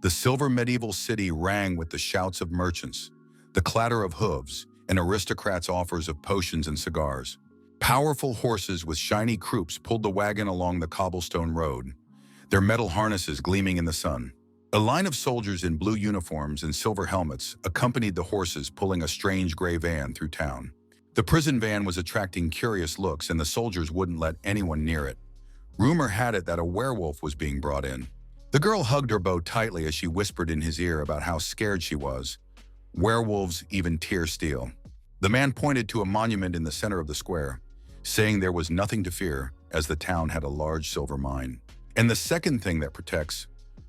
The silver medieval city rang with the shouts of merchants, the clatter of hooves, and aristocrats' offers of potions and cigars. Powerful horses with shiny croups pulled the wagon along the cobblestone road, their metal harnesses gleaming in the sun. A line of soldiers in blue uniforms and silver helmets accompanied the horses, pulling a strange gray van through town. The prison van was attracting curious looks, and the soldiers wouldn't let anyone near it. Rumor had it that a werewolf was being brought in. The girl hugged her beau tightly as she whispered in his ear about how scared she was. Werewolves even tear steel. The man pointed to a monument in the center of the square, saying there was nothing to fear as the town had a large silver mine. And the second thing that protects,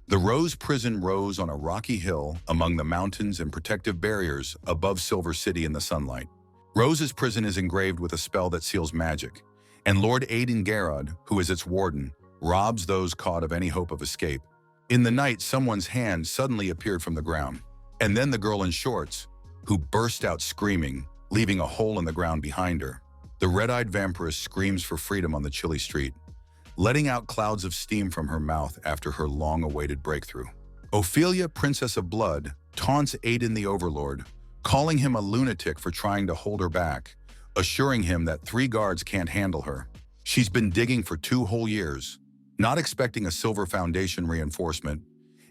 the Rose Prison rose on a rocky hill among the mountains and protective barriers above Silver City in the sunlight. Rose's prison is engraved with a spell that seals magic, and Lord Aiden Garrod, who is its warden, robs those caught of any hope of escape. In the night, someone's hand suddenly appeared from the ground, and then the girl in shorts, who burst out screaming, leaving a hole in the ground behind her. The red-eyed vampiress screams for freedom on the chilly street, letting out clouds of steam from her mouth after her long-awaited breakthrough. Opilia, Princess of Blood, taunts Aiden the Overlord, calling him a lunatic for trying to hold her back, assuring him that 3 guards can't handle her. She's been digging for 2 whole years, not expecting a silver foundation reinforcement,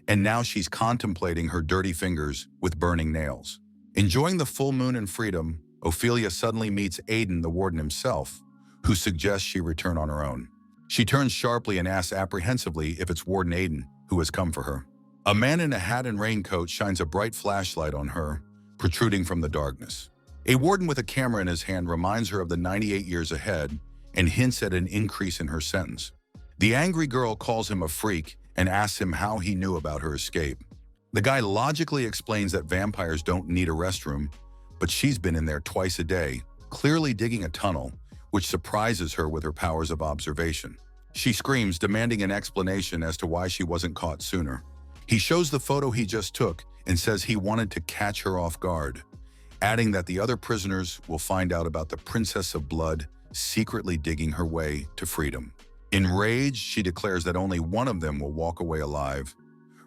and now she's contemplating her dirty fingers with burning nails. Enjoying the full moon and freedom, Opilia suddenly meets Aiden, the warden himself, who suggests she return on her own. She turns sharply and asks apprehensively if it's Warden Aiden who has come for her. A man in a hat and raincoat shines a bright flashlight on her, protruding from the darkness. A warden with a camera in his hand reminds her of the 98 years ahead and hints at an increase in her sentence. The angry girl calls him a freak and asks him how he knew about her escape. The guy logically explains that vampires don't need a restroom, but she's been in there twice a day, clearly digging a tunnel, which surprises her with her powers of observation. She screams, demanding an explanation as to why she wasn't caught sooner. He shows the photo he just took and says he wanted to catch her off guard, adding that the other prisoners will find out about the Princess of Blood secretly digging her way to freedom. Enraged, she declares that only one of them will walk away alive,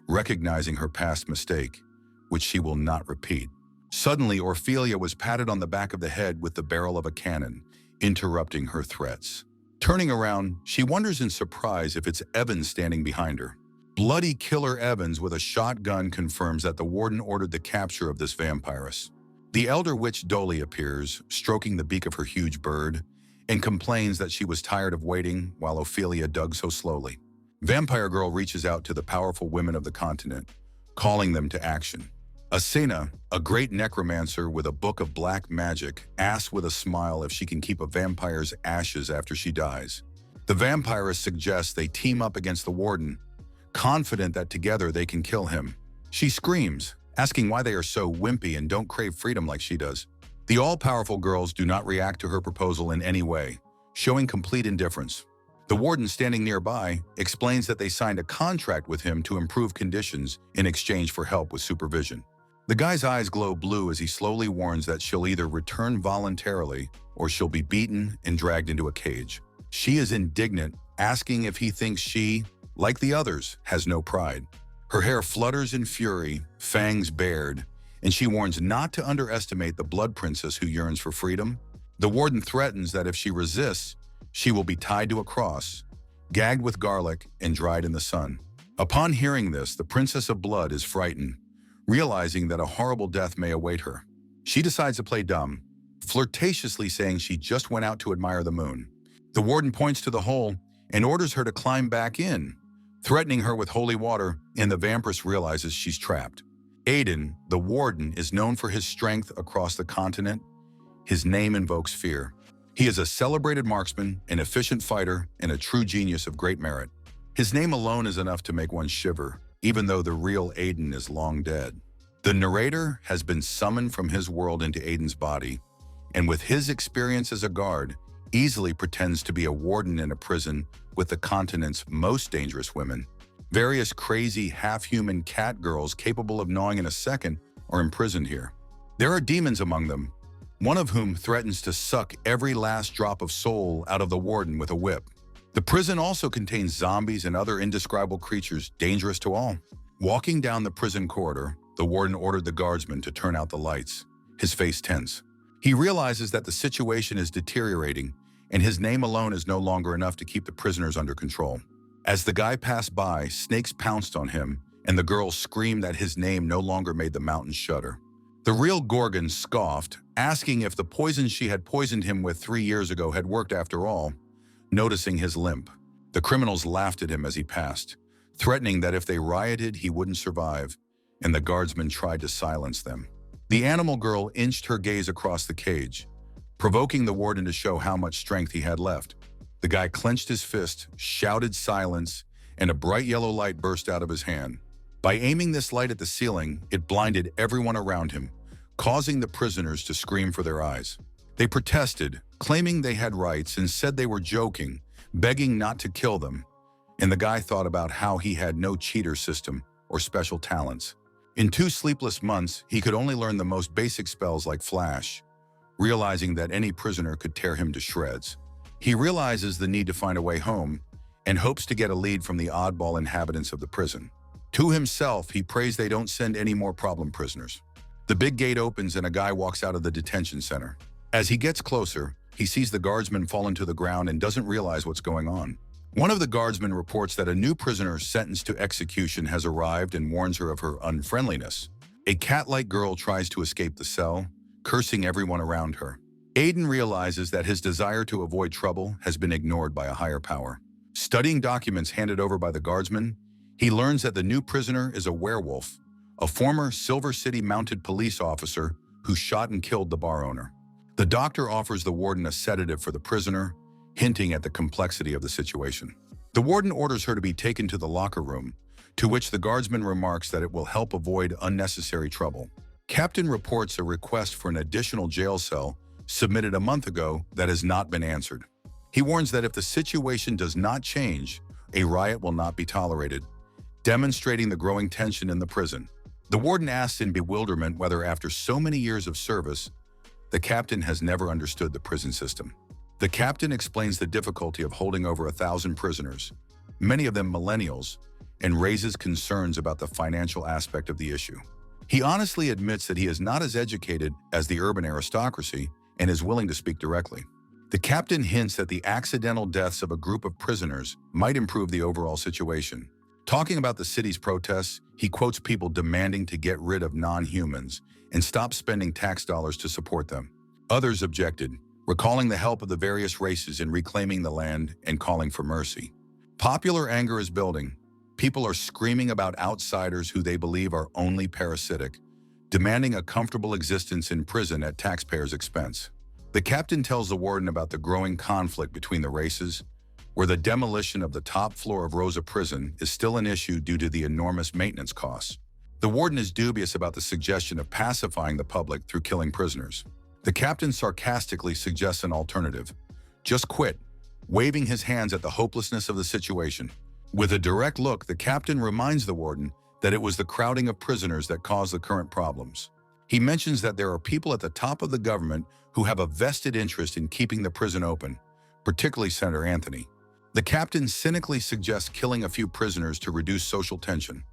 recognizing her past mistake, which she will not repeat. Suddenly, Opilia was patted on the back of the head with the barrel of a cannon, interrupting her threats. Turning around, she wonders in surprise if it's Evans standing behind her. Bloody Killer Evans with a shotgun confirms that the warden ordered the capture of this vampiress. The elder witch Dolly appears, stroking the beak of her huge bird, and complains that she was tired of waiting while Opilia dug so slowly. Vampire Girl reaches out to the powerful women of the continent, calling them to action. Asena, a great necromancer with a book of black magic, asks with a smile if she can keep a vampire's ashes after she dies. The vampiress suggests they team up against the warden, confident that together they can kill him. She screams, asking why they are so wimpy and don't crave freedom like she does. The all-powerful girls do not react to her proposal in any way, showing complete indifference. The warden standing nearby explains that they signed a contract with him to improve conditions in exchange for help with supervision. The guy's eyes glow blue as he slowly warns that she'll either return voluntarily or she'll be beaten and dragged into a cage. She is indignant, asking if he thinks she, like the others, has no pride. Her hair flutters in fury, fangs bared, and she warns not to underestimate the blood princess who yearns for freedom. The warden threatens that if she resists, she will be tied to a cross, gagged with garlic, and dried in the sun. Upon hearing this, the Princess of Blood is frightened, realizing that a horrible death may await her. She decides to play dumb, flirtatiously saying she just went out to admire the moon. The warden points to the hole and orders her to climb back in, threatening her with holy water, and the vampiress realizes she's trapped. Aiden, the warden, is known for his strength across the continent. His name invokes fear. He is a celebrated marksman, an efficient fighter, and a true genius of great merit. His name alone is enough to make one shiver, even though the real Aiden is long dead. The narrator has been summoned from his world into Aiden's body, and with his experience as a guard, easily pretends to be a warden in a prison with the continent's most dangerous women. Various crazy, half-human cat girls capable of gnawing in a second are imprisoned here. There are demons among them, one of whom threatens to suck every last drop of soul out of the warden with a whip. The prison also contains zombies and other indescribable creatures dangerous to all. Walking down the prison corridor, the warden ordered the guardsmen to turn out the lights, his face tense. He realizes that the situation is deteriorating and his name alone is no longer enough to keep the prisoners under control. As the guy passed by, snakes pounced on him, and the girl screamed that his name no longer made the mountains shudder. The real Gorgon scoffed, asking if the poison she had poisoned him with 3 years ago had worked after all. Noticing his limp, the criminals laughed at him as he passed, threatening that if they rioted, he wouldn't survive, and the guardsmen tried to silence them. The animal girl inched her gaze across the cage, provoking the warden to show how much strength he had left. The guy clenched his fist, shouted silence, and a bright yellow light burst out of his hand. By aiming this light at the ceiling, it blinded everyone around him, causing the prisoners to scream for their eyes. They protested, claiming they had rights, and said they were joking, begging not to kill them. And the guy thought about how he had no cheater system or special talents. In 2 sleepless months, he could only learn the most basic spells like Flash, realizing that any prisoner could tear him to shreds. He realizes the need to find a way home and hopes to get a lead from the oddball inhabitants of the prison. To himself, he prays they don't send any more problem prisoners. The big gate opens and a guy walks out of the detention center. As he gets closer, he sees the guardsman fallen to the ground and doesn't realize what's going on. One of the guardsmen reports that a new prisoner sentenced to execution has arrived and warns her of her unfriendliness. A cat-like girl tries to escape the cell, cursing everyone around her. Aiden realizes that his desire to avoid trouble has been ignored by a higher power. Studying documents handed over by the guardsman, he learns that the new prisoner is a werewolf, a former Silver City mounted police officer who shot and killed the bar owner. The doctor offers the warden a sedative for the prisoner, hinting at the complexity of the situation. The warden orders her to be taken to the locker room, to which the guardsman remarks that it will help avoid unnecessary trouble. Captain reports a request for an additional jail cell submitted a month ago that has not been answered. He warns that if the situation does not change, a riot will not be tolerated, demonstrating the growing tension in the prison. The warden asks in bewilderment whether after so many years of service, the captain has never understood the prison system. The captain explains the difficulty of holding over 1,000 prisoners, many of them millennials, and raises concerns about the financial aspect of the issue. He honestly admits that he is not as educated as the urban aristocracy and is willing to speak directly. The captain hints that the accidental deaths of a group of prisoners might improve the overall situation. Talking about the city's protests, he quotes people demanding to get rid of non-humans and stop spending tax dollars to support them. Others objected, recalling the help of the various races in reclaiming the land and calling for mercy. Popular anger is building. People are screaming about outsiders who they believe are only parasitic, demanding a comfortable existence in prison at taxpayers' expense. The captain tells the warden about the growing conflict between the races, where the demolition of the top floor of Rosa Prison is still an issue due to the enormous maintenance costs. The warden is dubious about the suggestion of pacifying the public through killing prisoners. The captain sarcastically suggests an alternative: just quit, waving his hands at the hopelessness of the situation. With a direct look, the captain reminds the warden that it was the crowding of prisoners that caused the current problems. He mentions that there are people at the top of the government who have a vested interest in keeping the prison open, particularly Senator Anthony. The captain cynically suggests killing a few prisoners to reduce social tension,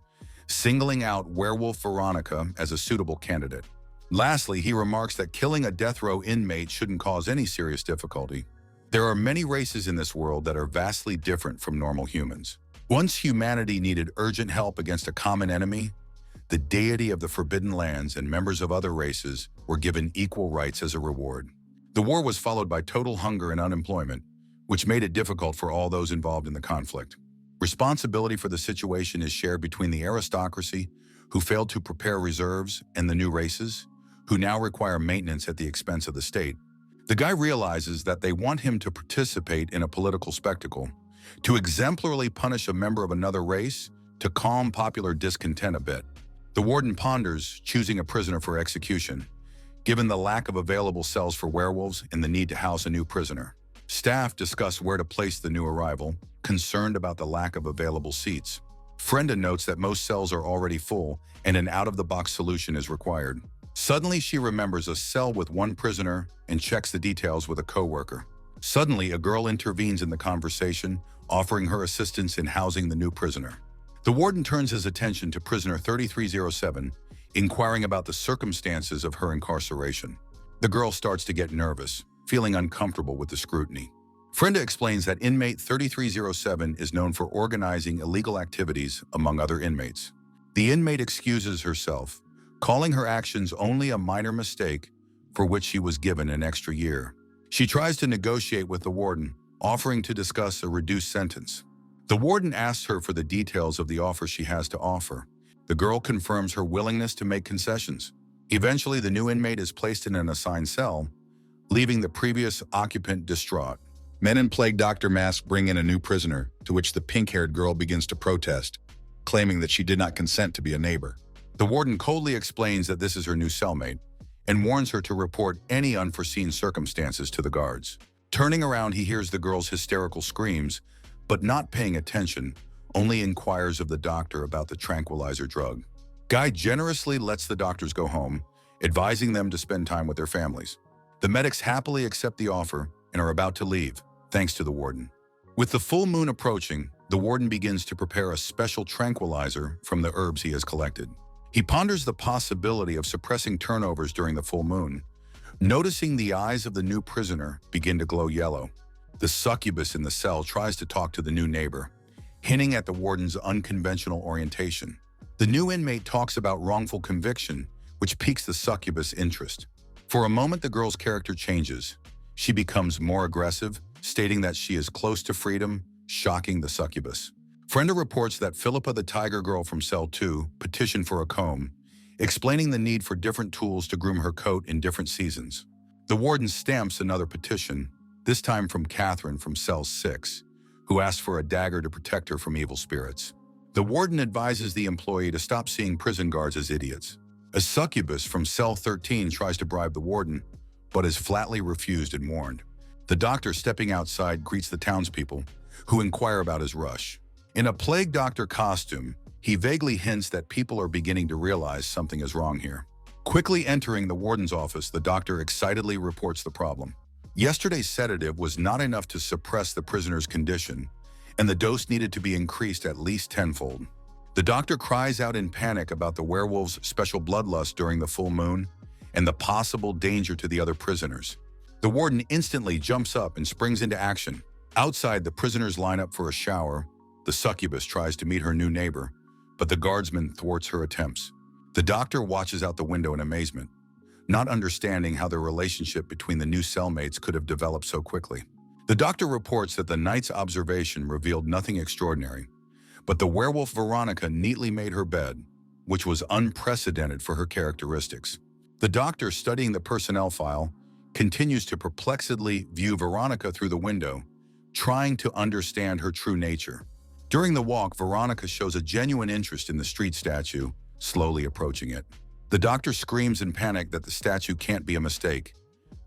singling out werewolf Veronica as a suitable candidate. Lastly, he remarks that killing a death row inmate shouldn't cause any serious difficulty. There are many races in this world that are vastly different from normal humans. Once humanity needed urgent help against a common enemy, the deity of the Forbidden Lands and members of other races were given equal rights as a reward. The war was followed by total hunger and unemployment, which made it difficult for all those involved in the conflict. Responsibility for the situation is shared between the aristocracy, who failed to prepare reserves, and the new races, who now require maintenance at the expense of the state. The guy realizes that they want him to participate in a political spectacle, to exemplarily punish a member of another race, to calm popular discontent a bit. The warden ponders choosing a prisoner for execution, given the lack of available cells for werewolves and the need to house a new prisoner. Staff discuss where to place the new arrival, concerned about the lack of available seats. Frenda notes that most cells are already full and an out-of-the-box solution is required. Suddenly, she remembers a cell with one prisoner and checks the details with a coworker. Suddenly, a girl intervenes in the conversation, offering her assistance in housing the new prisoner. The warden turns his attention to prisoner 3307, inquiring about the circumstances of her incarceration. The girl starts to get nervous, feeling uncomfortable with the scrutiny. Frenda explains that inmate 3307 is known for organizing illegal activities among other inmates. The inmate excuses herself, calling her actions only a minor mistake for which she was given an extra year. She tries to negotiate with the warden, offering to discuss a reduced sentence. The warden asks her for the details of the offer she has to offer. The girl confirms her willingness to make concessions. Eventually, the new inmate is placed in an assigned cell, leaving the previous occupant distraught. Men in Plague Doctor masks bring in a new prisoner, to which the pink-haired girl begins to protest, claiming that she did not consent to be a neighbor. The warden coldly explains that this is her new cellmate and warns her to report any unforeseen circumstances to the guards. Turning around, he hears the girl's hysterical screams, but not paying attention, only inquires of the doctor about the tranquilizer drug. Guy generously lets the doctors go home, advising them to spend time with their families. The medics happily accept the offer and are about to leave, thanks to the warden. With the full moon approaching, the warden begins to prepare a special tranquilizer from the herbs he has collected. He ponders the possibility of suppressing turnovers during the full moon, noticing the eyes of the new prisoner begin to glow yellow. The succubus in the cell tries to talk to the new neighbor, hinting at the warden's unconventional orientation. The new inmate talks about wrongful conviction, which piques the succubus' interest. For a moment, the girl's character changes. She becomes more aggressive, stating that she is close to freedom, shocking the succubus. Frenda reports that Philippa, the tiger girl from Cell 2, petitioned for a comb, explaining the need for different tools to groom her coat in different seasons. The warden stamps another petition, this time from Catherine from Cell 6, who asks for a dagger to protect her from evil spirits. The warden advises the employee to stop seeing prison guards as idiots. A succubus from Cell 13 tries to bribe the warden, but is flatly refused and warned. The doctor stepping outside greets the townspeople, who inquire about his rush. In a plague doctor costume, he vaguely hints that people are beginning to realize something is wrong here. Quickly entering the warden's office, the doctor excitedly reports the problem. Yesterday's sedative was not enough to suppress the prisoner's condition, and the dose needed to be increased at least tenfold. The doctor cries out in panic about the werewolf's special bloodlust during the full moon and the possible danger to the other prisoners. The warden instantly jumps up and springs into action. Outside, the prisoners line up for a shower. The succubus tries to meet her new neighbor, but the guardsman thwarts her attempts. The doctor watches out the window in amazement, not understanding how the relationship between the new cellmates could have developed so quickly. The doctor reports that the night's observation revealed nothing extraordinary, but the werewolf Veronica neatly made her bed, which was unprecedented for her characteristics. The doctor, studying the personnel file, continues to perplexedly view Veronica through the window, trying to understand her true nature. During the walk, Veronica shows a genuine interest in the street statue, slowly approaching it. The doctor screams in panic that the statue can't be a mistake,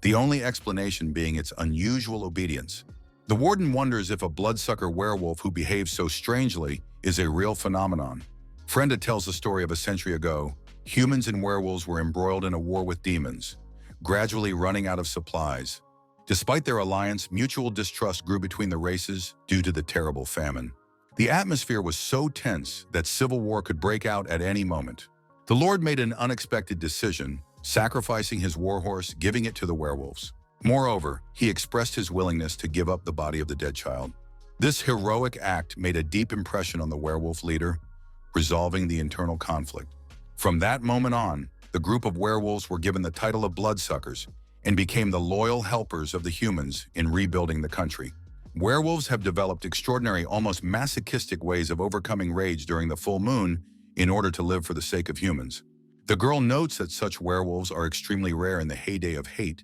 the only explanation being its unusual obedience. The warden wonders if a bloodsucker werewolf who behaves so strangely is a real phenomenon. Frenda tells the story of a century ago. Humans and werewolves were embroiled in a war with demons, gradually running out of supplies. Despite their alliance, mutual distrust grew between the races due to the terrible famine. The atmosphere was so tense that civil war could break out at any moment. The Lord made an unexpected decision, sacrificing his warhorse, giving it to the werewolves. Moreover, he expressed his willingness to give up the body of the dead child. This heroic act made a deep impression on the werewolf leader, resolving the internal conflict. From that moment on, the group of werewolves were given the title of bloodsuckers and became the loyal helpers of the humans in rebuilding the country. Werewolves have developed extraordinary, almost masochistic ways of overcoming rage during the full moon in order to live for the sake of humans. The girl notes that such werewolves are extremely rare in the heyday of hate,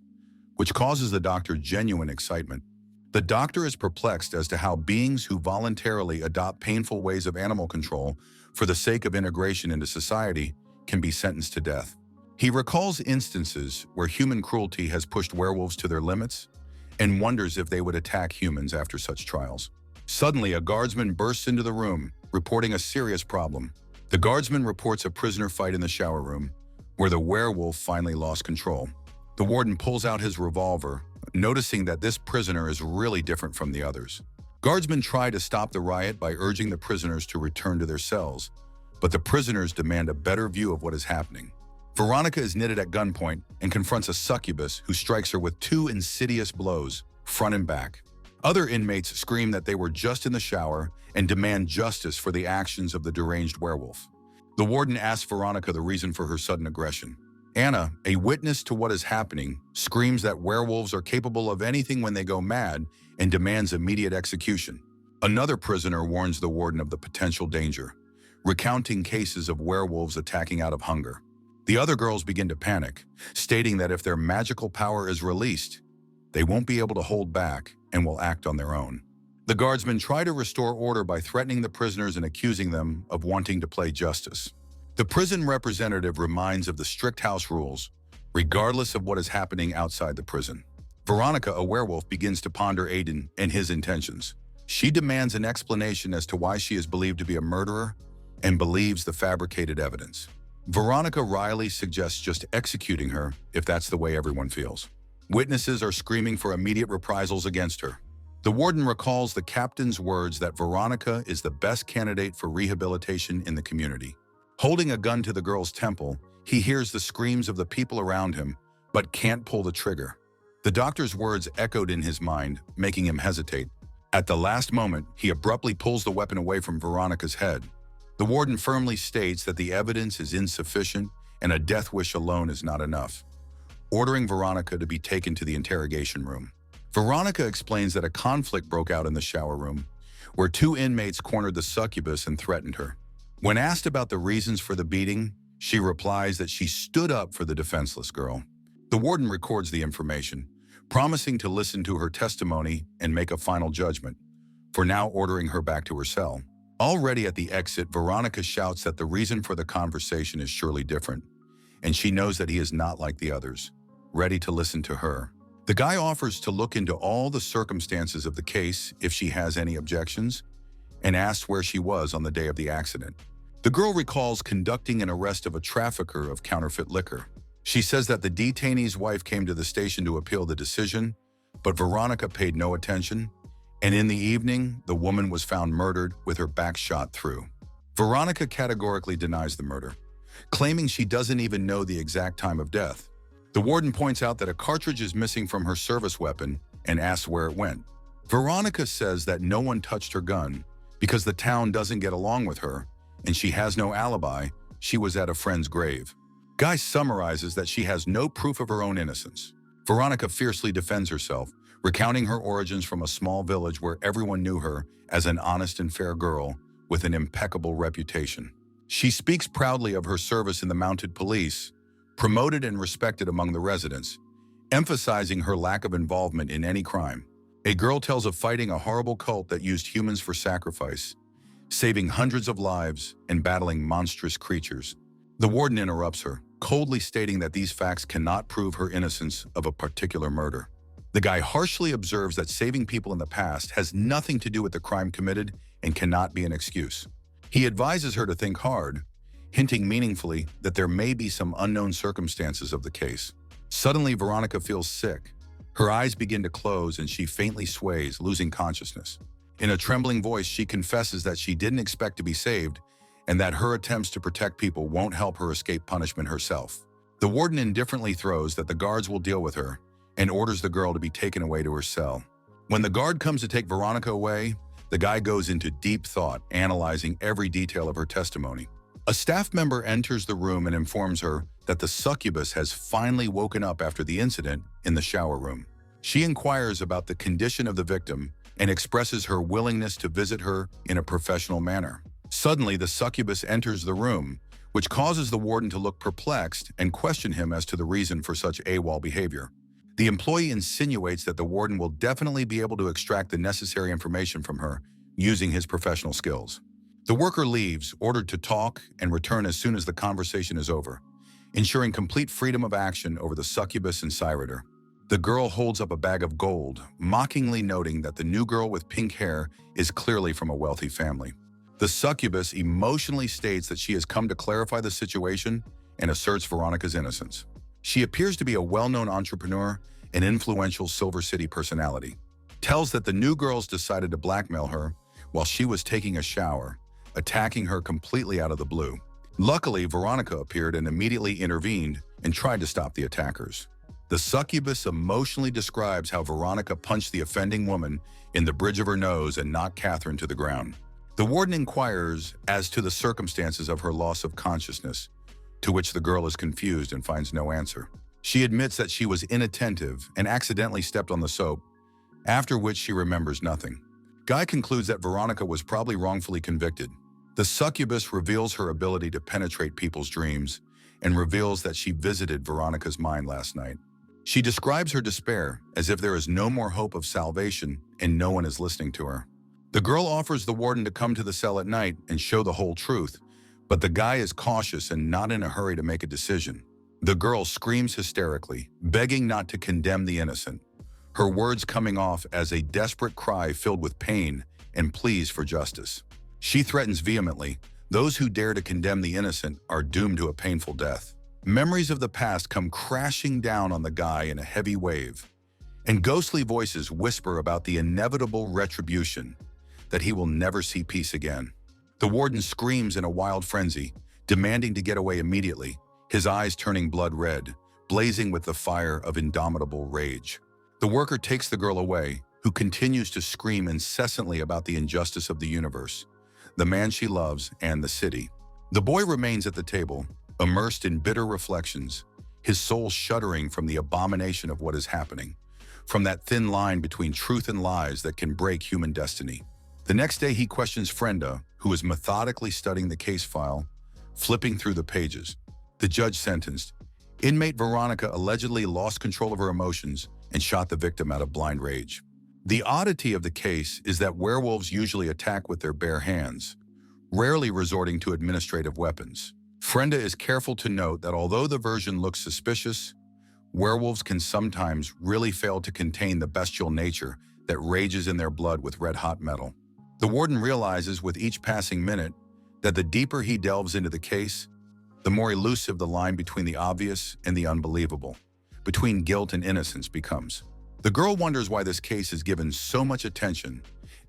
which causes the doctor genuine excitement. The doctor is perplexed as to how beings who voluntarily adopt painful ways of animal control for the sake of integration into society can be sentenced to death. He recalls instances where human cruelty has pushed werewolves to their limits and wonders if they would attack humans after such trials. Suddenly, a guardsman bursts into the room, reporting a serious problem. The guardsman reports a prisoner fight in the shower room, where the werewolf finally lost control. The warden pulls out his revolver, noticing that this prisoner is really different from the others. Guardsmen try to stop the riot by urging the prisoners to return to their cells, but the prisoners demand a better view of what is happening. Veronica is knitted at gunpoint and confronts a succubus who strikes her with 2 insidious blows, front and back. Other inmates scream that they were just in the shower and demand justice for the actions of the deranged werewolf. The warden asks Veronica the reason for her sudden aggression. Anna, a witness to what is happening, screams that werewolves are capable of anything when they go mad and demands immediate execution. Another prisoner warns the warden of the potential danger, recounting cases of werewolves attacking out of hunger. The other girls begin to panic, stating that if their magical power is released, they won't be able to hold back and will act on their own. The guardsmen try to restore order by threatening the prisoners and accusing them of wanting to play justice. The prison representative reminds of the strict house rules, regardless of what is happening outside the prison. Veronica, a werewolf, begins to ponder Aiden and his intentions. She demands an explanation as to why she is believed to be a murderer and believes the fabricated evidence. Veronica wryly suggests just executing her if that's the way everyone feels. Witnesses are screaming for immediate reprisals against her. The warden recalls the captain's words that Veronica is the best candidate for rehabilitation in the community. Holding a gun to the girl's temple, he hears the screams of the people around him, but can't pull the trigger. The doctor's words echoed in his mind, making him hesitate. At the last moment, he abruptly pulls the weapon away from Veronica's head. The warden firmly states that the evidence is insufficient and a death wish alone is not enough, ordering Veronica to be taken to the interrogation room. Veronica explains that a conflict broke out in the shower room, where 2 inmates cornered the succubus and threatened her. When asked about the reasons for the beating, she replies that she stood up for the defenseless girl. The warden records the information, promising to listen to her testimony and make a final judgment, for now ordering her back to her cell. Already at the exit, Veronica shouts that the reason for the conversation is surely different, and she knows that he is not like the others, ready to listen to her. The guy offers to look into all the circumstances of the case if she has any objections, and asks where she was on the day of the accident. The girl recalls conducting an arrest of a trafficker of counterfeit liquor. She says that the detainee's wife came to the station to appeal the decision, but Veronica paid no attention, and in the evening, the woman was found murdered with her back shot through. Veronica categorically denies the murder, claiming she doesn't even know the exact time of death. The warden points out that a cartridge is missing from her service weapon and asks where it went. Veronica says that no one touched her gun because the town doesn't get along with her, and she has no alibi. She was at a friend's grave. Guy summarizes that she has no proof of her own innocence. Veronica fiercely defends herself, recounting her origins from a small village where everyone knew her as an honest and fair girl with an impeccable reputation. She speaks proudly of her service in the mounted police, promoted and respected among the residents, emphasizing her lack of involvement in any crime. A girl tells of fighting a horrible cult that used humans for sacrifice, saving hundreds of lives and battling monstrous creatures. The warden interrupts her, coldly stating that these facts cannot prove her innocence of a particular murder. The guy harshly observes that saving people in the past has nothing to do with the crime committed and cannot be an excuse. He advises her to think hard, hinting meaningfully that there may be some unknown circumstances of the case. Suddenly, Veronica feels sick. Her eyes begin to close and she faintly sways, losing consciousness. In a trembling voice, she confesses that she didn't expect to be saved and that her attempts to protect people won't help her escape punishment herself. The warden indifferently throws that the guards will deal with her and orders the girl to be taken away to her cell. When the guard comes to take Veronica away, the guy goes into deep thought, analyzing every detail of her testimony. A staff member enters the room and informs her that the succubus has finally woken up after the incident in the shower room. She inquires about the condition of the victim and expresses her willingness to visit her in a professional manner. Suddenly, the succubus enters the room, which causes the warden to look perplexed and question him as to the reason for such AWOL behavior. The employee insinuates that the warden will definitely be able to extract the necessary information from her using his professional skills. The worker leaves, ordered to talk and return as soon as the conversation is over, ensuring complete freedom of action over the succubus inside her. The girl holds up a bag of gold, mockingly noting that the new girl with pink hair is clearly from a wealthy family. The succubus emotionally states that she has come to clarify the situation and asserts Veronica's innocence. She appears to be a well-known entrepreneur and influential Silver City personality. tells that the new girls decided to blackmail her while she was taking a shower, attacking her completely out of the blue. Luckily, Veronica appeared and immediately intervened and tried to stop the attackers. The succubus emotionally describes how Veronica punched the offending woman in the bridge of her nose and knocked Catherine to the ground. The warden inquires as to the circumstances of her loss of consciousness, to which the girl is confused and finds no answer. She admits that she was inattentive and accidentally stepped on the soap, after which she remembers nothing. Guy concludes that Veronica was probably wrongfully convicted. The succubus reveals her ability to penetrate people's dreams and reveals that she visited Veronica's mind last night. She describes her despair as if there is no more hope of salvation and no one is listening to her. The girl offers the warden to come to the cell at night and show the whole truth, but the guy is cautious and not in a hurry to make a decision. The girl screams hysterically, begging not to condemn the innocent, her words coming off as a desperate cry filled with pain and pleas for justice. She threatens vehemently, those who dare to condemn the innocent are doomed to a painful death. Memories of the past come crashing down on the guy in a heavy wave, and ghostly voices whisper about the inevitable retribution, that he will never see peace again. The warden screams in a wild frenzy, demanding to get away immediately, his eyes turning blood red, blazing with the fire of indomitable rage. The worker takes the girl away, who continues to scream incessantly about the injustice of the universe, the man she loves, and the city. The boy remains at the table, immersed in bitter reflections, his soul shuddering from the abomination of what is happening, from that thin line between truth and lies that can break human destiny. The next day he questions Frenda, who is methodically studying the case file, flipping through the pages. The judge sentenced, inmate Veronica allegedly lost control of her emotions and shot the victim out of blind rage. The oddity of the case is that werewolves usually attack with their bare hands, rarely resorting to administrative weapons. Frenda is careful to note that although the version looks suspicious, werewolves can sometimes really fail to contain the bestial nature that rages in their blood with red-hot metal. The warden realizes with each passing minute that the deeper he delves into the case, the more elusive the line between the obvious and the unbelievable, between guilt and innocence becomes. The girl wonders why this case is given so much attention,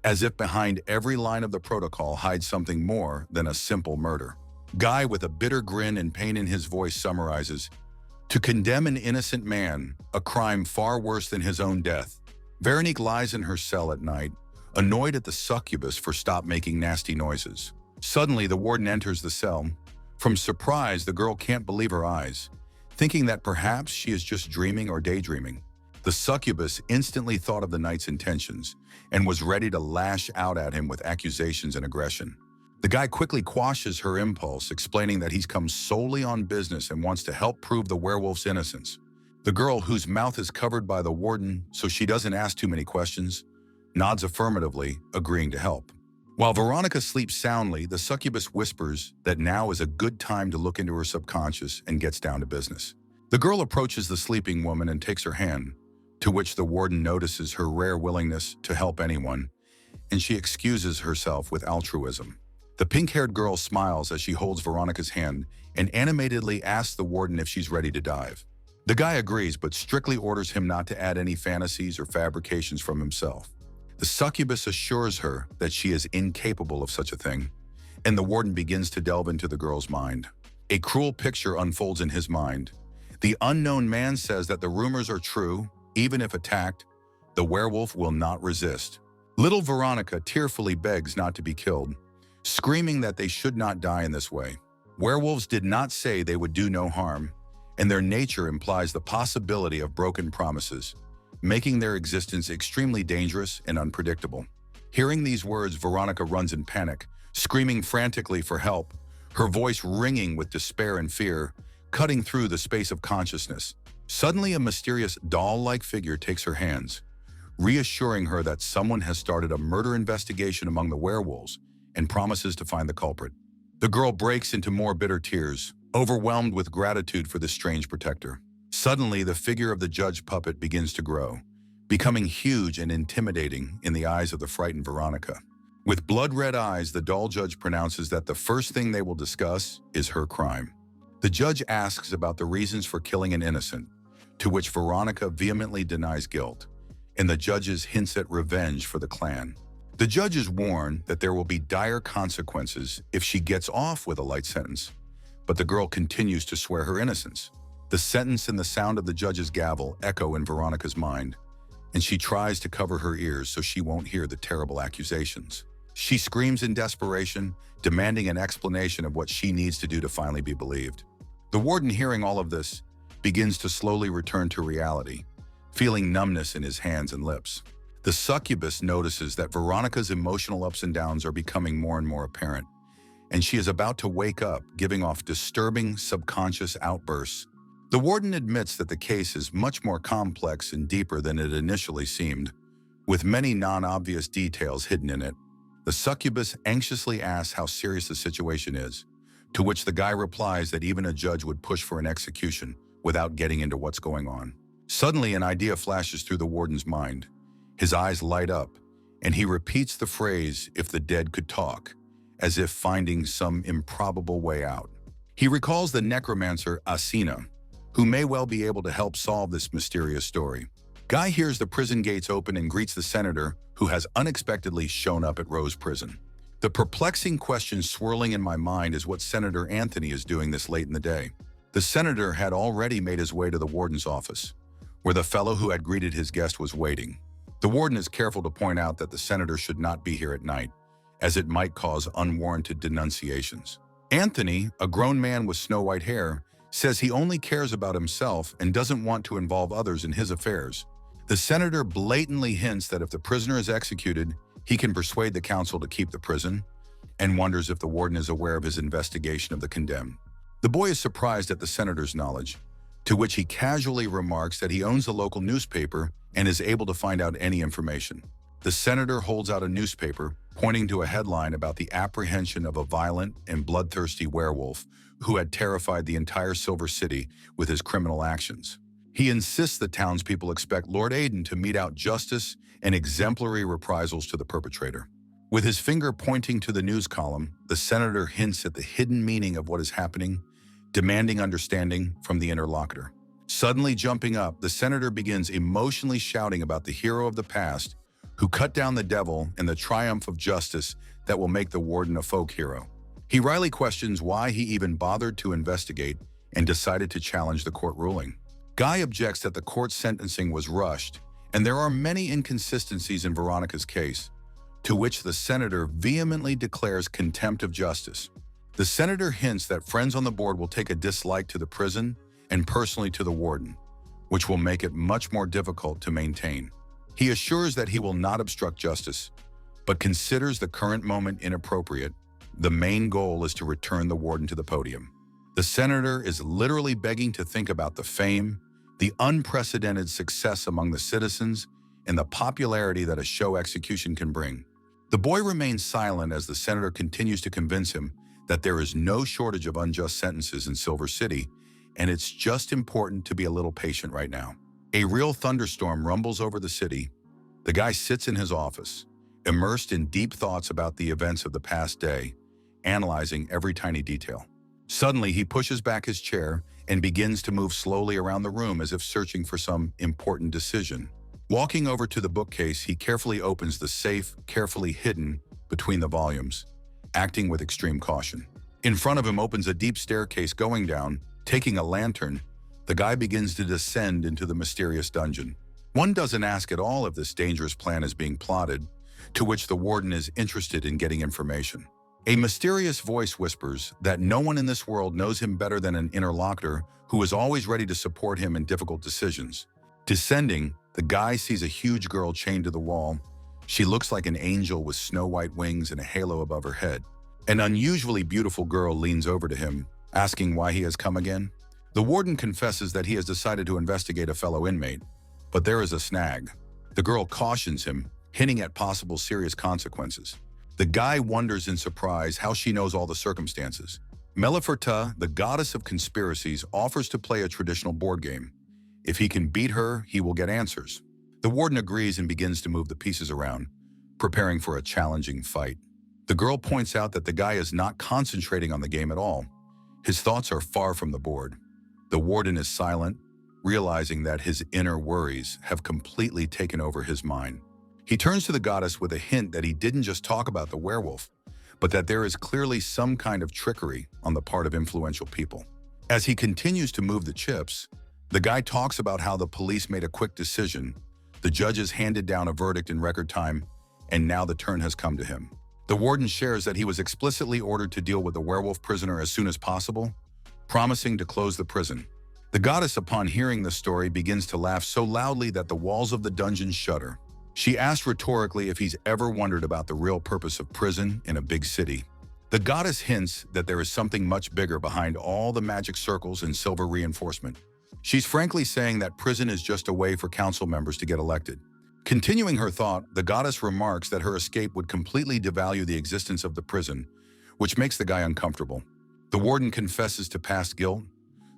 as if behind every line of the protocol hides something more than a simple murder. Guy, with a bitter grin and pain in his voice, summarizes, "To condemn an innocent man, a crime far worse than his own death." Veronica lies in her cell at night, annoyed at the succubus for stop making nasty noises. Suddenly, the warden enters the cell. From surprise, the girl can't believe her eyes, thinking that perhaps she is just dreaming or daydreaming. The succubus instantly thought of the knight's intentions and was ready to lash out at him with accusations and aggression. The guy quickly quashes her impulse, explaining that he's come solely on business and wants to help prove the werewolf's innocence. The girl, whose mouth is covered by the warden so she doesn't ask too many questions, nods affirmatively, agreeing to help. While Veronica sleeps soundly, the succubus whispers that now is a good time to look into her subconscious and gets down to business. The girl approaches the sleeping woman and takes her hand, to which the warden notices her rare willingness to help anyone, and she excuses herself with altruism. The pink-haired girl smiles as she holds Veronica's hand and animatedly asks the warden if she's ready to dive. The guy agrees, but strictly orders him not to add any fantasies or fabrications from himself. The succubus assures her that she is incapable of such a thing, and the warden begins to delve into the girl's mind. A cruel picture unfolds in his mind. The unknown man says that the rumors are true. Even if attacked, the werewolf will not resist. Little Veronica tearfully begs not to be killed, screaming that they should not die in this way. Werewolves did not say they would do no harm, and their nature implies the possibility of broken promises, making their existence extremely dangerous and unpredictable. Hearing these words, Veronica runs in panic, screaming frantically for help, her voice ringing with despair and fear, cutting through the space of consciousness. Suddenly, a mysterious doll-like figure takes her hands, reassuring her that someone has started a murder investigation among the werewolves and promises to find the culprit. The girl breaks into more bitter tears, overwhelmed with gratitude for this strange protector. Suddenly, the figure of the judge puppet begins to grow, becoming huge and intimidating in the eyes of the frightened Veronica. With blood-red eyes, the doll judge pronounces that the first thing they will discuss is her crime. The judge asks about the reasons for killing an innocent, to which Veronica vehemently denies guilt, and the judges hints at revenge for the clan. The judges warn that there will be dire consequences if she gets off with a light sentence, but the girl continues to swear her innocence. The sentence and the sound of the judge's gavel echo in Veronica's mind, and she tries to cover her ears so she won't hear the terrible accusations. She screams in desperation, demanding an explanation of what she needs to do to finally be believed. The warden, hearing all of this, begins to slowly return to reality, feeling numbness in his hands and lips. The succubus notices that Veronica's emotional ups and downs are becoming more and more apparent, and she is about to wake up, giving off disturbing subconscious outbursts. The warden admits that the case is much more complex and deeper than it initially seemed, with many non-obvious details hidden in it. The succubus anxiously asks how serious the situation is, to which the guy replies that even a judge would push for an execution without getting into what's going on. Suddenly, an idea flashes through the warden's mind. His eyes light up, and he repeats the phrase, "if the dead could talk," as if finding some improbable way out. He recalls the necromancer Asina, who may well be able to help solve this mysterious story. Guy hears the prison gates open and greets the senator, who has unexpectedly shown up at Rose Prison. The perplexing question swirling in my mind is what Senator Anthony is doing this late in the day. The senator had already made his way to the warden's office, where the fellow who had greeted his guest was waiting. The warden is careful to point out that the senator should not be here at night, as it might cause unwarranted denunciations. Anthony, a grown man with snow-white hair, says he only cares about himself and doesn't want to involve others in his affairs. The senator blatantly hints that if the prisoner is executed, he can persuade the council to keep the prison, and wonders if the warden is aware of his investigation of the condemned. The boy is surprised at the senator's knowledge, to which he casually remarks that he owns a local newspaper and is able to find out any information. The senator holds out a newspaper, pointing to a headline about the apprehension of a violent and bloodthirsty werewolf who had terrified the entire Silver City with his criminal actions. He insists the townspeople expect Lord Aiden to mete out justice and exemplary reprisals to the perpetrator. With his finger pointing to the news column, the senator hints at the hidden meaning of what is happening, demanding understanding from the interlocutor. Suddenly jumping up, the senator begins emotionally shouting about the hero of the past who cut down the devil and the triumph of justice that will make the warden a folk hero. He wryly questions why he even bothered to investigate and decided to challenge the court ruling. Guy objects that the court's sentencing was rushed, and there are many inconsistencies in Veronica's case, to which the senator vehemently declares contempt of justice. The senator hints that friends on the board will take a dislike to the prison and personally to the warden, which will make it much more difficult to maintain. He assures that he will not obstruct justice, but considers the current moment inappropriate. The main goal is to return the warden to the podium. The senator is literally begging to think about the fame, the unprecedented success among the citizens, and the popularity that a show execution can bring. The boy remains silent as the senator continues to convince him that there is no shortage of unjust sentences in Silver City, and it's just important to be a little patient right now. A real thunderstorm rumbles over the city. The guy sits in his office, immersed in deep thoughts about the events of the past day, analyzing every tiny detail. Suddenly, he pushes back his chair and begins to move slowly around the room as if searching for some important decision. Walking over to the bookcase, he carefully opens the safe, carefully hidden between the volumes, acting with extreme caution. In front of him opens a deep staircase going down. Taking a lantern, the guy begins to descend into the mysterious dungeon. One doesn't ask at all if this dangerous plan is being plotted, to which the warden is interested in getting information. A mysterious voice whispers that no one in this world knows him better than an interlocutor who is always ready to support him in difficult decisions. Descending, the guy sees a huge girl chained to the wall. She looks like an angel with snow-white wings and a halo above her head. An unusually beautiful girl leans over to him, asking why he has come again. The warden confesses that he has decided to investigate a fellow inmate, but there is a snag. The girl cautions him, hinting at possible serious consequences. The guy wonders in surprise how she knows all the circumstances. Meliferta, the goddess of conspiracies, offers to play a traditional board game. If he can beat her, he will get answers. The warden agrees and begins to move the pieces around, preparing for a challenging fight. The girl points out that the guy is not concentrating on the game at all. His thoughts are far from the board. The warden is silent, realizing that his inner worries have completely taken over his mind. He turns to the goddess with a hint that he didn't just talk about the werewolf, but that there is clearly some kind of trickery on the part of influential people. As he continues to move the chips, the guy talks about how the police made a quick decision, the judges handed down a verdict in record time, and now the turn has come to him. The warden shares that he was explicitly ordered to deal with the werewolf prisoner as soon as possible, promising to close the prison. The goddess, upon hearing the story, begins to laugh so loudly that the walls of the dungeon shudder. She asks rhetorically if he's ever wondered about the real purpose of prison in a big city. The goddess hints that there is something much bigger behind all the magic circles and silver reinforcement. She's frankly saying that prison is just a way for council members to get elected. Continuing her thought, the goddess remarks that her escape would completely devalue the existence of the prison, which makes the guy uncomfortable. The warden confesses to past guilt,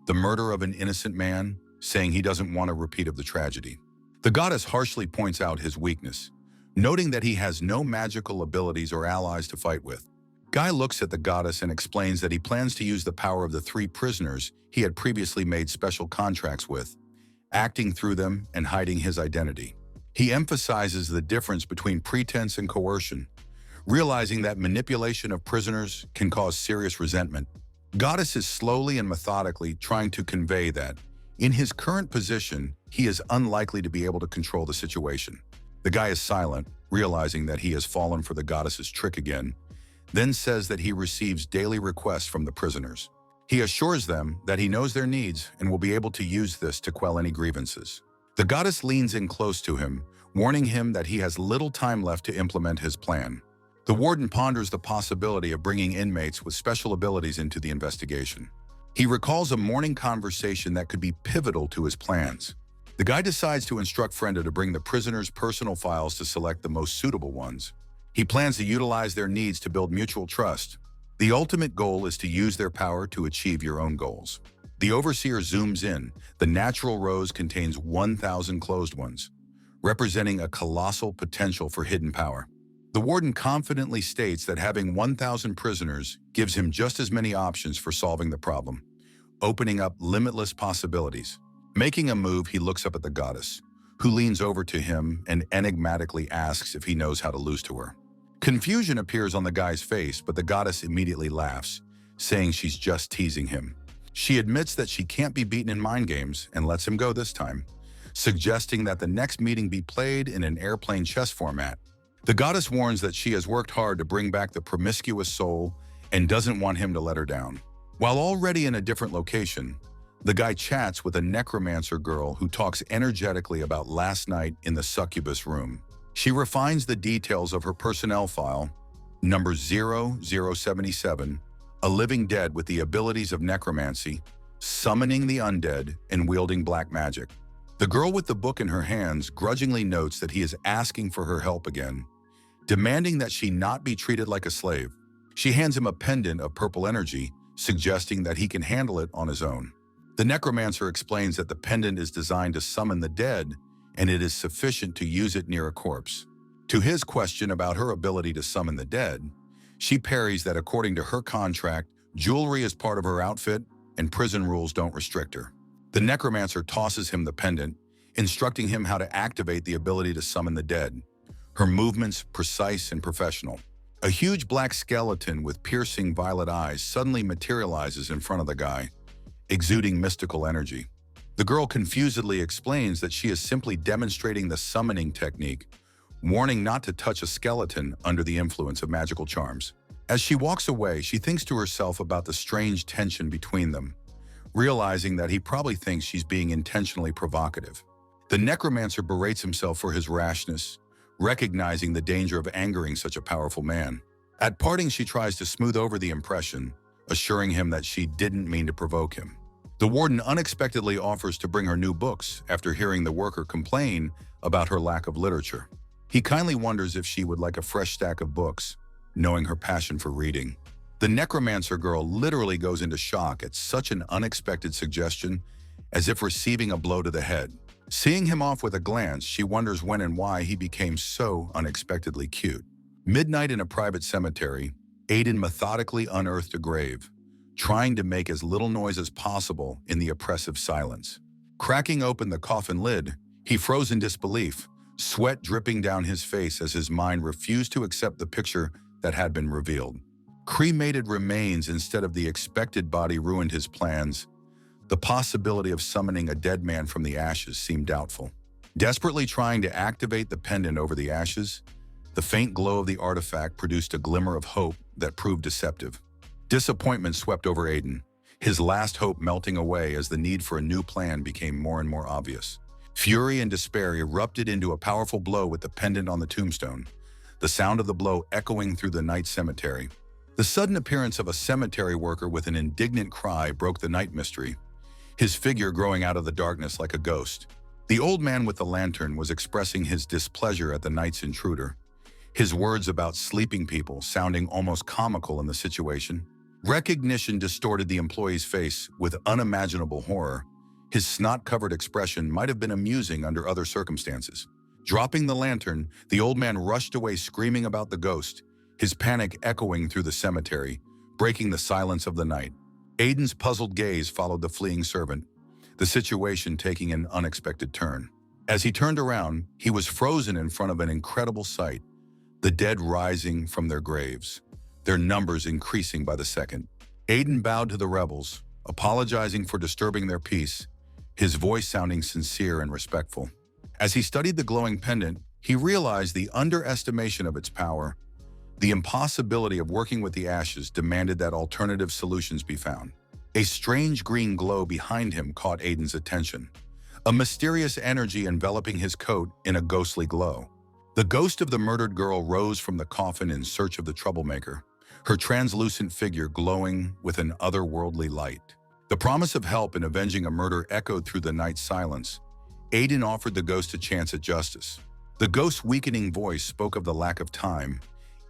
the murder of an innocent man, saying he doesn't want a repeat of the tragedy. The goddess harshly points out his weakness, noting that he has no magical abilities or allies to fight with. Guy looks at the goddess and explains that he plans to use the power of the 3 prisoners he had previously made special contracts with, acting through them and hiding his identity. He emphasizes the difference between pretense and coercion, realizing that manipulation of prisoners can cause serious resentment. Goddess is slowly and methodically trying to convey that, in his current position, he is unlikely to be able to control the situation. The guy is silent, realizing that he has fallen for the goddess's trick again, then says that he receives daily requests from the prisoners. He assures them that he knows their needs and will be able to use this to quell any grievances. The goddess leans in close to him, warning him that he has little time left to implement his plan. The warden ponders the possibility of bringing inmates with special abilities into the investigation. He recalls a morning conversation that could be pivotal to his plans. The guy decides to instruct Frenda to bring the prisoners' personal files to select the most suitable ones. He plans to utilize their needs to build mutual trust. The ultimate goal is to use their power to achieve your own goals. The overseer zooms in. The natural rows contains 1,000 closed ones, representing a colossal potential for hidden power. The warden confidently states that having 1,000 prisoners gives him just as many options for solving the problem, opening up limitless possibilities. Making a move, he looks up at the goddess, who leans over to him and enigmatically asks if he knows how to lose to her. Confusion appears on the guy's face, but the goddess immediately laughs, saying she's just teasing him. She admits that she can't be beaten in mind games and lets him go this time, suggesting that the next meeting be played in an airplane chess format. The goddess warns that she has worked hard to bring back the promiscuous soul and doesn't want him to let her down. While already in a different location, the guy chats with a necromancer girl who talks energetically about last night in the succubus room. She refines the details of her personnel file, number 0077, a living dead with the abilities of necromancy, summoning the undead, and wielding black magic. The girl with the book in her hands grudgingly notes that he is asking for her help again, demanding that she not be treated like a slave. She hands him a pendant of purple energy, suggesting that he can handle it on his own. The necromancer explains that the pendant is designed to summon the dead, and it is sufficient to use it near a corpse. To his question about her ability to summon the dead, she parries that according to her contract, jewelry is part of her outfit, and prison rules don't restrict her. The necromancer tosses him the pendant, instructing him how to activate the ability to summon the dead. Her movements precise and professional. A huge black skeleton with piercing violet eyes suddenly materializes in front of the guy, exuding mystical energy. The girl confusedly explains that she is simply demonstrating the summoning technique, warning not to touch a skeleton under the influence of magical charms. As she walks away, she thinks to herself about the strange tension between them, realizing that he probably thinks she's being intentionally provocative. The necromancer berates himself for his rashness, recognizing the danger of angering such a powerful man. At parting, she tries to smooth over the impression, assuring him that she didn't mean to provoke him. The warden unexpectedly offers to bring her new books after hearing the worker complain about her lack of literature. He kindly wonders if she would like a fresh stack of books, knowing her passion for reading. The necromancer girl literally goes into shock at such an unexpected suggestion, as if receiving a blow to the head. Seeing him off with a glance, she wonders when and why he became so unexpectedly cute. Midnight in a private cemetery, Aiden methodically unearthed a grave, trying to make as little noise as possible in the oppressive silence. Cracking open the coffin lid, he froze in disbelief, sweat dripping down his face as his mind refused to accept the picture that had been revealed. Cremated remains instead of the expected body ruined his plans. The possibility of summoning a dead man from the ashes seemed doubtful. Desperately trying to activate the pendant over the ashes, the faint glow of the artifact produced a glimmer of hope that proved deceptive. Disappointment swept over Aiden, his last hope melting away as the need for a new plan became more and more obvious. Fury and despair erupted into a powerful blow with the pendant on the tombstone, the sound of the blow echoing through the night cemetery. The sudden appearance of a cemetery worker with an indignant cry broke the night mystery, his figure growing out of the darkness like a ghost. The old man with the lantern was expressing his displeasure at the night's intruder, his words about sleeping people sounding almost comical in the situation. Recognition distorted the employee's face with unimaginable horror. His snot-covered expression might have been amusing under other circumstances. Dropping the lantern, the old man rushed away screaming about the ghost, his panic echoing through the cemetery, breaking the silence of the night. Aiden's puzzled gaze followed the fleeing servant, the situation taking an unexpected turn. As he turned around, he was frozen in front of an incredible sight, the dead rising from their graves, their numbers increasing by the second. Aiden bowed to the rebels, apologizing for disturbing their peace, his voice sounding sincere and respectful. As he studied the glowing pendant, he realized the underestimation of its power. The impossibility of working with the ashes demanded that alternative solutions be found. A strange green glow behind him caught Aiden's attention, a mysterious energy enveloping his coat in a ghostly glow. The ghost of the murdered girl rose from the coffin in search of the troublemaker, her translucent figure glowing with an otherworldly light. The promise of help in avenging a murder echoed through the night's silence. Aiden offered the ghost a chance at justice. The ghost's weakening voice spoke of the lack of time,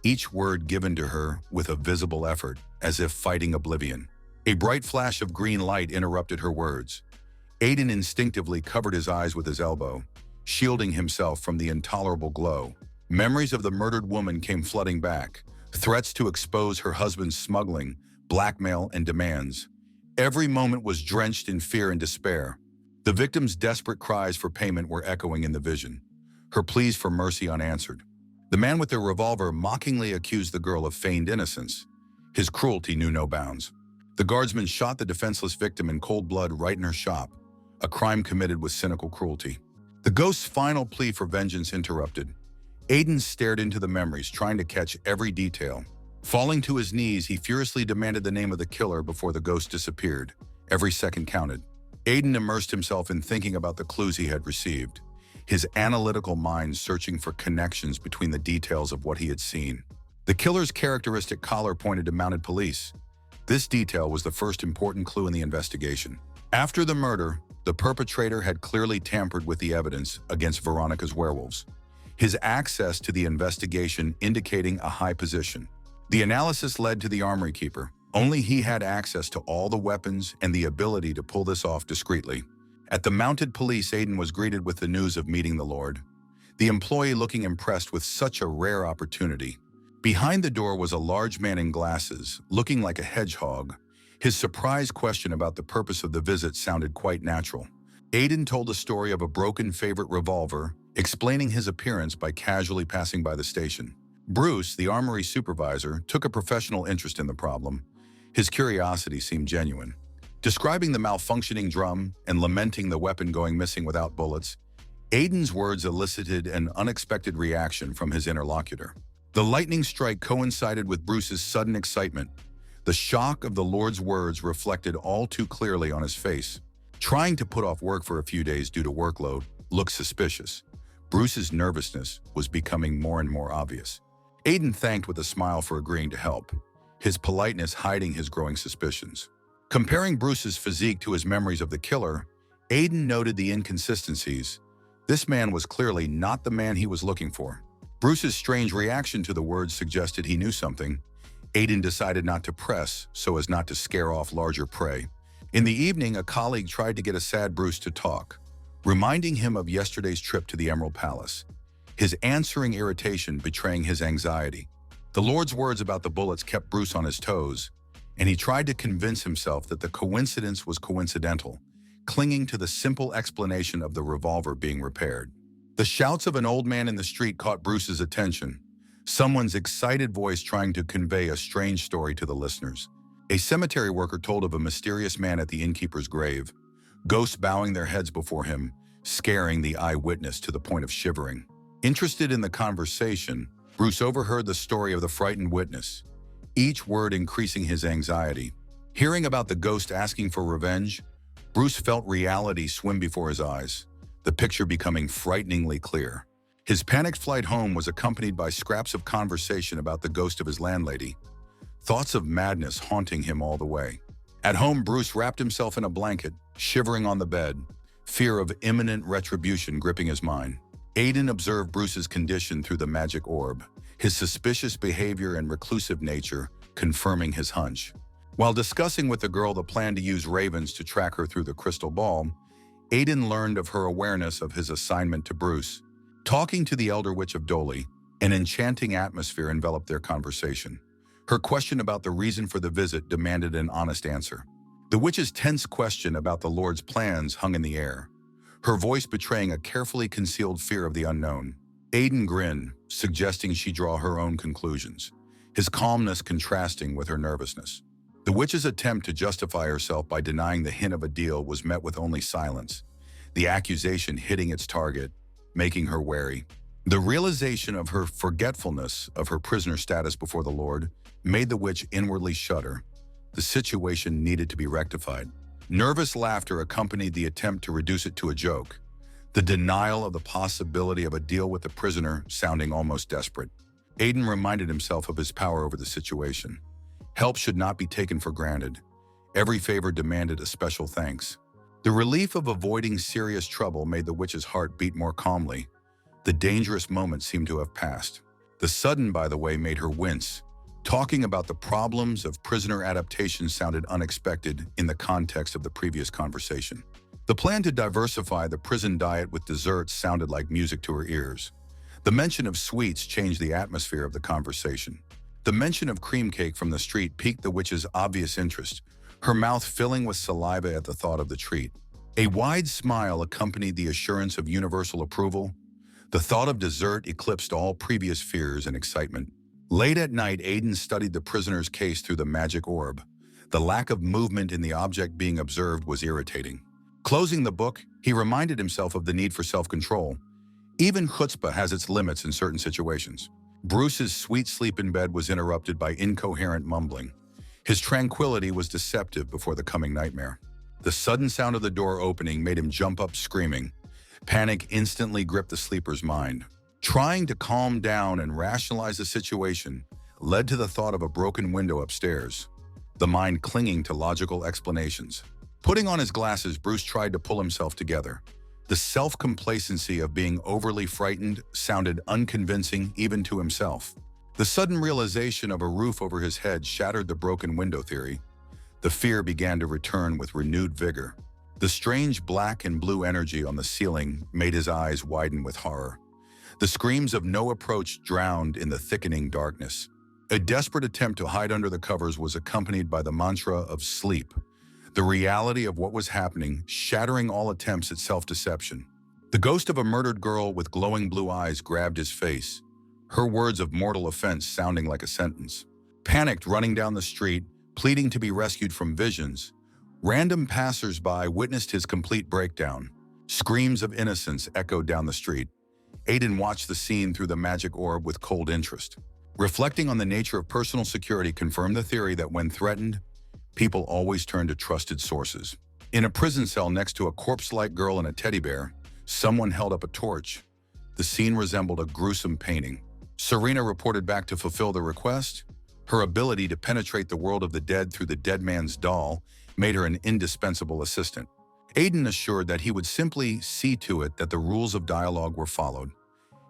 each word given to her with a visible effort, as if fighting oblivion. A bright flash of green light interrupted her words. Aiden instinctively covered his eyes with his elbow, shielding himself from the intolerable glow. Memories of the murdered woman came flooding back, threats to expose her husband's smuggling, blackmail, and demands. Every moment was drenched in fear and despair. The victim's desperate cries for payment were echoing in the vision, her pleas for mercy unanswered. The man with the revolver mockingly accused the girl of feigned innocence. His cruelty knew no bounds. The guardsman shot the defenseless victim in cold blood right in her shop, a crime committed with cynical cruelty. The ghost's final plea for vengeance interrupted. Aiden stared into the memories, trying to catch every detail. Falling to his knees, he furiously demanded the name of the killer before the ghost disappeared. Every second counted. Aiden immersed himself in thinking about the clues he had received, his analytical mind searching for connections between the details of what he had seen. The killer's characteristic collar pointed to mounted police. This detail was the first important clue in the investigation. After the murder, the perpetrator had clearly tampered with the evidence against Veronica's werewolves, his access to the investigation indicating a high position. The analysis led to the armory keeper. Only he had access to all the weapons and the ability to pull this off discreetly. At the mounted police, Aiden was greeted with the news of meeting the Lord, the employee looking impressed with such a rare opportunity. Behind the door was a large man in glasses, looking like a hedgehog. His surprised question about the purpose of the visit sounded quite natural. Aiden told a story of a broken favorite revolver, explaining his appearance by casually passing by the station. Bruce, the armory supervisor, took a professional interest in the problem. His curiosity seemed genuine. Describing the malfunctioning drum and lamenting the weapon going missing without bullets, Aiden's words elicited an unexpected reaction from his interlocutor. The lightning strike coincided with Bruce's sudden excitement. The shock of the Lord's words reflected all too clearly on his face. Trying to put off work for a few days due to workload looked suspicious. Bruce's nervousness was becoming more and more obvious. Aiden thanked with a smile for agreeing to help, his politeness hiding his growing suspicions. Comparing Bruce's physique to his memories of the killer, Aiden noted the inconsistencies. This man was clearly not the man he was looking for. Bruce's strange reaction to the words suggested he knew something. Aiden decided not to press so as not to scare off larger prey. In the evening, a colleague tried to get a sad Bruce to talk, reminding him of yesterday's trip to the Emerald Palace, his answering irritation betraying his anxiety. The Lord's words about the bullets kept Bruce on his toes, and he tried to convince himself that the coincidence was coincidental, clinging to the simple explanation of the revolver being repaired. The shouts of an old man in the street caught Bruce's attention, someone's excited voice trying to convey a strange story to the listeners. A cemetery worker told of a mysterious man at the innkeeper's grave, ghosts bowing their heads before him, scaring the eyewitness to the point of shivering. Interested in the conversation, Bruce overheard the story of the frightened witness, each word increasing his anxiety. Hearing about the ghost asking for revenge, Bruce felt reality swim before his eyes, the picture becoming frighteningly clear. His panicked flight home was accompanied by scraps of conversation about the ghost of his landlady, thoughts of madness haunting him all the way. At home, Bruce wrapped himself in a blanket, shivering on the bed, fear of imminent retribution gripping his mind. Aiden observed Bruce's condition through the magic orb, his suspicious behavior and reclusive nature confirming his hunch. While discussing with the girl the plan to use ravens to track her through the crystal ball, Aiden learned of her awareness of his assignment to Bruce. Talking to the Elder Witch of Doli, an enchanting atmosphere enveloped their conversation. Her question about the reason for the visit demanded an honest answer. The witch's tense question about the Lord's plans hung in the air, her voice betraying a carefully concealed fear of the unknown. Aiden grinned, suggesting she draw her own conclusions, his calmness contrasting with her nervousness. The witch's attempt to justify herself by denying the hint of a deal was met with only silence, the accusation hitting its target, making her wary. The realization of her forgetfulness of her prisoner status before the Lord made the witch inwardly shudder. The situation needed to be rectified. Nervous laughter accompanied the attempt to reduce it to a joke, the denial of the possibility of a deal with the prisoner sounding almost desperate. Aiden reminded himself of his power over the situation. Help should not be taken for granted. Every favor demanded a special thanks. The relief of avoiding serious trouble made the witch's heart beat more calmly. The dangerous moment seemed to have passed. The sudden, by the way, made her wince. Talking about the problems of prisoner adaptation sounded unexpected in the context of the previous conversation. The plan to diversify the prison diet with desserts sounded like music to her ears. The mention of sweets changed the atmosphere of the conversation. The mention of cream cake from the street piqued the witch's obvious interest, her mouth filling with saliva at the thought of the treat. A wide smile accompanied the assurance of universal approval. The thought of dessert eclipsed all previous fears and excitement. Late at night, Aiden studied the prisoner's case through the magic orb. The lack of movement in the object being observed was irritating. Closing the book, he reminded himself of the need for self-control. Even chutzpah has its limits in certain situations. Bruce's sweet sleep in bed was interrupted by incoherent mumbling. His tranquility was deceptive before the coming nightmare. The sudden sound of the door opening made him jump up screaming. Panic instantly gripped the sleeper's mind. Trying to calm down and rationalize the situation led to the thought of a broken window upstairs, the mind clinging to logical explanations. Putting on his glasses, Bruce tried to pull himself together. The self-complacency of being overly frightened sounded unconvincing even to himself. The sudden realization of a roof over his head shattered the broken window theory. The fear began to return with renewed vigor. The strange black and blue energy on the ceiling made his eyes widen with horror. The screams of no approach drowned in the thickening darkness. A desperate attempt to hide under the covers was accompanied by the mantra of sleep, the reality of what was happening shattering all attempts at self-deception. The ghost of a murdered girl with glowing blue eyes grabbed his face, her words of mortal offense sounding like a sentence. Panicked, running down the street, pleading to be rescued from visions, random passers-by witnessed his complete breakdown. Screams of innocence echoed down the street. Aiden watched the scene through the magic orb with cold interest. Reflecting on the nature of personal security confirmed the theory that when threatened, people always turn to trusted sources. In a prison cell next to a corpse-like girl and a teddy bear, someone held up a torch. The scene resembled a gruesome painting. Serena reported back to fulfill the request. Her ability to penetrate the world of the dead through the dead man's doll made her an indispensable assistant. Aiden assured that he would simply see to it that the rules of dialogue were followed.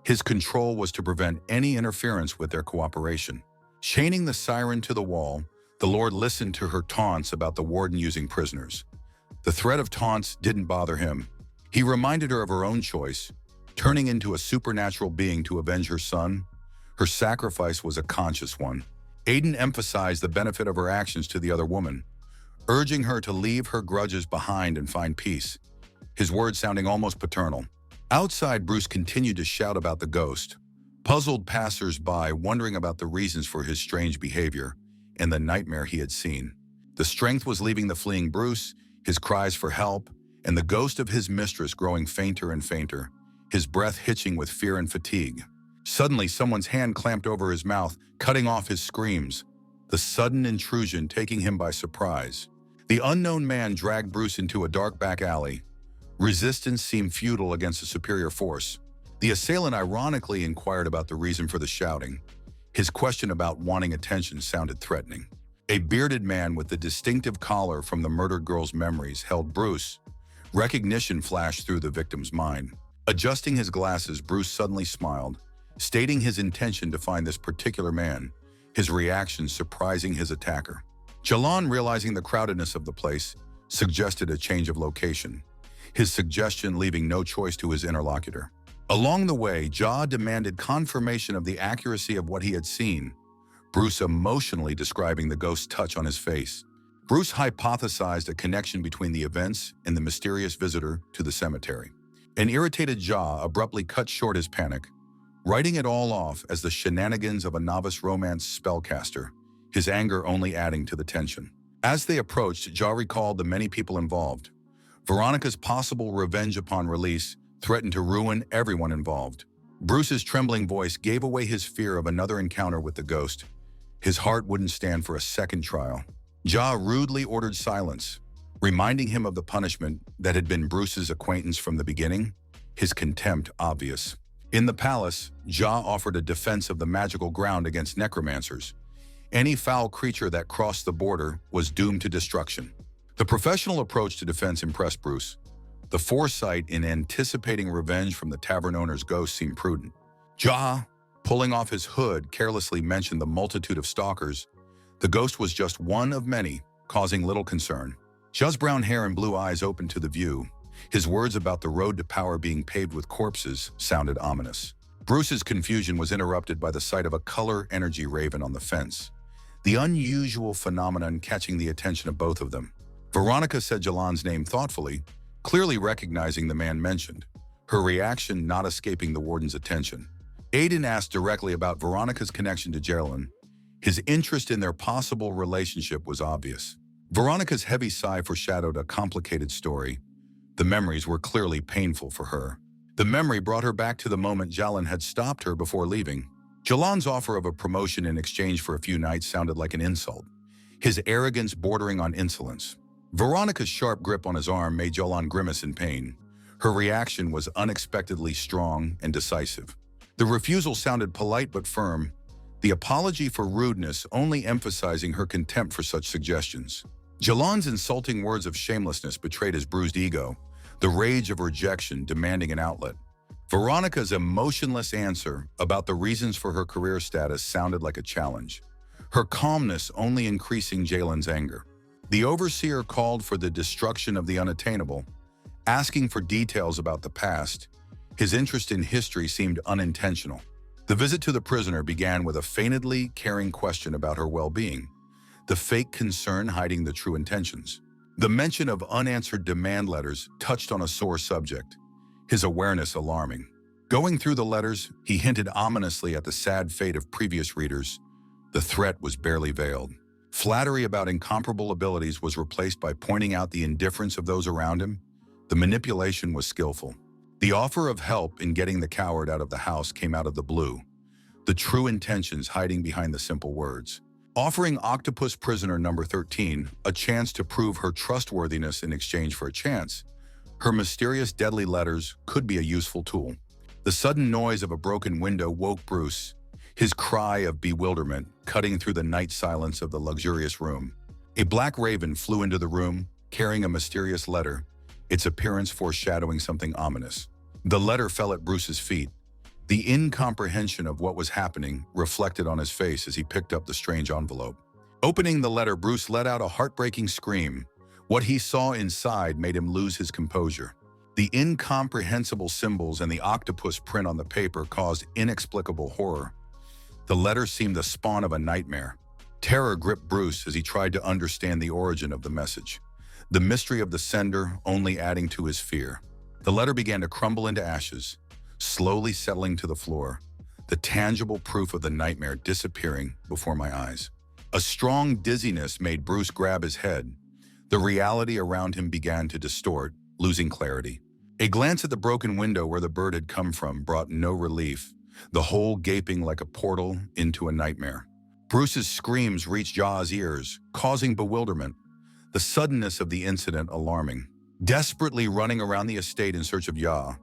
His control was to prevent any interference with their cooperation. Chaining the siren to the wall, the Lord listened to her taunts about the warden using prisoners. The threat of taunts didn't bother him. He reminded her of her own choice, turning into a supernatural being to avenge her son. Her sacrifice was a conscious one. Aiden emphasized the benefit of her actions to the other woman, urging her to leave her grudges behind and find peace, his words sounding almost paternal. Outside, Bruce continued to shout about the ghost, puzzled passers-by wondering about the reasons for his strange behavior and the nightmare he had seen. The strength was leaving the fleeing Bruce, his cries for help, and the ghost of his mistress growing fainter and fainter, his breath hitching with fear and fatigue. Suddenly, someone's hand clamped over his mouth, cutting off his screams, the sudden intrusion taking him by surprise. The unknown man dragged Bruce into a dark back alley. Resistance seemed futile against a superior force. The assailant ironically inquired about the reason for the shouting. His question about wanting attention sounded threatening. A bearded man with the distinctive collar from the murdered girl's memories held Bruce. Recognition flashed through the victim's mind. Adjusting his glasses, Bruce suddenly smiled, stating his intention to find this particular man, his reaction surprising his attacker. Jalan, realizing the crowdedness of the place, suggested a change of location, his suggestion leaving no choice to his interlocutor. Along the way, Ja demanded confirmation of the accuracy of what he had seen, Bruce emotionally describing the ghost's touch on his face. Bruce hypothesized a connection between the events and the mysterious visitor to the cemetery. An irritated Ja abruptly cut short his panic, writing it all off as the shenanigans of a novice romance spellcaster, his anger only adding to the tension. As they approached, Ja recalled the many people involved. Veronica's possible revenge upon release threatened to ruin everyone involved. Bruce's trembling voice gave away his fear of another encounter with the ghost. His heart wouldn't stand for a second trial. Ja rudely ordered silence, reminding him of the punishment that had been Bruce's acquaintance from the beginning, his contempt obvious. In the palace, Ja offered a defense of the magical ground against necromancers. Any foul creature that crossed the border was doomed to destruction. The professional approach to defense impressed Bruce. The foresight in anticipating revenge from the tavern owner's ghost seemed prudent. Ja, pulling off his hood, carelessly mentioned the multitude of stalkers. The ghost was just one of many, causing little concern. Ja's brown hair and blue eyes opened to the view. His words about the road to power being paved with corpses sounded ominous. Bruce's confusion was interrupted by the sight of a color energy raven on the fence, the unusual phenomenon catching the attention of both of them. Veronica said Jalan's name thoughtfully, clearly recognizing the man mentioned, her reaction not escaping the warden's attention. Aiden asked directly about Veronica's connection to Jalan. His interest in their possible relationship was obvious. Veronica's heavy sigh foreshadowed a complicated story. The memories were clearly painful for her. The memory brought her back to the moment Jalan had stopped her before leaving. Jalan's offer of a promotion in exchange for a few nights sounded like an insult, his arrogance bordering on insolence. Veronica's sharp grip on his arm made Jalan grimace in pain. Her reaction was unexpectedly strong and decisive. The refusal sounded polite but firm, the apology for rudeness only emphasizing her contempt for such suggestions. Jalan's insulting words of shamelessness betrayed his bruised ego, the rage of rejection demanding an outlet. Veronica's emotionless answer about the reasons for her career status sounded like a challenge, her calmness only increasing Jalan's anger. The overseer called for the destruction of the unattainable, asking for details about the past. His interest in history seemed unintentional. The visit to the prisoner began with a feignedly caring question about her well-being, the fake concern hiding the true intentions. The mention of unanswered demand letters touched on a sore subject, his awareness alarming. Going through the letters, he hinted ominously at the sad fate of previous readers. The threat was barely veiled. Flattery about incomparable abilities was replaced by pointing out the indifference of those around him. The manipulation was skillful. The offer of help in getting the coward out of the house came out of the blue, the true intentions hiding behind the simple words. Offering octopus prisoner number 13 a chance to prove her trustworthiness in exchange for a chance, her mysterious deadly letters could be a useful tool. The sudden noise of a broken window woke Bruce, his cry of bewilderment cutting through the night silence of the luxurious room. A black raven flew into the room, carrying a mysterious letter, its appearance foreshadowing something ominous. The letter fell at Bruce's feet. The incomprehension of what was happening reflected on his face as he picked up the strange envelope. Opening the letter, Bruce let out a heartbreaking scream. What he saw inside made him lose his composure. The incomprehensible symbols and the octopus print on the paper caused inexplicable horror. The letter seemed the spawn of a nightmare, Terror gripped Bruce as he tried to understand the origin of the message, the mystery of the sender only adding to his fear. The letter began to crumble into ashes, slowly settling to the floor, the tangible proof of the nightmare disappearing before my eyes. A strong dizziness made Bruce grab his head. The reality around him began to distort, losing clarity. A glance at the broken window where the bird had come from brought no relief, the hole gaping like a portal into a nightmare. Bruce's screams reached Ja's ears, causing bewilderment, the suddenness of the incident alarming. Desperately running around the estate in search of Ja,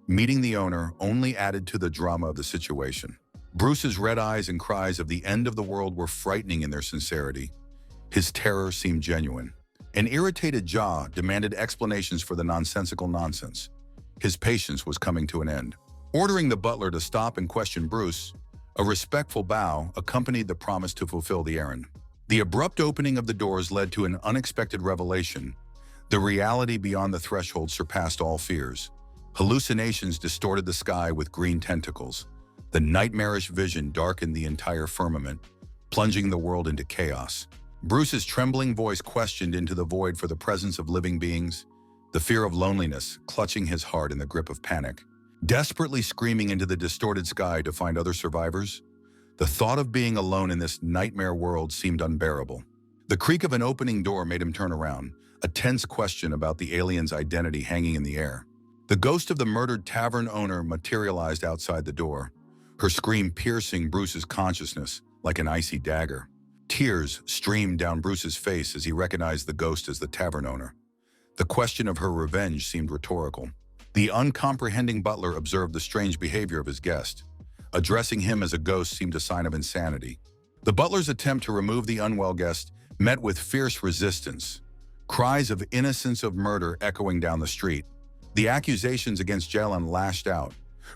meeting the owner only added to the drama of the situation. Bruce's red eyes and cries of the end of the world were frightening in their sincerity. His terror seemed genuine. An irritated Ja demanded explanations for the nonsensical nonsense. His patience was coming to an end. Ordering the butler to stop and question Bruce, a respectful bow accompanied the promise to fulfill the errand. The abrupt opening of the doors led to an unexpected revelation. The reality beyond the threshold surpassed all fears. Hallucinations distorted the sky with green tentacles. The nightmarish vision darkened the entire firmament, plunging the world into chaos. Bruce's trembling voice questioned into the void for the presence of living beings, the fear of loneliness clutching his heart in the grip of panic. Desperately screaming into the distorted sky to find other survivors, the thought of being alone in this nightmare world seemed unbearable. The creak of an opening door made him turn around, a tense question about the alien's identity hanging in the air. The ghost of the murdered tavern owner materialized outside the door, her scream piercing Bruce's consciousness like an icy dagger. Tears streamed down Bruce's face as he recognized the ghost as the tavern owner. The question of her revenge seemed rhetorical. The uncomprehending butler observed the strange behavior of his guest. Addressing him as a ghost seemed a sign of insanity. The butler's attempt to remove the unwell guest met with fierce resistance, cries of innocence of murder echoing down the street. The accusations against Jalen lashed out,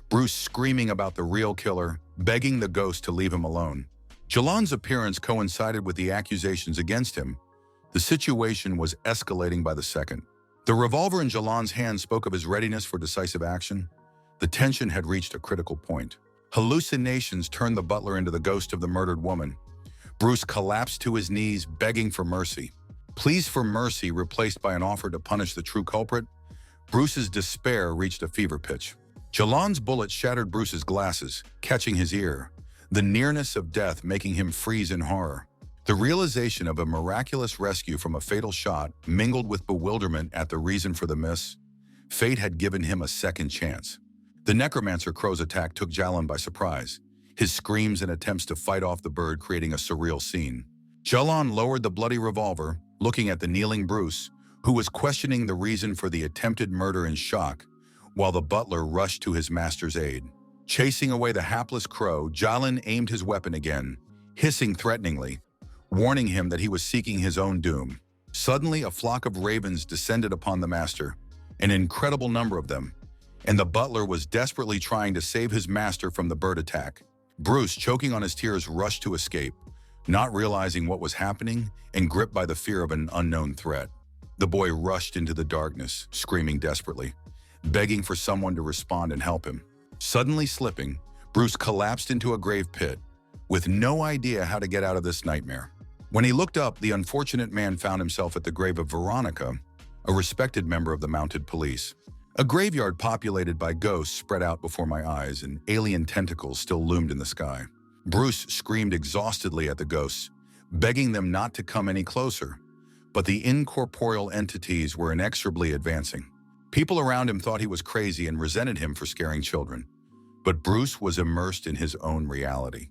Bruce screaming about the real killer, begging the ghost to leave him alone. Jalan's appearance coincided with the accusations against him. The situation was escalating by the second. The revolver in Jalan's hand spoke of his readiness for decisive action. The tension had reached a critical point. Hallucinations turned the butler into the ghost of the murdered woman. Bruce collapsed to his knees, begging for mercy. Pleas for mercy replaced by an offer to punish the true culprit. Bruce's despair reached a fever pitch. Jalan's bullet shattered Bruce's glasses, catching his ear, the nearness of death making him freeze in horror. The realization of a miraculous rescue from a fatal shot mingled with bewilderment at the reason for the miss. Fate had given him a second chance. The necromancer crow's attack took Jalan by surprise, his screams and attempts to fight off the bird creating a surreal scene. Jalan lowered the bloody revolver, looking at the kneeling Bruce, who was questioning the reason for the attempted murder in shock, while the butler rushed to his master's aid. Chasing away the hapless crow, Jalan aimed his weapon again, hissing threateningly, warning him that he was seeking his own doom. Suddenly, a flock of ravens descended upon the master, an incredible number of them, and the butler was desperately trying to save his master from the bird attack. Bruce, choking on his tears, rushed to escape, not realizing what was happening and gripped by the fear of an unknown threat. The boy rushed into the darkness, screaming desperately, begging for someone to respond and help him. Suddenly slipping, Bruce collapsed into a grave pit, with no idea how to get out of this nightmare. When he looked up, the unfortunate man found himself at the grave of Veronica, a respected member of the mounted police. A graveyard populated by ghosts spread out before my eyes, and alien tentacles still loomed in the sky. Bruce screamed exhaustedly at the ghosts, begging them not to come any closer, but the incorporeal entities were inexorably advancing. People around him thought he was crazy and resented him for scaring children, but Bruce was immersed in his own reality.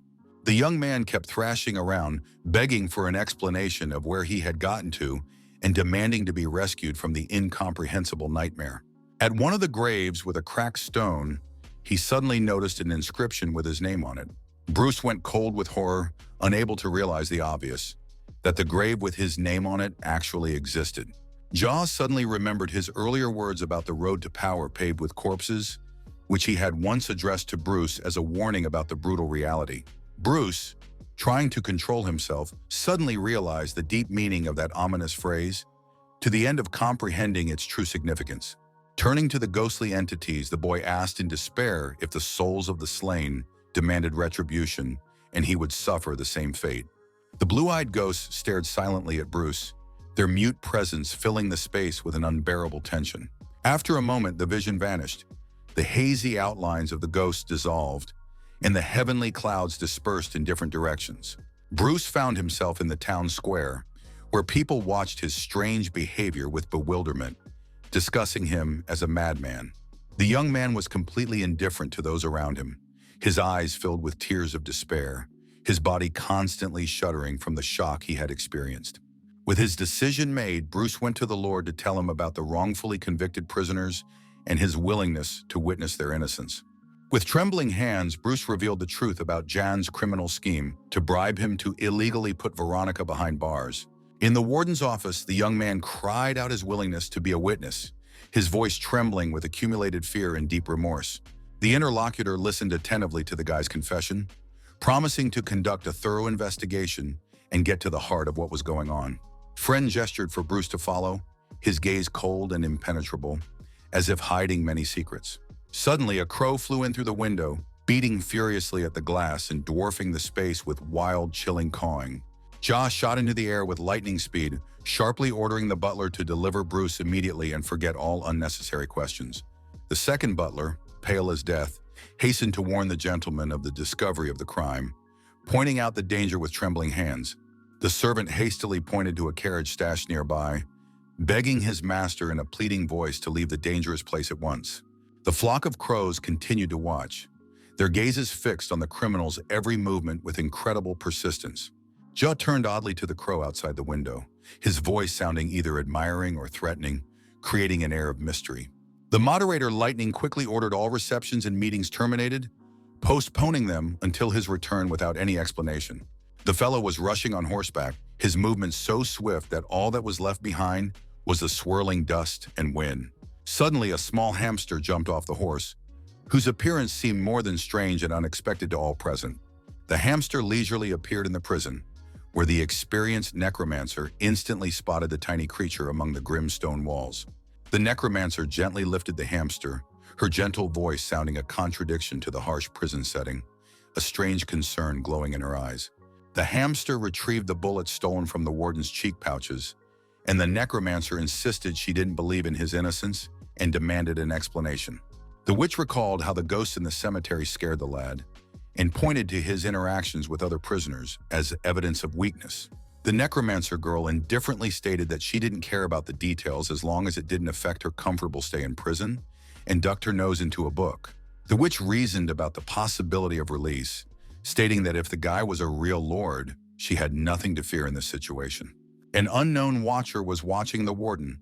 The young man kept thrashing around, begging for an explanation of where he had gotten to and demanding to be rescued from the incomprehensible nightmare. At one of the graves with a cracked stone, he suddenly noticed an inscription with his name on it. Bruce went cold with horror, unable to realize the obvious, that the grave with his name on it actually existed. Jaws suddenly remembered his earlier words about the road to power paved with corpses, which he had once addressed to Bruce as a warning about the brutal reality. Bruce, trying to control himself, suddenly realized the deep meaning of that ominous phrase, to the end of comprehending its true significance. Turning to the ghostly entities, the boy asked in despair if the souls of the slain demanded retribution, and he would suffer the same fate. The blue-eyed ghosts stared silently at Bruce, their mute presence filling the space with an unbearable tension. After a moment, the vision vanished. The hazy outlines of the ghosts dissolved, and the heavenly clouds dispersed in different directions. Bruce found himself in the town square, where people watched his strange behavior with bewilderment, discussing him as a madman. The young man was completely indifferent to those around him, his eyes filled with tears of despair, his body constantly shuddering from the shock he had experienced. With his decision made, Bruce went to the Lord to tell him about the wrongfully convicted prisoners and his willingness to witness their innocence. With trembling hands, Bruce revealed the truth about Jan's criminal scheme to bribe him to illegally put Veronica behind bars. In the warden's office, the young man cried out his willingness to be a witness, his voice trembling with accumulated fear and deep remorse. The interlocutor listened attentively to the guy's confession, promising to conduct a thorough investigation and get to the heart of what was going on. Friend gestured for Bruce to follow, his gaze cold and impenetrable, as if hiding many secrets. Suddenly, a crow flew in through the window, beating furiously at the glass and dwarfing the space with wild, chilling cawing. Ja shot into the air with lightning speed, sharply ordering the butler to deliver Bruce immediately and forget all unnecessary questions. The second butler, pale as death, hastened to warn the gentleman of the discovery of the crime, pointing out the danger with trembling hands. The servant hastily pointed to a carriage stashed nearby, begging his master in a pleading voice to leave the dangerous place at once. The flock of crows continued to watch, their gazes fixed on the criminal's every movement with incredible persistence. Ja turned oddly to the crow outside the window, his voice sounding either admiring or threatening, creating an air of mystery. The moderator Lightning quickly ordered all receptions and meetings terminated, postponing them until his return without any explanation. The fellow was rushing on horseback, his movements so swift that all that was left behind was the swirling dust and wind. Suddenly, a small hamster jumped off the horse, whose appearance seemed more than strange and unexpected to all present. The hamster leisurely appeared in the prison, where the experienced necromancer instantly spotted the tiny creature among the grim stone walls. The necromancer gently lifted the hamster, her gentle voice sounding a contradiction to the harsh prison setting, a strange concern glowing in her eyes. The hamster retrieved the bullet stolen from the warden's cheek pouches, and the necromancer insisted she didn't believe in his innocence and demanded an explanation. The witch recalled how the ghosts in the cemetery scared the lad and pointed to his interactions with other prisoners as evidence of weakness. The necromancer girl indifferently stated that she didn't care about the details as long as it didn't affect her comfortable stay in prison, and ducked her nose into a book. The witch reasoned about the possibility of release, stating that if the guy was a real lord, she had nothing to fear in this situation. An unknown watcher was watching the warden,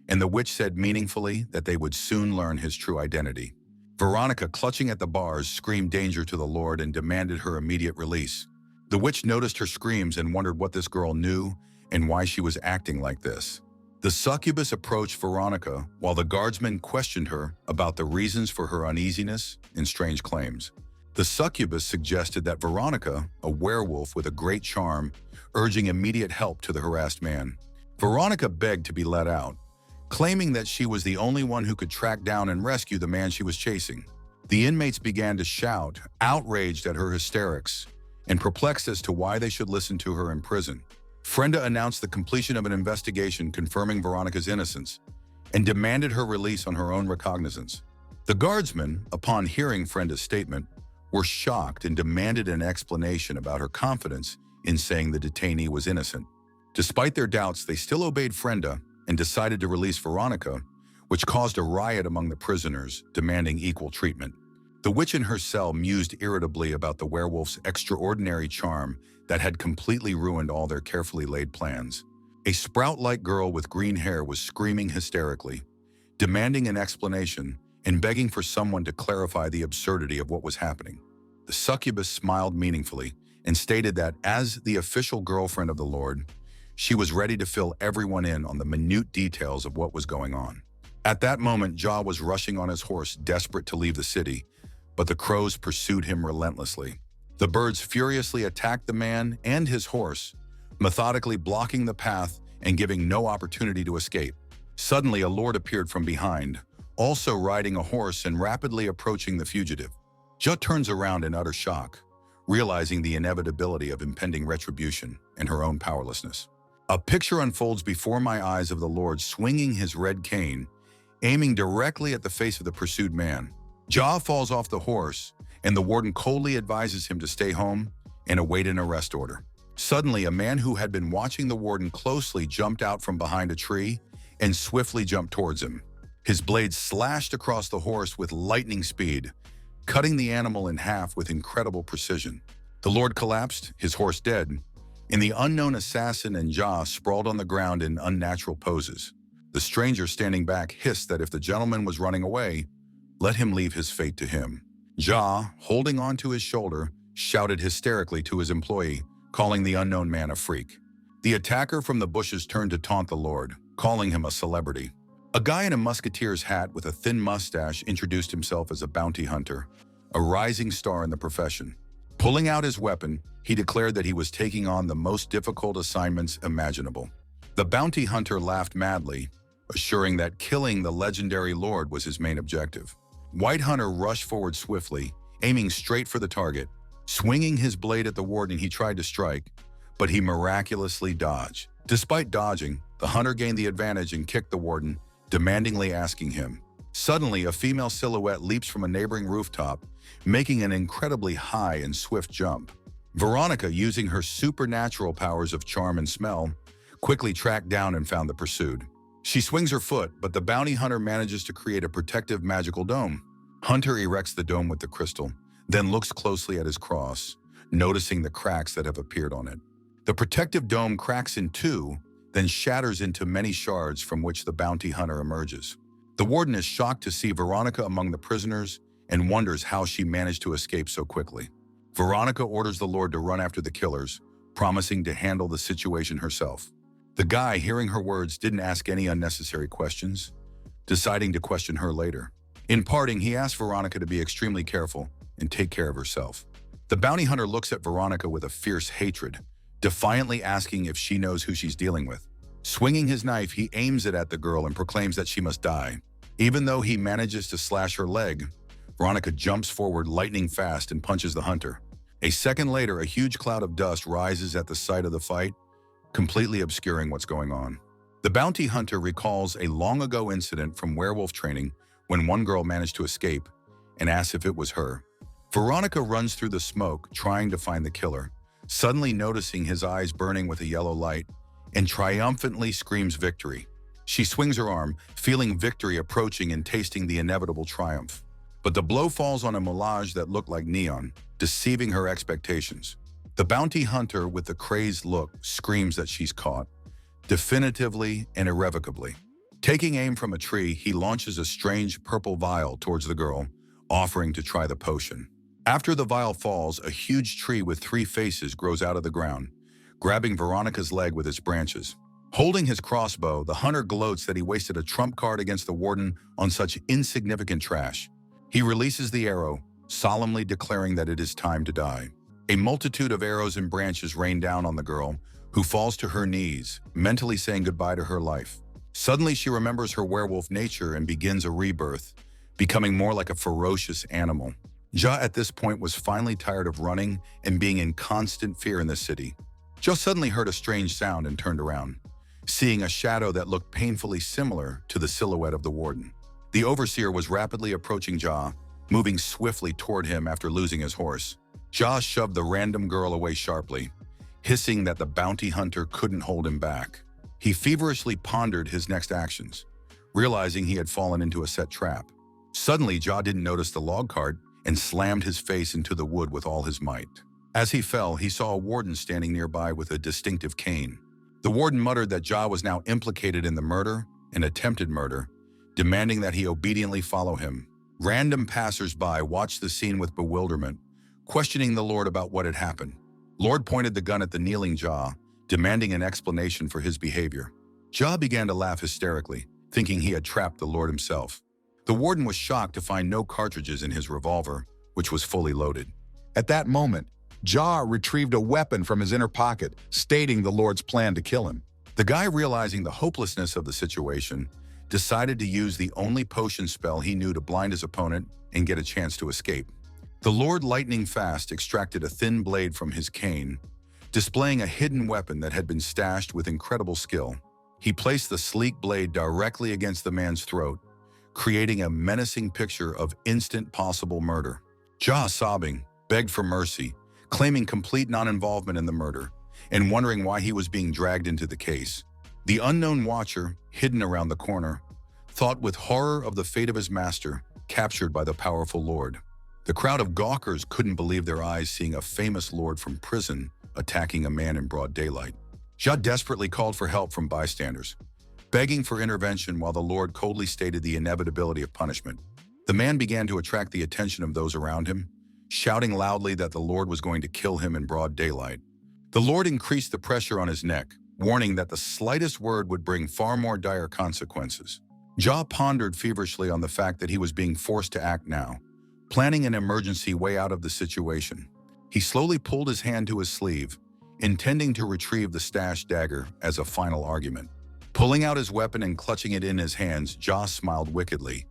and the witch said meaningfully that they would soon learn his true identity. Veronica, clutching at the bars, screamed danger to the lord and demanded her immediate release. The witch noticed her screams and wondered what this girl knew and why she was acting like this. The succubus approached Veronica while the guardsmen questioned her about the reasons for her uneasiness and strange claims. The succubus suggested that Veronica, a werewolf with a great charm, urging immediate help to the harassed man. Veronica begged to be let out, claiming that she was the only one who could track down and rescue the man she was chasing. The inmates began to shout, outraged at her hysterics, and perplexed as to why they should listen to her in prison. Frenda announced the completion of an investigation confirming Veronica's innocence and demanded her release on her own recognizance. The guardsmen, upon hearing Frenda's statement, were shocked and demanded an explanation about her confidence in saying the detainee was innocent. Despite their doubts, they still obeyed Frenda and decided to release Veronica, which caused a riot among the prisoners, demanding equal treatment. The witch in her cell mused irritably about the werewolf's extraordinary charm that had completely ruined all their carefully laid plans. A sprout-like girl with green hair was screaming hysterically, demanding an explanation and begging for someone to clarify the absurdity of what was happening. The succubus smiled meaningfully and stated that as the official girlfriend of the Lord, she was ready to fill everyone in on the minute details of what was going on. At that moment, Ja was rushing on his horse, desperate to leave the city, but the crows pursued him relentlessly. The birds furiously attacked the man and his horse, methodically blocking the path and giving no opportunity to escape. Suddenly, a lord appeared from behind, also riding a horse and rapidly approaching the fugitive. Ja turns around in utter shock, realizing the inevitability of impending retribution and her own powerlessness. A picture unfolds before my eyes of the Lord swinging his red cane, aiming directly at the face of the pursued man. Ja falls off the horse, and the warden coldly advises him to stay home and await an arrest order. Suddenly, a man who had been watching the warden closely jumped out from behind a tree and swiftly jumped towards him. His blade slashed across the horse with lightning speed, cutting the animal in half with incredible precision. The Lord collapsed, his horse dead, and the unknown assassin and Ja sprawled on the ground in unnatural poses. The stranger standing back hissed that if the gentleman was running away, let him leave his fate to him. Ja, holding onto his shoulder, shouted hysterically to his employee, calling the unknown man a freak. The attacker from the bushes turned to taunt the Lord, calling him a celebrity. A guy in a musketeer's hat with a thin mustache introduced himself as a bounty hunter, a rising star in the profession. Pulling out his weapon, he declared that he was taking on the most difficult assignments imaginable. The bounty hunter laughed madly, assuring that killing the legendary Lord was his main objective. White Hunter rushed forward swiftly, aiming straight for the target. Swinging his blade at the warden, he tried to strike, but he miraculously dodged. Despite dodging, the hunter gained the advantage and kicked the warden, demandingly asking him. Suddenly, a female silhouette leaps from a neighboring rooftop, making an incredibly high and swift jump. Veronica, using her supernatural powers of charm and smell, quickly tracked down and found the pursued. She swings her foot, but the bounty hunter manages to create a protective magical dome. Hunter erects the dome with the crystal, then looks closely at his cross, noticing the cracks that have appeared on it. The protective dome cracks in two, then shatters into many shards from which the bounty hunter emerges. The warden is shocked to see Veronica among the prisoners and wonders how she managed to escape so quickly. Veronica orders the Lord to run after the killers, promising to handle the situation herself. The guy, hearing her words, didn't ask any unnecessary questions, deciding to question her later. In parting, he asked Veronica to be extremely careful and take care of herself. The bounty hunter looks at Veronica with a fierce hatred, defiantly asking if she knows who she's dealing with. Swinging his knife, he aims it at the girl and proclaims that she must die. Even though he manages to slash her leg, Veronica jumps forward lightning fast and punches the hunter. A second later, a huge cloud of dust rises at the sight of the fight, completely obscuring what's going on. The bounty hunter recalls a long-ago incident from werewolf training when one girl managed to escape and asks if it was her. Veronica runs through the smoke, trying to find the killer, suddenly noticing his eyes burning with a yellow light, and triumphantly screams victory. She swings her arm, feeling victory approaching and tasting the inevitable triumph. But the blow falls on a mirage that looked like neon, deceiving her expectations. The bounty hunter, with the crazed look, screams that she's caught, definitively and irrevocably. Taking aim from a tree, he launches a strange purple vial towards the girl, offering to try the potion. After the vial falls, a huge tree with 3 faces grows out of the ground, grabbing Veronica's leg with its branches. Holding his crossbow, the hunter gloats that he wasted a trump card against the warden on such insignificant trash. He releases the arrow, solemnly declaring that it is time to die. A multitude of arrows and branches rain down on the girl, who falls to her knees, mentally saying goodbye to her life. Suddenly, she remembers her werewolf nature and begins a rebirth, becoming more like a ferocious animal. Ja at this point was finally tired of running and being in constant fear in the city. Ja suddenly heard a strange sound and turned around, seeing a shadow that looked painfully similar to the silhouette of the warden. The overseer was rapidly approaching Ja, moving swiftly toward him after losing his horse. Ja shoved the random girl away sharply, hissing that the bounty hunter couldn't hold him back. He feverishly pondered his next actions, realizing he had fallen into a set trap. Suddenly, Ja didn't notice the log cart and slammed his face into the wood with all his might. As he fell, he saw a warden standing nearby with a distinctive cane. The warden muttered that Ja was now implicated in the murder and attempted murder, demanding that he obediently follow him. Random passers-by watched the scene with bewilderment, questioning the Lord about what had happened. Lord pointed the gun at the kneeling Ja, demanding an explanation for his behavior. Ja began to laugh hysterically, thinking he had trapped the Lord himself. The warden was shocked to find no cartridges in his revolver, which was fully loaded. At that moment, Ja retrieved a weapon from his inner pocket, stating the Lord's plan to kill him. The guy, realizing the hopelessness of the situation, decided to use the only potion spell he knew to blind his opponent and get a chance to escape. The Lord lightning fast extracted a thin blade from his cane, displaying a hidden weapon that had been stashed with incredible skill. He placed the sleek blade directly against the man's throat, creating a menacing picture of instant possible murder. Ja, sobbing, begged for mercy, claiming complete non-involvement in the murder, and wondering why he was being dragged into the case. The unknown watcher, hidden around the corner, thought with horror of the fate of his master, captured by the powerful lord. The crowd of gawkers couldn't believe their eyes seeing a famous lord from prison attacking a man in broad daylight. Ja desperately called for help from bystanders, begging for intervention while the lord coldly stated the inevitability of punishment. The man began to attract the attention of those around him, shouting loudly that the lord was going to kill him in broad daylight. The lord increased the pressure on his neck, warning that the slightest word would bring far more dire consequences. Ja pondered feverishly on the fact that he was being forced to act now, planning an emergency way out of the situation. He slowly pulled his hand to his sleeve, intending to retrieve the stashed dagger as a final argument. Pulling out his weapon and clutching it in his hands, Ja smiled wickedly,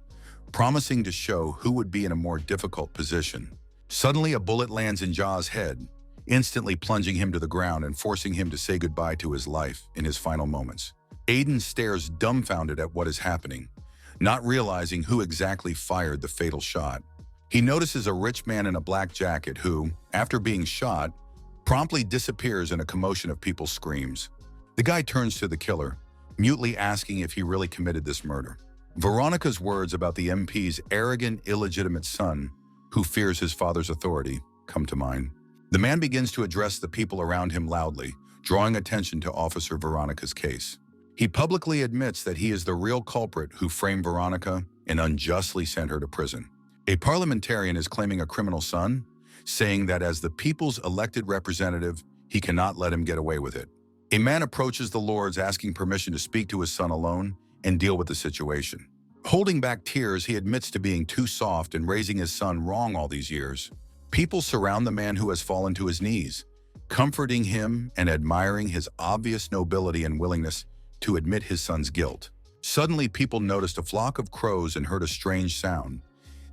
promising to show who would be in a more difficult position. Suddenly, a bullet lands in Ja's head, instantly plunging him to the ground and forcing him to say goodbye to his life in his final moments. Aiden stares dumbfounded at what is happening, not realizing who exactly fired the fatal shot. He notices a rich man in a black jacket who, after being shot, promptly disappears in a commotion of people's screams. The guy turns to the killer, mutely asking if he really committed this murder. Veronica's words about the MP's arrogant, illegitimate son, who fears his father's authority, come to mind. The man begins to address the people around him loudly, drawing attention to Officer Veronica's case. He publicly admits that he is the real culprit who framed Veronica and unjustly sent her to prison. A parliamentarian is claiming a criminal son, saying that as the people's elected representative, he cannot let him get away with it. A man approaches the lords asking permission to speak to his son alone and deal with the situation. Holding back tears, he admits to being too soft and raising his son wrong all these years. People surround the man who has fallen to his knees, comforting him and admiring his obvious nobility and willingness to admit his son's guilt. Suddenly, people noticed a flock of crows and heard a strange sound,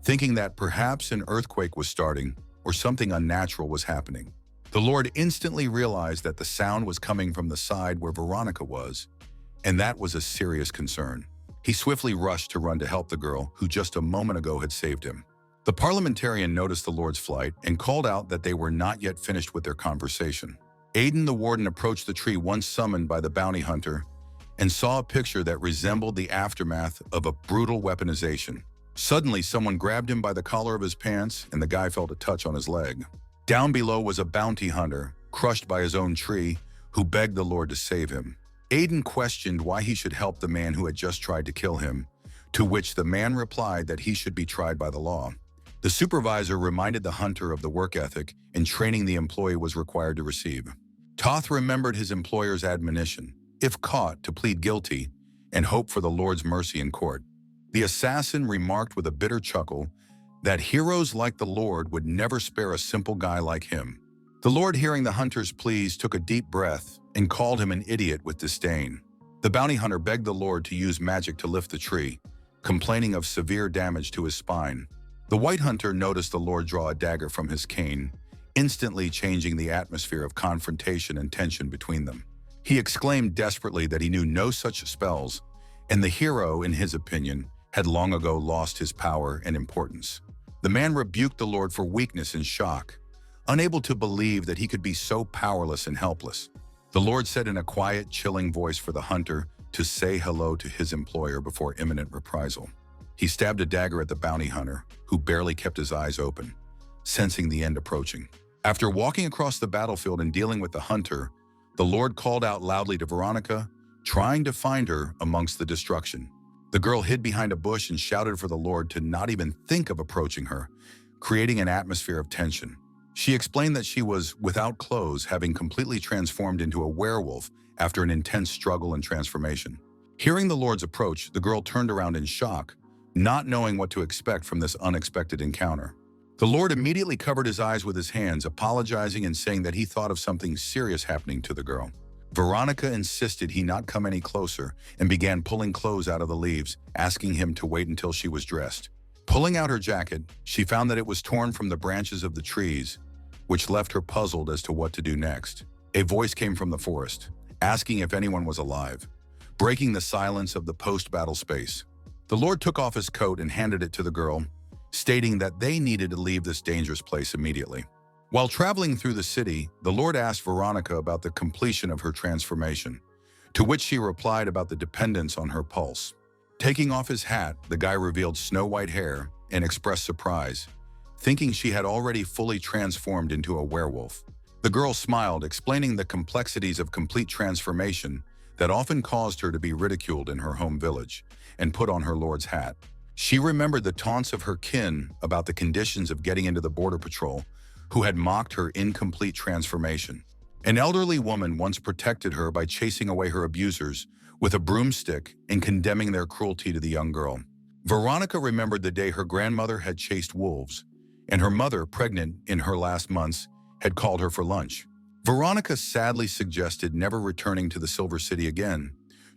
thinking that perhaps an earthquake was starting or something unnatural was happening. The Lord instantly realized that the sound was coming from the side where Veronica was, and that was a serious concern. He swiftly rushed to run to help the girl who just a moment ago had saved him. The parliamentarian noticed the Lord's flight and called out that they were not yet finished with their conversation. Aiden the warden approached the tree once summoned by the bounty hunter and saw a picture that resembled the aftermath of a brutal weaponization. Suddenly, someone grabbed him by the collar of his pants and the guy felt a touch on his leg. Down below was a bounty hunter, crushed by his own tree, who begged the Lord to save him. Aiden questioned why he should help the man who had just tried to kill him, to which the man replied that he should be tried by the law. The supervisor reminded the hunter of the work ethic and training the employee was required to receive. Toth remembered his employer's admonition, if caught, to plead guilty and hope for the Lord's mercy in court. The assassin remarked with a bitter chuckle that heroes like the Lord would never spare a simple guy like him. The Lord, hearing the hunter's pleas, took a deep breath and called him an idiot with disdain. The bounty hunter begged the Lord to use magic to lift the tree, complaining of severe damage to his spine. The white hunter noticed the Lord draw a dagger from his cane, instantly changing the atmosphere of confrontation and tension between them. He exclaimed desperately that he knew no such spells, and the hero, in his opinion, had long ago lost his power and importance. The man rebuked the Lord for weakness and shock, unable to believe that he could be so powerless and helpless. The Lord said in a quiet, chilling voice for the hunter to say hello to his employer before imminent reprisal. He stabbed a dagger at the bounty hunter, who barely kept his eyes open, sensing the end approaching. After walking across the battlefield and dealing with the hunter, the Lord called out loudly to Veronica, trying to find her amongst the destruction. The girl hid behind a bush and shouted for the Lord to not even think of approaching her, creating an atmosphere of tension. She explained that she was without clothes, having completely transformed into a werewolf after an intense struggle and transformation. Hearing the Lord's approach, the girl turned around in shock, not knowing what to expect from this unexpected encounter. The Lord immediately covered his eyes with his hands, apologizing and saying that he thought of something serious happening to the girl. Veronica insisted he not come any closer and began pulling clothes out of the leaves, asking him to wait until she was dressed. Pulling out her jacket, she found that it was torn from the branches of the trees, which left her puzzled as to what to do next. A voice came from the forest, asking if anyone was alive, breaking the silence of the post-battle space. The Lord took off his coat and handed it to the girl, stating that they needed to leave this dangerous place immediately. While traveling through the city, the Lord asked Veronica about the completion of her transformation, to which she replied about the dependence on her pulse. Taking off his hat, the guy revealed snow-white hair and expressed surprise, thinking she had already fully transformed into a werewolf. The girl smiled, explaining the complexities of complete transformation that often caused her to be ridiculed in her home village, and put on her lord's hat. She remembered the taunts of her kin about the conditions of getting into the border patrol, who had mocked her incomplete transformation. An elderly woman once protected her by chasing away her abusers with a broomstick and condemning their cruelty to the young girl. Veronica remembered the day her grandmother had chased wolves, and her mother, pregnant in her last months, had called her for lunch. Veronica sadly suggested never returning to the Silver City again,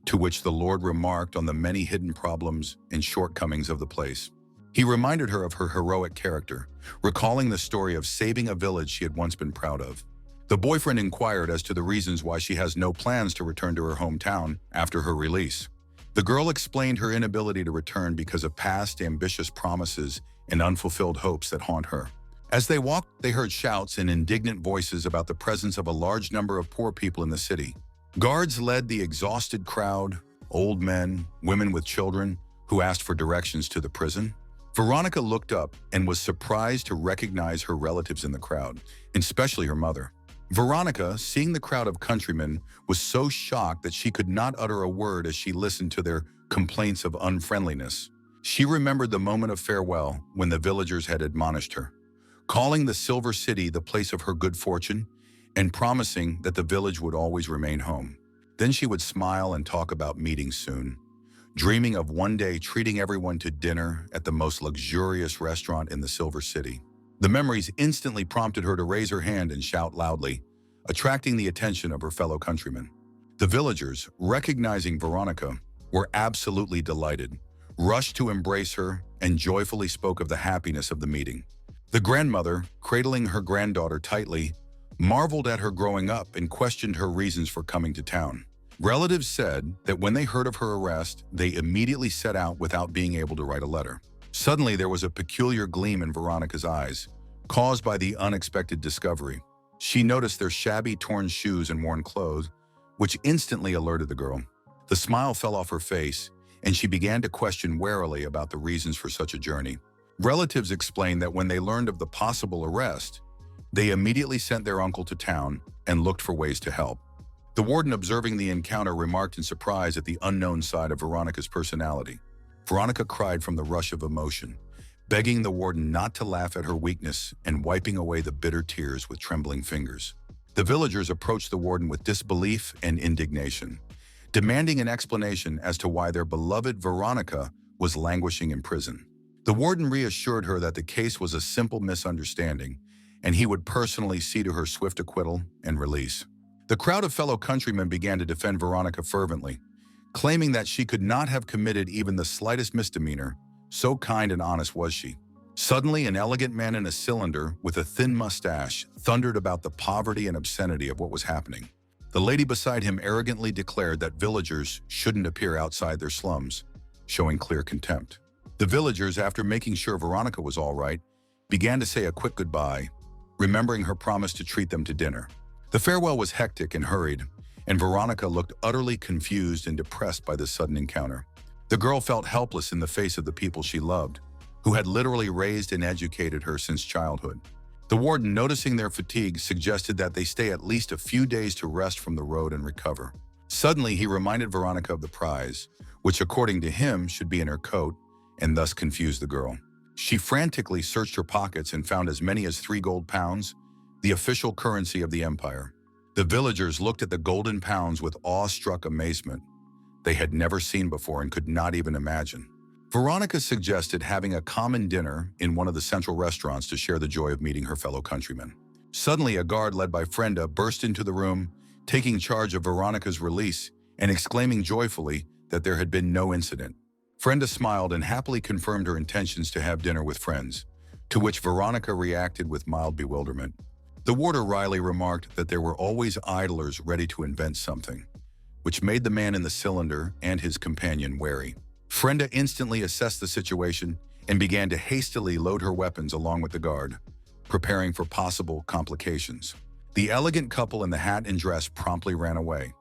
to which the Lord remarked on the many hidden problems and shortcomings of the place. He reminded her of her heroic character, recalling the story of saving a village she had once been proud of. The boyfriend inquired as to the reasons why she has no plans to return to her hometown after her release. The girl explained her inability to return because of past ambitious promises and unfulfilled hopes that haunt her. As they walked, they heard shouts and indignant voices about the presence of a large number of poor people in the city. Guards led the exhausted crowd, old men, women with children, who asked for directions to the prison. Veronica looked up and was surprised to recognize her relatives in the crowd, especially her mother. Veronica, seeing the crowd of countrymen, was so shocked that she could not utter a word as she listened to their complaints of unfriendliness. She remembered the moment of farewell when the villagers had admonished her, calling the Silver City the place of her good fortune and promising that the village would always remain home. Then she would smile and talk about meeting soon, dreaming of one day treating everyone to dinner at the most luxurious restaurant in the Silver City. The memories instantly prompted her to raise her hand and shout loudly, attracting the attention of her fellow countrymen. The villagers, recognizing Veronica, were absolutely delighted, rushed to embrace her, and joyfully spoke of the happiness of the meeting. The grandmother, cradling her granddaughter tightly, marveled at her growing up and questioned her reasons for coming to town. Relatives said that when they heard of her arrest, they immediately set out without being able to write a letter. Suddenly, there was a peculiar gleam in Veronica's eyes, caused by the unexpected discovery. She noticed their shabby, torn shoes and worn clothes, which instantly alerted the girl. The smile fell off her face, and she began to question warily about the reasons for such a journey. Relatives explained that when they learned of the possible arrest, they immediately sent their uncle to town and looked for ways to help. The warden, observing the encounter, remarked in surprise at the unknown side of Veronica's personality. Veronica cried from the rush of emotion, begging the warden not to laugh at her weakness and wiping away the bitter tears with trembling fingers. The villagers approached the warden with disbelief and indignation, demanding an explanation as to why their beloved Veronica was languishing in prison. The warden reassured her that the case was a simple misunderstanding, and he would personally see to her swift acquittal and release. The crowd of fellow countrymen began to defend Veronica fervently, claiming that she could not have committed even the slightest misdemeanor, so kind and honest was she. Suddenly, an elegant man in a cylinder with a thin mustache thundered about the poverty and obscenity of what was happening. The lady beside him arrogantly declared that villagers shouldn't appear outside their slums, showing clear contempt. The villagers, after making sure Veronica was all right, began to say a quick goodbye, remembering her promise to treat them to dinner. The farewell was hectic and hurried, and Veronica looked utterly confused and depressed by this sudden encounter. The girl felt helpless in the face of the people she loved, who had literally raised and educated her since childhood. The warden, noticing their fatigue, suggested that they stay at least a few days to rest from the road and recover. Suddenly, he reminded Veronica of the prize, which according to him should be in her coat, and thus confused the girl. She frantically searched her pockets and found as many as 3 gold pounds, the official currency of the empire. The villagers looked at the golden pounds with awestruck amazement they had never seen before and could not even imagine. Veronica suggested having a common dinner in one of the central restaurants to share the joy of meeting her fellow countrymen. Suddenly, a guard led by Frenda burst into the room, taking charge of Veronica's release and exclaiming joyfully that there had been no incident. Frenda smiled and happily confirmed her intentions to have dinner with friends, to which Veronica reacted with mild bewilderment. The warder wryly remarked that there were always idlers ready to invent something, which made the man in the cylinder and his companion wary. Frenda instantly assessed the situation and began to hastily load her weapons along with the guard, preparing for possible complications. The elegant couple in the hat and dress promptly ran away,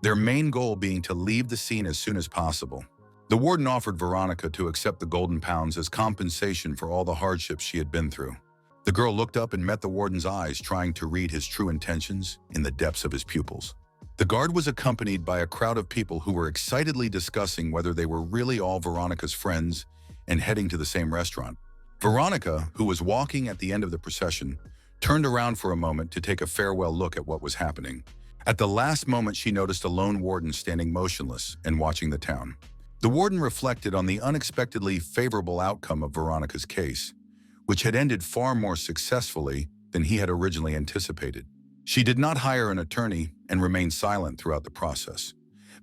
their main goal being to leave the scene as soon as possible. The warden offered Veronica to accept the golden pounds as compensation for all the hardships she had been through. The girl looked up and met the warden's eyes, trying to read his true intentions in the depths of his pupils. The guard was accompanied by a crowd of people who were excitedly discussing whether they were really all Veronica's friends and heading to the same restaurant. Veronica, who was walking at the end of the procession, turned around for a moment to take a farewell look at what was happening. At the last moment, she noticed a lone warden standing motionless and watching the town. The warden reflected on the unexpectedly favorable outcome of Veronica's case, which had ended far more successfully than he had originally anticipated. She did not hire an attorney and remained silent throughout the process,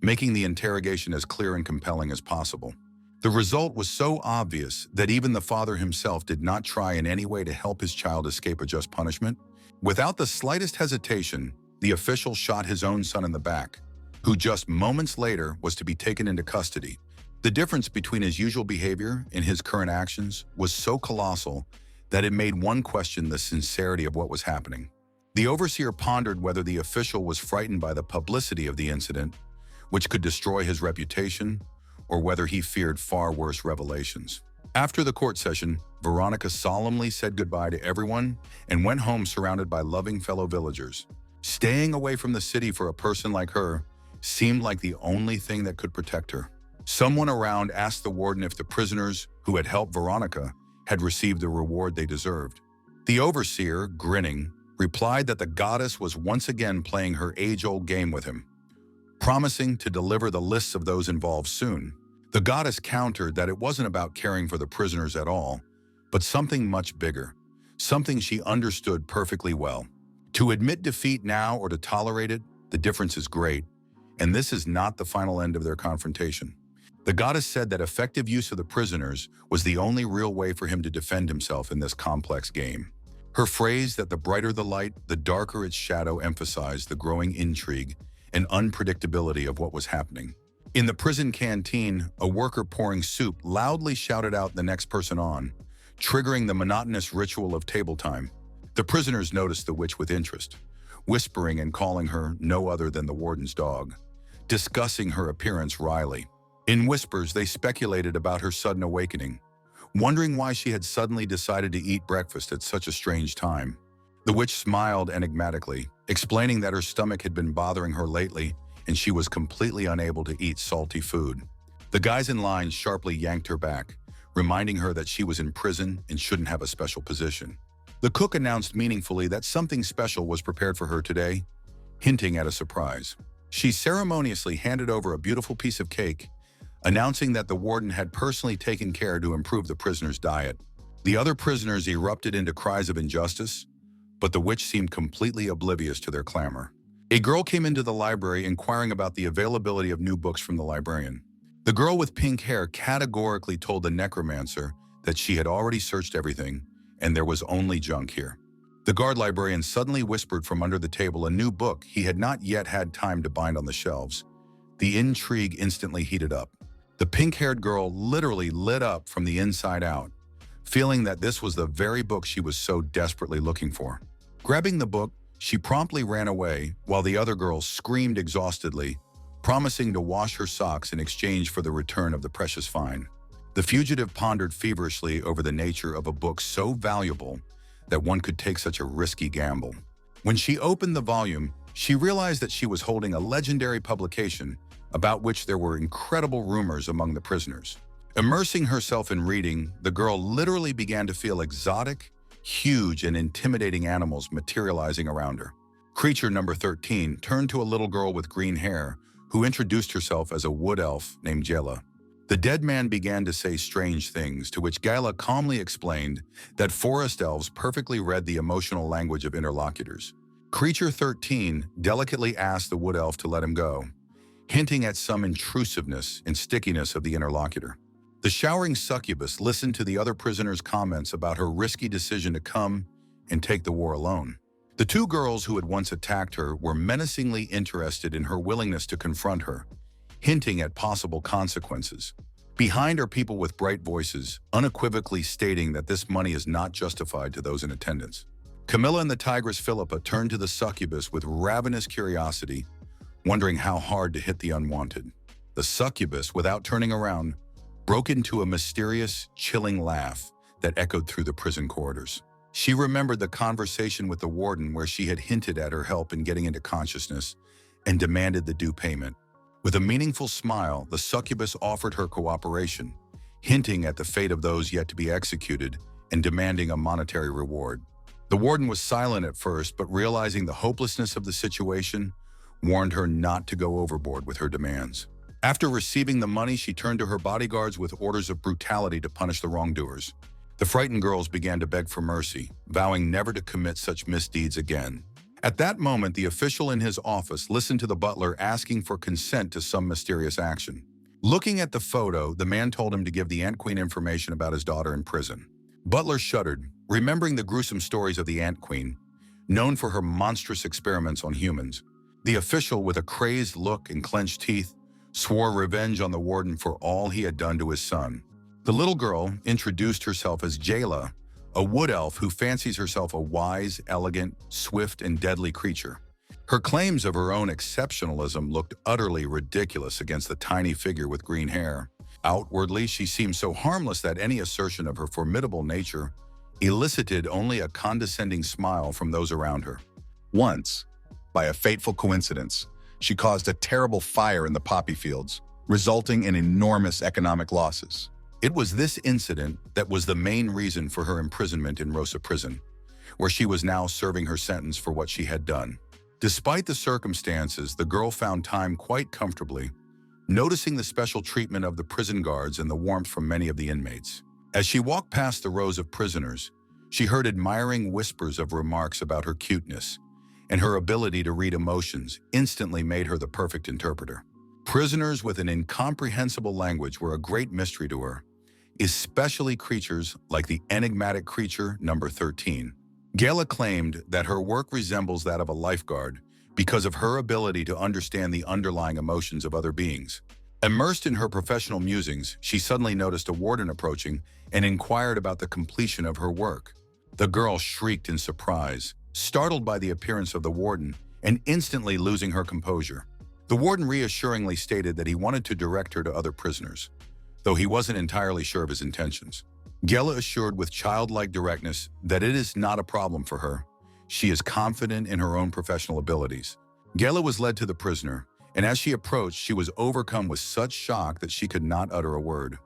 making the interrogation as clear and compelling as possible. The result was so obvious that even the father himself did not try in any way to help his child escape a just punishment. Without the slightest hesitation, the official shot his own son in the back, who just moments later was to be taken into custody. The difference between his usual behavior and his current actions was so colossal that it made one question the sincerity of what was happening. The overseer pondered whether the official was frightened by the publicity of the incident, which could destroy his reputation, or whether he feared far worse revelations. After the court session, Veronica solemnly said goodbye to everyone and went home surrounded by loving fellow villagers. Staying away from the city for a person like her seemed like the only thing that could protect her. Someone around asked the warden if the prisoners who had helped Veronica had received the reward they deserved. The overseer, grinning, replied that the goddess was once again playing her age-old game with him, promising to deliver the lists of those involved soon. The goddess countered that it wasn't about caring for the prisoners at all, but something much bigger, something she understood perfectly well. To admit defeat now or to tolerate it, the difference is great, and this is not the final end of their confrontation. The goddess said that effective use of the prisoners was the only real way for him to defend himself in this complex game. Her phrase that the brighter the light, the darker its shadow emphasized the growing intrigue and unpredictability of what was happening. In the prison canteen, a worker pouring soup loudly shouted out the next person on, triggering the monotonous ritual of table time. The prisoners noticed the witch with interest, whispering and calling her no other than the warden's dog, discussing her appearance wryly. In whispers, they speculated about her sudden awakening, wondering why she had suddenly decided to eat breakfast at such a strange time. The witch smiled enigmatically, explaining that her stomach had been bothering her lately and she was completely unable to eat salty food. The guys in line sharply yanked her back, reminding her that she was in prison and shouldn't have a special position. The cook announced meaningfully that something special was prepared for her today, hinting at a surprise. She ceremoniously handed over a beautiful piece of cake, announcing that the warden had personally taken care to improve the prisoner's diet. The other prisoners erupted into cries of injustice, but the witch seemed completely oblivious to their clamor. A girl came into the library inquiring about the availability of new books from the librarian. The girl with pink hair categorically told the necromancer that she had already searched everything and there was only junk here. The guard librarian suddenly whispered from under the table a new book he had not yet had time to bind on the shelves. The intrigue instantly heated up. The pink-haired girl literally lit up from the inside out, feeling that this was the very book she was so desperately looking for. Grabbing the book, she promptly ran away while the other girls screamed exhaustedly, promising to wash her socks in exchange for the return of the precious find. The fugitive pondered feverishly over the nature of a book so valuable that one could take such a risky gamble. When she opened the volume, she realized that she was holding a legendary publication about which there were incredible rumors among the prisoners. Immersing herself in reading, the girl literally began to feel exotic, huge, and intimidating animals materializing around her. Creature number 13 turned to a little girl with green hair who introduced herself as a wood elf named Jela. The dead man began to say strange things, to which Gala calmly explained that forest elves perfectly read the emotional language of interlocutors. Creature 13 delicately asked the wood elf to let him go, hinting at some intrusiveness and stickiness of the interlocutor. The showering succubus listened to the other prisoners' comments about her risky decision to come and take the war alone. The two girls who had once attacked her were menacingly interested in her willingness to confront her, hinting at possible consequences. Behind are people with bright voices, unequivocally stating that this money is not justified to those in attendance. Camilla and the tigress Philippa turned to the succubus with ravenous curiosity, wondering how hard to hit the unwanted. The succubus, without turning around, broke into a mysterious, chilling laugh that echoed through the prison corridors. She remembered the conversation with the warden where she had hinted at her help in getting into consciousness and demanded the due payment. With a meaningful smile, the succubus offered her cooperation, hinting at the fate of those yet to be executed and demanding a monetary reward. The warden was silent at first, but realizing the hopelessness of the situation, warned her not to go overboard with her demands. After receiving the money, she turned to her bodyguards with orders of brutality to punish the wrongdoers. The frightened girls began to beg for mercy, vowing never to commit such misdeeds again. At that moment, the official in his office listened to the butler asking for consent to some mysterious action. Looking at the photo, the man told him to give the Ant Queen information about his daughter in prison. Butler shuddered, remembering the gruesome stories of the Ant Queen, known for her monstrous experiments on humans. The official, with a crazed look and clenched teeth, swore revenge on the warden for all he had done to his son. The little girl introduced herself as Jayla, a wood elf who fancies herself a wise, elegant, swift, and deadly creature. Her claims of her own exceptionalism looked utterly ridiculous against the tiny figure with green hair. Outwardly, she seemed so harmless that any assertion of her formidable nature elicited only a condescending smile from those around her. Once, by a fateful coincidence, she caused a terrible fire in the poppy fields, resulting in enormous economic losses. It was this incident that was the main reason for her imprisonment in Rosa Prison, where she was now serving her sentence for what she had done. Despite the circumstances, the girl found time quite comfortably, noticing the special treatment of the prison guards and the warmth from many of the inmates. As she walked past the rows of prisoners, she heard admiring whispers of remarks about her cuteness, and her ability to read emotions instantly made her the perfect interpreter. Prisoners with an incomprehensible language were a great mystery to her, especially creatures like the enigmatic creature number 13. Gala claimed that her work resembles that of a lifeguard because of her ability to understand the underlying emotions of other beings. Immersed in her professional musings, she suddenly noticed a warden approaching and inquired about the completion of her work. The girl shrieked in surprise, startled by the appearance of the warden and instantly losing her composure. The warden reassuringly stated that he wanted to direct her to other prisoners, though he wasn't entirely sure of his intentions. Gela assured with childlike directness that it is not a problem for her. She is confident in her own professional abilities. Gela was led to the prisoner, and as she approached, she was overcome with such shock that she could not utter a word.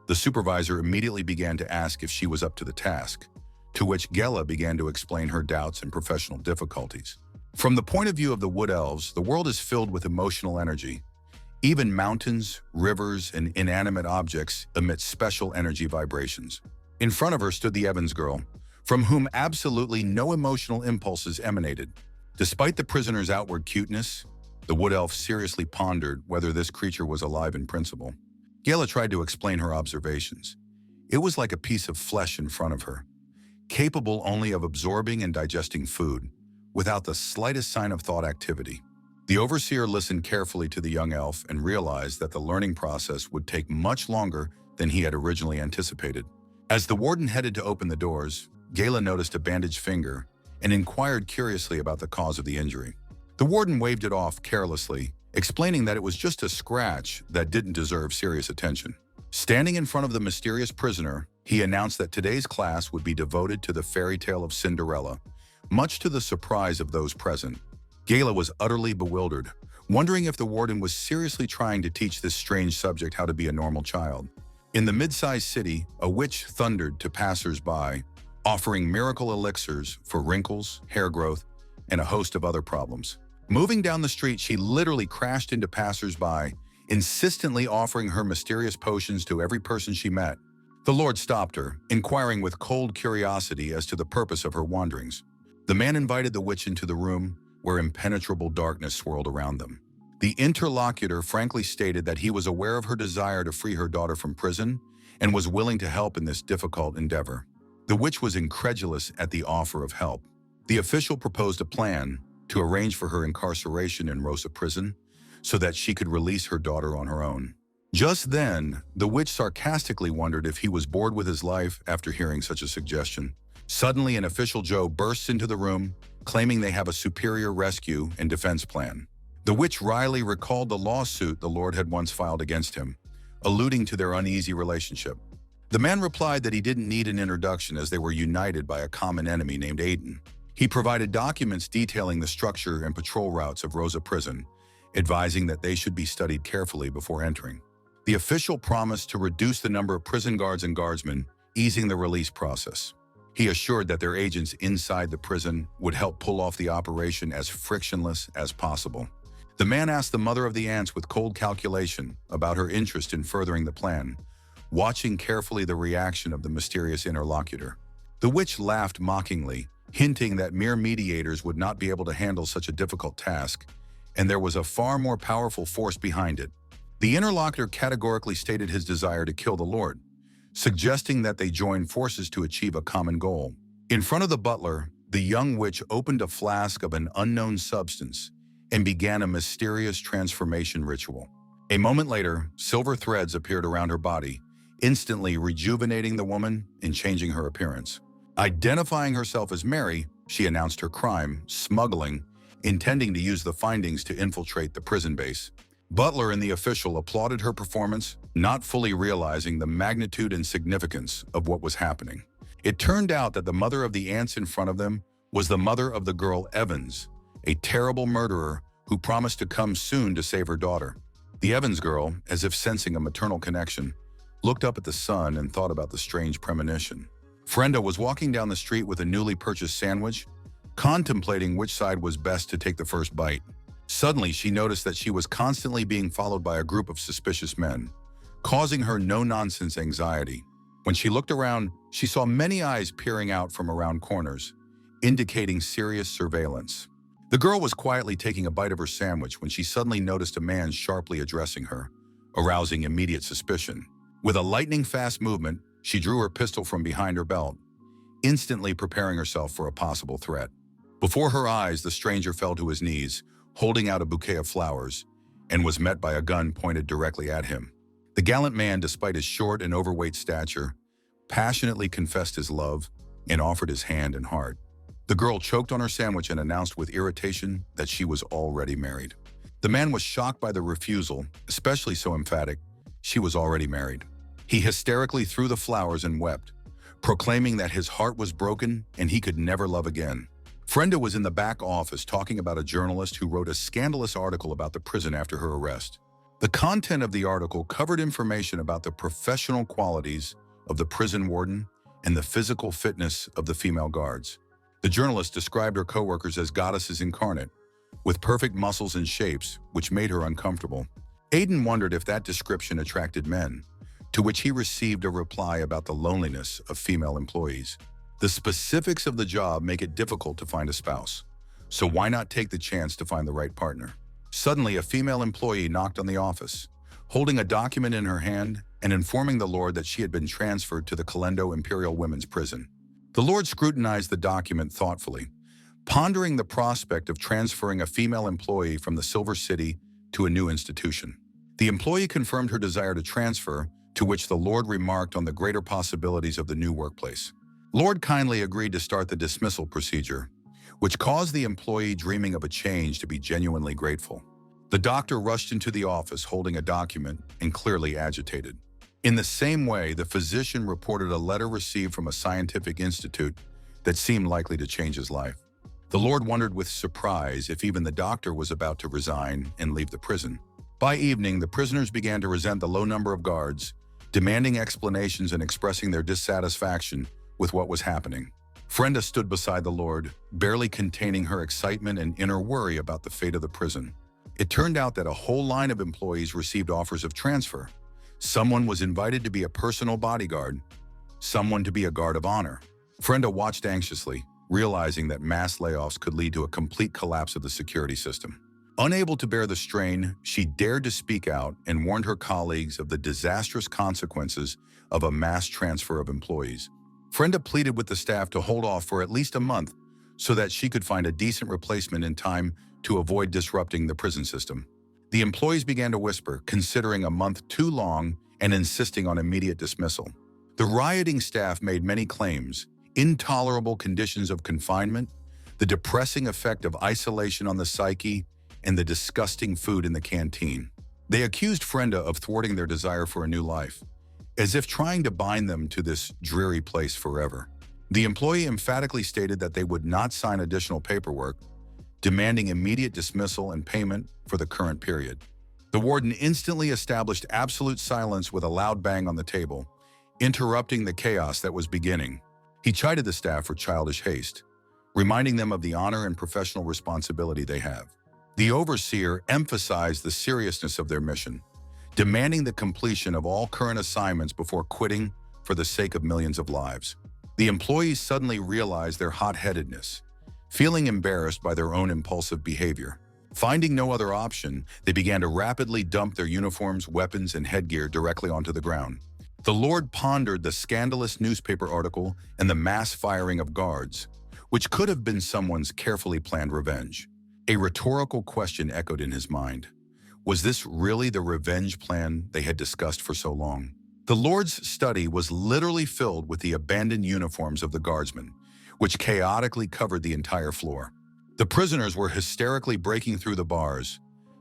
The supervisor immediately began to ask if she was up to the task, to which Gela began to explain her doubts and professional difficulties. From the point of view of the Wood Elves, the world is filled with emotional energy. Even mountains, rivers, and inanimate objects emit special energy vibrations. In front of her stood the Evans girl, from whom absolutely no emotional impulses emanated. Despite the prisoner's outward cuteness, the Wood Elf seriously pondered whether this creature was alive in principle. Gela tried to explain her observations. It was like a piece of flesh in front of her, capable only of absorbing and digesting food, without the slightest sign of thought activity. The overseer listened carefully to the young elf and realized that the learning process would take much longer than he had originally anticipated. As the warden headed to open the doors, Gela noticed a bandaged finger and inquired curiously about the cause of the injury. The warden waved it off carelessly, explaining that it was just a scratch that didn't deserve serious attention. Standing in front of the mysterious prisoner, he announced that today's class would be devoted to the fairy tale of Cinderella, much to the surprise of those present. Gela was utterly bewildered, wondering if the warden was seriously trying to teach this strange subject how to be a normal child. In the mid-sized city, a witch thundered to passers-by, offering miracle elixirs for wrinkles, hair growth, and a host of other problems. Moving down the street, she literally crashed into passers-by, insistently offering her mysterious potions to every person she met. The Lord stopped her, inquiring with cold curiosity as to the purpose of her wanderings. The man invited the witch into the room, where impenetrable darkness swirled around them. The interlocutor frankly stated that he was aware of her desire to free her daughter from prison and was willing to help in this difficult endeavor. The witch was incredulous at the offer of help. The official proposed a plan to arrange for her incarceration in Rosa prison so that she could release her daughter on her own. Just then, the witch sarcastically wondered if he was bored with his life after hearing such a suggestion. Suddenly, an official Joe bursts into the room, claiming they have a superior rescue and defense plan. The witch wryly recalled the lawsuit the Lord had once filed against him, alluding to their uneasy relationship. The man replied that he didn't need an introduction as they were united by a common enemy named Aiden. He provided documents detailing the structure and patrol routes of Rosa prison, advising that they should be studied carefully before entering. The official promised to reduce the number of prison guards and guardsmen, easing the release process. He assured that their agents inside the prison would help pull off the operation as frictionless as possible. The man asked the mother of the ants with cold calculation about her interest in furthering the plan, watching carefully the reaction of the mysterious interlocutor. The witch laughed mockingly, hinting that mere mediators would not be able to handle such a difficult task, and there was a far more powerful force behind it. The interlocutor categorically stated his desire to kill the Lord, suggesting that they join forces to achieve a common goal. In front of the butler, the young witch opened a flask of an unknown substance and began a mysterious transformation ritual. A moment later, silver threads appeared around her body, instantly rejuvenating the woman and changing her appearance. Identifying herself as Mary, she announced her crime, smuggling, intending to use the findings to infiltrate the prison base. Butler and the official applauded her performance, not fully realizing the magnitude and significance of what was happening. It turned out that the mother of the ants in front of them was the mother of the girl Evans, a terrible murderer who promised to come soon to save her daughter. The Evans girl, as if sensing a maternal connection, looked up at the sun and thought about the strange premonition. Frenda was walking down the street with a newly purchased sandwich, contemplating which side was best to take the first bite. Suddenly, she noticed that she was constantly being followed by a group of suspicious men, causing her no-nonsense anxiety. When she looked around, she saw many eyes peering out from around corners, indicating serious surveillance. The girl was quietly taking a bite of her sandwich when she suddenly noticed a man sharply addressing her, arousing immediate suspicion. With a lightning-fast movement, she drew her pistol from behind her belt, instantly preparing herself for a possible threat. Before her eyes, the stranger fell to his knees, holding out a bouquet of flowers, and was met by a gun pointed directly at him. The gallant man, despite his short and overweight stature, passionately confessed his love and offered his hand and heart. The girl choked on her sandwich and announced with irritation that she was already married. The man was shocked by the refusal, especially so emphatic. She was already married. He hysterically threw the flowers and wept, proclaiming that his heart was broken and he could never love again. Frenda was in the back office talking about a journalist who wrote a scandalous article about the prison after her arrest. The content of the article covered information about the professional qualities of the prison warden and the physical fitness of the female guards. The journalist described her coworkers as goddesses incarnate, with perfect muscles and shapes, which made her uncomfortable. Aiden wondered if that description attracted men, to which he received a reply about the loneliness of female employees. The specifics of the job make it difficult to find a spouse, so why not take the chance to find the right partner? Suddenly, a female employee knocked on the office, holding a document in her hand and informing the Lord that she had been transferred to the Kalendo Imperial Women's Prison. The Lord scrutinized the document thoughtfully, pondering the prospect of transferring a female employee from the Silver City to a new institution. The employee confirmed her desire to transfer, to which the Lord remarked on the greater possibilities of the new workplace. Lord kindly agreed to start the dismissal procedure, which caused the employee dreaming of a change to be genuinely grateful. The doctor rushed into the office holding a document and clearly agitated. In the same way, the physician reported a letter received from a scientific institute that seemed likely to change his life. The Lord wondered with surprise if even the doctor was about to resign and leave the prison. By evening, the prisoners began to resent the low number of guards, demanding explanations and expressing their dissatisfaction with what was happening. Frenda stood beside the Lord, barely containing her excitement and inner worry about the fate of the prison. It turned out that a whole line of employees received offers of transfer. Someone was invited to be a personal bodyguard, someone to be a guard of honor. Frenda watched anxiously, realizing that mass layoffs could lead to a complete collapse of the security system. Unable to bear the strain, she dared to speak out and warned her colleagues of the disastrous consequences of a mass transfer of employees. Frenda pleaded with the staff to hold off for at least a month so that she could find a decent replacement in time to avoid disrupting the prison system. The employees began to whisper, considering a month too long and insisting on immediate dismissal. The rioting staff made many claims: intolerable conditions of confinement, the depressing effect of isolation on the psyche, and the disgusting food in the canteen. They accused Frenda of thwarting their desire for a new life, as if trying to bind them to this dreary place forever. The employee emphatically stated that they would not sign additional paperwork, demanding immediate dismissal and payment for the current period. The warden instantly established absolute silence with a loud bang on the table, interrupting the chaos that was beginning. He chided the staff for childish haste, reminding them of the honor and professional responsibility they have. The overseer emphasized the seriousness of their mission, demanding the completion of all current assignments before quitting for the sake of millions of lives. The employees suddenly realized their hot-headedness, feeling embarrassed by their own impulsive behavior. Finding no other option, they began to rapidly dump their uniforms, weapons, and headgear directly onto the ground. The Lord pondered the scandalous newspaper article and the mass firing of guards, which could have been someone's carefully planned revenge. A rhetorical question echoed in his mind. Was this really the revenge plan they had discussed for so long? The Lord's study was literally filled with the abandoned uniforms of the guardsmen, which chaotically covered the entire floor. The prisoners were hysterically breaking through the bars,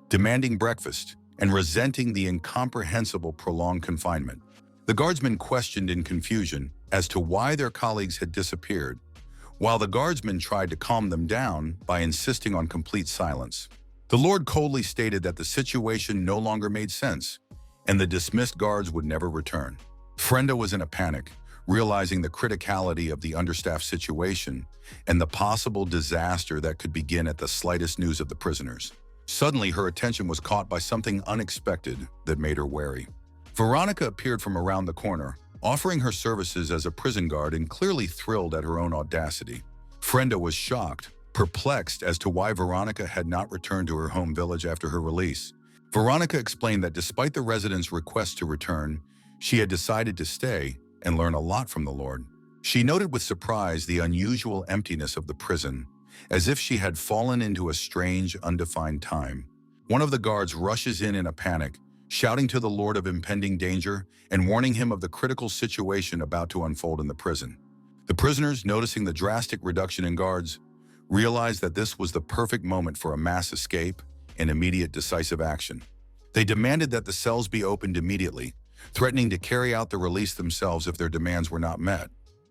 demanding breakfast, and resenting the incomprehensible prolonged confinement. The guardsmen questioned in confusion as to why their colleagues had disappeared, while the guardsmen tried to calm them down by insisting on complete silence. The Lord coldly stated that the situation no longer made sense, and the dismissed guards would never return. Frenda was in a panic, realizing the criticality of the understaffed situation and the possible disaster that could begin at the slightest news of the prisoners. Suddenly, her attention was caught by something unexpected that made her wary. Veronica appeared from around the corner, offering her services as a prison guard and clearly thrilled at her own audacity. Frenda was shocked, perplexed as to why Veronica had not returned to her home village after her release. Veronica explained that despite the residents' request to return, she had decided to stay and learn a lot from the Lord. She noted with surprise the unusual emptiness of the prison, as if she had fallen into a strange, undefined time. One of the guards rushes in a panic, shouting to the Lord of impending danger and warning him of the critical situation about to unfold in the prison. The prisoners, noticing the drastic reduction in guards, realized that this was the perfect moment for a mass escape and immediate decisive action. They demanded that the cells be opened immediately, threatening to carry out the release themselves if their demands were not met.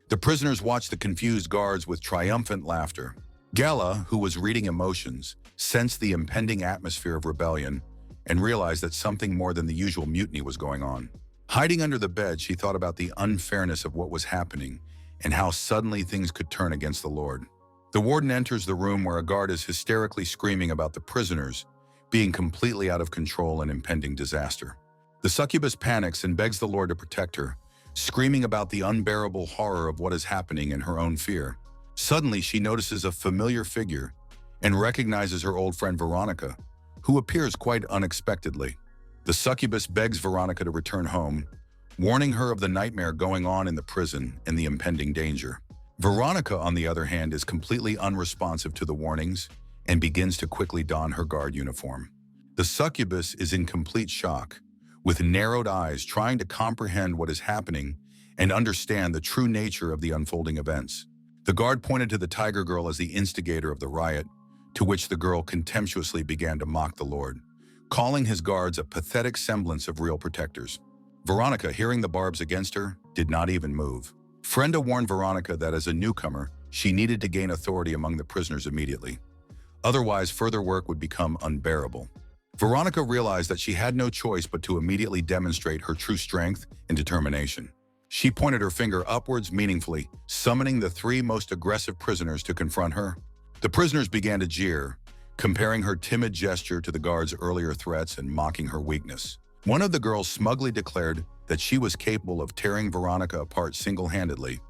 The prisoners watched the confused guards with triumphant laughter. Gala, who was reading emotions, sensed the impending atmosphere of rebellion and realized that something more than the usual mutiny was going on. Hiding under the bed, she thought about the unfairness of what was happening and how suddenly things could turn against the Lord. The warden enters the room where a guard is hysterically screaming about the prisoners being completely out of control and impending disaster. The succubus panics and begs the Lord to protect her, screaming about the unbearable horror of what is happening in her own fear. Suddenly, she notices a familiar figure and recognizes her old friend Veronica, who appears quite unexpectedly. The succubus begs Veronica to return home, warning her of the nightmare going on in the prison and the impending danger. Veronica, on the other hand, is completely unresponsive to the warnings and begins to quickly don her guard uniform. The succubus is in complete shock, with narrowed eyes trying to comprehend what is happening and understand the true nature of the unfolding events. The guard pointed to the tiger girl as the instigator of the riot, to which the girl contemptuously began to mock the Lord, calling his guards a pathetic semblance of real protectors. Veronica, hearing the barbs against her, did not even move. Frenda warned Veronica that as a newcomer, she needed to gain authority among the prisoners immediately. Otherwise, further work would become unbearable. Veronica realized that she had no choice but to immediately demonstrate her true strength and determination. She pointed her finger upwards meaningfully, summoning the three most aggressive prisoners to confront her. The prisoners began to jeer, comparing her timid gesture to the guards' earlier threats and mocking her weakness. One of the girls smugly declared that she was capable of tearing Veronica apart single-handedly,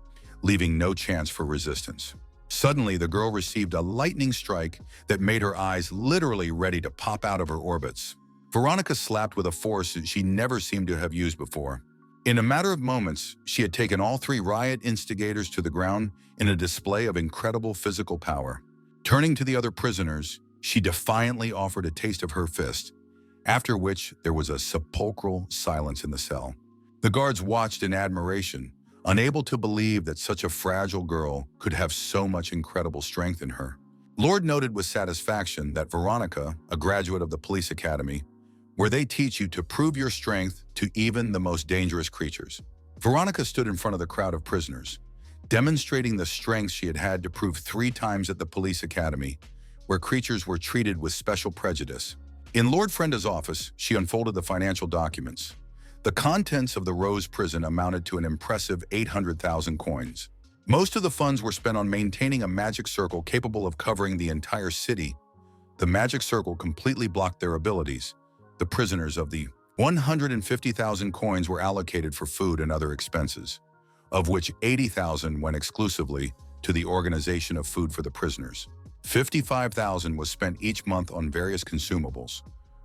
leaving no chance for resistance. Suddenly, the girl received a lightning strike that made her eyes literally ready to pop out of her orbits. Veronica slapped with a force that she never seemed to have used before. In a matter of moments, she had taken all three riot instigators to the ground in a display of incredible physical power. Turning to the other prisoners, she defiantly offered a taste of her fist, after which there was a sepulchral silence in the cell. The guards watched in admiration, unable to believe that such a fragile girl could have so much incredible strength in her. Lord noted with satisfaction that Veronica, a graduate of the police academy, where they teach you to prove your strength to even the most dangerous creatures. Veronica stood in front of the crowd of prisoners, demonstrating the strength she had had to prove 3 times at the police academy, where creatures were treated with special prejudice. In Lord Frenda's office, she unfolded the financial documents. The contents of the Rose prison amounted to an impressive 800,000 coins. Most of the funds were spent on maintaining a magic circle capable of covering the entire city. The magic circle completely blocked their abilities. The prisoners of the 150,000 coins were allocated for food and other expenses, of which 80,000 went exclusively to the organization of food for the prisoners. 55,000 was spent each month on various consumables,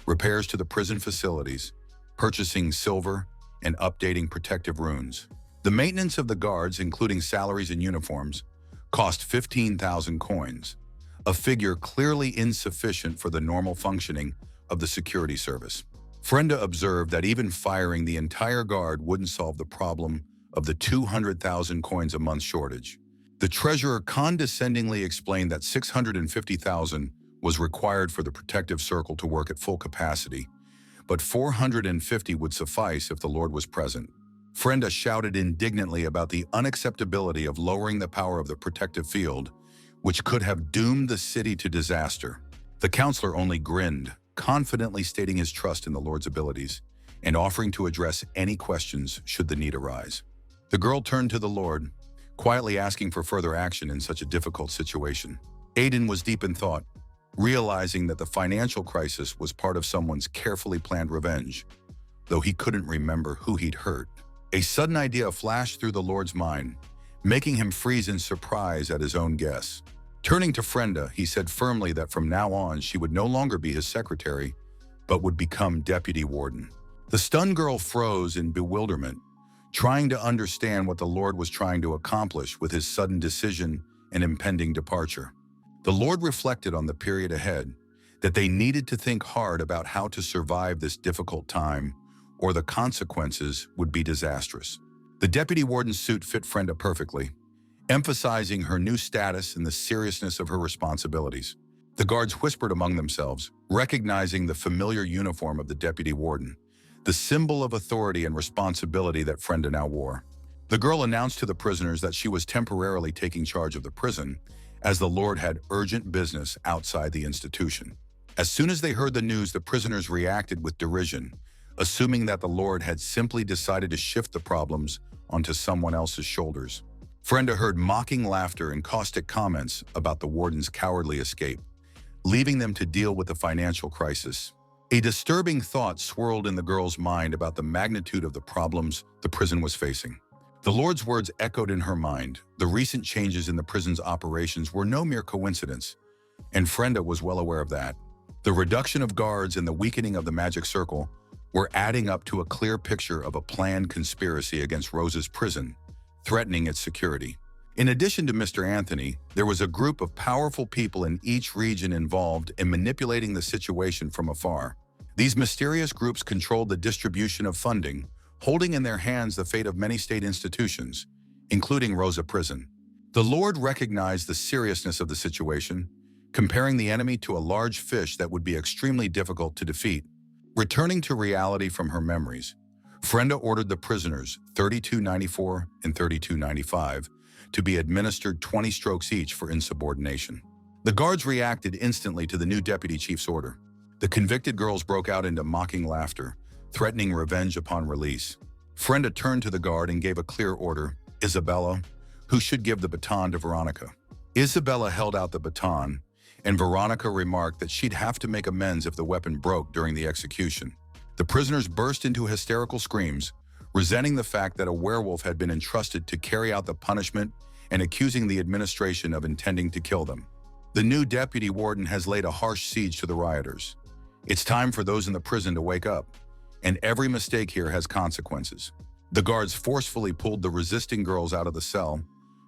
repairs to the prison facilities, purchasing silver, and updating protective runes. The maintenance of the guards, including salaries and uniforms, cost 15,000 coins, a figure clearly insufficient for the normal functioning of the security service. Frenda observed that even firing the entire guard wouldn't solve the problem of the 200,000 coins a month shortage. The treasurer condescendingly explained that 650,000 was required for the protective circle to work at full capacity, but 450 would suffice if the Lord was present. Frenda shouted indignantly about the unacceptability of lowering the power of the protective field, which could have doomed the city to disaster. The counselor only grinned, confidently stating his trust in the Lord's abilities and offering to address any questions should the need arise. The girl turned to the Lord, quietly asking for further action in such a difficult situation. Aiden was deep in thought, realizing that the financial crisis was part of someone's carefully planned revenge, though he couldn't remember who he'd hurt. A sudden idea flashed through the Lord's mind, making him freeze in surprise at his own guess. Turning to Frenda, he said firmly that from now on she would no longer be his secretary, but would become deputy warden. The stunned girl froze in bewilderment, trying to understand what the Lord was trying to accomplish with his sudden decision and impending departure. The Lord reflected on the period ahead, that they needed to think hard about how to survive this difficult time, or the consequences would be disastrous. The deputy warden's suit fit Frenda perfectly, emphasizing her new status and the seriousness of her responsibilities. The guards whispered among themselves, recognizing the familiar uniform of the deputy warden, the symbol of authority and responsibility that Frenda now wore. The girl announced to the prisoners that she was temporarily taking charge of the prison, as the Lord had urgent business outside the institution. As soon as they heard the news, the prisoners reacted with derision, assuming that the Lord had simply decided to shift the problems onto someone else's shoulders. Frenda heard mocking laughter and caustic comments about the warden's cowardly escape, leaving them to deal with the financial crisis. A disturbing thought swirled in the girl's mind about the magnitude of the problems the prison was facing. The Lord's words echoed in her mind. The recent changes in the prison's operations were no mere coincidence, and Frenda was well aware of that. The reduction of guards and the weakening of the magic circle were adding up to a clear picture of a planned conspiracy against Rose's prison, threatening its security. In addition to Mr. Anthony, there was a group of powerful people in each region involved in manipulating the situation from afar. These mysterious groups controlled the distribution of funding, holding in their hands the fate of many state institutions, including Rosa Prison. The Lord recognized the seriousness of the situation, comparing the enemy to a large fish that would be extremely difficult to defeat. Returning to reality from her memories, Frenda ordered the prisoners, 3294 and 3295, to be administered 20 strokes each for insubordination. The guards reacted instantly to the new deputy chief's order. The convicted girls broke out into mocking laughter, threatening revenge upon release. Frenda turned to the guard and gave a clear order, Isabella, who should give the baton to Veronica. Isabella held out the baton, and Veronica remarked that she'd have to make amends if the weapon broke during the execution. The prisoners burst into hysterical screams, resenting the fact that a werewolf had been entrusted to carry out the punishment and accusing the administration of intending to kill them. The new deputy warden has laid a harsh siege to the rioters. It's time for those in the prison to wake up, and every mistake here has consequences. The guards forcefully pulled the resisting girls out of the cell,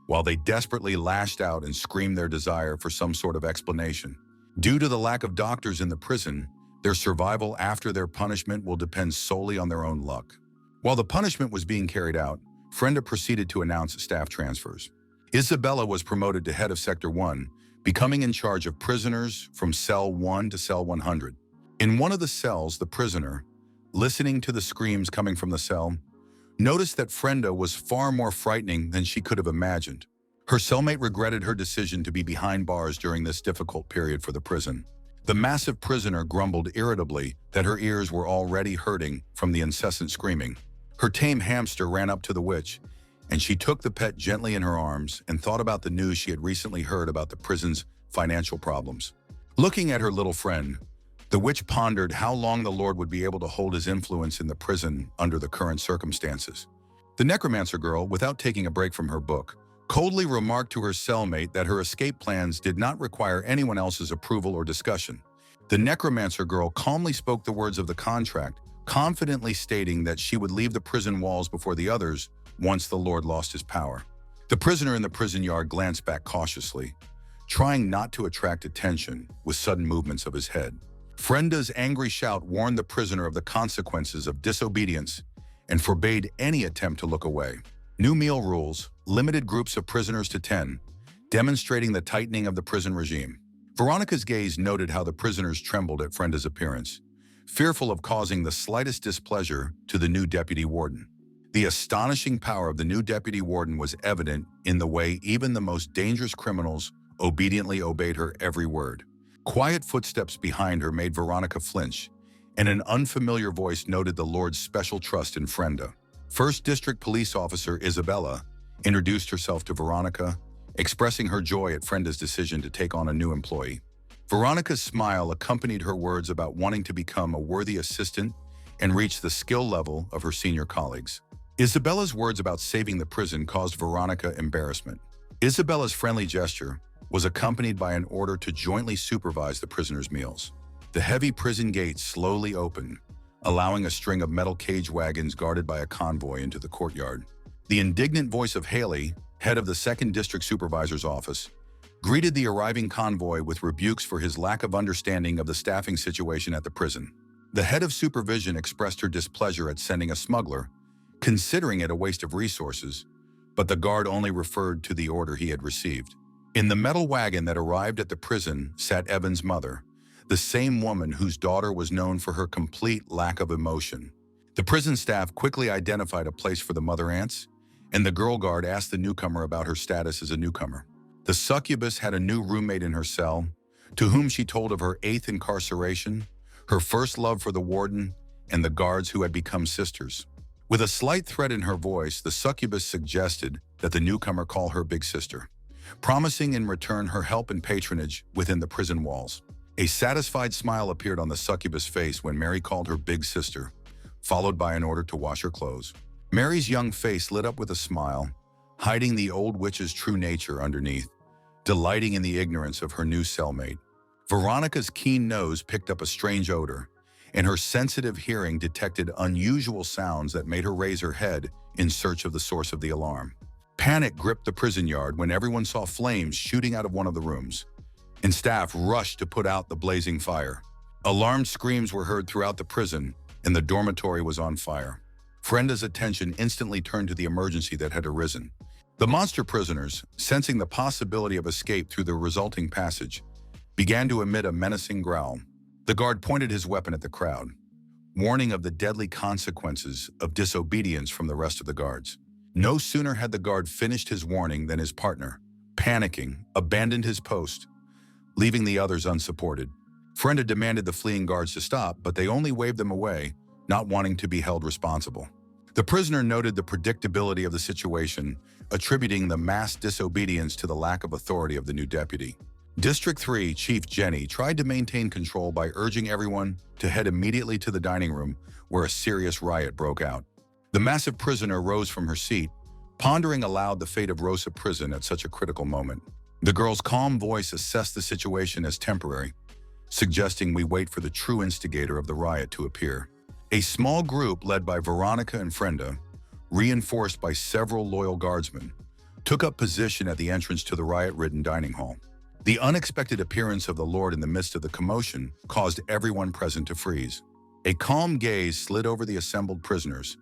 while they desperately lashed out and screamed their desire for some sort of explanation. Due to the lack of doctors in the prison, their survival after their punishment will depend solely on their own luck. While the punishment was being carried out, Frenda proceeded to announce staff transfers. Isabella was promoted to head of Sector 1, becoming in charge of prisoners from Cell 1 to Cell 100. In one of the cells, the prisoner, listening to the screams coming from the cell, noticed that Frenda was far more frightening than she could have imagined. Her cellmate regretted her decision to be behind bars during this difficult period for the prison. The massive prisoner grumbled irritably that her ears were already hurting from the incessant screaming. Her tame hamster ran up to the witch, and she took the pet gently in her arms and thought about the news she had recently heard about the prison's financial problems. Looking at her little friend, the witch pondered how long the Lord would be able to hold his influence in the prison under the current circumstances. The necromancer girl, without taking a break from her book, coldly remarked to her cellmate that her escape plans did not require anyone else's approval or discussion. The necromancer girl calmly spoke the words of the contract, confidently stating that she would leave the prison walls before the others once the Lord lost his power. The prisoner in the prison yard glanced back cautiously, trying not to attract attention with sudden movements of his head. Frenda's angry shout warned the prisoner of the consequences of disobedience and forbade any attempt to look away. New meal rules limited groups of prisoners to 10, demonstrating the tightening of the prison regime. Veronica's gaze noted how the prisoners trembled at Frenda's appearance, fearful of causing the slightest displeasure to the new deputy warden. The astonishing power of the new deputy warden was evident in the way even the most dangerous criminals obediently obeyed her every word. Quiet footsteps behind her made Veronica flinch, and an unfamiliar voice noted the Lord's special trust in Frenda. First District Police Officer Isabella introduced herself to Veronica, expressing her joy at Frenda's decision to take on a new employee. Veronica's smile accompanied her words about wanting to become a worthy assistant and reach the skill level of her senior colleagues. Isabella's words about saving the prison caused Veronica embarrassment. Isabella's friendly gesture was accompanied by an order to jointly supervise the prisoners' meals. The heavy prison gates slowly opened, allowing a string of metal cage wagons guarded by a convoy into the courtyard. The indignant voice of Haley, head of the 2nd District Supervisor's office, greeted the arriving convoy with rebukes for his lack of understanding of the staffing situation at the prison. The head of supervision expressed her displeasure at sending a smuggler, considering it a waste of resources, but the guard only referred to the order he had received. In the metal wagon that arrived at the prison sat Evan's mother, the same woman whose daughter was known for her complete lack of emotion. The prison staff quickly identified a place for the mother ants, and the girl guard asked the newcomer about her status as a newcomer. The succubus had a new roommate in her cell, to whom she told of her 8th incarceration, her first love for the warden, and the guards who had become sisters. With a slight threat in her voice, the succubus suggested that the newcomer call her big sister, promising in return her help and patronage within the prison walls. A satisfied smile appeared on the succubus' face when Mary called her big sister, followed by an order to wash her clothes. Mary's young face lit up with a smile, hiding the old witch's true nature underneath, delighting in the ignorance of her new cellmate. Veronica's keen nose picked up a strange odor, and her sensitive hearing detected unusual sounds that made her raise her head in search of the source of the alarm. Panic gripped the prison yard when everyone saw flames shooting out of one of the rooms, and staff rushed to put out the blazing fire. Alarmed screams were heard throughout the prison, and the dormitory was on fire. Frenda's attention instantly turned to the emergency that had arisen. The monster prisoners, sensing the possibility of escape through the resulting passage, began to emit a menacing growl. The guard pointed his weapon at the crowd, warning of the deadly consequences of disobedience from the rest of the guards. No sooner had the guard finished his warning than his partner, panicking, abandoned his post, leaving the others unsupported. Frenda demanded the fleeing guards to stop, but they only waved them away, not wanting to be held responsible. The prisoner noted the predictability of the situation, attributing the mass disobedience to the lack of authority of the new deputy. District 3 Chief Jenny tried to maintain control by urging everyone to head immediately to the dining room, where a serious riot broke out. The massive prisoner rose from her seat, pondering aloud the fate of Rosa prison at such a critical moment. The girl's calm voice assessed the situation as temporary, suggesting we wait for the true instigator of the riot to appear. A small group led by Veronica and Frenda, reinforced by several loyal guardsmen, took up position at the entrance to the riot-ridden dining hall. The unexpected appearance of the Lord in the midst of the commotion caused everyone present to freeze. A calm gaze slid over the assembled prisoners,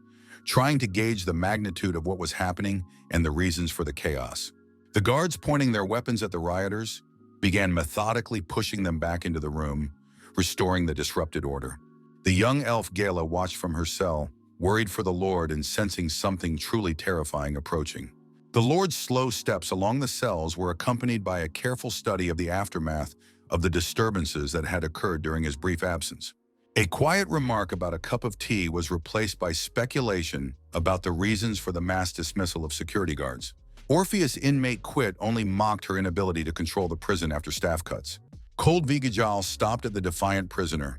trying to gauge the magnitude of what was happening and the reasons for the chaos. The guards, pointing their weapons at the rioters, began methodically pushing them back into the room, restoring the disrupted order. The young elf Gala watched from her cell, worried for the Lord and sensing something truly terrifying approaching. The Lord's slow steps along the cells were accompanied by a careful study of the aftermath of the disturbances that had occurred during his brief absence. A quiet remark about a cup of tea was replaced by speculation about the reasons for the mass dismissal of security guards. Orpheus' inmate quit only mocked her inability to control the prison after staff cuts. Cold Vigajal stopped at the defiant prisoner.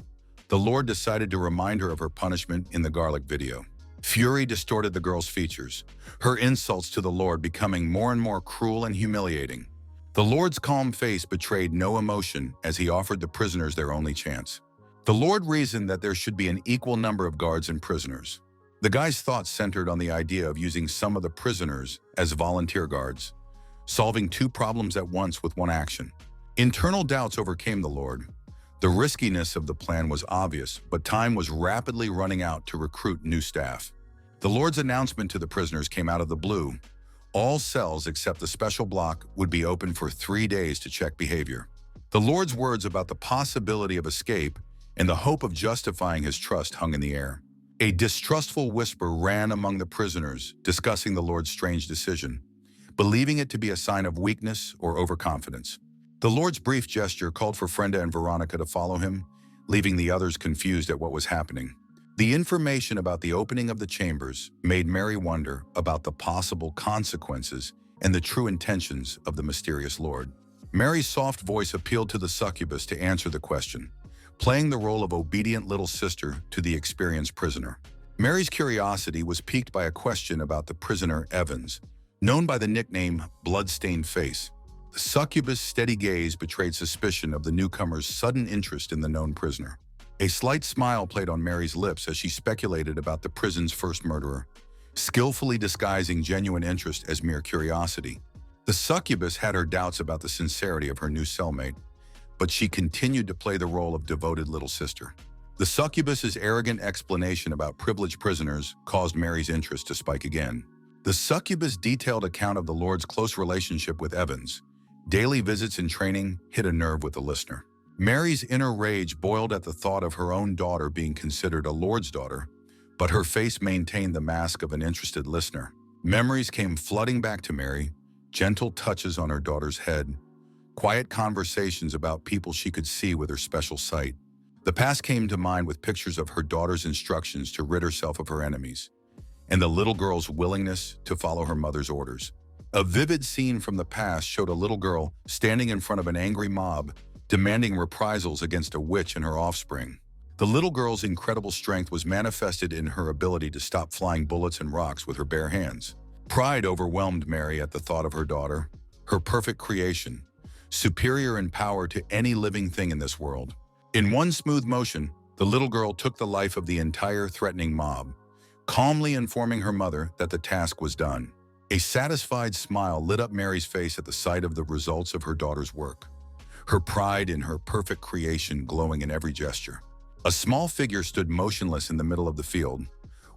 The Lord decided to remind her of her punishment in the garlic video. Fury distorted the girl's features, her insults to the Lord becoming more and more cruel and humiliating. The Lord's calm face betrayed no emotion as he offered the prisoners their only chance. The Lord reasoned that there should be an equal number of guards and prisoners. The guy's thoughts centered on the idea of using some of the prisoners as volunteer guards, solving two problems at once with one action. Internal doubts overcame the Lord. The riskiness of the plan was obvious, but time was rapidly running out to recruit new staff. The Lord's announcement to the prisoners came out of the blue. All cells except the special block would be open for 3 days to check behavior. The Lord's words about the possibility of escape and the hope of justifying his trust hung in the air. A distrustful whisper ran among the prisoners, discussing the Lord's strange decision, believing it to be a sign of weakness or overconfidence. The Lord's brief gesture called for Frenda and Veronica to follow him, leaving the others confused at what was happening. The information about the opening of the chambers made Mary wonder about the possible consequences and the true intentions of the mysterious Lord. Mary's soft voice appealed to the succubus to answer the question, playing the role of obedient little sister to the experienced prisoner. Mary's curiosity was piqued by a question about the prisoner Evans, known by the nickname Bloodstained Face. The succubus' steady gaze betrayed suspicion of the newcomer's sudden interest in the known prisoner. A slight smile played on Mary's lips as she speculated about the prison's first murderer, skillfully disguising genuine interest as mere curiosity. The succubus had her doubts about the sincerity of her new cellmate, but she continued to play the role of devoted little sister. The succubus's arrogant explanation about privileged prisoners caused Mary's interest to spike again. The succubus' detailed account of the Lord's close relationship with Evans, daily visits and training, hit a nerve with the listener. Mary's inner rage boiled at the thought of her own daughter being considered a Lord's daughter, but her face maintained the mask of an interested listener. Memories came flooding back to Mary, gentle touches on her daughter's head, quiet conversations about people she could see with her special sight. The past came to mind with pictures of her daughter's instructions to rid herself of her enemies, and the little girl's willingness to follow her mother's orders. A vivid scene from the past showed a little girl standing in front of an angry mob, demanding reprisals against a witch and her offspring. The little girl's incredible strength was manifested in her ability to stop flying bullets and rocks with her bare hands. Pride overwhelmed Mary at the thought of her daughter, her perfect creation, superior in power to any living thing in this world. In one smooth motion, the little girl took the life of the entire threatening mob, calmly informing her mother that the task was done. A satisfied smile lit up Mary's face at the sight of the results of her daughter's work, her pride in her perfect creation glowing in every gesture. A small figure stood motionless in the middle of the field,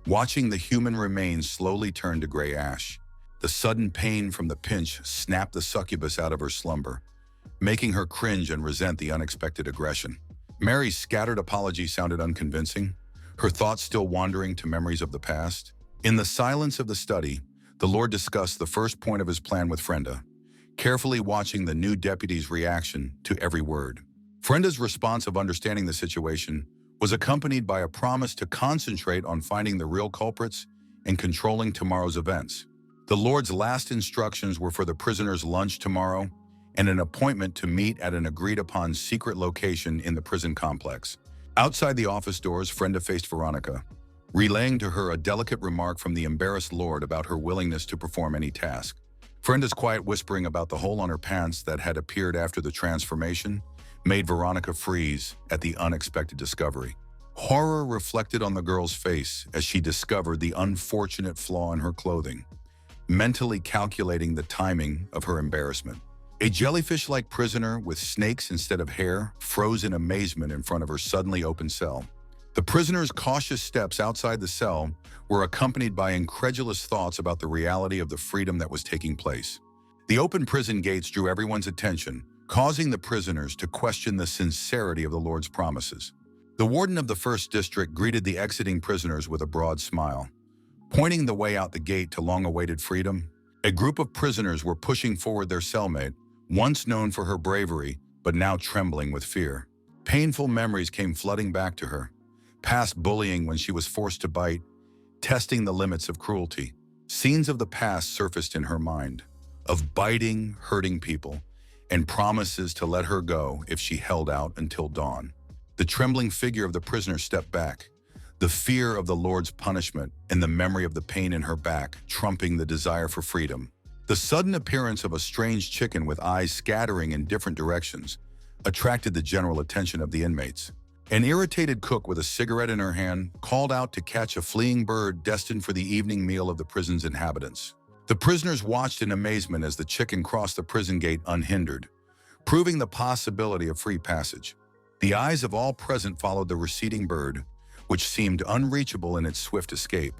watching the human remains slowly turn to gray ash. The sudden pain from the pinch snapped the succubus out of her slumber, making her cringe and resent the unexpected aggression. Mary's scattered apology sounded unconvincing, her thoughts still wandering to memories of the past. In the silence of the study, the Lord discussed the first point of his plan with Frenda, carefully watching the new deputy's reaction to every word. Frenda's response of understanding the situation was accompanied by a promise to concentrate on finding the real culprits and controlling tomorrow's events. The Lord's last instructions were for the prisoner's lunch tomorrow and an appointment to meet at an agreed-upon secret location in the prison complex. Outside the office doors, Frenda faced Veronica, relaying to her a delicate remark from the embarrassed lord about her willingness to perform any task. Brenda's quiet whispering about the hole on her pants that had appeared after the transformation made Veronica freeze at the unexpected discovery. Horror reflected on the girl's face as she discovered the unfortunate flaw in her clothing, mentally calculating the timing of her embarrassment. A jellyfish-like prisoner with snakes instead of hair froze in amazement in front of her suddenly open cell. The prisoner's cautious steps outside the cell were accompanied by incredulous thoughts about the reality of the freedom that was taking place. The open prison gates drew everyone's attention, causing the prisoners to question the sincerity of the Lord's promises. The warden of the first district greeted the exiting prisoners with a broad smile. Pointing the way out the gate to long-awaited freedom, a group of prisoners were pushing forward their cellmate, once known for her bravery, but now trembling with fear. Painful memories came flooding back to her. Past bullying when she was forced to bite, testing the limits of cruelty. Scenes of the past surfaced in her mind, of biting, hurting people, and promises to let her go if she held out until dawn. The trembling figure of the prisoner stepped back, the fear of the Lord's punishment and the memory of the pain in her back trumping the desire for freedom. The sudden appearance of a strange chicken with eyes scattering in different directions attracted the general attention of the inmates. An irritated cook with a cigarette in her hand called out to catch a fleeing bird destined for the evening meal of the prison's inhabitants. The prisoners watched in amazement as the chicken crossed the prison gate unhindered, proving the possibility of free passage. The eyes of all present followed the receding bird, which seemed unreachable in its swift escape.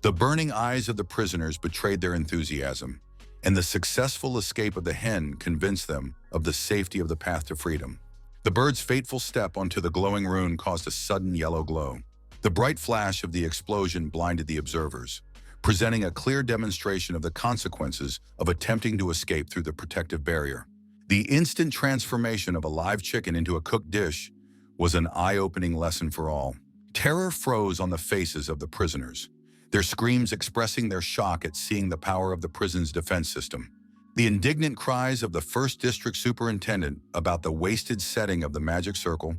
The burning eyes of the prisoners betrayed their enthusiasm, and the successful escape of the hen convinced them of the safety of the path to freedom. The bird's fateful step onto the glowing rune caused a sudden yellow glow. The bright flash of the explosion blinded the observers, presenting a clear demonstration of the consequences of attempting to escape through the protective barrier. The instant transformation of a live chicken into a cooked dish was an eye-opening lesson for all. Terror froze on the faces of the prisoners, their screams expressing their shock at seeing the power of the prison's defense system. The indignant cries of the first district superintendent about the wasted setting of the magic circle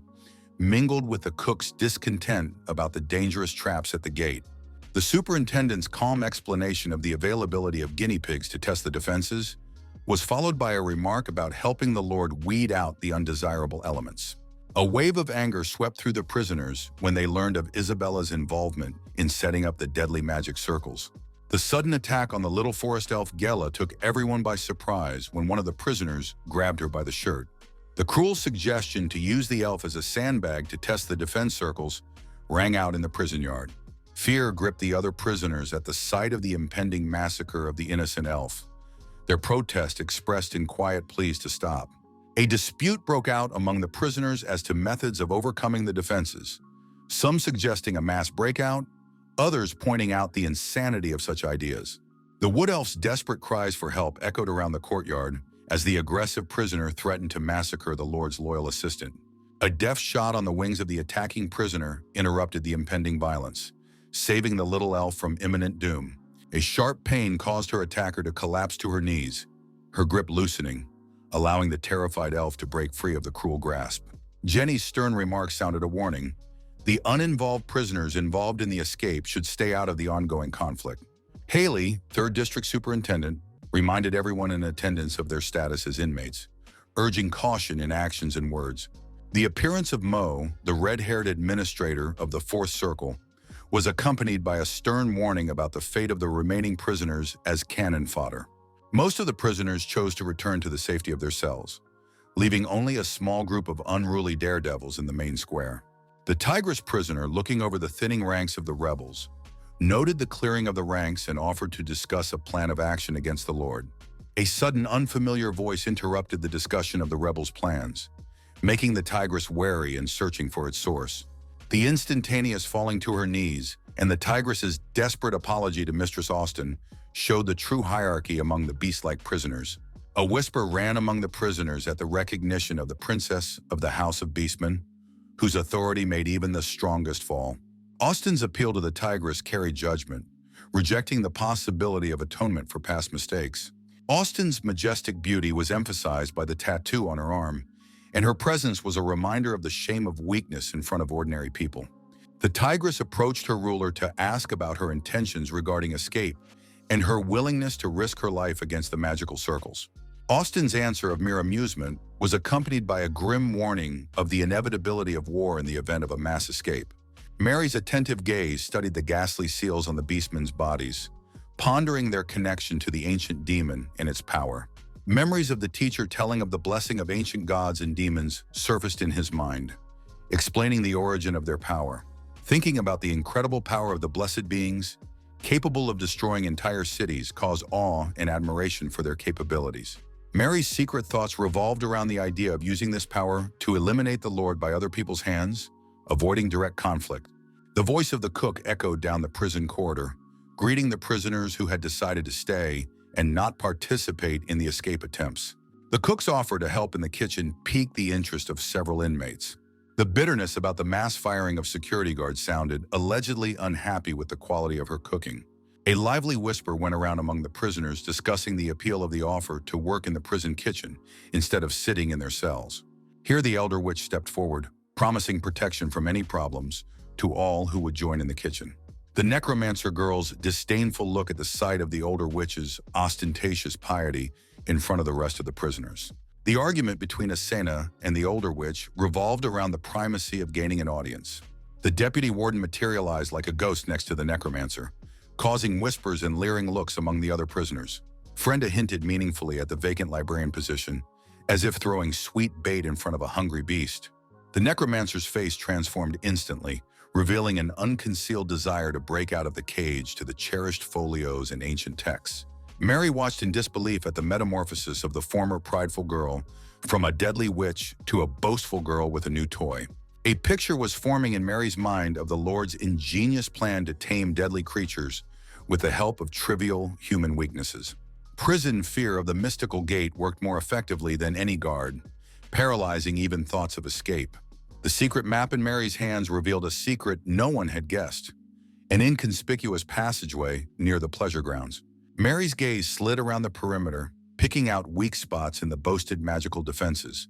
mingled with the cook's discontent about the dangerous traps at the gate. The superintendent's calm explanation of the availability of guinea pigs to test the defenses was followed by a remark about helping the Lord weed out the undesirable elements. A wave of anger swept through the prisoners when they learned of Isabella's involvement in setting up the deadly magic circles. The sudden attack on the little forest elf Gela took everyone by surprise when one of the prisoners grabbed her by the shirt. The cruel suggestion to use the elf as a sandbag to test the defense circles rang out in the prison yard. Fear gripped the other prisoners at the sight of the impending massacre of the innocent elf, their protest expressed in quiet pleas to stop. A dispute broke out among the prisoners as to methods of overcoming the defenses, some suggesting a mass breakout, others pointing out the insanity of such ideas. The wood elf's desperate cries for help echoed around the courtyard as the aggressive prisoner threatened to massacre the Lord's loyal assistant. A deft shot on the wings of the attacking prisoner interrupted the impending violence, saving the little elf from imminent doom. A sharp pain caused her attacker to collapse to her knees, her grip loosening, allowing the terrified elf to break free of the cruel grasp. Jenny's stern remarks sounded a warning. The uninvolved prisoners involved in the escape should stay out of the ongoing conflict. Haley, 3rd District Superintendent, reminded everyone in attendance of their status as inmates, urging caution in actions and words. The appearance of Mo, the red-haired administrator of the 4th Circle, was accompanied by a stern warning about the fate of the remaining prisoners as cannon fodder. Most of the prisoners chose to return to the safety of their cells, leaving only a small group of unruly daredevils in the main square. The Tigress prisoner, looking over the thinning ranks of the rebels, noted the clearing of the ranks and offered to discuss a plan of action against the Lord. A sudden unfamiliar voice interrupted the discussion of the rebels' plans, making the Tigress wary and searching for its source. The instantaneous falling to her knees and the Tigress's desperate apology to Mistress Austen showed the true hierarchy among the beast-like prisoners. A whisper ran among the prisoners at the recognition of the princess of the House of Beastmen, whose authority made even the strongest fall. Austen's appeal to the Tigress carried judgment, rejecting the possibility of atonement for past mistakes. Austen's majestic beauty was emphasized by the tattoo on her arm, and her presence was a reminder of the shame of weakness in front of ordinary people. The tigress approached her ruler to ask about her intentions regarding escape and her willingness to risk her life against the magical circles. Austen's answer of mere amusement was accompanied by a grim warning of the inevitability of war in the event of a mass escape. Mary's attentive gaze studied the ghastly seals on the beastmen's bodies, pondering their connection to the ancient demon and its power. Memories of the teacher telling of the blessing of ancient gods and demons surfaced in his mind, explaining the origin of their power. Thinking about the incredible power of the blessed beings, capable of destroying entire cities, caused awe and admiration for their capabilities. Mary's secret thoughts revolved around the idea of using this power to eliminate the Lord by other people's hands, avoiding direct conflict. The voice of the cook echoed down the prison corridor, greeting the prisoners who had decided to stay and not participate in the escape attempts. The cook's offer to help in the kitchen piqued the interest of several inmates. The bitterness about the mass firing of security guards sounded, allegedly unhappy with the quality of her cooking. A lively whisper went around among the prisoners discussing the appeal of the offer to work in the prison kitchen instead of sitting in their cells. Here the elder witch stepped forward, promising protection from any problems to all who would join in the kitchen. The necromancer girl's disdainful look at the sight of the older witch's ostentatious piety in front of the rest of the prisoners. The argument between Asena and the older witch revolved around the primacy of gaining an audience. The deputy warden materialized like a ghost next to the necromancer, causing whispers and leering looks among the other prisoners. Frenda hinted meaningfully at the vacant librarian position, as if throwing sweet bait in front of a hungry beast. The necromancer's face transformed instantly, revealing an unconcealed desire to break out of the cage to the cherished folios and ancient texts. Mary watched in disbelief at the metamorphosis of the former prideful girl from a deadly witch to a boastful girl with a new toy. A picture was forming in Mary's mind of the Lord's ingenious plan to tame deadly creatures with the help of trivial human weaknesses. Prison fear of the mystical gate worked more effectively than any guard, paralyzing even thoughts of escape. The secret map in Mary's hands revealed a secret no one had guessed, an inconspicuous passageway near the pleasure grounds. Mary's gaze slid around the perimeter, picking out weak spots in the boasted magical defenses,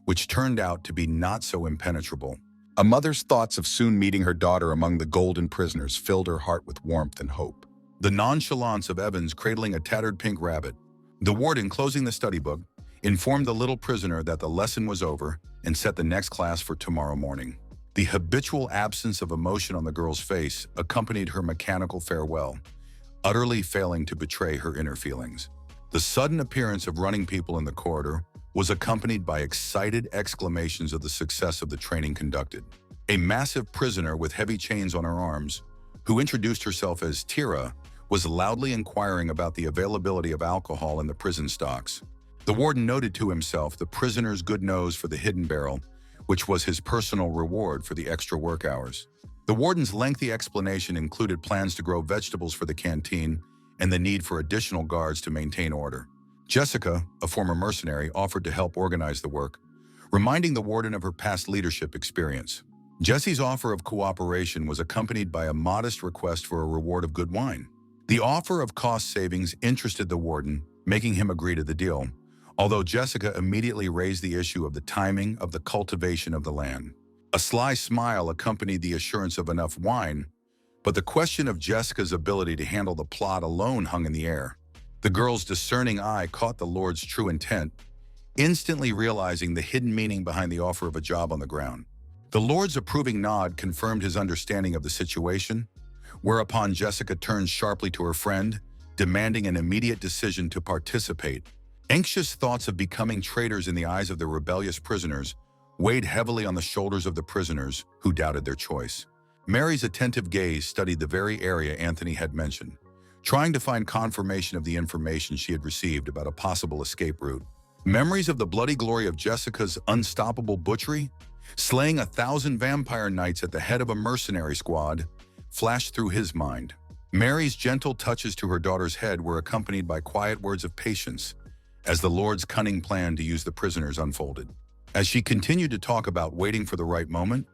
which turned out to be not so impenetrable. A mother's thoughts of soon meeting her daughter among the golden prisoners filled her heart with warmth and hope. The nonchalance of Evans cradling a tattered pink rabbit, the warden closing the study book, informed the little prisoner that the lesson was over and set the next class for tomorrow morning. The habitual absence of emotion on the girl's face accompanied her mechanical farewell, utterly failing to betray her inner feelings. The sudden appearance of running people in the corridor was accompanied by excited exclamations of the success of the training conducted. A massive prisoner with heavy chains on her arms, who introduced herself as Tira, was loudly inquiring about the availability of alcohol in the prison stocks. The warden noted to himself the prisoner's good nose for the hidden barrel, which was his personal reward for the extra work hours. The warden's lengthy explanation included plans to grow vegetables for the canteen and the need for additional guards to maintain order. Jessica, a former mercenary, offered to help organize the work, reminding the warden of her past leadership experience. Jessie's offer of cooperation was accompanied by a modest request for a reward of good wine. The offer of cost savings interested the warden, making him agree to the deal, although Jessica immediately raised the issue of the timing of the cultivation of the land. A sly smile accompanied the assurance of enough wine, but the question of Jessica's ability to handle the plot alone hung in the air. The girl's discerning eye caught the Lord's true intent, instantly realizing the hidden meaning behind the offer of a job on the ground. The Lord's approving nod confirmed his understanding of the situation, whereupon Jessica turned sharply to her friend, demanding an immediate decision to participate. Anxious thoughts of becoming traitors in the eyes of the rebellious prisoners weighed heavily on the shoulders of the prisoners who doubted their choice. Mary's attentive gaze studied the very area Anthony had mentioned, trying to find confirmation of the information she had received about a possible escape route. Memories of the bloody glory of Jessica's unstoppable butchery, slaying 1,000 vampire knights at the head of a mercenary squad, flashed through his mind. Mary's gentle touches to her daughter's head were accompanied by quiet words of patience as the Lord's cunning plan to use the prisoners unfolded. As she continued to talk about waiting for the right moment,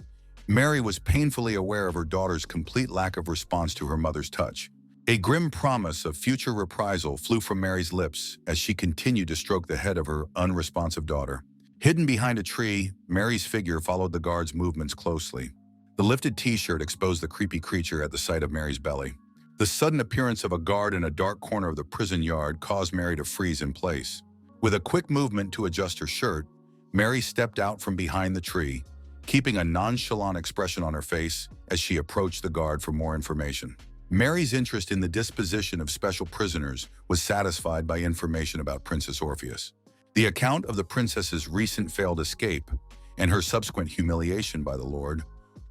Mary was painfully aware of her daughter's complete lack of response to her mother's touch. A grim promise of future reprisal flew from Mary's lips as she continued to stroke the head of her unresponsive daughter. Hidden behind a tree, Mary's figure followed the guard's movements closely. The lifted t-shirt exposed the creepy creature at the sight of Mary's belly. The sudden appearance of a guard in a dark corner of the prison yard caused Mary to freeze in place. With a quick movement to adjust her shirt, Mary stepped out from behind the tree, keeping a nonchalant expression on her face as she approached the guard for more information. Mary's interest in the disposition of special prisoners was satisfied by information about Princess Orpheus. The account of the princess's recent failed escape and her subsequent humiliation by the Lord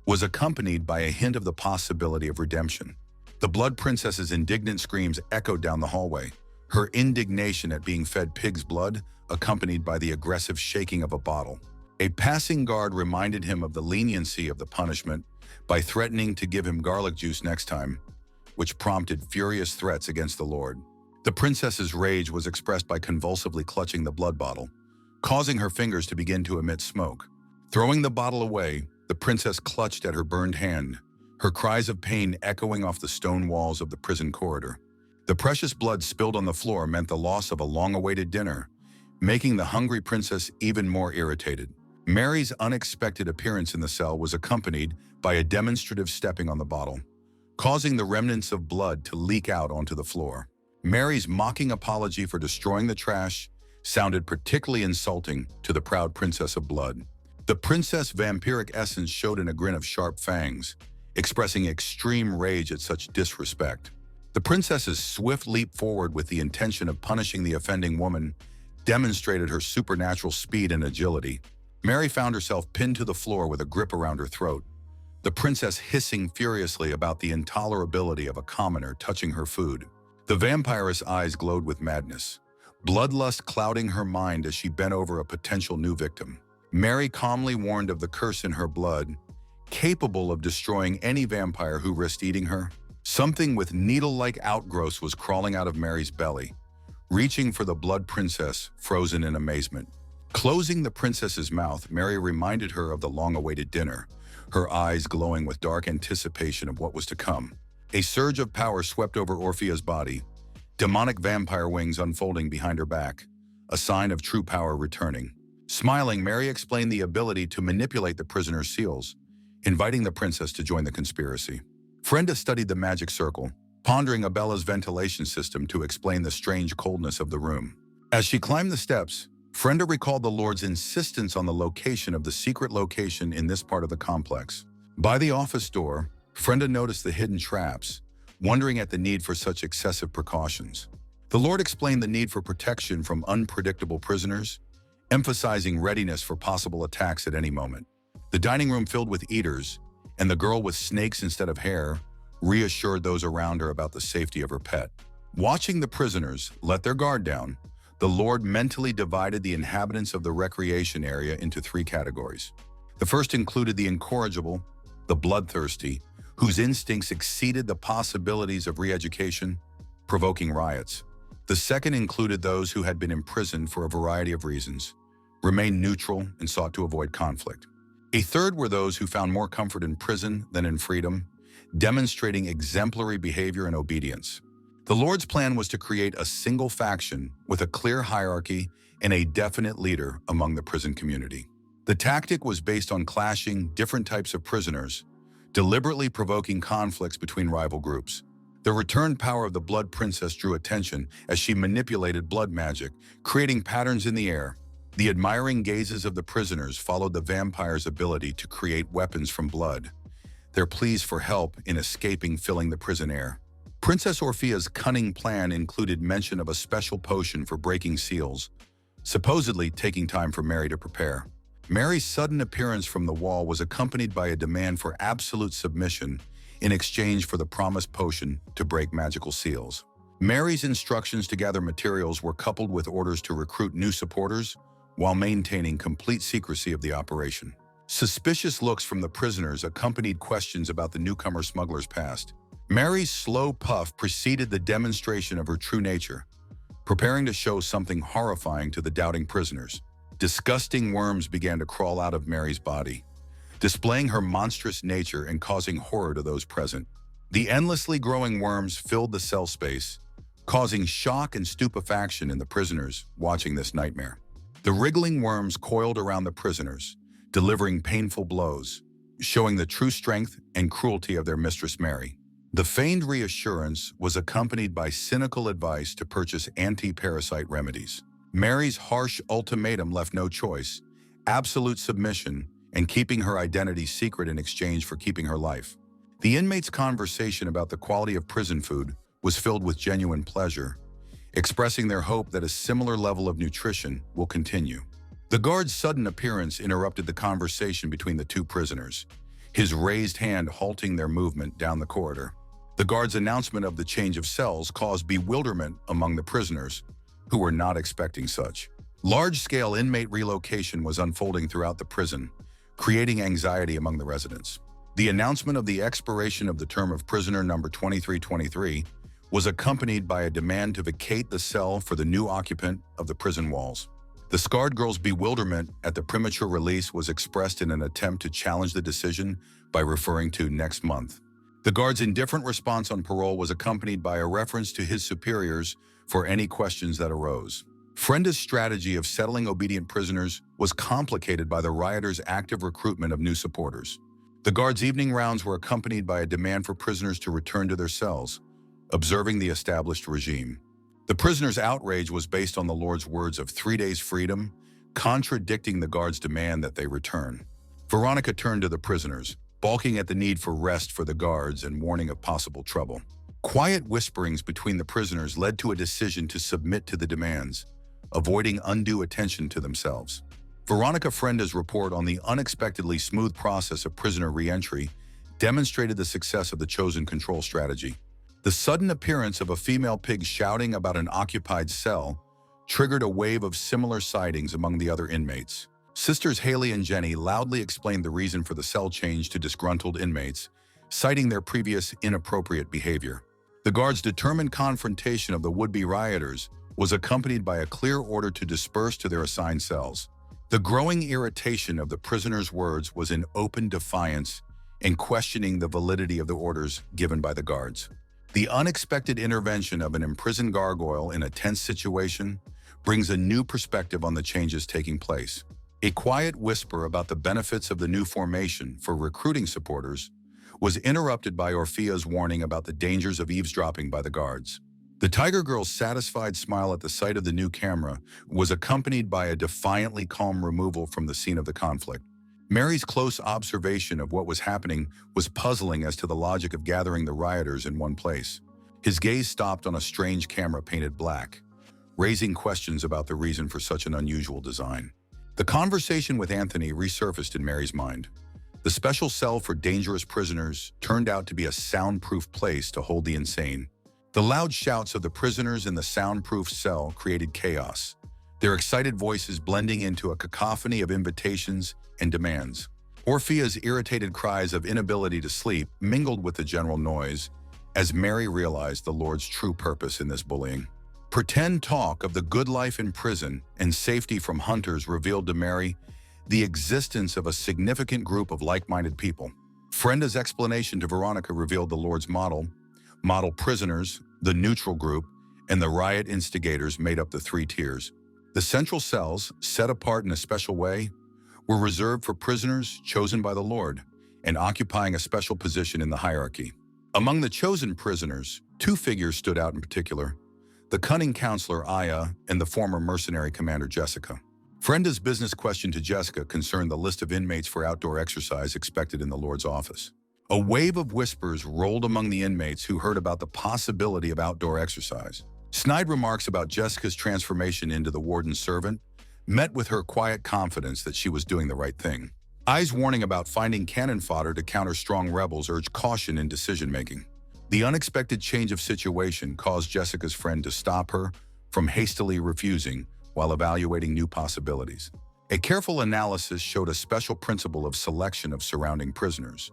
was accompanied by a hint of the possibility of redemption. The Blood Princess's indignant screams echoed down the hallway, her indignation at being fed pig's blood accompanied by the aggressive shaking of a bottle. A passing guard reminded him of the leniency of the punishment by threatening to give him garlic juice next time, which prompted furious threats against the Lord. The princess's rage was expressed by convulsively clutching the blood bottle, causing her fingers to begin to emit smoke. Throwing the bottle away, the princess clutched at her burned hand, her cries of pain echoing off the stone walls of the prison corridor. The precious blood spilled on the floor meant the loss of a long-awaited dinner, making the hungry princess even more irritated. Mary's unexpected appearance in the cell was accompanied by a demonstrative stepping on the bottle, causing the remnants of blood to leak out onto the floor. Mary's mocking apology for destroying the trash sounded particularly insulting to the proud princess of blood. The princess' vampiric essence showed in a grin of sharp fangs, expressing extreme rage at such disrespect. The princess's swift leap forward with the intention of punishing the offending woman demonstrated her supernatural speed and agility. Mary found herself pinned to the floor with a grip around her throat, the princess hissing furiously about the intolerability of a commoner touching her food. The vampiress' eyes glowed with madness, bloodlust clouding her mind as she bent over a potential new victim. Mary calmly warned of the curse in her blood, capable of destroying any vampire who risked eating her. Something with needle-like outgrowths was crawling out of Mary's belly, reaching for the blood princess, frozen in amazement. Closing the princess's mouth, Mary reminded her of the long-awaited dinner, her eyes glowing with dark anticipation of what was to come. A surge of power swept over Orphea's body, demonic vampire wings unfolding behind her back, a sign of true power returning. Smiling, Mary explained the ability to manipulate the prisoner's seals, inviting the princess to join the conspiracy. Frenda studied the magic circle, pondering Abella's ventilation system to explain the strange coldness of the room. As she climbed the steps, Frenda recalled the Lord's insistence on the location of the secret location in this part of the complex. By the office door, Frenda noticed the hidden traps, wondering at the need for such excessive precautions. The Lord explained the need for protection from unpredictable prisoners, emphasizing readiness for possible attacks at any moment. The dining room filled with eaters, and the girl with snakes instead of hair reassured those around her about the safety of her pet. Watching the prisoners let their guard down, the Lord mentally divided the inhabitants of the recreation area into three categories. The first included the incorrigible, the bloodthirsty, whose instincts exceeded the possibilities of re-education, provoking riots. The second included those who had been imprisoned for a variety of reasons, remained neutral, and sought to avoid conflict. A third were those who found more comfort in prison than in freedom, demonstrating exemplary behavior and obedience. The Lord's plan was to create a single faction with a clear hierarchy and a definite leader among the prison community. The tactic was based on clashing different types of prisoners, deliberately provoking conflicts between rival groups. The returned power of the Blood Princess drew attention as she manipulated blood magic, creating patterns in the air. The admiring gazes of the prisoners followed the vampire's ability to create weapons from blood, their pleas for help in escaping filling the prison air. Princess Orphea's cunning plan included mention of a special potion for breaking seals, supposedly taking time for Mary to prepare. Mary's sudden appearance from the wall was accompanied by a demand for absolute submission in exchange for the promised potion to break magical seals. Mary's instructions to gather materials were coupled with orders to recruit new supporters while maintaining complete secrecy of the operation. Suspicious looks from the prisoners accompanied questions about the newcomer smuggler's past. Mary's slow puff preceded the demonstration of her true nature, preparing to show something horrifying to the doubting prisoners. Disgusting worms began to crawl out of Mary's body, displaying her monstrous nature and causing horror to those present. The endlessly growing worms filled the cell space, causing shock and stupefaction in the prisoners watching this nightmare. The wriggling worms coiled around the prisoners, delivering painful blows, showing the true strength and cruelty of their mistress Mary. The feigned reassurance was accompanied by cynical advice to purchase anti-parasite remedies. Mary's harsh ultimatum left no choice: absolute submission and keeping her identity secret in exchange for keeping her life. The inmates' conversation about the quality of prison food was filled with genuine pleasure, expressing their hope that a similar level of nutrition will continue. The guard's sudden appearance interrupted the conversation between the two prisoners, his raised hand halting their movement down the corridor. The guard's announcement of the change of cells caused bewilderment among the prisoners, who were not expecting such. Large-scale inmate relocation was unfolding throughout the prison, creating anxiety among the residents. The announcement of the expiration of the term of prisoner number 2323 was accompanied by a demand to vacate the cell for the new occupant of the prison walls. The scarred girl's bewilderment at the premature release was expressed in an attempt to challenge the decision by referring to next month. The guard's indifferent response on parole was accompanied by a reference to his superiors for any questions that arose. Frenda's strategy of settling obedient prisoners was complicated by the rioters' active recruitment of new supporters. The guard's evening rounds were accompanied by a demand for prisoners to return to their cells, observing the established regime. The prisoners' outrage was based on the Lord's words of 3 days freedom, contradicting the guard's demand that they return. Veronica turned to the prisoners, balking at the need for rest for the guards and warning of possible trouble. Quiet whisperings between the prisoners led to a decision to submit to the demands, avoiding undue attention to themselves. Veronica Frenda's report on the unexpectedly smooth process of prisoner re-entry demonstrated the success of the chosen control strategy. The sudden appearance of a female pig shouting about an occupied cell triggered a wave of similar sightings among the other inmates. Sisters Haley and Jenny loudly explained the reason for the cell change to disgruntled inmates, citing their previous inappropriate behavior. The guards' determined confrontation of the would-be rioters was accompanied by a clear order to disperse to their assigned cells. The growing irritation of the prisoners' words was in open defiance and questioning the validity of the orders given by the guards. The unexpected intervention of an imprisoned gargoyle in a tense situation brings a new perspective on the changes taking place. A quiet whisper about the benefits of the new formation for recruiting supporters was interrupted by Orphea's warning about the dangers of eavesdropping by the guards. The Tiger Girl's satisfied smile at the sight of the new camera was accompanied by a defiantly calm removal from the scene of the conflict. Mary's close observation of what was happening was puzzling as to the logic of gathering the rioters in one place. His gaze stopped on a strange camera painted black, raising questions about the reason for such an unusual design. The conversation with Anthony resurfaced in Mary's mind. The special cell for dangerous prisoners turned out to be a soundproof place to hold the insane. The loud shouts of the prisoners in the soundproof cell created chaos, their excited voices blending into a cacophony of invitations and demands. Orphea's irritated cries of inability to sleep mingled with the general noise as Mary realized the Lord's true purpose in this bullying. Pretend talk of the good life in prison and safety from hunters revealed to Mary the existence of a significant group of like-minded people. Frenda's explanation to Veronica revealed the Lord's model prisoners, the neutral group, and the riot instigators made up the 3 tiers. The central cells, set apart in a special way, were reserved for prisoners chosen by the Lord and occupying a special position in the hierarchy. Among the chosen prisoners, 2 figures stood out in particular: the cunning counselor Aya and the former mercenary commander Jessica. Frenda's business question to Jessica concerned the list of inmates for outdoor exercise expected in the Lord's office. A wave of whispers rolled among the inmates who heard about the possibility of outdoor exercise. Snide remarks about Jessica's transformation into the warden's servant met with her quiet confidence that she was doing the right thing. Ai's warning about finding cannon fodder to counter strong rebels urged caution in decision-making. The unexpected change of situation caused Jessica's friend to stop her from hastily refusing while evaluating new possibilities. A careful analysis showed a special principle of selection of surrounding prisoners,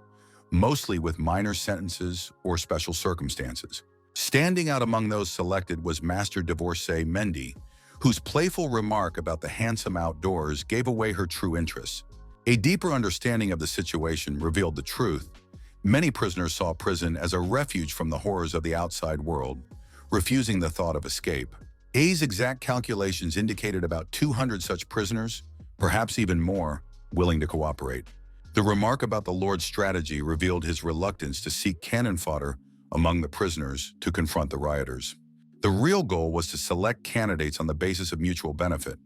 mostly with minor sentences or special circumstances. Standing out among those selected was Master Divorcee Mendy, whose playful remark about the handsome outdoors gave away her true interests. A deeper understanding of the situation revealed the truth. Many prisoners saw prison as a refuge from the horrors of the outside world, refusing the thought of escape. A's exact calculations indicated about 200 such prisoners, perhaps even more, willing to cooperate. The remark about the Lord's strategy revealed his reluctance to seek cannon fodder among the prisoners to confront the rioters. The real goal was to select candidates on the basis of mutual benefit,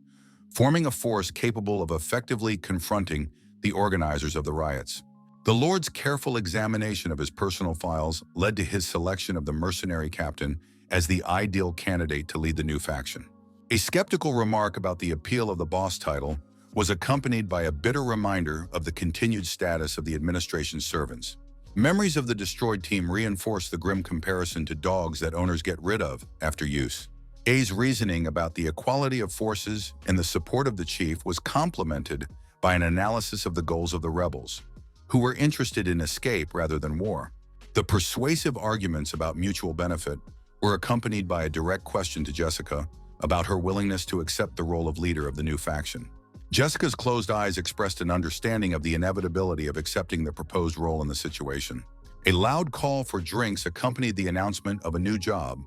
forming a force capable of effectively confronting the organizers of the riots. The Lord's careful examination of his personal files led to his selection of the mercenary captain as the ideal candidate to lead the new faction. A skeptical remark about the appeal of the boss title was accompanied by a bitter reminder of the continued status of the administration's servants. Memories of the destroyed team reinforced the grim comparison to dogs that owners get rid of after use. A's reasoning about the equality of forces and the support of the chief was complemented by an analysis of the goals of the rebels, who were interested in escape rather than war. The persuasive arguments about mutual benefit were accompanied by a direct question to Jessica about her willingness to accept the role of leader of the new faction. Jessica's closed eyes expressed an understanding of the inevitability of accepting the proposed role in the situation. A loud call for drinks accompanied the announcement of a new job,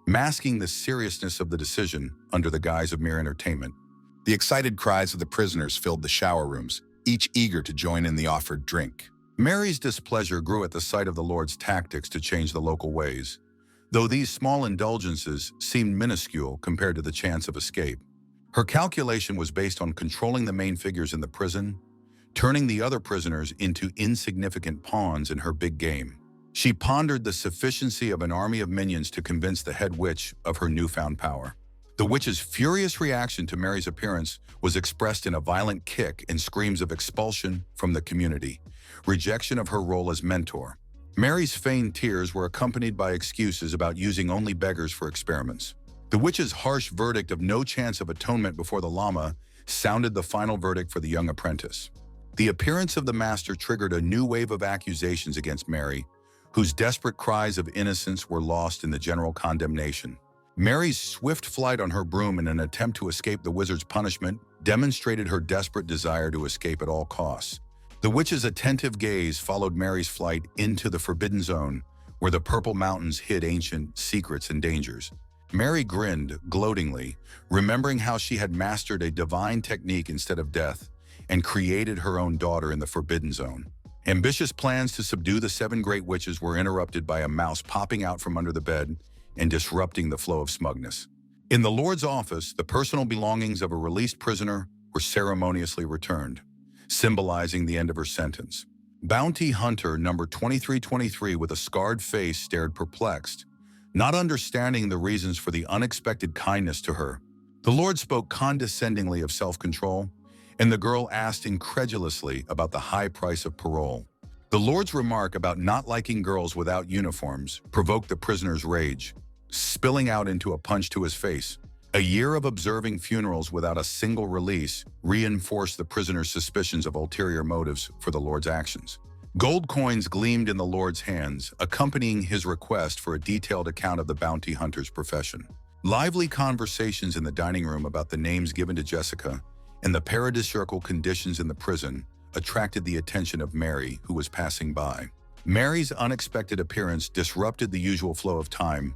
masking the seriousness of the decision under the guise of mere entertainment. The excited cries of the prisoners filled the shower rooms, each eager to join in the offered drink. Mary's displeasure grew at the sight of the Lord's tactics to change the local ways, though these small indulgences seemed minuscule compared to the chance of escape. Her calculation was based on controlling the main figures in the prison, turning the other prisoners into insignificant pawns in her big game. She pondered the sufficiency of an army of minions to convince the head witch of her newfound power. The witch's furious reaction to Mary's appearance was expressed in a violent kick and screams of expulsion from the community, rejection of her role as mentor. Mary's feigned tears were accompanied by excuses about using only beggars for experiments. The witch's harsh verdict of no chance of atonement before the Lama sounded the final verdict for the young apprentice. The appearance of the master triggered a new wave of accusations against Mary, whose desperate cries of innocence were lost in the general condemnation. Mary's swift flight on her broom in an attempt to escape the wizard's punishment demonstrated her desperate desire to escape at all costs. The witch's attentive gaze followed Mary's flight into the forbidden zone, where the purple mountains hid ancient secrets and dangers. Mary grinned gloatingly, remembering how she had mastered a divine technique instead of death and created her own daughter in the forbidden zone. Ambitious plans to subdue the 7 great witches were interrupted by a mouse popping out from under the bed and disrupting the flow of smugness. In the Lord's office, the personal belongings of a released prisoner were ceremoniously returned, symbolizing the end of her sentence. Bounty Hunter number 2323 with a scarred face stared perplexed, not understanding the reasons for the unexpected kindness to her. The Lord spoke condescendingly of self-control, and the girl asked incredulously about the high price of parole. The Lord's remark about not liking girls without uniforms provoked the prisoner's rage, spilling out into a punch to his face. A year of observing funerals without a single release reinforced the prisoner's suspicions of ulterior motives for the Lord's actions. Gold coins gleamed in the Lord's hands, accompanying his request for a detailed account of the bounty hunter's profession. Lively conversations in the dining room about the names given to Jessica and the paradisiacal conditions in the prison attracted the attention of Mary, who was passing by. Mary's unexpected appearance disrupted the usual flow of time,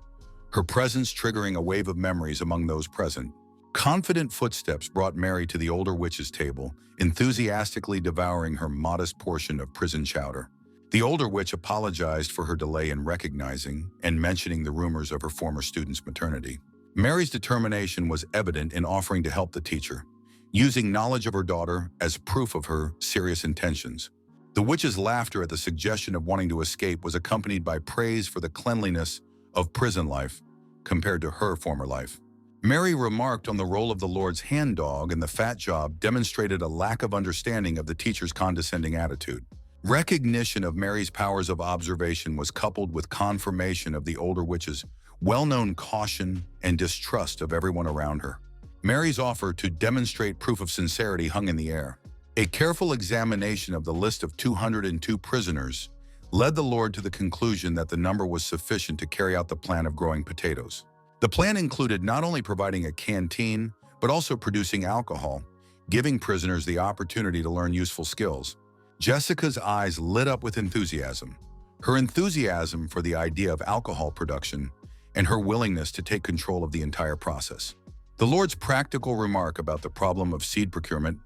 her presence triggering a wave of memories among those present. Confident footsteps brought Mary to the older witch's table, enthusiastically devouring her modest portion of prison chowder. The older witch apologized for her delay in recognizing and mentioning the rumors of her former student's maternity. Mary's determination was evident in offering to help the teacher, using knowledge of her daughter as proof of her serious intentions. The witch's laughter at the suggestion of wanting to escape was accompanied by praise for the cleanliness of prison life compared to her former life. Mary remarked on the role of the Lord's hand dog, and the fat job demonstrated a lack of understanding of the teacher's condescending attitude. Recognition of Mary's powers of observation was coupled with confirmation of the older witch's well-known caution and distrust of everyone around her. Mary's offer to demonstrate proof of sincerity hung in the air. A careful examination of the list of 202 prisoners led the Lord to the conclusion that the number was sufficient to carry out the plan of growing potatoes. The plan included not only providing a canteen, but also producing alcohol, giving prisoners the opportunity to learn useful skills. Jessica's eyes lit up with enthusiasm. Her enthusiasm for the idea of alcohol production and her willingness to take control of the entire process. The Lord's practical remark about the problem of seed procurement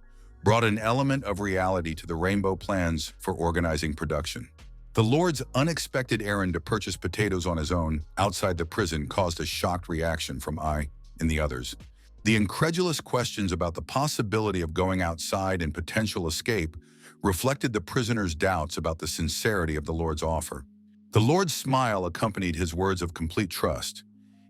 brought an element of reality to the rainbow plans for organizing production. The Lord's unexpected errand to purchase potatoes on his own outside the prison caused a shocked reaction from I and the others. The incredulous questions about the possibility of going outside and potential escape reflected the prisoners' doubts about the sincerity of the Lord's offer. The Lord's smile accompanied his words of complete trust,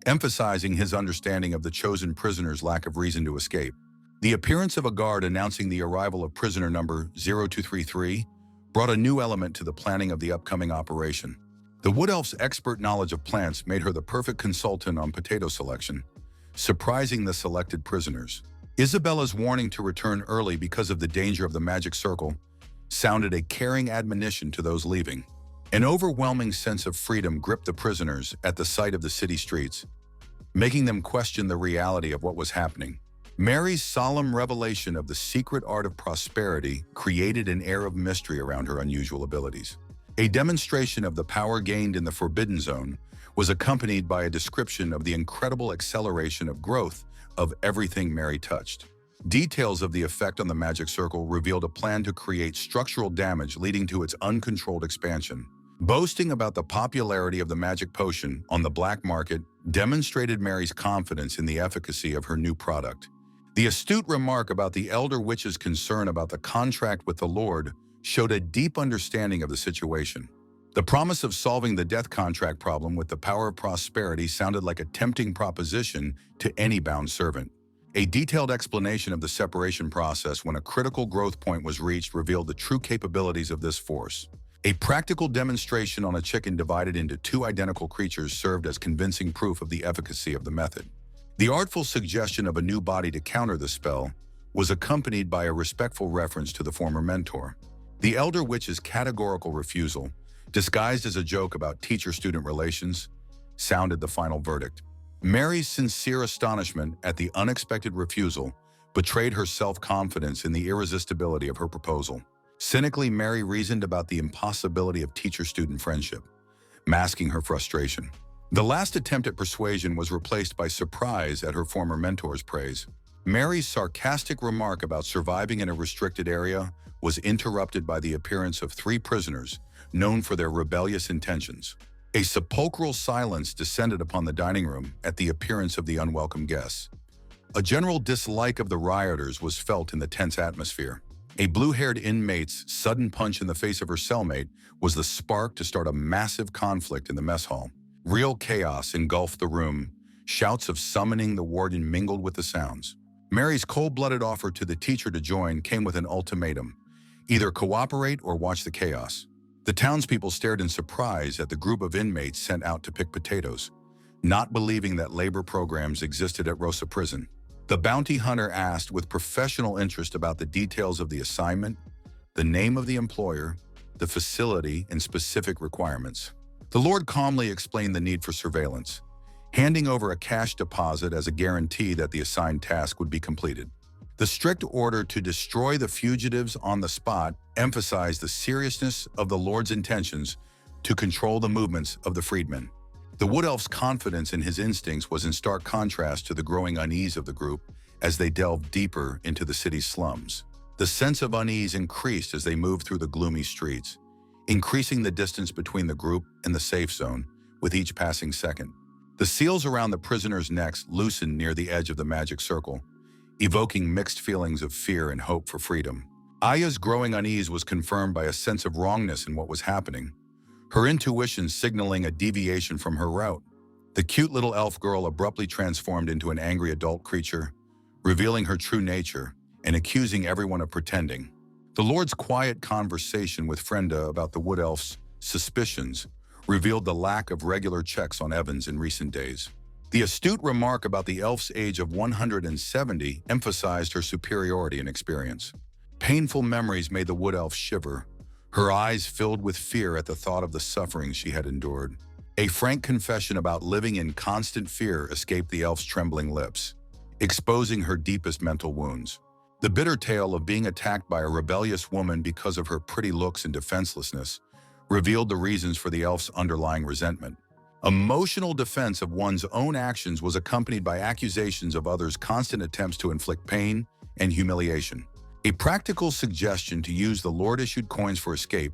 emphasizing his understanding of the chosen prisoner's lack of reason to escape. The appearance of a guard announcing the arrival of prisoner number 0233 brought a new element to the planning of the upcoming operation. The Wood Elf's expert knowledge of plants made her the perfect consultant on potato selection, surprising the selected prisoners. Isabella's warning to return early because of the danger of the magic circle sounded a caring admonition to those leaving. An overwhelming sense of freedom gripped the prisoners at the sight of the city streets, making them question the reality of what was happening. Mary's solemn revelation of the secret art of prosperity created an air of mystery around her unusual abilities. A demonstration of the power gained in the Forbidden Zone was accompanied by a description of the incredible acceleration of growth of everything Mary touched. Details of the effect on the magic circle revealed a plan to create structural damage leading to its uncontrolled expansion. Boasting about the popularity of the magic potion on the black market demonstrated Mary's confidence in the efficacy of her new product. The astute remark about the elder witch's concern about the contract with the Lord showed a deep understanding of the situation. The promise of solving the death contract problem with the power of prosperity sounded like a tempting proposition to any bound servant. A detailed explanation of the separation process when a critical growth point was reached revealed the true capabilities of this force. A practical demonstration on a chicken divided into two identical creatures served as convincing proof of the efficacy of the method. The artful suggestion of a new body to counter the spell was accompanied by a respectful reference to the former mentor. The elder witch's categorical refusal, disguised as a joke about teacher-student relations, sounded the final verdict. Mary's sincere astonishment at the unexpected refusal betrayed her self-confidence in the irresistibility of her proposal. Cynically, Mary reasoned about the impossibility of teacher-student friendship, masking her frustration. The last attempt at persuasion was replaced by surprise at her former mentor's praise. Mary's sarcastic remark about surviving in a restricted area was interrupted by the appearance of three prisoners known for their rebellious intentions. A sepulchral silence descended upon the dining room at the appearance of the unwelcome guests. A general dislike of the rioters was felt in the tense atmosphere. A blue-haired inmate's sudden punch in the face of her cellmate was the spark to start a massive conflict in the mess hall. Real chaos engulfed the room. Shouts of summoning the warden mingled with the sounds. Mary's cold-blooded offer to the teacher to join came with an ultimatum: either cooperate or watch the chaos. The townspeople stared in surprise at the group of inmates sent out to pick potatoes, not believing that labor programs existed at Rosa Prison. The bounty hunter asked with professional interest about the details of the assignment, the name of the employer, the facility, and specific requirements. The Lord calmly explained the need for surveillance, handing over a cash deposit as a guarantee that the assigned task would be completed. The strict order to destroy the fugitives on the spot emphasized the seriousness of the Lord's intentions to control the movements of the freedmen. The Wood Elf's confidence in his instincts was in stark contrast to the growing unease of the group as they delved deeper into the city's slums. The sense of unease increased as they moved through the gloomy streets, increasing the distance between the group and the safe zone with each passing second. The seals around the prisoners' necks loosened near the edge of the magic circle, evoking mixed feelings of fear and hope for freedom. Aya's growing unease was confirmed by a sense of wrongness in what was happening, her intuition signaling a deviation from her route. The cute little elf girl abruptly transformed into an angry adult creature, revealing her true nature and accusing everyone of pretending. The Lord's quiet conversation with Frenda about the Wood Elf's suspicions revealed the lack of regular checks on Evans in recent days. The astute remark about the elf's age of 170 emphasized her superiority and experience. Painful memories made the Wood Elf shiver, her eyes filled with fear at the thought of the suffering she had endured. A frank confession about living in constant fear escaped the elf's trembling lips, exposing her deepest mental wounds. The bitter tale of being attacked by a rebellious woman because of her pretty looks and defenselessness revealed the reasons for the elf's underlying resentment. Emotional defense of one's own actions was accompanied by accusations of others' constant attempts to inflict pain and humiliation. A practical suggestion to use the Lord-issued coins for escape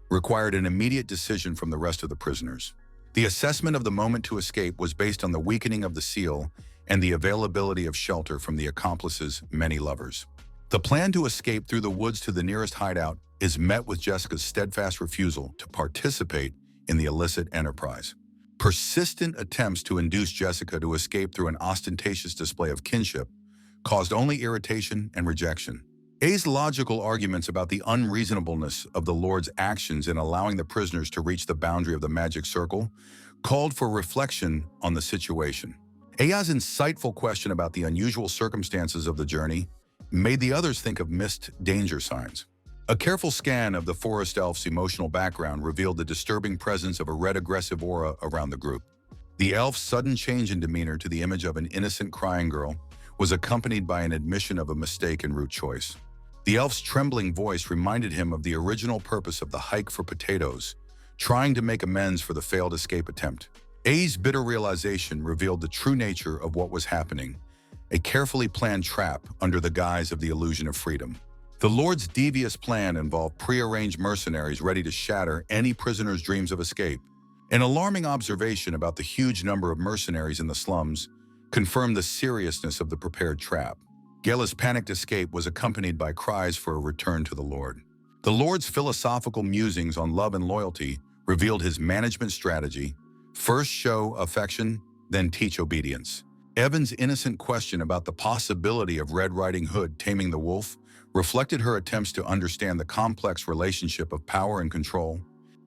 required an immediate decision from the rest of the prisoners. The assessment of the moment to escape was based on the weakening of the seal and the availability of shelter from the accomplice's many lovers. The plan to escape through the woods to the nearest hideout is met with Jessica's steadfast refusal to participate in the illicit enterprise. Persistent attempts to induce Jessica to escape through an ostentatious display of kinship caused only irritation and rejection. A's logical arguments about the unreasonableness of the Lord's actions in allowing the prisoners to reach the boundary of the magic circle called for reflection on the situation. Aya's insightful question about the unusual circumstances of the journey made the others think of missed danger signs. A careful scan of the forest elf's emotional background revealed the disturbing presence of a red aggressive aura around the group. The elf's sudden change in demeanor to the image of an innocent crying girl was accompanied by an admission of a mistake in route choice. The elf's trembling voice reminded him of the original purpose of the hike for potatoes, trying to make amends for the failed escape attempt. A's bitter realization revealed the true nature of what was happening, a carefully planned trap under the guise of the illusion of freedom. The Lord's devious plan involved prearranged mercenaries ready to shatter any prisoner's dreams of escape. An alarming observation about the huge number of mercenaries in the slums confirmed the seriousness of the prepared trap. Gela's panicked escape was accompanied by cries for a return to the Lord. The Lord's philosophical musings on love and loyalty revealed his management strategy: first show affection, then teach obedience. Evan's innocent question about the possibility of Red Riding Hood taming the wolf reflected her attempts to understand the complex relationship of power and control.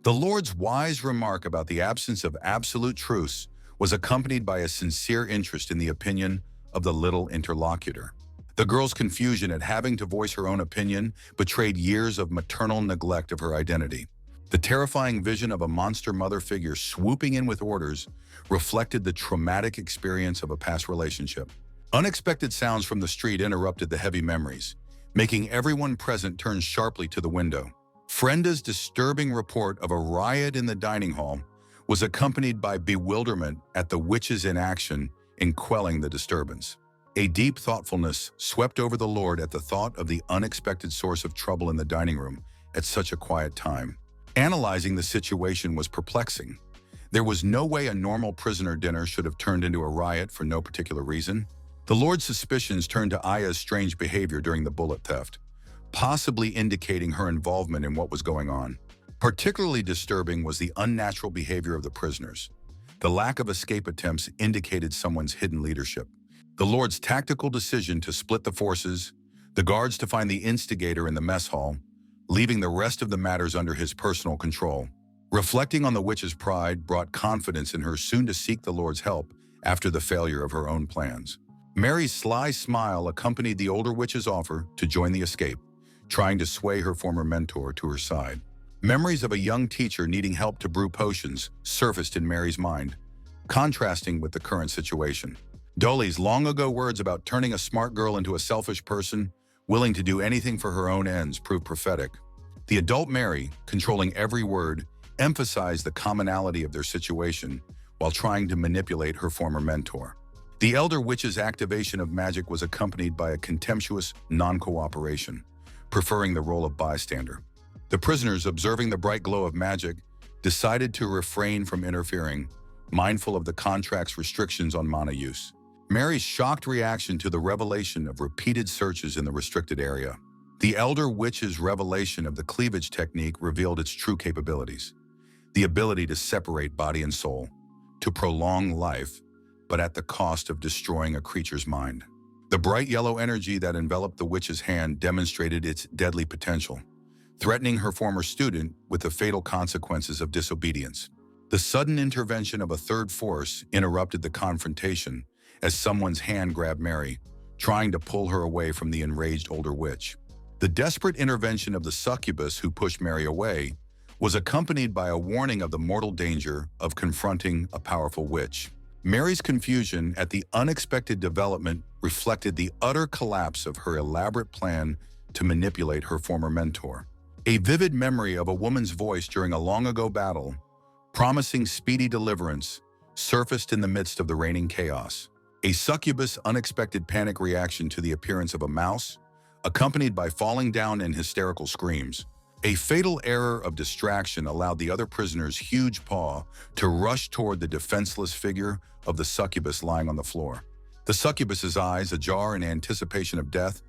The Lord's wise remark about the absence of absolute truths was accompanied by a sincere interest in the opinion of the little interlocutor. The girl's confusion at having to voice her own opinion betrayed years of maternal neglect of her identity. The terrifying vision of a monster mother figure swooping in with orders reflected the traumatic experience of a past relationship. Unexpected sounds from the street interrupted the heavy memories, making everyone present turn sharply to the window. Frenda's disturbing report of a riot in the dining hall was accompanied by bewilderment at the witches' inaction in quelling the disturbance. A deep thoughtfulness swept over the Lord at the thought of the unexpected source of trouble in the dining room at such a quiet time. Analyzing the situation was perplexing. There was no way a normal prisoner dinner should have turned into a riot for no particular reason. The Lord's suspicions turned to Aya's strange behavior during the bullet theft, possibly indicating her involvement in what was going on. Particularly disturbing was the unnatural behavior of the prisoners. The lack of escape attempts indicated someone's hidden leadership. The Lord's tactical decision to split the forces, the guards to find the instigator in the mess hall, leaving the rest of the matters under his personal control. Reflecting on the witch's pride brought confidence in her soon to seek the Lord's help after the failure of her own plans. Mary's sly smile accompanied the older witch's offer to join the escape, trying to sway her former mentor to her side. Memories of a young teacher needing help to brew potions surfaced in Mary's mind, contrasting with the current situation. Dolly's long-ago words about turning a smart girl into a selfish person, willing to do anything for her own ends, proved prophetic. The adult Mary, controlling every word, emphasized the commonality of their situation while trying to manipulate her former mentor. The elder witch's activation of magic was accompanied by a contemptuous non-cooperation, preferring the role of bystander. The prisoners, observing the bright glow of magic, decided to refrain from interfering, mindful of the contract's restrictions on mana use. Mary's shocked reaction to the revelation of repeated searches in the restricted area. The elder witch's revelation of the cleavage technique revealed its true capabilities: the ability to separate body and soul, to prolong life, but at the cost of destroying a creature's mind. The bright yellow energy that enveloped the witch's hand demonstrated its deadly potential, threatening her former student with the fatal consequences of disobedience. The sudden intervention of a third force interrupted the confrontation as someone's hand grabbed Mary, trying to pull her away from the enraged older witch. The desperate intervention of the succubus who pushed Mary away was accompanied by a warning of the mortal danger of confronting a powerful witch. Mary's confusion at the unexpected development reflected the utter collapse of her elaborate plan to manipulate her former mentor. A vivid memory of a woman's voice during a long-ago battle, promising speedy deliverance, surfaced in the midst of the reigning chaos. A succubus' unexpected panic reaction to the appearance of a mouse, accompanied by falling down and hysterical screams. A fatal error of distraction allowed the other prisoner's huge paw to rush toward the defenseless figure of the succubus lying on the floor. The succubus's eyes, ajar in anticipation of death,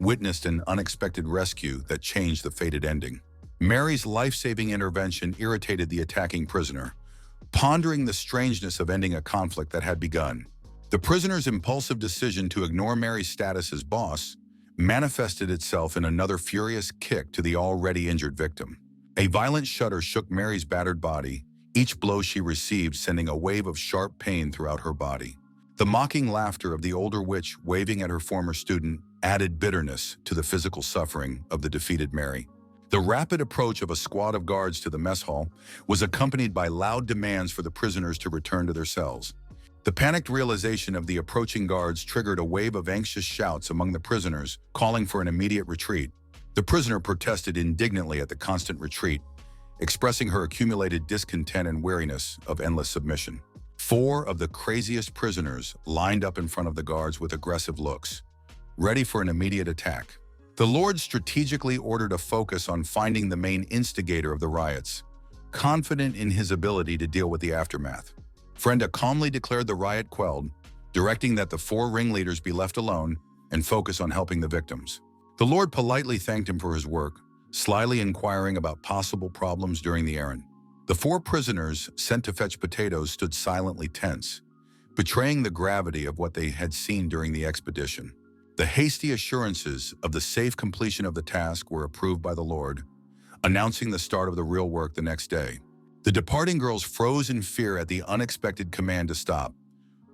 witnessed an unexpected rescue that changed the fated ending. Mary's life-saving intervention irritated the attacking prisoner, pondering the strangeness of ending a conflict that had begun. The prisoner's impulsive decision to ignore Mary's status as boss manifested itself in another furious kick to the already injured victim. A violent shudder shook Mary's battered body, each blow she received sending a wave of sharp pain throughout her body. The mocking laughter of the older witch waving at her former student added bitterness to the physical suffering of the defeated Mary. The rapid approach of a squad of guards to the mess hall was accompanied by loud demands for the prisoners to return to their cells. The panicked realization of the approaching guards triggered a wave of anxious shouts among the prisoners, calling for an immediate retreat. The prisoner protested indignantly at the constant retreat, expressing her accumulated discontent and weariness of endless submission. 4 of the craziest prisoners lined up in front of the guards with aggressive looks, ready for an immediate attack. The Lord strategically ordered a focus on finding the main instigator of the riots, confident in his ability to deal with the aftermath. Frenda calmly declared the riot quelled, directing that the 4 ringleaders be left alone and focus on helping the victims. The Lord politely thanked him for his work, slyly inquiring about possible problems during the errand. The 4 prisoners sent to fetch potatoes stood silently tense, betraying the gravity of what they had seen during the expedition. The hasty assurances of the safe completion of the task were approved by the Lord, announcing the start of the real work the next day. The departing girls froze in fear at the unexpected command to stop,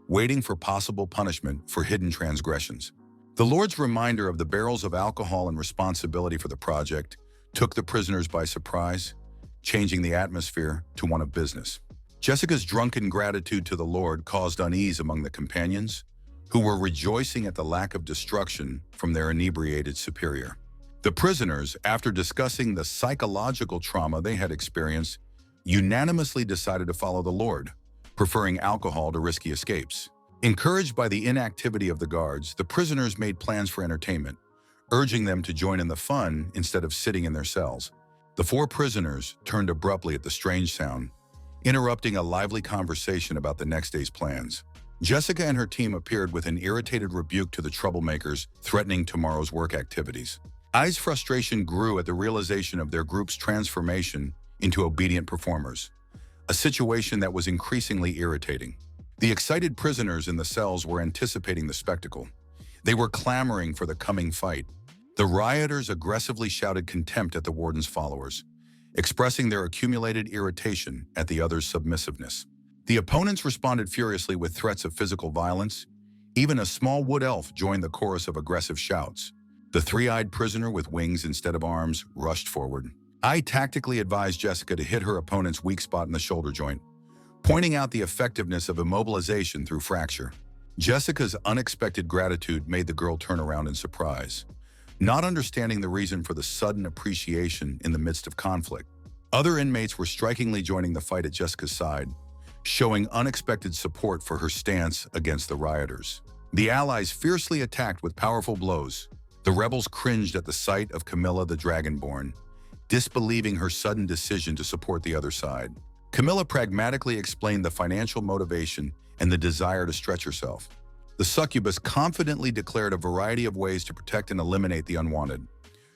waiting for possible punishment for hidden transgressions. The Lord's reminder of the barrels of alcohol and responsibility for the project took the prisoners by surprise, changing the atmosphere to one of business. Jessica's drunken gratitude to the Lord caused unease among the companions, who were rejoicing at the lack of destruction from their inebriated superior. The prisoners, after discussing the psychological trauma they had experienced, unanimously decided to follow the Lord, preferring alcohol to risky escapes. Encouraged by the inactivity of the guards, the prisoners made plans for entertainment, urging them to join in the fun instead of sitting in their cells. The 4 prisoners turned abruptly at the strange sound, interrupting a lively conversation about the next day's plans. Jessica and her team appeared with an irritated rebuke to the troublemakers, threatening tomorrow's work activities. Ai's frustration grew at the realization of their group's transformation into obedient performers, a situation that was increasingly irritating. The excited prisoners in the cells were anticipating the spectacle. They were clamoring for the coming fight. The rioters aggressively shouted contempt at the warden's followers, expressing their accumulated irritation at the others' submissiveness. The opponents responded furiously with threats of physical violence. Even a small wood elf joined the chorus of aggressive shouts. The 3-eyed prisoner with wings instead of arms rushed forward. Ai tactically advised Jessica to hit her opponent's weak spot in the shoulder joint, pointing out the effectiveness of immobilization through fracture. Jessica's unexpected gratitude made the girl turn around in surprise, not understanding the reason for the sudden appreciation in the midst of conflict. Other inmates were strikingly joining the fight at Jessica's side, showing unexpected support for her stance against the rioters. The allies fiercely attacked with powerful blows. The rebels cringed at the sight of Camilla the Dragonborn, disbelieving her sudden decision to support the other side. Camilla pragmatically explained the financial motivation and the desire to stretch herself. The succubus confidently declared a variety of ways to protect and eliminate the unwanted,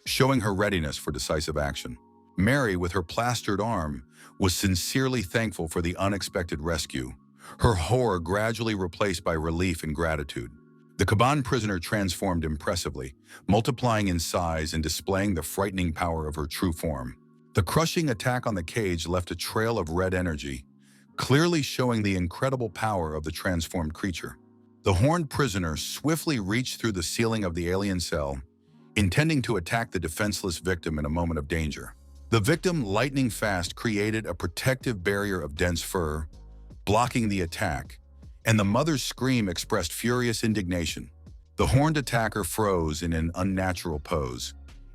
showing her readiness for decisive action. Mary, with her plastered arm, was sincerely thankful for the unexpected rescue, her horror gradually replaced by relief and gratitude. The Kaban prisoner transformed impressively, multiplying in size and displaying the frightening power of her true form. The crushing attack on the cage left a trail of red energy, clearly showing the incredible power of the transformed creature. The horned prisoner swiftly reached through the ceiling of the alien cell, intending to attack the defenseless victim in a moment of danger. The victim, lightning fast, created a protective barrier of dense fur, blocking the attack, and the mother's scream expressed furious indignation. The horned attacker froze in an unnatural pose,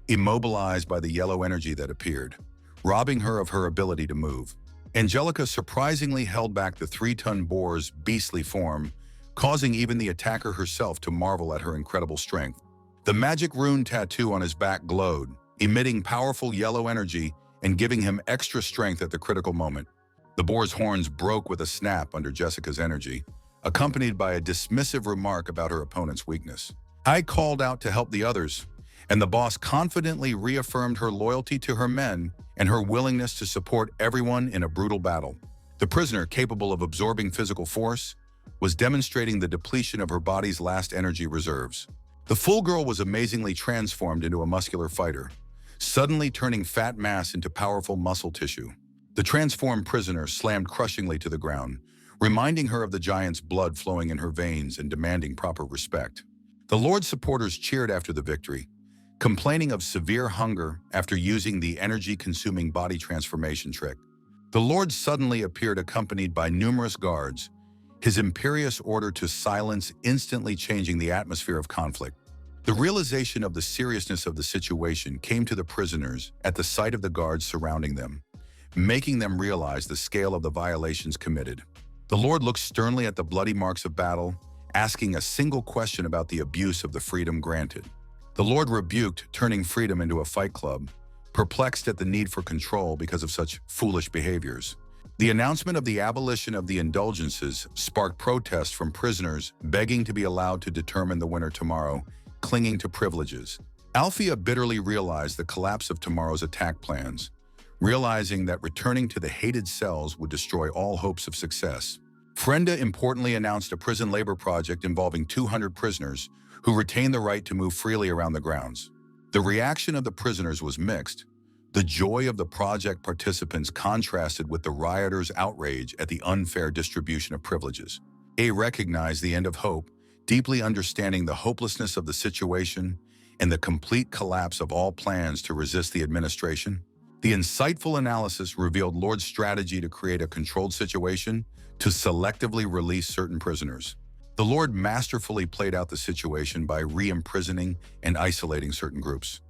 immobilized by the yellow energy that appeared, robbing her of her ability to move. Angelica surprisingly held back the 3-ton boar's beastly form, causing even the attacker herself to marvel at her incredible strength. The magic rune tattoo on his back glowed, emitting powerful yellow energy and giving him extra strength at the critical moment. The boar's horns broke with a snap under Jessica's energy, accompanied by a dismissive remark about her opponent's weakness. I called out to help the others, and the boss confidently reaffirmed her loyalty to her men and her willingness to support everyone in a brutal battle. The prisoner, capable of absorbing physical force, was demonstrating the depletion of her body's last energy reserves. The full girl was amazingly transformed into a muscular fighter, suddenly turning fat mass into powerful muscle tissue. The transformed prisoner slammed crushingly to the ground, reminding her of the giant's blood flowing in her veins and demanding proper respect. The Lord's supporters cheered after the victory, complaining of severe hunger after using the energy-consuming body transformation trick. The Lord suddenly appeared accompanied by numerous guards, his imperious order to silence instantly changing the atmosphere of conflict. The realization of the seriousness of the situation came to the prisoners at the sight of the guards surrounding them, making them realize the scale of the violations committed. The Lord looked sternly at the bloody marks of battle, asking a single question about the abuse of the freedom granted. The Lord rebuked turning freedom into a fight club, perplexed at the need for control because of such foolish behaviors. The announcement of the abolition of the indulgences sparked protests from prisoners begging to be allowed to determine the winner tomorrow, clinging to privileges. Althea bitterly realized the collapse of tomorrow's attack plans, realizing that returning to the hated cells would destroy all hopes of success. Frenda importantly announced a prison labor project involving 200 prisoners who retained the right to move freely around the grounds. The reaction of the prisoners was mixed. The joy of the project participants contrasted with the rioters' outrage at the unfair distribution of privileges. A recognized the end of hope, deeply understanding the hopelessness of the situation and the complete collapse of all plans to resist the administration. The insightful analysis revealed Lord's strategy to create a controlled situation to selectively release certain prisoners. The Lord masterfully played out the situation by re-imprisoning and isolating certain groups,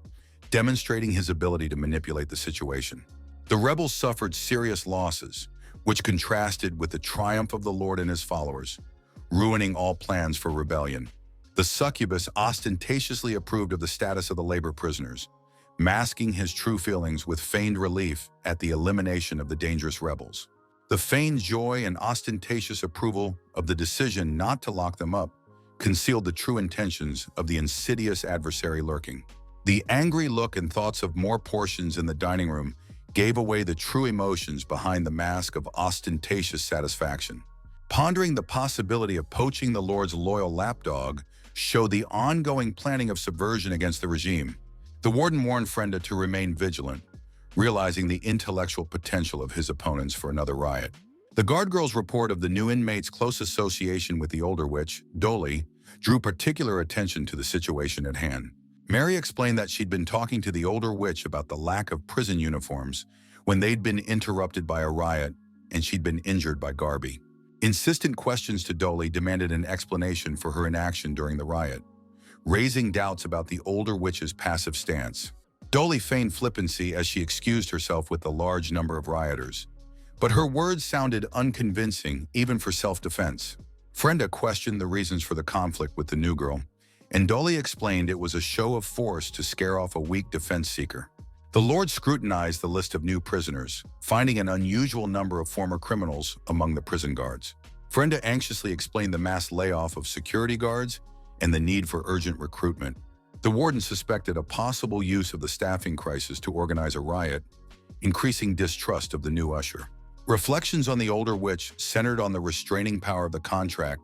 demonstrating his ability to manipulate the situation. The rebels suffered serious losses, which contrasted with the triumph of the Lord and his followers, ruining all plans for rebellion. The succubus ostentatiously approved of the status of the labor prisoners, masking his true feelings with feigned relief at the elimination of the dangerous rebels. The feigned joy and ostentatious approval of the decision not to lock them up concealed the true intentions of the insidious adversary lurking. The angry look and thoughts of more portions in the dining room gave away the true emotions behind the mask of ostentatious satisfaction. Pondering the possibility of poaching the Lord's loyal lapdog showed the ongoing planning of subversion against the regime. The warden warned Frenda to remain vigilant, realizing the intellectual potential of his opponents for another riot. The guard girl's report of the new inmate's close association with the older witch, Dolly, drew particular attention to the situation at hand. Mary explained that she'd been talking to the older witch about the lack of prison uniforms when they'd been interrupted by a riot and she'd been injured by Garby. Insistent questions to Dolly demanded an explanation for her inaction during the riot, raising doubts about the older witch's passive stance. Dolly feigned flippancy as she excused herself with the large number of rioters, but her words sounded unconvincing even for self-defense. Frenda questioned the reasons for the conflict with the new girl, and Dolly explained it was a show of force to scare off a weak defense seeker. The Lord scrutinized the list of new prisoners, finding an unusual number of former criminals among the prison guards. Frenda anxiously explained the mass layoff of security guards and the need for urgent recruitment. The warden suspected a possible use of the staffing crisis to organize a riot, increasing distrust of the new usher. Reflections on the older witch centered on the restraining power of the contract,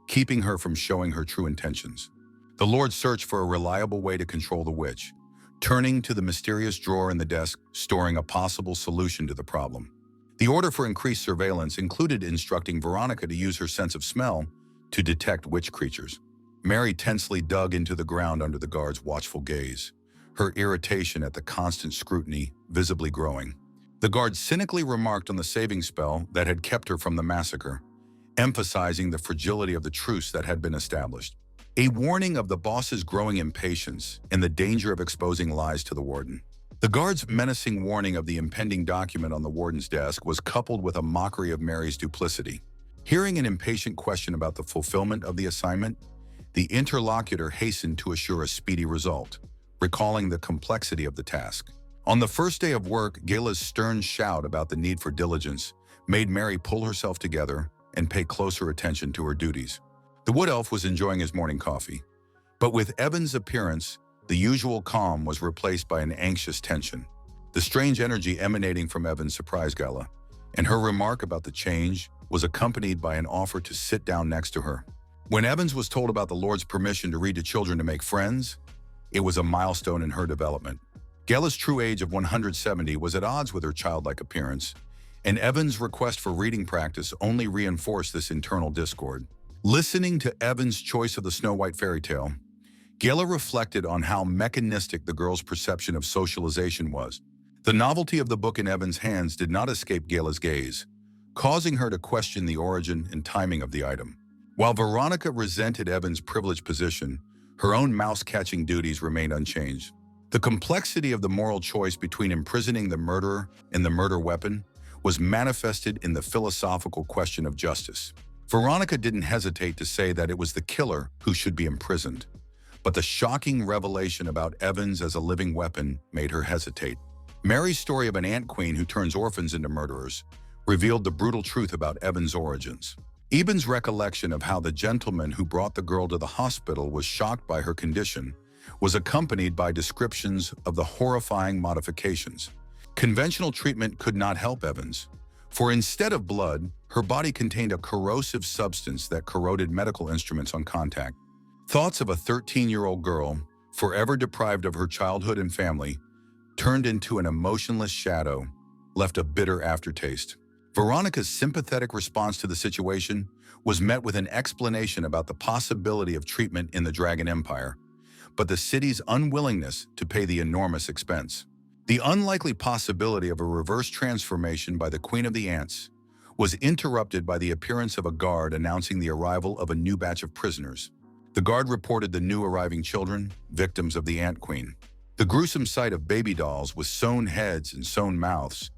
keeping her from showing her true intentions. The Lord searched for a reliable way to control the witch, turning to the mysterious drawer in the desk, storing a possible solution to the problem. The order for increased surveillance included instructing Veronica to use her sense of smell to detect witch creatures. Mary tensely dug into the ground under the guard's watchful gaze, her irritation at the constant scrutiny visibly growing. The guard cynically remarked on the saving spell that had kept her from the massacre, emphasizing the fragility of the truce that had been established. A warning of the boss's growing impatience and the danger of exposing lies to the warden. The guard's menacing warning of the impending document on the warden's desk was coupled with a mockery of Mary's duplicity. Hearing an impatient question about the fulfillment of the assignment, The interlocutor hastened to assure a speedy result, recalling the complexity of the task. On the first day of work, Gala's stern shout about the need for diligence made Mary pull herself together and pay closer attention to her duties. The wood elf was enjoying his morning coffee, but with Evan's appearance, the usual calm was replaced by an anxious tension. The strange energy emanating from Evan surprised Gala, and her remark about the change was accompanied by an offer to sit down next to her. When Evans was told about the Lord's permission to read to children to make friends, it was a milestone in her development. Gala's true age of 170 was at odds with her childlike appearance, and Evan's request for reading practice only reinforced this internal discord. Listening to Evan's choice of the Snow White fairy tale, Gala reflected on how mechanistic the girl's perception of socialization was. The novelty of the book in Evan's hands did not escape Gala's gaze, causing her to question the origin and timing of the item. While Veronica resented Evan's privileged position, her own mouse-catching duties remained unchanged. The complexity of the moral choice between imprisoning the murderer and the murder weapon was manifested in the philosophical question of justice. Veronica didn't hesitate to say that it was the killer who should be imprisoned, but the shocking revelation about Evans as a living weapon made her hesitate. Mary's story of an ant queen who turns orphans into murderers revealed the brutal truth about Evans' origins. Eben's recollection of how the gentleman who brought the girl to the hospital was shocked by her condition was accompanied by descriptions of the horrifying modifications. Conventional treatment could not help Evans, for instead of blood, her body contained a corrosive substance that corroded medical instruments on contact. Thoughts of a 13-year-old girl, forever deprived of her childhood and family, turned into an emotionless shadow, left a bitter aftertaste. Veronica's sympathetic response to the situation was met with an explanation about the possibility of treatment in the Dragon Empire, but the city's unwillingness to pay the enormous expense. The unlikely possibility of a reverse transformation by the Queen of the Ants was interrupted by the appearance of a guard announcing the arrival of a new batch of prisoners. The guard reported the new arriving children, victims of the Ant Queen. The gruesome sight of baby dolls with sewn heads and sewn mouths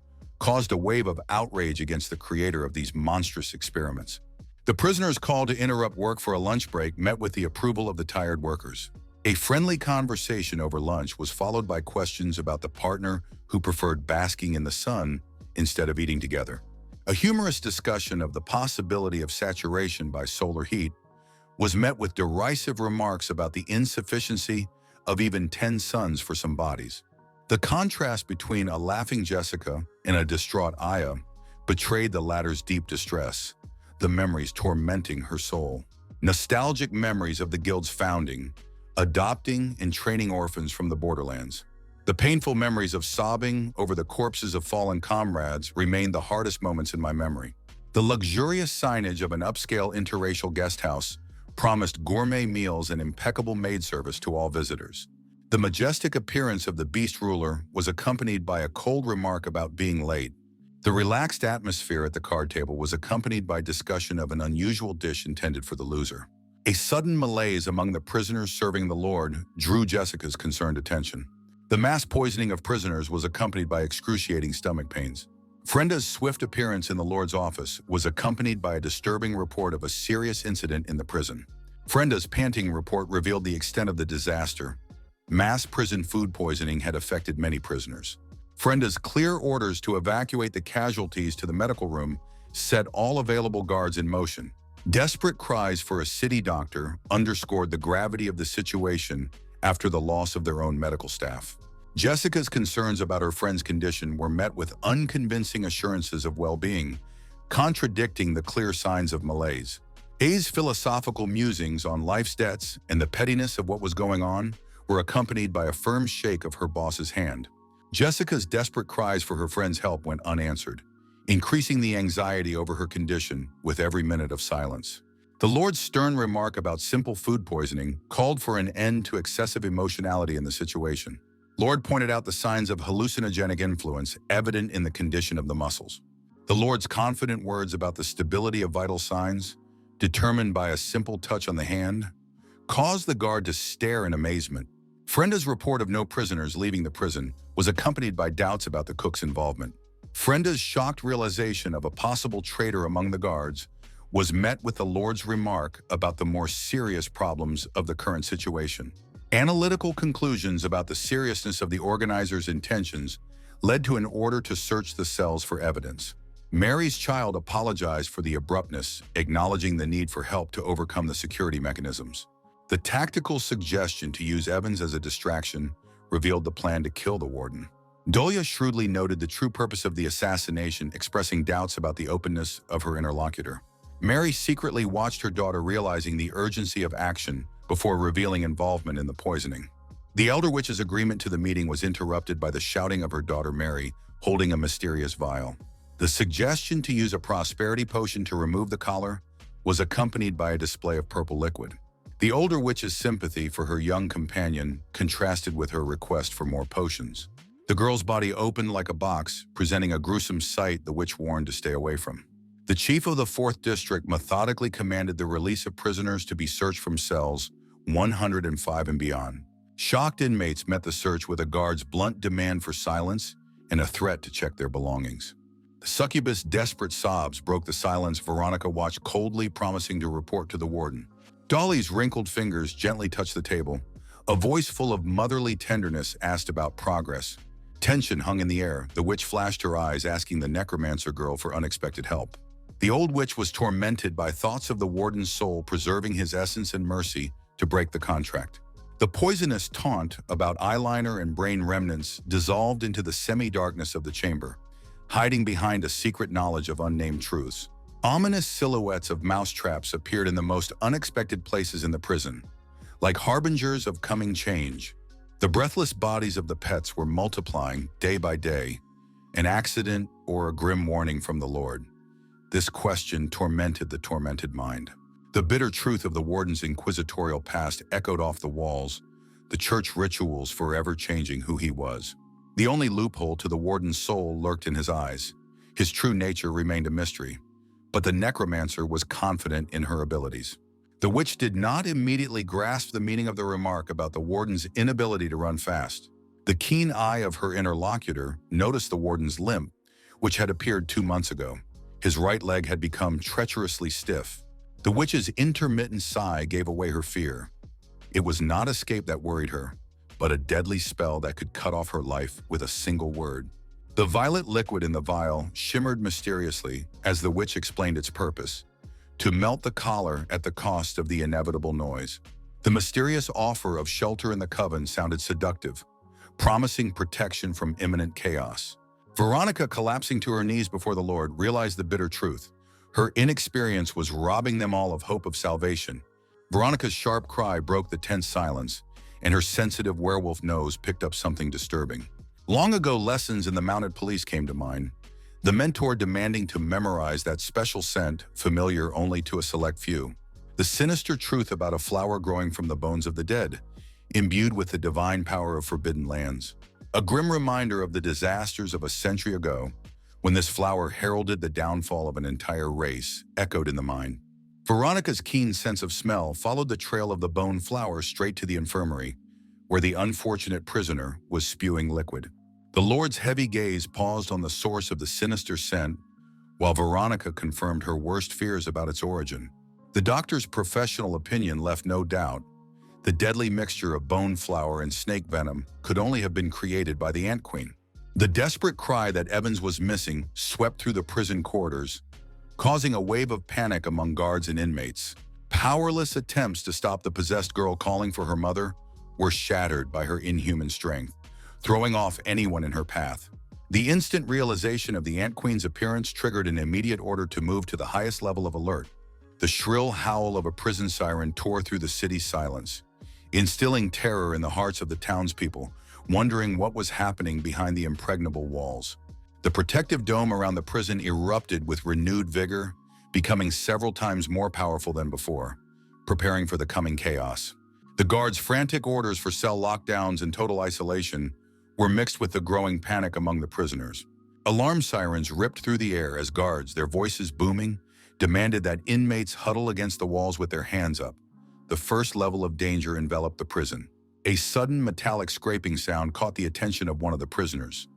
caused a wave of outrage against the creator of these monstrous experiments. The prisoners' call to interrupt work for a lunch break met with the approval of the tired workers. A friendly conversation over lunch was followed by questions about the partner who preferred basking in the sun instead of eating together. A humorous discussion of the possibility of saturation by solar heat was met with derisive remarks about the insufficiency of even 10 suns for some bodies. The contrast between a laughing Jessica and a distraught Aya betrayed the latter's deep distress, the memories tormenting her soul. Nostalgic memories of the guild's founding, adopting and training orphans from the borderlands. The painful memories of sobbing over the corpses of fallen comrades remained the hardest moments in my memory. The luxurious signage of an upscale interracial guest house promised gourmet meals and impeccable maid service to all visitors. The majestic appearance of the beast ruler was accompanied by a cold remark about being late. The relaxed atmosphere at the card table was accompanied by discussion of an unusual dish intended for the loser. A sudden malaise among the prisoners serving the Lord drew Jessica's concerned attention. The mass poisoning of prisoners was accompanied by excruciating stomach pains. Frenda's swift appearance in the Lord's office was accompanied by a disturbing report of a serious incident in the prison. Frenda's panting report revealed the extent of the disaster. Mass prison food poisoning had affected many prisoners. Frenda's clear orders to evacuate the casualties to the medical room set all available guards in motion. Desperate cries for a city doctor underscored the gravity of the situation after the loss of their own medical staff. Jessica's concerns about her friend's condition were met with unconvincing assurances of well-being, contradicting the clear signs of malaise. A's philosophical musings on life's debts and the pettiness of what was going on were accompanied by a firm shake of her boss's hand. Jessica's desperate cries for her friend's help went unanswered, increasing the anxiety over her condition with every minute of silence. The Lord's stern remark about simple food poisoning called for an end to excessive emotionality in the situation. Lord pointed out the signs of hallucinogenic influence evident in the condition of the muscles. The Lord's confident words about the stability of vital signs, determined by a simple touch on the hand, caused the guard to stare in amazement. Frenda's report of no prisoners leaving the prison was accompanied by doubts about the cook's involvement. Frenda's shocked realization of a possible traitor among the guards was met with the Lord's remark about the more serious problems of the current situation. Analytical conclusions about the seriousness of the organizers' intentions led to an order to search the cells for evidence. Mary's child apologized for the abruptness, acknowledging the need for help to overcome the security mechanisms. The tactical suggestion to use Evans as a distraction revealed the plan to kill the warden. Dolia shrewdly noted the true purpose of the assassination, expressing doubts about the openness of her interlocutor. Mary secretly watched her daughter, realizing the urgency of action before revealing involvement in the poisoning. The Elder Witch's agreement to the meeting was interrupted by the shouting of her daughter Mary, holding a mysterious vial. The suggestion to use a prosperity potion to remove the collar was accompanied by a display of purple liquid. The older witch's sympathy for her young companion contrasted with her request for more potions. The girl's body opened like a box, presenting a gruesome sight the witch warned to stay away from. The chief of the 4th District methodically commanded the release of prisoners to be searched from cells 105 and beyond. Shocked inmates met the search with a guard's blunt demand for silence and a threat to check their belongings. The succubus' desperate sobs broke the silence. Veronica watched coldly, promising to report to the warden. Dolly's wrinkled fingers gently touched the table. A voice full of motherly tenderness asked about progress. Tension hung in the air. The witch flashed her eyes, asking the necromancer girl for unexpected help. The old witch was tormented by thoughts of the warden's soul preserving his essence and mercy to break the contract. The poisonous taunt about eyeliner and brain remnants dissolved into the semi-darkness of the chamber, hiding behind a secret knowledge of unnamed truths. Ominous silhouettes of mousetraps appeared in the most unexpected places in the prison, like harbingers of coming change. The breathless bodies of the pets were multiplying day by day, an accident or a grim warning from the Lord. This question tormented the tormented mind. The bitter truth of the warden's inquisitorial past echoed off the walls, the church rituals forever changing who he was. The only loophole to the warden's soul lurked in his eyes. His true nature remained a mystery, but the necromancer was confident in her abilities. The witch did not immediately grasp the meaning of the remark about the warden's inability to run fast. The keen eye of her interlocutor noticed the warden's limp, which had appeared 2 months ago. His right leg had become treacherously stiff. The witch's intermittent sigh gave away her fear. It was not escape that worried her, but a deadly spell that could cut off her life with a single word. The violet liquid in the vial shimmered mysteriously as the witch explained its purpose: to melt the collar at the cost of the inevitable noise. The mysterious offer of shelter in the coven sounded seductive, promising protection from imminent chaos. Veronica, collapsing to her knees before the Lord, realized the bitter truth. Her inexperience was robbing them all of hope of salvation. Veronica's sharp cry broke the tense silence, and her sensitive werewolf nose picked up something disturbing. Long ago, lessons in the mounted police came to mind, the mentor demanding to memorize that special scent familiar only to a select few. The sinister truth about a flower growing from the bones of the dead, imbued with the divine power of forbidden lands. A grim reminder of the disasters of a century ago, when this flower heralded the downfall of an entire race, echoed in the mind. Veronica's keen sense of smell followed the trail of the bone flower straight to the infirmary, where the unfortunate prisoner was spewing liquid. The Lord's heavy gaze paused on the source of the sinister scent, while Veronica confirmed her worst fears about its origin. The doctor's professional opinion left no doubt. The deadly mixture of bone flour and snake venom could only have been created by the Ant Queen. The desperate cry that Evans was missing swept through the prison corridors, causing a wave of panic among guards and inmates. Powerless attempts to stop the possessed girl calling for her mother were shattered by her inhuman strength, throwing off anyone in her path. The instant realization of the Ant Queen's appearance triggered an immediate order to move to the highest level of alert. The shrill howl of a prison siren tore through the city's silence, instilling terror in the hearts of the townspeople, wondering what was happening behind the impregnable walls. The protective dome around the prison erupted with renewed vigor, becoming several times more powerful than before, preparing for the coming chaos. The guards' frantic orders for cell lockdowns and total isolation were mixed with the growing panic among the prisoners. Alarm sirens ripped through the air as guards, their voices booming, demanded that inmates huddle against the walls with their hands up. The first level of danger enveloped the prison. A sudden metallic scraping sound caught the attention of one of the prisoners,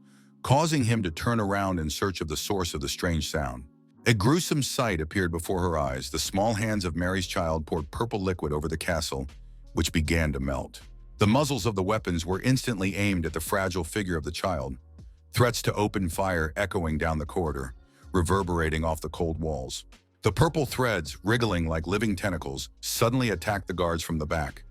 causing him to turn around in search of the source of the strange sound. A gruesome sight appeared before her eyes. The small hands of Mary's child poured purple liquid over the castle, which began to melt. The muzzles of the weapons were instantly aimed at the fragile figure of the child, threats to open fire echoing down the corridor, reverberating off the cold walls. The purple threads, wriggling like living tentacles, suddenly attacked the guards from the back,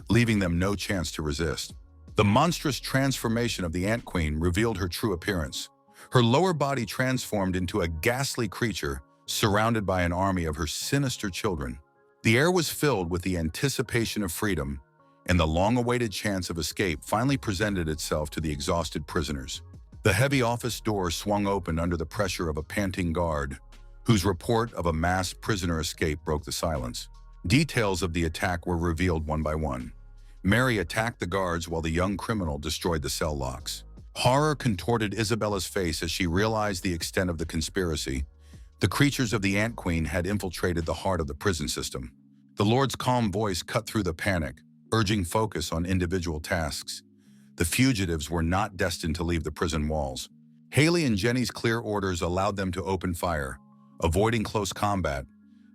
leaving them no chance to resist. The monstrous transformation of the Ant Queen revealed her true appearance. Her lower body transformed into a ghastly creature surrounded by an army of her sinister children. The air was filled with the anticipation of freedom, and the long-awaited chance of escape finally presented itself to the exhausted prisoners. The heavy office door swung open under the pressure of a panting guard, whose report of a mass prisoner escape broke the silence. Details of the attack were revealed one by one. Mary attacked the guards while the young criminal destroyed the cell locks. Horror contorted Isabella's face as she realized the extent of the conspiracy. The creatures of the Ant Queen had infiltrated the heart of the prison system. The Lord's calm voice cut through the panic, urging focus on individual tasks. The fugitives were not destined to leave the prison walls. Haley and Jenny's clear orders allowed them to open fire, avoiding close combat.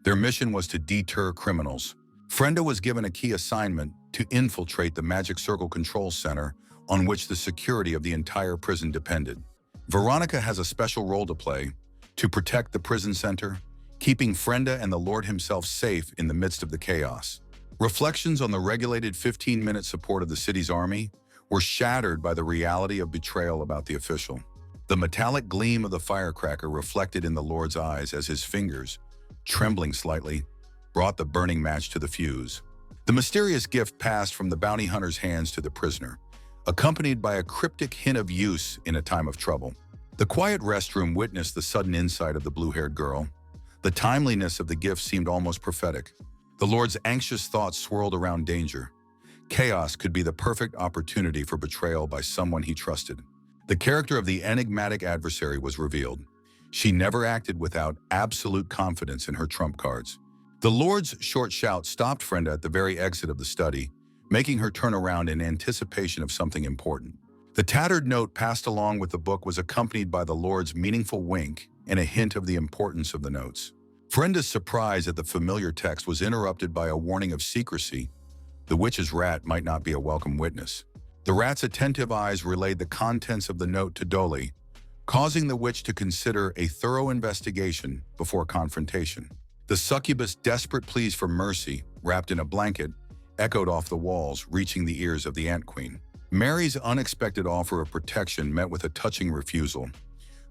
Their mission was to deter criminals. Frenda was given a key assignment to infiltrate the Magic Circle Control Center, on which the security of the entire prison depended. Veronica has a special role to play, to protect the prison center, keeping Frenda and the Lord himself safe in the midst of the chaos. Reflections on the regulated 15-minute support of the city's army were shattered by the reality of betrayal about the official. The metallic gleam of the firecracker reflected in the Lord's eyes as his fingers, trembling slightly, brought the burning match to the fuse. The mysterious gift passed from the bounty hunter's hands to the prisoner, accompanied by a cryptic hint of use in a time of trouble. The quiet restroom witnessed the sudden insight of the blue-haired girl. The timeliness of the gift seemed almost prophetic. The Lord's anxious thoughts swirled around danger. Chaos could be the perfect opportunity for betrayal by someone he trusted. The character of the enigmatic adversary was revealed. She never acted without absolute confidence in her trump cards. The Lord's short shout stopped Frenda at the very exit of the study, making her turn around in anticipation of something important. The tattered note passed along with the book was accompanied by the Lord's meaningful wink and a hint of the importance of the notes. Frenda's surprise at the familiar text was interrupted by a warning of secrecy. The witch's rat might not be a welcome witness. The rat's attentive eyes relayed the contents of the note to Dolly, causing the witch to consider a thorough investigation before confrontation. The succubus' desperate pleas for mercy, wrapped in a blanket, echoed off the walls, reaching the ears of the Ant Queen. Mary's unexpected offer of protection met with a touching refusal.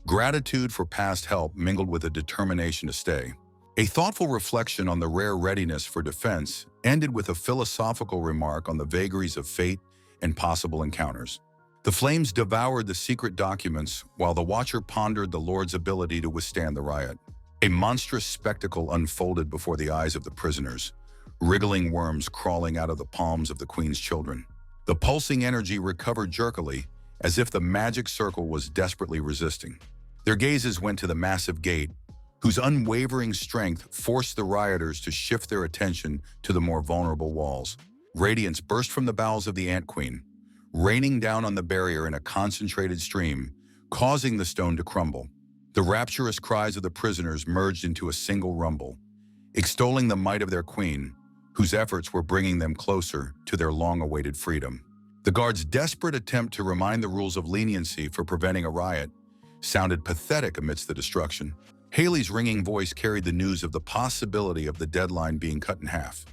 Gratitude for past help mingled with a determination to stay. A thoughtful reflection on the rare readiness for defense ended with a philosophical remark on the vagaries of fate and possible encounters. The flames devoured the secret documents while the Watcher pondered the Lord's ability to withstand the riot. A monstrous spectacle unfolded before the eyes of the prisoners, wriggling worms crawling out of the palms of the Queen's children. The pulsing energy recovered jerkily, as if the magic circle was desperately resisting. Their gazes went to the massive gate, whose unwavering strength forced the rioters to shift their attention to the more vulnerable walls. Radiance burst from the bowels of the Ant Queen, raining down on the barrier in a concentrated stream, causing the stone to crumble. The rapturous cries of the prisoners merged into a single rumble, extolling the might of their queen, whose efforts were bringing them closer to their long-awaited freedom. The guards' desperate attempt to remind the rules of leniency for preventing a riot sounded pathetic amidst the destruction. Haley's ringing voice carried the news of the possibility of the deadline being cut in half,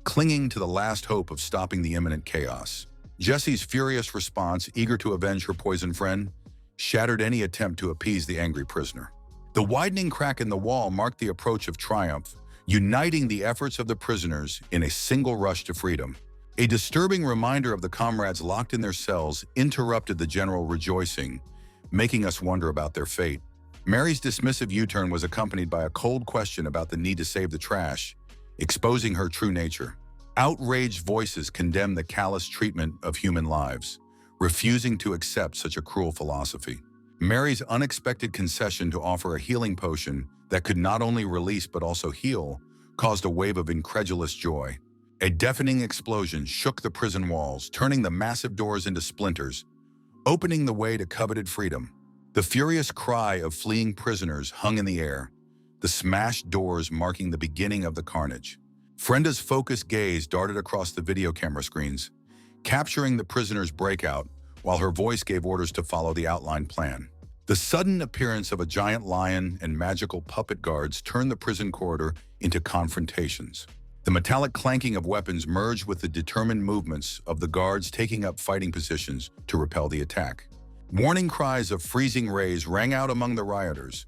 clinging to the last hope of stopping the imminent chaos. Jessie's furious response, eager to avenge her poisoned friend, shattered any attempt to appease the angry prisoner. The widening crack in the wall marked the approach of triumph, uniting the efforts of the prisoners in a single rush to freedom. A disturbing reminder of the comrades locked in their cells interrupted the general rejoicing, making us wonder about their fate. Mary's dismissive U-turn was accompanied by a cold question about the need to save the trash, exposing her true nature. Outraged voices condemned the callous treatment of human lives, refusing to accept such a cruel philosophy. Mary's unexpected concession to offer a healing potion that could not only release but also heal caused a wave of incredulous joy. A deafening explosion shook the prison walls, turning the massive doors into splinters, opening the way to coveted freedom. The furious cry of fleeing prisoners hung in the air, the smashed doors marking the beginning of the carnage. Frenda's focused gaze darted across the video camera screens, capturing the prisoner's breakout while her voice gave orders to follow the outlined plan. The sudden appearance of a giant lion and magical puppet guards turned the prison corridor into confrontations. The metallic clanking of weapons merged with the determined movements of the guards taking up fighting positions to repel the attack. Warning cries of freezing rays rang out among the rioters,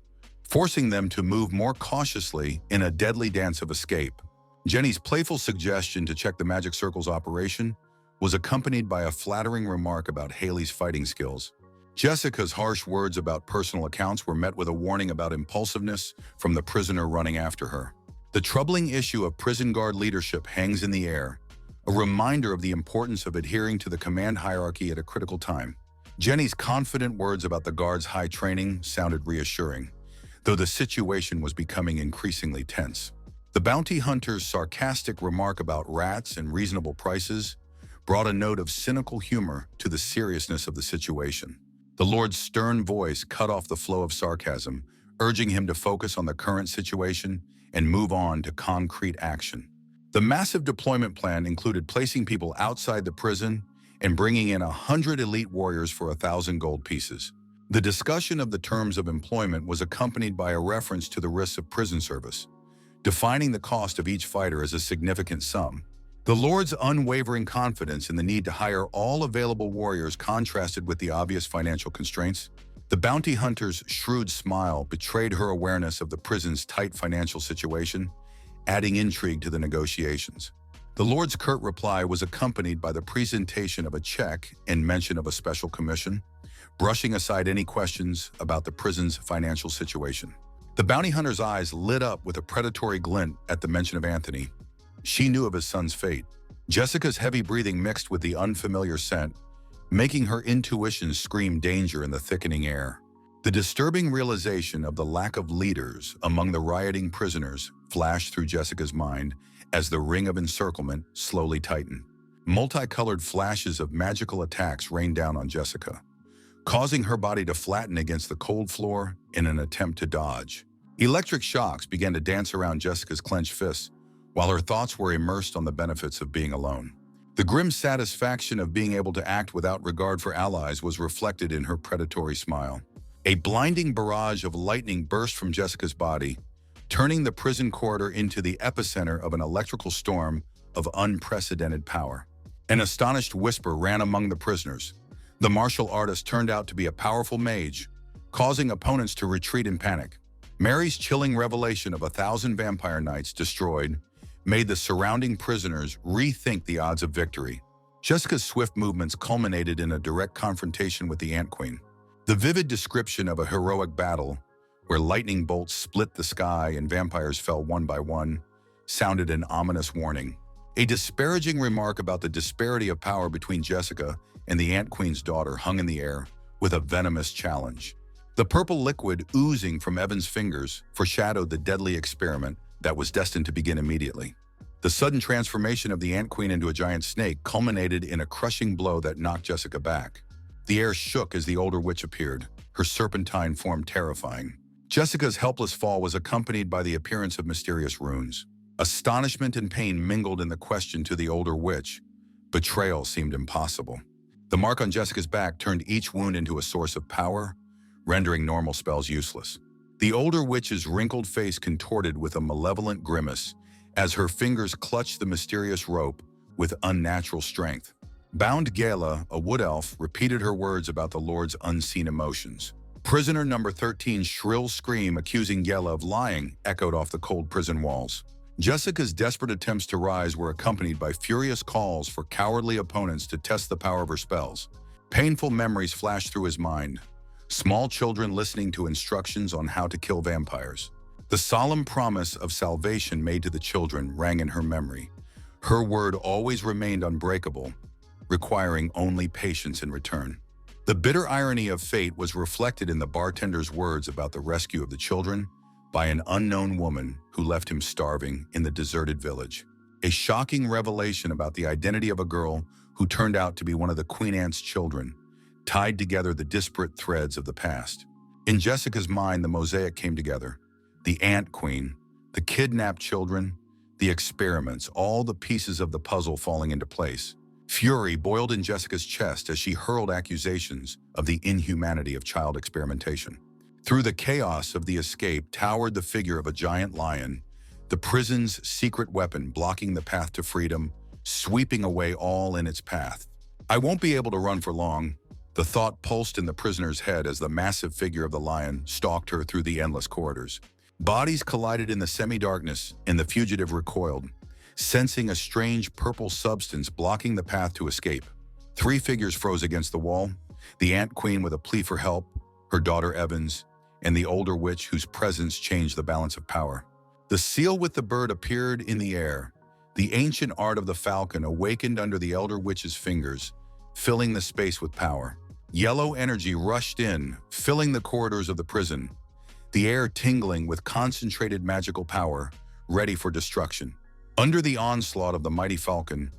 forcing them to move more cautiously in a deadly dance of escape. Jenny's playful suggestion to check the magic circle's operation was accompanied by a flattering remark about Haley's fighting skills. Jessica's harsh words about personal accounts were met with a warning about impulsiveness from the prisoner running after her. The troubling issue of prison guard leadership hangs in the air, a reminder of the importance of adhering to the command hierarchy at a critical time. Jenny's confident words about the guards' high training sounded reassuring, though the situation was becoming increasingly tense. The bounty hunter's sarcastic remark about rats and reasonable prices brought a note of cynical humor to the seriousness of the situation. The Lord's stern voice cut off the flow of sarcasm, urging him to focus on the current situation and move on to concrete action. The massive deployment plan included placing people outside the prison and bringing in 100 elite warriors for 1,000 gold pieces. The discussion of the terms of employment was accompanied by a reference to the risks of prison service, defining the cost of each fighter as a significant sum. The Lord's unwavering confidence in the need to hire all available warriors contrasted with the obvious financial constraints. The bounty hunter's shrewd smile betrayed her awareness of the prison's tight financial situation, adding intrigue to the negotiations. The Lord's curt reply was accompanied by the presentation of a check and mention of a special commission, brushing aside any questions about the prison's financial situation. The bounty hunter's eyes lit up with a predatory glint at the mention of Anthony. She knew of his son's fate. Jessica's heavy breathing mixed with the unfamiliar scent, making her intuition scream danger in the thickening air. The disturbing realization of the lack of leaders among the rioting prisoners flashed through Jessica's mind as the ring of encirclement slowly tightened. Multicolored flashes of magical attacks rained down on Jessica, causing her body to flatten against the cold floor in an attempt to dodge. Electric shocks began to dance around Jessica's clenched fists, while her thoughts were immersed on the benefits of being alone. The grim satisfaction of being able to act without regard for allies was reflected in her predatory smile. A blinding barrage of lightning burst from Jessica's body, turning the prison corridor into the epicenter of an electrical storm of unprecedented power. An astonished whisper ran among the prisoners. The martial artist turned out to be a powerful mage, causing opponents to retreat in panic. Mary's chilling revelation of 1,000 vampire knights destroyed made the surrounding prisoners rethink the odds of victory. Jessica's swift movements culminated in a direct confrontation with the Ant Queen. The vivid description of a heroic battle, where lightning bolts split the sky and vampires fell one by one, sounded an ominous warning. A disparaging remark about the disparity of power between Jessica and the Ant Queen's daughter hung in the air with a venomous challenge. The purple liquid oozing from Evan's fingers foreshadowed the deadly experiment that was destined to begin immediately. The sudden transformation of the Ant Queen into a giant snake culminated in a crushing blow that knocked Jessica back. The air shook as the older witch appeared, her serpentine form terrifying. Jessica's helpless fall was accompanied by the appearance of mysterious runes. Astonishment and pain mingled in the question to the older witch. Betrayal seemed impossible. The mark on Jessica's back turned each wound into a source of power, rendering normal spells useless. The older witch's wrinkled face contorted with a malevolent grimace as her fingers clutched the mysterious rope with unnatural strength. Bound Gala, a wood elf, repeated her words about the Lord's unseen emotions. Prisoner number 13's shrill scream accusing Gala of lying echoed off the cold prison walls. Jessica's desperate attempts to rise were accompanied by furious calls for cowardly opponents to test the power of her spells. Painful memories flashed through his mind. Small children listening to instructions on how to kill vampires. The solemn promise of salvation made to the children rang in her memory. Her word always remained unbreakable, requiring only patience in return. The bitter irony of fate was reflected in the bartender's words about the rescue of the children by an unknown woman who left him starving in the deserted village. A shocking revelation about the identity of a girl who turned out to be one of the Queen Ant's children tied together the disparate threads of the past. In Jessica's mind, the mosaic came together. the Ant Queen, the kidnapped children, the experiments, all the pieces of the puzzle falling into place. Fury boiled in Jessica's chest as she hurled accusations of the inhumanity of child experimentation. Through the chaos of the escape towered the figure of a giant lion, the prison's secret weapon blocking the path to freedom, sweeping away all in its path. "I won't be able to run for long," the thought pulsed in the prisoner's head as the massive figure of the lion stalked her through the endless corridors. Bodies collided in the semi-darkness, and the fugitive recoiled, sensing a strange purple substance blocking the path to escape. Three figures froze against the wall, the Ant Queen with a plea for help, her daughter Evans, and the older witch whose presence changed the balance of power. The seal with the bird appeared in the air. The ancient art of the falcon awakened under the elder witch's fingers, filling the space with power. Yellow energy rushed in, filling the corridors of the prison, the air tingling with concentrated magical power, ready for destruction. Under the onslaught of the mighty falcon,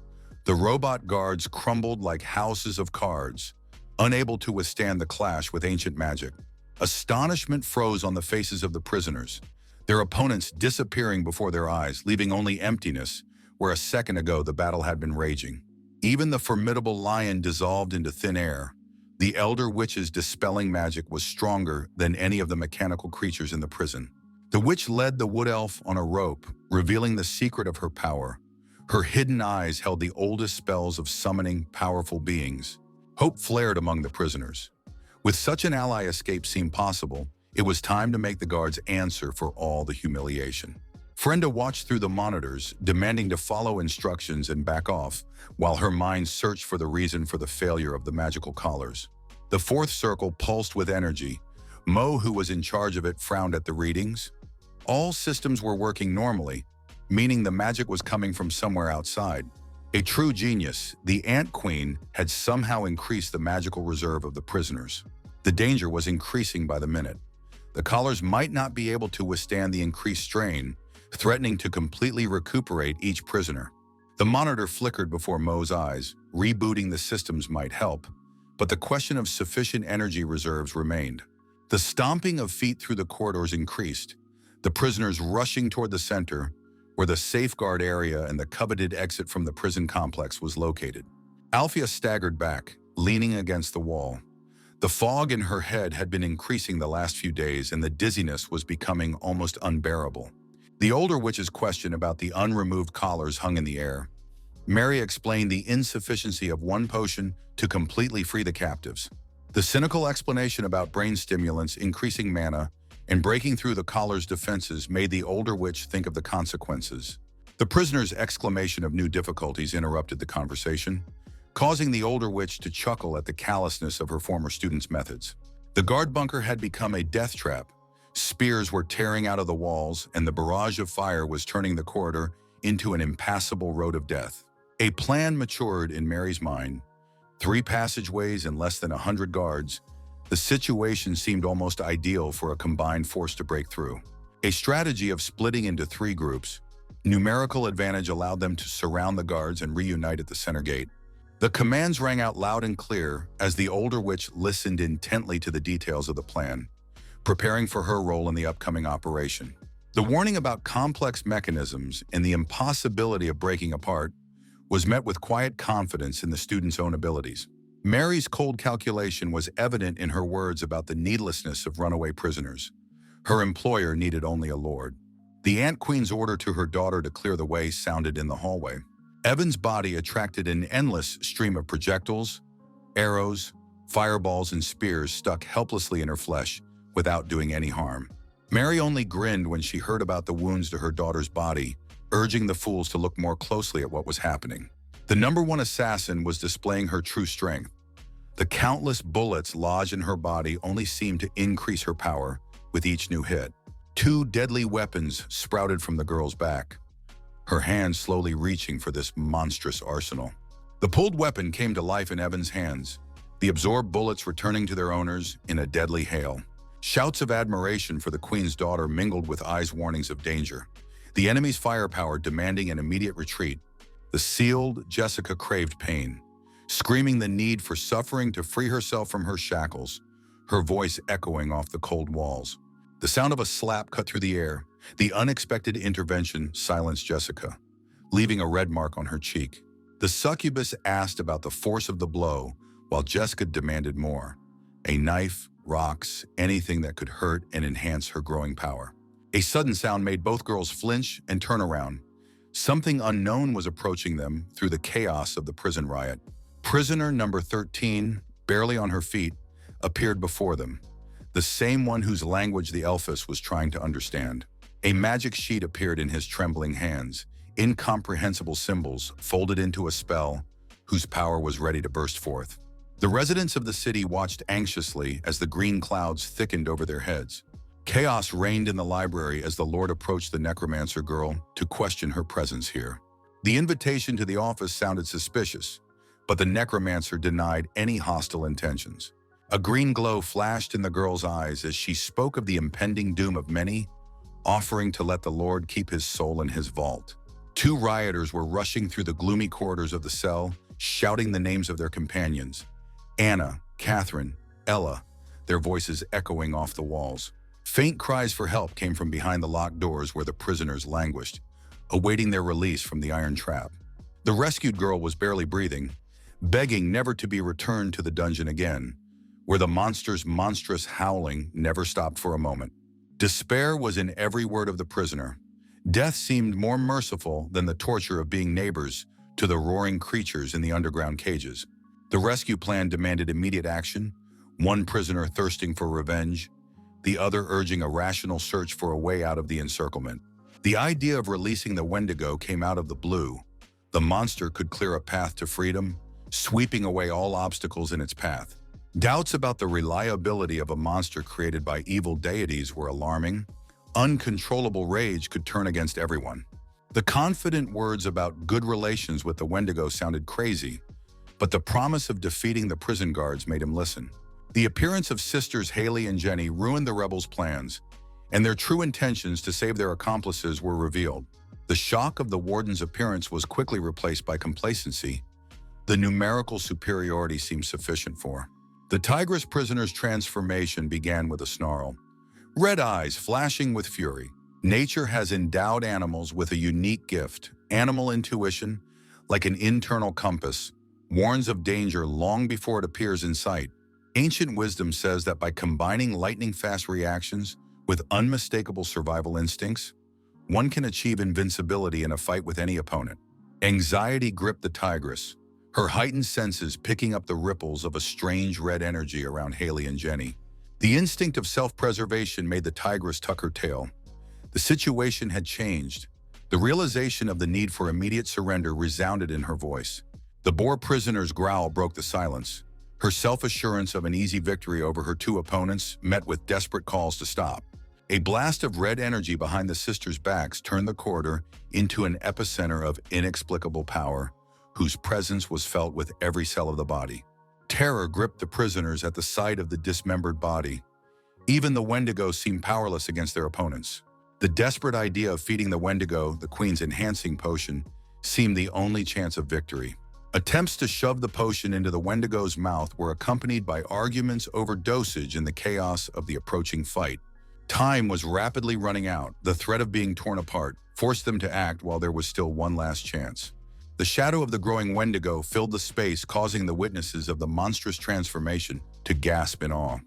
the robot guards crumbled like houses of cards, unable to withstand the clash with ancient magic. Astonishment froze on the faces of the prisoners, their opponents disappearing before their eyes, leaving only emptiness where a second ago the battle had been raging. Even the formidable lion dissolved into thin air. The elder witch's dispelling magic was stronger than any of the mechanical creatures in the prison. The witch led the wood elf on a rope, revealing the secret of her power. Her hidden eyes held the oldest spells of summoning powerful beings. Hope flared among the prisoners. With such an ally escape seemed possible, it was time to make the guards answer for all the humiliation. Frenda watched through the monitors, demanding to follow instructions and back off, while her mind searched for the reason for the failure of the magical collars. The fourth circle pulsed with energy. Mo, who was in charge of it, frowned at the readings. All systems were working normally, meaning the magic was coming from somewhere outside. A true genius, the Ant Queen had somehow increased the magical reserve of the prisoners. The danger was increasing by the minute. The collars might not be able to withstand the increased strain, threatening to completely recuperate each prisoner. The monitor flickered before Mo's eyes. Rebooting the systems might help, but the question of sufficient energy reserves remained. The stomping of feet through the corridors increased, the prisoners rushing toward the center, where the safeguard area and the coveted exit from the prison complex was located. Alfia staggered back, leaning against the wall. The fog in her head had been increasing the last few days, and the dizziness was becoming almost unbearable. The older witch's question about the unremoved collars hung in the air. Mary explained the insufficiency of one potion to completely free the captives. The cynical explanation about brain stimulants increasing mana and breaking through the collar's defenses made the older witch think of the consequences. The prisoner's exclamation of new difficulties interrupted the conversation, causing the older witch to chuckle at the callousness of her former students' methods. The guard bunker had become a death trap. Spears were tearing out of the walls, and the barrage of fire was turning the corridor into an impassable road of death. A plan matured in Mary's mind. 3 passageways and less than 100 guards. The situation seemed almost ideal for a combined force to break through. A strategy of splitting into 3 groups. Numerical advantage allowed them to surround the guards and reunite at the center gate. The commands rang out loud and clear as the older witch listened intently to the details of the plan, preparing for her role in the upcoming operation. The warning about complex mechanisms and the impossibility of breaking apart was met with quiet confidence in the students' own abilities. Mary's cold calculation was evident in her words about the needlessness of runaway prisoners. Her employer needed only a lord. The Ant Queen's order to her daughter to clear the way sounded in the hallway. Evan's body attracted an endless stream of projectiles, arrows, fireballs, and spears stuck helplessly in her flesh without doing any harm. Mary only grinned when she heard about the wounds to her daughter's body, urging the fools to look more closely at what was happening. The #1 assassin was displaying her true strength. The countless bullets lodged in her body only seemed to increase her power with each new hit. 2 deadly weapons sprouted from the girl's back, her hands slowly reaching for this monstrous arsenal. The pulled weapon came to life in Evan's hands, the absorbed bullets returning to their owners in a deadly hail. Shouts of admiration for the Queen's daughter mingled with eyes' warnings of danger. The enemy's firepower demanding an immediate retreat. The sealed Jessica craved pain, screaming the need for suffering to free herself from her shackles, her voice echoing off the cold walls. The sound of a slap cut through the air. The unexpected intervention silenced Jessica, leaving a red mark on her cheek. The succubus asked about the force of the blow, while Jessica demanded more. A knife, rocks, anything that could hurt and enhance her growing power. A sudden sound made both girls flinch and turn around. Something unknown was approaching them through the chaos of the prison riot. Prisoner number 13, barely on her feet, appeared before them. The same one whose language the Elphus was trying to understand. A magic sheet appeared in his trembling hands, incomprehensible symbols folded into a spell whose power was ready to burst forth. The residents of the city watched anxiously as the green clouds thickened over their heads. Chaos reigned in the library as the Lord approached the necromancer girl to question her presence here. The invitation to the office sounded suspicious, but the necromancer denied any hostile intentions. A green glow flashed in the girl's eyes as she spoke of the impending doom of many, offering to let the Lord keep his soul in his vault. Two rioters were rushing through the gloomy corridors of the cell, shouting the names of their companions. Anna, Catherine, Ella, their voices echoing off the walls. Faint cries for help came from behind the locked doors where the prisoners languished, awaiting their release from the iron trap. The rescued girl was barely breathing, begging never to be returned to the dungeon again, where the monster's monstrous howling never stopped for a moment. Despair was in every word of the prisoner. Death seemed more merciful than the torture of being neighbors to the roaring creatures in the underground cages. The rescue plan demanded immediate action, one prisoner thirsting for revenge, the other urging a rational search for a way out of the encirclement. The idea of releasing the Wendigo came out of the blue. The monster could clear a path to freedom, sweeping away all obstacles in its path. Doubts about the reliability of a monster created by evil deities were alarming. Uncontrollable rage could turn against everyone. The confident words about good relations with the Wendigo sounded crazy, but the promise of defeating the prison guards made him listen. The appearance of sisters Haley and Jenny ruined the rebels' plans, and their true intentions to save their accomplices were revealed. The shock of the warden's appearance was quickly replaced by complacency. The numerical superiority seemed sufficient for. The tigress prisoner's transformation began with a snarl, red eyes flashing with fury. Nature has endowed animals with a unique gift. Animal intuition, like an internal compass, warns of danger long before it appears in sight. Ancient wisdom says that by combining lightning-fast reactions with unmistakable survival instincts, one can achieve invincibility in a fight with any opponent. Anxiety gripped the tigress, her heightened senses picking up the ripples of a strange red energy around Haley and Jenny. The instinct of self-preservation made the tigress tuck her tail. The situation had changed. The realization of the need for immediate surrender resounded in her voice. The boar prisoner's growl broke the silence. Her self-assurance of an easy victory over her two opponents met with desperate calls to stop. A blast of red energy behind the sisters' backs turned the corridor into an epicenter of inexplicable power, whose presence was felt with every cell of the body. Terror gripped the prisoners at the sight of the dismembered body. Even the Wendigo seemed powerless against their opponents. The desperate idea of feeding the Wendigo, the queen's enhancing potion, seemed the only chance of victory. Attempts to shove the potion into the Wendigo's mouth were accompanied by arguments over dosage in the chaos of the approaching fight. Time was rapidly running out. The threat of being torn apart forced them to act while there was still one last chance. The shadow of the growing Wendigo filled the space, causing the witnesses of the monstrous transformation to gasp in awe.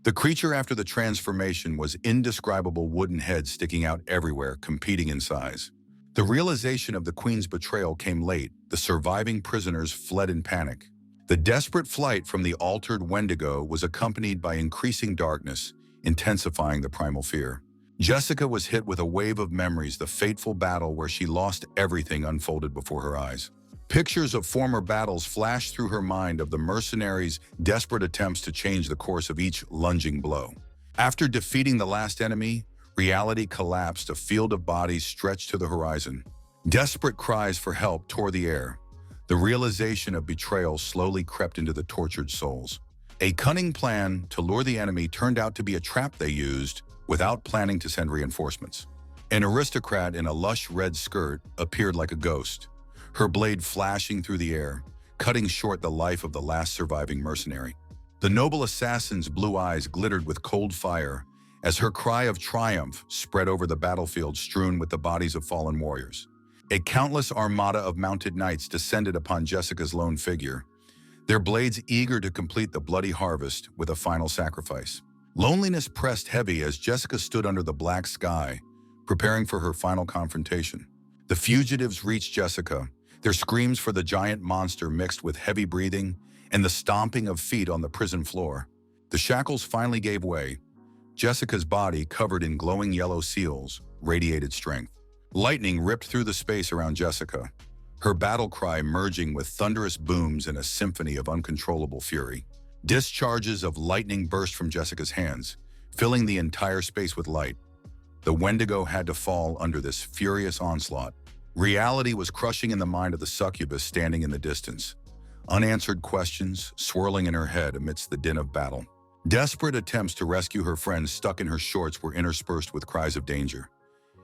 The creature after the transformation was indescribable wooden heads sticking out everywhere, competing in size. The realization of the queen's betrayal came late. The surviving prisoners fled in panic. The desperate flight from the altered Wendigo was accompanied by increasing darkness, intensifying the primal fear. Jessica was hit with a wave of memories. The fateful battle where she lost everything unfolded before her eyes. Pictures of former battles flashed through her mind of the mercenaries' desperate attempts to change the course of each lunging blow. After defeating the last enemy, reality collapsed. A field of bodies stretched to the horizon. Desperate cries for help tore the air. The realization of betrayal slowly crept into the tortured souls. A cunning plan to lure the enemy turned out to be a trap they used without planning to send reinforcements. An aristocrat in a lush red skirt appeared like a ghost, her blade flashing through the air, cutting short the life of the last surviving mercenary. The noble assassin's blue eyes glittered with cold fire as her cry of triumph spread over the battlefield strewn with the bodies of fallen warriors. A countless armada of mounted knights descended upon Jessica's lone figure, their blades eager to complete the bloody harvest with a final sacrifice. Loneliness pressed heavy as Jessica stood under the black sky, preparing for her final confrontation. The fugitives reached Jessica, their screams for the giant monster mixed with heavy breathing and the stomping of feet on the prison floor. The shackles finally gave way. Jessica's body, covered in glowing yellow seals, radiated strength. Lightning ripped through the space around Jessica, her battle cry merging with thunderous booms in a symphony of uncontrollable fury. Discharges of lightning burst from Jessica's hands, filling the entire space with light. The Wendigo had to fall under this furious onslaught. Reality was crushing in the mind of the succubus standing in the distance, unanswered questions swirling in her head amidst the din of battle. Desperate attempts to rescue her friends stuck in her shorts were interspersed with cries of danger.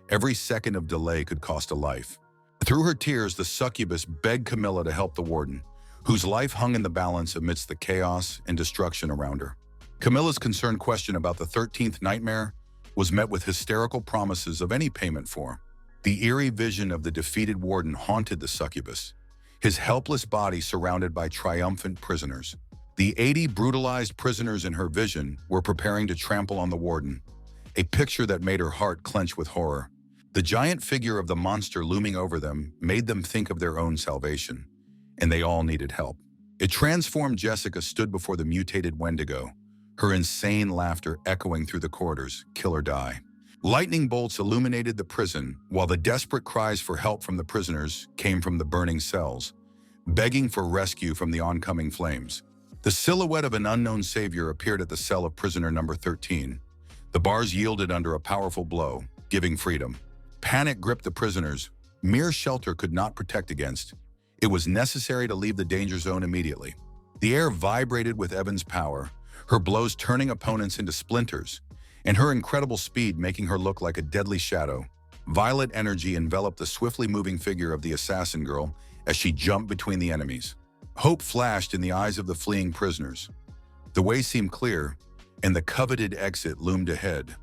Every second of delay could cost a life. Through her tears, the succubus begged Camilla to help the warden, whose life hung in the balance amidst the chaos and destruction around her. Camilla's concerned question about the 13th nightmare was met with hysterical promises of any payment for. The eerie vision of the defeated warden haunted the succubus, his helpless body surrounded by triumphant prisoners. The 80 brutalized prisoners in her vision were preparing to trample on the warden, a picture that made her heart clench with horror. The giant figure of the monster looming over them made them think of their own salvation, and they all needed help. A transformed Jessica stood before the mutated Wendigo, her insane laughter echoing through the corridors, kill or die. Lightning bolts illuminated the prison, while the desperate cries for help from the prisoners came from the burning cells, begging for rescue from the oncoming flames. The silhouette of an unknown savior appeared at the cell of prisoner number 13. The bars yielded under a powerful blow, giving freedom. Panic gripped the prisoners. Mere shelter could not protect against. It was necessary to leave the danger zone immediately. The air vibrated with Evan's power, her blows turning opponents into splinters, and her incredible speed making her look like a deadly shadow. Violet energy enveloped the swiftly moving figure of the assassin girl as she jumped between the enemies. Hope flashed in the eyes of the fleeing prisoners. The way seemed clear, and the coveted exit loomed ahead,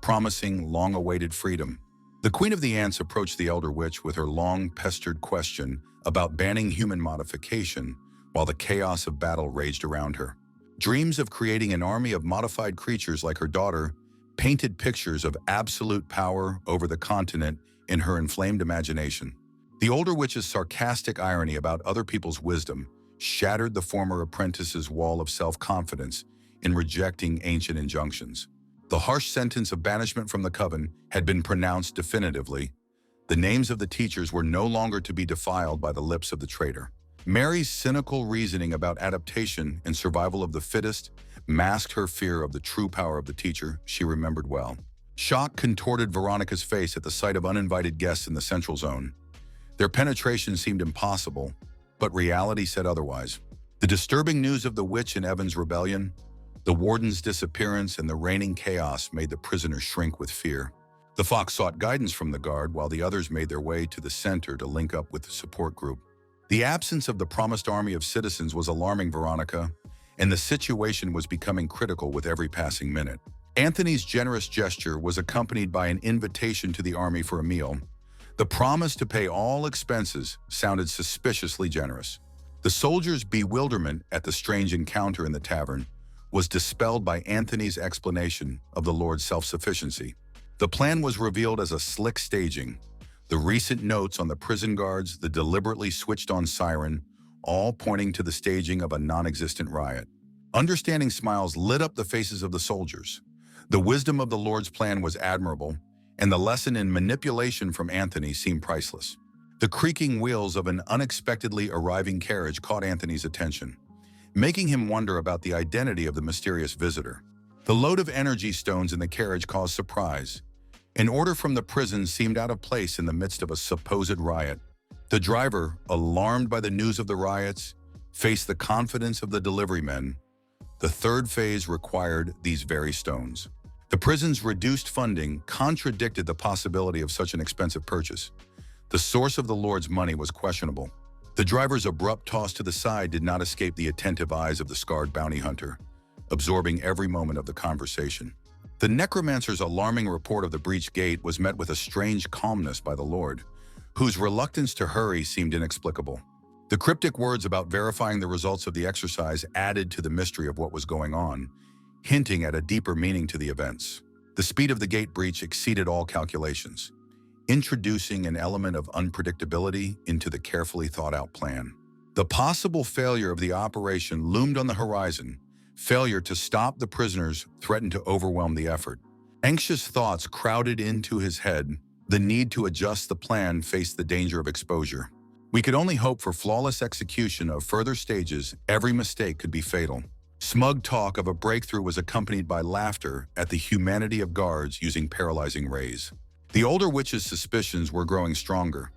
promising long-awaited freedom. The Queen of the Ants approached the Elder Witch with her long-pestered question about banning human modification while the chaos of battle raged around her. Dreams of creating an army of modified creatures like her daughter painted pictures of absolute power over the continent in her inflamed imagination. The older witch's sarcastic irony about other people's wisdom shattered the former apprentice's wall of self-confidence in rejecting ancient injunctions. The harsh sentence of banishment from the coven had been pronounced definitively. The names of the teachers were no longer to be defiled by the lips of the traitor. Mary's cynical reasoning about adaptation and survival of the fittest masked her fear of the true power of the teacher she remembered well. Shock contorted Veronica's face at the sight of uninvited guests in the central zone. Their penetration seemed impossible, but reality said otherwise. The disturbing news of the witch and Evan's rebellion, the warden's disappearance, and the reigning chaos made the prisoners shrink with fear. The fox sought guidance from the guard while the others made their way to the center to link up with the support group. The absence of the promised army of citizens was alarming Veronica, and the situation was becoming critical with every passing minute. Anthony's generous gesture was accompanied by an invitation to the army for a meal. The promise to pay all expenses sounded suspiciously generous. The soldiers' bewilderment at the strange encounter in the tavern was dispelled by Anthony's explanation of the Lord's self-sufficiency. The plan was revealed as a slick staging. The recent notes on the prison guards, the deliberately switched-on siren, all pointing to the staging of a non-existent riot. Understanding smiles lit up the faces of the soldiers. The wisdom of the Lord's plan was admirable, and the lesson in manipulation from Anthony seemed priceless. The creaking wheels of an unexpectedly arriving carriage caught Anthony's attention, making him wonder about the identity of the mysterious visitor. The load of energy stones in the carriage caused surprise. An order from the prison seemed out of place in the midst of a supposed riot. The driver, alarmed by the news of the riots, faced the confidence of the delivery men. The third phase required these very stones. The prison's reduced funding contradicted the possibility of such an expensive purchase. The source of the Lord's money was questionable. The driver's abrupt toss to the side did not escape the attentive eyes of the scarred bounty hunter, absorbing every moment of the conversation. The necromancer's alarming report of the breached gate was met with a strange calmness by the Lord, whose reluctance to hurry seemed inexplicable. The cryptic words about verifying the results of the exercise added to the mystery of what was going on, hinting at a deeper meaning to the events. The speed of the gate breach exceeded all calculations, introducing an element of unpredictability into the carefully thought-out plan. The possible failure of the operation loomed on the horizon. Failure to stop the prisoners threatened to overwhelm the effort. Anxious thoughts crowded into his head. The need to adjust the plan faced the danger of exposure. We could only hope for flawless execution of further stages. Every mistake could be fatal. Smug talk of a breakthrough was accompanied by laughter at the humanity of guards using paralyzing rays. The older witch's suspicions were growing stronger.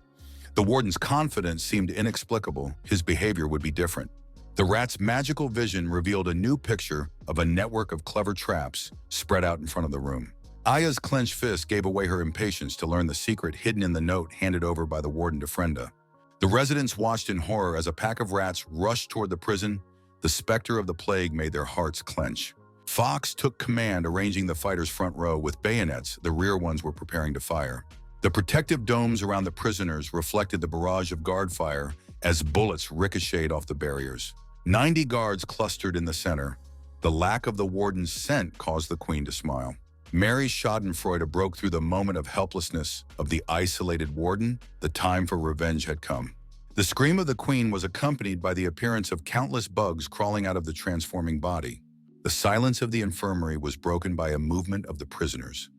The warden's confidence seemed inexplicable. His behavior would be different. The rat's magical vision revealed a new picture of a network of clever traps spread out in front of the room. Aya's clenched fist gave away her impatience to learn the secret hidden in the note handed over by the warden to Frenda. The residents watched in horror as a pack of rats rushed toward the prison. The specter of the plague made their hearts clench. Fox took command, arranging the fighters' front row with bayonets. The rear ones were preparing to fire. The protective domes around the prisoners reflected the barrage of guard fire as bullets ricocheted off the barriers. 90 guards clustered in the center. The lack of the warden's scent caused the queen to smile. Mary Schadenfreude broke through the moment of helplessness of the isolated warden. The time for revenge had come. The scream of the queen was accompanied by the appearance of countless bugs crawling out of the transforming body. The silence of the infirmary was broken by a movement of the prisoners,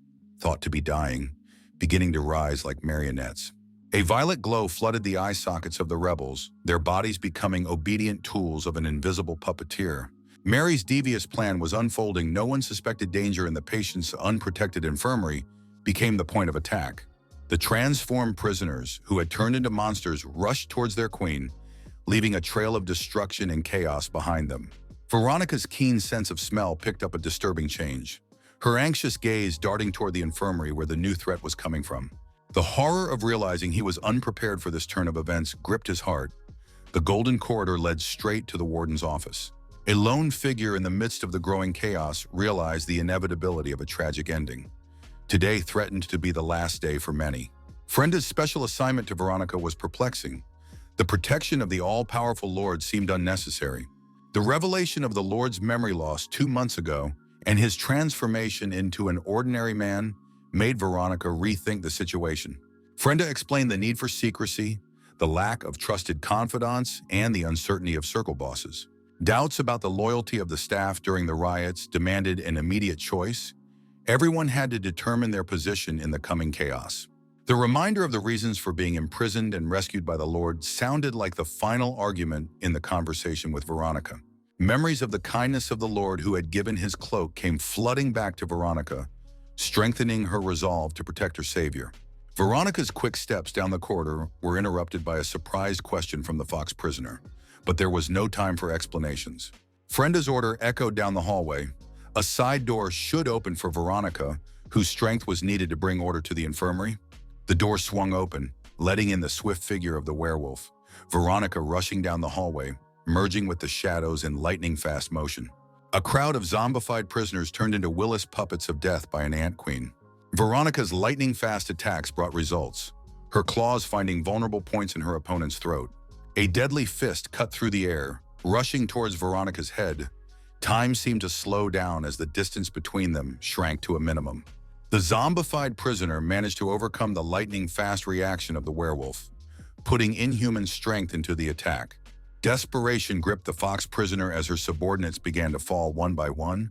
thought to be dying, beginning to rise like marionettes. A violet glow flooded the eye sockets of the rebels, their bodies becoming obedient tools of an invisible puppeteer. Mary's devious plan was unfolding. No one suspected danger in the patient's unprotected infirmary became the point of attack. The transformed prisoners, who had turned into monsters, rushed towards their queen, leaving a trail of destruction and chaos behind them. Veronica's keen sense of smell picked up a disturbing change, her anxious gaze darting toward the infirmary where the new threat was coming from. The horror of realizing he was unprepared for this turn of events gripped his heart. The golden corridor led straight to the warden's office. A lone figure in the midst of the growing chaos realized the inevitability of a tragic ending. Today threatened to be the last day for many. Frenda's special assignment to Veronica was perplexing. The protection of the all-powerful Lord seemed unnecessary. The revelation of the Lord's memory loss 2 months ago and his transformation into an ordinary man made Veronica rethink the situation. Frenda explained the need for secrecy, the lack of trusted confidants, and the uncertainty of circle bosses. Doubts about the loyalty of the staff during the riots demanded an immediate choice. Everyone had to determine their position in the coming chaos. The reminder of the reasons for being imprisoned and rescued by the Lord sounded like the final argument in the conversation with Veronica. Memories of the kindness of the Lord who had given his cloak came flooding back to Veronica, strengthening her resolve to protect her savior. Veronica's quick steps down the corridor were interrupted by a surprised question from the Fox prisoner, but there was no time for explanations. Frenda's order echoed down the hallway. A side door should open for Veronica, whose strength was needed to bring order to the infirmary. The door swung open, letting in the swift figure of the werewolf, Veronica rushing down the hallway, merging with the shadows in lightning-fast motion. A crowd of zombified prisoners turned into Willis puppets of death by an ant queen. Veronica's lightning-fast attacks brought results, her claws finding vulnerable points in her opponent's throat. A deadly fist cut through the air, rushing towards Veronica's head. Time seemed to slow down as the distance between them shrank to a minimum. The zombified prisoner managed to overcome the lightning-fast reaction of the werewolf, putting inhuman strength into the attack. Desperation gripped the Fox prisoner as her subordinates began to fall one by one,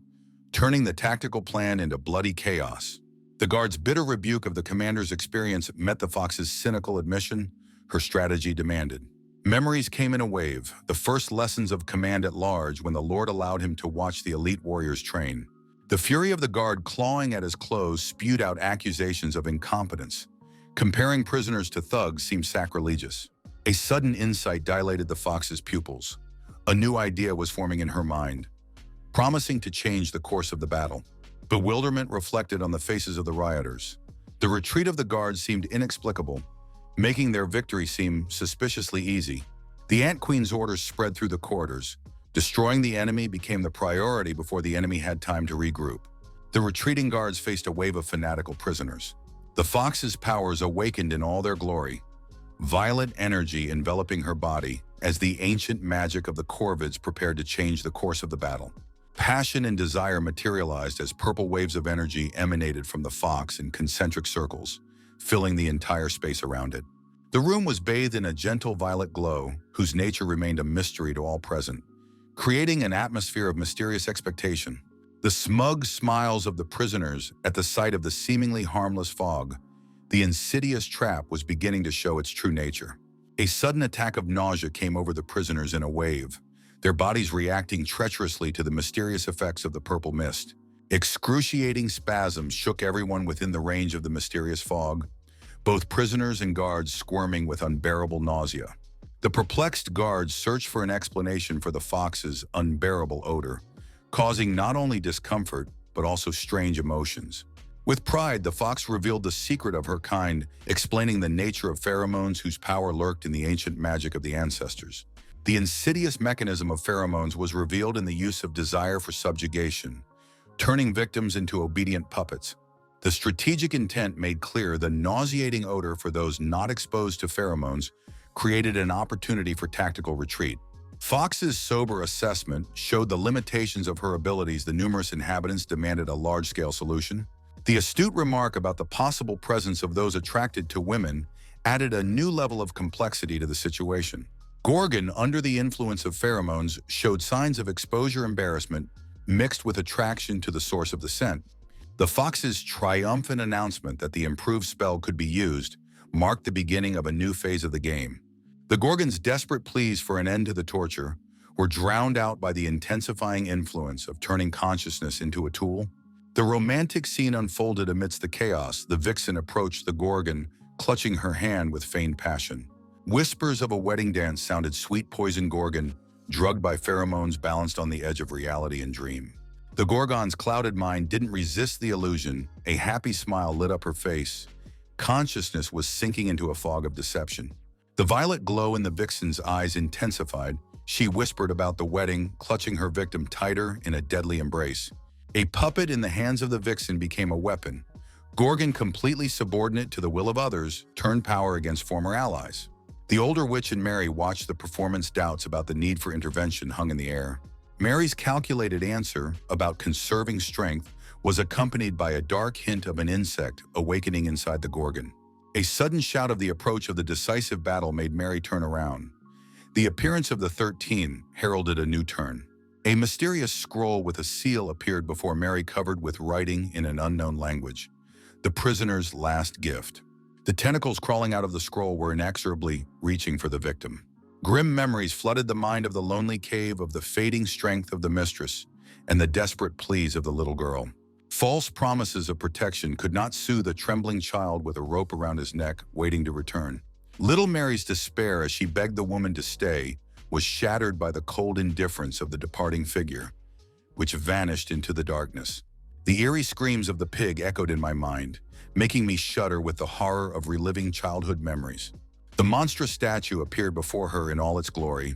turning the tactical plan into bloody chaos. The guard's bitter rebuke of the commander's experience met the Fox's cynical admission. Her strategy demanded. Memories came in a wave, the first lessons of command at large when the Lord allowed him to watch the elite warriors train. The fury of the guard clawing at his clothes spewed out accusations of incompetence. Comparing prisoners to thugs seemed sacrilegious. A sudden insight dilated the Fox's pupils. A new idea was forming in her mind, promising to change the course of the battle. Bewilderment reflected on the faces of the rioters. The retreat of the guards seemed inexplicable, making their victory seem suspiciously easy. The Ant Queen's orders spread through the corridors. Destroying the enemy became the priority before the enemy had time to regroup. The retreating guards faced a wave of fanatical prisoners. The fox's powers awakened in all their glory, violet energy enveloping her body as the ancient magic of the corvids prepared to change the course of the battle. Passion and desire materialized as purple waves of energy emanated from the fox in concentric circles, filling the entire space around it. The room was bathed in a gentle violet glow, whose nature remained a mystery to all present, creating an atmosphere of mysterious expectation. The smug smiles of the prisoners at the sight of the seemingly harmless fog, the insidious trap was beginning to show its true nature. A sudden attack of nausea came over the prisoners in a wave, their bodies reacting treacherously to the mysterious effects of the purple mist. Excruciating spasms shook everyone within the range of the mysterious fog, both prisoners and guards squirming with unbearable nausea. The perplexed guards searched for an explanation for the fox's unbearable odor, causing not only discomfort, but also strange emotions. With pride, the fox revealed the secret of her kind, explaining the nature of pheromones whose power lurked in the ancient magic of the ancestors. The insidious mechanism of pheromones was revealed in the use of desire for subjugation, turning victims into obedient puppets. The strategic intent made clear the nauseating odor for those not exposed to pheromones created an opportunity for tactical retreat. Fox's sober assessment showed the limitations of her abilities. The numerous inhabitants demanded a large-scale solution. The astute remark about the possible presence of those attracted to women added a new level of complexity to the situation. Gorgon, under the influence of pheromones, showed signs of exposure embarrassment mixed with attraction to the source of the scent. The fox's triumphant announcement that the improved spell could be used marked the beginning of a new phase of the game. The Gorgon's desperate pleas for an end to the torture were drowned out by the intensifying influence of turning consciousness into a tool. The romantic scene unfolded amidst the chaos. The vixen approached the Gorgon, clutching her hand with feigned passion. Whispers of a wedding dance sounded. Sweet poison Gorgon, drugged by pheromones, balanced on the edge of reality and dream. The Gorgon's clouded mind didn't resist the illusion. A happy smile lit up her face. Consciousness was sinking into a fog of deception. The violet glow in the vixen's eyes intensified. She whispered about the wedding, clutching her victim tighter in a deadly embrace. A puppet in the hands of the vixen became a weapon. Gorgon, completely subordinate to the will of others, turned power against former allies. The older witch and Mary watched the performance. Doubts about the need for intervention hung in the air. Mary's calculated answer about conserving strength was accompanied by a dark hint of an insect awakening inside the Gorgon. A sudden shout of the approach of the decisive battle made Mary turn around. The appearance of the 13 heralded a new turn. A mysterious scroll with a seal appeared before Mary, covered with writing in an unknown language. The prisoner's last gift. The tentacles crawling out of the scroll were inexorably reaching for the victim. Grim memories flooded the mind of the lonely cave, of the fading strength of the mistress and the desperate pleas of the little girl. False promises of protection could not soothe a trembling child with a rope around his neck, waiting to return. Little Mary's despair as she begged the woman to stay was shattered by the cold indifference of the departing figure, which vanished into the darkness. The eerie screams of the pig echoed in my mind, making me shudder with the horror of reliving childhood memories. The monstrous statue appeared before her in all its glory,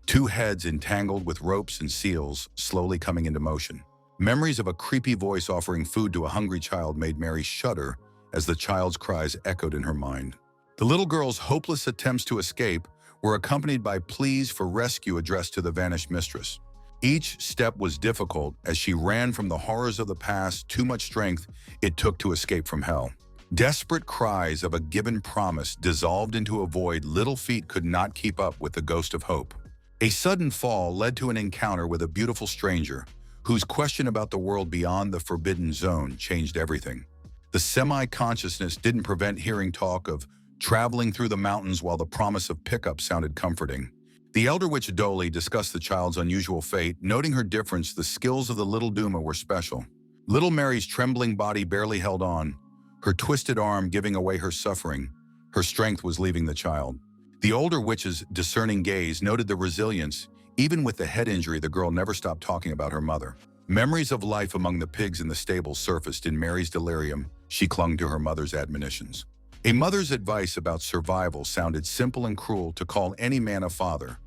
two heads entangled with ropes and seals slowly coming into motion. Memories of a creepy voice offering food to a hungry child made Mary shudder as the child's cries echoed in her mind. The little girl's hopeless attempts to escape were accompanied by pleas for rescue addressed to the vanished mistress. Each step was difficult as she ran from the horrors of the past, too much strength it took to escape from hell. Desperate cries of a given promise dissolved into a void. Little feet could not keep up with the ghost of hope. A sudden fall led to an encounter with a beautiful stranger, whose question about the world beyond the forbidden zone changed everything. The semi-consciousness didn't prevent hearing talk of traveling through the mountains, while the promise of pickup sounded comforting. The elder witch Dolly discussed the child's unusual fate, noting her difference. The skills of the little Duma were special. Little Mary's trembling body barely held on, her twisted arm giving away her suffering. Her strength was leaving the child. The older witch's discerning gaze noted the resilience. Even with the head injury, the girl never stopped talking about her mother. Memories of life among the pigs in the stable surfaced. In Mary's delirium, she clung to her mother's admonitions. A mother's advice about survival sounded simple and cruel: to call any man a father,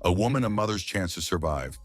a woman a mother's chance to survive.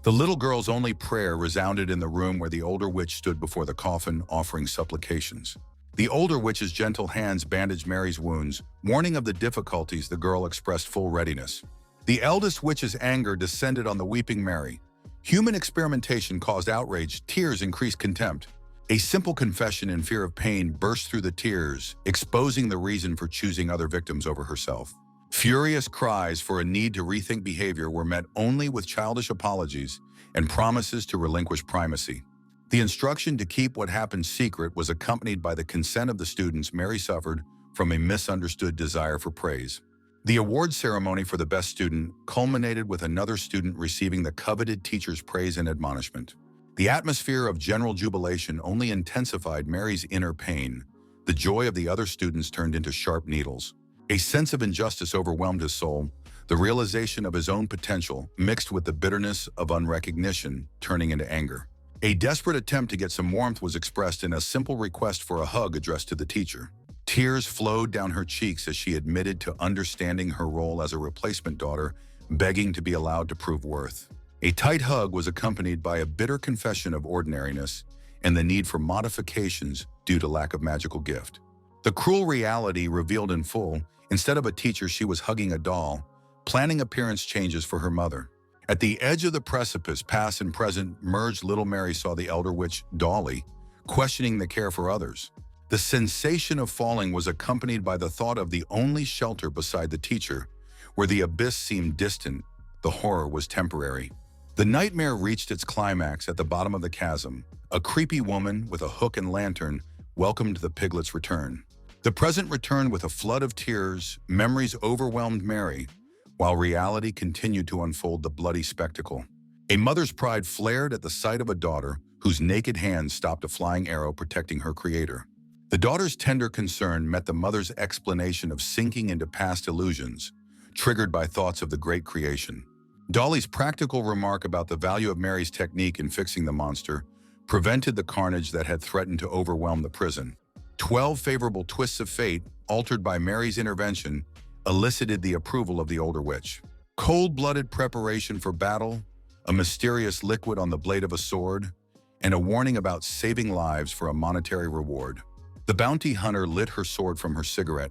The little girl's only prayer resounded in the room where the older witch stood before the coffin, offering supplications. The older witch's gentle hands bandaged Mary's wounds, warning of the difficulties. The girl expressed full readiness. The eldest witch's anger descended on the weeping Mary. Human experimentation caused outrage, tears increased contempt. A simple confession in fear of pain burst through the tears, exposing the reason for choosing other victims over herself. Furious cries for a need to rethink behavior were met only with childish apologies and promises to relinquish primacy. The instruction to keep what happened secret was accompanied by the consent of the students. Mary suffered from a misunderstood desire for praise. The award ceremony for the best student culminated with another student receiving the coveted teacher's praise and admonishment. The atmosphere of general jubilation only intensified Mary's inner pain. The joy of the other students turned into sharp needles. A sense of injustice overwhelmed his soul, the realization of his own potential mixed with the bitterness of unrecognition turning into anger. A desperate attempt to get some warmth was expressed in a simple request for a hug addressed to the teacher. Tears flowed down her cheeks as she admitted to understanding her role as a replacement daughter, begging to be allowed to prove worth. A tight hug was accompanied by a bitter confession of ordinariness and the need for modifications due to lack of magical gift. The cruel reality revealed in full. Instead of a teacher, she was hugging a doll, planning appearance changes for her mother. At the edge of the precipice, past and present merged, little Mary saw the elder witch, Dolly, questioning the care for others. The sensation of falling was accompanied by the thought of the only shelter beside the teacher, where the abyss seemed distant. The horror was temporary. The nightmare reached its climax at the bottom of the chasm. A creepy woman with a hook and lantern welcomed the piglet's return. The present returned with a flood of tears. Memories overwhelmed Mary, while reality continued to unfold the bloody spectacle. A mother's pride flared at the sight of a daughter whose naked hand stopped a flying arrow protecting her creator. The daughter's tender concern met the mother's explanation of sinking into past illusions, triggered by thoughts of the great creation. Dolly's practical remark about the value of Mary's technique in fixing the monster prevented the carnage that had threatened to overwhelm the prison. 12 favorable twists of fate, altered by Mary's intervention, elicited the approval of the older witch. Cold-blooded preparation for battle, a mysterious liquid on the blade of a sword, and a warning about saving lives for a monetary reward. The bounty hunter lit her sword from her cigarette,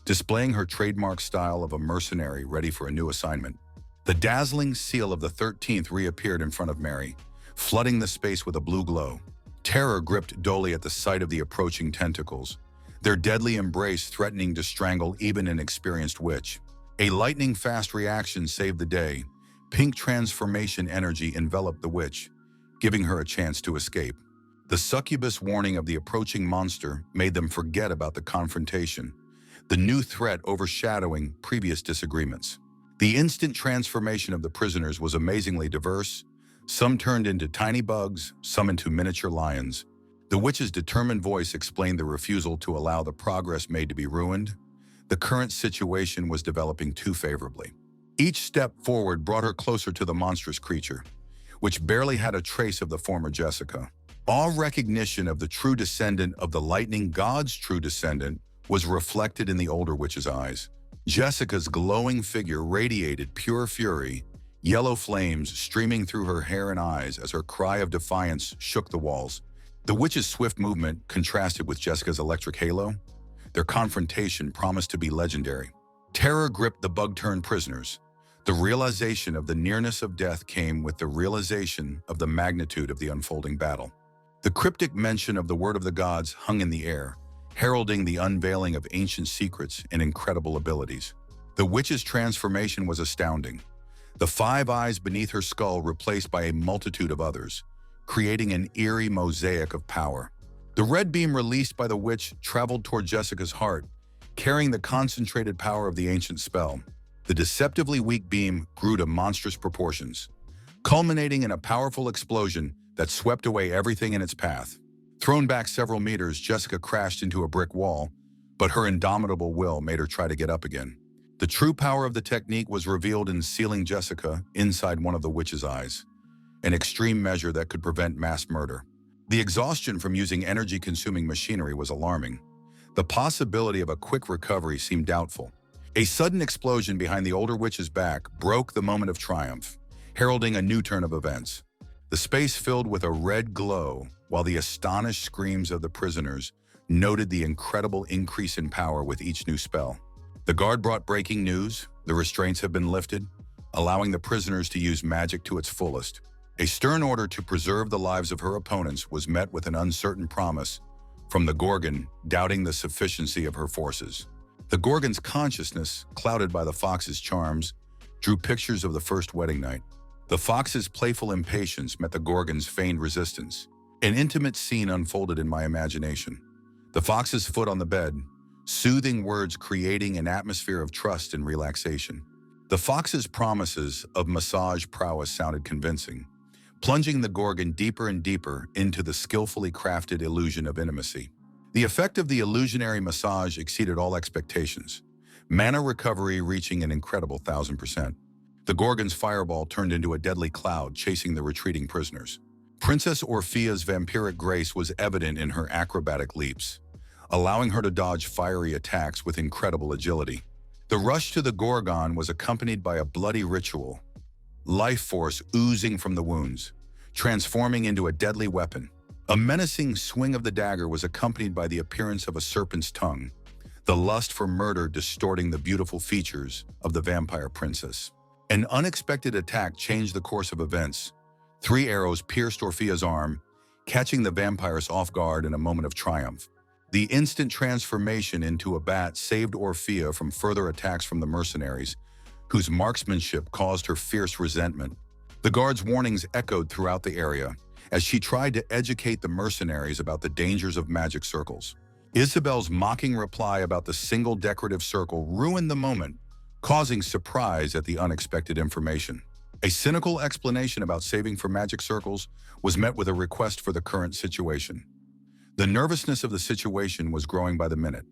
displaying her trademark style of a mercenary ready for a new assignment. The dazzling seal of the 13th reappeared in front of Mary, flooding the space with a blue glow. Terror gripped Dolly at the sight of the approaching tentacles, their deadly embrace threatening to strangle even an experienced witch. A lightning-fast reaction saved the day. Pink transformation energy enveloped the witch, giving her a chance to escape. The succubus warning of the approaching monster made them forget about the confrontation, the new threat overshadowing previous disagreements. The instant transformation of the prisoners was amazingly diverse. Some turned into tiny bugs, some into miniature lions. The witch's determined voice explained the refusal to allow the progress made to be ruined. The current situation was developing too favorably. Each step forward brought her closer to the monstrous creature, which barely had a trace of the former Jessica. All recognition of the true descendant of the lightning god's true descendant was reflected in the older witch's eyes. Jessica's glowing figure radiated pure fury, yellow flames streaming through her hair and eyes as her cry of defiance shook the walls. The witch's swift movement contrasted with Jessica's electric halo. Their confrontation promised to be legendary. Terror gripped the bug-turned prisoners. The realization of the nearness of death came with the realization of the magnitude of the unfolding battle. The cryptic mention of the word of the gods hung in the air, heralding the unveiling of ancient secrets and incredible abilities. The witch's transformation was astounding. The 5 eyes beneath her skull replaced by a multitude of others, creating an eerie mosaic of power. The red beam released by the witch traveled toward Jessica's heart, carrying the concentrated power of the ancient spell. The deceptively weak beam grew to monstrous proportions, culminating in a powerful explosion that swept away everything in its path. Thrown back several meters, Jessica crashed into a brick wall, but her indomitable will made her try to get up again. The true power of the technique was revealed in sealing Jessica inside one of the witch's eyes, an extreme measure that could prevent mass murder. The exhaustion from using energy-consuming machinery was alarming. The possibility of a quick recovery seemed doubtful. A sudden explosion behind the older witch's back broke the moment of triumph. heralding a new turn of events. The space filled with a red glow, while the astonished screams of the prisoners noted the incredible increase in power with each new spell. The guard brought breaking news. The restraints have been lifted, allowing the prisoners to use magic to its fullest. A stern order to preserve the lives of her opponents was met with an uncertain promise from the Gorgon, doubting the sufficiency of her forces. The Gorgon's consciousness, clouded by the fox's charms, drew pictures of the first wedding night. The fox's playful impatience met the Gorgon's feigned resistance. An intimate scene unfolded in my imagination. The fox's foot on the bed, soothing words creating an atmosphere of trust and relaxation. The fox's promises of massage prowess sounded convincing, plunging the Gorgon deeper and deeper into the skillfully crafted illusion of intimacy. The effect of the illusionary massage exceeded all expectations, mana recovery reaching an incredible 1,000%. The Gorgon's fireball turned into a deadly cloud, chasing the retreating prisoners. Princess Orphea's vampiric grace was evident in her acrobatic leaps, allowing her to dodge fiery attacks with incredible agility. The rush to the Gorgon was accompanied by a bloody ritual, life force oozing from the wounds, transforming into a deadly weapon. A menacing swing of the dagger was accompanied by the appearance of a serpent's tongue, the lust for murder distorting the beautiful features of the vampire princess. An unexpected attack changed the course of events. 3 arrows pierced Orphea's arm, catching the vampires off guard in a moment of triumph. The instant transformation into a bat saved Orphea from further attacks from the mercenaries, whose marksmanship caused her fierce resentment. The guard's warnings echoed throughout the area as she tried to educate the mercenaries about the dangers of magic circles. Isabel's mocking reply about the single decorative circle ruined the moment, causing surprise at the unexpected information. A cynical explanation about saving for magic circles was met with a request for the current situation. The nervousness of the situation was growing by the minute.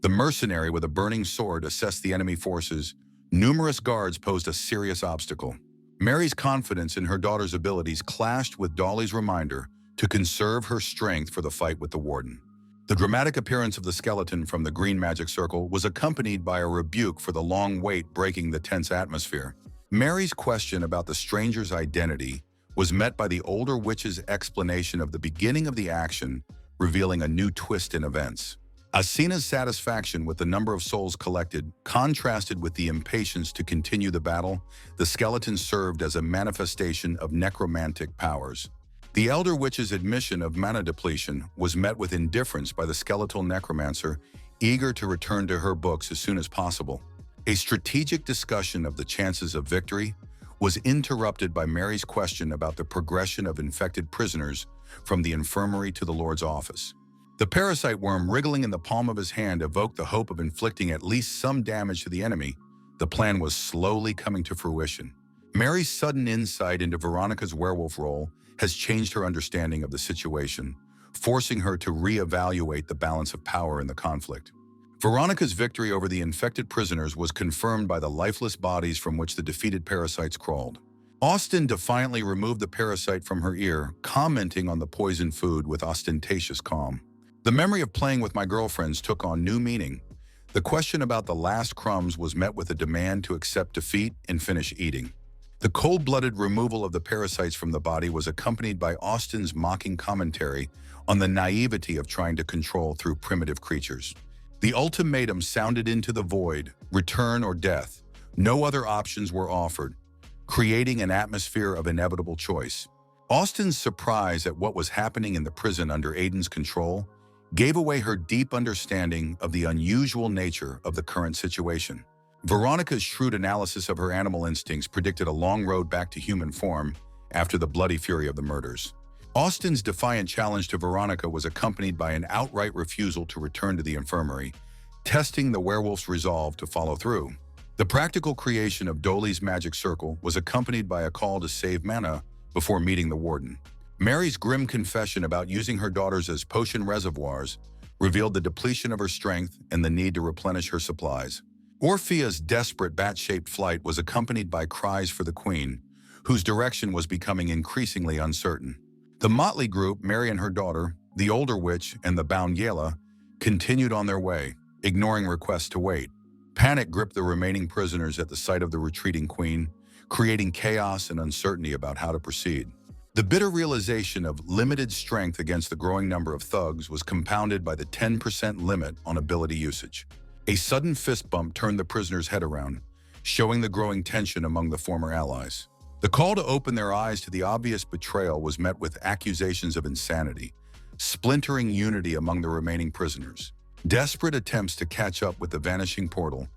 The mercenary with a burning sword assessed the enemy forces. Numerous guards posed a serious obstacle. Mary's confidence in her daughter's abilities clashed with Dolly's reminder to conserve her strength for the fight with the Warden. The dramatic appearance of the skeleton from the green magic circle was accompanied by a rebuke for the long wait breaking the tense atmosphere. Mary's question about the stranger's identity was met by the older witch's explanation of the beginning of the action, revealing a new twist in events. Asina's satisfaction with the number of souls collected contrasted with the impatience to continue the battle. The skeleton served as a manifestation of necromantic powers. The elder witch's admission of mana depletion was met with indifference by the skeletal necromancer, eager to return to her books as soon as possible. A strategic discussion of the chances of victory was interrupted by Mary's question about the progression of infected prisoners from the infirmary to the Lord's office. The parasite worm wriggling in the palm of his hand evoked the hope of inflicting at least some damage to the enemy. The plan was slowly coming to fruition. Mary's sudden insight into Veronica's werewolf role has changed her understanding of the situation, forcing her to reevaluate the balance of power in the conflict. Veronica's victory over the infected prisoners was confirmed by the lifeless bodies from which the defeated parasites crawled. Austin defiantly removed the parasite from her ear, commenting on the poisoned food with ostentatious calm. The memory of playing with my girlfriends took on new meaning. The question about the last crumbs was met with a demand to accept defeat and finish eating. The cold-blooded removal of the parasites from the body was accompanied by Austin's mocking commentary on the naivety of trying to control through primitive creatures. The ultimatum sounded into the void, return or death. No other options were offered, creating an atmosphere of inevitable choice. Austin's surprise at what was happening in the prison under Aiden's control gave away her deep understanding of the unusual nature of the current situation. Veronica's shrewd analysis of her animal instincts predicted a long road back to human form after the bloody fury of the murders. Austin's defiant challenge to Veronica was accompanied by an outright refusal to return to the infirmary, testing the werewolf's resolve to follow through. The practical creation of Dolly's magic circle was accompanied by a call to save mana before meeting the Warden. Mary's grim confession about using her daughters as potion reservoirs revealed the depletion of her strength and the need to replenish her supplies. Orphea's desperate bat-shaped flight was accompanied by cries for the Queen, whose direction was becoming increasingly uncertain. The motley group, Mary and her daughter, the older witch, and the bound Yela, continued on their way, ignoring requests to wait. Panic gripped the remaining prisoners at the sight of the retreating Queen, creating chaos and uncertainty about how to proceed. The bitter realization of limited strength against the growing number of thugs was compounded by the 10% limit on ability usage. A sudden fist bump turned the prisoner's head around, showing the growing tension among the former allies. The call to open their eyes to the obvious betrayal was met with accusations of insanity, splintering unity among the remaining prisoners. Desperate attempts to catch up with the vanishing portal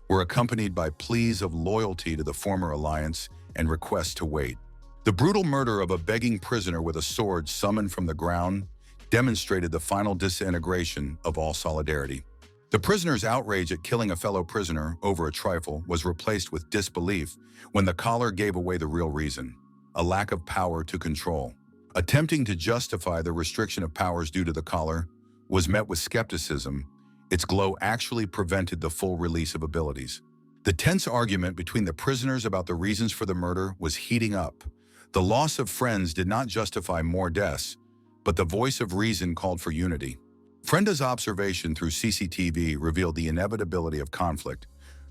were accompanied by pleas of loyalty to the former alliance and requests to wait. The brutal murder of a begging prisoner with a sword summoned from the ground demonstrated the final disintegration of all solidarity. The prisoner's outrage at killing a fellow prisoner over a trifle was replaced with disbelief when the collar gave away the real reason: a lack of power to control. Attempting to justify the restriction of powers due to the collar was met with skepticism. Its glow actually prevented the full release of abilities. The tense argument between the prisoners about the reasons for the murder was heating up. The loss of friends did not justify more deaths, but the voice of reason called for unity. Frenda's observation through CCTV revealed the inevitability of conflict.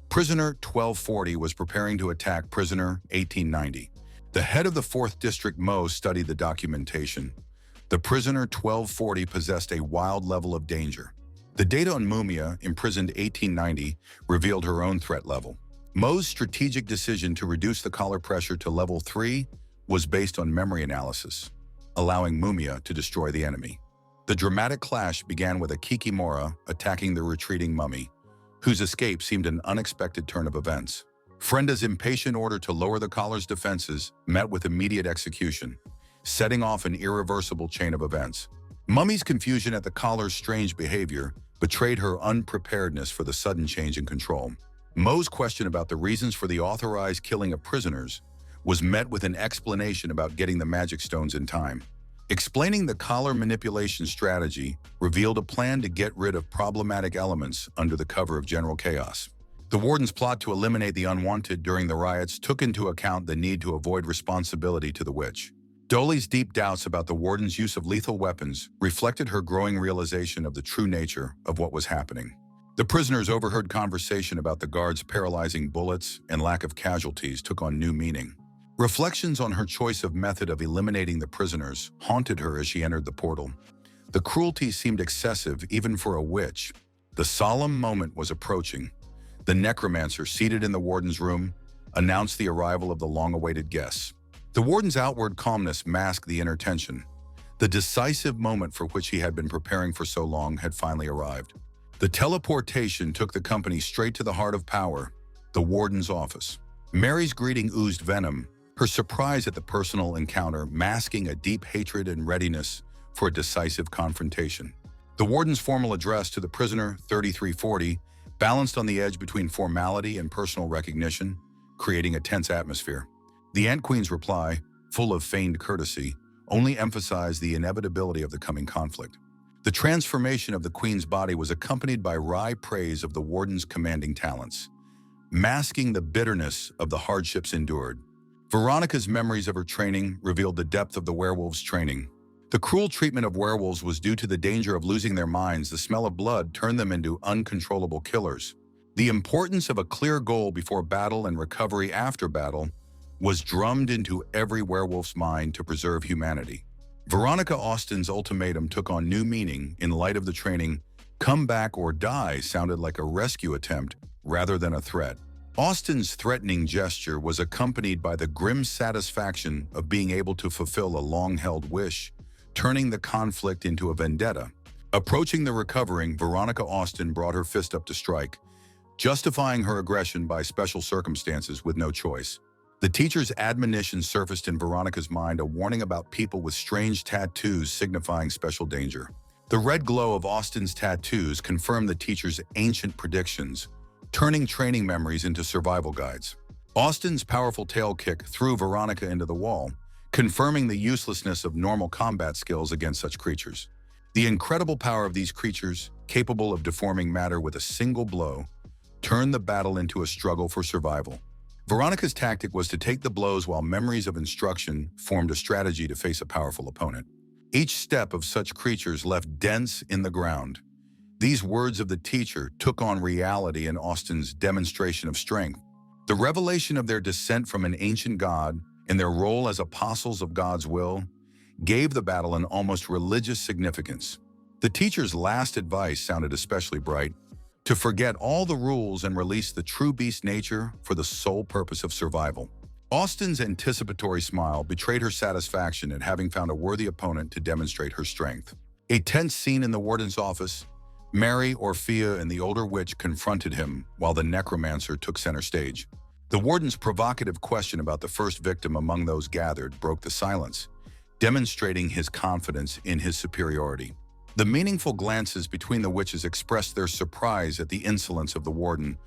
Prisoner 1240 was preparing to attack prisoner 1890. The head of the 4th District Mo studied the documentation. The prisoner 1240 possessed a wild level of danger. The data on Mumia, imprisoned 1890, revealed her own threat level. Mo's strategic decision to reduce the collar pressure to level 3 was based on memory analysis, allowing Mumia to destroy the enemy. The dramatic clash began with a Kikimora attacking the retreating mummy, whose escape seemed an unexpected turn of events. Frenda's impatient order to lower the collar's defenses met with immediate execution, setting off an irreversible chain of events. Mummy's confusion at the collar's strange behavior betrayed her unpreparedness for the sudden change in control. Mo's question about the reasons for the authorized killing of prisoners was met with an explanation about getting the magic stones in time. Explaining the collar manipulation strategy revealed a plan to get rid of problematic elements under the cover of general chaos. The warden's plot to eliminate the unwanted during the riots took into account the need to avoid responsibility to the witch. Dolly's deep doubts about the warden's use of lethal weapons reflected her growing realization of the true nature of what was happening. The prisoners' overheard conversation about the guards' paralyzing bullets and lack of casualties took on new meaning. Reflections on her choice of method of eliminating the prisoners haunted her as she entered the portal. The cruelty seemed excessive even for a witch. The solemn moment was approaching. The necromancer, seated in the warden's room, announced the arrival of the long-awaited guests. The warden's outward calmness masked the inner tension. The decisive moment for which he had been preparing for so long had finally arrived. The teleportation took the company straight to the heart of power, the warden's office. Mary's greeting oozed venom, her surprise at the personal encounter masking a deep hatred and readiness for a decisive confrontation. The warden's formal address to the prisoner 3340 balanced on the edge between formality and personal recognition, creating a tense atmosphere. The Ant Queen's reply, full of feigned courtesy, only emphasized the inevitability of the coming conflict. The transformation of the Queen's body was accompanied by wry praise of the warden's commanding talents, masking the bitterness of the hardships endured. Veronica's memories of her training revealed the depth of the werewolves' training. The cruel treatment of werewolves was due to the danger of losing their minds. The smell of blood turned them into uncontrollable killers. The importance of a clear goal before battle and recovery after battle was drummed into every werewolf's mind to preserve humanity. Veronica Austin's ultimatum took on new meaning in light of the training. Come back or die sounded like a rescue attempt rather than a threat. Austin's threatening gesture was accompanied by the grim satisfaction of being able to fulfill a long-held wish, turning the conflict into a vendetta. Approaching the recovering, Veronica Austin brought her fist up to strike, justifying her aggression by special circumstances with no choice. The teacher's admonition surfaced in Veronica's mind, a warning about people with strange tattoos signifying special danger. The red glow of Austin's tattoos confirmed the teacher's ancient predictions, turning training memories into survival guides. Austin's powerful tail kick threw Veronica into the wall, confirming the uselessness of normal combat skills against such creatures. The incredible power of these creatures, capable of deforming matter with a single blow, turned the battle into a struggle for survival. Veronica's tactic was to take the blows while memories of instruction formed a strategy to face a powerful opponent. Each step of such creatures left dents in the ground. These words of the teacher took on reality in Austin's demonstration of strength. The revelation of their descent from an ancient god and their role as apostles of God's will gave the battle an almost religious significance. The teacher's last advice sounded especially bright: to forget all the rules and release the true beast nature for the sole purpose of survival. Austen's anticipatory smile betrayed her satisfaction at having found a worthy opponent to demonstrate her strength. A tense scene in the warden's office. Mary, Orphea, and the older witch confronted him while the necromancer took center stage. The warden's provocative question about the first victim among those gathered broke the silence, demonstrating his confidence in his superiority. The meaningful glances between the witches expressed their surprise at the insolence of the warden,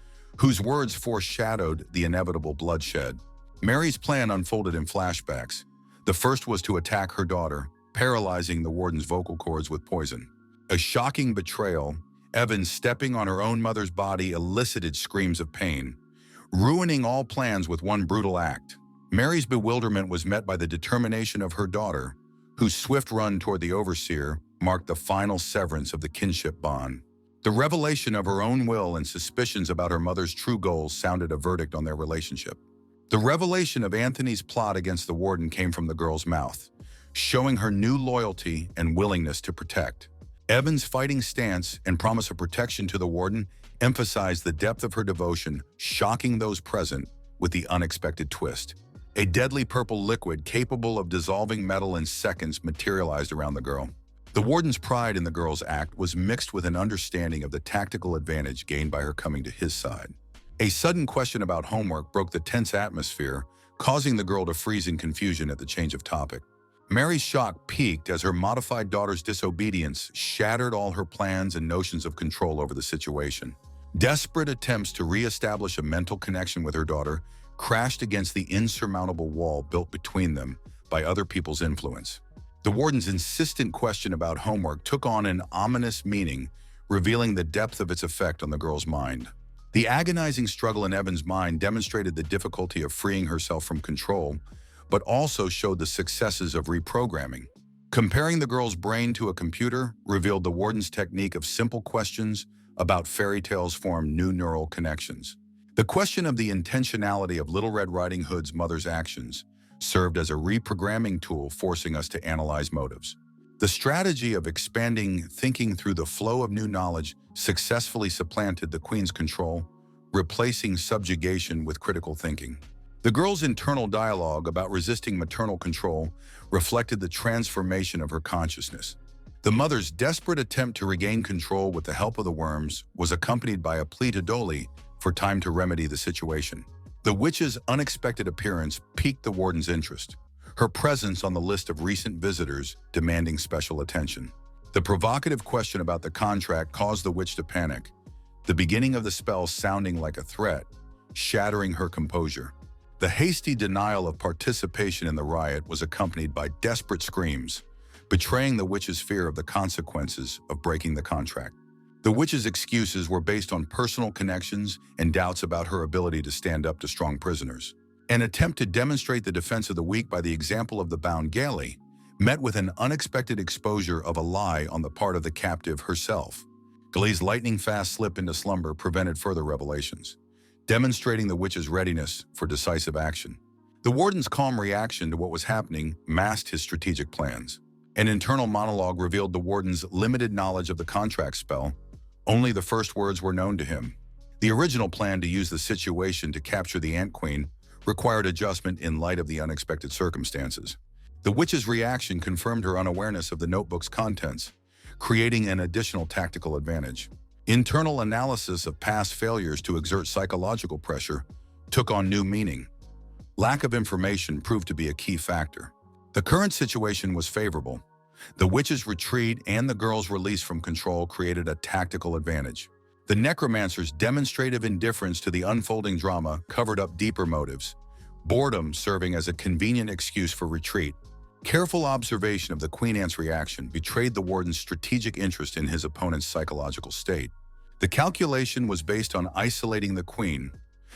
whose words foreshadowed the inevitable bloodshed. Mary's plan unfolded in flashbacks. The first was to attack her daughter, paralyzing the warden's vocal cords with poison. A shocking betrayal, Evan stepping on her own mother's body elicited screams of pain, ruining all plans with one brutal act. Mary's bewilderment was met by the determination of her daughter, whose swift run toward the overseer marked the final severance of the kinship bond. The revelation of her own will and suspicions about her mother's true goals sounded a verdict on their relationship. The revelation of Anthony's plot against the warden came from the girl's mouth, showing her new loyalty and willingness to protect. Evan's fighting stance and promise of protection to the warden emphasized the depth of her devotion, shocking those present with the unexpected twist. A deadly purple liquid capable of dissolving metal in seconds materialized around the girl. The warden's pride in the girl's act was mixed with an understanding of the tactical advantage gained by her coming to his side. A sudden question about homework broke the tense atmosphere, causing the girl to freeze in confusion at the change of topic. Mary's shock peaked as her modified daughter's disobedience shattered all her plans and notions of control over the situation. Desperate attempts to re-establish a mental connection with her daughter crashed against the insurmountable wall built between them by other people's influence. The warden's insistent question about homework took on an ominous meaning, revealing the depth of its effect on the girl's mind. The agonizing struggle in Evan's mind demonstrated the difficulty of freeing herself from control, but also showed the successes of reprogramming. Comparing the girl's brain to a computer revealed the warden's technique of simple questions about fairy tales formed new neural connections. The question of the intentionality of Little Red Riding Hood's mother's actions served as a reprogramming tool, forcing us to analyze motives. The strategy of expanding thinking through the flow of new knowledge successfully supplanted the Queen's control, replacing subjugation with critical thinking. The girl's internal dialogue about resisting maternal control reflected the transformation of her consciousness. The mother's desperate attempt to regain control with the help of the worms was accompanied by a plea to Dolly for time to remedy the situation. The witch's unexpected appearance piqued the warden's interest, her presence on the list of recent visitors demanding special attention. The provocative question about the contract caused the witch to panic, the beginning of the spell sounding like a threat, shattering her composure. The hasty denial of participation in the riot was accompanied by desperate screams, betraying the witch's fear of the consequences of breaking the contract. The witch's excuses were based on personal connections and doubts about her ability to stand up to strong prisoners. An attempt to demonstrate the defense of the weak by the example of the bound galley met with an unexpected exposure of a lie on the part of the captive herself. Galee's lightning-fast slip into slumber prevented further revelations, demonstrating the witch's readiness for decisive action. The warden's calm reaction to what was happening masked his strategic plans. An internal monologue revealed the warden's limited knowledge of the contract spell. Only the first words were known to him. The original plan to use the situation to capture the Ant Queen required adjustment in light of the unexpected circumstances. The witch's reaction confirmed her unawareness of the notebook's contents, creating an additional tactical advantage. Internal analysis of past failures to exert psychological pressure took on new meaning. Lack of information proved to be a key factor. The current situation was favorable. The witch's retreat and the girl's release from control created a tactical advantage. The necromancer's demonstrative indifference to the unfolding drama covered up deeper motives, boredom serving as a convenient excuse for retreat. Careful observation of the Queen Ant's reaction betrayed the warden's strategic interest in his opponent's psychological state. The calculation was based on isolating the Queen.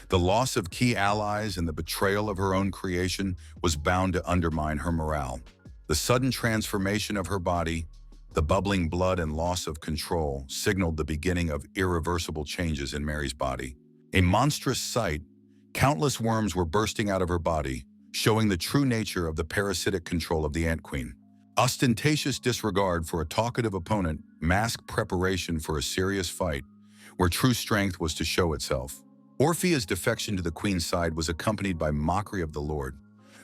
The loss of key allies and the betrayal of her own creation was bound to undermine her morale. The sudden transformation of her body, the bubbling blood and loss of control signaled the beginning of irreversible changes in Mary's body. A monstrous sight, Countless worms were bursting out of her body, showing the true nature of the parasitic control of the Ant Queen. Ostentatious disregard for a talkative opponent masked preparation for a serious fight, where true strength was to show itself. Orphea's defection to the Queen's side was accompanied by mockery of the Lord,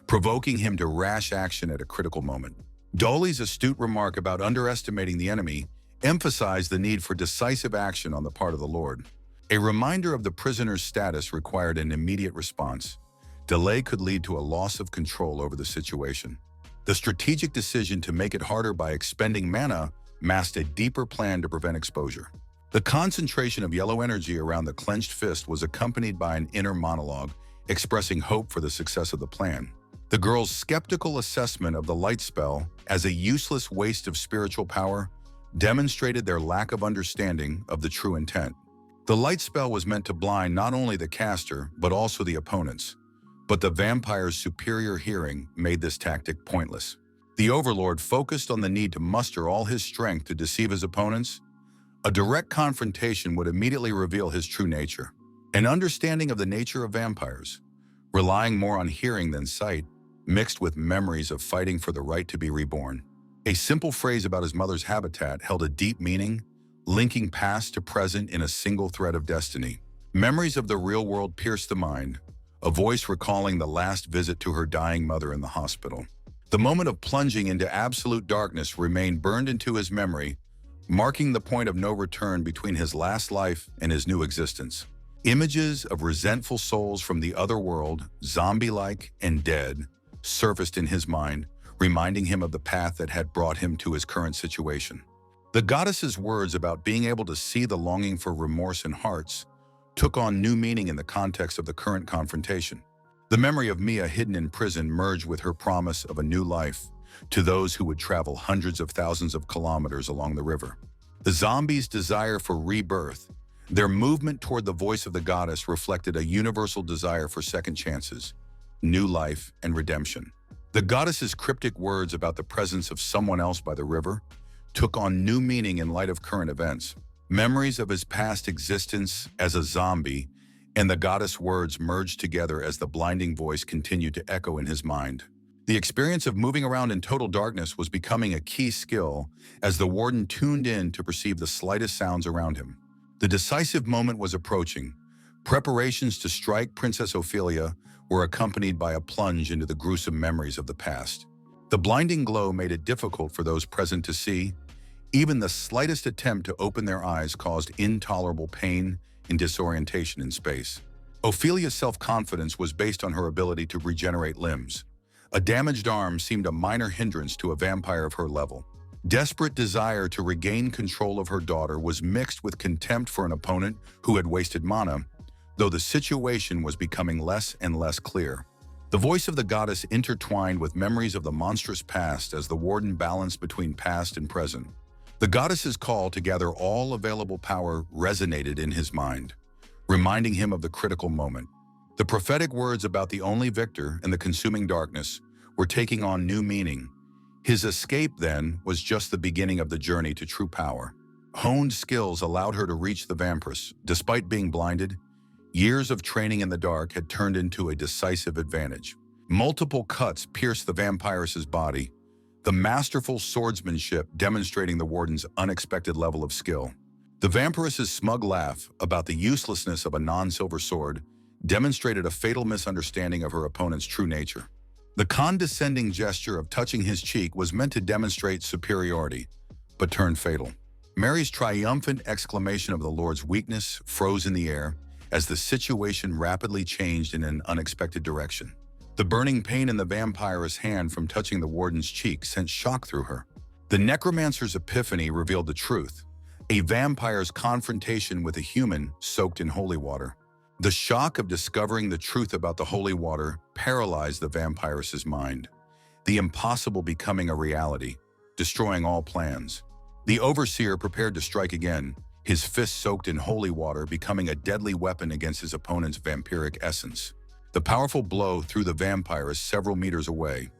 provoking him to rash action at a critical moment. Dolly's astute remark about underestimating the enemy emphasized the need for decisive action on the part of the Lord. A reminder of the prisoner's status required an immediate response. Delay could lead to a loss of control over the situation. The strategic decision to make it harder by expending mana masked a deeper plan to prevent exposure. The concentration of yellow energy around the clenched fist was accompanied by an inner monologue expressing hope for the success of the plan. The girl's skeptical assessment of the light spell as a useless waste of spiritual power demonstrated their lack of understanding of the true intent. The light spell was meant to blind not only the caster, but also the opponents. But the vampire's superior hearing made this tactic pointless. The Overlord focused on the need to muster all his strength to deceive his opponents. A direct confrontation would immediately reveal his true nature. An understanding of the nature of vampires, relying more on hearing than sight, mixed with memories of fighting for the right to be reborn. A simple phrase about his mother's habitat held a deep meaning, linking past to present in a single thread of destiny. Memories of the real world pierced the mind, a voice recalling the last visit to her dying mother in the hospital. The moment of plunging into absolute darkness remained burned into his memory, marking the point of no return between his last life and his new existence. Images of resentful souls from the other world, zombie-like and dead, surfaced in his mind, reminding him of the path that had brought him to his current situation. The goddess's words about being able to see the longing for remorse in hearts took on new meaning in the context of the current confrontation. The memory of Mia hidden in prison merged with her promise of a new life to those who would travel hundreds of thousands of kilometers along the river. The zombies' desire for rebirth, their movement toward the voice of the goddess reflected a universal desire for second chances, new life, and redemption. The goddess's cryptic words about the presence of someone else by the river took on new meaning in light of current events. Memories of his past existence as a zombie and the goddess' words merged together as the blinding voice continued to echo in his mind. The experience of moving around in total darkness was becoming a key skill as the warden tuned in to perceive the slightest sounds around him. The decisive moment was approaching. Preparations to strike Princess Opilia were accompanied by a plunge into the gruesome memories of the past. The blinding glow made it difficult for those present to see. Even the slightest attempt to open their eyes caused intolerable pain and disorientation in space. Ophilia's self-confidence was based on her ability to regenerate limbs. A damaged arm seemed a minor hindrance to a vampire of her level. Desperate desire to regain control of her daughter was mixed with contempt for an opponent who had wasted mana, though the situation was becoming less and less clear. The voice of the goddess intertwined with memories of the monstrous past as the warden balanced between past and present. The goddess's call to gather all available power resonated in his mind, reminding him of the critical moment. The prophetic words about the only victor and the consuming darkness were taking on new meaning. His escape, then, was just the beginning of the journey to true power. Honed skills allowed her to reach the vampiress. Despite being blinded, years of training in the dark had turned into a decisive advantage. Multiple cuts pierced the vampiress's body, the masterful swordsmanship demonstrating the warden's unexpected level of skill. The vampiress's smug laugh about the uselessness of a non-silver sword demonstrated a fatal misunderstanding of her opponent's true nature. The condescending gesture of touching his cheek was meant to demonstrate superiority, but turned fatal. Mary's triumphant exclamation of the Lord's weakness froze in the air as the situation rapidly changed in an unexpected direction. The burning pain in the vampiress' hand from touching the warden's cheek sent shock through her. The necromancer's epiphany revealed the truth, a vampire's confrontation with a human soaked in holy water. The shock of discovering the truth about the holy water paralyzed the vampiress's mind, the impossible becoming a reality, destroying all plans. The overseer prepared to strike again, his fist soaked in holy water becoming a deadly weapon against his opponent's vampiric essence. The powerful blow threw the vampiress several meters away,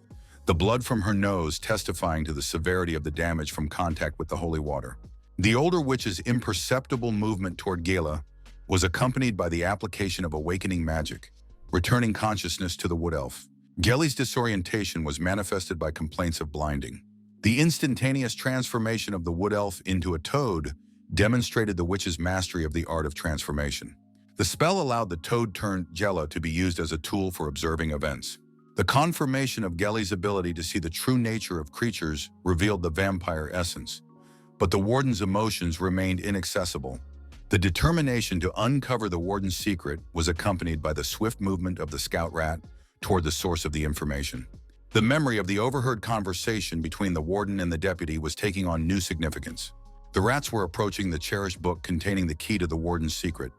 the blood from her nose testifying to the severity of the damage from contact with the holy water. The older witch's imperceptible movement toward Gala was accompanied by the application of awakening magic, returning consciousness to the wood elf. Gelly's disorientation was manifested by complaints of blinding. The instantaneous transformation of the wood elf into a toad demonstrated the witch's mastery of the art of transformation. The spell allowed the toad-turned Jella to be used as a tool for observing events. The confirmation of Gelly's ability to see the true nature of creatures revealed the vampire essence, but the warden's emotions remained inaccessible. The determination to uncover the warden's secret was accompanied by the swift movement of the scout rat toward the source of the information. The memory of the overheard conversation between the warden and the deputy was taking on new significance. The rats were approaching the cherished book containing the key to the warden's secret,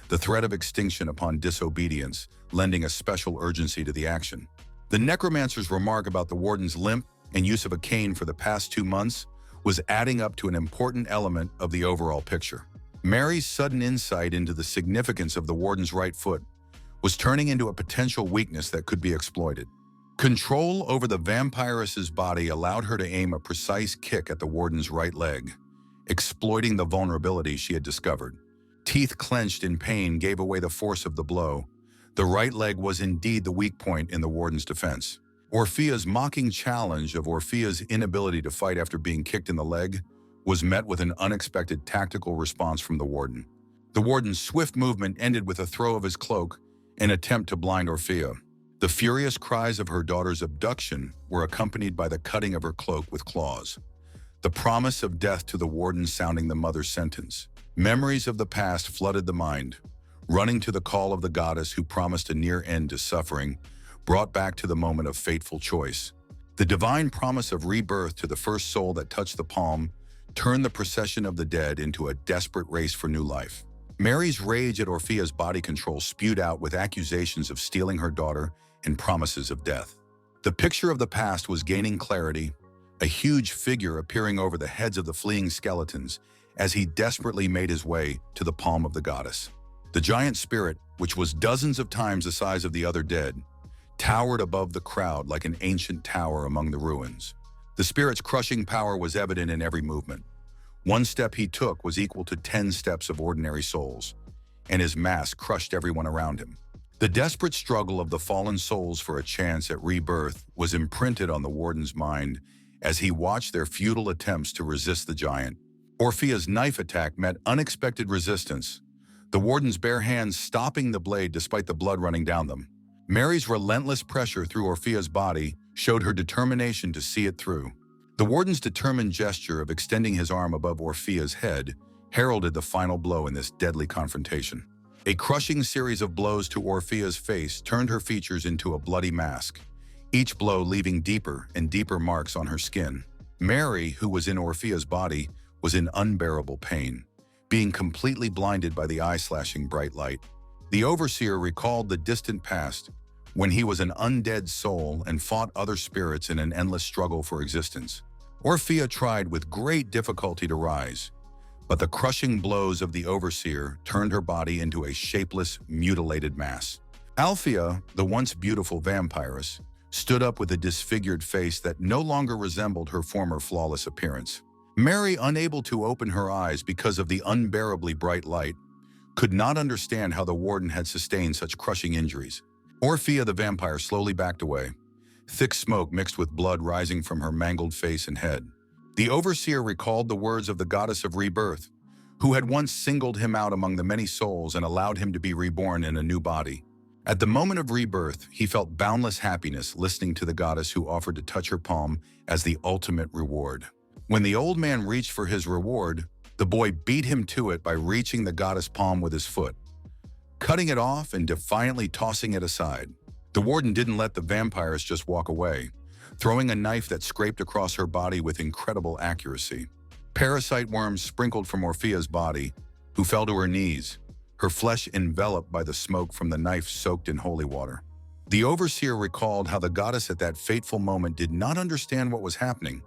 the threat of extinction upon disobedience, lending a special urgency to the action. The necromancer's remark about the warden's limp and use of a cane for the past 2 months was adding up to an important element of the overall picture. Mary's sudden insight into the significance of the warden's right foot was turning into a potential weakness that could be exploited. Control over the vampiress's body allowed her to aim a precise kick at the warden's right leg, exploiting the vulnerability she had discovered. Teeth clenched in pain gave away the force of the blow. The right leg was indeed the weak point in the warden's defense. Orphea's mocking challenge of Orphea's inability to fight after being kicked in the leg was met with an unexpected tactical response from the warden. The warden's swift movement ended with a throw of his cloak, an attempt to blind Orphea. The furious cries of her daughter's abduction were accompanied by the cutting of her cloak with claws. The promise of death to the warden sounding the mother's sentence. Memories of the past flooded the mind, running to the call of the goddess who promised a near end to suffering, brought back to the moment of fateful choice. The divine promise of rebirth to the first soul that touched the palm turned the procession of the dead into a desperate race for new life. Mary's rage at Orphea's body control spewed out with accusations of stealing her daughter and promises of death. The picture of the past was gaining clarity, a huge figure appearing over the heads of the fleeing skeletons as he desperately made his way to the palm of the goddess. The giant spirit, which was dozens of times the size of the other dead, towered above the crowd like an ancient tower among the ruins. The spirit's crushing power was evident in every movement. One step he took was equal to 10 steps of ordinary souls, and his mass crushed everyone around him. The desperate struggle of the fallen souls for a chance at rebirth was imprinted on the warden's mind as he watched their futile attempts to resist the giant. Orphea's knife attack met unexpected resistance, the warden's bare hands stopping the blade despite the blood running down them. Mary's relentless pressure through Orphea's body showed her determination to see it through. The warden's determined gesture of extending his arm above Orphea's head heralded the final blow in this deadly confrontation. A crushing series of blows to Orphea's face turned her features into a bloody mask, each blow leaving deeper and deeper marks on her skin. Mary, who was in Orphea's body, was in unbearable pain, being completely blinded by the eye-slashing bright light. The overseer recalled the distant past, when he was an undead soul and fought other spirits in an endless struggle for existence. Orphea tried with great difficulty to rise, but the crushing blows of the overseer turned her body into a shapeless, mutilated mass. Althea, the once beautiful vampiress, stood up with a disfigured face that no longer resembled her former flawless appearance. Mary, unable to open her eyes because of the unbearably bright light, could not understand how the warden had sustained such crushing injuries. Orphea the vampire slowly backed away, thick smoke mixed with blood rising from her mangled face and head. The overseer recalled the words of the goddess of rebirth, who had once singled him out among the many souls and allowed him to be reborn in a new body. At the moment of rebirth, he felt boundless happiness listening to the goddess who offered to touch her palm as the ultimate reward. When the old man reached for his reward, the boy beat him to it by reaching the goddess' palm with his foot, cutting it off and defiantly tossing it aside. The warden didn't let the vampiress just walk away, throwing a knife that scraped across her body with incredible accuracy. Parasite worms sprinkled from Orphea's body, who fell to her knees, her flesh enveloped by the smoke from the knife soaked in holy water. The overseer recalled how the goddess at that fateful moment did not understand what was happening,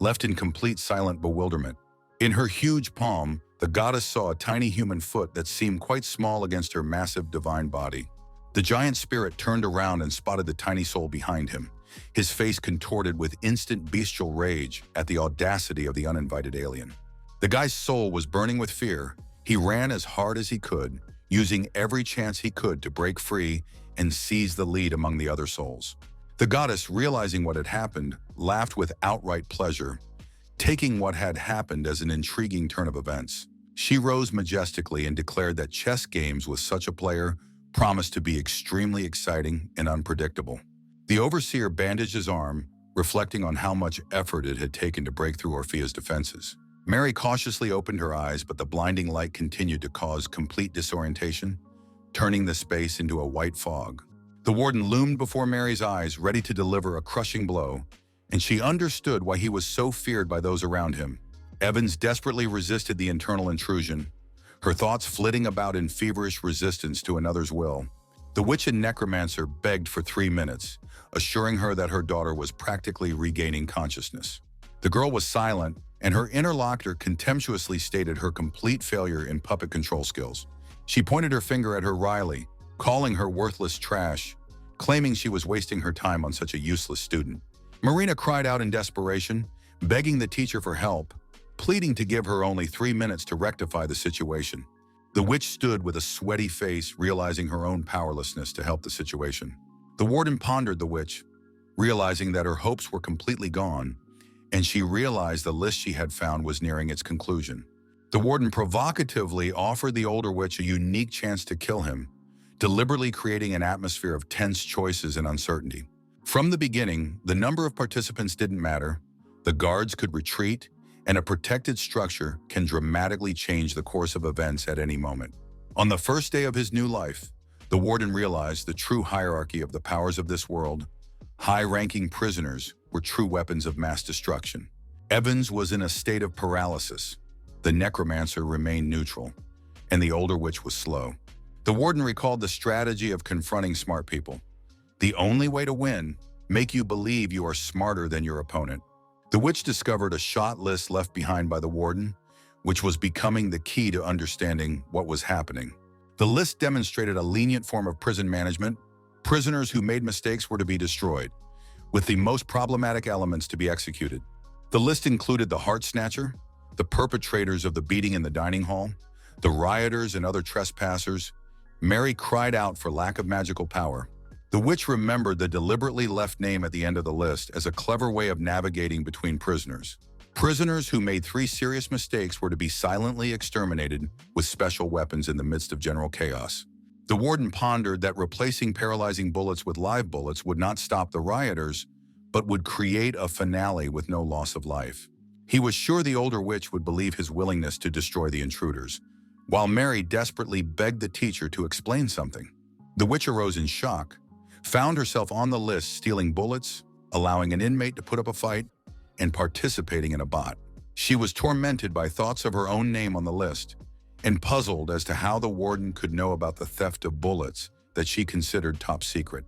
left in complete silent bewilderment. In her huge palm, the goddess saw a tiny human foot that seemed quite small against her massive divine body. The giant spirit turned around and spotted the tiny soul behind him, his face contorted with instant bestial rage at the audacity of the uninvited alien. The guy's soul was burning with fear. He ran as hard as he could, using every chance he could to break free and seize the lead among the other souls. The goddess, realizing what had happened, laughed with outright pleasure, taking what had happened as an intriguing turn of events. She rose majestically and declared that chess games with such a player promised to be extremely exciting and unpredictable. The overseer bandaged his arm, reflecting on how much effort it had taken to break through Orphea's defenses. Mary cautiously opened her eyes, but the blinding light continued to cause complete disorientation, turning the space into a white fog. The warden loomed before Mary's eyes, ready to deliver a crushing blow, and she understood why he was so feared by those around him. Evans desperately resisted the internal intrusion, her thoughts flitting about in feverish resistance to another's will. The witch and necromancer begged for 3 minutes, assuring her that her daughter was practically regaining consciousness. The girl was silent, and her interlocutor contemptuously stated her complete failure in puppet control skills. She pointed her finger at her Riley, calling her worthless trash, claiming she was wasting her time on such a useless student. Marina cried out in desperation, begging the teacher for help, pleading to give her only 3 minutes to rectify the situation. The witch stood with a sweaty face, realizing her own powerlessness to help the situation. The warden pondered the witch, realizing that her hopes were completely gone, and she realized the list she had found was nearing its conclusion. The warden provocatively offered the older witch a unique chance to kill him, deliberately creating an atmosphere of tense choices and uncertainty. From the beginning, the number of participants didn't matter. The guards could retreat, and a protected structure can dramatically change the course of events at any moment. On the first day of his new life, the warden realized the true hierarchy of the powers of this world. High-ranking prisoners were true weapons of mass destruction. Evans was in a state of paralysis. The necromancer remained neutral, and the older witch was slow. The warden recalled the strategy of confronting smart people. The only way to win, make you believe you are smarter than your opponent. The witch discovered a shot list left behind by the warden, which was becoming the key to understanding what was happening. The list demonstrated a lenient form of prison management. Prisoners who made mistakes were to be destroyed, with the most problematic elements to be executed. The list included the heart snatcher, the perpetrators of the beating in the dining hall, the rioters and other trespassers. Mary cried out for lack of magical power. The witch remembered the deliberately left name at the end of the list as a clever way of navigating between prisoners. Prisoners who made 3 serious mistakes were to be silently exterminated with special weapons in the midst of general chaos. The warden pondered that replacing paralyzing bullets with live bullets would not stop the rioters, but would create a finale with no loss of life. He was sure the older witch would believe his willingness to destroy the intruders, while Mary desperately begged the teacher to explain something. The witch arose in shock, found herself on the list stealing bullets, allowing an inmate to put up a fight, and participating in a bot. She was tormented by thoughts of her own name on the list, and puzzled as to how the warden could know about the theft of bullets that she considered top secret.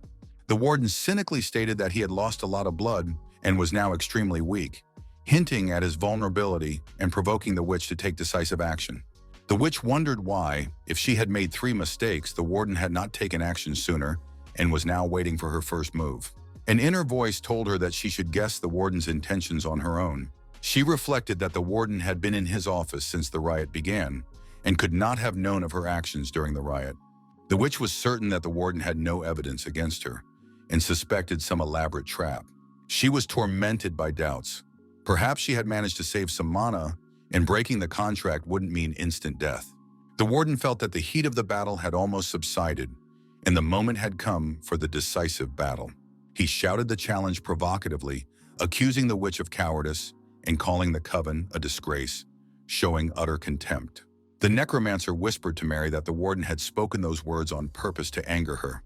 The warden cynically stated that he had lost a lot of blood and was now extremely weak, hinting at his vulnerability and provoking the witch to take decisive action. The witch wondered why, if she had made 3 mistakes, the warden had not taken action sooner and was now waiting for her first move. An inner voice told her that she should guess the warden's intentions on her own. She reflected that the warden had been in his office since the riot began and could not have known of her actions during the riot. The witch was certain that the warden had no evidence against her and suspected some elaborate trap. She was tormented by doubts. Perhaps she had managed to save some mana, and breaking the contract wouldn't mean instant death. The warden felt that the heat of the battle had almost subsided, and the moment had come for the decisive battle. He shouted the challenge provocatively, accusing the witch of cowardice and calling the coven a disgrace, showing utter contempt. The necromancer whispered to Mary that the warden had spoken those words on purpose to anger her,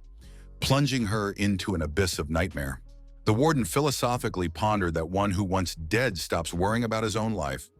plunging her into an abyss of nightmare. The warden philosophically pondered that one who once dead stops worrying about his own life,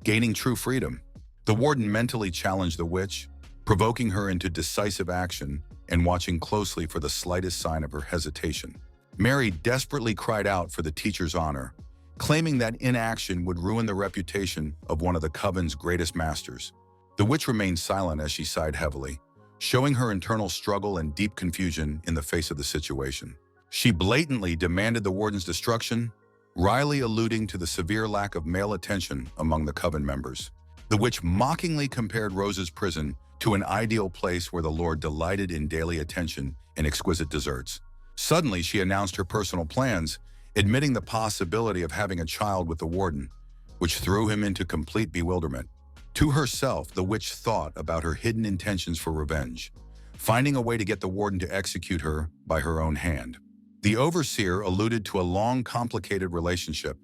gaining true freedom. The warden mentally challenged the witch, provoking her into decisive action and watching closely for the slightest sign of her hesitation. Mary desperately cried out for the teacher's honor, claiming that inaction would ruin the reputation of one of the coven's greatest masters. The witch remained silent as she sighed heavily, showing her internal struggle and deep confusion in the face of the situation. She blatantly demanded the warden's destruction, wryly alluding to the severe lack of male attention among the coven members. The witch mockingly compared Rose's prison to an ideal place where the Lord delighted in daily attention and exquisite desserts. Suddenly, she announced her personal plans, admitting the possibility of having a child with the warden, which threw him into complete bewilderment. To herself, the witch thought about her hidden intentions for revenge, finding a way to get the warden to execute her by her own hand. The overseer alluded to a long, complicated relationship,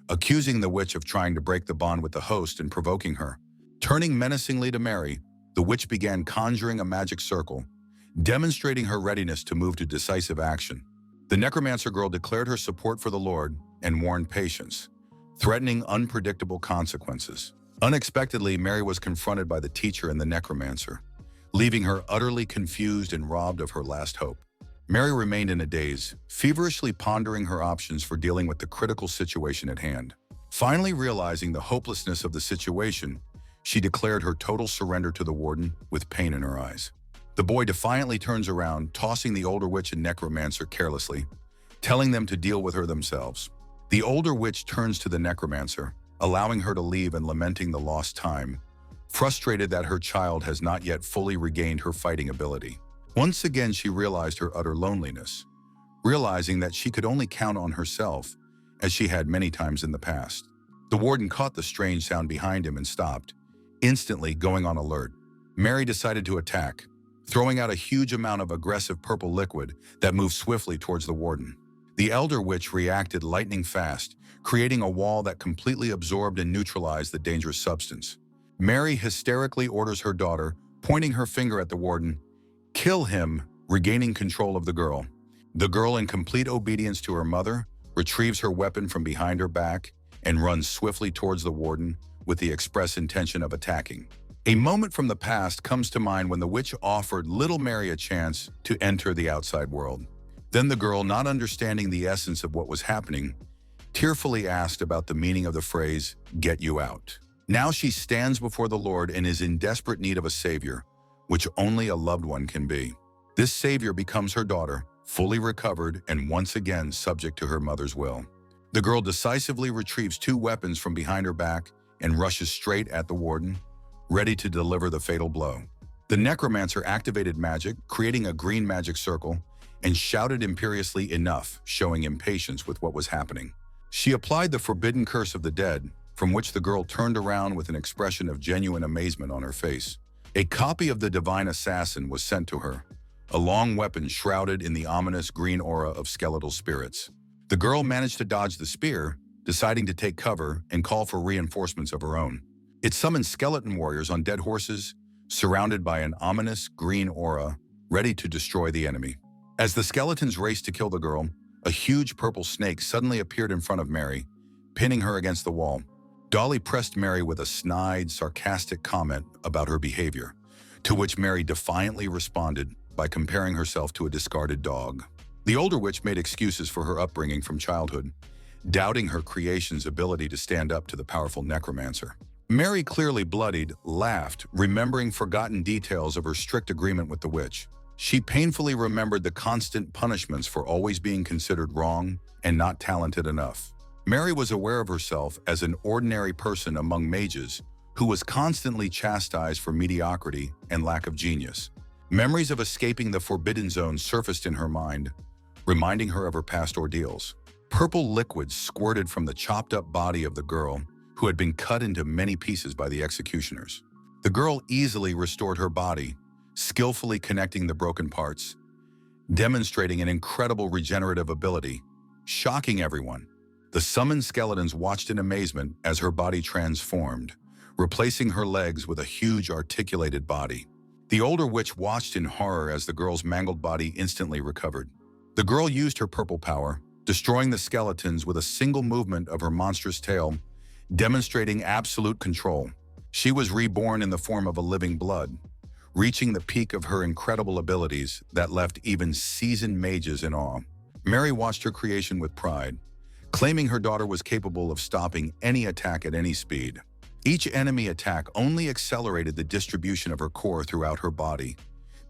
accusing the witch of trying to break the bond with the host and provoking her. Turning menacingly to Mary, the witch began conjuring a magic circle, demonstrating her readiness to move to decisive action. The necromancer girl declared her support for the Lord and warned patience, threatening unpredictable consequences. Unexpectedly, Mary was confronted by the teacher and the necromancer, leaving her utterly confused and robbed of her last hope. Mary remained in a daze, feverishly pondering her options for dealing with the critical situation at hand. Finally realizing the hopelessness of the situation, she declared her total surrender to the warden with pain in her eyes. The boy defiantly turns around, tossing the older witch and necromancer carelessly, telling them to deal with her themselves. The older witch turns to the necromancer, allowing her to leave and lamenting the lost time, frustrated that her child has not yet fully regained her fighting ability. Once again, she realized her utter loneliness, realizing that she could only count on herself, as she had many times in the past. The warden caught the strange sound behind him and stopped, instantly going on alert. Mary decided to attack, throwing out a huge amount of aggressive purple liquid that moved swiftly towards the warden. The elder witch reacted lightning fast, creating a wall that completely absorbed and neutralized the dangerous substance. Mary hysterically orders her daughter, pointing her finger at the warden, "Kill him," regaining control of the girl. The girl, in complete obedience to her mother, retrieves her weapon from behind her back and runs swiftly towards the warden with the express intention of attacking. A moment from the past comes to mind when the witch offered little Mary a chance to enter the outside world. Then the girl, not understanding the essence of what was happening, tearfully asked about the meaning of the phrase, "Get you out." Now she stands before the Lord and is in desperate need of a savior, which only a loved one can be. This savior becomes her daughter, fully recovered and once again subject to her mother's will. The girl decisively retrieves two weapons from behind her back and rushes straight at the warden, ready to deliver the fatal blow. The necromancer activated magic, creating a green magic circle, and shouted imperiously, "Enough," showing impatience with what was happening. She applied the forbidden curse of the dead, from which the girl turned around with an expression of genuine amazement on her face. A copy of the divine assassin was sent to her, a long weapon shrouded in the ominous green aura of skeletal spirits. The girl managed to dodge the spear, deciding to take cover and call for reinforcements of her own. It summoned skeleton warriors on dead horses, surrounded by an ominous green aura, ready to destroy the enemy. As the skeletons raced to kill the girl, a huge purple snake suddenly appeared in front of Mary, pinning her against the wall. Dolly pressed Mary with a snide, sarcastic comment about her behavior, to which Mary defiantly responded by comparing herself to a discarded dog. The older witch made excuses for her upbringing from childhood, doubting her creation's ability to stand up to the powerful necromancer. Mary, clearly bloodied, laughed, remembering forgotten details of her strict agreement with the witch. She painfully remembered the constant punishments for always being considered wrong and not talented enough. Mary was aware of herself as an ordinary person among mages who was constantly chastised for mediocrity and lack of genius. Memories of escaping the forbidden zone surfaced in her mind, reminding her of her past ordeals. Purple liquids squirted from the chopped-up body of the girl, who had been cut into many pieces by the executioners. The girl easily restored her body, skillfully connecting the broken parts, demonstrating an incredible regenerative ability, shocking everyone. The summoned skeletons watched in amazement as her body transformed, replacing her legs with a huge articulated body. The older witch watched in horror as the girl's mangled body instantly recovered. The girl used her purple power, destroying the skeletons with a single movement of her monstrous tail, demonstrating absolute control. She was reborn in the form of a living blood, reaching the peak of her incredible abilities that left even seasoned mages in awe. Mary watched her creation with pride, claiming her daughter was capable of stopping any attack at any speed. Each enemy attack only accelerated the distribution of her core throughout her body,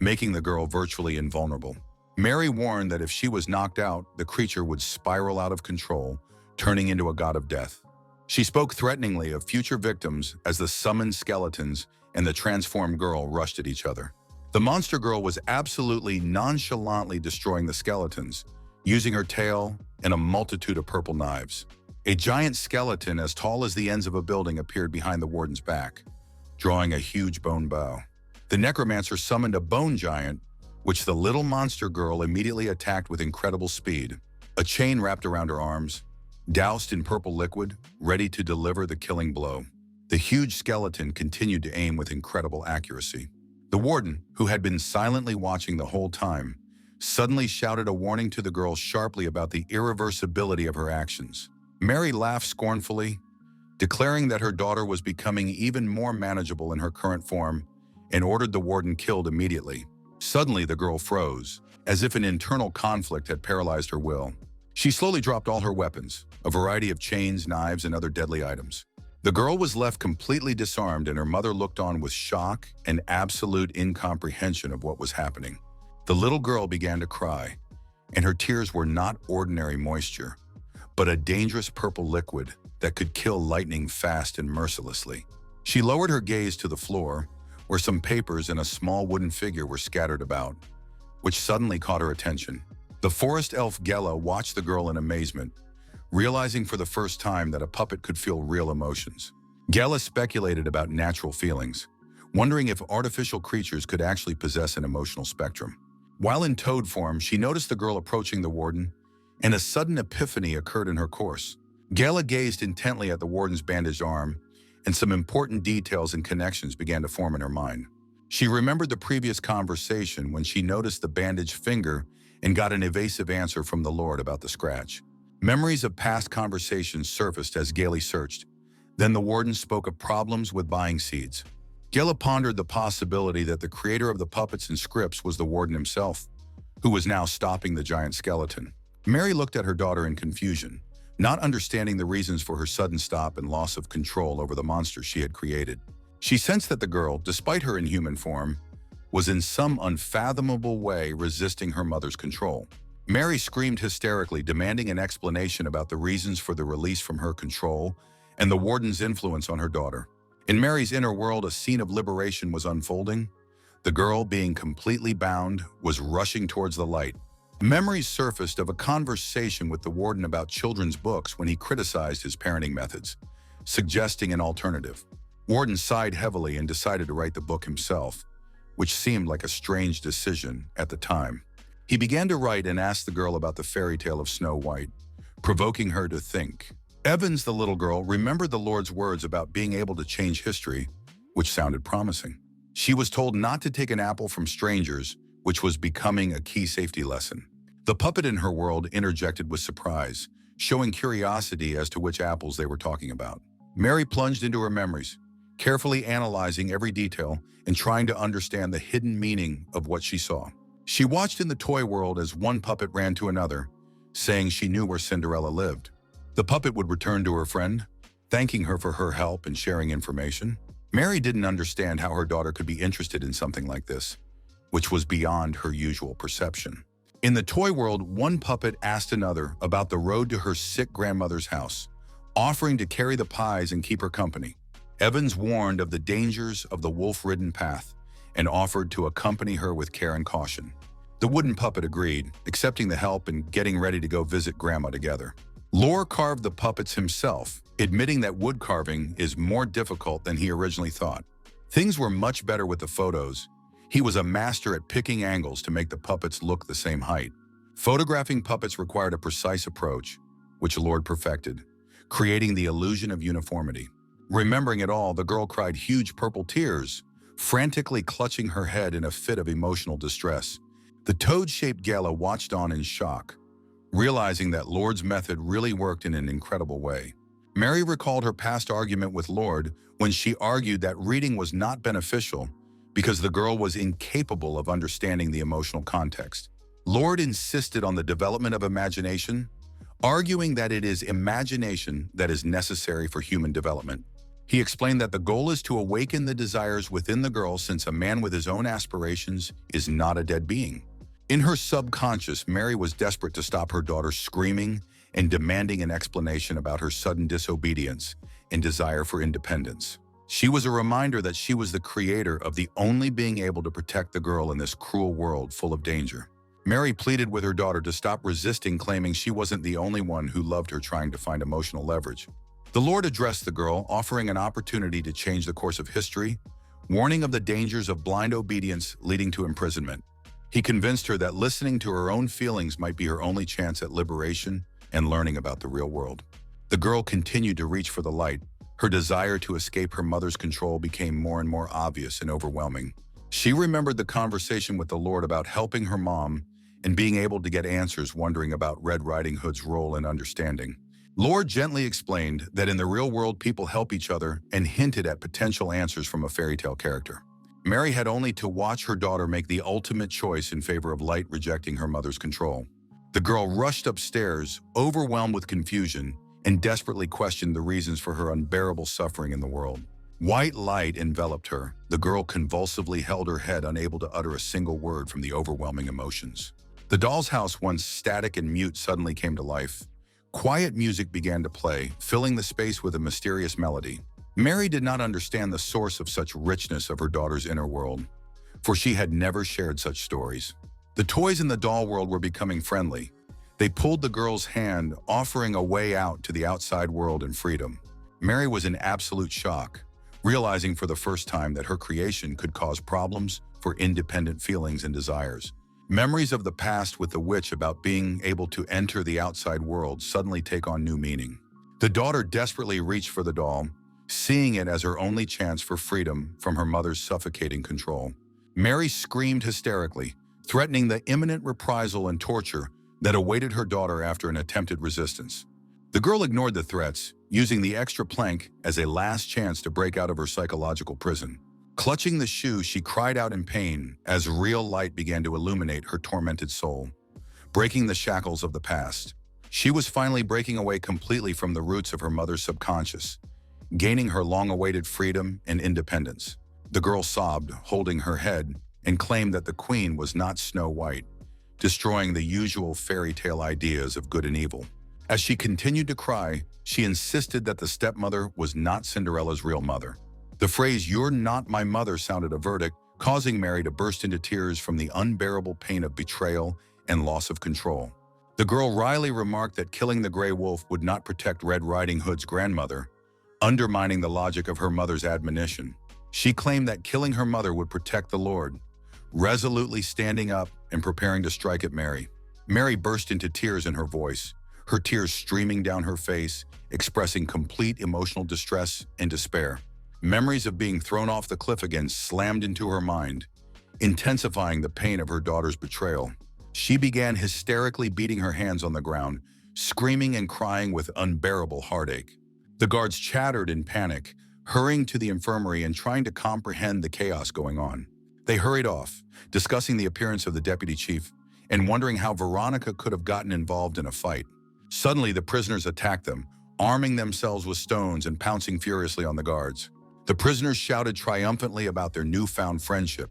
making the girl virtually invulnerable. Mary warned that if she was knocked out, the creature would spiral out of control, turning into a god of death. She spoke threateningly of future victims as the summoned skeletons and the transformed girl rushed at each other. The monster girl was absolutely nonchalantly destroying the skeletons, using her tail and a multitude of purple knives. A giant skeleton as tall as the ends of a building appeared behind the warden's back, drawing a huge bone bow. The necromancer summoned a bone giant, which the little monster girl immediately attacked with incredible speed. A chain wrapped around her arms, doused in purple liquid, ready to deliver the killing blow. The huge skeleton continued to aim with incredible accuracy. The warden, who had been silently watching the whole time, suddenly shouted a warning to the girl sharply about the irreversibility of her actions. Mary laughed scornfully, declaring that her daughter was becoming even more manageable in her current form, and ordered the warden killed immediately. Suddenly, the girl froze, as if an internal conflict had paralyzed her will. She slowly dropped all her weapons, a variety of chains, knives, and other deadly items. The girl was left completely disarmed, and her mother looked on with shock and absolute incomprehension of what was happening. The little girl began to cry, and her tears were not ordinary moisture, but a dangerous purple liquid that could kill lightning fast and mercilessly. She lowered her gaze to the floor, where some papers and a small wooden figure were scattered about, which suddenly caught her attention. The forest elf Gela watched the girl in amazement, realizing for the first time that a puppet could feel real emotions. Gela speculated about natural feelings, wondering if artificial creatures could actually possess an emotional spectrum. While in toad form, she noticed the girl approaching the warden, and a sudden epiphany occurred in her course. Gela gazed intently at the warden's bandaged arm, and some important details and connections began to form in her mind. She remembered the previous conversation when she noticed the bandaged finger and got an evasive answer from the Lord about the scratch. Memories of past conversations surfaced as Gailey searched. Then the warden spoke of problems with buying seeds. Gela pondered the possibility that the creator of the puppets and scripts was the warden himself, who was now stopping the giant skeleton. Mary looked at her daughter in confusion, not understanding the reasons for her sudden stop and loss of control over the monster she had created. She sensed that the girl, despite her inhuman form, was in some unfathomable way resisting her mother's control. Mary screamed hysterically, demanding an explanation about the reasons for the release from her control and the warden's influence on her daughter. In Mary's inner world, a scene of liberation was unfolding. The girl, being completely bound, was rushing towards the light. Memories surfaced of a conversation with the warden about children's books when he criticized his parenting methods, suggesting an alternative. Warden sighed heavily and decided to write the book himself, which seemed like a strange decision at the time. He began to write and asked the girl about the fairy tale of Snow White, provoking her to think. Evans, the little girl, remembered the Lord's words about being able to change history, which sounded promising. She was told not to take an apple from strangers, which was becoming a key safety lesson. The puppet in her world interjected with surprise, showing curiosity as to which apples they were talking about. Mary plunged into her memories, carefully analyzing every detail and trying to understand the hidden meaning of what she saw. She watched in the toy world as one puppet ran to another, saying she knew where Cinderella lived. The puppet would return to her friend, thanking her for her help and sharing information. Mary didn't understand how her daughter could be interested in something like this, which was beyond her usual perception. In the toy world, one puppet asked another about the road to her sick grandmother's house, offering to carry the pies and keep her company. Evans warned of the dangers of the wolf-ridden path and offered to accompany her with care and caution. The wooden puppet agreed, accepting the help and getting ready to go visit Grandma together. Lore carved the puppets himself, admitting that wood carving is more difficult than he originally thought. Things were much better with the photos. He was a master at picking angles to make the puppets look the same height. Photographing puppets required a precise approach, which Lord perfected, creating the illusion of uniformity. Remembering it all, the girl cried huge purple tears, frantically clutching her head in a fit of emotional distress. The toad-shaped Gala watched on in shock, realizing that Lord's method really worked in an incredible way. Mary recalled her past argument with Lord when she argued that reading was not beneficial because the girl was incapable of understanding the emotional context. Lord insisted on the development of imagination, arguing that it is imagination that is necessary for human development. He explained that the goal is to awaken the desires within the girl, since a man with his own aspirations is not a dead being. In her subconscious, Mary was desperate to stop her daughter screaming and demanding an explanation about her sudden disobedience and desire for independence. She was a reminder that she was the creator of the only being able to protect the girl in this cruel world full of danger. Mary pleaded with her daughter to stop resisting, claiming she wasn't the only one who loved her, trying to find emotional leverage. The Lord addressed the girl, offering an opportunity to change the course of history, warning of the dangers of blind obedience leading to imprisonment. He convinced her that listening to her own feelings might be her only chance at liberation and learning about the real world. The girl continued to reach for the light. Her desire to escape her mother's control became more and more obvious and overwhelming. She remembered the conversation with the Lord about helping her mom and being able to get answers, wondering about Red Riding Hood's role in understanding. Lord gently explained that in the real world people help each other and hinted at potential answers from a fairy tale character. Mary had only to watch her daughter make the ultimate choice in favor of light, rejecting her mother's control. The girl rushed upstairs, overwhelmed with confusion, and desperately questioned the reasons for her unbearable suffering in the world. White light enveloped her. The girl convulsively held her head, unable to utter a single word from the overwhelming emotions. The doll's house, once static and mute, suddenly came to life. Quiet music began to play, filling the space with a mysterious melody. Mary did not understand the source of such richness of her daughter's inner world, for she had never shared such stories. The toys in the doll world were becoming friendly. They pulled the girl's hand, offering a way out to the outside world and freedom. Mary was in absolute shock, realizing for the first time that her creation could cause problems for independent feelings and desires. Memories of the past with the witch about being able to enter the outside world suddenly take on new meaning. The daughter desperately reached for the doll, seeing it as her only chance for freedom from her mother's suffocating control. Mary screamed hysterically, threatening the imminent reprisal and torture that awaited her daughter after an attempted resistance. The girl ignored the threats, using the extra plank as a last chance to break out of her psychological prison. Clutching the shoe, she cried out in pain as real light began to illuminate her tormented soul, breaking the shackles of the past. She was finally breaking away completely from the roots of her mother's subconscious, gaining her long-awaited freedom and independence. The girl sobbed, holding her head, and claimed that the queen was not Snow White, destroying the usual fairy tale ideas of good and evil. As she continued to cry, she insisted that the stepmother was not Cinderella's real mother. The phrase, "You're not my mother," sounded a verdict, causing Mary to burst into tears from the unbearable pain of betrayal and loss of control. The girl wryly remarked that killing the Grey Wolf would not protect Red Riding Hood's grandmother, undermining the logic of her mother's admonition. She claimed that killing her mother would protect the Lord, resolutely standing up and preparing to strike at Mary. Mary burst into tears in her voice, her tears streaming down her face, expressing complete emotional distress and despair. Memories of being thrown off the cliff again slammed into her mind, intensifying the pain of her daughter's betrayal. She began hysterically beating her hands on the ground, screaming and crying with unbearable heartache. The guards chattered in panic, hurrying to the infirmary and trying to comprehend the chaos going on. They hurried off, discussing the appearance of the deputy chief and wondering how Veronica could have gotten involved in a fight. Suddenly, the prisoners attacked them, arming themselves with stones and pouncing furiously on the guards. The prisoners shouted triumphantly about their newfound friendship,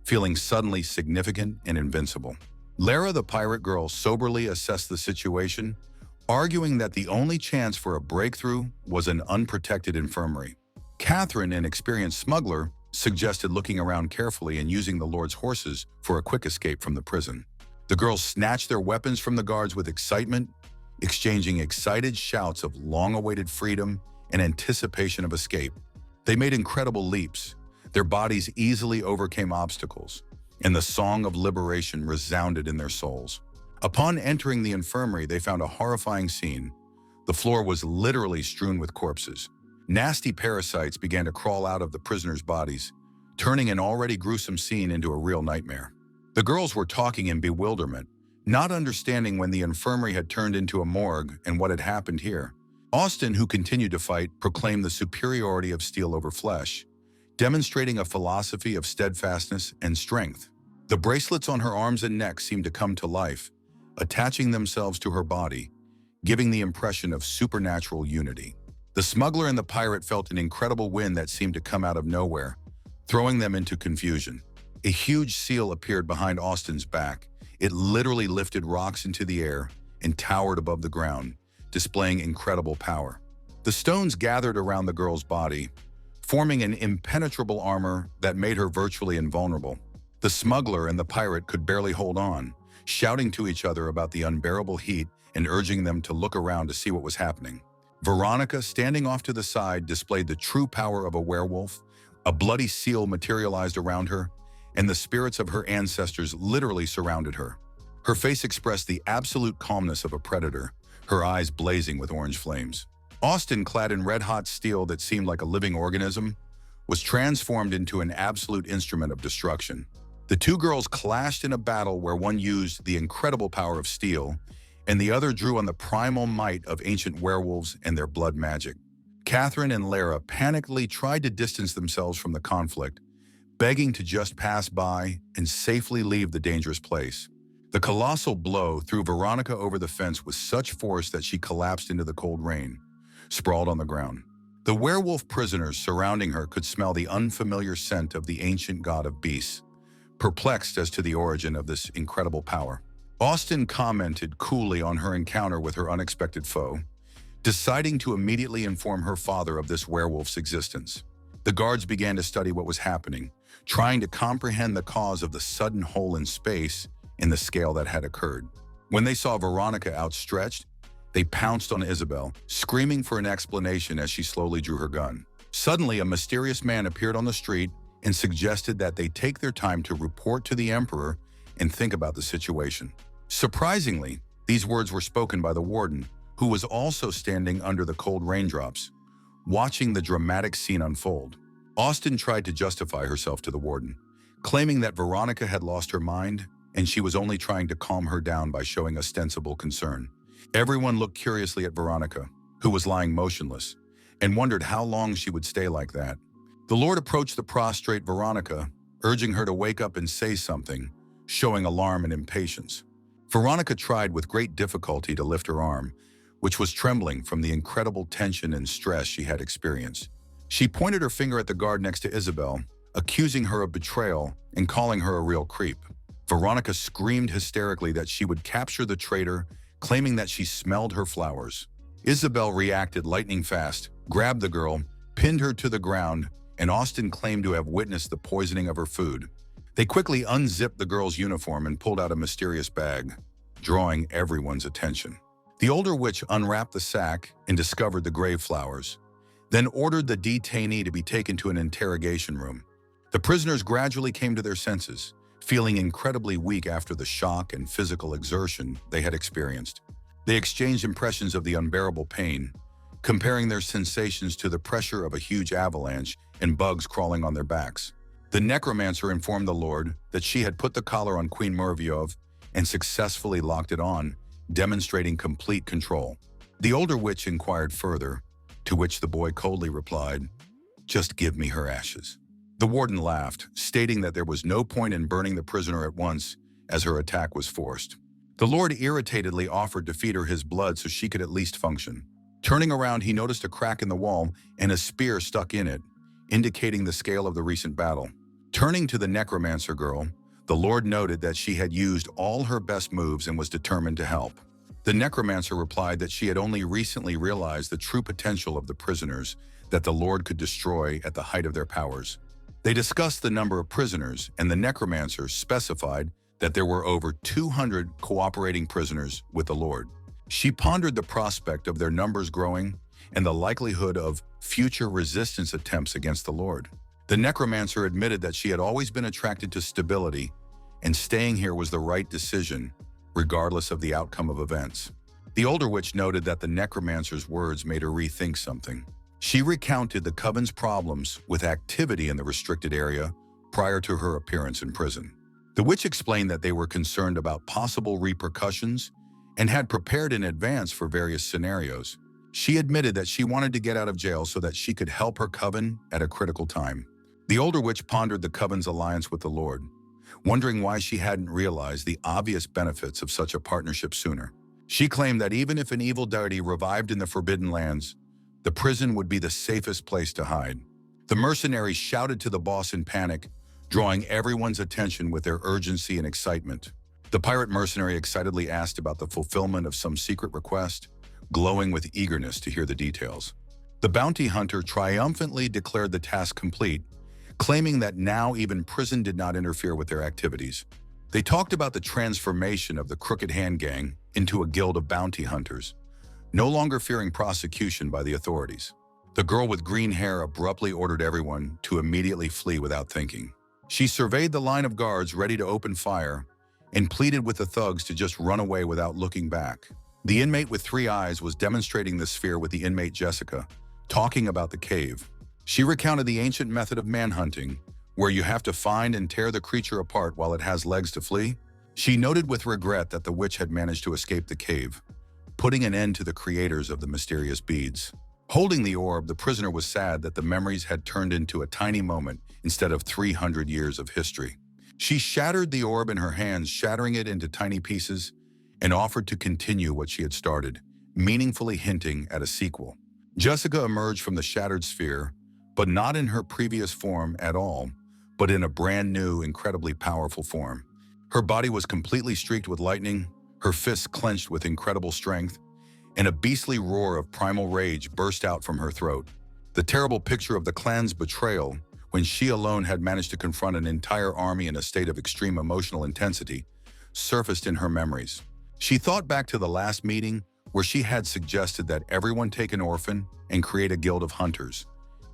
feeling suddenly significant and invincible. Lara, the pirate girl, soberly assessed the situation, arguing that the only chance for a breakthrough was an unprotected infirmary. Catherine, an experienced smuggler, suggested looking around carefully and using the Lord's horses for a quick escape from the prison. The girls snatched their weapons from the guards with excitement, exchanging excited shouts of long-awaited freedom and anticipation of escape. They made incredible leaps. Their bodies easily overcame obstacles, and the song of liberation resounded in their souls. Upon entering the infirmary, they found a horrifying scene. The floor was literally strewn with corpses. Nasty parasites began to crawl out of the prisoners' bodies, turning an already gruesome scene into a real nightmare. The girls were talking in bewilderment, not understanding when the infirmary had turned into a morgue and what had happened here. Austin, who continued to fight, proclaimed the superiority of steel over flesh, demonstrating a philosophy of steadfastness and strength. The bracelets on her arms and neck seemed to come to life, attaching themselves to her body, giving the impression of supernatural unity. The smuggler and the pirate felt an incredible wind that seemed to come out of nowhere, throwing them into confusion. A huge seal appeared behind Austin's back. It literally lifted rocks into the air and towered above the ground, displaying incredible power. The stones gathered around the girl's body, forming an impenetrable armor that made her virtually invulnerable. The smuggler and the pirate could barely hold on, shouting to each other about the unbearable heat and urging them to look around to see what was happening. Veronica, standing off to the side, displayed the true power of a werewolf. A bloody seal materialized around her, and the spirits of her ancestors literally surrounded her. Her face expressed the absolute calmness of a predator, her eyes blazing with orange flames. Austin, clad in red-hot steel that seemed like a living organism, was transformed into an absolute instrument of destruction. The two girls clashed in a battle where one used the incredible power of steel, and the other drew on the primal might of ancient werewolves and their blood magic. Catherine and Lara panickedly tried to distance themselves from the conflict, begging to just pass by and safely leave the dangerous place. The colossal blow threw Veronica over the fence with such force that she collapsed into the cold rain, sprawled on the ground. The werewolf prisoners surrounding her could smell the unfamiliar scent of the ancient god of beasts, perplexed as to the origin of this incredible power. Austin commented coolly on her encounter with her unexpected foe, deciding to immediately inform her father of this werewolf's existence. The guards began to study what was happening, trying to comprehend the cause of the sudden hole in space in the scale that had occurred. When they saw Veronica outstretched, they pounced on Isabel, screaming for an explanation as she slowly drew her gun. Suddenly, a mysterious man appeared on the street and suggested that they take their time to report to the Emperor and think about the situation. Surprisingly, these words were spoken by the warden, who was also standing under the cold raindrops, watching the dramatic scene unfold. Austin tried to justify herself to the warden, claiming that Veronica had lost her mind and she was only trying to calm her down by showing ostensible concern. Everyone looked curiously at Veronica, who was lying motionless, and wondered how long she would stay like that. The Lord approached the prostrate Veronica, urging her to wake up and say something, showing alarm and impatience. Veronica tried with great difficulty to lift her arm, which was trembling from the incredible tension and stress she had experienced. She pointed her finger at the guard next to Isabel, accusing her of betrayal and calling her a real creep. Veronica screamed hysterically that she would capture the traitor, claiming that she smelled her flowers. Isabel reacted lightning fast, grabbed the girl, pinned her to the ground, and Austin claimed to have witnessed the poisoning of her food. They quickly unzipped the girl's uniform and pulled out a mysterious bag, drawing everyone's attention. The older witch unwrapped the sack and discovered the grave flowers, then ordered the detainee to be taken to an interrogation room. The prisoners gradually came to their senses, feeling incredibly weak after the shock and physical exertion they had experienced. They exchanged impressions of the unbearable pain, comparing their sensations to the pressure of a huge avalanche and bugs crawling on their backs. The necromancer informed the Lord that she had put the collar on Queen Muravyov and successfully locked it on, demonstrating complete control. The older witch inquired further, to which the boy coldly replied, "Just give me her ashes." The warden laughed, stating that there was no point in burning the prisoner at once, as her attack was forced. The Lord irritatedly offered to feed her his blood so she could at least function. Turning around, he noticed a crack in the wall and a spear stuck in it, indicating the scale of the recent battle. Turning to the necromancer girl, the Lord noted that she had used all her best moves and was determined to help. The necromancer replied that she had only recently realized the true potential of the prisoners that the Lord could destroy at the height of their powers. They discussed the number of prisoners, and the necromancer specified that there were over 200 cooperating prisoners with the Lord. She pondered the prospect of their numbers growing and the likelihood of future resistance attempts against the Lord. The necromancer admitted that she had always been attracted to stability, and staying here was the right decision, regardless of the outcome of events. The older witch noted that the necromancer's words made her rethink something. She recounted the coven's problems with activity in the restricted area prior to her appearance in prison. The witch explained that they were concerned about possible repercussions and had prepared in advance for various scenarios. She admitted that she wanted to get out of jail so that she could help her coven at a critical time. The older witch pondered the coven's alliance with the Lord, wondering why she hadn't realized the obvious benefits of such a partnership sooner. She claimed that even if an evil deity revived in the Forbidden Lands, the prison would be the safest place to hide. The mercenaries shouted to the boss in panic, drawing everyone's attention with their urgency and excitement. The pirate mercenary excitedly asked about the fulfillment of some secret request, glowing with eagerness to hear the details. The bounty hunter triumphantly declared the task complete, claiming that now even prison did not interfere with their activities. They talked about the transformation of the Crooked Hand Gang into a guild of bounty hunters, no longer fearing prosecution by the authorities. The girl with green hair abruptly ordered everyone to immediately flee without thinking. She surveyed the line of guards ready to open fire and pleaded with the thugs to just run away without looking back. The inmate with 3 eyes was demonstrating this fear with the inmate Jessica, talking about the cave. She recounted the ancient method of manhunting, where you have to find and tear the creature apart while it has legs to flee. She noted with regret that the witch had managed to escape the cave, putting an end to the creators of the mysterious beads. Holding the orb, the prisoner was sad that the memories had turned into a tiny moment instead of 300 years of history. She shattered the orb in her hands, shattering it into tiny pieces, and offered to continue what she had started, meaningfully hinting at a sequel. Jessica emerged from the shattered sphere, but not in her previous form at all, but in a brand new, incredibly powerful form. Her body was completely streaked with lightning, her fists clenched with incredible strength, and a beastly roar of primal rage burst out from her throat. The terrible picture of the clan's betrayal, when she alone had managed to confront an entire army in a state of extreme emotional intensity, surfaced in her memories. She thought back to the last meeting where she had suggested that everyone take an orphan and create a guild of hunters,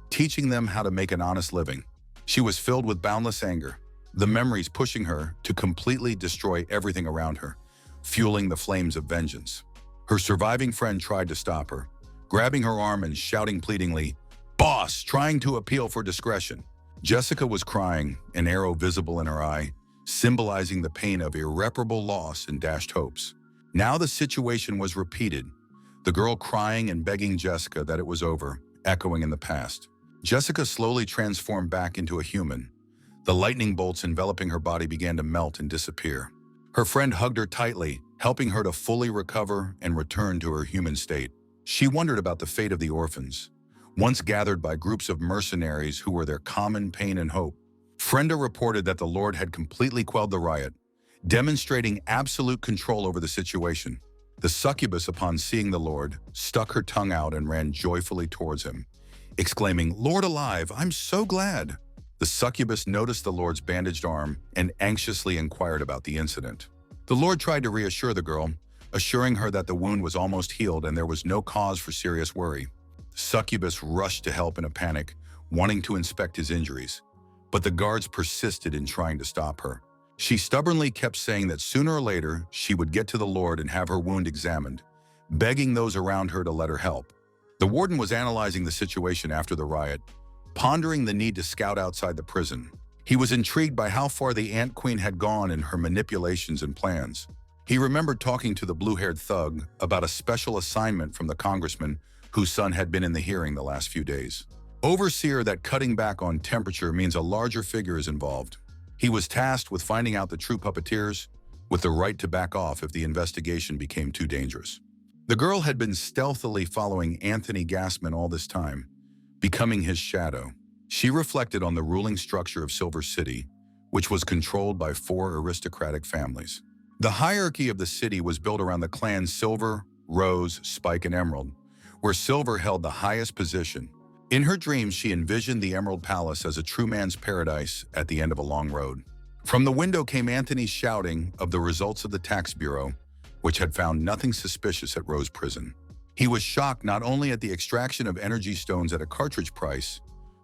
teaching them how to make an honest living. She was filled with boundless anger, the memories pushing her to completely destroy everything around her, fueling the flames of vengeance. Her surviving friend tried to stop her, grabbing her arm and shouting pleadingly, "Boss!" trying to appeal for discretion. Jessica was crying, an arrow visible in her eye, symbolizing the pain of irreparable loss and dashed hopes. Now the situation was repeated, the girl crying and begging Jessica that it was over, echoing in the past. Jessica slowly transformed back into a human. The lightning bolts enveloping her body began to melt and disappear. Her friend hugged her tightly, helping her to fully recover and return to her human state. She wondered about the fate of the orphans, once gathered by groups of mercenaries who were their common pain and hope. Frenda reported that the Lord had completely quelled the riot, demonstrating absolute control over the situation. The succubus, upon seeing the Lord, stuck her tongue out and ran joyfully towards him, exclaiming, "Lord alive, I'm so glad." The succubus noticed the Lord's bandaged arm and anxiously inquired about the incident. The Lord tried to reassure the girl, assuring her that the wound was almost healed and there was no cause for serious worry. Succubus rushed to help in a panic, wanting to inspect his injuries, but the guards persisted in trying to stop her. She stubbornly kept saying that sooner or later she would get to the Lord and have her wound examined, begging those around her to let her help. The warden was analyzing the situation after the riot, pondering the need to scout outside the prison. He was intrigued by how far the Ant Queen had gone in her manipulations and plans. He remembered talking to the blue-haired thug about a special assignment from the congressman whose son had been in the hearing the last few days. Overseer that cutting back on temperature means a larger figure is involved. He was tasked with finding out the true puppeteers, with the right to back off if the investigation became too dangerous. The girl had been stealthily following Anthony Gassman all this time, becoming his shadow. She reflected on the ruling structure of Silver City, which was controlled by 4 aristocratic families. The hierarchy of the city was built around the clans Silver, Rose, Spike, and Emerald, where Silver held the highest position. In her dreams, she envisioned the Emerald Palace as a true man's paradise at the end of a long road. From the window came Anthony's shouting of the results of the tax bureau, which had found nothing suspicious at Rose Prison. He was shocked not only at the extraction of energy stones at a cartridge price,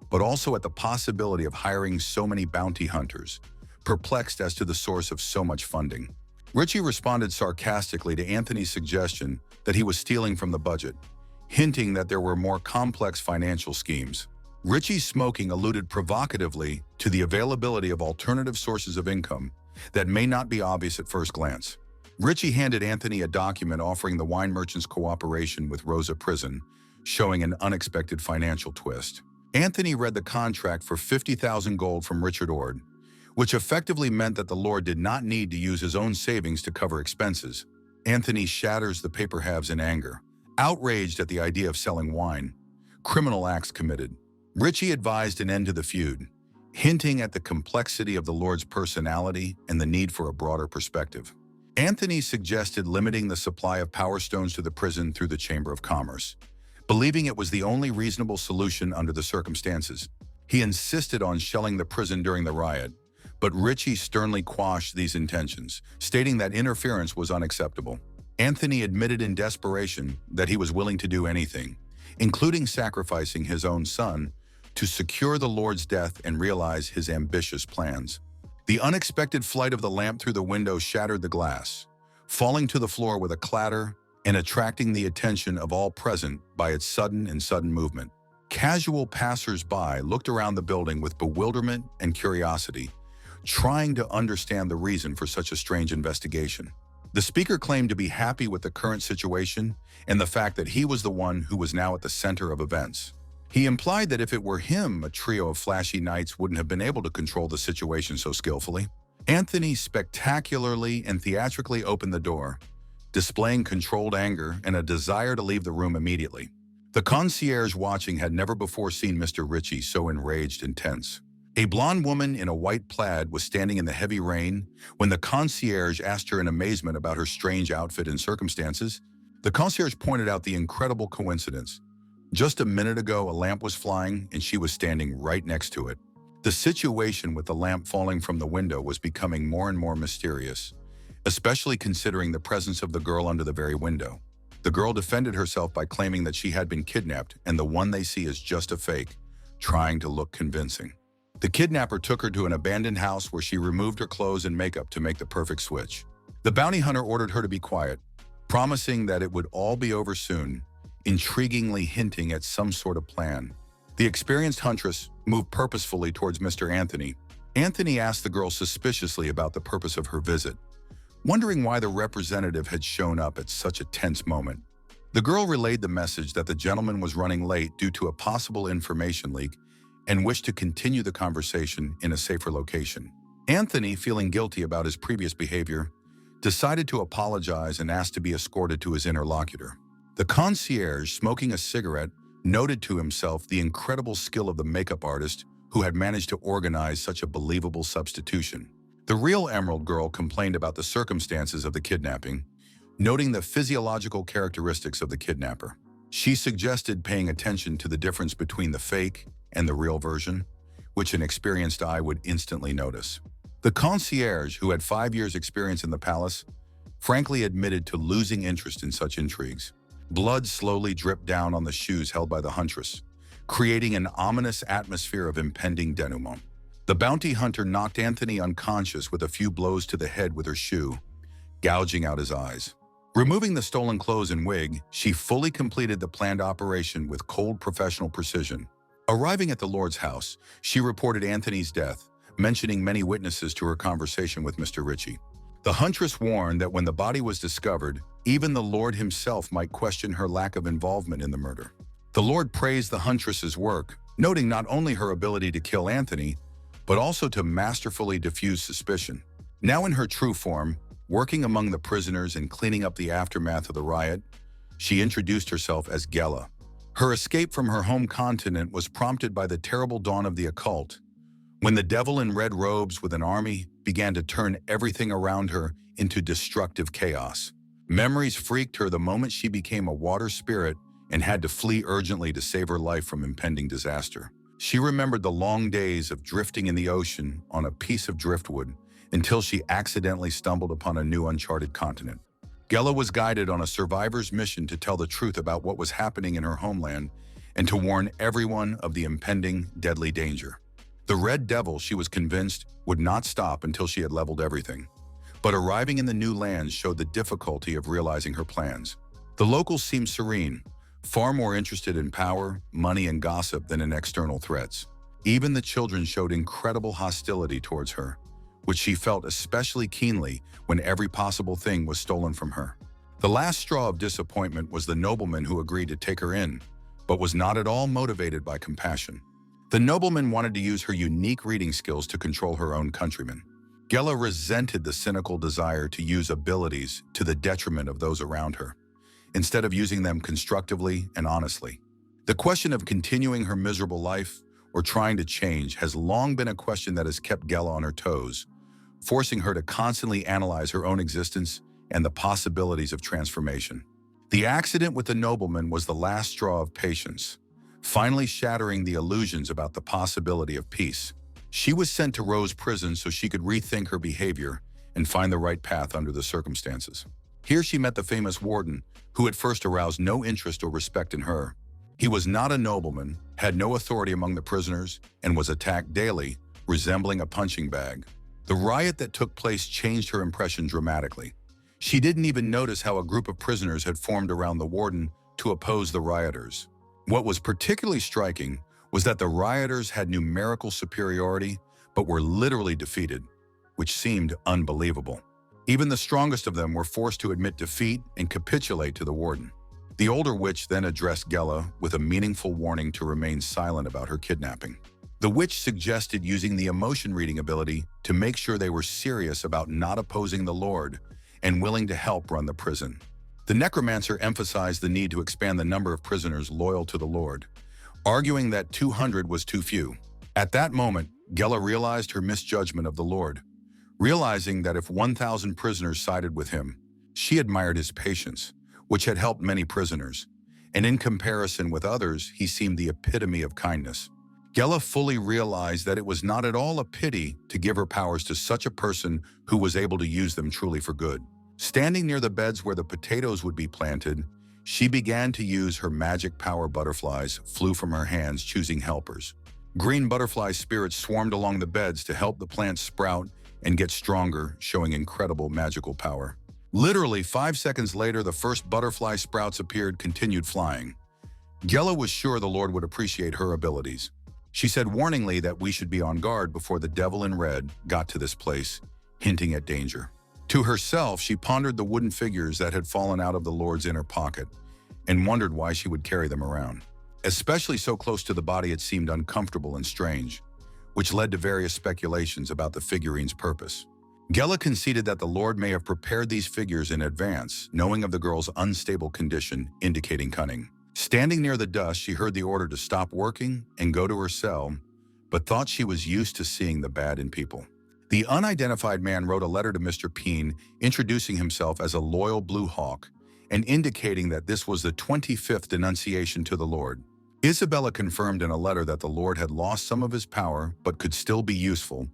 but also at the possibility of hiring so many bounty hunters, perplexed as to the source of so much funding. Richie responded sarcastically to Anthony's suggestion that he was stealing from the budget, hinting that there were more complex financial schemes. Richie's smoking alluded provocatively to the availability of alternative sources of income that may not be obvious at first glance. Richie handed Anthony a document offering the wine merchants cooperation with Rosa Prison, showing an unexpected financial twist. Anthony read the contract for 50,000 gold from Richard Ord, which effectively meant that the Lord did not need to use his own savings to cover expenses. Anthony shatters the paper halves in anger, outraged at the idea of selling wine. Criminal acts committed. Richie advised an end to the feud, hinting at the complexity of the Lord's personality and the need for a broader perspective. Anthony suggested limiting the supply of power stones to the prison through the Chamber of Commerce, believing it was the only reasonable solution under the circumstances. He insisted on shelling the prison during the riot, but Richie sternly quashed these intentions, stating that interference was unacceptable. Anthony admitted in desperation that he was willing to do anything, including sacrificing his own son, to secure the Lord's death and realize his ambitious plans. The unexpected flight of the lamp through the window shattered the glass, falling to the floor with a clatter and attracting the attention of all present by its sudden movement. Casual passers-by looked around the building with bewilderment and curiosity, trying to understand the reason for such a strange investigation. The speaker claimed to be happy with the current situation and the fact that he was the one who was now at the center of events. He implied that if it were him, a trio of flashy knights wouldn't have been able to control the situation so skillfully. Anthony spectacularly and theatrically opened the door, displaying controlled anger and a desire to leave the room immediately. The concierge watching had never before seen Mr. Ritchie so enraged and tense. A blonde woman in a white plaid was standing in the heavy rain when the concierge asked her in amazement about her strange outfit and circumstances. The concierge pointed out the incredible coincidence. Just a minute ago, a lamp was flying and she was standing right next to it. The situation with the lamp falling from the window was becoming more and more mysterious, especially considering the presence of the girl under the very window. The girl defended herself by claiming that she had been kidnapped and the one they see is just a fake, trying to look convincing. The kidnapper took her to an abandoned house where she removed her clothes and makeup to make the perfect switch. The bounty hunter ordered her to be quiet, promising that it would all be over soon, intriguingly hinting at some sort of plan. The experienced huntress moved purposefully towards Mr. Anthony. Anthony asked the girl suspiciously about the purpose of her visit, wondering why the representative had shown up at such a tense moment. The girl relayed the message that the gentleman was running late due to a possible information leak and wished to continue the conversation in a safer location. Anthony, feeling guilty about his previous behavior, decided to apologize and asked to be escorted to his interlocutor. The concierge, smoking a cigarette, noted to himself the incredible skill of the makeup artist who had managed to organize such a believable substitution. The real Emerald Girl complained about the circumstances of the kidnapping, noting the physiological characteristics of the kidnapper. She suggested paying attention to the difference between the fake and the real version, which an experienced eye would instantly notice. The concierge, who had 5 years' experience in the palace, frankly admitted to losing interest in such intrigues. Blood slowly dripped down on the shoes held by the huntress, creating an ominous atmosphere of impending denouement. The bounty hunter knocked Anthony unconscious with a few blows to the head with her shoe, gouging out his eyes. Removing the stolen clothes and wig, she fully completed the planned operation with cold professional precision. Arriving at the Lord's house, she reported Anthony's death, mentioning many witnesses to her conversation with Mr. Ritchie. The huntress warned that when the body was discovered, even the Lord himself might question her lack of involvement in the murder. The Lord praised the huntress's work, noting not only her ability to kill Anthony, but also to masterfully diffuse suspicion. Now in her true form, working among the prisoners and cleaning up the aftermath of the riot, she introduced herself as Gela. Her escape from her home continent was prompted by the terrible dawn of the occult, when the devil in red robes with an army began to turn everything around her into destructive chaos. Memories freaked her the moment she became a water spirit and had to flee urgently to save her life from impending disaster. She remembered the long days of drifting in the ocean on a piece of driftwood until she accidentally stumbled upon a new uncharted continent. Gela was guided on a survivor's mission to tell the truth about what was happening in her homeland and to warn everyone of the impending deadly danger. The Red Devil, she was convinced, would not stop until she had leveled everything. But arriving in the new lands showed the difficulty of realizing her plans. The locals seemed serene, far more interested in power, money, and gossip than in external threats. Even the children showed incredible hostility towards her, which she felt especially keenly when every possible thing was stolen from her. The last straw of disappointment was the nobleman who agreed to take her in, but was not at all motivated by compassion. The nobleman wanted to use her unique reading skills to control her own countrymen. Gela resented the cynical desire to use abilities to the detriment of those around her, instead of using them constructively and honestly. The question of continuing her miserable life or trying to change has long been a question that has kept Gela on her toes, forcing her to constantly analyze her own existence and the possibilities of transformation. The accident with the nobleman was the last straw of patience, finally shattering the illusions about the possibility of peace. She was sent to Rose Prison so she could rethink her behavior and find the right path under the circumstances. Here she met the famous warden, who at first aroused no interest or respect in her. He was not a nobleman, had no authority among the prisoners, and was attacked daily, resembling a punching bag. The riot that took place changed her impression dramatically. She didn't even notice how a group of prisoners had formed around the warden to oppose the rioters. What was particularly striking was that the rioters had numerical superiority, but were literally defeated, which seemed unbelievable. Even the strongest of them were forced to admit defeat and capitulate to the warden. The older witch then addressed Gela with a meaningful warning to remain silent about her kidnapping. The witch suggested using the emotion reading ability to make sure they were serious about not opposing the Lord and willing to help run the prison. The necromancer emphasized the need to expand the number of prisoners loyal to the Lord, arguing that 200 was too few. At that moment, Gela realized her misjudgment of the Lord. Realizing that if 1,000 prisoners sided with him, she admired his patience, which had helped many prisoners, and in comparison with others, he seemed the epitome of kindness. Gela fully realized that it was not at all a pity to give her powers to such a person who was able to use them truly for good. Standing near the beds where the potatoes would be planted, she began to use her magic power. Butterflies flew from her hands, choosing helpers. Green butterfly spirits swarmed along the beds to help the plants sprout and get stronger, showing incredible magical power. Literally 5 seconds later, the first butterfly sprouts appeared, continued flying. Gela was sure the Lord would appreciate her abilities. She said warningly that we should be on guard before the devil in red got to this place, hinting at danger. To herself, she pondered the wooden figures that had fallen out of the Lord's inner pocket and wondered why she would carry them around. Especially so close to the body, it seemed uncomfortable and strange, which led to various speculations about the figurine's purpose. Gela conceded that the Lord may have prepared these figures in advance, knowing of the girl's unstable condition, indicating cunning. Standing near the dust, she heard the order to stop working and go to her cell, but thought she was used to seeing the bad in people. The unidentified man wrote a letter to Mr. Peen, introducing himself as a loyal Blue Hawk and indicating that this was the 25th denunciation to the Lord. Isabella confirmed in a letter that the Lord had lost some of his power but could still be useful,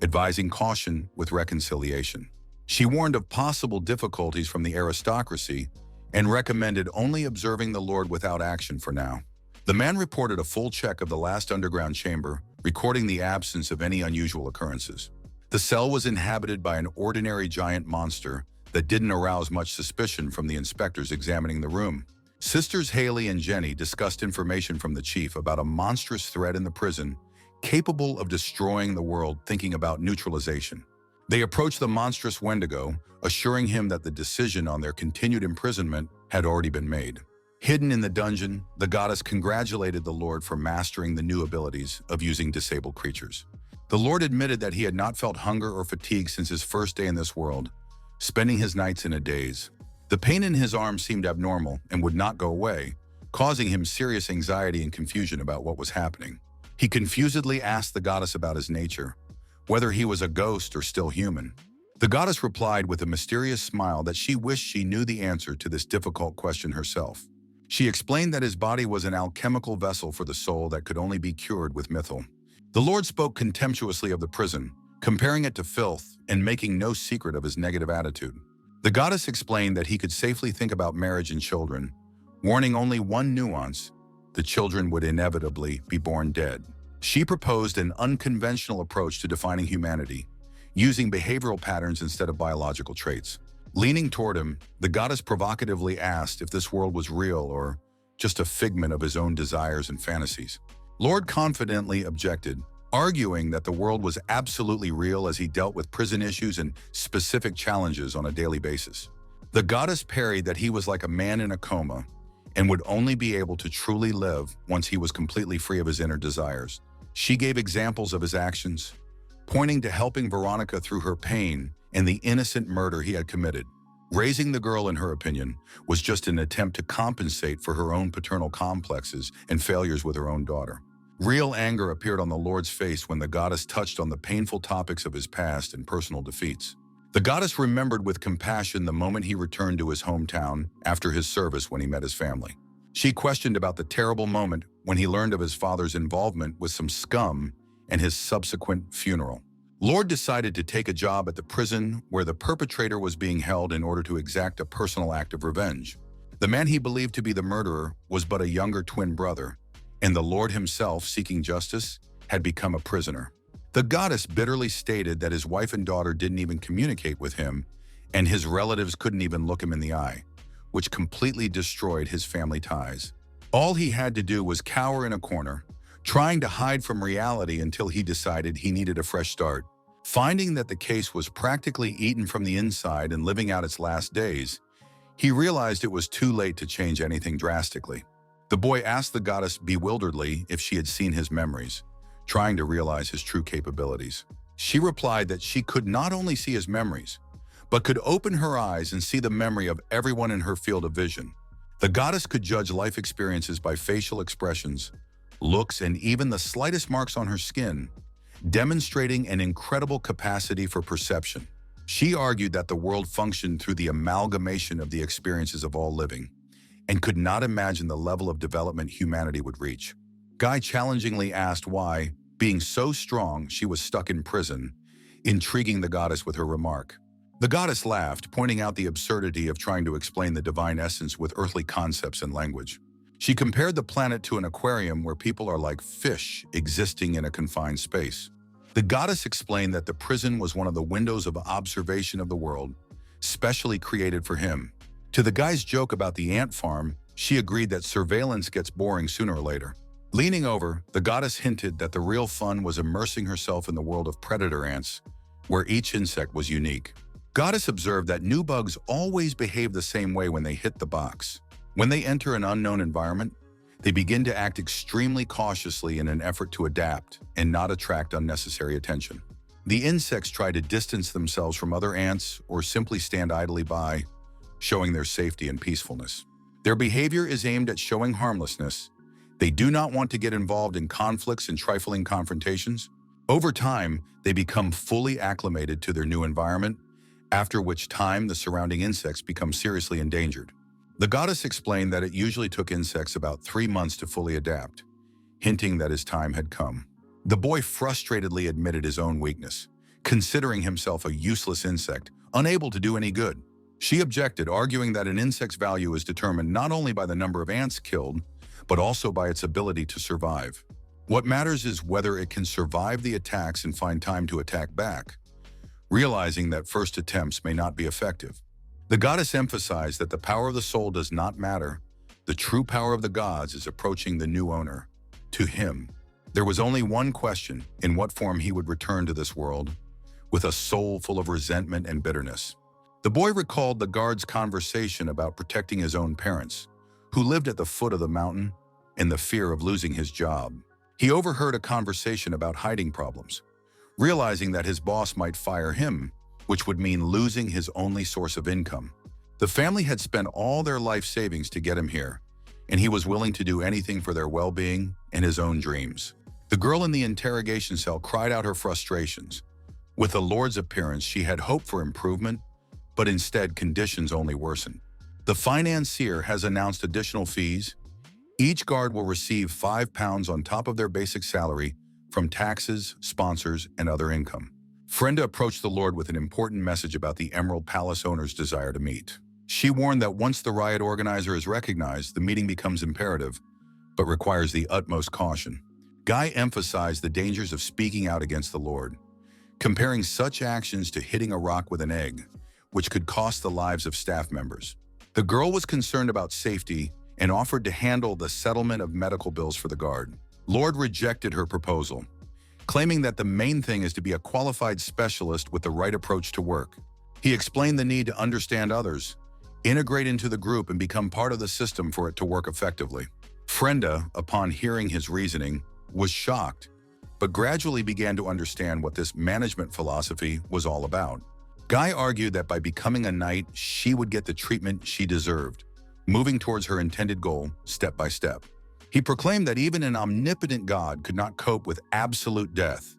advising caution with reconciliation. She warned of possible difficulties from the aristocracy and recommended only observing the Lord without action for now. The man reported a full check of the last underground chamber, recording the absence of any unusual occurrences. The cell was inhabited by an ordinary giant monster that didn't arouse much suspicion from the inspectors examining the room. Sisters Haley and Jenny discussed information from the chief about a monstrous threat in the prison capable of destroying the world, thinking about neutralization. They approached the monstrous Wendigo, assuring him that the decision on their continued imprisonment had already been made. Hidden in the dungeon, the goddess congratulated the Lord for mastering the new abilities of using disabled creatures. The Lord admitted that he had not felt hunger or fatigue since his first day in this world, spending his nights in a daze. The pain in his arm seemed abnormal and would not go away, causing him serious anxiety and confusion about what was happening. He confusedly asked the goddess about his nature, whether he was a ghost or still human. The goddess replied with a mysterious smile that she wished she knew the answer to this difficult question herself. She explained that his body was an alchemical vessel for the soul that could only be cured with mythal. The Lord spoke contemptuously of the prison, comparing it to filth and making no secret of his negative attitude. The goddess explained that he could safely think about marriage and children, warning only one nuance: the children would inevitably be born dead. She proposed an unconventional approach to defining humanity, using behavioral patterns instead of biological traits. Leaning toward him, the goddess provocatively asked if this world was real or just a figment of his own desires and fantasies. Lord confidently objected, arguing that the world was absolutely real as he dealt with prison issues and specific challenges on a daily basis. The goddess parried that he was like a man in a coma and would only be able to truly live once he was completely free of his inner desires. She gave examples of his actions, pointing to helping Veronica through her pain and the innocent murder he had committed. Raising the girl, in her opinion, was just an attempt to compensate for her own paternal complexes and failures with her own daughter. Real anger appeared on the Lord's face when the goddess touched on the painful topics of his past and personal defeats. The goddess remembered with compassion the moment he returned to his hometown after his service when he met his family. She questioned about the terrible moment when he learned of his father's involvement with some scum and his subsequent funeral. Lord decided to take a job at the prison where the perpetrator was being held in order to exact a personal act of revenge. The man he believed to be the murderer was but a younger twin brother, and the Lord himself, seeking justice, had become a prisoner. The goddess bitterly stated that his wife and daughter didn't even communicate with him, and his relatives couldn't even look him in the eye, which completely destroyed his family ties. All he had to do was cower in a corner, trying to hide from reality until he decided he needed a fresh start. Finding that the case was practically eaten from the inside and living out its last days, he realized it was too late to change anything drastically. The boy asked the goddess bewilderedly if she had seen his memories, trying to realize his true capabilities. She replied that she could not only see his memories, but could open her eyes and see the memory of everyone in her field of vision. The goddess could judge life experiences by facial expressions, looks, and even the slightest marks on her skin, demonstrating an incredible capacity for perception. She argued that the world functioned through the amalgamation of the experiences of all living, and could not imagine the level of development humanity would reach. Guy challengingly asked why, being so strong, she was stuck in prison, intriguing the goddess with her remark. The goddess laughed, pointing out the absurdity of trying to explain the divine essence with earthly concepts and language. She compared the planet to an aquarium where people are like fish existing in a confined space. The goddess explained that the prison was one of the windows of observation of the world, specially created for him. To the guy's joke about the ant farm, she agreed that surveillance gets boring sooner or later. Leaning over, the goddess hinted that the real fun was immersing herself in the world of predator ants, where each insect was unique. Goddess observed that new bugs always behave the same way when they hit the box. When they enter an unknown environment, they begin to act extremely cautiously in an effort to adapt and not attract unnecessary attention. The insects try to distance themselves from other ants or simply stand idly by, showing their safety and peacefulness. Their behavior is aimed at showing harmlessness. They do not want to get involved in conflicts and trifling confrontations. Over time, they become fully acclimated to their new environment, after which time the surrounding insects become seriously endangered. The goddess explained that it usually took insects about 3 months to fully adapt, hinting that his time had come. The boy frustratedly admitted his own weakness, considering himself a useless insect, unable to do any good. She objected, arguing that an insect's value is determined not only by the number of ants killed, but also by its ability to survive. What matters is whether it can survive the attacks and find time to attack back, realizing that first attempts may not be effective. The goddess emphasized that the power of the soul does not matter. The true power of the gods is approaching the new owner. To him, there was only one question: in what form he would return to this world, with a soul full of resentment and bitterness. The boy recalled the guard's conversation about protecting his own parents, who lived at the foot of the mountain, in the fear of losing his job. He overheard a conversation about hiding problems, realizing that his boss might fire him, which would mean losing his only source of income. The family had spent all their life savings to get him here, and he was willing to do anything for their well-being and his own dreams. The girl in the interrogation cell cried out her frustrations. With the Lord's appearance, she had hoped for improvement, but instead conditions only worsened. The financier has announced additional fees. Each guard will receive £5 on top of their basic salary from taxes, sponsors, and other income. Frenda approached the Lord with an important message about the Emerald Palace owner's desire to meet. She warned that once the riot organizer is recognized, the meeting becomes imperative, but requires the utmost caution. Guy emphasized the dangers of speaking out against the Lord, comparing such actions to hitting a rock with an egg, which could cost the lives of staff members. The girl was concerned about safety and offered to handle the settlement of medical bills for the guard. Lord rejected her proposal, claiming that the main thing is to be a qualified specialist with the right approach to work. He explained the need to understand others, integrate into the group, and become part of the system for it to work effectively. Frenda, upon hearing his reasoning, was shocked, but gradually began to understand what this management philosophy was all about. Guy argued that by becoming a knight, she would get the treatment she deserved, moving towards her intended goal step by step. He proclaimed that even an omnipotent God could not cope with absolute death,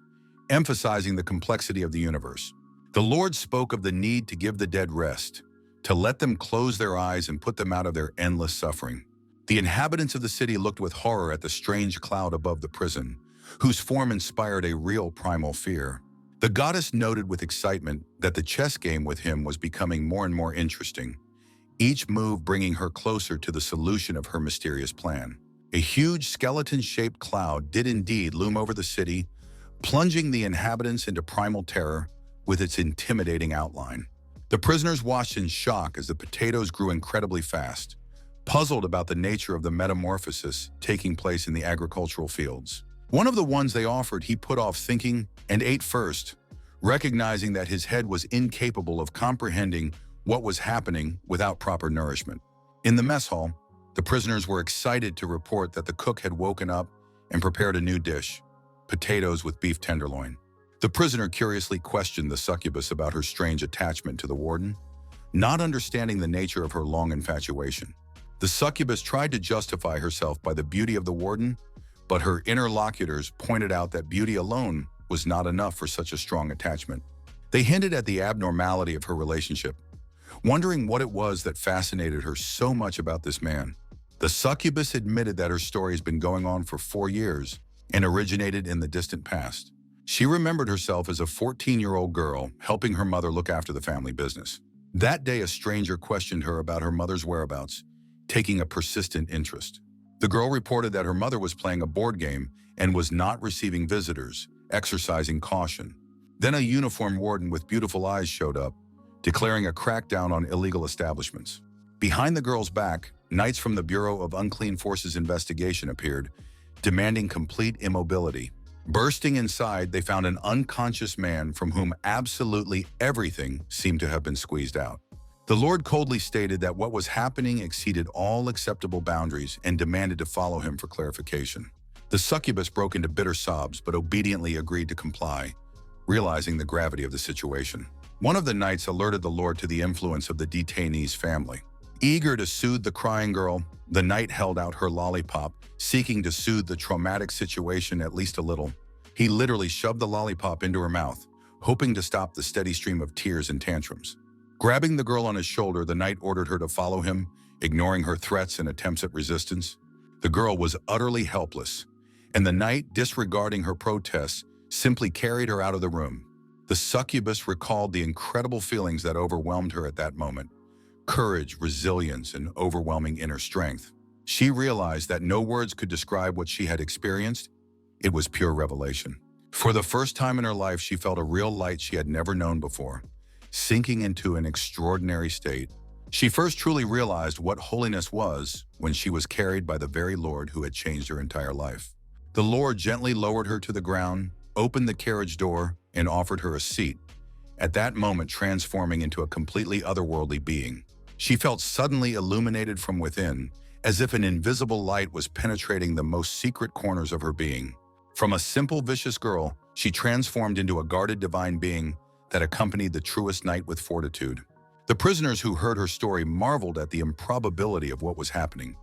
emphasizing the complexity of the universe. The Lord spoke of the need to give the dead rest, to let them close their eyes and put them out of their endless suffering. The inhabitants of the city looked with horror at the strange cloud above the prison, whose form inspired a real primal fear. The goddess noted with excitement that the chess game with him was becoming more and more interesting, each move bringing her closer to the solution of her mysterious plan. A huge skeleton-shaped cloud did indeed loom over the city, plunging the inhabitants into primal terror with its intimidating outline. The prisoners watched in shock as the potatoes grew incredibly fast, puzzled about the nature of the metamorphosis taking place in the agricultural fields. One of the ones they offered he put off thinking and ate first, recognizing that his head was incapable of comprehending what was happening without proper nourishment. In the mess hall, the prisoners were excited to report that the cook had woken up and prepared a new dish, potatoes with beef tenderloin. The prisoner curiously questioned the succubus about her strange attachment to the warden, not understanding the nature of her long infatuation. The succubus tried to justify herself by the beauty of the warden, but her interlocutors pointed out that beauty alone was not enough for such a strong attachment. They hinted at the abnormality of her relationship, wondering what it was that fascinated her so much about this man. The succubus admitted that her story has been going on for 4 years and originated in the distant past. She remembered herself as a 14-year-old girl helping her mother look after the family business. That day, a stranger questioned her about her mother's whereabouts, taking a persistent interest. The girl reported that her mother was playing a board game and was not receiving visitors, exercising caution. Then a uniformed warden with beautiful eyes showed up, declaring a crackdown on illegal establishments. Behind the girl's back, knights from the Bureau of Unclean Forces Investigation appeared, demanding complete immobility. Bursting inside, they found an unconscious man from whom absolutely everything seemed to have been squeezed out. The Lord coldly stated that what was happening exceeded all acceptable boundaries and demanded to follow him for clarification. The succubus broke into bitter sobs but obediently agreed to comply, realizing the gravity of the situation. One of the knights alerted the Lord to the influence of the detainee's family. Eager to soothe the crying girl, the knight held out her lollipop, seeking to soothe the traumatic situation at least a little. He literally shoved the lollipop into her mouth, hoping to stop the steady stream of tears and tantrums. Grabbing the girl on his shoulder, the knight ordered her to follow him, ignoring her threats and attempts at resistance. The girl was utterly helpless, and the knight, disregarding her protests, simply carried her out of the room. The succubus recalled the incredible feelings that overwhelmed her at that moment: courage, resilience, and overwhelming inner strength. She realized that no words could describe what she had experienced. It was pure revelation. For the first time in her life, she felt a real light she had never known before, sinking into an extraordinary state. She first truly realized what holiness was when she was carried by the very Lord who had changed her entire life. The Lord gently lowered her to the ground, opened the carriage door, and offered her a seat, at that moment transforming into a completely otherworldly being. She felt suddenly illuminated from within, as if an invisible light was penetrating the most secret corners of her being. From a simple, vicious girl, she transformed into a guarded divine being that accompanied the truest knight with fortitude. The prisoners who heard her story marveled at the improbability of what was happening,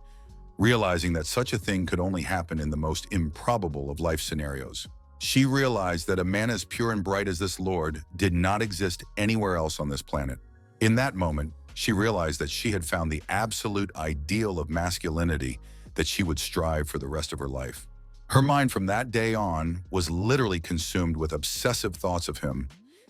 realizing that such a thing could only happen in the most improbable of life scenarios. She realized that a man as pure and bright as this Lord did not exist anywhere else on this planet. In that moment, she realized that she had found the absolute ideal of masculinity that she would strive for the rest of her life. Her mind from that day on was literally consumed with obsessive thoughts of him,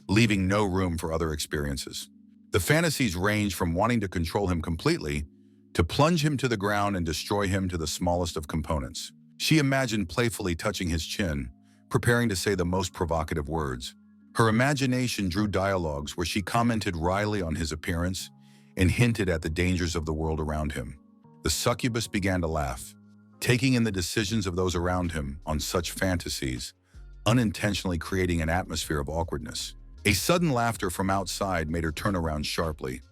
leaving no room for other experiences. The fantasies ranged from wanting to control him completely to plunge him to the ground and destroy him to the smallest of components. She imagined playfully touching his chin, preparing to say the most provocative words. Her imagination drew dialogues where she commented wryly on his appearance and hinted at the dangers of the world around him. The succubus began to laugh, taking in the decisions of those around him on such fantasies, unintentionally creating an atmosphere of awkwardness. A sudden laughter from outside made her turn around sharply,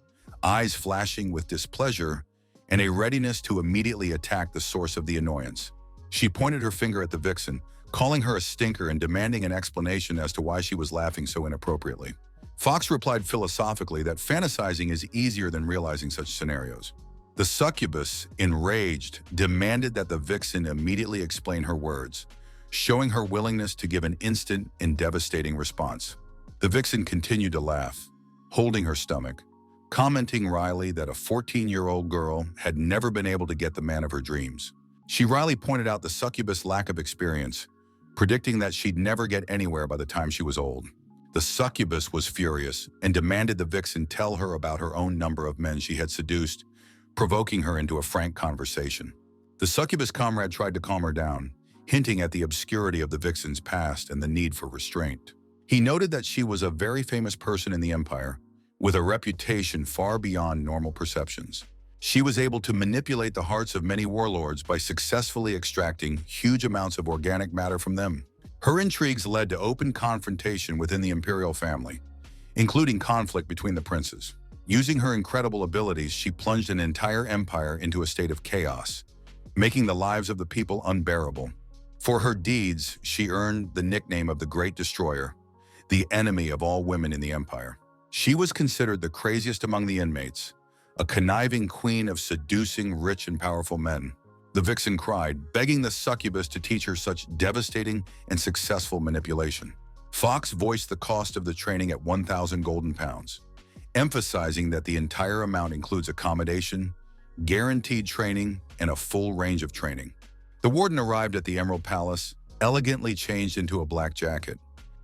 eyes flashing with displeasure and a readiness to immediately attack the source of the annoyance. She pointed her finger at the vixen, calling her a stinker and demanding an explanation as to why she was laughing so inappropriately. Fox replied philosophically that fantasizing is easier than realizing such scenarios. The succubus, enraged, demanded that the vixen immediately explain her words, showing her willingness to give an instant and devastating response. The vixen continued to laugh, holding her stomach, commenting wryly that a 14-year-old girl had never been able to get the man of her dreams. She wryly pointed out the succubus' lack of experience, predicting that she'd never get anywhere by the time she was old. The succubus was furious and demanded the vixen tell her about her own number of men she had seduced, provoking her into a frank conversation. The succubus comrade tried to calm her down, hinting at the obscurity of the vixen's past and the need for restraint. He noted that she was a very famous person in the empire, with a reputation far beyond normal perceptions. She was able to manipulate the hearts of many warlords by successfully extracting huge amounts of organic matter from them. Her intrigues led to open confrontation within the imperial family, including conflict between the princes. Using her incredible abilities, she plunged an entire empire into a state of chaos, making the lives of the people unbearable. For her deeds, she earned the nickname of the Great Destroyer, the enemy of all women in the empire. She was considered the craziest among the inmates, a conniving queen of seducing rich and powerful men. The vixen cried, begging the succubus to teach her such devastating and successful manipulation. Fox voiced the cost of the training at 1,000 golden pounds, emphasizing that the entire amount includes accommodation, guaranteed training, and a full range of training. The warden arrived at the Emerald Palace, elegantly changed into a black jacket.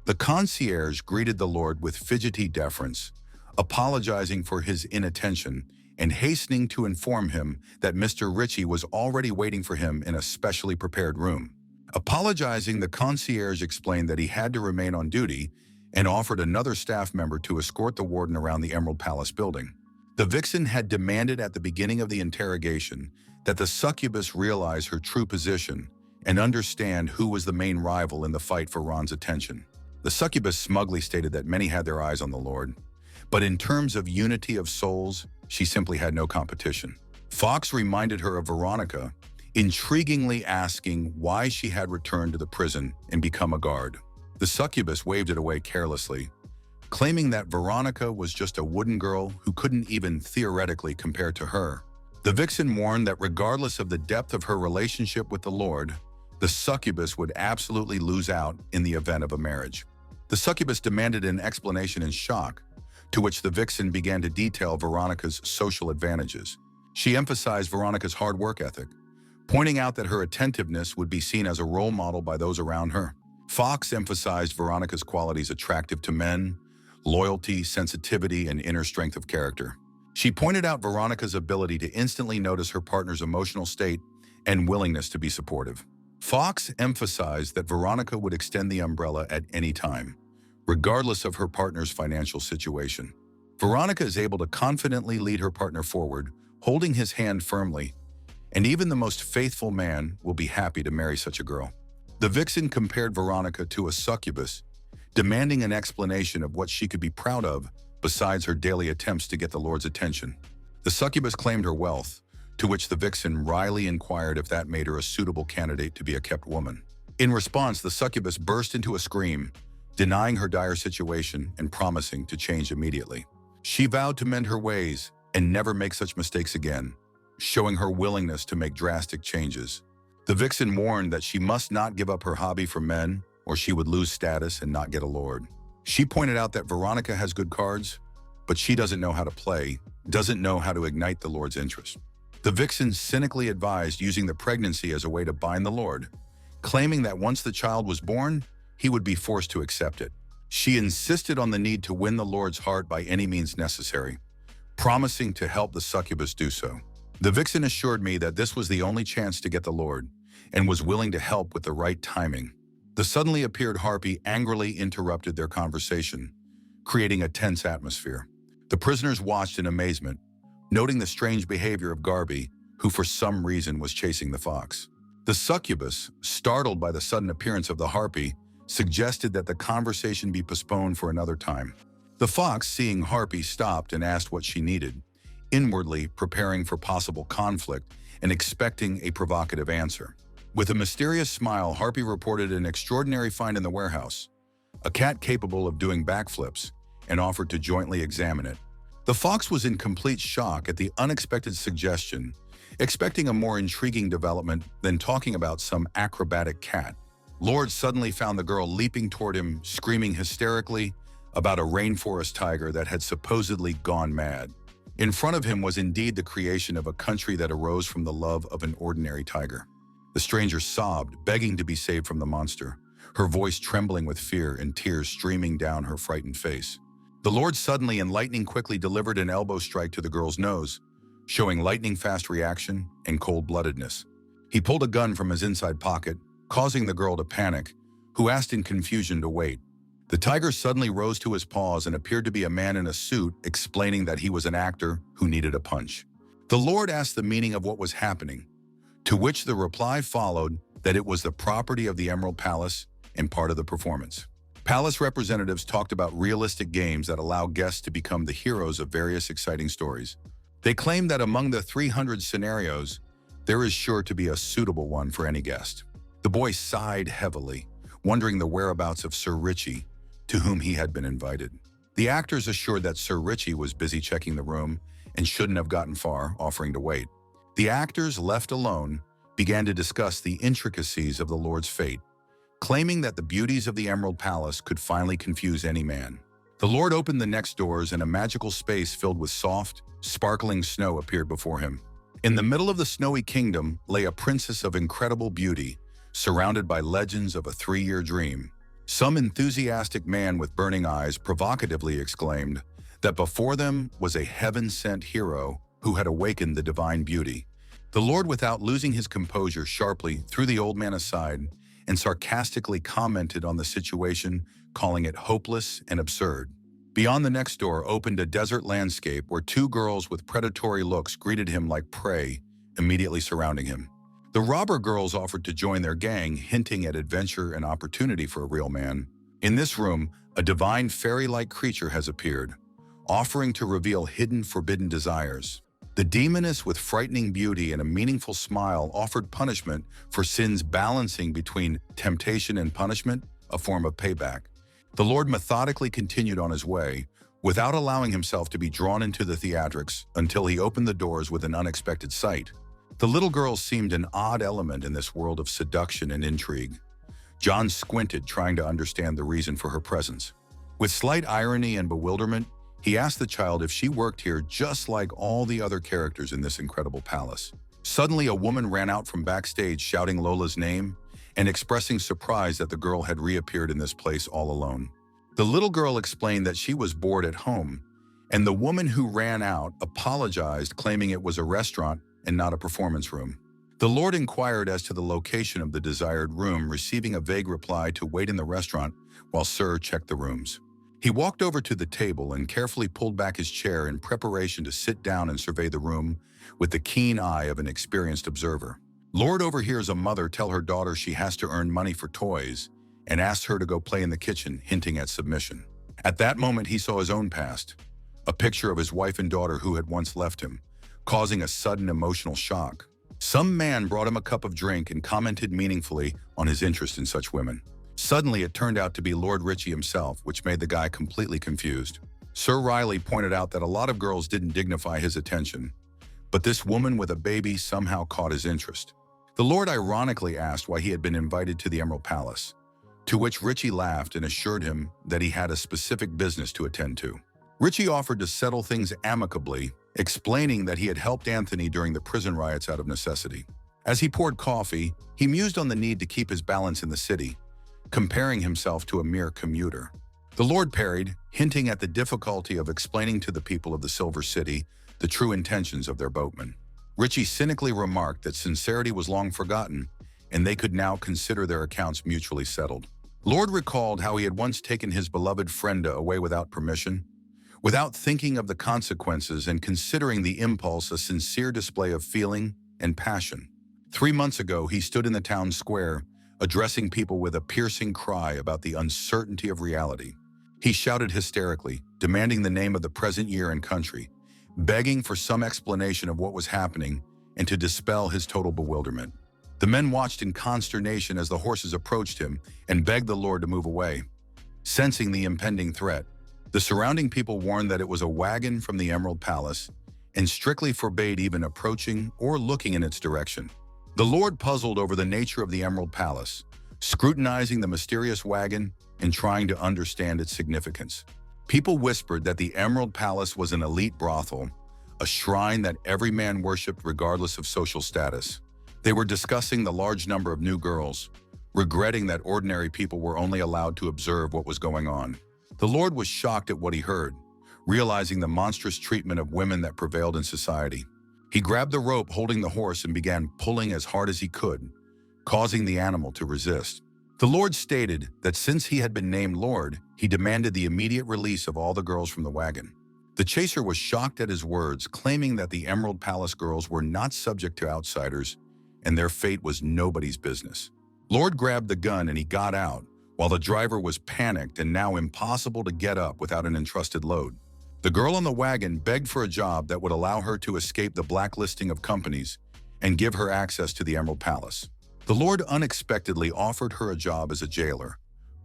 The concierge greeted the lord with fidgety deference, apologizing for his inattention and hastening to inform him that Mr. Ritchie was already waiting for him in a specially prepared room. Apologizing, the concierge explained that he had to remain on duty and offered another staff member to escort the warden around the Emerald Palace building. The vixen had demanded at the beginning of the interrogation that the succubus realize her true position and understand who was the main rival in the fight for Ron's attention. The succubus smugly stated that many had their eyes on the Lord, but in terms of unity of souls, she simply had no competition. Fox reminded her of Veronica, intriguingly asking why she had returned to the prison and become a guard. The succubus waved it away carelessly, claiming that Veronica was just a wooden girl who couldn't even theoretically compare to her. The vixen warned that regardless of the depth of her relationship with the Lord, the succubus would absolutely lose out in the event of a marriage. The succubus demanded an explanation in shock, to which the vixen began to detail Veronica's social advantages. She emphasized Veronica's hard work ethic, pointing out that her attentiveness would be seen as a role model by those around her. Fox emphasized Veronica's qualities attractive to men, loyalty, sensitivity, and inner strength of character. She pointed out Veronica's ability to instantly notice her partner's emotional state and willingness to be supportive. Fox emphasized that Veronica would extend the umbrella at any time, regardless of her partner's financial situation. Veronica is able to confidently lead her partner forward, holding his hand firmly, and even the most faithful man will be happy to marry such a girl. The vixen compared Veronica to a succubus, demanding an explanation of what she could be proud of besides her daily attempts to get the Lord's attention. The succubus claimed her wealth, to which the vixen wryly inquired if that made her a suitable candidate to be a kept woman. In response, the succubus burst into a scream, denying her dire situation and promising to change immediately. She vowed to mend her ways and never make such mistakes again, showing her willingness to make drastic changes. The vixen warned that she must not give up her hobby for men, or she would lose status and not get a lord. She pointed out that Veronica has good cards, but she doesn't know how to play, doesn't know how to ignite the Lord's interest. The vixen cynically advised using the pregnancy as a way to bind the Lord, claiming that once the child was born, he would be forced to accept it. She insisted on the need to win the Lord's heart by any means necessary, promising to help the succubus do so. The vixen assured me that this was the only chance to get the Lord, and was willing to help with the right timing. The suddenly appeared harpy angrily interrupted their conversation, creating a tense atmosphere. The prisoners watched in amazement, noting the strange behavior of Garby, who for some reason was chasing the fox. The succubus, startled by the sudden appearance of the harpy, suggested that the conversation be postponed for another time. The fox, seeing Harpy, stopped and asked what she needed, inwardly preparing for possible conflict and expecting a provocative answer. With a mysterious smile, Harpy reported an extraordinary find in the warehouse, a cat capable of doing backflips, and offered to jointly examine it. The fox was in complete shock at the unexpected suggestion, expecting a more intriguing development than talking about some acrobatic cat. Lord suddenly found the girl leaping toward him, screaming hysterically, about a rainforest tiger that had supposedly gone mad. In front of him was indeed the creation of a country that arose from the love of an ordinary tiger. The stranger sobbed, begging to be saved from the monster, her voice trembling with fear and tears streaming down her frightened face. The Lord suddenly and lightning quickly delivered an elbow strike to the girl's nose, showing lightning-fast reaction and cold-bloodedness. He pulled a gun from his inside pocket, causing the girl to panic, who asked in confusion to wait. The tiger suddenly rose to his paws and appeared to be a man in a suit, explaining that he was an actor who needed a punch. The Lord asked the meaning of what was happening, to which the reply followed that it was the property of the Emerald Palace and part of the performance. Palace representatives talked about realistic games that allow guests to become the heroes of various exciting stories. They claimed that among the 300 scenarios, there is sure to be a suitable one for any guest. The boy sighed heavily, wondering the whereabouts of Sir Richie, to whom he had been invited. The actors assured that Sir Richie was busy checking the room and shouldn't have gotten far, offering to wait. The actors, left alone, began to discuss the intricacies of the Lord's fate, claiming that the beauties of the Emerald Palace could finally confuse any man. The Lord opened the next doors and a magical space filled with soft, sparkling snow appeared before him. In the middle of the snowy kingdom lay a princess of incredible beauty, surrounded by legends of a 3-year dream. Some enthusiastic man with burning eyes provocatively exclaimed that before them was a heaven-sent hero who had awakened the divine beauty. The Lord, without losing his composure, sharply threw the old man aside and sarcastically commented on the situation, calling it hopeless and absurd. Beyond the next door opened a desert landscape where 2 girls with predatory looks greeted him like prey, immediately surrounding him. The robber girls offered to join their gang, hinting at adventure and opportunity for a real man. In this room, a divine fairy-like creature has appeared, offering to reveal hidden, forbidden desires. The demoness, with frightening beauty and a meaningful smile, offered punishment for sins, balancing between temptation and punishment, a form of payback. The Lord methodically continued on his way, without allowing himself to be drawn into the theatrics until he opened the doors with an unexpected sight. The little girl seemed an odd element in this world of seduction and intrigue. John squinted, trying to understand the reason for her presence. With slight irony and bewilderment, he asked the child if she worked here just like all the other characters in this incredible palace. Suddenly, a woman ran out from backstage shouting Lola's name and expressing surprise that the girl had reappeared in this place all alone. The little girl explained that she was bored at home, and the woman who ran out apologized, claiming it was a restaurant and not a performance room. The Lord inquired as to the location of the desired room, receiving a vague reply to wait in the restaurant while Sir checked the rooms. He walked over to the table and carefully pulled back his chair in preparation to sit down and survey the room with the keen eye of an experienced observer. Lord overhears a mother tell her daughter she has to earn money for toys and asks her to go play in the kitchen, hinting at submission. At that moment, he saw his own past, a picture of his wife and daughter who had once left him, causing a sudden emotional shock. Some man brought him a cup of drink and commented meaningfully on his interest in such women. Suddenly, it turned out to be Lord Richie himself, which made the guy completely confused. Sir Riley pointed out that a lot of girls didn't dignify his attention, but this woman with a baby somehow caught his interest. The Lord ironically asked why he had been invited to the Emerald Palace, to which Richie laughed and assured him that he had a specific business to attend to. Richie offered to settle things amicably, explaining that he had helped Anthony during the prison riots out of necessity. As he poured coffee, he mused on the need to keep his balance in the city, comparing himself to a mere commuter. The Lord parried, hinting at the difficulty of explaining to the people of the Silver City the true intentions of their boatmen. Richie cynically remarked that sincerity was long forgotten, and they could now consider their accounts mutually settled. Lord recalled how he had once taken his beloved Frenda away without permission, without thinking of the consequences and considering the impulse a sincere display of feeling and passion. 3 months ago, he stood in the town square, addressing people with a piercing cry about the uncertainty of reality. He shouted hysterically, demanding the name of the present year and country, begging for some explanation of what was happening and to dispel his total bewilderment. The men watched in consternation as the horses approached him and begged the Lord to move away. Sensing the impending threat, the surrounding people warned that it was a wagon from the Emerald Palace and strictly forbade even approaching or looking in its direction. The Lord puzzled over the nature of the Emerald Palace, scrutinizing the mysterious wagon and trying to understand its significance. People whispered that the Emerald Palace was an elite brothel, a shrine that every man worshipped regardless of social status. They were discussing the large number of new girls, regretting that ordinary people were only allowed to observe what was going on. The Lord was shocked at what he heard, realizing the monstrous treatment of women that prevailed in society. He grabbed the rope holding the horse and began pulling as hard as he could, causing the animal to resist. The Lord stated that since he had been named Lord, he demanded the immediate release of all the girls from the wagon. The chaser was shocked at his words, claiming that the Emerald Palace girls were not subject to outsiders and their fate was nobody's business. Lord grabbed the gun and he got out, while the driver was panicked and now impossible to get up without an entrusted load. The girl on the wagon begged for a job that would allow her to escape the blacklisting of companies and give her access to the Emerald Palace. The Lord unexpectedly offered her a job as a jailer,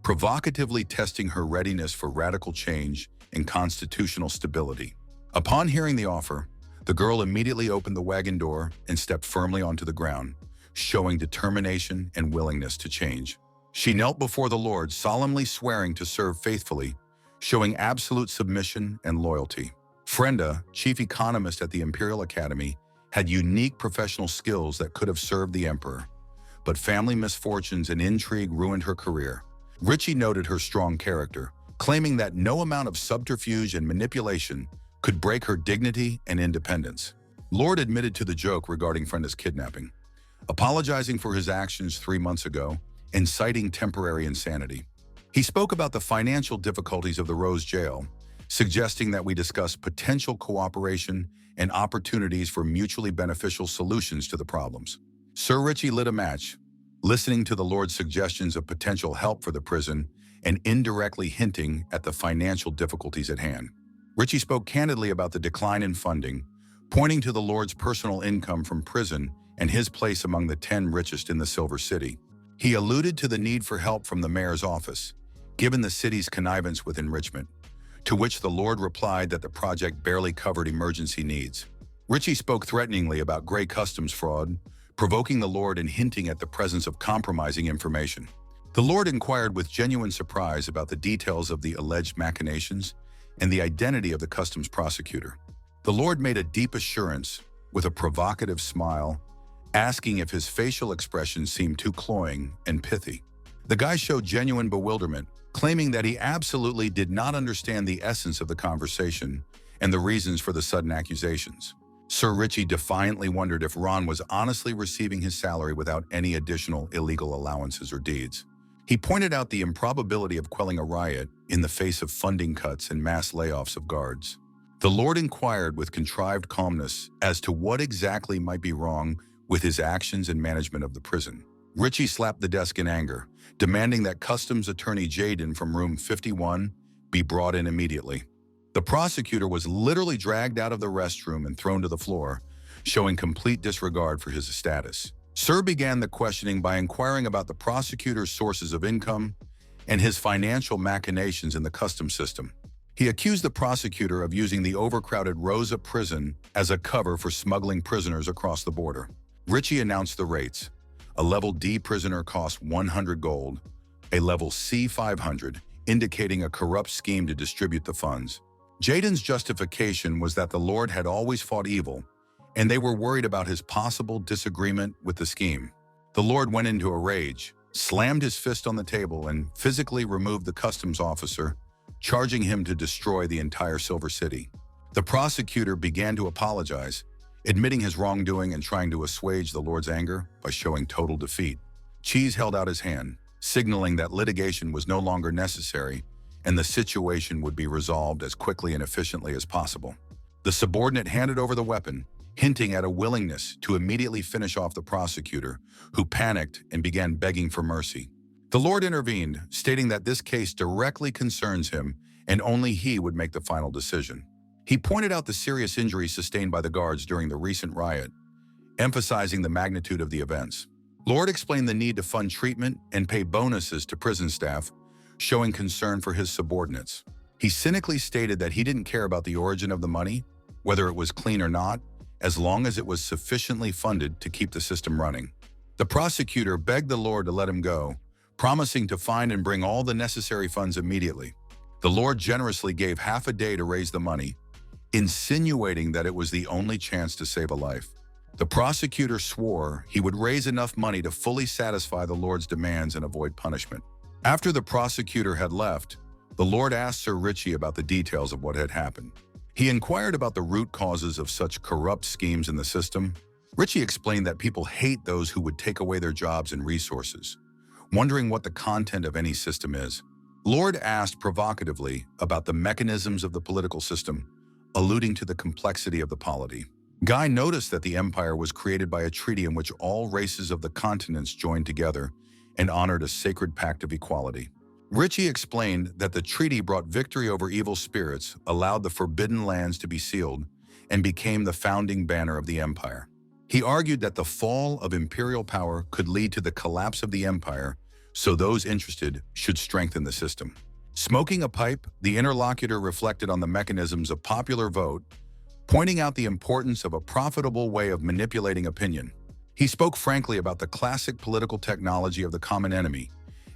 provocatively testing her readiness for radical change and constitutional stability. Upon hearing the offer, the girl immediately opened the wagon door and stepped firmly onto the ground, showing determination and willingness to change. She knelt before the Lord, solemnly swearing to serve faithfully, showing absolute submission and loyalty. Frenda, chief economist at the Imperial Academy, had unique professional skills that could have served the emperor, but family misfortunes and intrigue ruined her career. Richie noted her strong character, claiming that no amount of subterfuge and manipulation could break her dignity and independence. Lord admitted to the joke regarding Frenda's kidnapping, apologizing for his actions 3 months ago and citing temporary insanity. He spoke about the financial difficulties of the Rose Jail, suggesting that we discuss potential cooperation and opportunities for mutually beneficial solutions to the problems. Sir Richie lit a match, listening to the Lord's suggestions of potential help for the prison and indirectly hinting at the financial difficulties at hand. Richie spoke candidly about the decline in funding, pointing to the Lord's personal income from prison and his place among the 10 richest in the Silver City. He alluded to the need for help from the mayor's office, given the city's connivance with enrichment, to which the Lord replied that the project barely covered emergency needs. Richie spoke threateningly about gray customs fraud, provoking the Lord and hinting at the presence of compromising information. The Lord inquired with genuine surprise about the details of the alleged machinations and the identity of the customs prosecutor. The Lord made a deep assurance with a provocative smile, asking if his facial expression seemed too cloying and pithy. The guy showed genuine bewilderment, claiming that he absolutely did not understand the essence of the conversation and the reasons for the sudden accusations. Sir Richie defiantly wondered if Ron was honestly receiving his salary without any additional illegal allowances or deeds. He pointed out the improbability of quelling a riot in the face of funding cuts and mass layoffs of guards. The Lord inquired with contrived calmness as to what exactly might be wrong with his actions and management of the prison. Richie slapped the desk in anger, demanding that Customs Attorney Jaden from room 51 be brought in immediately. The prosecutor was literally dragged out of the restroom and thrown to the floor, showing complete disregard for his status. Sir began the questioning by inquiring about the prosecutor's sources of income and his financial machinations in the customs system. He accused the prosecutor of using the overcrowded Rosa prison as a cover for smuggling prisoners across the border. Richie announced the rates. A level D prisoner cost 100 gold, a level C 500, indicating a corrupt scheme to distribute the funds. Jaden's justification was that the Lord had always fought evil, and they were worried about his possible disagreement with the scheme. The Lord went into a rage, slammed his fist on the table, and physically removed the customs officer, charging him to destroy the entire Silver City. The prosecutor began to apologize, admitting his wrongdoing and trying to assuage the Lord's anger by showing total defeat. Cheese held out his hand, signaling that litigation was no longer necessary and the situation would be resolved as quickly and efficiently as possible. The subordinate handed over the weapon, hinting at a willingness to immediately finish off the prosecutor, who panicked and began begging for mercy. The Lord intervened, stating that this case directly concerns him and only he would make the final decision. He pointed out the serious injuries sustained by the guards during the recent riot, emphasizing the magnitude of the events. Lord explained the need to fund treatment and pay bonuses to prison staff, showing concern for his subordinates. He cynically stated that he didn't care about the origin of the money, whether it was clean or not, as long as it was sufficiently funded to keep the system running. The prosecutor begged the Lord to let him go, promising to find and bring all the necessary funds immediately. The Lord generously gave half a day to raise the money, insinuating that it was the only chance to save a life. The prosecutor swore he would raise enough money to fully satisfy the Lord's demands and avoid punishment. After the prosecutor had left, the Lord asked Sir Richie about the details of what had happened. He inquired about the root causes of such corrupt schemes in the system. Richie explained that people hate those who would take away their jobs and resources, wondering what the content of any system is. Lord asked provocatively about the mechanisms of the political system, alluding to the complexity of the polity. Guy noticed that the empire was created by a treaty in which all races of the continents joined together and honored a sacred pact of equality. Richie explained that the treaty brought victory over evil spirits, allowed the forbidden lands to be sealed, and became the founding banner of the empire. He argued that the fall of imperial power could lead to the collapse of the empire, so those interested should strengthen the system. Smoking a pipe, the interlocutor reflected on the mechanisms of popular vote, pointing out the importance of a profitable way of manipulating opinion. He spoke frankly about the classic political technology of the common enemy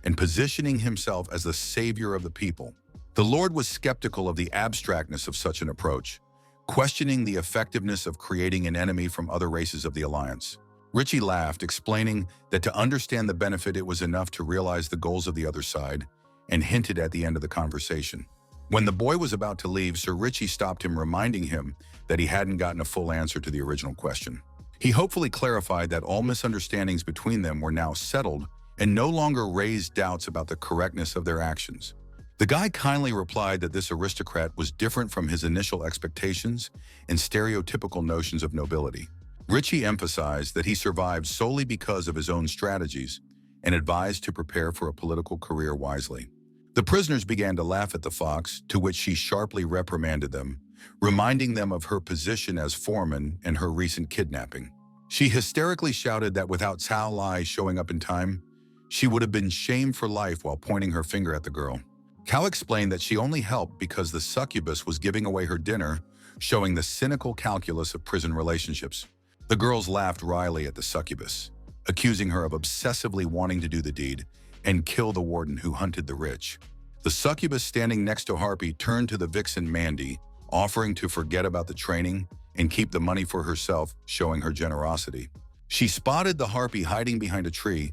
and positioning himself as the savior of the people. The Lord was skeptical of the abstractness of such an approach, questioning the effectiveness of creating an enemy from other races of the alliance. Richie laughed, explaining that to understand the benefit it was enough to realize the goals of the other side, and hinted at the end of the conversation. When the boy was about to leave, Sir Richie stopped him, reminding him that he hadn't gotten a full answer to the original question. He hopefully clarified that all misunderstandings between them were now settled and no longer raised doubts about the correctness of their actions. The guy kindly replied that this aristocrat was different from his initial expectations and stereotypical notions of nobility. Richie emphasized that he survived solely because of his own strategies and advised to prepare for a political career wisely. The prisoners began to laugh at the fox, to which she sharply reprimanded them, reminding them of her position as foreman and her recent kidnapping. She hysterically shouted that without Cao Lai showing up in time, she would have been shamed for life while pointing her finger at the girl. Cao explained that she only helped because the succubus was giving away her dinner, showing the cynical calculus of prison relationships. The girls laughed wryly at the succubus, accusing her of obsessively wanting to do the deed and kill the warden who hunted the rich. The succubus standing next to Harpy turned to the vixen Mandy, offering to forget about the training and keep the money for herself, showing her generosity. She spotted the Harpy hiding behind a tree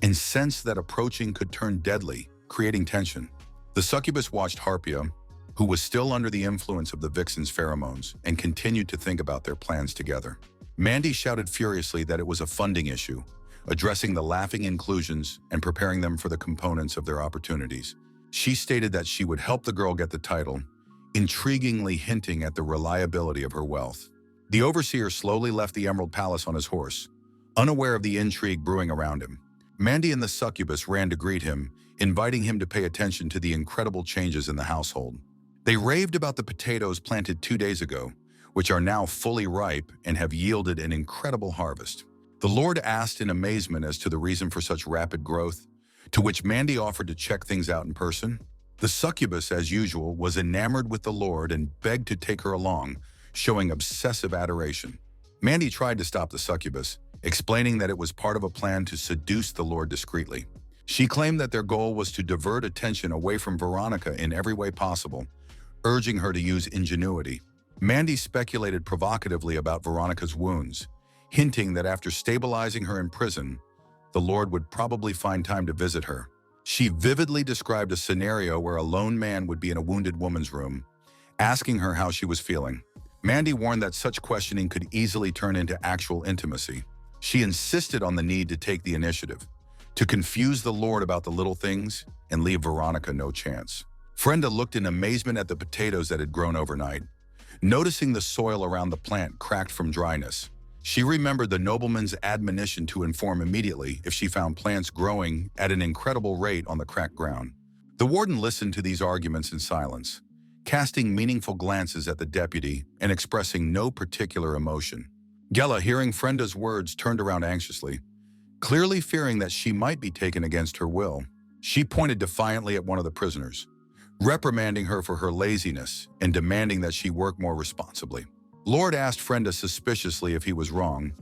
and sensed that approaching could turn deadly, creating tension. The succubus watched Harpia, who was still under the influence of the vixen's pheromones, and continued to think about their plans together. Mandy shouted furiously that it was a funding issue, addressing the laughing inclusions and preparing them for the components of their opportunities. She stated that she would help the girl get the title, intriguingly hinting at the reliability of her wealth. The overseer slowly left the Emerald Palace on his horse, unaware of the intrigue brewing around him. Mandy and the succubus ran to greet him, inviting him to pay attention to the incredible changes in the household. They raved about the potatoes planted 2 days ago, which are now fully ripe and have yielded an incredible harvest. The Lord asked in amazement as to the reason for such rapid growth, to which Mandy offered to check things out in person. The succubus, as usual, was enamored with the Lord and begged to take her along, showing obsessive adoration. Mandy tried to stop the succubus, explaining that it was part of a plan to seduce the Lord discreetly. She claimed that their goal was to divert attention away from Veronica in every way possible, urging her to use ingenuity. Mandy speculated provocatively about Veronica's wounds, hinting that after stabilizing her in prison, the Lord would probably find time to visit her. She vividly described a scenario where a lone man would be in a wounded woman's room, asking her how she was feeling. Mandy warned that such questioning could easily turn into actual intimacy. She insisted on the need to take the initiative, to confuse the Lord about the little things and leave Veronica no chance. Frenda looked in amazement at the potatoes that had grown overnight, noticing the soil around the plant cracked from dryness. She remembered the nobleman's admonition to inform immediately if she found plants growing at an incredible rate on the cracked ground. The warden listened to these arguments in silence, casting meaningful glances at the deputy and expressing no particular emotion. Gela, hearing Frenda's words, turned around anxiously, clearly fearing that she might be taken against her will. She pointed defiantly at one of the prisoners, reprimanding her for her laziness and demanding that she work more responsibly. Lord asked Frenda suspiciously if he was wrong,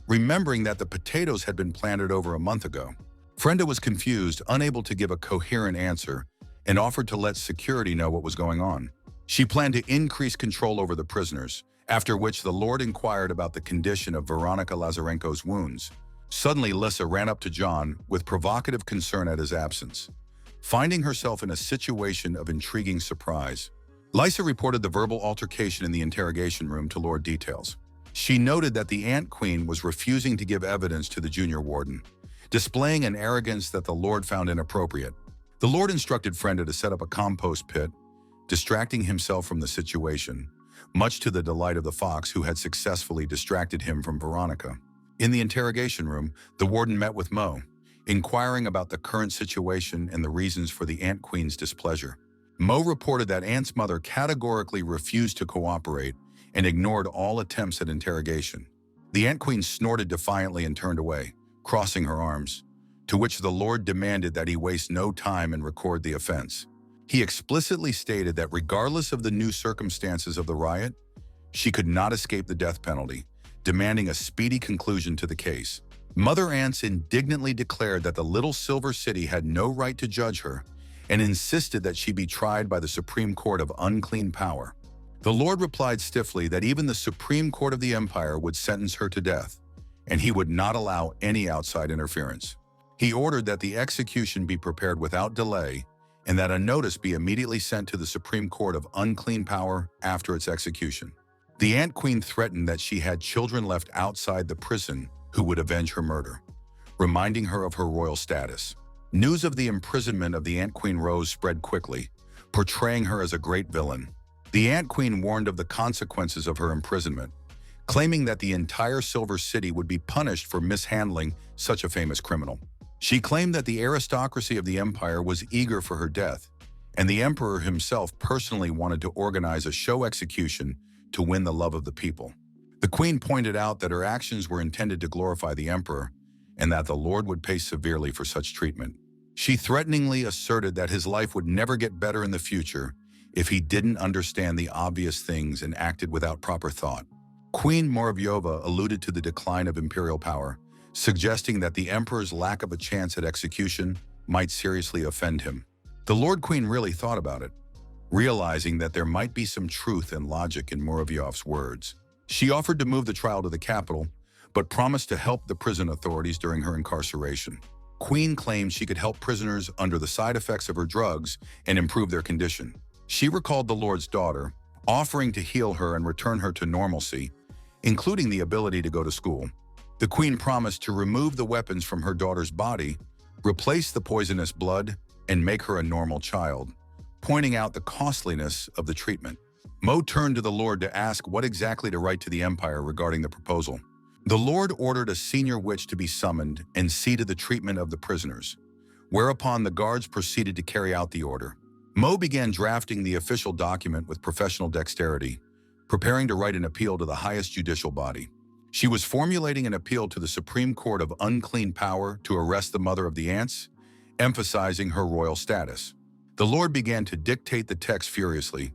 remembering that the potatoes had been planted over a month ago. Frenda was confused, unable to give a coherent answer, and offered to let security know what was going on. She planned to increase control over the prisoners, after which the Lord inquired about the condition of Veronica Lazarenko's wounds. Suddenly, Lissa ran up to John with provocative concern at his absence, finding herself in a situation of intriguing surprise. Lisa reported the verbal altercation in the interrogation room to Lord Details. She noted that the Ant Queen was refusing to give evidence to the junior warden, displaying an arrogance that the Lord found inappropriate. The Lord instructed Frenda to set up a compost pit, distracting himself from the situation, much to the delight of the fox who had successfully distracted him from Veronica. In the interrogation room, the warden met with Mo, inquiring about the current situation and the reasons for the Ant Queen's displeasure. Mo reported that Ant's mother categorically refused to cooperate and ignored all attempts at interrogation. The Ant Queen snorted defiantly and turned away, crossing her arms, to which the Lord demanded that he waste no time and record the offense. He explicitly stated that regardless of the new circumstances of the riot, she could not escape the death penalty, demanding a speedy conclusion to the case. Mother Ants indignantly declared that the Little Silver City had no right to judge her and insisted that she be tried by the Supreme Court of Unclean Power. The Lord replied stiffly that even the Supreme Court of the Empire would sentence her to death, and he would not allow any outside interference. He ordered that the execution be prepared without delay and that a notice be immediately sent to the Supreme Court of Unclean Power after its execution. The Ant Queen threatened that she had children left outside the prison who would avenge her murder, reminding her of her royal status. News of the imprisonment of the Ant Queen Rose spread quickly, portraying her as a great villain. The Ant Queen warned of the consequences of her imprisonment, claiming that the entire Silver City would be punished for mishandling such a famous criminal. She claimed that the aristocracy of the empire was eager for her death, and the emperor himself personally wanted to organize a show execution to win the love of the people. The queen pointed out that her actions were intended to glorify the emperor and that the Lord would pay severely for such treatment. She threateningly asserted that his life would never get better in the future if he didn't understand the obvious things and acted without proper thought. Queen Moravyova alluded to the decline of imperial power, suggesting that the emperor's lack of a chance at execution might seriously offend him. The Lord Queen really thought about it, realizing that there might be some truth and logic in Moravyov's words. She offered to move the trial to the capital, but promised to help the prison authorities during her incarceration. Queen claimed she could help prisoners under the side effects of her drugs and improve their condition. She recalled the Lord's daughter, offering to heal her and return her to normalcy, including the ability to go to school. The queen promised to remove the weapons from her daughter's body, replace the poisonous blood, and make her a normal child, pointing out the costliness of the treatment. Mo turned to the Lord to ask what exactly to write to the Empire regarding the proposal. The Lord ordered a senior witch to be summoned and see to the treatment of the prisoners, whereupon the guards proceeded to carry out the order. Mo began drafting the official document with professional dexterity, preparing to write an appeal to the highest judicial body. She was formulating an appeal to the Supreme Court of Unclean Power to arrest the mother of the ants, emphasizing her royal status. The Lord began to dictate the text furiously,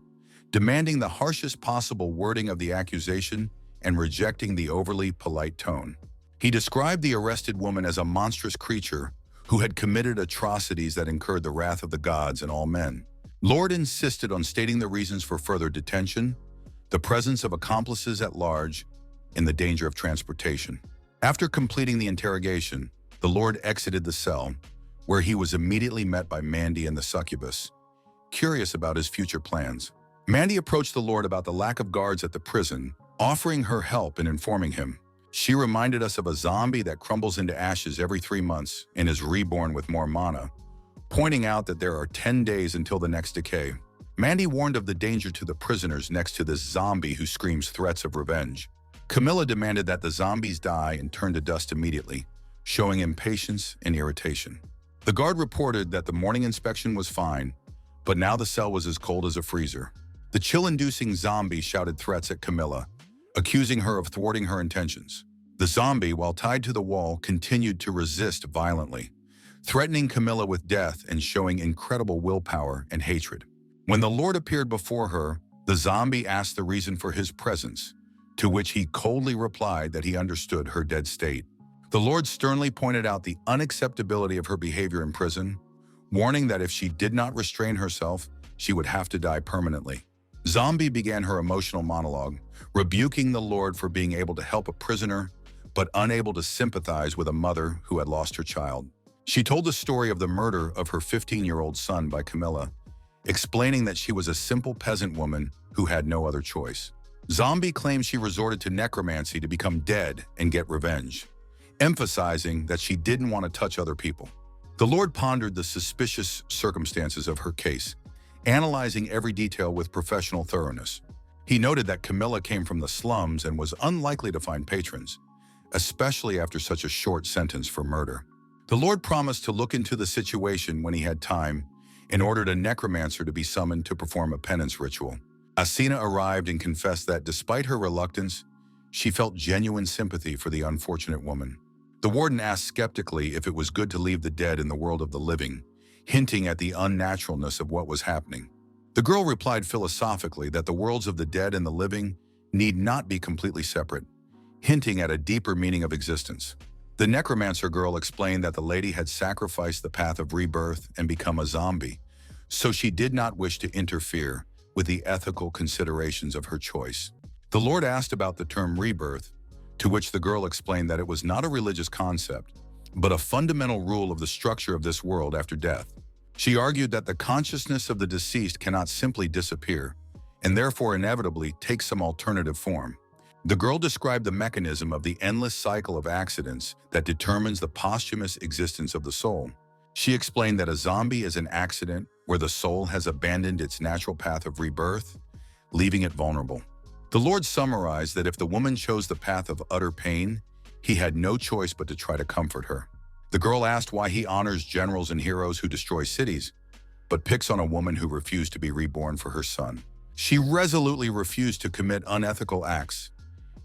demanding the harshest possible wording of the accusation and rejecting the overly polite tone. He described the arrested woman as a monstrous creature who had committed atrocities that incurred the wrath of the gods and all men. Lord insisted on stating the reasons for further detention, the presence of accomplices at large, and the danger of transportation. After completing the interrogation, the Lord exited the cell, where he was immediately met by Mandy and the succubus, curious about his future plans. Mandy approached the Lord about the lack of guards at the prison, offering her help and informing him. She reminded us of a zombie that crumbles into ashes every 3 months and is reborn with more mana, pointing out that there are 10 days until the next decay. Mandy warned of the danger to the prisoners next to this zombie who screams threats of revenge. Camilla demanded that the zombies die and turn to dust immediately, showing impatience and irritation. The guard reported that the morning inspection was fine, but now the cell was as cold as a freezer. The chill-inducing zombie shouted threats at Camilla, accusing her of thwarting her intentions. The zombie, while tied to the wall, continued to resist violently, threatening Camilla with death and showing incredible willpower and hatred. When the Lord appeared before her, the zombie asked the reason for his presence, to which he coldly replied that he understood her dead state. The Lord sternly pointed out the unacceptability of her behavior in prison, warning that if she did not restrain herself, she would have to die permanently. Zombie began her emotional monologue, rebuking the Lord for being able to help a prisoner, but unable to sympathize with a mother who had lost her child. She told the story of the murder of her 15-year-old son by Camilla, explaining that she was a simple peasant woman who had no other choice. Zombie claims she resorted to necromancy to become dead and get revenge, emphasizing that she didn't want to touch other people. The Lord pondered the suspicious circumstances of her case, analyzing every detail with professional thoroughness. He noted that Camilla came from the slums and was unlikely to find patrons, especially after such a short sentence for murder. The Lord promised to look into the situation when he had time and ordered a necromancer to be summoned to perform a penance ritual. Asina arrived and confessed that despite her reluctance, she felt genuine sympathy for the unfortunate woman. The warden asked skeptically if it was good to leave the dead in the world of the living, hinting at the unnaturalness of what was happening. The girl replied philosophically that the worlds of the dead and the living need not be completely separate, hinting at a deeper meaning of existence. The necromancer girl explained that the lady had sacrificed the path of rebirth and become a zombie, so she did not wish to interfere with the ethical considerations of her choice. The Lord asked about the term rebirth, to which the girl explained that it was not a religious concept, but a fundamental rule of the structure of this world after death. She argued that the consciousness of the deceased cannot simply disappear, and therefore inevitably take some alternative form. The girl described the mechanism of the endless cycle of accidents that determines the posthumous existence of the soul. She explained that a zombie is an accident where the soul has abandoned its natural path of rebirth, leaving it vulnerable. The Lord summarized that if the woman chose the path of utter pain, he had no choice but to try to comfort her. The girl asked why he honors generals and heroes who destroy cities, but picks on a woman who refused to be reborn for her son. She resolutely refused to commit unethical acts,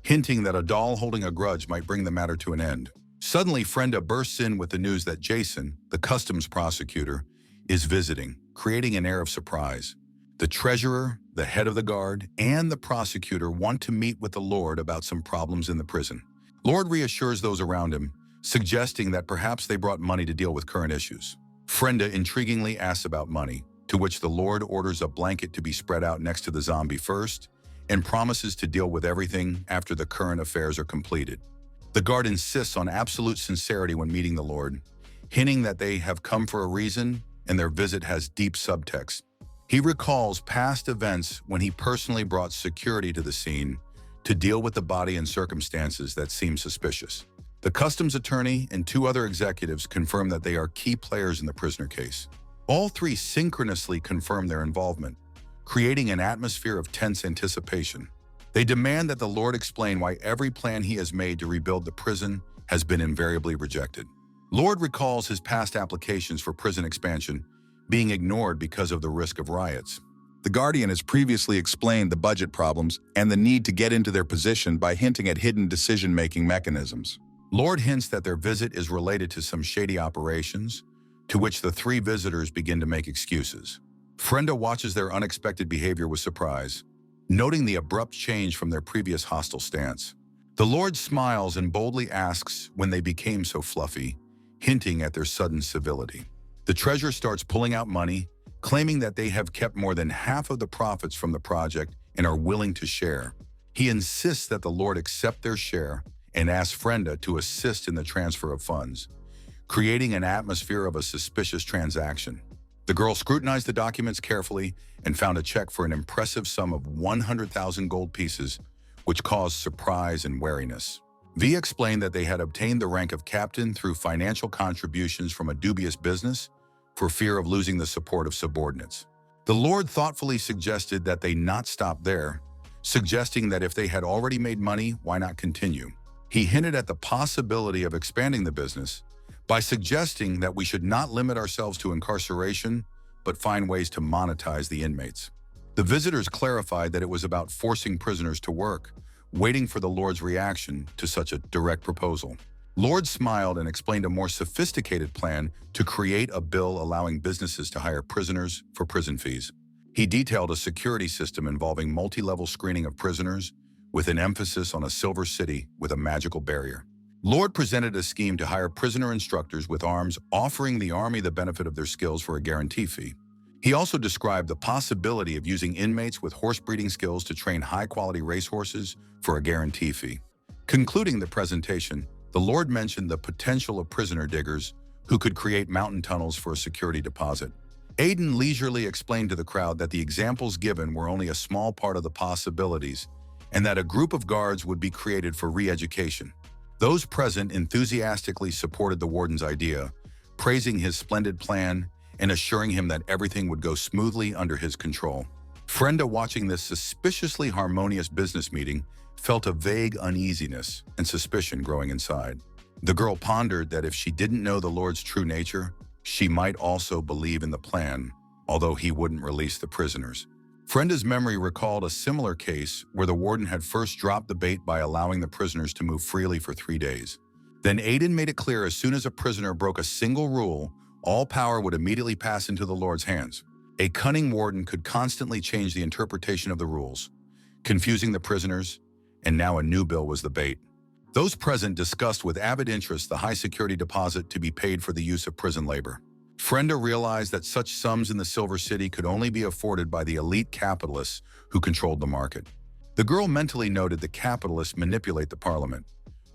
hinting that a doll holding a grudge might bring the matter to an end. Suddenly, Frenda bursts in with the news that Jason, the customs prosecutor, is visiting, creating an air of surprise. The treasurer, the head of the guard, and the prosecutor want to meet with the Lord about some problems in the prison. Lord reassures those around him, suggesting that perhaps they brought money to deal with current issues. Frenda intriguingly asks about money, to which the Lord orders a blanket to be spread out next to the zombie first, and promises to deal with everything after the current affairs are completed. The guard insists on absolute sincerity when meeting the Lord, hinting that they have come for a reason and their visit has deep subtext. He recalls past events when he personally brought security to the scene to deal with the body and circumstances that seem suspicious. The customs attorney and two other executives confirm that they are key players in the prisoner case. All three synchronously confirm their involvement, creating an atmosphere of tense anticipation. They demand that the Lord explain why every plan he has made to rebuild the prison has been invariably rejected. Lord recalls his past applications for prison expansion being ignored because of the risk of riots. The Guardian has previously explained the budget problems and the need to get into their position by hinting at hidden decision-making mechanisms. Lord hints that their visit is related to some shady operations, to which the three visitors begin to make excuses. Frenda watches their unexpected behavior with surprise, noting the abrupt change from their previous hostile stance. The Lord smiles and boldly asks when they became so fluffy, hinting at their sudden civility. The treasurer starts pulling out money, claiming that they have kept more than half of the profits from the project and are willing to share. He insists that the Lord accept their share and asks Frenda to assist in the transfer of funds, creating an atmosphere of a suspicious transaction. The girl scrutinized the documents carefully and found a check for an impressive sum of 100,000 gold pieces, which caused surprise and wariness. V explained that they had obtained the rank of captain through financial contributions from a dubious business for fear of losing the support of subordinates. The Lord thoughtfully suggested that they not stop there, suggesting that if they had already made money, why not continue? He hinted at the possibility of expanding the business by suggesting that we should not limit ourselves to incarceration, but find ways to monetize the inmates. The visitors clarified that it was about forcing prisoners to work, waiting for the Lord's reaction to such a direct proposal. Lord smiled and explained a more sophisticated plan to create a bill allowing businesses to hire prisoners for prison fees. He detailed a security system involving multi-level screening of prisoners, with an emphasis on a silver city with a magical barrier. Lord presented a scheme to hire prisoner instructors with arms, offering the army the benefit of their skills for a guarantee fee. He also described the possibility of using inmates with horse breeding skills to train high-quality racehorses for a guarantee fee. Concluding the presentation, the Lord mentioned the potential of prisoner diggers who could create mountain tunnels for a security deposit. Aiden leisurely explained to the crowd that the examples given were only a small part of the possibilities and that a group of guards would be created for re-education. Those present enthusiastically supported the warden's idea, praising his splendid plan and assuring him that everything would go smoothly under his control. Frenda, watching this suspiciously harmonious business meeting, felt a vague uneasiness and suspicion growing inside. The girl pondered that if she didn't know the Lord's true nature, she might also believe in the plan, although he wouldn't release the prisoners. Frenda's memory recalled a similar case where the warden had first dropped the bait by allowing the prisoners to move freely for 3 days. Then Aiden made it clear as soon as a prisoner broke a single rule, all power would immediately pass into the Lord's hands. A cunning warden could constantly change the interpretation of the rules, confusing the prisoners, and now a new bill was the bait. Those present discussed with avid interest the high security deposit to be paid for the use of prison labor. Frenda realized that such sums in the Silver City could only be afforded by the elite capitalists who controlled the market. The girl mentally noted the capitalists manipulate the parliament,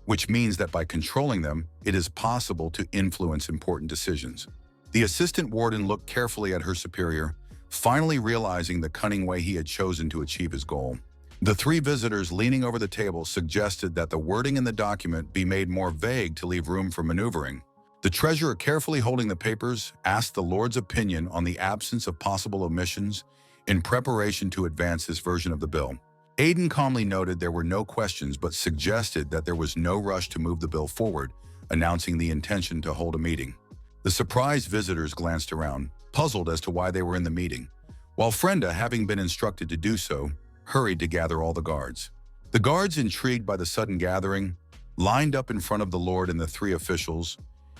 which means that by controlling them, it is possible to influence important decisions. The assistant warden looked carefully at her superior, finally realizing the cunning way he had chosen to achieve his goal. The 3 visitors leaning over the table suggested that the wording in the document be made more vague to leave room for maneuvering. The treasurer, carefully holding the papers, asked the Lord's opinion on the absence of possible omissions in preparation to advance his version of the bill. Aiden calmly noted there were no questions but suggested that there was no rush to move the bill forward, announcing the intention to hold a meeting. The surprised visitors glanced around, puzzled as to why they were in the meeting, while Frenda, having been instructed to do so, hurried to gather all the guards. The guards, intrigued by the sudden gathering, lined up in front of the Lord and the 3 officials,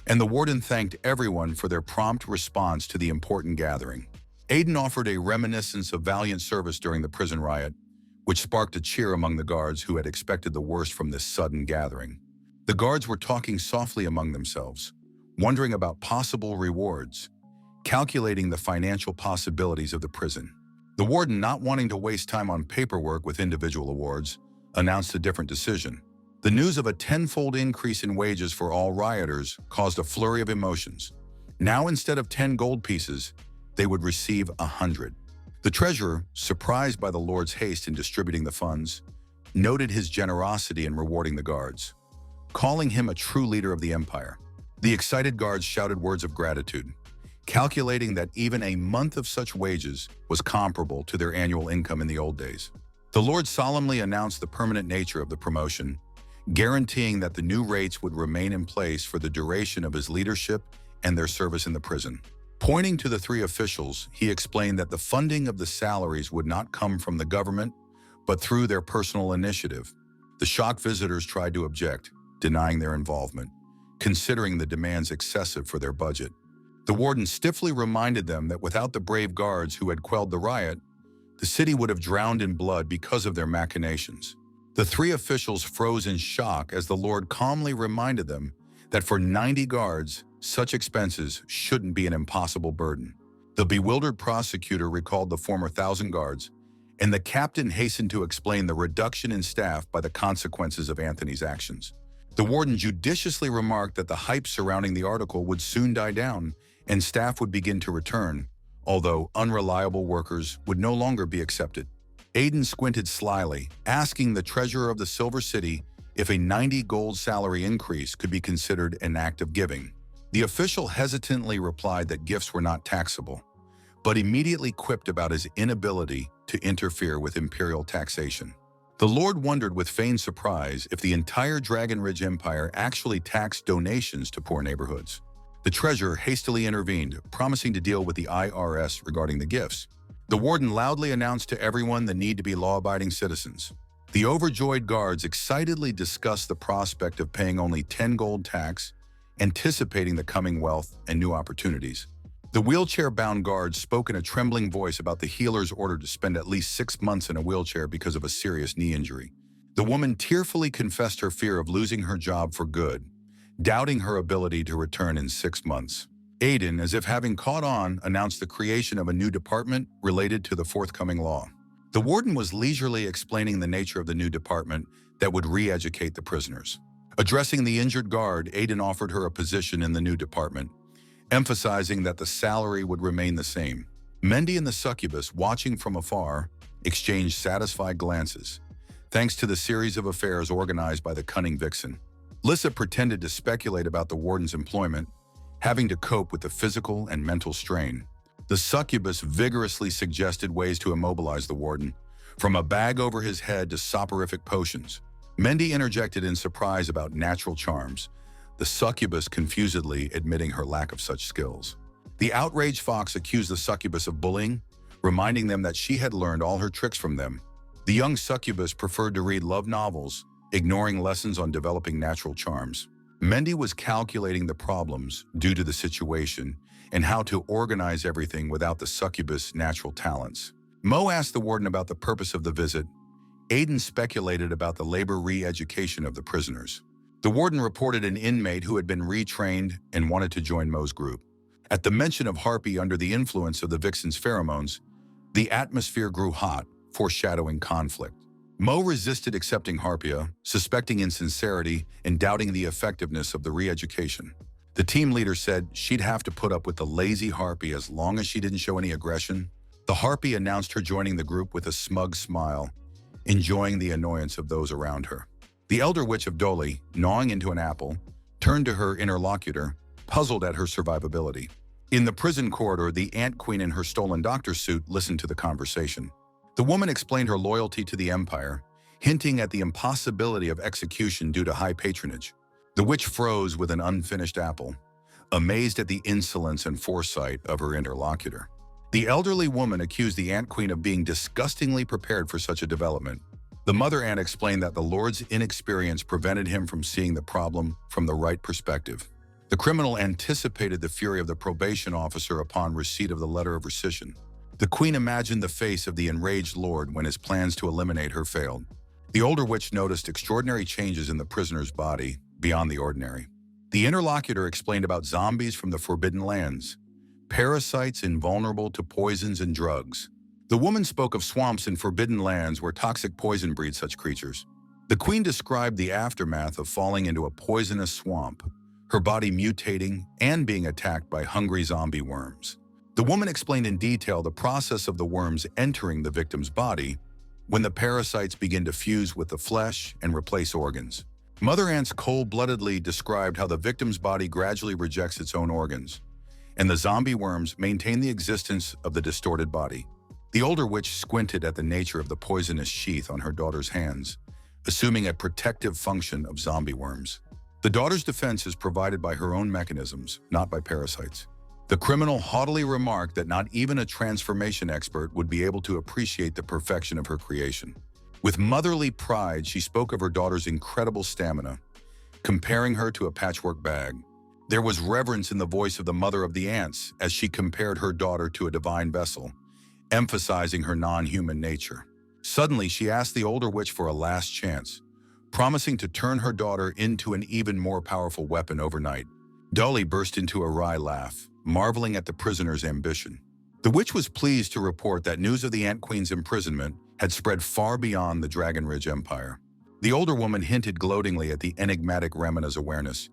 and the warden thanked everyone for their prompt response to the important gathering. Aiden offered a reminiscence of valiant service during the prison riot, which sparked a cheer among the guards who had expected the worst from this sudden gathering. The guards were talking softly among themselves, wondering about possible rewards, calculating the financial possibilities of the prison. The warden, not wanting to waste time on paperwork with individual awards, announced a different decision. The news of a 10-fold increase in wages for all rioters caused a flurry of emotions. Now, instead of 10 gold pieces, they would receive 100. The treasurer, surprised by the Lord's haste in distributing the funds, noted his generosity in rewarding the guards, calling him a true leader of the empire. The excited guards shouted words of gratitude, calculating that even a month of such wages was comparable to their annual income in the old days. The Lord solemnly announced the permanent nature of the promotion, guaranteeing that the new rates would remain in place for the duration of his leadership and their service in the prison. Pointing to the 3 officials, he explained that the funding of the salaries would not come from the government, but through their personal initiative. The shocked visitors tried to object, denying their involvement, considering the demands excessive for their budget. The warden stiffly reminded them that without the brave guards who had quelled the riot, the city would have drowned in blood because of their machinations. The 3 officials froze in shock as the Lord calmly reminded them that for 90 guards, such expenses shouldn't be an impossible burden. The bewildered prosecutor recalled the former 1,000 guards, and the captain hastened to explain the reduction in staff by the consequences of Anthony's actions. The warden judiciously remarked that the hype surrounding the article would soon die down and staff would begin to return, although unreliable workers would no longer be accepted. Aiden squinted slyly, asking the treasurer of the Silver City if a 90 gold salary increase could be considered an act of giving. The official hesitantly replied that gifts were not taxable, but immediately quipped about his inability to interfere with imperial taxation. The Lord wondered with feigned surprise if the entire Dragon Ridge Empire actually taxed donations to poor neighborhoods. The treasurer hastily intervened, promising to deal with the IRS regarding the gifts. The warden loudly announced to everyone the need to be law-abiding citizens. The overjoyed guards excitedly discussed the prospect of paying only 10 gold tax, anticipating the coming wealth and new opportunities. The wheelchair-bound guards spoke in a trembling voice about the healer's order to spend at least 6 months in a wheelchair because of a serious knee injury. The woman tearfully confessed her fear of losing her job for good, doubting her ability to return in 6 months. Aiden, as if having caught on, announced the creation of a new department related to the forthcoming law. The warden was leisurely explaining the nature of the new department that would re-educate the prisoners. Addressing the injured guard, Aiden offered her a position in the new department, emphasizing that the salary would remain the same. Mendy and the succubus, watching from afar, exchanged satisfied glances, thanks to the series of affairs organized by the cunning vixen. Lissa pretended to speculate about the warden's employment, having to cope with the physical and mental strain. The succubus vigorously suggested ways to immobilize the warden, from a bag over his head to soporific potions. Mendy interjected in surprise about natural charms, the succubus confusedly admitting her lack of such skills. The outraged fox accused the succubus of bullying, reminding them that she had learned all her tricks from them. The young succubus preferred to read love novels, ignoring lessons on developing natural charms. Mendy was calculating the problems due to the situation and how to organize everything without the succubus' natural talents. Mo asked the warden about the purpose of the visit. Aiden speculated about the labor re-education of the prisoners. The warden reported an inmate who had been retrained and wanted to join Mo's group. At the mention of Harpy under the influence of the vixen's pheromones, the atmosphere grew hot, foreshadowing conflict. Mo resisted accepting Harpia, suspecting insincerity and doubting the effectiveness of the re-education. The team leader said she'd have to put up with the lazy Harpy as long as she didn't show any aggression. The Harpy announced her joining the group with a smug smile, enjoying the annoyance of those around her. The elder witch of Doli, gnawing into an apple, turned to her interlocutor, puzzled at her survivability. In the prison corridor, the Ant Queen in her stolen doctor's suit listened to the conversation. The woman explained her loyalty to the Empire, hinting at the impossibility of execution due to high patronage. The witch froze with an unfinished apple, amazed at the insolence and foresight of her interlocutor. The elderly woman accused the Ant Queen of being disgustingly prepared for such a development. The mother ant explained that the Lord's inexperience prevented him from seeing the problem from the right perspective. The criminal anticipated the fury of the probation officer upon receipt of the letter of rescission. The queen imagined the face of the enraged lord when his plans to eliminate her failed. The older witch noticed extraordinary changes in the prisoner's body, beyond the ordinary. The interlocutor explained about zombies from the Forbidden Lands, parasites invulnerable to poisons and drugs. The woman spoke of swamps in Forbidden Lands where toxic poison breeds such creatures. The queen described the aftermath of falling into a poisonous swamp, her body mutating and being attacked by hungry zombie worms. The woman explained in detail the process of the worms entering the victim's body when the parasites begin to fuse with the flesh and replace organs. Mother Ants cold-bloodedly described how the victim's body gradually rejects its own organs, and the zombie worms maintain the existence of the distorted body. The older witch squinted at the nature of the poisonous sheath on her daughter's hands, assuming a protective function of zombie worms. The daughter's defense is provided by her own mechanisms, not by parasites. The criminal haughtily remarked that not even a transformation expert would be able to appreciate the perfection of her creation. With motherly pride, she spoke of her daughter's incredible stamina, comparing her to a patchwork bag. There was reverence in the voice of the mother of the ants as she compared her daughter to a divine vessel, emphasizing her non-human nature. Suddenly, she asked the older witch for a last chance, promising to turn her daughter into an even more powerful weapon overnight. Dolly burst into a wry laugh, marveling at the prisoner's ambition. The witch was pleased to report that news of the Ant Queen's imprisonment had spread far beyond the Dragon Ridge Empire. The older woman hinted gloatingly at the enigmatic Ramina's awareness,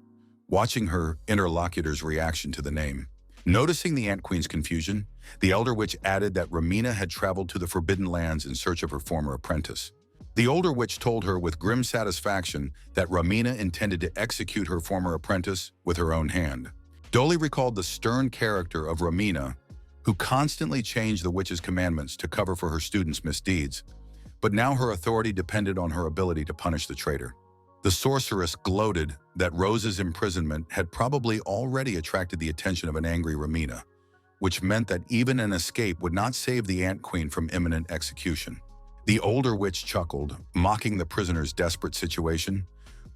watching her interlocutor's reaction to the name. Noticing the Ant Queen's confusion, the elder witch added that Ramina had traveled to the Forbidden Lands in search of her former apprentice. The older witch told her with grim satisfaction that Ramina intended to execute her former apprentice with her own hand. Dolly recalled the stern character of Ramina, who constantly changed the witch's commandments to cover for her students' misdeeds, but now her authority depended on her ability to punish the traitor. The sorceress gloated that Rose's imprisonment had probably already attracted the attention of an angry Ramina, which meant that even an escape would not save the Ant Queen from imminent execution. The older witch chuckled, mocking the prisoner's desperate situation,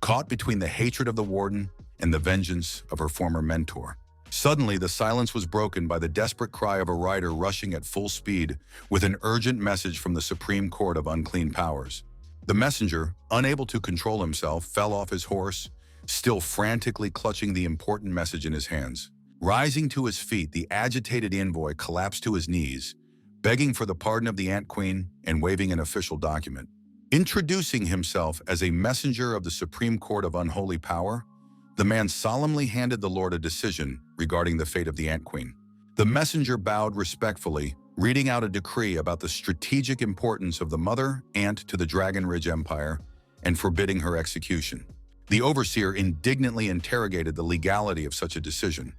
caught between the hatred of the warden and the vengeance of her former mentor. Suddenly, the silence was broken by the desperate cry of a rider rushing at full speed with an urgent message from the Supreme Court of Unclean Powers. The messenger, unable to control himself, fell off his horse, still frantically clutching the important message in his hands. Rising to his feet, the agitated envoy collapsed to his knees, begging for the pardon of the Ant Queen and waving an official document. Introducing himself as a messenger of the Supreme Court of Unholy Power, the man solemnly handed the Lord a decision regarding the fate of the Ant Queen. The messenger bowed respectfully, reading out a decree about the strategic importance of the mother ant to the Dragon Ridge Empire and forbidding her execution. The overseer indignantly interrogated the legality of such a decision,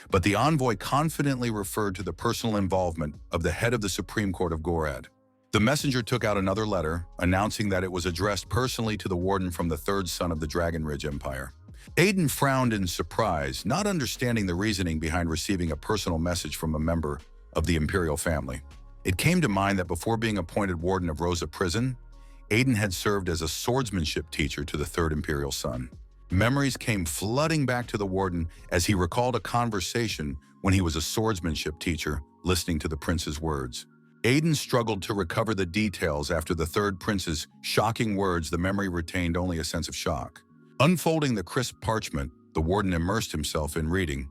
but the envoy confidently referred to the personal involvement of the head of the Supreme Court of Gorad. The messenger took out another letter, announcing that it was addressed personally to the warden from the third son of the Dragon Ridge Empire. Aiden frowned in surprise, not understanding the reasoning behind receiving a personal message from a member of the imperial family. It came to mind that before being appointed warden of Rosa Prison, Aiden had served as a swordsmanship teacher to the third imperial son. Memories came flooding back to the warden as he recalled a conversation when he was a swordsmanship teacher, listening to the prince's words. Aiden struggled to recover the details after the third prince's shocking words. The memory retained only a sense of shock. Unfolding the crisp parchment, the warden immersed himself in reading.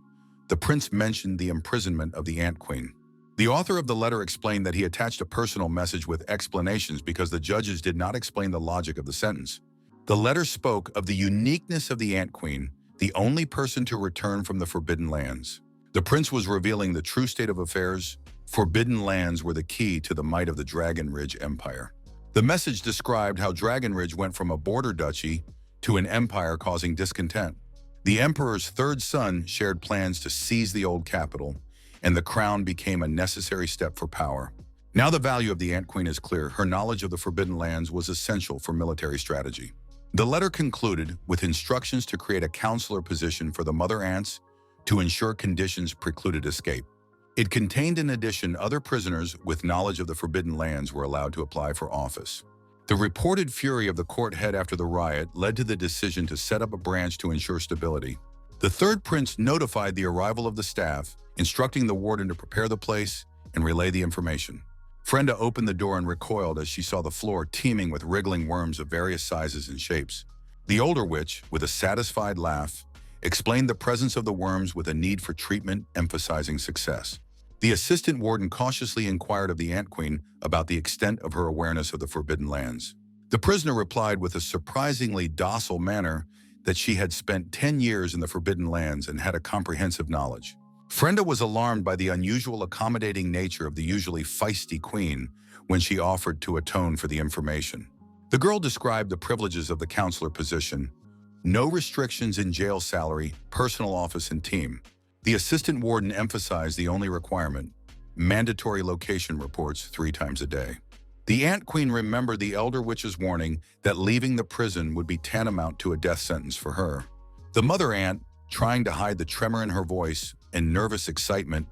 The prince mentioned the imprisonment of the Ant Queen. The author of the letter explained that he attached a personal message with explanations because the judges did not explain the logic of the sentence. The letter spoke of the uniqueness of the Ant Queen, the only person to return from the Forbidden Lands. The prince was revealing the true state of affairs. Forbidden Lands were the key to the might of the Dragon Ridge Empire. The message described how Dragon Ridge went from a border duchy to an empire, causing discontent. The emperor's third son shared plans to seize the old capital, and the crown became a necessary step for power. Now the value of the Ant Queen is clear. Her knowledge of the Forbidden Lands was essential for military strategy. The letter concluded with instructions to create a counselor position for the mother ants to ensure conditions precluded escape. It contained, in addition, other prisoners with knowledge of the Forbidden Lands were allowed to apply for office. The reported fury of the court head after the riot led to the decision to set up a branch to ensure stability. The third prince notified the arrival of the staff, instructing the warden to prepare the place and relay the information. Frenda opened the door and recoiled as she saw the floor teeming with wriggling worms of various sizes and shapes. The older witch, with a satisfied laugh, explained the presence of the worms with a need for treatment, emphasizing success. The assistant warden cautiously inquired of the Ant Queen about the extent of her awareness of the Forbidden Lands. The prisoner replied with a surprisingly docile manner that she had spent 10 years in the Forbidden Lands and had a comprehensive knowledge. Frenda was alarmed by the unusual accommodating nature of the usually feisty queen when she offered to atone for the information. The girl described the privileges of the counselor position: no restrictions in jail salary, personal office, and team. The assistant warden emphasized the only requirement: mandatory location reports 3 times a day. The Ant Queen remembered the elder witch's warning that leaving the prison would be tantamount to a death sentence for her. The mother ant, trying to hide the tremor in her voice and nervous excitement,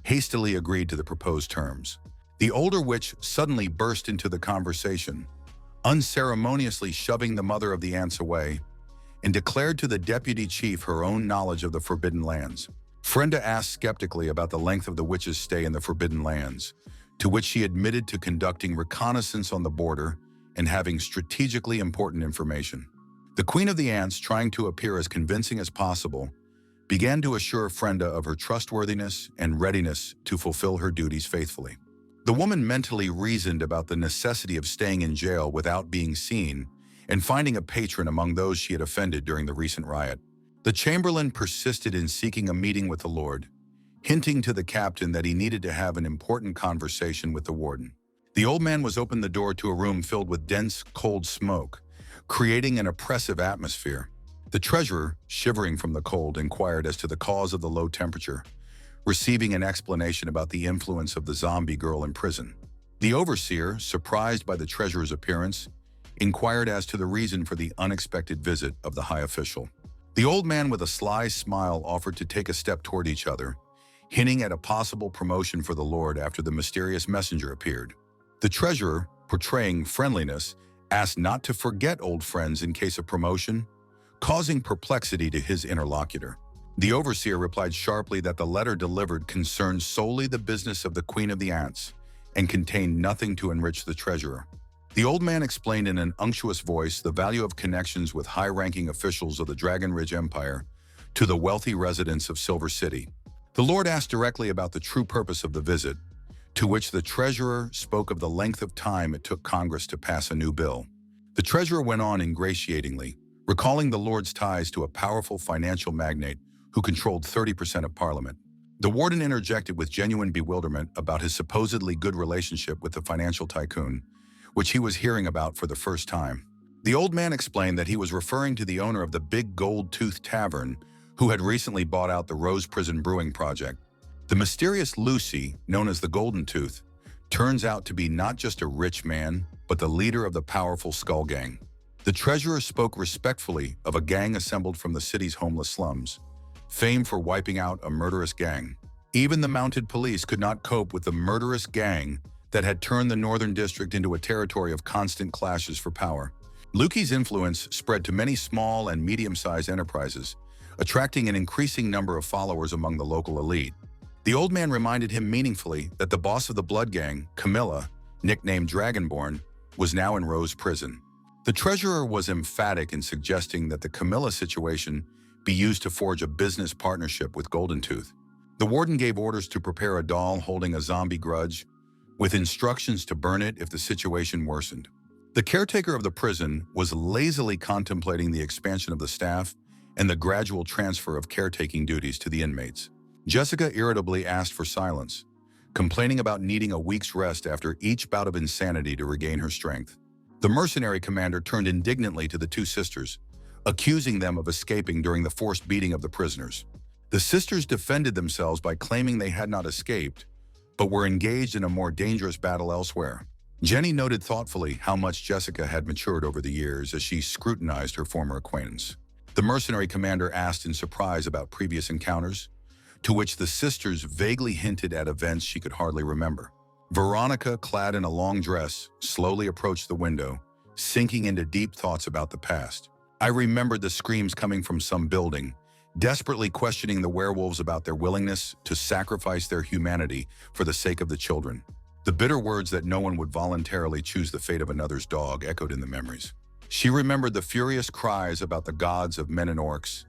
hastily agreed to the proposed terms. The older witch suddenly burst into the conversation, unceremoniously shoving the mother of the ants away, and declared to the deputy chief her own knowledge of the Forbidden Lands. Frenda asked skeptically about the length of the witch's stay in the Forbidden Lands, to which she admitted to conducting reconnaissance on the border and having strategically important information. The Queen of the Ants, trying to appear as convincing as possible, began to assure Frenda of her trustworthiness and readiness to fulfill her duties faithfully. The woman mentally reasoned about the necessity of staying in jail without being seen and finding a patron among those she had offended during the recent riot. The chamberlain persisted in seeking a meeting with the Lord, hinting to the captain that he needed to have an important conversation with the warden. The old man was opened the door to a room filled with dense, cold smoke, creating an oppressive atmosphere. The treasurer, shivering from the cold, inquired as to the cause of the low temperature, receiving an explanation about the influence of the zombie girl in prison. The overseer, surprised by the treasurer's appearance, inquired as to the reason for the unexpected visit of the high official. The old man, with a sly smile, offered to take a step toward each other, hinting at a possible promotion for the Lord after the mysterious messenger appeared. The treasurer, portraying friendliness, asked not to forget old friends in case of promotion, causing perplexity to his interlocutor. The overseer replied sharply that the letter delivered concerned solely the business of the Queen of the Ants and contained nothing to enrich the treasurer. The old man explained in an unctuous voice the value of connections with high-ranking officials of the Dragon Ridge Empire to the wealthy residents of Silver City. The Lord asked directly about the true purpose of the visit, to which the treasurer spoke of the length of time it took Congress to pass a new bill. The treasurer went on ingratiatingly, recalling the Lord's ties to a powerful financial magnate who controlled 30% of Parliament. The warden interjected with genuine bewilderment about his supposedly good relationship with the financial tycoon, which he was hearing about for the first time. The old man explained that he was referring to the owner of the Big Gold Tooth Tavern, who had recently bought out the Rose Prison Brewing Project. The mysterious Lucy, known as the Golden Tooth, turns out to be not just a rich man, but the leader of the powerful Skull Gang. The treasurer spoke respectfully of a gang assembled from the city's homeless slums, famed for wiping out a murderous gang. Even the mounted police could not cope with the murderous gang that had turned the Northern District into a territory of constant clashes for power. Lucy's influence spread to many small and medium-sized enterprises, attracting an increasing number of followers among the local elite. The old man reminded him meaningfully that the boss of the blood gang, Camilla, nicknamed Dragonborn, was now in Rose Prison. The treasurer was emphatic in suggesting that the Camilla situation be used to forge a business partnership with Golden Tooth. The warden gave orders to prepare a doll holding a zombie grudge, with instructions to burn it if the situation worsened. The caretaker of the prison was lazily contemplating the expansion of the staff and the gradual transfer of caretaking duties to the inmates. Jessica irritably asked for silence, complaining about needing a week's rest after each bout of insanity to regain her strength. The mercenary commander turned indignantly to the two sisters, accusing them of escaping during the forced beating of the prisoners. The sisters defended themselves by claiming they had not escaped, but were engaged in a more dangerous battle elsewhere. Jenny noted thoughtfully how much Jessica had matured over the years as she scrutinized her former acquaintance. The mercenary commander asked in surprise about previous encounters, to which the sisters vaguely hinted at events she could hardly remember. Veronica, clad in a long dress, slowly approached the window, sinking into deep thoughts about the past. I remembered the screams coming from some building, desperately questioning the werewolves about their willingness to sacrifice their humanity for the sake of the children. The bitter words that no one would voluntarily choose the fate of another's dog echoed in the memories. She remembered the furious cries about the gods of men and orcs,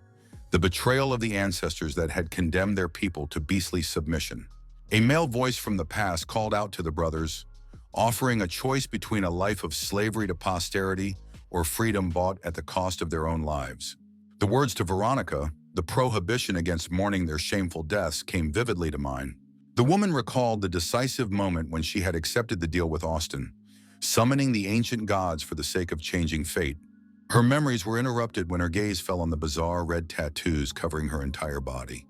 the betrayal of the ancestors that had condemned their people to beastly submission. A male voice from the past called out to the brothers, offering a choice between a life of slavery to posterity or freedom bought at the cost of their own lives. The words to Veronica, the prohibition against mourning their shameful deaths, came vividly to mind. The woman recalled the decisive moment when she had accepted the deal with Austin, summoning the ancient gods for the sake of changing fate. Her memories were interrupted when her gaze fell on the bizarre red tattoos covering her entire body,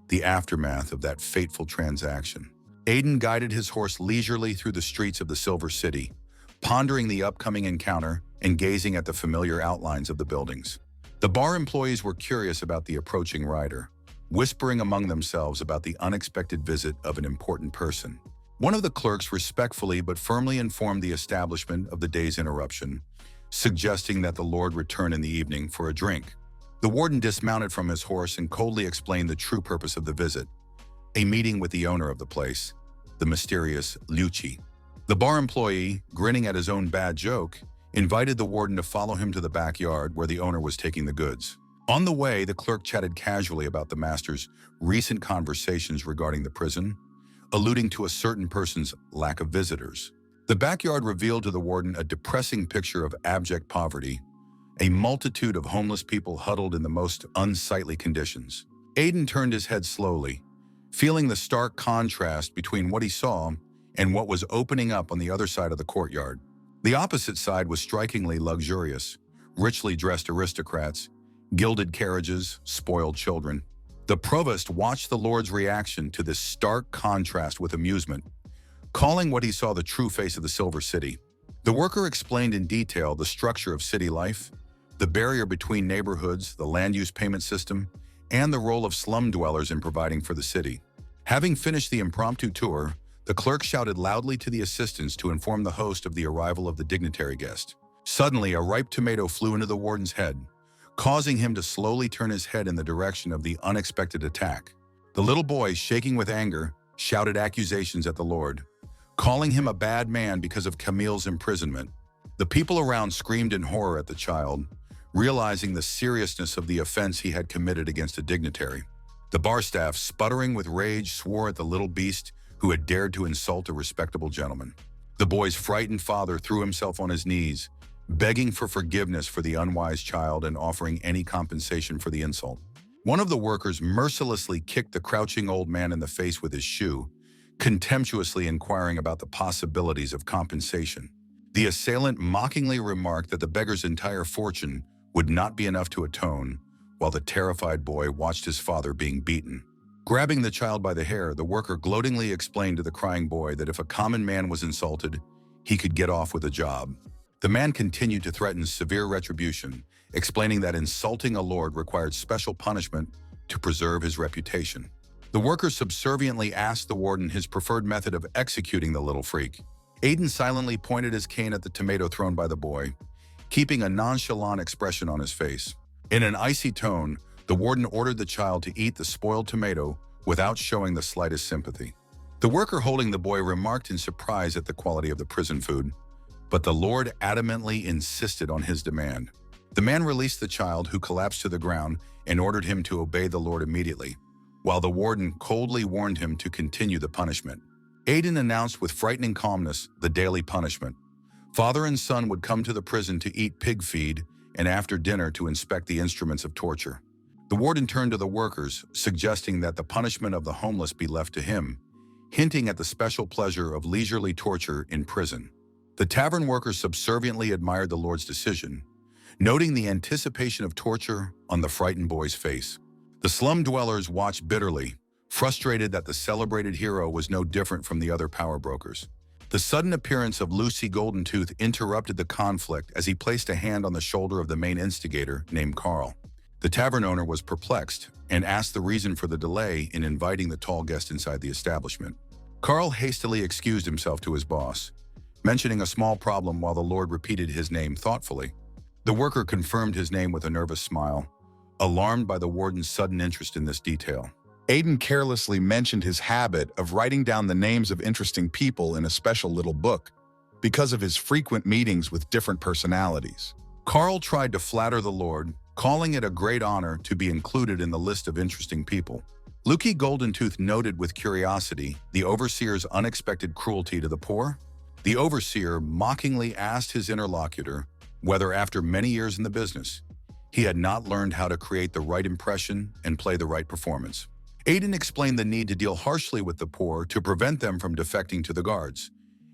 the aftermath of that fateful transaction. Aiden guided his horse leisurely through the streets of the Silver City, pondering the upcoming encounter and gazing at the familiar outlines of the buildings. The bar employees were curious about the approaching rider, whispering among themselves about the unexpected visit of an important person. One of the clerks respectfully but firmly informed the establishment of the day's interruption, suggesting that the Lord return in the evening for a drink. The warden dismounted from his horse and coldly explained the true purpose of the visit, a meeting with the owner of the place, the mysterious Lucy. The bar employee, grinning at his own bad joke, invited the warden to follow him to the backyard where the owner was taking the goods. On the way, the clerk chatted casually about the master's recent conversations regarding the prison, alluding to a certain person's lack of visitors. The backyard revealed to the warden a depressing picture of abject poverty, a multitude of homeless people huddled in the most unsightly conditions. Aiden turned his head slowly, feeling the stark contrast between what he saw and what was opening up on the other side of the courtyard. The opposite side was strikingly luxurious, richly dressed aristocrats, gilded carriages, spoiled children. The provost watched the Lord's reaction to this stark contrast with amusement, calling what he saw the true face of the Silver City. The worker explained in detail the structure of city life, the barrier between neighborhoods, the land use payment system, and the role of slum dwellers in providing for the city. Having finished the impromptu tour, the clerk shouted loudly to the assistants to inform the host of the arrival of the dignitary guest. Suddenly, a ripe tomato flew into the warden's head, causing him to slowly turn his head in the direction of the unexpected attack. The little boy, shaking with anger, shouted accusations at the Lord, calling him a bad man because of Camille's imprisonment. The people around screamed in horror at the child, realizing the seriousness of the offense he had committed against a dignitary. The bar staff, sputtering with rage, swore at the little beast who had dared to insult a respectable gentleman. The boy's frightened father threw himself on his knees, begging for forgiveness for the unwise child and offering any compensation for the insult. One of the workers mercilessly kicked the crouching old man in the face with his shoe, contemptuously inquiring about the possibilities of compensation. The assailant mockingly remarked that the beggar's entire fortune would not be enough to atone, while the terrified boy watched his father being beaten. Grabbing the child by the hair, the worker gloatingly explained to the crying boy that if a common man was insulted, he could get off with a job. The man continued to threaten severe retribution, explaining that insulting a lord required special punishment to preserve his reputation. The worker subserviently asked the warden his preferred method of executing the little freak. Aiden silently pointed his cane at the tomato thrown by the boy, keeping a nonchalant expression on his face. In an icy tone, the warden ordered the child to eat the spoiled tomato without showing the slightest sympathy. The worker holding the boy remarked in surprise at the quality of the prison food, but the lord adamantly insisted on his demand. The man released the child, who collapsed to the ground, and ordered him to obey the lord immediately, while the warden coldly warned him to continue the punishment. Aiden announced with frightening calmness the daily punishment. Father and son would come to the prison to eat pig feed, and after dinner to inspect the instruments of torture. The warden turned to the workers, suggesting that the punishment of the homeless be left to him, hinting at the special pleasure of leisurely torture in prison. The tavern workers subserviently admired the lord's decision, noting the anticipation of torture on the frightened boy's face. The slum dwellers watched bitterly, frustrated that the celebrated hero was no different from the other power brokers. The sudden appearance of Lucy Goldentooth interrupted the conflict as he placed a hand on the shoulder of the main instigator, named Carl. The tavern owner was perplexed and asked the reason for the delay in inviting the tall guest inside the establishment. Carl hastily excused himself to his boss, mentioning a small problem while the lord repeated his name thoughtfully. The worker confirmed his name with a nervous smile, alarmed by the warden's sudden interest in this detail. Aiden carelessly mentioned his habit of writing down the names of interesting people in a special little book because of his frequent meetings with different personalities. Carl tried to flatter the lord, calling it a great honor to be included in the list of interesting people. Lucy Goldentooth noted with curiosity the overseer's unexpected cruelty to the poor. The overseer mockingly asked his interlocutor whether, after many years in the business, he had not learned how to create the right impression and play the right performance. Aiden explained the need to deal harshly with the poor to prevent them from defecting to the guards,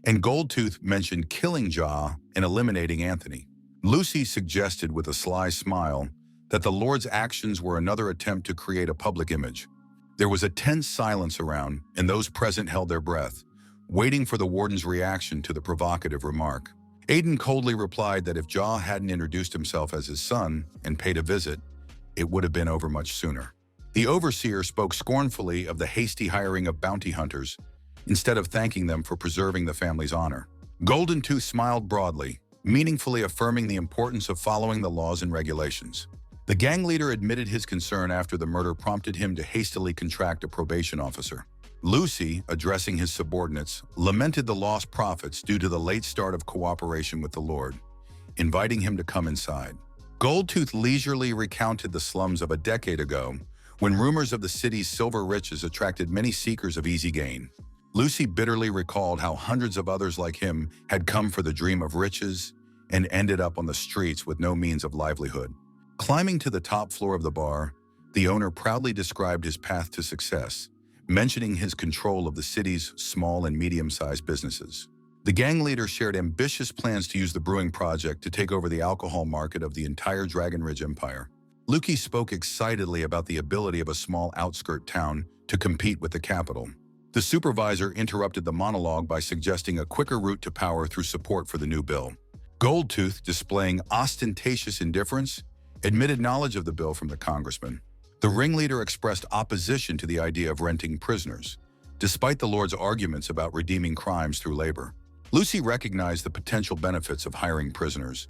and Goldtooth mentioned killing Jaw and eliminating Anthony. Lucy suggested with a sly smile that the lord's actions were another attempt to create a public image. There was a tense silence around, and those present held their breath, waiting for the warden's reaction to the provocative remark. Aiden coldly replied that if Jaw hadn't introduced himself as his son and paid a visit, it would have been over much sooner. The overseer spoke scornfully of the hasty hiring of bounty hunters, instead of thanking them for preserving the family's honor. Goldentooth smiled broadly, meaningfully affirming the importance of following the laws and regulations. The gang leader admitted his concern after the murder prompted him to hastily contract a probation officer. Lucy, addressing his subordinates, lamented the lost profits due to the late start of cooperation with the lord, inviting him to come inside. Goldtooth leisurely recounted the slums of a decade ago, when rumors of the city's silver riches attracted many seekers of easy gain. Lucy bitterly recalled how hundreds of others like him had come for the dream of riches and ended up on the streets with no means of livelihood. Climbing to the top floor of the bar, the owner proudly described his path to success, mentioning his control of the city's small and medium-sized businesses. The gang leader shared ambitious plans to use the brewing project to take over the alcohol market of the entire Dragon Ridge Empire. Lucy spoke excitedly about the ability of a small outskirt town to compete with the capital. The supervisor interrupted the monologue by suggesting a quicker route to power through support for the new bill. Goldtooth, displaying ostentatious indifference, admitted knowledge of the bill from the congressman. The ringleader expressed opposition to the idea of renting prisoners, despite the lord's arguments about redeeming crimes through labor. Lucy recognized the potential benefits of hiring prisoners,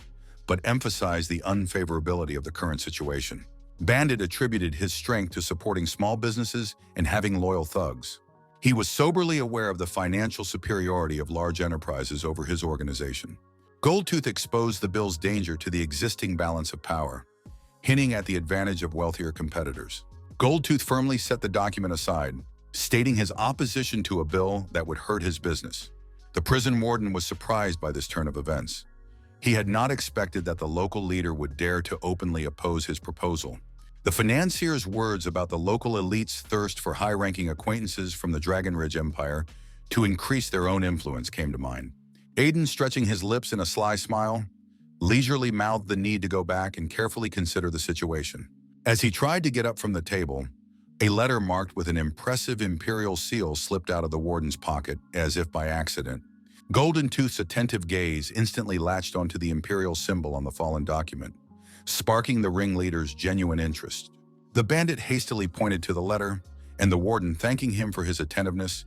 but emphasized the unfavorability of the current situation. Bandit attributed his strength to supporting small businesses and having loyal thugs. He was soberly aware of the financial superiority of large enterprises over his organization. Goldtooth exposed the bill's danger to the existing balance of power, hinting at the advantage of wealthier competitors. Goldtooth firmly set the document aside, stating his opposition to a bill that would hurt his business. The prison warden was surprised by this turn of events. He had not expected that the local leader would dare to openly oppose his proposal. The financier's words about the local elite's thirst for high-ranking acquaintances from the Dragon Ridge Empire to increase their own influence came to mind. Aiden, stretching his lips in a sly smile, leisurely mouthed the need to go back and carefully consider the situation. As he tried to get up from the table, a letter marked with an impressive imperial seal slipped out of the warden's pocket, as if by accident. Goldtooth's attentive gaze instantly latched onto the imperial symbol on the fallen document, sparking the ringleader's genuine interest. The bandit hastily pointed to the letter, and the warden, thanking him for his attentiveness,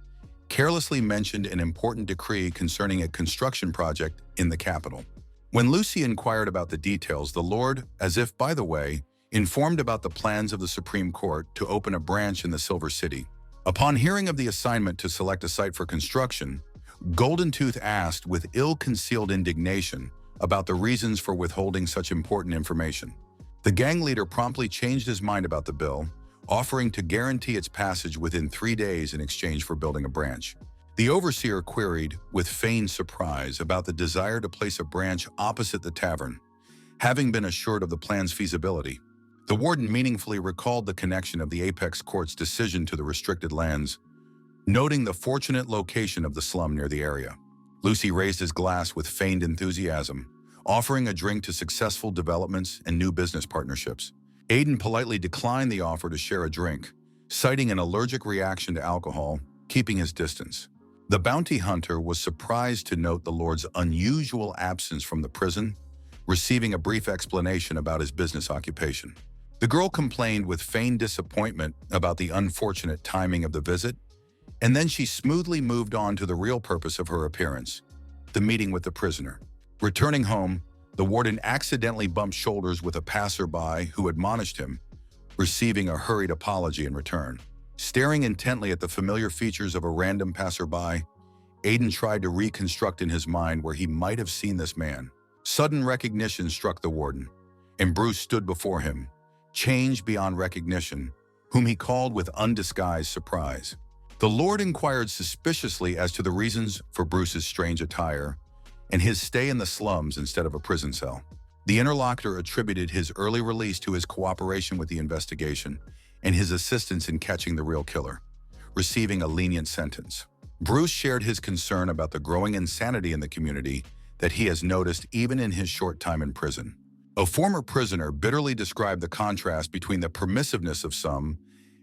carelessly mentioned an important decree concerning a construction project in the capital. When Lucy inquired about the details, the Lord, as if by the way, informed about the plans of the Supreme Court to open a branch in the Silver City. Upon hearing of the assignment to select a site for construction, Goldtooth asked with ill-concealed indignation about the reasons for withholding such important information. The gang leader promptly changed his mind about the bill, offering to guarantee its passage within 3 days in exchange for building a branch. The overseer queried with feigned surprise about the desire to place a branch opposite the tavern, having been assured of the plan's feasibility. The warden meaningfully recalled the connection of the Apex Court's decision to the restricted lands, noting the fortunate location of the slum near the area. Lucy raised his glass with feigned enthusiasm, offering a drink to successful developments and new business partnerships. Aiden politely declined the offer to share a drink, citing an allergic reaction to alcohol, keeping his distance. The bounty hunter was surprised to note the Lord's unusual absence from the prison, receiving a brief explanation about his business occupation. The girl complained with feigned disappointment about the unfortunate timing of the visit, and then she smoothly moved on to the real purpose of her appearance, the meeting with the prisoner. Returning home, the warden accidentally bumped shoulders with a passerby who admonished him, receiving a hurried apology in return. Staring intently at the familiar features of a random passerby, Aiden tried to reconstruct in his mind where he might have seen this man. Sudden recognition struck the warden, and Bruce stood before him, changed beyond recognition, whom he called with undisguised surprise. The Lord inquired suspiciously as to the reasons for Bruce's strange attire and his stay in the slums instead of a prison cell. The interlocutor attributed his early release to his cooperation with the investigation and his assistance in catching the real killer, receiving a lenient sentence. Bruce shared his concern about the growing insanity in the community that he has noticed even in his short time in prison. A former prisoner bitterly described the contrast between the permissiveness of some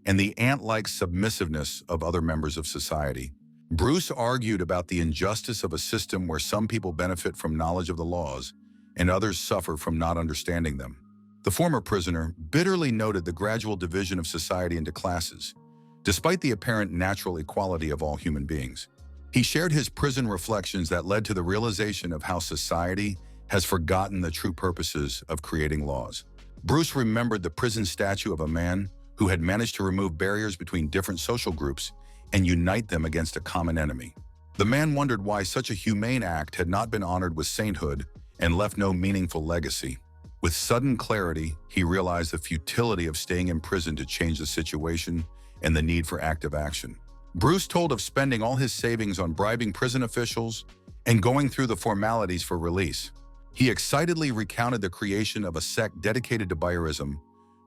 and the ant-like submissiveness of other members of society. Bruce argued about the injustice of a system where some people benefit from knowledge of the laws and others suffer from not understanding them. The former prisoner bitterly noted the gradual division of society into classes, despite the apparent natural equality of all human beings. He shared his prison reflections that led to the realization of how society has forgotten the true purposes of creating laws. Bruce remembered the prison statue of a man who had managed to remove barriers between different social groups and unite them against a common enemy. The man wondered why such a humane act had not been honored with sainthood and left no meaningful legacy. With sudden clarity, he realized the futility of staying in prison to change the situation and the need for active action. Bruce told of spending all his savings on bribing prison officials and going through the formalities for release. He excitedly recounted the creation of a sect dedicated to Bayerism,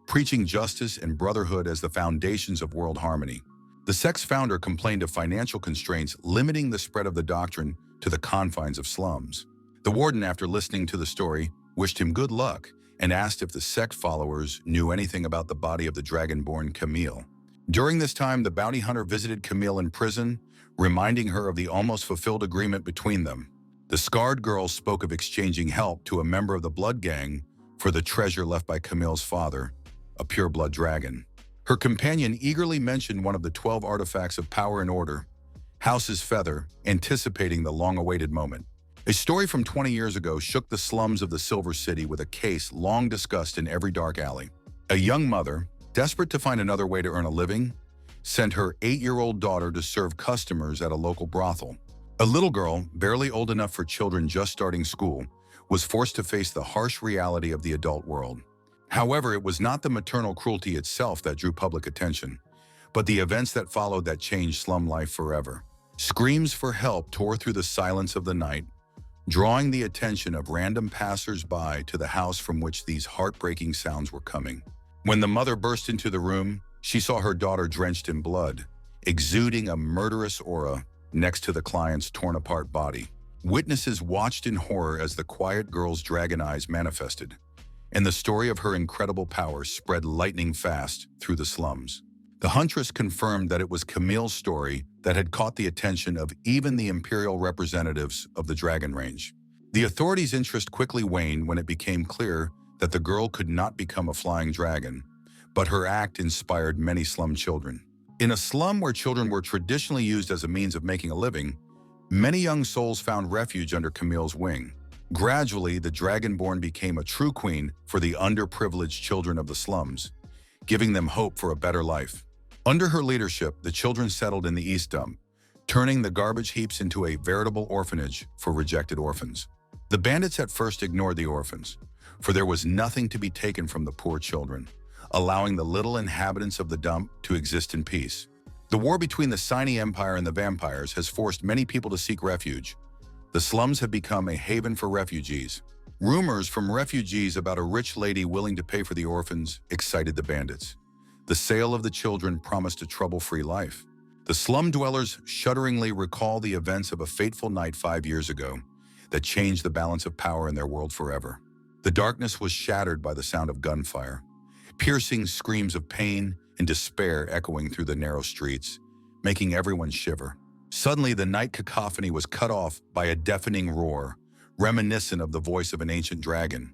preaching justice and brotherhood as the foundations of world harmony. The sect's founder complained of financial constraints limiting the spread of the doctrine to the confines of slums. The warden, after listening to the story, wished him good luck and asked if the sect followers knew anything about the body of the dragon-born Camille. During this time, the bounty hunter visited Camille in prison, reminding her of the almost fulfilled agreement between them. The scarred girl spoke of exchanging help to a member of the blood gang for the treasure left by Camille's father, a pure-blood dragon. Her companion eagerly mentioned one of the 12 artifacts of power and order, House's Feather, anticipating the long-awaited moment. A story from 20 years ago shook the slums of the Silver City with a case long discussed in every dark alley. A young mother, desperate to find another way to earn a living, sent her 8-year-old daughter to serve customers at a local brothel. A little girl, barely old enough for children just starting school, was forced to face the harsh reality of the adult world. However, it was not the maternal cruelty itself that drew public attention, but the events that followed that changed slum life forever. Screams for help tore through the silence of the night, drawing the attention of random passers-by to the house from which these heartbreaking sounds were coming. When the mother burst into the room, she saw her daughter drenched in blood, exuding a murderous aura next to the client's torn-apart body. Witnesses watched in horror as the quiet girl's dragon eyes manifested, and the story of her incredible power spread lightning fast through the slums. The huntress confirmed that it was Camille's story that had caught the attention of even the imperial representatives of the Dragon Range. The authorities' interest quickly waned when it became clear that the girl could not become a flying dragon, but her act inspired many slum children. In a slum where children were traditionally used as a means of making a living, many young souls found refuge under Camille's wing. Gradually, the Dragonborn became a true queen for the underprivileged children of the slums, giving them hope for a better life. Under her leadership, the children settled in the East Dump, turning the garbage heaps into a veritable orphanage for rejected orphans. The bandits at first ignored the orphans, for there was nothing to be taken from the poor children, allowing the little inhabitants of the dump to exist in peace. The war between the Sini Empire and the vampires has forced many people to seek refuge. The slums have become a haven for refugees. Rumors from refugees about a rich lady willing to pay for the orphans excited the bandits. The sale of the children promised a trouble-free life. The slum dwellers shudderingly recall the events of a fateful night 5 years ago that changed the balance of power in their world forever. The darkness was shattered by the sound of gunfire, piercing screams of pain and despair echoing through the narrow streets, making everyone shiver. Suddenly, the night cacophony was cut off by a deafening roar, reminiscent of the voice of an ancient dragon.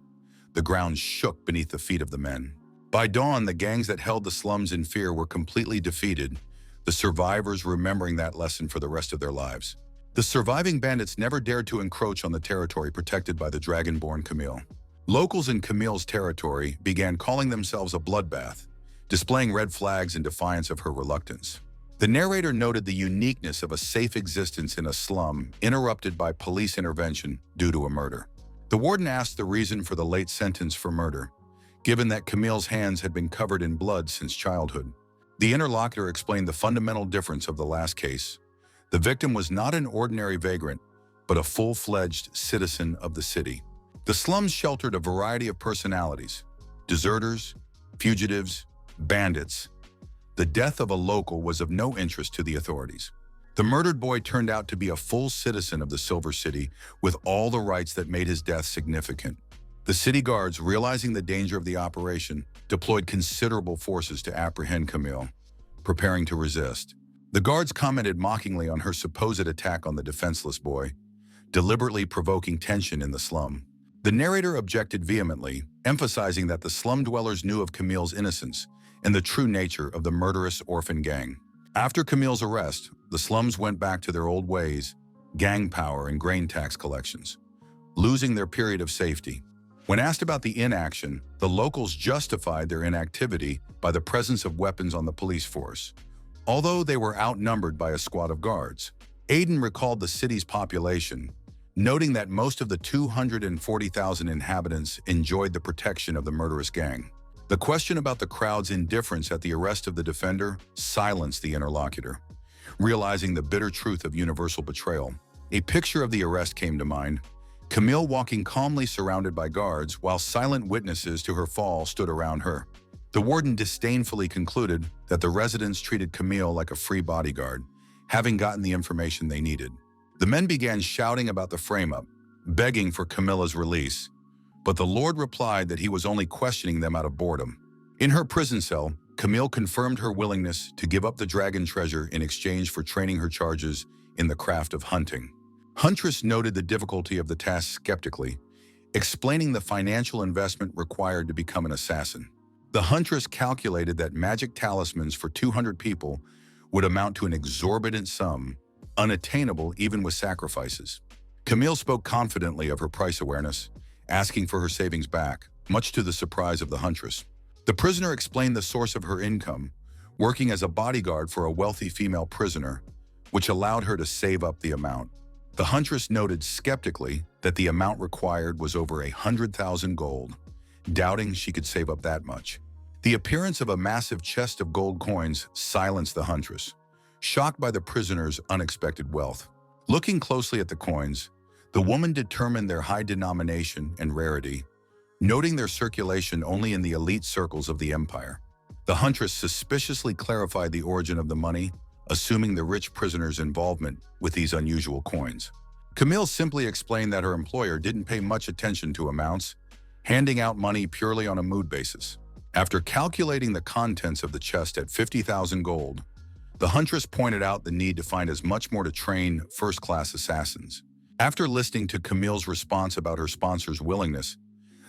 The ground shook beneath the feet of the men. By dawn, the gangs that held the slums in fear were completely defeated, the survivors remembering that lesson for the rest of their lives. The surviving bandits never dared to encroach on the territory protected by the Dragonborn Camille. Locals in Camille's territory began calling themselves a bloodbath, displaying red flags in defiance of her reluctance. The narrator noted the uniqueness of a safe existence in a slum interrupted by police intervention due to a murder. The warden asked the reason for the late sentence for murder, given that Camille's hands had been covered in blood since childhood. The interlocutor explained the fundamental difference of the last case. The victim was not an ordinary vagrant, but a full-fledged citizen of the city. The slums sheltered a variety of personalities: deserters, fugitives, bandits. The death of a local was of no interest to the authorities. The murdered boy turned out to be a full citizen of the Silver City with all the rights that made his death significant. The city guards, realizing the danger of the operation, deployed considerable forces to apprehend Camille, preparing to resist. The guards commented mockingly on her supposed attack on the defenseless boy, deliberately provoking tension in the slum. The narrator objected vehemently, emphasizing that the slum dwellers knew of Camille's innocence and the true nature of the murderous orphan gang. After Camille's arrest, the slums went back to their old ways, gang power and grain tax collections, losing their period of safety. When asked about the inaction, the locals justified their inactivity by the presence of weapons on the police force, although they were outnumbered by a squad of guards. Aiden recalled the city's population, noting that most of the 240,000 inhabitants enjoyed the protection of the murderous gang. The question about the crowd's indifference at the arrest of the defender silenced the interlocutor. Realizing the bitter truth of universal betrayal, a picture of the arrest came to mind: Camille walking calmly surrounded by guards, while silent witnesses to her fall stood around her. The warden disdainfully concluded that the residents treated Camille like a free bodyguard, having gotten the information they needed. The men began shouting about the frame-up, begging for Camilla's release, but the Lord replied that he was only questioning them out of boredom. In her prison cell, Camille confirmed her willingness to give up the dragon treasure in exchange for training her charges in the craft of hunting. Huntress noted the difficulty of the task skeptically, explaining the financial investment required to become an assassin. The Huntress calculated that magic talismans for 200 people would amount to an exorbitant sum, unattainable even with sacrifices. Camille spoke confidently of her price awareness, asking for her savings back, much to the surprise of the Huntress. The prisoner explained the source of her income, working as a bodyguard for a wealthy female prisoner, which allowed her to save up the amount. The huntress noted skeptically that the amount required was over 100,000 gold, doubting she could save up that much. The appearance of a massive chest of gold coins silenced the huntress, shocked by the prisoner's unexpected wealth. Looking closely at the coins, the woman determined their high denomination and rarity, noting their circulation only in the elite circles of the empire. The huntress suspiciously clarified the origin of the money, assuming the rich prisoner's involvement with these unusual coins. Camille simply explained that her employer didn't pay much attention to amounts, handing out money purely on a mood basis. After calculating the contents of the chest at 50,000 gold, the huntress pointed out the need to find as much more to train first-class assassins. After listening to Camille's response about her sponsor's willingness,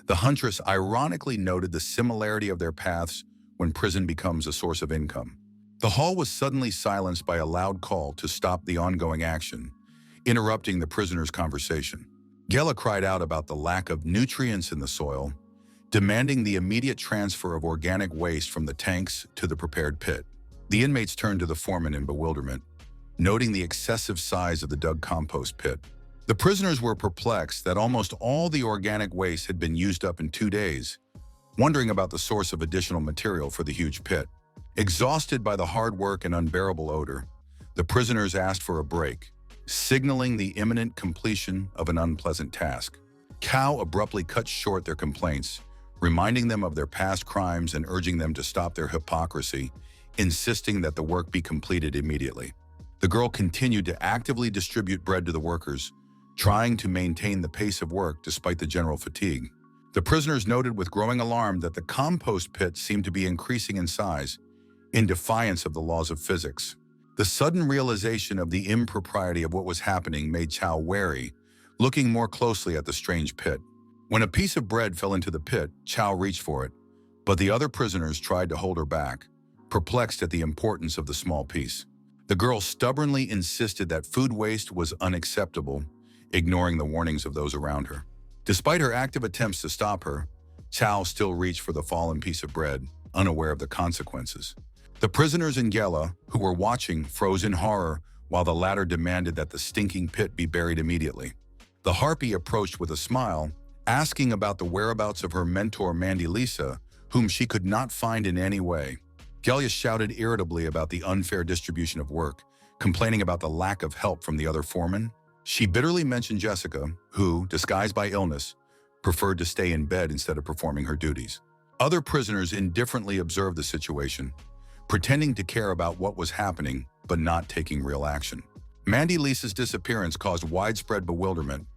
the huntress ironically noted the similarity of their paths when prison becomes a source of income. The hall was suddenly silenced by a loud call to stop the ongoing action, interrupting the prisoner's conversation. Gela cried out about the lack of nutrients in the soil, demanding the immediate transfer of organic waste from the tanks to the prepared pit. The inmates turned to the foreman in bewilderment, noting the excessive size of the dug compost pit. The prisoners were perplexed that almost all the organic waste had been used up in 2 days, wondering about the source of additional material for the huge pit. Exhausted by the hard work and unbearable odor, the prisoners asked for a break, signaling the imminent completion of an unpleasant task. Cao abruptly cut short their complaints, reminding them of their past crimes and urging them to stop their hypocrisy, insisting that the work be completed immediately. The girl continued to actively distribute bread to the workers, trying to maintain the pace of work despite the general fatigue. The prisoners noted with growing alarm that the compost pit seemed to be increasing in size, in defiance of the laws of physics. The sudden realization of the impropriety of what was happening made Cao wary, looking more closely at the strange pit. When a piece of bread fell into the pit, Cao reached for it, but the other prisoners tried to hold her back, perplexed at the importance of the small piece. The girl stubbornly insisted that food waste was unacceptable, ignoring the warnings of those around her. Despite her active attempts to stop her, Cao still reached for the fallen piece of bread, unaware of the consequences. The prisoners in Gela, who were watching, froze in horror, while the latter demanded that the stinking pit be buried immediately. The harpy approached with a smile, asking about the whereabouts of her mentor Mandy Lisa, whom she could not find in any way. Gelia shouted irritably about the unfair distribution of work, complaining about the lack of help from the other foremen. She bitterly mentioned Jessica, who, disguised by illness, preferred to stay in bed instead of performing her duties. Other prisoners indifferently observed the situation, pretending to care about what was happening, but not taking real action. Mandy Lisa's disappearance caused widespread bewilderment.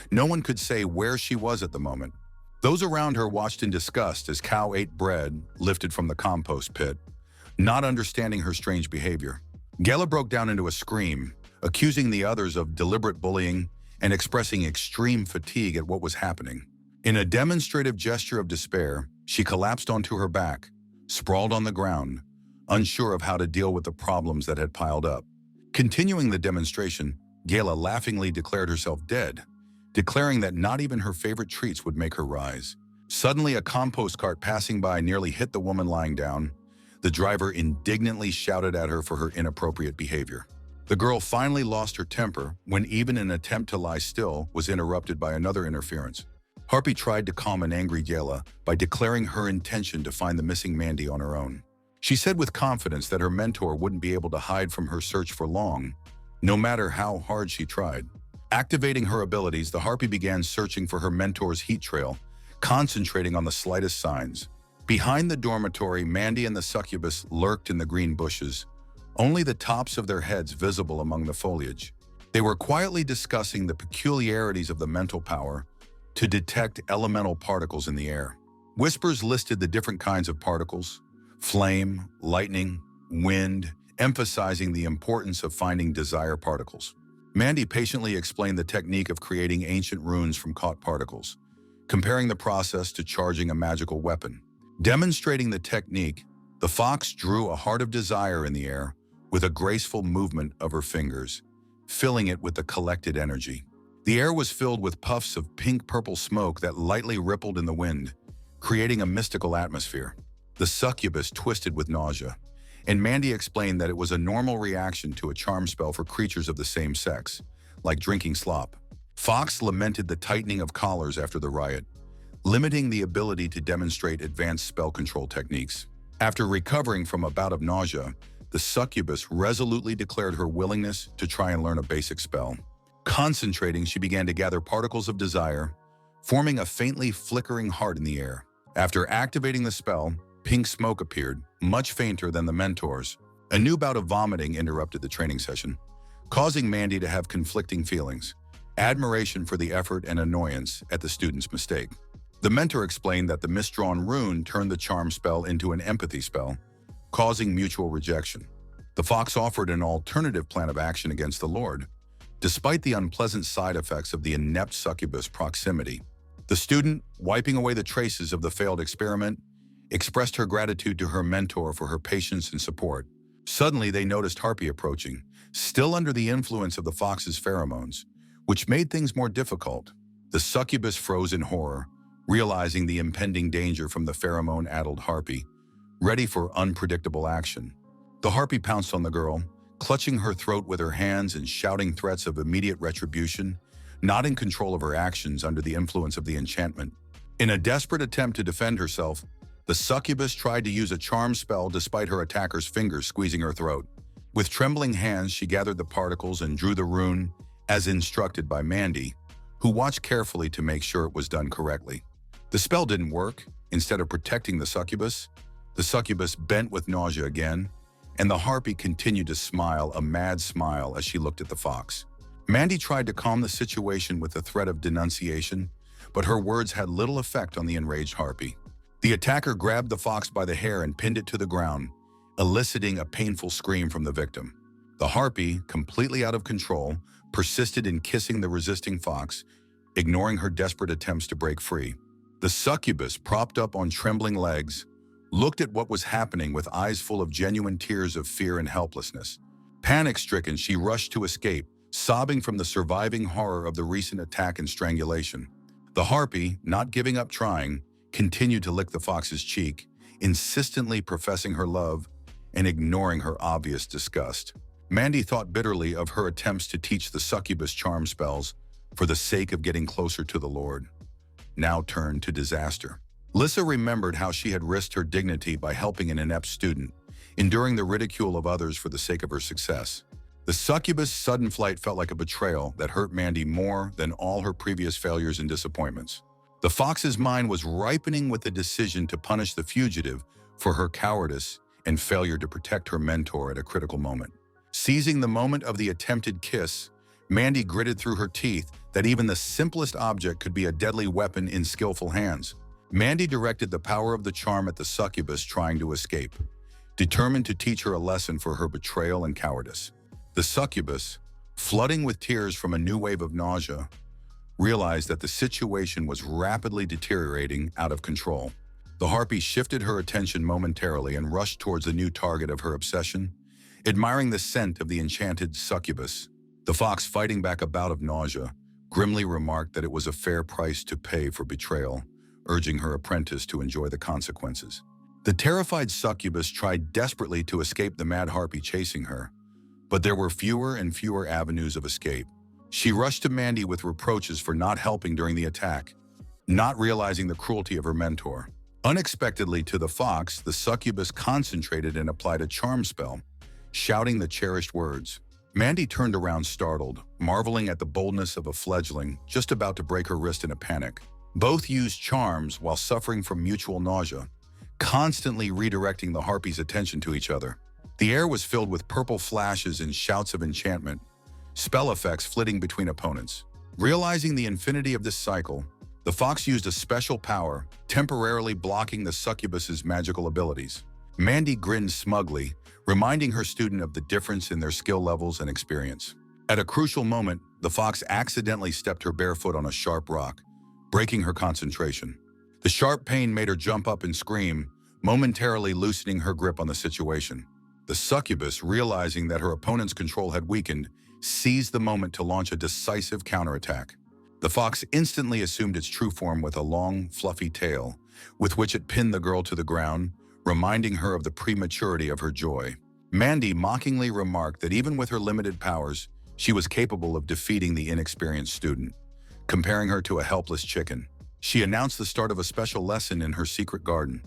No one could say where she was at the moment. Those around her watched in disgust as Cao ate bread lifted from the compost pit, not understanding her strange behavior. Gela broke down into a scream, accusing the others of deliberate bullying and expressing extreme fatigue at what was happening. In a demonstrative gesture of despair, she collapsed onto her back, sprawled on the ground, unsure of how to deal with the problems that had piled up. Continuing the demonstration, Gela laughingly declared herself dead, declaring that not even her favorite treats would make her rise. Suddenly, a compost cart passing by nearly hit the woman lying down. The driver indignantly shouted at her for her inappropriate behavior. The girl finally lost her temper when even an attempt to lie still was interrupted by another interference. Harpy tried to calm an angry Gela by declaring her intention to find the missing Mandy on her own. She said with confidence that her mentor wouldn't be able to hide from her search for long, no matter how hard she tried. Activating her abilities, the Harpy began searching for her mentor's heat trail, concentrating on the slightest signs. Behind the dormitory, Mandy and the succubus lurked in the green bushes, only the tops of their heads visible among the foliage. They were quietly discussing the peculiarities of the mental power to detect elemental particles in the air. Whispers listed the different kinds of particles: flame, lightning, wind, emphasizing the importance of finding desire particles. Mandy patiently explained the technique of creating ancient runes from caught particles, comparing the process to charging a magical weapon. Demonstrating the technique, the fox drew a heart of desire in the air with a graceful movement of her fingers, filling it with the collected energy. The air was filled with puffs of pink-purple smoke that lightly rippled in the wind, creating a mystical atmosphere. The succubus twisted with nausea, and Mandy explained that it was a normal reaction to a charm spell for creatures of the same sex, like drinking slop. Fox lamented the tightening of collars after the riot, limiting the ability to demonstrate advanced spell control techniques. After recovering from a bout of nausea, the succubus resolutely declared her willingness to try and learn a basic spell. Concentrating, she began to gather particles of desire, forming a faintly flickering heart in the air. After activating the spell, pink smoke appeared, much fainter than the mentor's. A new bout of vomiting interrupted the training session, causing Mandy to have conflicting feelings: admiration for the effort and annoyance at the student's mistake. The mentor explained that the misdrawn rune turned the charm spell into an empathy spell, causing mutual rejection. The fox offered an alternative plan of action against the Lord. Despite the unpleasant side effects of the inept succubus proximity, the student, wiping away the traces of the failed experiment, expressed her gratitude to her mentor for her patience and support. Suddenly, they noticed Harpy approaching, still under the influence of the fox's pheromones, which made things more difficult. The succubus froze in horror, realizing the impending danger from the pheromone-addled Harpy, ready for unpredictable action. The Harpy pounced on the girl, clutching her throat with her hands and shouting threats of immediate retribution, not in control of her actions under the influence of the enchantment. In a desperate attempt to defend herself, the succubus tried to use a charm spell despite her attacker's fingers squeezing her throat. With trembling hands, she gathered the particles and drew the rune, as instructed by Mandy, who watched carefully to make sure it was done correctly. The spell didn't work. Instead of protecting the succubus bent with nausea again, and the Harpy continued to smile a mad smile as she looked at the fox. Mandy tried to calm the situation with a threat of denunciation, but her words had little effect on the enraged Harpy. The attacker grabbed the fox by the hair and pinned it to the ground, eliciting a painful scream from the victim. The Harpy, completely out of control, persisted in kissing the resisting fox, ignoring her desperate attempts to break free. The succubus, propped up on trembling legs, looked at what was happening with eyes full of genuine tears of fear and helplessness. Panic-stricken, she rushed to escape, sobbing from the surviving horror of the recent attack and strangulation. The Harpy, not giving up trying, continued to lick the fox's cheek, insistently professing her love and ignoring her obvious disgust. Mandy thought bitterly of her attempts to teach the succubus charm spells for the sake of getting closer to the Lord, now turned to disaster. Lissa remembered how she had risked her dignity by helping an inept student, enduring the ridicule of others for the sake of her success. The succubus' sudden flight felt like a betrayal that hurt Mandy more than all her previous failures and disappointments. The fox's mind was ripening with the decision to punish the fugitive for her cowardice and failure to protect her mentor at a critical moment. Seizing the moment of the attempted kiss, Mandy gritted through her teeth that even the simplest object could be a deadly weapon in skillful hands. Mandy directed the power of the charm at the succubus trying to escape, determined to teach her a lesson for her betrayal and cowardice. The succubus, flooding with tears from a new wave of nausea, realized that the situation was rapidly deteriorating out of control. The Harpy shifted her attention momentarily and rushed towards the new target of her obsession, admiring the scent of the enchanted succubus. The fox, fighting back a bout of nausea, grimly remarked that it was a fair price to pay for betrayal, urging her apprentice to enjoy the consequences. The terrified succubus tried desperately to escape the mad Harpy chasing her, but there were fewer and fewer avenues of escape. She rushed to Mandy with reproaches for not helping during the attack, not realizing the cruelty of her mentor. Unexpectedly to the fox, the succubus concentrated and applied a charm spell, shouting the cherished words. Mandy turned around startled, marveling at the boldness of a fledgling just about to break her wrist in a panic. Both used charms while suffering from mutual nausea, constantly redirecting the Harpy's attention to each other. The air was filled with purple flashes and shouts of enchantment, spell effects flitting between opponents. Realizing the infinity of this cycle, the fox used a special power, temporarily blocking the succubus's magical abilities. Mandy grinned smugly, reminding her student of the difference in their skill levels and experience. At a crucial moment, the fox accidentally stepped her bare foot on a sharp rock, breaking her concentration. The sharp pain made her jump up and scream, momentarily loosening her grip on the situation. The succubus, realizing that her opponent's control had weakened, seized the moment to launch a decisive counterattack. The fox instantly assumed its true form with a long, fluffy tail, with which it pinned the girl to the ground, reminding her of the prematurity of her joy. Mandy mockingly remarked that even with her limited powers, She was capable of defeating the inexperienced student, comparing her to a helpless chicken. She announced the start of a special lesson in her secret garden,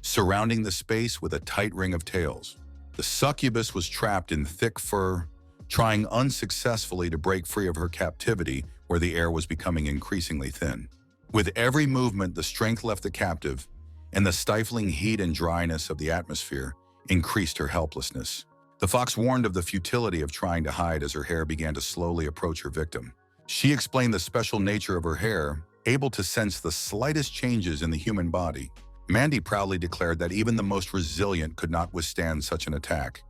surrounding the space with a tight ring of tails. The succubus was trapped in thick fur, trying unsuccessfully to break free of her captivity where the air was becoming increasingly thin. With every movement, the strength left the captive, and the stifling heat and dryness of the atmosphere increased her helplessness. The fox warned of the futility of trying to hide as her hair began to slowly approach her victim. She explained the special nature of her hair, able to sense the slightest changes in the human body. Mandy proudly declared that even the most resilient could not withstand such an attack,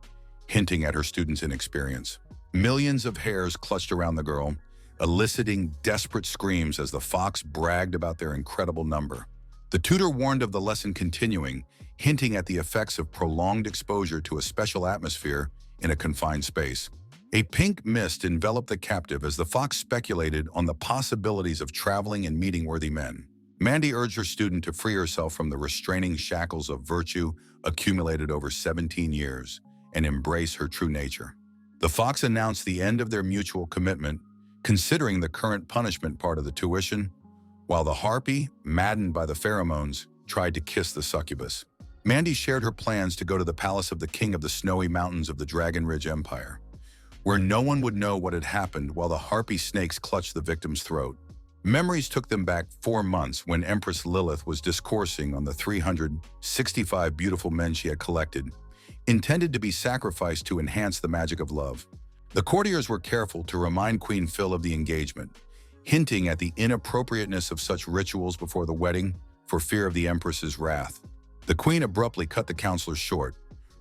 hinting at her student's inexperience. Millions of hairs clutched around the girl, eliciting desperate screams as the fox bragged about their incredible number. The tutor warned of the lesson continuing, hinting at the effects of prolonged exposure to a special atmosphere in a confined space. A pink mist enveloped the captive as the fox speculated on the possibilities of traveling and meeting worthy men. Mandy urged her student to free herself from the restraining shackles of virtue accumulated over 17 years and embrace her true nature. The fox announced the end of their mutual commitment, considering the current punishment part of the tuition, while the harpy, maddened by the pheromones, tried to kiss the succubus. Mandy shared her plans to go to the palace of the king of the snowy mountains of the Dragon Ridge Empire, where no one would know what had happened while the harpy snakes clutched the victim's throat. Memories took them back 4 months when Empress Lilith was discoursing on the 365 beautiful men she had collected, intended to be sacrificed to enhance the magic of love. The courtiers were careful to remind Queen Phil of the engagement, hinting at the inappropriateness of such rituals before the wedding for fear of the Empress's wrath. The Queen abruptly cut the counselors short,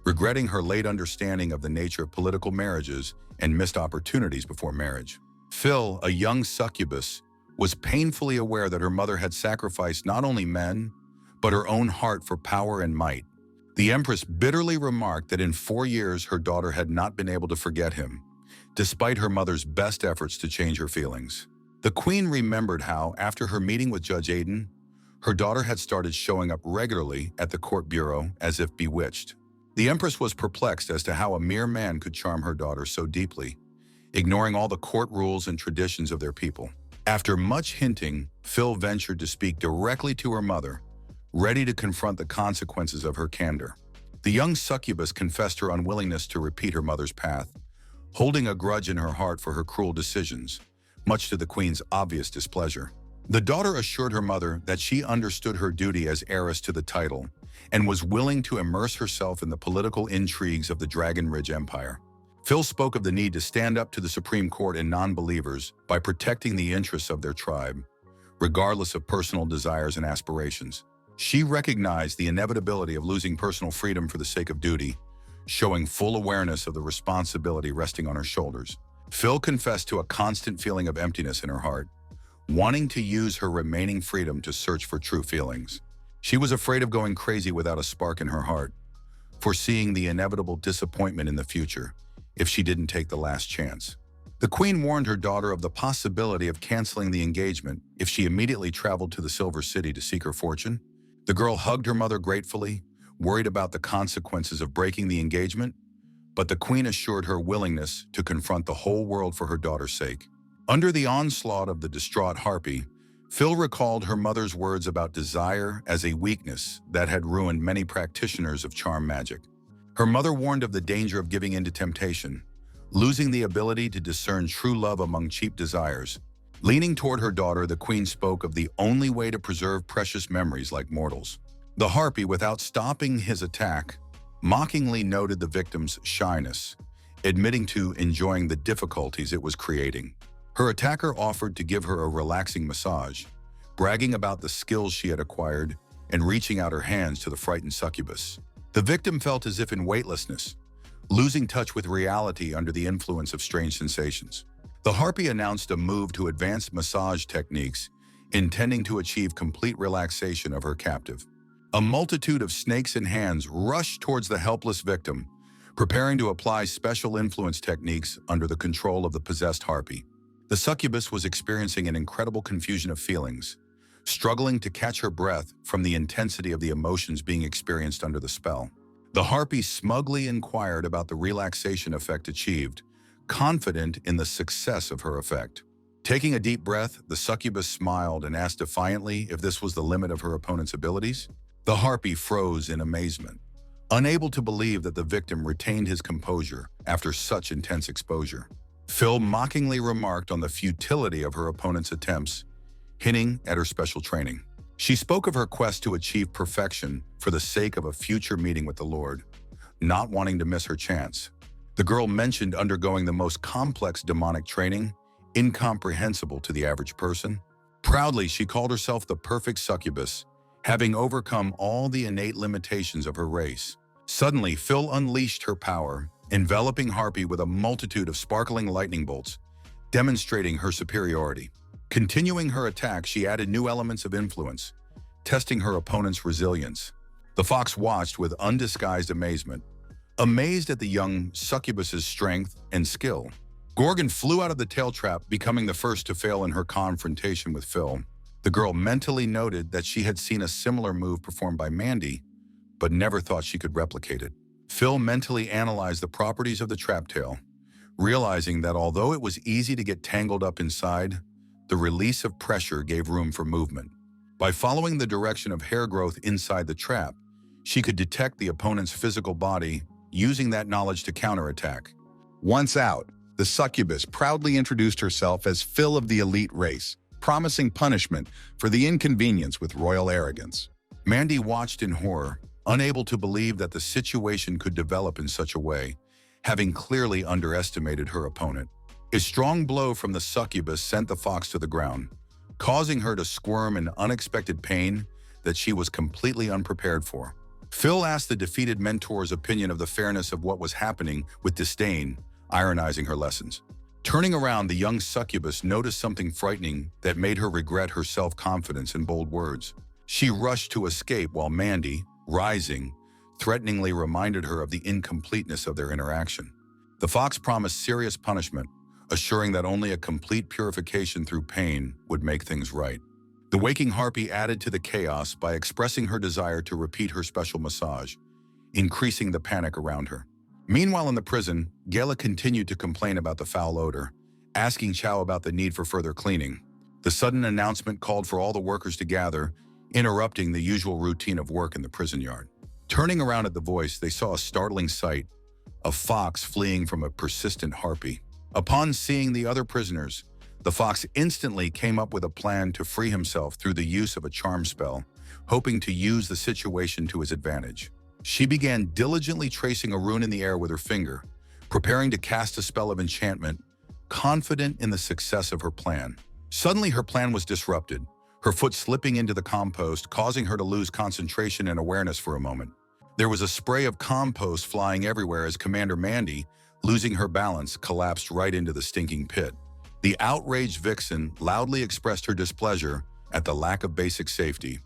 regretting her late understanding of the nature of political marriages and missed opportunities before marriage. Phil, a young succubus, was painfully aware that her mother had sacrificed not only men, but her own heart for power and might. The Empress bitterly remarked that in 4 years her daughter had not been able to forget him, despite her mother's best efforts to change her feelings. The Queen remembered how, after her meeting with Judge Aiden, her daughter had started showing up regularly at the court bureau as if bewitched. The Empress was perplexed as to how a mere man could charm her daughter so deeply, ignoring all the court rules and traditions of their people. After much hinting, Phil ventured to speak directly to her mother, ready to confront the consequences of her candor. The young succubus confessed her unwillingness to repeat her mother's path, holding a grudge in her heart for her cruel decisions, much to the Queen's obvious displeasure. The daughter assured her mother that she understood her duty as heiress to the title and was willing to immerse herself in the political intrigues of the Dragon Ridge Empire. Phil spoke of the need to stand up to the Supreme Court and non-believers by protecting the interests of their tribe, regardless of personal desires and aspirations. She recognized the inevitability of losing personal freedom for the sake of duty, showing full awareness of the responsibility resting on her shoulders. Phil confessed to a constant feeling of emptiness in her heart, wanting to use her remaining freedom to search for true feelings. She was afraid of going crazy without a spark in her heart, foreseeing the inevitable disappointment in the future if she didn't take the last chance. The Queen warned her daughter of the possibility of canceling the engagement if she immediately traveled to the Silver City to seek her fortune. The girl hugged her mother gratefully, worried about the consequences of breaking the engagement, but the Queen assured her willingness to confront the whole world for her daughter's sake. Under the onslaught of the distraught harpy, Phil recalled her mother's words about desire as a weakness that had ruined many practitioners of charm magic. Her mother warned of the danger of giving in to temptation, losing the ability to discern true love among cheap desires. Leaning toward her daughter, the Queen spoke of the only way to preserve precious memories like mortals. The harpy, without stopping his attack, mockingly noted the victim's shyness, admitting to enjoying the difficulties it was creating. Her attacker offered to give her a relaxing massage, bragging about the skills she had acquired and reaching out her hands to the frightened succubus. The victim felt as if in weightlessness, losing touch with reality under the influence of strange sensations. The harpy announced a move to advanced massage techniques, intending to achieve complete relaxation of her captive. A multitude of snakes and hands rushed towards the helpless victim, preparing to apply special influence techniques under the control of the possessed harpy. The succubus was experiencing an incredible confusion of feelings, struggling to catch her breath from the intensity of the emotions being experienced under the spell. The harpy smugly inquired about the relaxation effect achieved, confident in the success of her effect. Taking a deep breath, the succubus smiled and asked defiantly if this was the limit of her opponent's abilities. The harpy froze in amazement, unable to believe that the victim retained his composure after such intense exposure. Phil mockingly remarked on the futility of her opponent's attempts, hinting at her special training. She spoke of her quest to achieve perfection for the sake of a future meeting with the Lord, not wanting to miss her chance. The girl mentioned undergoing the most complex demonic training, incomprehensible to the average person. Proudly, she called herself the perfect succubus, having overcome all the innate limitations of her race. Suddenly, Phil unleashed her power, enveloping Harpy with a multitude of sparkling lightning bolts, demonstrating her superiority. Continuing her attack, she added new elements of influence, testing her opponent's resilience. The fox watched with undisguised amazement, amazed at the young succubus's strength and skill. Gorgon flew out of the tail trap, becoming the first to fail in her confrontation with Phil. The girl mentally noted that she had seen a similar move performed by Mandy, but never thought she could replicate it. Phil mentally analyzed the properties of the trap tail, realizing that although it was easy to get tangled up inside, the release of pressure gave room for movement. By following the direction of hair growth inside the trap, she could detect the opponent's physical body, using that knowledge to counterattack. Once out, the succubus proudly introduced herself as Phil of the elite race, promising punishment for the inconvenience with royal arrogance. Mandy watched in horror, unable to believe that the situation could develop in such a way, having clearly underestimated her opponent. A strong blow from the succubus sent the fox to the ground, causing her to squirm in unexpected pain that she was completely unprepared for. Phil asked the defeated mentor's opinion of the fairness of what was happening with disdain, ironizing her lessons. Turning around, the young succubus noticed something frightening that made her regret her self-confidence and bold words. She rushed to escape while Mandy, rising, threateningly reminded her of the incompleteness of their interaction. The fox promised serious punishment, assuring that only a complete purification through pain would make things right. The waking harpy added to the chaos by expressing her desire to repeat her special massage, increasing the panic around her. Meanwhile, in the prison, Gela continued to complain about the foul odor, asking Chow about the need for further cleaning. The sudden announcement called for all the workers to gather, interrupting the usual routine of work in the prison yard. Turning around at the voice, they saw a startling sight, a fox fleeing from a persistent harpy. Upon seeing the other prisoners, the fox instantly came up with a plan to free himself through the use of a charm spell, hoping to use the situation to his advantage. She began diligently tracing a rune in the air with her finger, preparing to cast a spell of enchantment, confident in the success of her plan. Suddenly, her plan was disrupted, her foot slipping into the compost, causing her to lose concentration and awareness for a moment. There was a spray of compost flying everywhere as Commander Mandy, losing her balance, collapsed right into the stinking pit. The outraged vixen loudly expressed her displeasure at the lack of basic safety,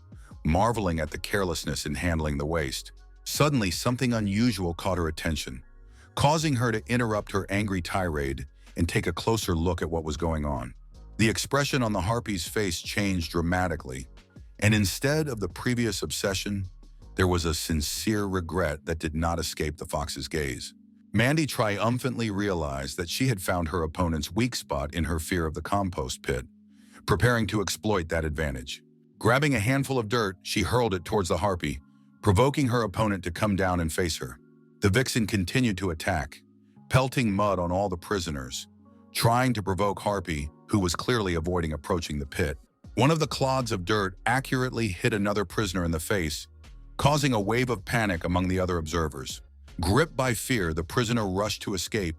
marveling at the carelessness in handling the waste. Suddenly, something unusual caught her attention, causing her to interrupt her angry tirade and take a closer look at what was going on. The expression on the harpy's face changed dramatically, and instead of the previous obsession, there was a sincere regret that did not escape the fox's gaze. Mandy triumphantly realized that she had found her opponent's weak spot in her fear of the compost pit, preparing to exploit that advantage. Grabbing a handful of dirt, she hurled it towards the harpy, provoking her opponent to come down and face her. The vixen continued to attack, pelting mud on all the prisoners, trying to provoke Harpy, who was clearly avoiding approaching the pit. One of the clods of dirt accurately hit another prisoner in the face, causing a wave of panic among the other observers. Gripped by fear, the prisoner rushed to escape,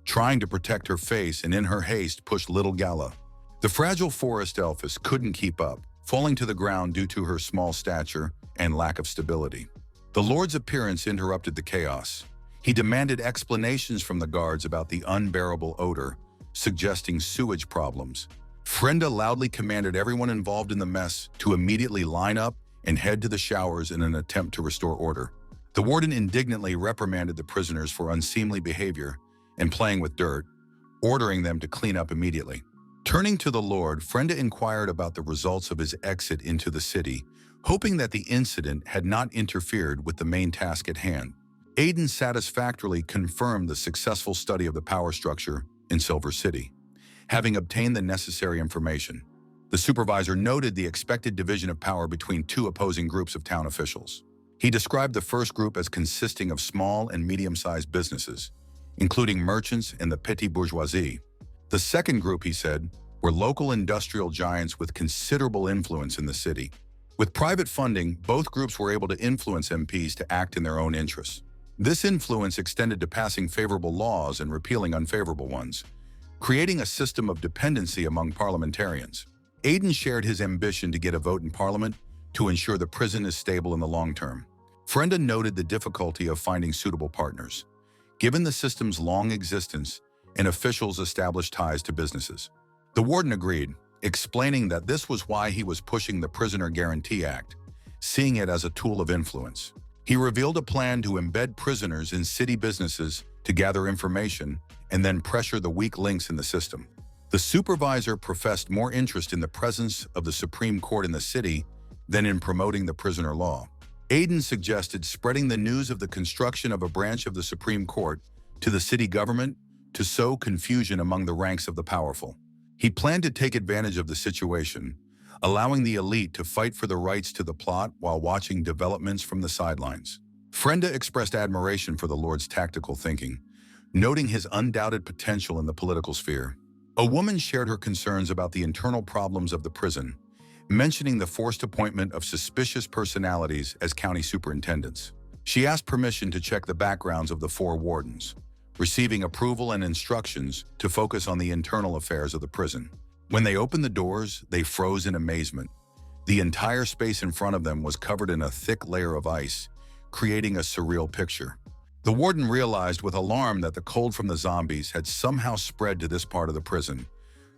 trying to protect her face, and in her haste pushed little Gala. The fragile forest elfess couldn't keep up, falling to the ground due to her small stature and lack of stability. The Lord's appearance interrupted the chaos. He demanded explanations from the guards about the unbearable odor, suggesting sewage problems. Frenda loudly commanded everyone involved in the mess to immediately line up and head to the showers in an attempt to restore order. The warden indignantly reprimanded the prisoners for unseemly behavior and playing with dirt, ordering them to clean up immediately. Turning to the Lord, Frenda inquired about the results of his exit into the city, hoping that the incident had not interfered with the main task at hand. Aiden satisfactorily confirmed the successful study of the power structure in Silver City. Having obtained the necessary information, the supervisor noted the expected division of power between two opposing groups of town officials. He described the first group as consisting of small and medium-sized businesses, including merchants and the petty bourgeoisie. The second group, he said, were local industrial giants with considerable influence in the city. With private funding, both groups were able to influence MPs to act in their own interests. This influence extended to passing favorable laws and repealing unfavorable ones, creating a system of dependency among parliamentarians. Aiden shared his ambition to get a vote in parliament to ensure the prison is stable in the long term. Frenda noted the difficulty of finding suitable partners, given the system's long existence and officials' established ties to businesses. The warden agreed, explaining that this was why he was pushing the Prisoner Guarantee Act, seeing it as a tool of influence. He revealed a plan to embed prisoners in city businesses to gather information and then pressure the weak links in the system. The supervisor professed more interest in the presence of the Supreme Court in the city than in promoting the prisoner law. Aiden suggested spreading the news of the construction of a branch of the Supreme Court to the city government to sow confusion among the ranks of the powerful. He planned to take advantage of the situation, allowing the elite to fight for the rights to the plot while watching developments from the sidelines. Frenda expressed admiration for the Lord's tactical thinking, noting his undoubted potential in the political sphere. A woman shared her concerns about the internal problems of the prison, mentioning the forced appointment of suspicious personalities as county superintendents. She asked permission to check the backgrounds of the 4 wardens, receiving approval and instructions to focus on the internal affairs of the prison. When they opened the doors, they froze in amazement. The entire space in front of them was covered in a thick layer of ice, creating a surreal picture. The warden realized with alarm that the cold from the zombies had somehow spread to this part of the prison,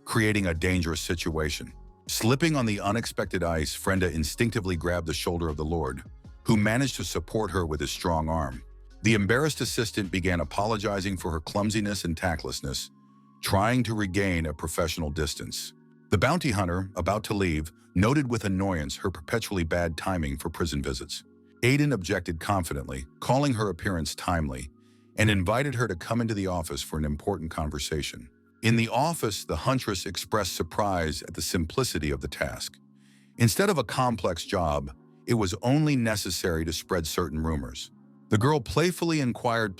creating a dangerous situation. Slipping on the unexpected ice, Frenda instinctively grabbed the shoulder of the Lord, who managed to support her with his strong arm. The embarrassed assistant began apologizing for her clumsiness and tactlessness, trying to regain a professional distance. The bounty hunter, about to leave, noted with annoyance her perpetually bad timing for prison visits. Aiden objected confidently, calling her appearance timely, and invited her to come into the office for an important conversation. In the office, the huntress expressed surprise at the simplicity of the task. Instead of a complex job, it was only necessary to spread certain rumors. The girl playfully inquired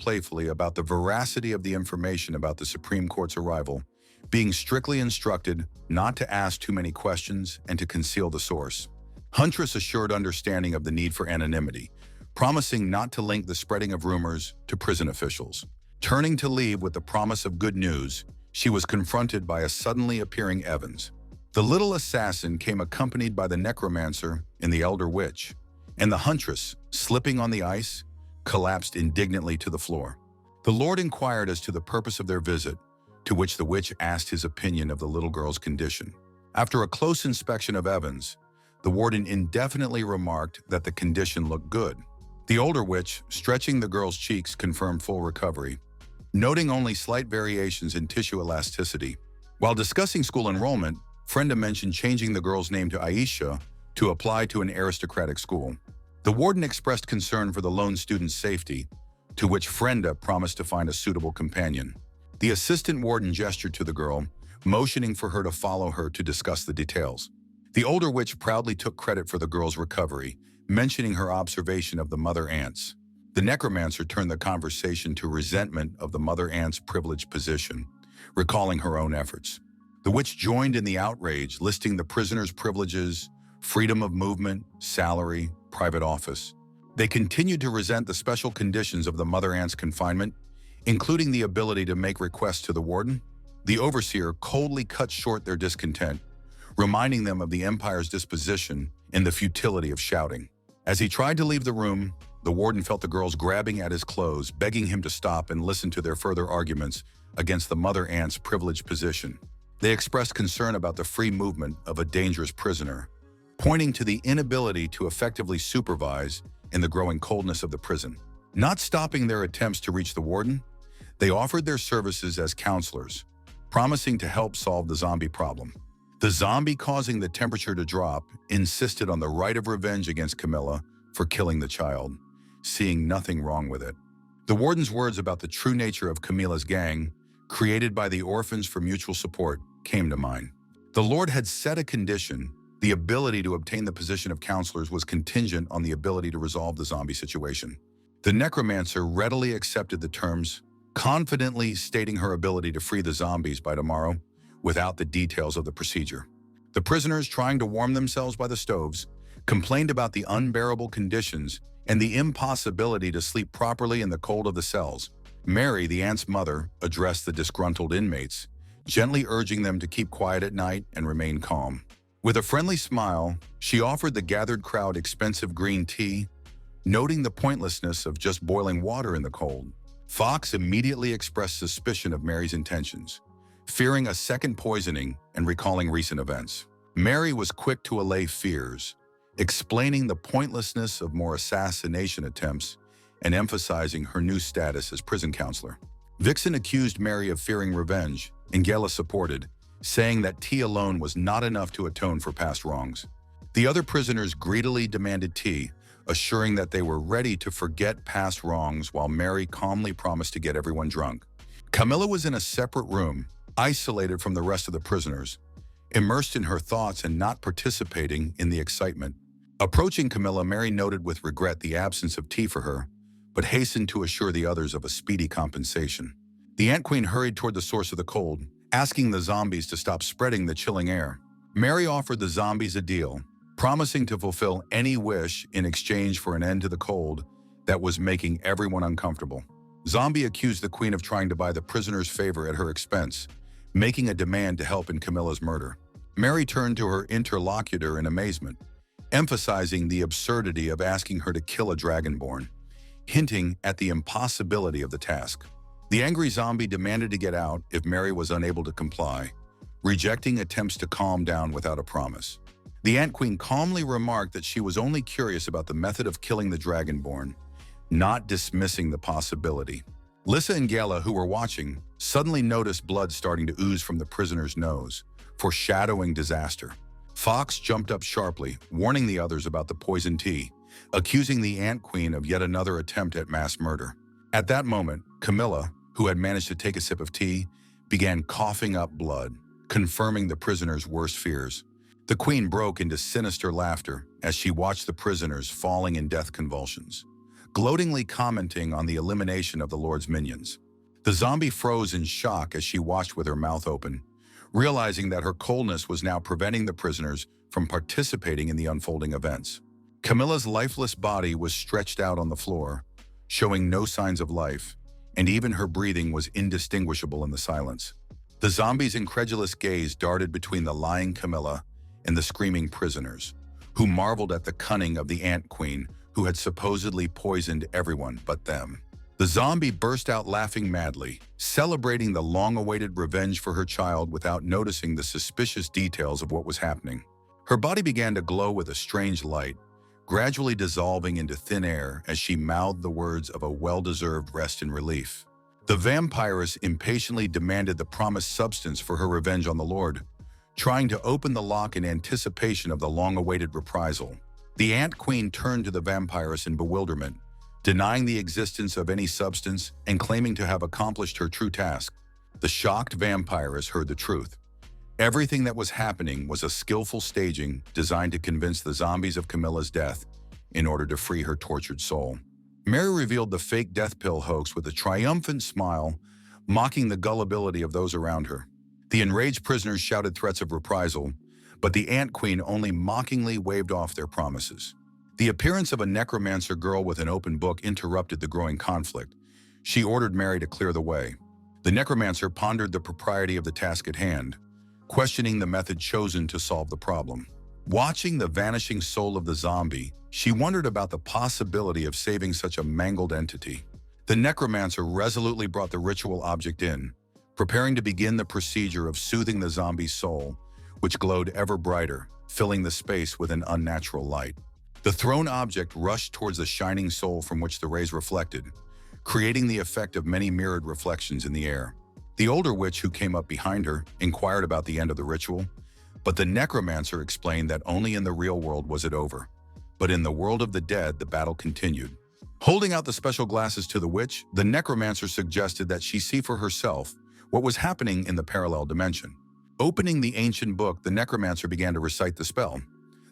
about the veracity of the information about the Supreme Court's arrival, being strictly instructed not to ask too many questions and to conceal the source. Huntress assured understanding of the need for anonymity, promising not to link the spreading of rumors to prison officials. Turning to leave with the promise of good news, she was confronted by a suddenly appearing Evans. The little assassin came accompanied by the necromancer and the elder witch, and the huntress, slipping on the ice, collapsed indignantly to the floor. The Lord inquired as to the purpose of their visit, to which the witch asked his opinion of the little girl's condition. After a close inspection of Evans, the warden indefinitely remarked that the condition looked good. The older witch, stretching the girl's cheeks, confirmed full recovery, noting only slight variations in tissue elasticity. While discussing school enrollment, Frenda mentioned changing the girl's name to Aisha to apply to an aristocratic school. The warden expressed concern for the lone student's safety, to which Frenda promised to find a suitable companion. The assistant warden gestured to the girl, motioning for her to follow her to discuss the details. The older witch proudly took credit for the girl's recovery, mentioning her observation of the mother ants. The necromancer turned the conversation to resentment of the mother ant's privileged position, recalling her own efforts. The witch joined in the outrage, listing the prisoner's privileges, freedom of movement, salary, private office. They continued to resent the special conditions of the mother ant's confinement, including the ability to make requests to the warden. The overseer coldly cut short their discontent, reminding them of the Empire's disposition and the futility of shouting. As he tried to leave the room, the warden felt the girls grabbing at his clothes, begging him to stop and listen to their further arguments against the mother ant's privileged position. They expressed concern about the free movement of a dangerous prisoner, pointing to the inability to effectively supervise and the growing coldness of the prison. Not stopping their attempts to reach the warden, they offered their services as counselors, promising to help solve the zombie problem. The zombie causing the temperature to drop insisted on the right of revenge against Camilla for killing the child, seeing nothing wrong with it. The warden's words about the true nature of Camilla's gang, created by the orphans for mutual support, came to mind. The Lord had set a condition. The ability to obtain the position of counselors was contingent on the ability to resolve the zombie situation. The necromancer readily accepted the terms, confidently stating her ability to free the zombies by tomorrow, without the details of the procedure. The prisoners, trying to warm themselves by the stoves, complained about the unbearable conditions and the impossibility to sleep properly in the cold of the cells. Mary, the aunt's mother, addressed the disgruntled inmates, gently urging them to keep quiet at night and remain calm. With a friendly smile, she offered the gathered crowd expensive green tea, noting the pointlessness of just boiling water in the cold. Fox immediately expressed suspicion of Mary's intentions, fearing a second poisoning and recalling recent events. Mary was quick to allay fears, explaining the pointlessness of more assassination attempts and emphasizing her new status as prison counselor. Vixen accused Mary of fearing revenge, and Gela supported, saying that tea alone was not enough to atone for past wrongs. The other prisoners greedily demanded tea, assuring that they were ready to forget past wrongs while Mary calmly promised to get everyone drunk. Camilla was in a separate room, isolated from the rest of the prisoners, immersed in her thoughts and not participating in the excitement. Approaching Camilla, Mary noted with regret the absence of tea for her, but hastened to assure the others of a speedy compensation. The Ant Queen hurried toward the source of the cold, asking the zombies to stop spreading the chilling air. Mary offered the zombies a deal, promising to fulfill any wish in exchange for an end to the cold that was making everyone uncomfortable. Zombie accused the Queen of trying to buy the prisoner's favor at her expense, making a demand to help in Camilla's murder. Mary turned to her interlocutor in amazement, emphasizing the absurdity of asking her to kill a dragonborn, hinting at the impossibility of the task. The angry zombie demanded to get out if Mary was unable to comply, rejecting attempts to calm down without a promise. The Ant Queen calmly remarked that she was only curious about the method of killing the dragonborn, not dismissing the possibility. Lissa and Gala, who were watching, suddenly noticed blood starting to ooze from the prisoner's nose, foreshadowing disaster. Fox jumped up sharply, warning the others about the poison tea, accusing the Ant Queen of yet another attempt at mass murder. At that moment, Camilla, who had managed to take a sip of tea, began coughing up blood, confirming the prisoner's worst fears. The Queen broke into sinister laughter as she watched the prisoners falling in death convulsions, gloatingly commenting on the elimination of the Lord's minions. The zombie froze in shock as she watched with her mouth open, realizing that her coldness was now preventing the prisoners from participating in the unfolding events. Camilla's lifeless body was stretched out on the floor, showing no signs of life, and even her breathing was indistinguishable in the silence. The zombie's incredulous gaze darted between the lying Camilla and the screaming prisoners, who marveled at the cunning of the Ant Queen, who had supposedly poisoned everyone but them. The zombie burst out laughing madly, celebrating the long-awaited revenge for her child without noticing the suspicious details of what was happening. Her body began to glow with a strange light, gradually dissolving into thin air as she mouthed the words of a well-deserved rest and relief. The vampiress impatiently demanded the promised substance for her revenge on the Lord, trying to open the lock in anticipation of the long-awaited reprisal. The Ant Queen turned to the vampiress in bewilderment, denying the existence of any substance and claiming to have accomplished her true task. The shocked vampiress heard the truth. Everything that was happening was a skillful staging designed to convince the zombies of Camilla's death in order to free her tortured soul. Mary revealed the fake death pill hoax with a triumphant smile, mocking the gullibility of those around her. The enraged prisoners shouted threats of reprisal, but the Ant Queen only mockingly waved off their promises. The appearance of a necromancer girl with an open book interrupted the growing conflict. She ordered Mary to clear the way. The necromancer pondered the propriety of the task at hand, questioning the method chosen to solve the problem. Watching the vanishing soul of the zombie, she wondered about the possibility of saving such a mangled entity. The necromancer resolutely brought the ritual object in, preparing to begin the procedure of soothing the zombie's soul, which glowed ever brighter, filling the space with an unnatural light. The thrown object rushed towards the shining soul from which the rays reflected, creating the effect of many mirrored reflections in the air. The older witch who came up behind her inquired about the end of the ritual, but the necromancer explained that only in the real world was it over. But in the world of the dead, the battle continued. Holding out the special glasses to the witch, the necromancer suggested that she see for herself what was happening in the parallel dimension. Opening the ancient book, the necromancer began to recite the spell.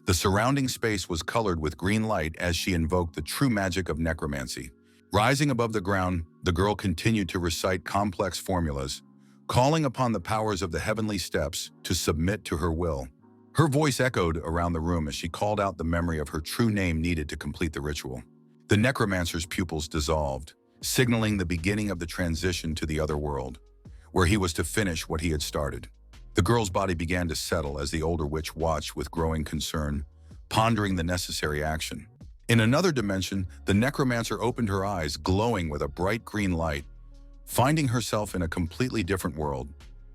The surrounding space was colored with green light as she invoked the true magic of necromancy. Rising above the ground, the girl continued to recite complex formulas, calling upon the powers of the heavenly steps to submit to her will. Her voice echoed around the room as she called out the memory of her true name needed to complete the ritual. The necromancer's pupils dissolved, signaling the beginning of the transition to the other world, where he was to finish what he had started. The girl's body began to settle as the older witch watched with growing concern, pondering the necessary action. In another dimension, the necromancer opened her eyes, glowing with a bright green light. Finding herself in a completely different world,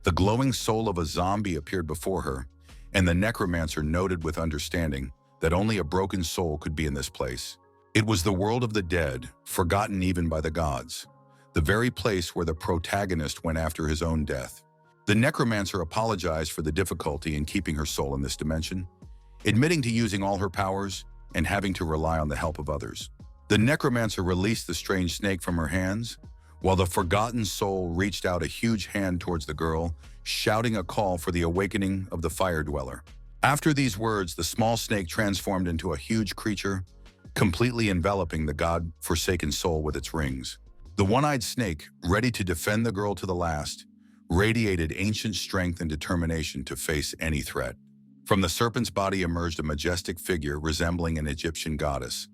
the glowing soul of a zombie appeared before her, and the necromancer noted with understanding that only a broken soul could be in this place. It was the world of the dead, forgotten even by the gods, the very place where the protagonist went after his own death. The necromancer apologized for the difficulty in keeping her soul in this dimension, admitting to using all her powers and having to rely on the help of others. The necromancer released the strange snake from her hands, while the forgotten soul reached out a huge hand towards the girl, shouting a call for the awakening of the fire dweller. After these words, the small snake transformed into a huge creature, completely enveloping the god-forsaken soul with its rings. The one-eyed snake, ready to defend the girl to the last, radiated ancient strength and determination to face any threat. From the serpent's body emerged a majestic figure resembling an Egyptian goddess,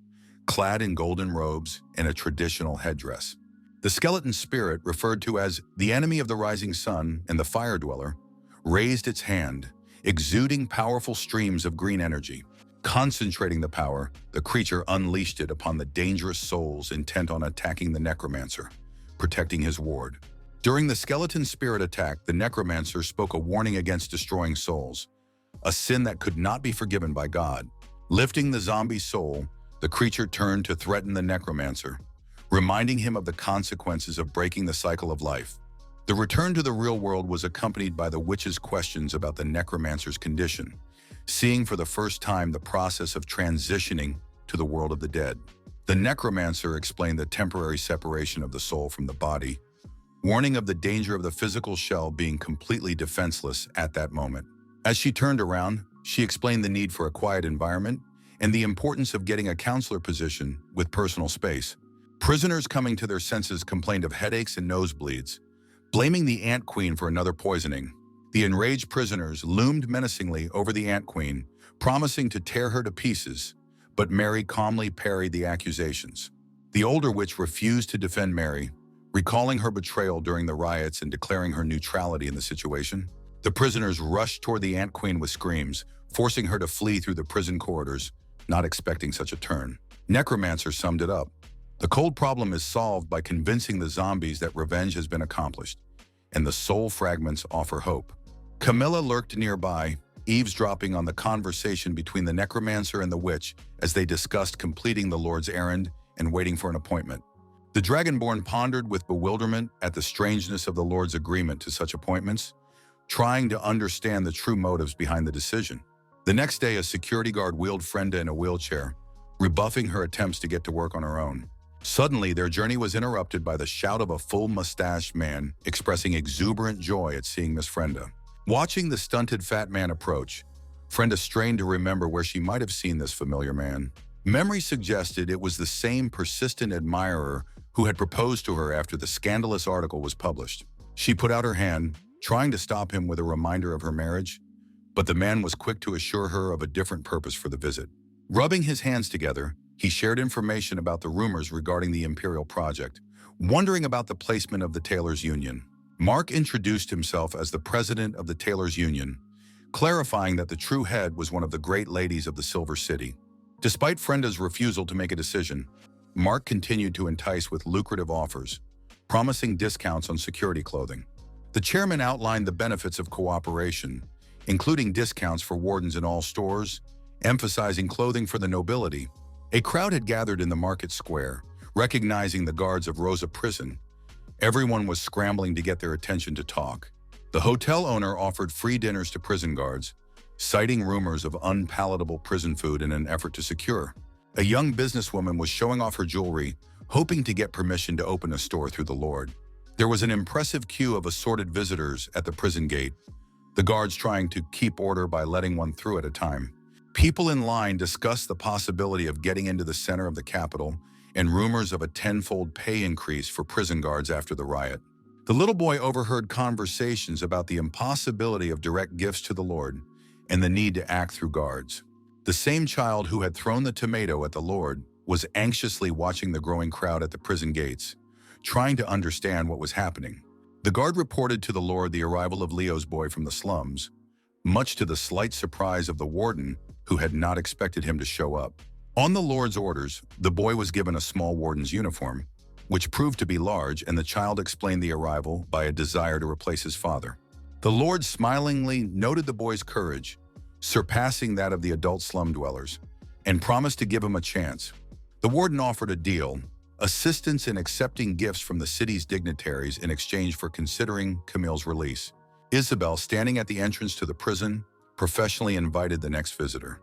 clad in golden robes and a traditional headdress. The skeleton spirit, referred to as the enemy of the rising sun and the fire dweller, raised its hand, exuding powerful streams of green energy. Concentrating the power, the creature unleashed it upon the dangerous souls intent on attacking the necromancer, protecting his ward. During the skeleton spirit attack, the necromancer spoke a warning against destroying souls, a sin that could not be forgiven by God. Lifting the zombie's soul, the creature turned to threaten the necromancer, reminding him of the consequences of breaking the cycle of life. The return to the real world was accompanied by the witch's questions about the necromancer's condition, seeing for the first time the process of transitioning to the world of the dead. The necromancer explained the temporary separation of the soul from the body, warning of the danger of the physical shell being completely defenseless at that moment. As she turned around, she explained the need for a quiet environment and the importance of getting a counselor position with personal space. Prisoners coming to their senses complained of headaches and nosebleeds, blaming the Ant Queen for another poisoning. The enraged prisoners loomed menacingly over the Ant Queen, promising to tear her to pieces, but Mary calmly parried the accusations. The older witch refused to defend Mary, recalling her betrayal during the riots and declaring her neutrality in the situation. The prisoners rushed toward the Ant Queen with screams, forcing her to flee through the prison corridors, not expecting such a turn. Necromancer summed it up. The cold problem is solved by convincing the zombies that revenge has been accomplished, and the soul fragments offer hope. Camilla lurked nearby, eavesdropping on the conversation between the necromancer and the witch as they discussed completing the Lord's errand and waiting for an appointment. The Dragonborn pondered with bewilderment at the strangeness of the Lord's agreement to such appointments, trying to understand the true motives behind the decision. The next day, a security guard wheeled Frenda in a wheelchair, rebuffing her attempts to get to work on her own. Suddenly, their journey was interrupted by the shout of a full-mustached man expressing exuberant joy at seeing Miss Frenda. Watching the stunted fat man approach, Frenda strained to remember where she might have seen this familiar man. Memory suggested it was the same persistent admirer who had proposed to her after the scandalous article was published. She put out her hand, trying to stop him with a reminder of her marriage, but the man was quick to assure her of a different purpose for the visit. Rubbing his hands together, he shared information about the rumors regarding the Imperial project, wondering about the placement of the Tailors Union. Mark introduced himself as the president of the Tailors Union, clarifying that the true head was one of the great ladies of the Silver City. Despite Frenda's refusal to make a decision, Mark continued to entice with lucrative offers, promising discounts on security clothing. The chairman outlined the benefits of cooperation, including discounts for wardens in all stores, emphasizing clothing for the nobility. A crowd had gathered in the market square, recognizing the guards of Rosa Prison. Everyone was scrambling to get their attention to talk. The hotel owner offered free dinners to prison guards, citing rumors of unpalatable prison food in an effort to secure. A young businesswoman was showing off her jewelry, hoping to get permission to open a store through the Lord. There was an impressive queue of assorted visitors at the prison gate, the guards trying to keep order by letting one through at a time. People in line discussed the possibility of getting into the center of the capital and rumors of a tenfold pay increase for prison guards after the riot. The little boy overheard conversations about the impossibility of direct gifts to the Lord and the need to act through guards. The same child who had thrown the tomato at the Lord was anxiously watching the growing crowd at the prison gates, trying to understand what was happening. The guard reported to the Lord the arrival of Leo's boy from the slums, much to the slight surprise of the warden, who had not expected him to show up. On the Lord's orders, the boy was given a small warden's uniform, which proved to be large, and the child explained the arrival by a desire to replace his father. The Lord smilingly noted the boy's courage, surpassing that of the adult slum dwellers, and promised to give him a chance. The warden offered a deal, assistance in accepting gifts from the city's dignitaries in exchange for considering Camille's release. Isabel, standing at the entrance to the prison, professionally invited the next visitor,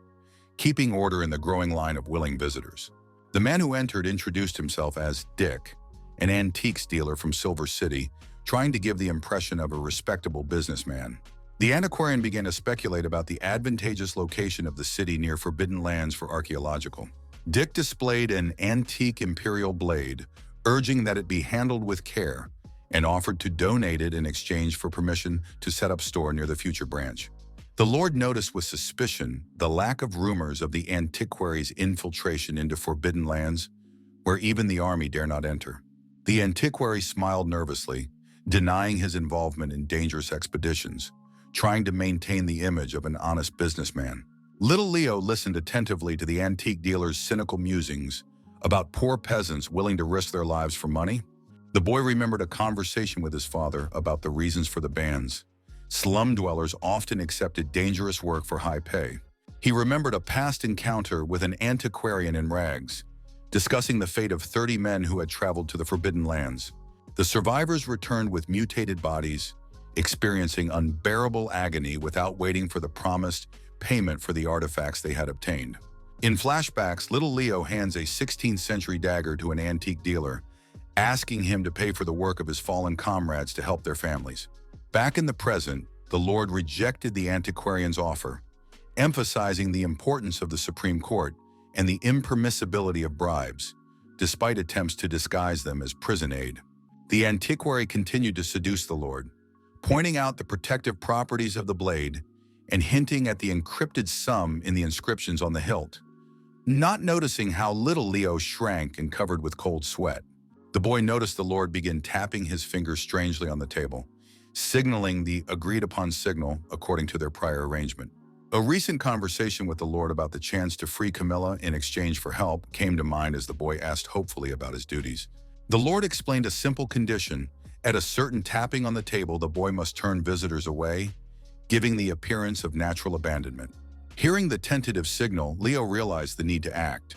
keeping order in the growing line of willing visitors. The man who entered introduced himself as Dick, an antiques dealer from Silver City, trying to give the impression of a respectable businessman. The antiquarian began to speculate about the advantageous location of the city near forbidden lands for archaeological. Dick displayed an antique imperial blade, urging that it be handled with care, and offered to donate it in exchange for permission to set up store near the future branch. The Lord noticed with suspicion the lack of rumors of the antiquary's infiltration into forbidden lands, where even the army dare not enter. The antiquary smiled nervously, denying his involvement in dangerous expeditions, trying to maintain the image of an honest businessman. Little Leo listened attentively to the antique dealer's cynical musings about poor peasants willing to risk their lives for money. The boy remembered a conversation with his father about the reasons for the bans. Slum dwellers often accepted dangerous work for high pay. He remembered a past encounter with an antiquarian in rags, discussing the fate of 30 men who had traveled to the forbidden lands. The survivors returned with mutated bodies, experiencing unbearable agony without waiting for the promised payment for the artifacts they had obtained. In flashbacks, little Leo hands a 16th century dagger to an antique dealer, asking him to pay for the work of his fallen comrades to help their families. Back in the present, the Lord rejected the antiquarian's offer, emphasizing the importance of the Supreme Court and the impermissibility of bribes, despite attempts to disguise them as prison aid. The antiquary continued to seduce the Lord, pointing out the protective properties of the blade and hinting at the encrypted sum in the inscriptions on the hilt, not noticing how little Leo shrank and covered with cold sweat. The boy noticed the Lord begin tapping his fingers strangely on the table, signaling the agreed-upon signal according to their prior arrangement. A recent conversation with the Lord about the chance to free Camilla in exchange for help came to mind as the boy asked hopefully about his duties. The Lord explained a simple condition. At a certain tapping on the table, the boy must turn visitors away, giving the appearance of natural abandonment. Hearing the tentative signal, Leo realized the need to act,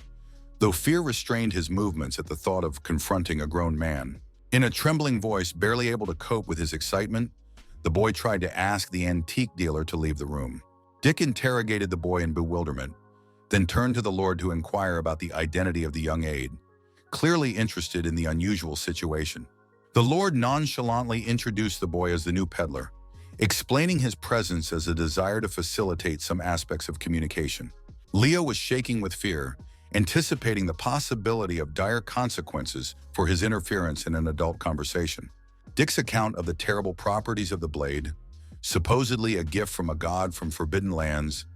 though fear restrained his movements at the thought of confronting a grown man. In a trembling voice, barely able to cope with his excitement, the boy tried to ask the antique dealer to leave the room. Dick interrogated the boy in bewilderment, then turned to the Lord to inquire about the identity of the young aide, clearly interested in the unusual situation. The Lord nonchalantly introduced the boy as the new peddler, explaining his presence as a desire to facilitate some aspects of communication. Leo was shaking with fear, anticipating the possibility of dire consequences for his interference in an adult conversation. Dick's account of the terrible properties of the blade, supposedly a gift from a god from forbidden lands,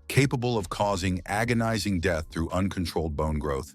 capable of causing agonizing death through uncontrolled bone growth,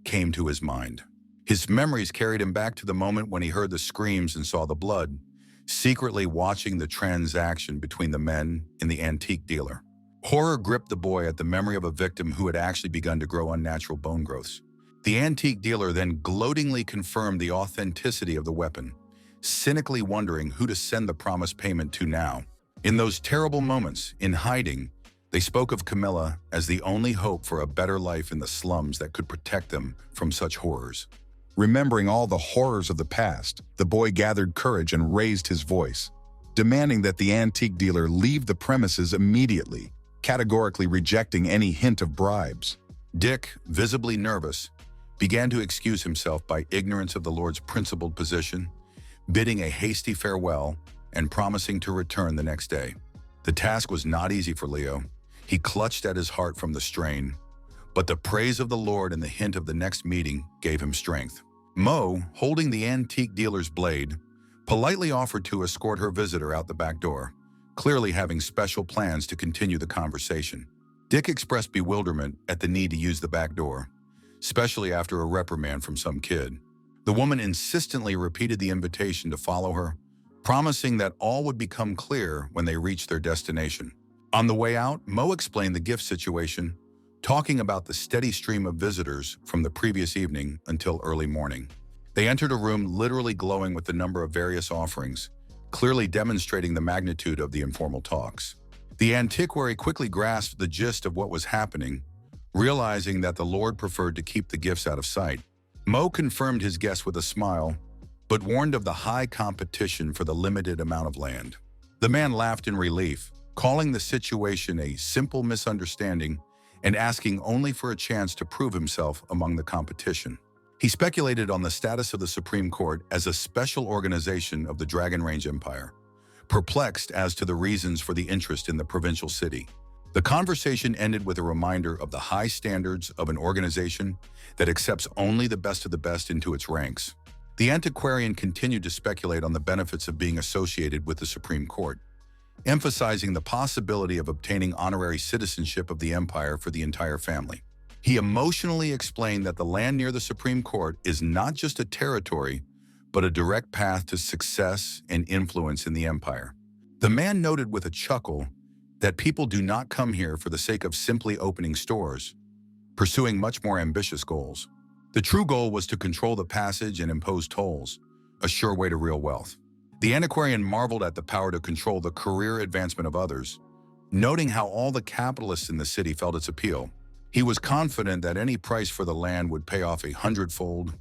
came to his mind. His memories carried him back to the moment when he heard the screams and saw the blood, secretly watching the transaction between the men and the antique dealer. Horror gripped the boy at the memory of a victim who had actually begun to grow unnatural bone growths. The antique dealer then gloatingly confirmed the authenticity of the weapon, cynically wondering who to send the promised payment to now. In those terrible moments, in hiding, they spoke of Camilla as the only hope for a better life in the slums that could protect them from such horrors. Remembering all the horrors of the past, the boy gathered courage and raised his voice, demanding that the antique dealer leave the premises immediately, categorically rejecting any hint of bribes. Dick, visibly nervous, began to excuse himself by ignorance of the Lord's principled position, bidding a hasty farewell and promising to return the next day. The task was not easy for Leo. He clutched at his heart from the strain, but the praise of the Lord and the hint of the next meeting gave him strength. Mo, holding the antique dealer's blade, politely offered to escort her visitor out the back door, clearly having special plans to continue the conversation. Dick expressed bewilderment at the need to use the back door, especially after a reprimand from some kid. The woman insistently repeated the invitation to follow her, promising that all would become clear when they reached their destination. On the way out, Mo explained the gift situation, talking about the steady stream of visitors from the previous evening until early morning. They entered a room literally glowing with the number of various offerings, clearly demonstrating the magnitude of the informal talks. The antiquary quickly grasped the gist of what was happening, realizing that the Lord preferred to keep the gifts out of sight. Mo confirmed his guess with a smile, but warned of the high competition for the limited amount of land. The man laughed in relief, calling the situation a simple misunderstanding and asking only for a chance to prove himself among the competition. He speculated on the status of the Supreme Court as a special organization of the Dragon Range Empire, perplexed as to the reasons for the interest in the provincial city. The conversation ended with a reminder of the high standards of an organization that accepts only the best of the best into its ranks. The antiquarian continued to speculate on the benefits of being associated with the Supreme Court, emphasizing the possibility of obtaining honorary citizenship of the empire for the entire family. He emotionally explained that the land near the Supreme Court is not just a territory, but a direct path to success and influence in the empire. The man noted with a chuckle that people do not come here for the sake of simply opening stores, pursuing much more ambitious goals. The true goal was to control the passage and impose tolls, a sure way to real wealth. The antiquarian marveled at the power to control the career advancement of others, noting how all the capitalists in the city felt its appeal. He was confident that any price for the land would pay off 100-fold,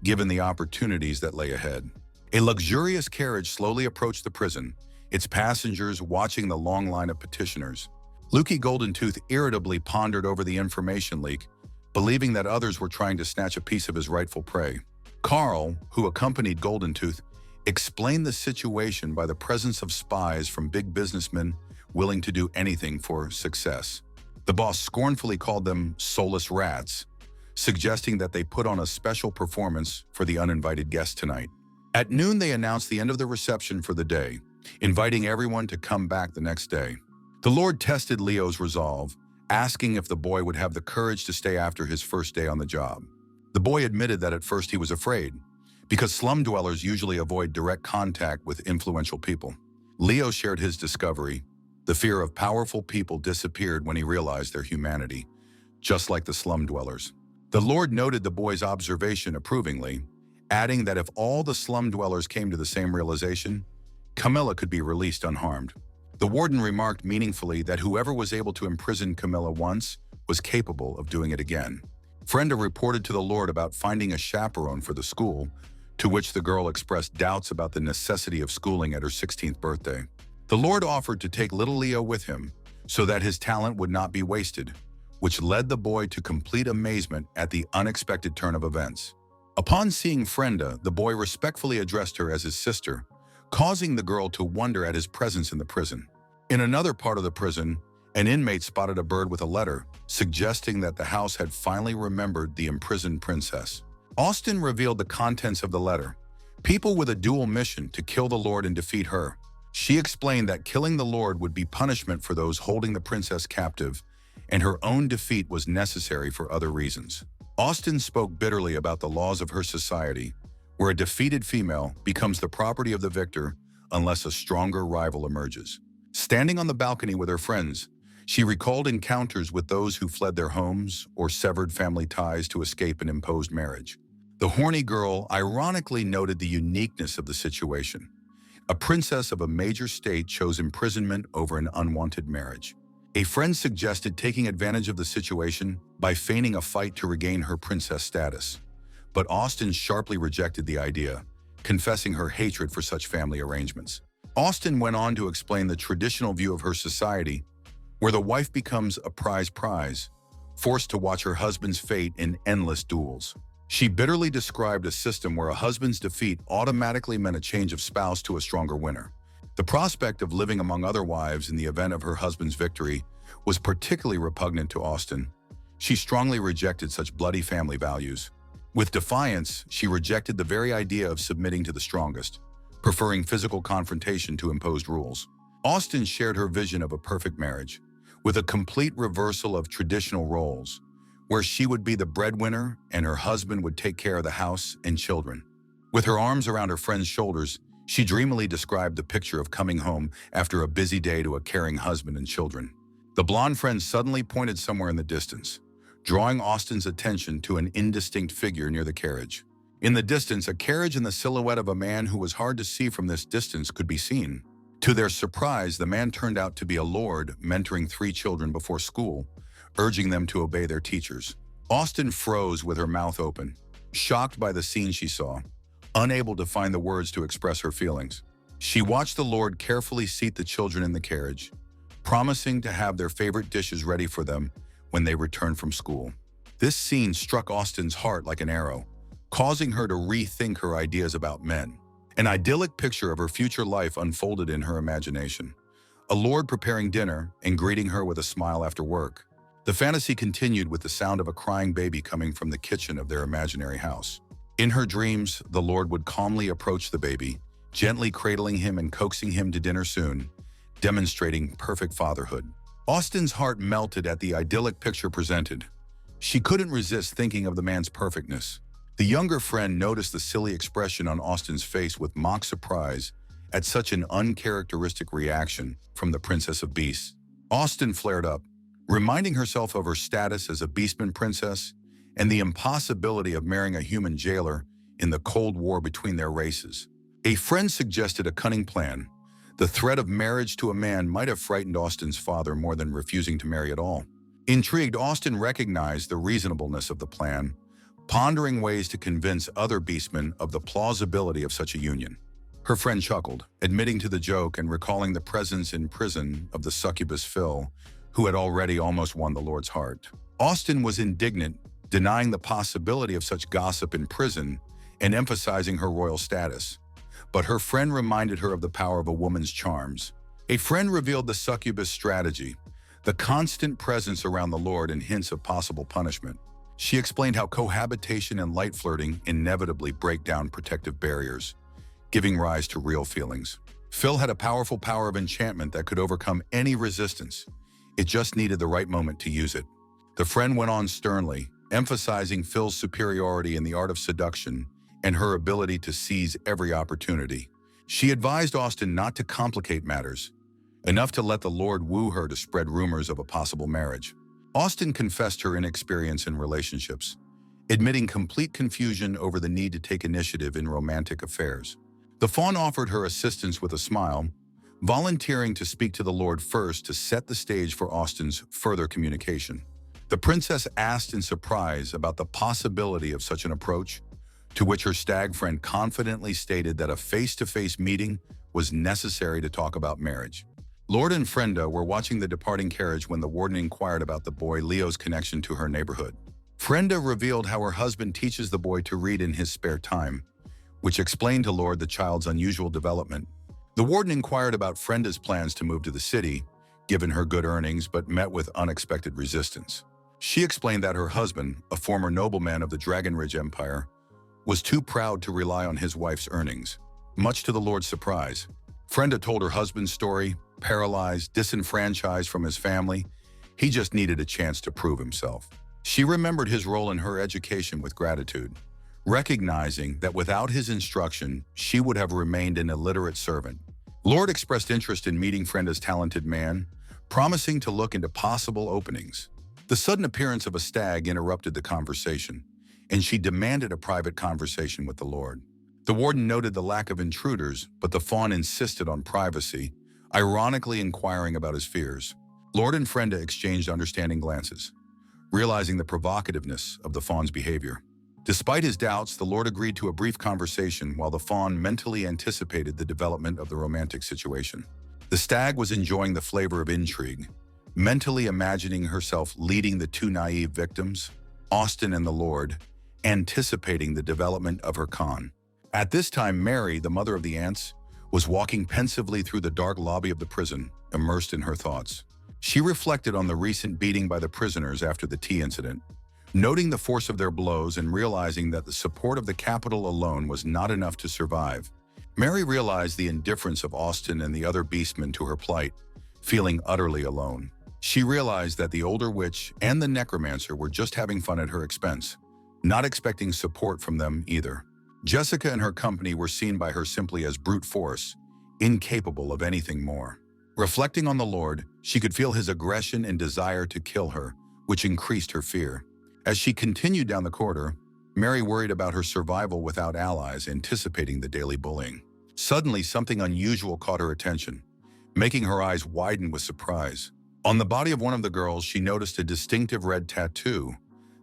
given the opportunities that lay ahead. A luxurious carriage slowly approached the prison, its passengers watching the long line of petitioners. Lukey Goldentooth irritably pondered over the information leak, believing that others were trying to snatch a piece of his rightful prey. Carl, who accompanied Goldentooth, explained the situation by the presence of spies from big businessmen willing to do anything for success. The boss scornfully called them soulless rats, suggesting that they put on a special performance for the uninvited guests tonight. At noon, they announced the end of the reception for the day, inviting everyone to come back the next day. The Lord tested Leo's resolve, asking if the boy would have the courage to stay after his first day on the job. The boy admitted that at first he was afraid, because slum dwellers usually avoid direct contact with influential people. Leo shared his discovery. The fear of powerful people disappeared when he realized their humanity, just like the slum dwellers. The Lord noted the boy's observation approvingly, adding that if all the slum dwellers came to the same realization, Camilla could be released unharmed. The warden remarked meaningfully that whoever was able to imprison Camilla once was capable of doing it again. Frenda reported to the Lord about finding a chaperone for the school, to which the girl expressed doubts about the necessity of schooling at her 16th birthday. The Lord offered to take little Leo with him so that his talent would not be wasted, which led the boy to complete amazement at the unexpected turn of events. Upon seeing Frenda, the boy respectfully addressed her as his sister, causing the girl to wonder at his presence in the prison. In another part of the prison, an inmate spotted a bird with a letter, suggesting that the house had finally remembered the imprisoned princess. Austin revealed the contents of the letter. People with a dual mission to kill the Lord and defeat her. She explained that killing the Lord would be punishment for those holding the princess captive, and her own defeat was necessary for other reasons. Austin spoke bitterly about the laws of her society, where a defeated female becomes the property of the victor unless a stronger rival emerges. Standing on the balcony with her friends, she recalled encounters with those who fled their homes or severed family ties to escape an imposed marriage. The horny girl ironically noted the uniqueness of the situation. A princess of a major state chose imprisonment over an unwanted marriage. A friend suggested taking advantage of the situation by feigning a fight to regain her princess status. But Austin sharply rejected the idea, confessing her hatred for such family arrangements. Austin went on to explain the traditional view of her society, where the wife becomes a prize, forced to watch her husband's fate in endless duels. She bitterly described a system where a husband's defeat automatically meant a change of spouse to a stronger winner. The prospect of living among other wives in the event of her husband's victory was particularly repugnant to Austen. She strongly rejected such bloody family values. With defiance, she rejected the very idea of submitting to the strongest, preferring physical confrontation to imposed rules. Austen shared her vision of a perfect marriage, with a complete reversal of traditional roles, where she would be the breadwinner and her husband would take care of the house and children. With her arms around her friend's shoulders, she dreamily described the picture of coming home after a busy day to a caring husband and children. The blonde friend suddenly pointed somewhere in the distance, drawing Austen's attention to an indistinct figure near the carriage. In the distance, a carriage and the silhouette of a man who was hard to see from this distance could be seen. To their surprise, the man turned out to be a lord mentoring 3 children before school, urging them to obey their teachers. Austen froze with her mouth open, shocked by the scene she saw, unable to find the words to express her feelings. She watched the lord carefully seat the children in the carriage, promising to have their favorite dishes ready for them when they returned from school. This scene struck Austen's heart like an arrow, causing her to rethink her ideas about men. An idyllic picture of her future life unfolded in her imagination. A lord preparing dinner and greeting her with a smile after work. The fantasy continued with the sound of a crying baby coming from the kitchen of their imaginary house. In her dreams, the lord would calmly approach the baby, gently cradling him and coaxing him to dinner soon, demonstrating perfect fatherhood. Austen's heart melted at the idyllic picture presented. She couldn't resist thinking of the man's perfectness. The younger friend noticed the silly expression on Austen's face with mock surprise at such an uncharacteristic reaction from the Princess of Beasts. Austen flared up, reminding herself of her status as a Beastman princess and the impossibility of marrying a human jailer in the Cold War between their races. A friend suggested a cunning plan. The threat of marriage to a man might have frightened Austen's father more than refusing to marry at all. Intrigued, Austen recognized the reasonableness of the plan, pondering ways to convince other beastmen of the plausibility of such a union. Her friend chuckled, admitting to the joke and recalling the presence in prison of the succubus Phil, who had already almost won the Lord's heart. Austen was indignant, denying the possibility of such gossip in prison and emphasizing her royal status. But her friend reminded her of the power of a woman's charms. A friend revealed the succubus strategy, the constant presence around the Lord and hints of possible punishment. She explained how cohabitation and light flirting inevitably break down protective barriers, giving rise to real feelings. Phil had a powerful power of enchantment that could overcome any resistance. It just needed the right moment to use it. The friend went on sternly, emphasizing Phil's superiority in the art of seduction and her ability to seize every opportunity. She advised Austen not to complicate matters, enough to let the Lord woo her to spread rumors of a possible marriage. Austen confessed her inexperience in relationships, admitting complete confusion over the need to take initiative in romantic affairs. The fawn offered her assistance with a smile, volunteering to speak to the Lord first to set the stage for Austen's further communication. The princess asked in surprise about the possibility of such an approach, to which her stag friend confidently stated that a face-to-face meeting was necessary to talk about marriage. Lord and Frenda were watching the departing carriage when the warden inquired about the boy Leo's connection to her neighborhood. Frenda revealed how her husband teaches the boy to read in his spare time, which explained to Lord the child's unusual development. The warden inquired about Frenda's plans to move to the city, given her good earnings, but met with unexpected resistance. She explained that her husband, a former nobleman of the Dragon Ridge Empire, was too proud to rely on his wife's earnings. Much to the Lord's surprise, Frenda told her husband's story. Paralyzed, disenfranchised from his family, he just needed a chance to prove himself. She remembered his role in her education with gratitude, recognizing that without his instruction, she would have remained an illiterate servant. Lord expressed interest in meeting Frenda's talented man, promising to look into possible openings. The sudden appearance of a stag interrupted the conversation, and she demanded a private conversation with the Lord. The warden noted the lack of intruders, but the fawn insisted on privacy, ironically inquiring about his fears. Lord and Frenda exchanged understanding glances, realizing the provocativeness of the fawn's behavior. Despite his doubts, the Lord agreed to a brief conversation while the fawn mentally anticipated the development of the romantic situation. The stag was enjoying the flavor of intrigue, mentally imagining herself leading the 2 naive victims, Austen and the Lord, anticipating the development of her con. At this time, Mary, the mother of the ants, was walking pensively through the dark lobby of the prison, immersed in her thoughts. She reflected on the recent beating by the prisoners after the tea incident, noting the force of their blows and realizing that the support of the capital alone was not enough to survive. Mary realized the indifference of Austen and the other beastmen to her plight, feeling utterly alone. She realized that the older witch and the necromancer were just having fun at her expense, not expecting support from them either. Jessica and her company were seen by her simply as brute force, incapable of anything more. Reflecting on the Lord, she could feel his aggression and desire to kill her, which increased her fear. As she continued down the corridor, Mary worried about her survival without allies, anticipating the daily bullying. Suddenly, something unusual caught her attention, making her eyes widen with surprise. On the body of one of the girls, she noticed a distinctive red tattoo,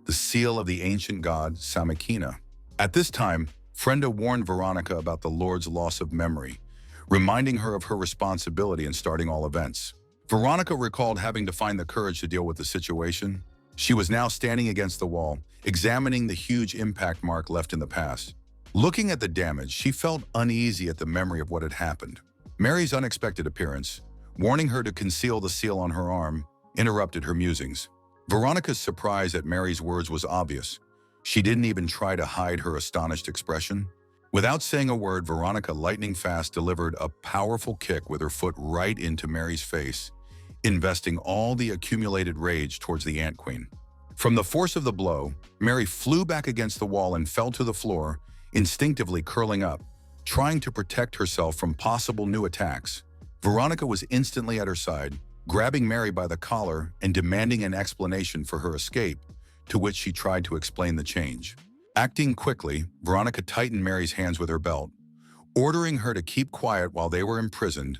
the seal of the ancient god Samikina. At this time, Frenda warned Veronica about the Lord's loss of memory, reminding her of her responsibility in starting all events. Veronica recalled having to find the courage to deal with the situation. She was now standing against the wall, examining the huge impact mark left in the past. Looking at the damage, she felt uneasy at the memory of what had happened. Mary's unexpected appearance, warning her to conceal the seal on her arm, interrupted her musings. Veronica's surprise at Mary's words was obvious. She didn't even try to hide her astonished expression. Without saying a word, Veronica lightning fast delivered a powerful kick with her foot right into Mary's face, investing all the accumulated rage towards the Ant Queen. From the force of the blow, Mary flew back against the wall and fell to the floor, instinctively curling up, trying to protect herself from possible new attacks. Veronica was instantly at her side, grabbing Mary by the collar and demanding an explanation for her escape, to which she tried to explain the change. Acting quickly, Veronica tightened Mary's hands with her belt, ordering her to keep quiet while they were imprisoned.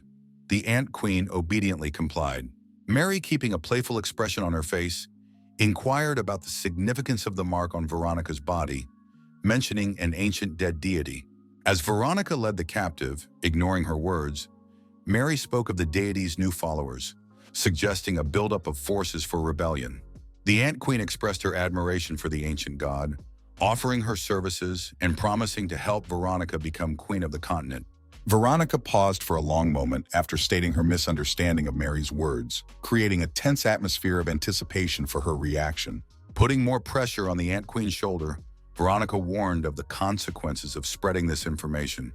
The Ant Queen obediently complied. Mary, keeping a playful expression on her face, inquired about the significance of the mark on Veronica's body, mentioning an ancient dead deity. As Veronica led the captive, ignoring her words, Mary spoke of the deity's new followers, suggesting a buildup of forces for rebellion. The Ant Queen expressed her admiration for the ancient god, offering her services and promising to help Veronica become queen of the continent. Veronica paused for a long moment after stating her misunderstanding of Mary's words, creating a tense atmosphere of anticipation for her reaction. Putting more pressure on the Ant Queen's shoulder, Veronica warned of the consequences of spreading this information,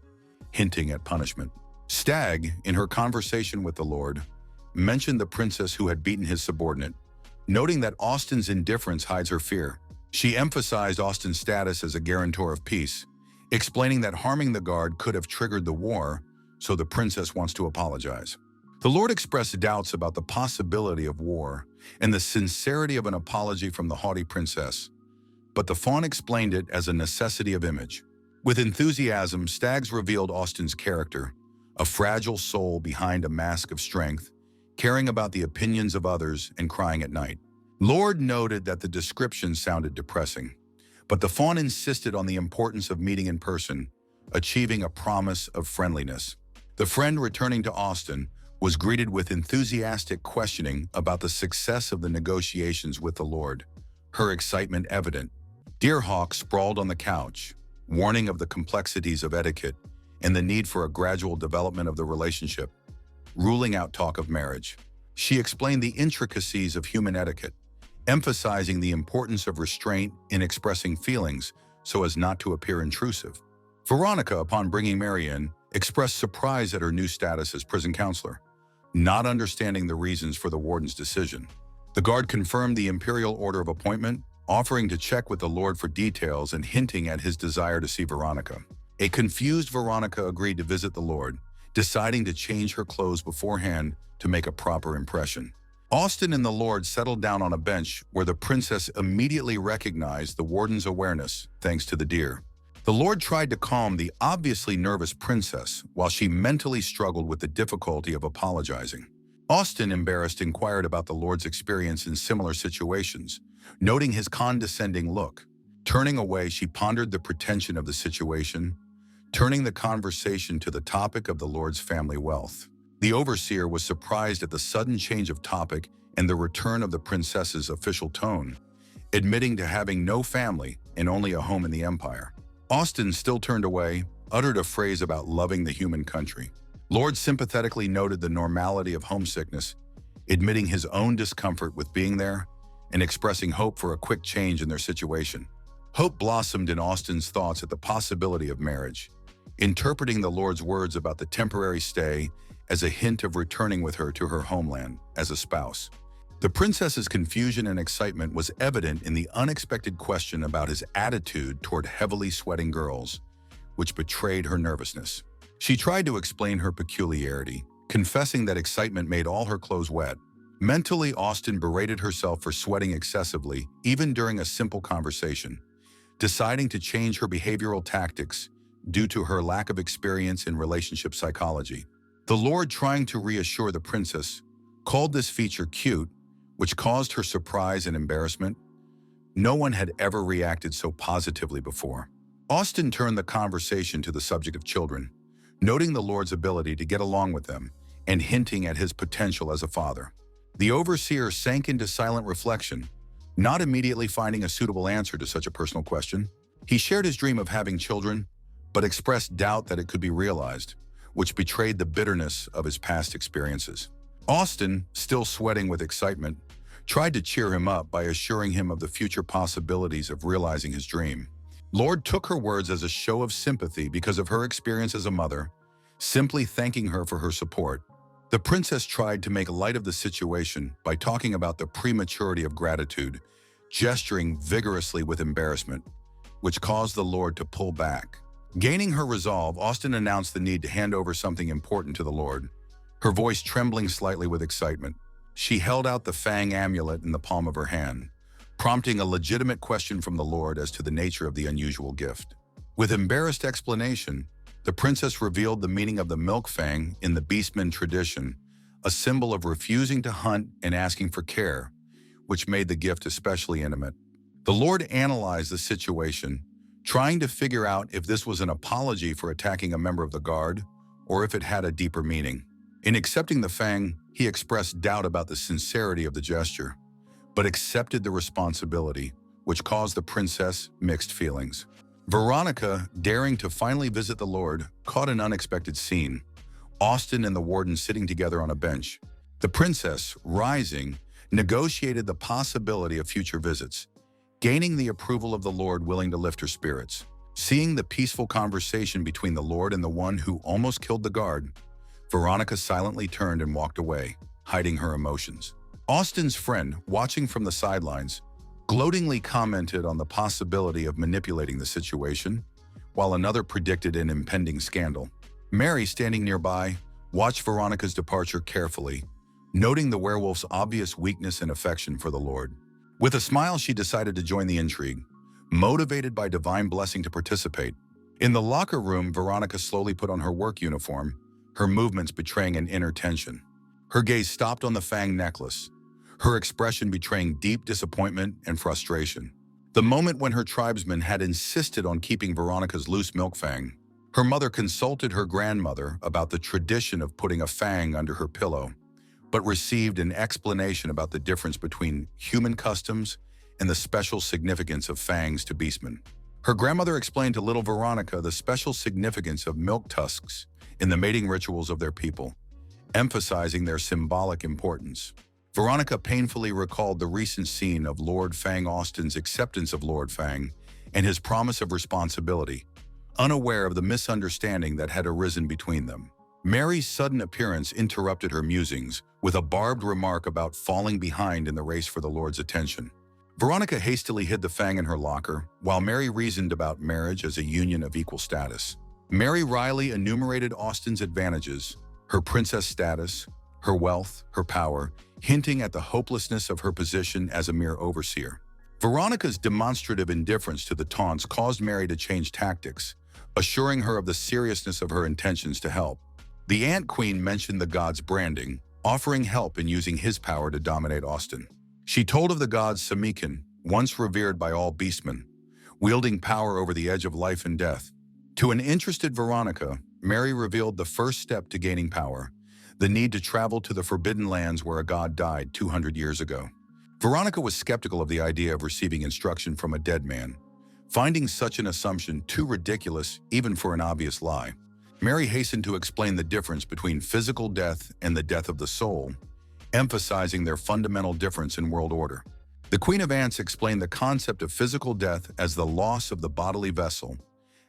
hinting at punishment. Stagg, in her conversation with the Lord, mentioned the princess who had beaten his subordinate, noting that Austen's indifference hides her fear. She emphasized Austen's status as a guarantor of peace, explaining that harming the guard could have triggered the war, so the princess wants to apologize. The Lord expressed doubts about the possibility of war and the sincerity of an apology from the haughty princess, but the faun explained it as a necessity of image. With enthusiasm, Staggs revealed Austen's character, a fragile soul behind a mask of strength, caring about the opinions of others and crying at night. Lord noted that the description sounded depressing, but the faun insisted on the importance of meeting in person, achieving a promise of friendliness. The friend, returning to Austen, was greeted with enthusiastic questioning about the success of the negotiations with the Lord, her excitement evident. Deerhawk sprawled on the couch, warning of the complexities of etiquette and the need for a gradual development of the relationship, ruling out talk of marriage. She explained the intricacies of human etiquette, emphasizing the importance of restraint in expressing feelings so as not to appear intrusive. Veronica, upon bringing Mary in, expressed surprise at her new status as prison counselor, not understanding the reasons for the warden's decision. The guard confirmed the imperial order of appointment, offering to check with the Lord for details and hinting at his desire to see Veronica. A confused Veronica agreed to visit the Lord, deciding to change her clothes beforehand to make a proper impression. Austen and the Lord settled down on a bench where the princess immediately recognized the warden's awareness, thanks to the deer. The Lord tried to calm the obviously nervous princess while she mentally struggled with the difficulty of apologizing. Austen, embarrassed, inquired about the Lord's experience in similar situations, noting his condescending look. Turning away, she pondered the pretension of the situation, turning the conversation to the topic of the Lord's family wealth. The overseer was surprised at the sudden change of topic and the return of the princess's official tone, admitting to having no family and only a home in the empire. Austin still turned away, uttered a phrase about loving the human country. Lord sympathetically noted the normality of homesickness, admitting his own discomfort with being there and expressing hope for a quick change in their situation. Hope blossomed in Austin's thoughts at the possibility of marriage, interpreting the Lord's words about the temporary stay as a hint of returning with her to her homeland as a spouse. The princess's confusion and excitement was evident in the unexpected question about his attitude toward heavily sweating girls, which betrayed her nervousness. She tried to explain her peculiarity, confessing that excitement made all her clothes wet. Mentally, Austin berated herself for sweating excessively, even during a simple conversation, deciding to change her behavioral tactics due to her lack of experience in relationship psychology. The Lord, trying to reassure the princess, called this feature cute, which caused her surprise and embarrassment. No one had ever reacted so positively before. Austin turned the conversation to the subject of children, noting the Lord's ability to get along with them and hinting at his potential as a father. The overseer sank into silent reflection, not immediately finding a suitable answer to such a personal question. He shared his dream of having children, but expressed doubt that it could be realized, which betrayed the bitterness of his past experiences. Austin, still sweating with excitement, tried to cheer him up by assuring him of the future possibilities of realizing his dream. Lord took her words as a show of sympathy because of her experience as a mother, simply thanking her for her support. The princess tried to make light of the situation by talking about the prematurity of gratitude, gesturing vigorously with embarrassment, which caused the Lord to pull back. Gaining her resolve, Austin announced the need to hand over something important to the Lord, her voice trembling slightly with excitement. She held out the Fang amulet in the palm of her hand, prompting a legitimate question from the Lord as to the nature of the unusual gift. With embarrassed explanation, the princess revealed the meaning of the milk fang in the beastman tradition, a symbol of refusing to hunt and asking for care, which made the gift especially intimate. The Lord analyzed the situation, trying to figure out if this was an apology for attacking a member of the guard or if it had a deeper meaning. In accepting the fang, he expressed doubt about the sincerity of the gesture, but accepted the responsibility, which caused the princess mixed feelings. Veronica, daring to finally visit the Lord, caught an unexpected scene. Austin and the warden sitting together on a bench. The princess, rising, negotiated the possibility of future visits, gaining the approval of the Lord, willing to lift her spirits. Seeing the peaceful conversation between the Lord and the one who almost killed the guard, Veronica silently turned and walked away, hiding her emotions. Austin's friend, watching from the sidelines, gloatingly commented on the possibility of manipulating the situation, while another predicted an impending scandal. Mary, standing nearby, watched Veronica's departure carefully, noting the werewolf's obvious weakness and affection for the Lord. With a smile, she decided to join the intrigue, motivated by divine blessing to participate. In the locker room, Veronica slowly put on her work uniform, her movements betraying an inner tension. Her gaze stopped on the fang necklace, her expression betraying deep disappointment and frustration. The moment when her tribesmen had insisted on keeping Veronica's loose milk fang, her mother consulted her grandmother about the tradition of putting a fang under her pillow, but received an explanation about the difference between human customs and the special significance of fangs to beastmen. Her grandmother explained to little Veronica the special significance of milk tusks in the mating rituals of their people, emphasizing their symbolic importance. Veronica painfully recalled the recent scene of Lord Fang Austin's acceptance of Lord Fang and his promise of responsibility, unaware of the misunderstanding that had arisen between them. Mary's sudden appearance interrupted her musings with a barbed remark about falling behind in the race for the Lord's attention. Veronica hastily hid the fang in her locker, while Mary reasoned about marriage as a union of equal status. Mary Riley enumerated Austin's advantages, her princess status, her wealth, her power, hinting at the hopelessness of her position as a mere overseer. Veronica's demonstrative indifference to the taunts caused Mary to change tactics, assuring her of the seriousness of her intentions to help. The Ant Queen mentioned the god's branding, offering help in using his power to dominate Austin. She told of the god Samikin, once revered by all beastmen, wielding power over the edge of life and death. To an interested Veronica, Mary revealed the first step to gaining power, the need to travel to the forbidden lands where a god died 200 years ago. Veronica was skeptical of the idea of receiving instruction from a dead man, finding such an assumption too ridiculous even for an obvious lie. Mary hastened to explain the difference between physical death and the death of the soul, emphasizing their fundamental difference in world order. The Queen of Ants explained the concept of physical death as the loss of the bodily vessel,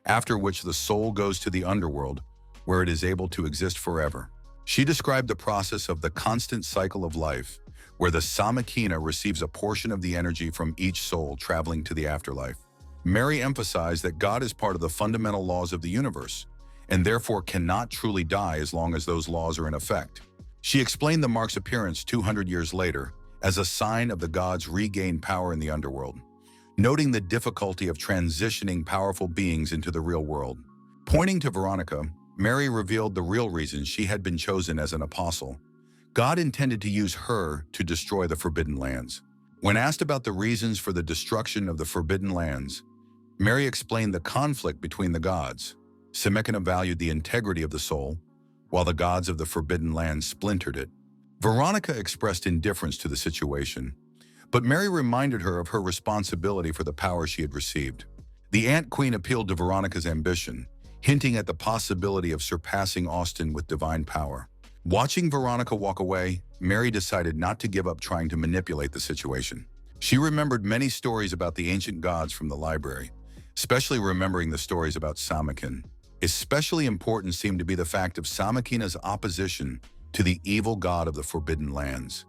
after which the soul goes to the underworld, where it is able to exist forever. She described the process of the constant cycle of life, where the Samakina receives a portion of the energy from each soul traveling to the afterlife. Mary emphasized that God is part of the fundamental laws of the universe, and therefore cannot truly die as long as those laws are in effect. She explained the mark's appearance 200 years later as a sign of the gods' regained power in the underworld, noting the difficulty of transitioning powerful beings into the real world. Pointing to Veronica, Mary revealed the real reason she had been chosen as an apostle. God intended to use her to destroy the Forbidden Lands. When asked about the reasons for the destruction of the Forbidden Lands, Mary explained the conflict between the gods. Samekina valued the integrity of the soul, while the gods of the Forbidden Lands splintered it. Veronica expressed indifference to the situation, but Mary reminded her of her responsibility for the power she had received. The Ant Queen appealed to Veronica's ambition, hinting at the possibility of surpassing Austin with divine power. Watching Veronica walk away, Mary decided not to give up trying to manipulate the situation. She remembered many stories about the ancient gods from the library, especially remembering the stories about Samakin. Especially important seemed to be the fact of Samakina's opposition to the evil god of the Forbidden Lands,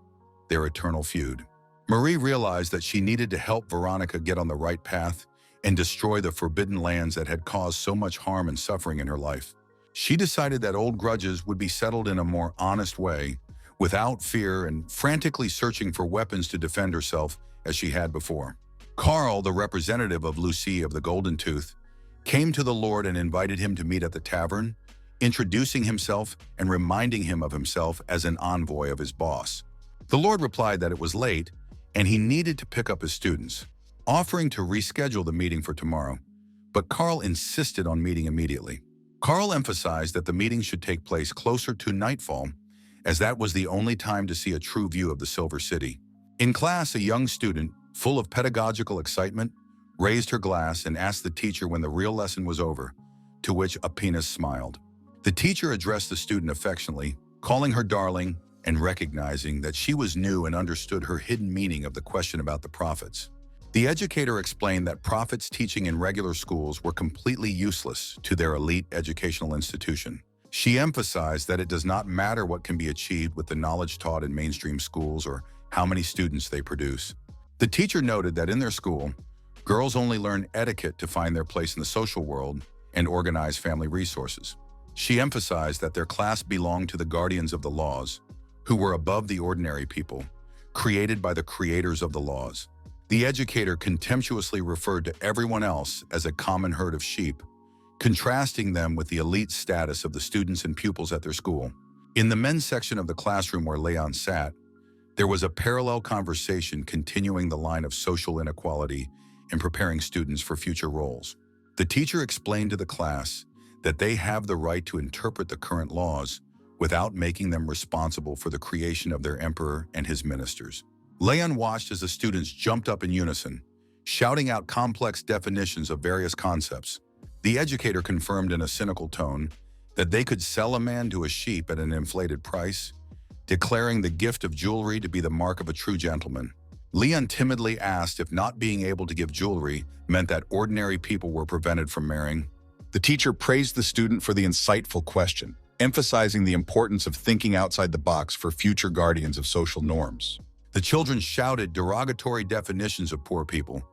their eternal feud. Marie realized that she needed to help Veronica get on the right path and destroy the Forbidden Lands that had caused so much harm and suffering in her life. She decided that old grudges would be settled in a more honest way, without fear and frantically searching for weapons to defend herself as she had before. Carl, the representative of Lucy of the Golden Tooth, came to the Lord and invited him to meet at the tavern, introducing himself and reminding him of himself as an envoy of his boss. The Lord replied that it was late and he needed to pick up his students, offering to reschedule the meeting for tomorrow, but Carl insisted on meeting immediately. Carl emphasized that the meeting should take place closer to nightfall, as that was the only time to see a true view of the Silver City. In class, a young student, full of pedagogical excitement, raised her glass and asked the teacher when the real lesson was over, to which Apinas smiled. The teacher addressed the student affectionately, calling her darling and recognizing that she was new and understood her hidden meaning of the question about the prophets. The educator explained that prophets teaching in regular schools were completely useless to their elite educational institution. She emphasized that it does not matter what can be achieved with the knowledge taught in mainstream schools or how many students they produce. The teacher noted that in their school, girls only learn etiquette to find their place in the social world and organize family resources. She emphasized that their class belonged to the guardians of the laws, who were above the ordinary people, created by the creators of the laws. The educator contemptuously referred to everyone else as a common herd of sheep, contrasting them with the elite status of the students and pupils at their school. In the men's section of the classroom where Leon sat, there was a parallel conversation continuing the line of social inequality and preparing students for future roles. The teacher explained to the class that they have the right to interpret the current laws without making them responsible for the creation of their emperor and his ministers. Leon watched as the students jumped up in unison, shouting out complex definitions of various concepts. The educator confirmed in a cynical tone that they could sell a man to a sheep at an inflated price, declaring the gift of jewelry to be the mark of a true gentleman. Leon timidly asked if not being able to give jewelry meant that ordinary people were prevented from marrying. The teacher praised the student for the insightful question, emphasizing the importance of thinking outside the box for future guardians of social norms. The children shouted derogatory definitions of poor people,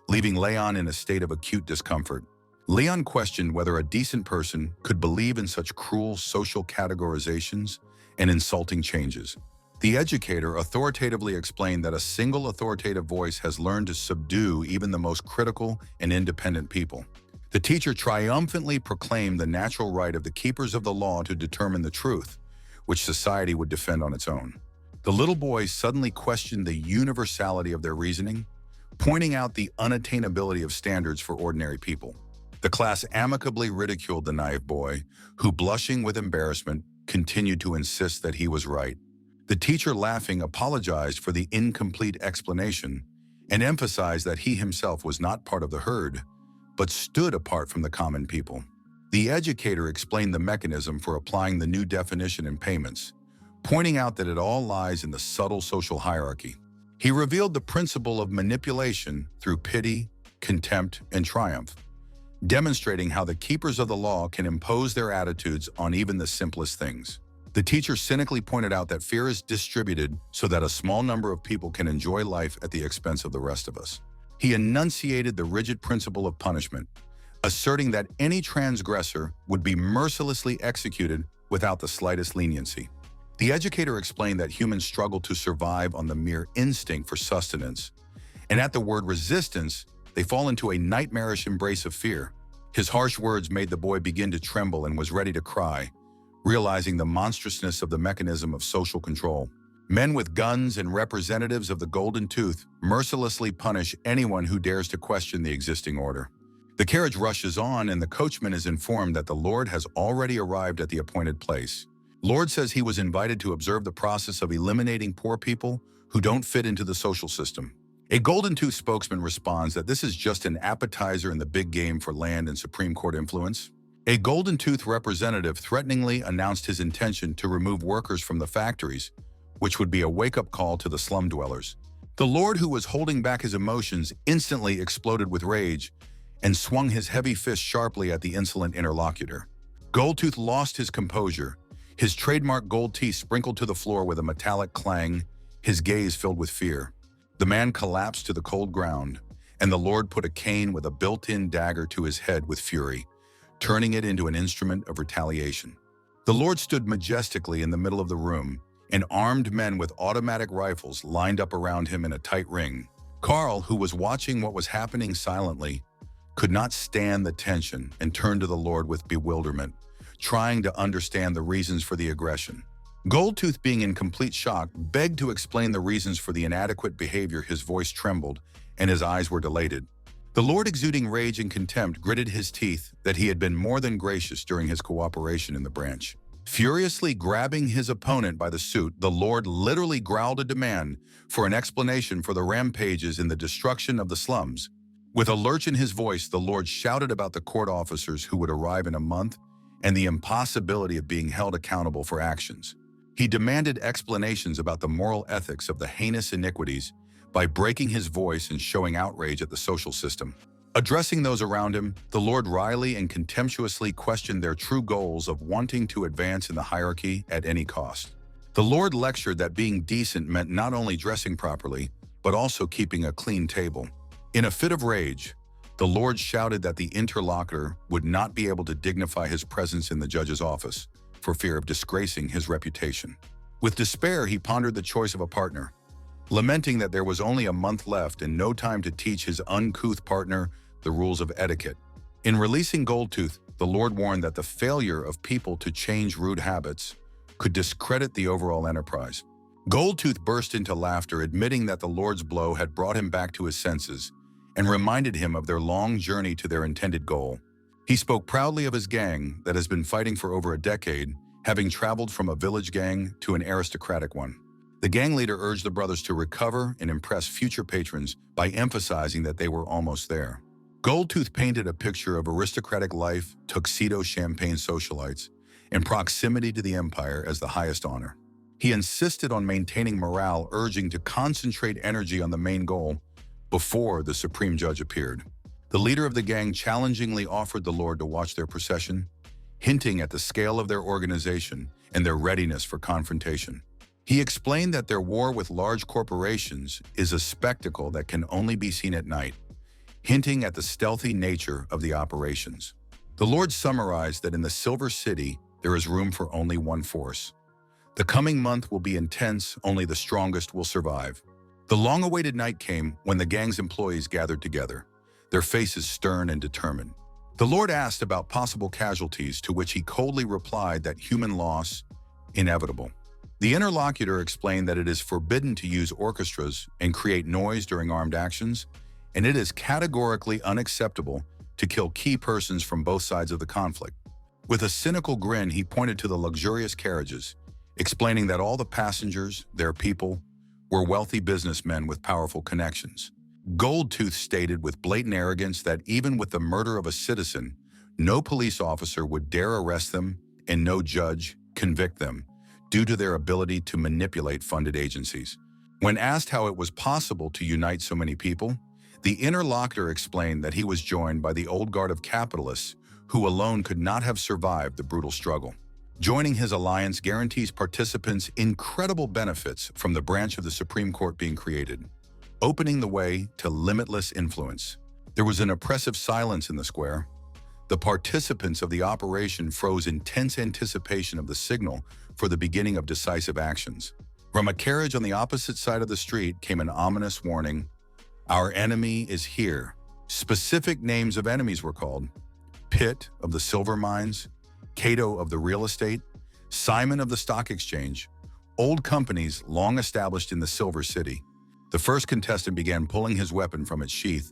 leaving Leon in a state of acute discomfort. Leon questioned whether a decent person could believe in such cruel social categorizations and insulting changes. The educator authoritatively explained that a single authoritative voice has learned to subdue even the most critical and independent people. The teacher triumphantly proclaimed the natural right of the keepers of the law to determine the truth, which society would defend on its own. The little boys suddenly questioned the universality of their reasoning, pointing out the unattainability of standards for ordinary people. The class amicably ridiculed the naive boy, who, blushing with embarrassment, continued to insist that he was right. The teacher, laughing, apologized for the incomplete explanation and emphasized that he himself was not part of the herd, but stood apart from the common people. The educator explained the mechanism for applying the new definition in payments, pointing out that it all lies in the subtle social hierarchy. He revealed the principle of manipulation through pity, contempt, and triumph, demonstrating how the keepers of the law can impose their attitudes on even the simplest things. The teacher cynically pointed out that fear is distributed so that a small number of people can enjoy life at the expense of the rest of us. He enunciated the rigid principle of punishment, asserting that any transgressor would be mercilessly executed without the slightest leniency. The educator explained that humans struggle to survive on the mere instinct for sustenance, and at the word resistance, they fall into a nightmarish embrace of fear. His harsh words made the boy begin to tremble and was ready to cry, realizing the monstrousness of the mechanism of social control. Men with guns and representatives of the Golden Tooth mercilessly punish anyone who dares to question the existing order. The carriage rushes on and the coachman is informed that the Lord has already arrived at the appointed place. Lord says he was invited to observe the process of eliminating poor people who don't fit into the social system. A Golden Tooth spokesman responds that this is just an appetizer in the big game for land and Supreme Court influence. A Golden Tooth representative threateningly announced his intention to remove workers from the factories, which would be a wake-up call to the slum dwellers. The Lord, who was holding back his emotions, instantly exploded with rage and swung his heavy fist sharply at the insolent interlocutor. Goldtooth lost his composure, his trademark gold teeth sprinkled to the floor with a metallic clang, his gaze filled with fear. The man collapsed to the cold ground, and the Lord put a cane with a built-in dagger to his head with fury, turning it into an instrument of retaliation. The Lord stood majestically in the middle of the room, and armed men with automatic rifles lined up around him in a tight ring. Carl, who was watching what was happening silently, could not stand the tension and turned to the Lord with bewilderment, trying to understand the reasons for the aggression. Goldtooth, being in complete shock, begged to explain the reasons for the inadequate behavior. His voice trembled, and his eyes were dilated. The Lord, exuding rage and contempt, gritted his teeth that he had been more than gracious during his cooperation in the branch. Furiously grabbing his opponent by the suit, the Lord literally growled a demand for an explanation for the rampages and the destruction of the slums. With a lurch in his voice, the Lord shouted about the court officers who would arrive in a month and the impossibility of being held accountable for actions. He demanded explanations about the moral ethics of the heinous iniquities by breaking his voice and showing outrage at the social system. Addressing those around him, the Lord wryly and contemptuously questioned their true goals of wanting to advance in the hierarchy at any cost. The Lord lectured that being decent meant not only dressing properly, but also keeping a clean table. In a fit of rage, the Lord shouted that the interlocutor would not be able to dignify his presence in the judge's office for fear of disgracing his reputation. With despair, he pondered the choice of a partner, lamenting that there was only a month left and no time to teach his uncouth partner the rules of etiquette. In releasing Goldtooth, the Lord warned that the failure of people to change rude habits could discredit the overall enterprise. Goldtooth burst into laughter, admitting that the Lord's blow had brought him back to his senses and reminded him of their long journey to their intended goal. He spoke proudly of his gang that has been fighting for over a decade, having traveled from a village gang to an aristocratic one. The gang leader urged the brothers to recover and impress future patrons by emphasizing that they were almost there. Goldtooth painted a picture of aristocratic life, tuxedo champagne socialites, and proximity to the empire as the highest honor. He insisted on maintaining morale, urging to concentrate energy on the main goal before the Supreme Judge appeared. The leader of the gang challengingly offered the Lord to watch their procession, hinting at the scale of their organization and their readiness for confrontation. He explained that their war with large corporations is a spectacle that can only be seen at night, hinting at the stealthy nature of the operations. The Lord summarized that in the Silver City, there is room for only one force. The coming month will be intense, only the strongest will survive. The long-awaited night came when the gang's employees gathered together, their faces stern and determined. The Lord asked about possible casualties, to which he coldly replied that human loss, inevitable. The interlocutor explained that it is forbidden to use orchestras and create noise during armed actions, and it is categorically unacceptable to kill key persons from both sides of the conflict. With a cynical grin, he pointed to the luxurious carriages, explaining that all the passengers, their people, were wealthy businessmen with powerful connections. Goldtooth stated with blatant arrogance that even with the murder of a citizen, no police officer would dare arrest them and no judge convict them due to their ability to manipulate funded agencies. When asked how it was possible to unite so many people, the interlocutor explained that he was joined by the old guard of capitalists who alone could not have survived the brutal struggle. Joining his alliance guarantees participants incredible benefits from the branch of the Supreme Court being created, opening the way to limitless influence. There was an oppressive silence in the square. The participants of the operation froze in tense anticipation of the signal for the beginning of decisive actions. From a carriage on the opposite side of the street came an ominous warning: "Our enemy is here." Specific names of enemies were called: Pitt of the silver mines, Cato of the real estate, Simon of the stock exchange, old companies long established in the Silver City. The first contestant began pulling his weapon from its sheath,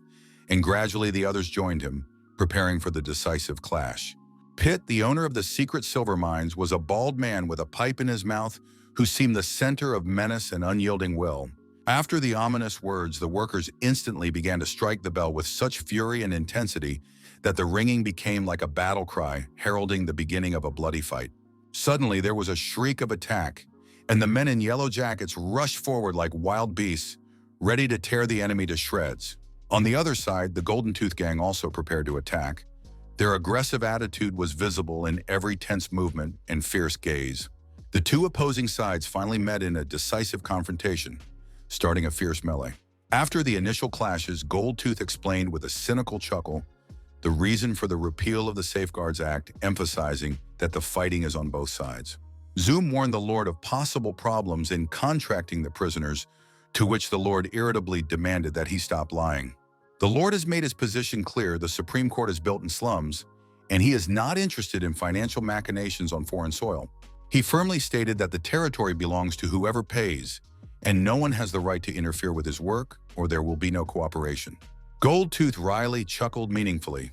and gradually the others joined him, preparing for the decisive clash. Pitt, the owner of the secret silver mines, was a bald man with a pipe in his mouth who seemed the center of menace and unyielding will. After the ominous words, the workers instantly began to strike the bell with such fury and intensity that the ringing became like a battle cry, heralding the beginning of a bloody fight. Suddenly, there was a shriek of attack, and the men in yellow jackets rushed forward like wild beasts, ready to tear the enemy to shreds. On the other side, the Golden Tooth Gang also prepared to attack. Their aggressive attitude was visible in every tense movement and fierce gaze. The two opposing sides finally met in a decisive confrontation, starting a fierce melee. After the initial clashes, Goldtooth explained with a cynical chuckle the reason for the repeal of the Safeguards Act, emphasizing that the fighting is on both sides. Zoom warned the Lord of possible problems in contracting the prisoners, to which the Lord irritably demanded that he stop lying. The Lord has made his position clear: the Supreme Court is built in slums, and he is not interested in financial machinations on foreign soil. He firmly stated that the territory belongs to whoever pays, and no one has the right to interfere with his work, or there will be no cooperation. Goldtooth wryly chuckled meaningfully,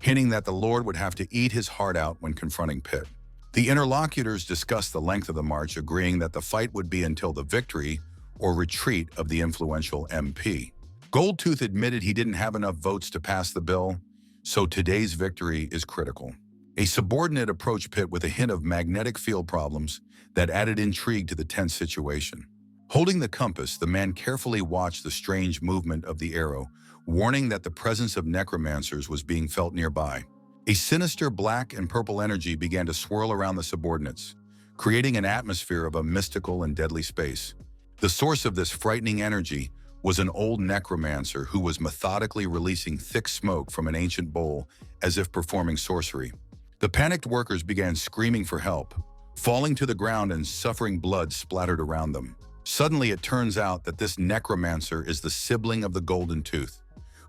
hinting that the Lord would have to eat his heart out when confronting Pitt. The interlocutors discussed the length of the march, agreeing that the fight would be until the victory or retreat of the influential MP. Goldtooth admitted he didn't have enough votes to pass the bill, so today's victory is critical. A subordinate approached Pitt with a hint of magnetic field problems that added intrigue to the tense situation. Holding the compass, the man carefully watched the strange movement of the arrow, warning that the presence of necromancers was being felt nearby. A sinister black and purple energy began to swirl around the subordinates, creating an atmosphere of a mystical and deadly space. The source of this frightening energy was an old necromancer who was methodically releasing thick smoke from an ancient bowl as if performing sorcery. The panicked workers began screaming for help, falling to the ground and suffering blood splattered around them. Suddenly, it turns out that this necromancer is the sibling of the Golden Tooth,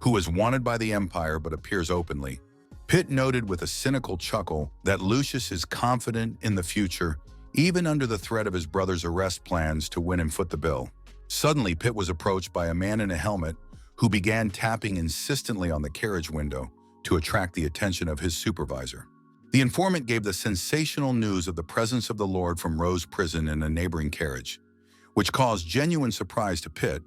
who is wanted by the Empire but appears openly. Pitt noted with a cynical chuckle that Lucius is confident in the future, even under the threat of his brother's arrest plans to win and foot the bill. Suddenly, Pitt was approached by a man in a helmet who began tapping insistently on the carriage window to attract the attention of his supervisor. The informant gave the sensational news of the presence of the Lord from Rose Prison in a neighboring carriage, which caused genuine surprise to Pitt,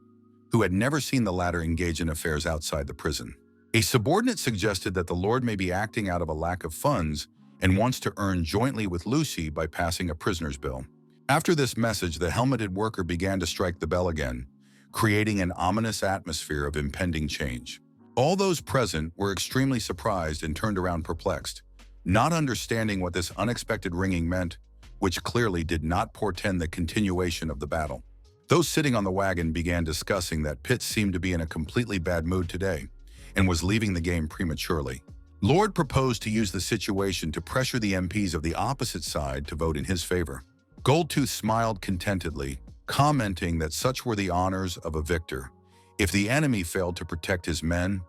who had never seen the latter engage in affairs outside the prison. A subordinate suggested that the Lord may be acting out of a lack of funds and wants to earn jointly with Lucy by passing a prisoner's bill. After this message, the helmeted worker began to strike the bell again, creating an ominous atmosphere of impending change. All those present were extremely surprised and turned around perplexed, not understanding what this unexpected ringing meant, which clearly did not portend the continuation of the battle. Those sitting on the wagon began discussing that Pitt seemed to be in a completely bad mood today and was leaving the game prematurely. Lord proposed to use the situation to pressure the MPs of the opposite side to vote in his favor. Goldtooth smiled contentedly, commenting that such were the honors of a victor. If the enemy failed to protect his men,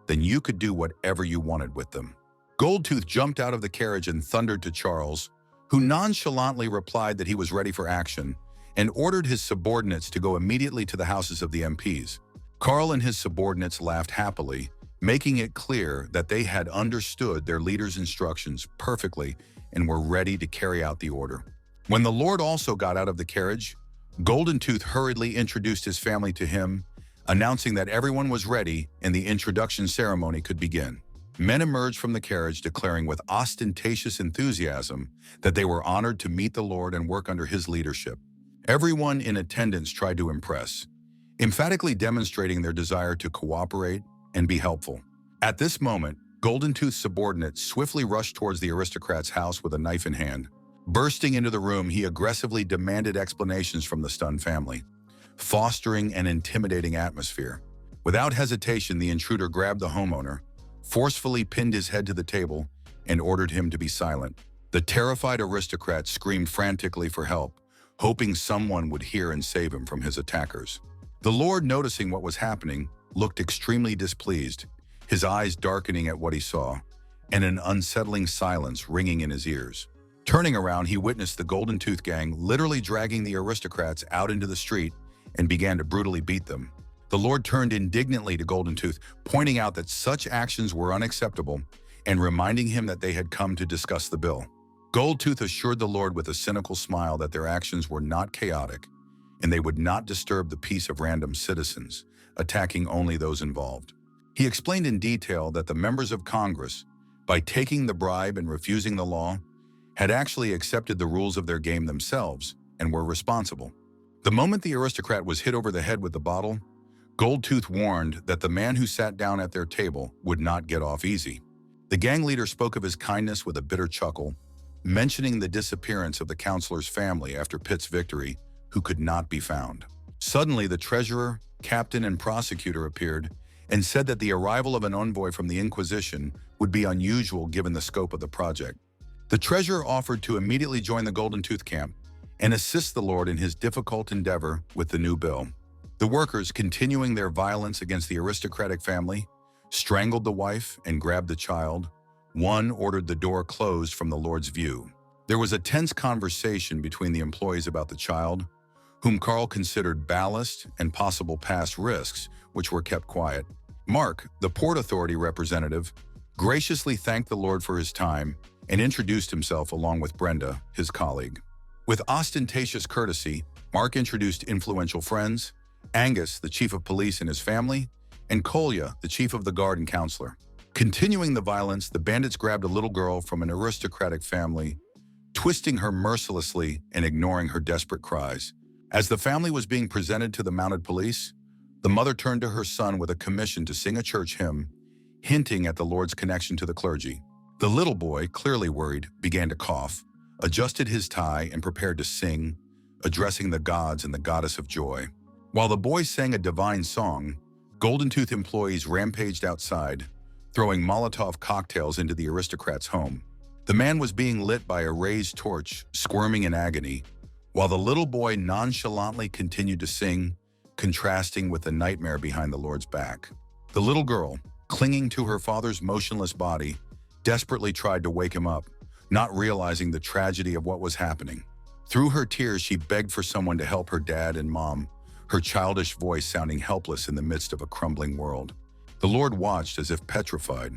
then you could do whatever you wanted with them. Goldtooth jumped out of the carriage and thundered to Charles, who nonchalantly replied that he was ready for action and ordered his subordinates to go immediately to the houses of the MPs. Carl and his subordinates laughed happily, making it clear that they had understood their leader's instructions perfectly and were ready to carry out the order. When the Lord also got out of the carriage, Golden Tooth hurriedly introduced his family to him, announcing that everyone was ready and the introduction ceremony could begin. Men emerged from the carriage declaring with ostentatious enthusiasm that they were honored to meet the Lord and work under his leadership. Everyone in attendance tried to impress, emphatically demonstrating their desire to cooperate and be helpful. At this moment, Golden Tooth's subordinate swiftly rushed towards the aristocrat's house with a knife in hand. Bursting into the room, he aggressively demanded explanations from the stunned family, fostering an intimidating atmosphere. Without hesitation, the intruder grabbed the homeowner, forcefully pinned his head to the table, and ordered him to be silent. The terrified aristocrat screamed frantically for help, hoping someone would hear and save him from his attackers. The Lord, noticing what was happening, looked extremely displeased, his eyes darkening at what he saw, and an unsettling silence ringing in his ears. Turning around, he witnessed the Golden Tooth gang literally dragging the aristocrats out into the street and began to brutally beat them. The Lord turned indignantly to Golden Tooth, pointing out that such actions were unacceptable and reminding him that they had come to discuss the bill. Gold Tooth assured the Lord with a cynical smile that their actions were not chaotic and they would not disturb the peace of random citizens, attacking only those involved. He explained in detail that the members of Congress, by taking the bribe and refusing the law, had actually accepted the rules of their game themselves and were responsible. The moment the aristocrat was hit over the head with the bottle, Gold Tooth warned that the man who sat down at their table would not get off easy. The gang leader spoke of his kindness with a bitter chuckle, mentioning the disappearance of the counselor's family after Pitt's victory, who could not be found. Suddenly, the treasurer, captain, and prosecutor appeared and said that the arrival of an envoy from the Inquisition would be unusual given the scope of the project. The treasurer offered to immediately join the Golden Tooth camp and assist the Lord in his difficult endeavor with the new bill. The workers, continuing their violence against the aristocratic family, strangled the wife and grabbed the child. One ordered the door closed from the Lord's view. There was a tense conversation between the employees about the child, whom Carl considered ballast and possible past risks, which were kept quiet. Mark, the Port Authority representative, graciously thanked the Lord for his time and introduced himself along with Brenda, his colleague. With ostentatious courtesy, Mark introduced influential friends, Angus, the chief of police and his family, and Kolya, the chief of the guard and counselor. Continuing the violence, the bandits grabbed a little girl from an aristocratic family, twisting her mercilessly and ignoring her desperate cries. As the family was being presented to the mounted police, the mother turned to her son with a commission to sing a church hymn, hinting at the Lord's connection to the clergy. The little boy, clearly worried, began to cough, adjusted his tie, and prepared to sing, addressing the gods and the goddess of joy. While the boy sang a divine song, Golden Tooth employees rampaged outside, throwing Molotov cocktails into the aristocrat's home. The man was being lit by a raised torch, squirming in agony, while the little boy nonchalantly continued to sing, contrasting with the nightmare behind the Lord's back. The little girl, clinging to her father's motionless body, desperately tried to wake him up, not realizing the tragedy of what was happening. Through her tears, she begged for someone to help her dad and mom, her childish voice sounding helpless in the midst of a crumbling world. The Lord watched as if petrified,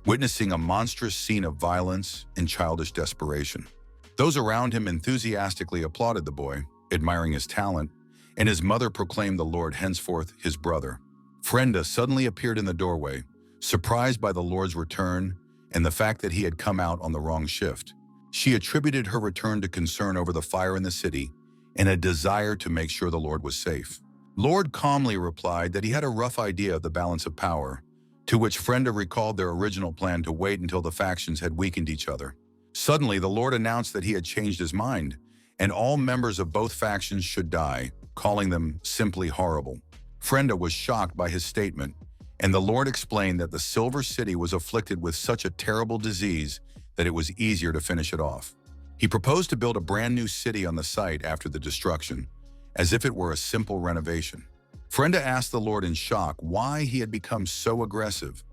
witnessing a monstrous scene of violence and childish desperation. Those around him enthusiastically applauded the boy, admiring his talent, and his mother proclaimed the Lord henceforth his brother. Frenda suddenly appeared in the doorway, surprised by the Lord's return and the fact that he had come out on the wrong shift. She attributed her return to concern over the fire in the city and a desire to make sure the Lord was safe. Lord calmly replied that he had a rough idea of the balance of power, to which Frenda recalled their original plan to wait until the factions had weakened each other. Suddenly, the Lord announced that he had changed his mind, and all members of both factions should die, calling them simply horrible. Frenda was shocked by his statement, and the Lord explained that the Silver City was afflicted with such a terrible disease that it was easier to finish it off. He proposed to build a brand new city on the site after the destruction, as if it were a simple renovation. Frenda asked the Lord in shock why he had become so aggressive,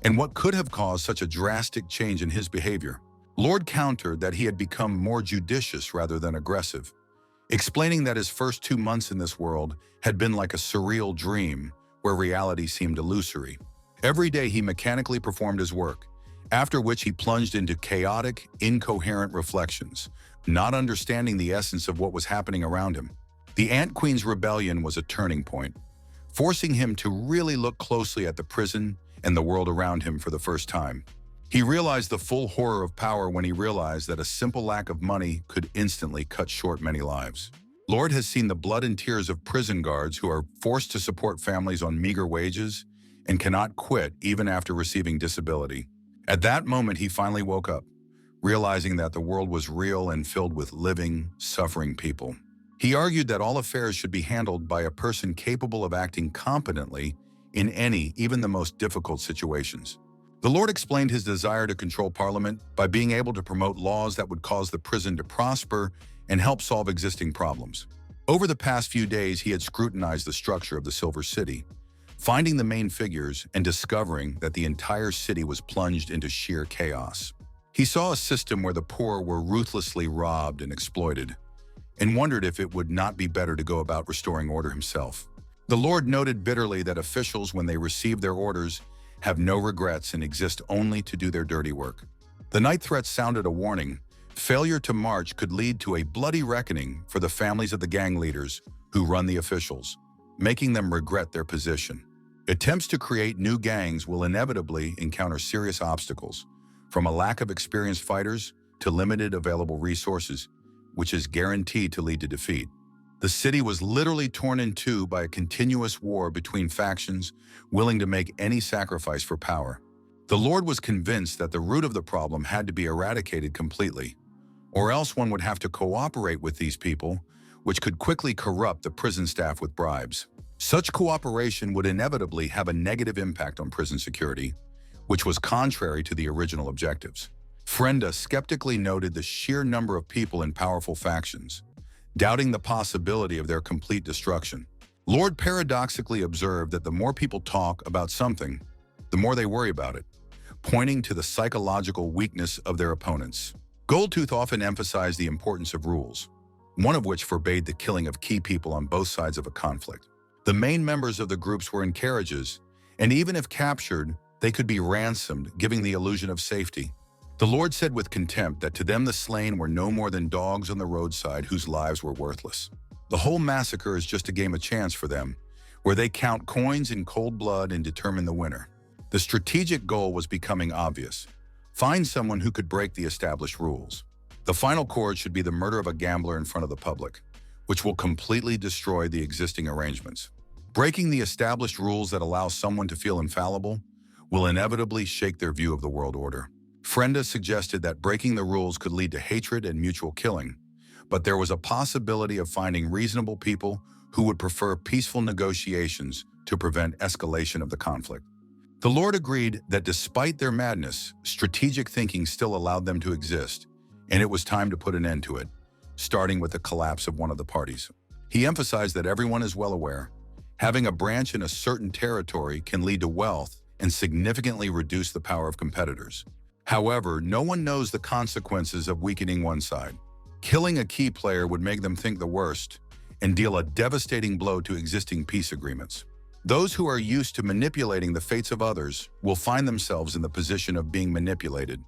and what could have caused such a drastic change in his behavior. Lord countered that he had become more judicious rather than aggressive, explaining that his first 2 months in this world had been like a surreal dream where reality seemed illusory. Every day he mechanically performed his work, after which he plunged into chaotic, incoherent reflections, not understanding the essence of what was happening around him. The Ant Queen's rebellion was a turning point, forcing him to really look closely at the prison and the world around him for the first time. He realized the full horror of power when he realized that a simple lack of money could instantly cut short many lives. Lord has seen the blood and tears of prison guards who are forced to support families on meager wages and cannot quit even after receiving disability. At that moment, he finally woke up, realizing that the world was real and filled with living, suffering people. He argued that all affairs should be handled by a person capable of acting competently in any, even the most difficult situations. The Lord explained his desire to control Parliament by being able to promote laws that would cause the prison to prosper and help solve existing problems. Over the past few days, he had scrutinized the structure of the Silver City, finding the main figures and discovering that the entire city was plunged into sheer chaos. He saw a system where the poor were ruthlessly robbed and exploited, and wondered if it would not be better to go about restoring order himself. The Lord noted bitterly that officials, when they receive their orders, have no regrets and exist only to do their dirty work. The night threats sounded a warning. Failure to march could lead to a bloody reckoning for the families of the gang leaders who run the officials, making them regret their position. Attempts to create new gangs will inevitably encounter serious obstacles, from a lack of experienced fighters to limited available resources, which is guaranteed to lead to defeat. The city was literally torn in two by a continuous war between factions willing to make any sacrifice for power. The Lord was convinced that the root of the problem had to be eradicated completely, or else one would have to cooperate with these people, which could quickly corrupt the prison staff with bribes. Such cooperation would inevitably have a negative impact on prison security, which was contrary to the original objectives. Frenda skeptically noted the sheer number of people in powerful factions, doubting the possibility of their complete destruction. Lord paradoxically observed that the more people talk about something, the more they worry about it, pointing to the psychological weakness of their opponents. Goldtooth often emphasized the importance of rules, one of which forbade the killing of key people on both sides of a conflict. The main members of the groups were in carriages, and even if captured, they could be ransomed, giving the illusion of safety. The Lord said with contempt that to them the slain were no more than dogs on the roadside whose lives were worthless. The whole massacre is just a game of chance for them, where they count coins in cold blood and determine the winner. The strategic goal was becoming obvious. Find someone who could break the established rules. The final chord should be the murder of a gambler in front of the public, which will completely destroy the existing arrangements. Breaking the established rules that allow someone to feel infallible will inevitably shake their view of the world order. Frenda suggested that breaking the rules could lead to hatred and mutual killing, but there was a possibility of finding reasonable people who would prefer peaceful negotiations to prevent escalation of the conflict. The Lord agreed that despite their madness, strategic thinking still allowed them to exist, and it was time to put an end to it, starting with the collapse of one of the parties. He emphasized that everyone is well aware, having a branch in a certain territory can lead to wealth and significantly reduce the power of competitors. However, no one knows the consequences of weakening one side. Killing a key player would make them think the worst and deal a devastating blow to existing peace agreements. Those who are used to manipulating the fates of others will find themselves in the position of being manipulated,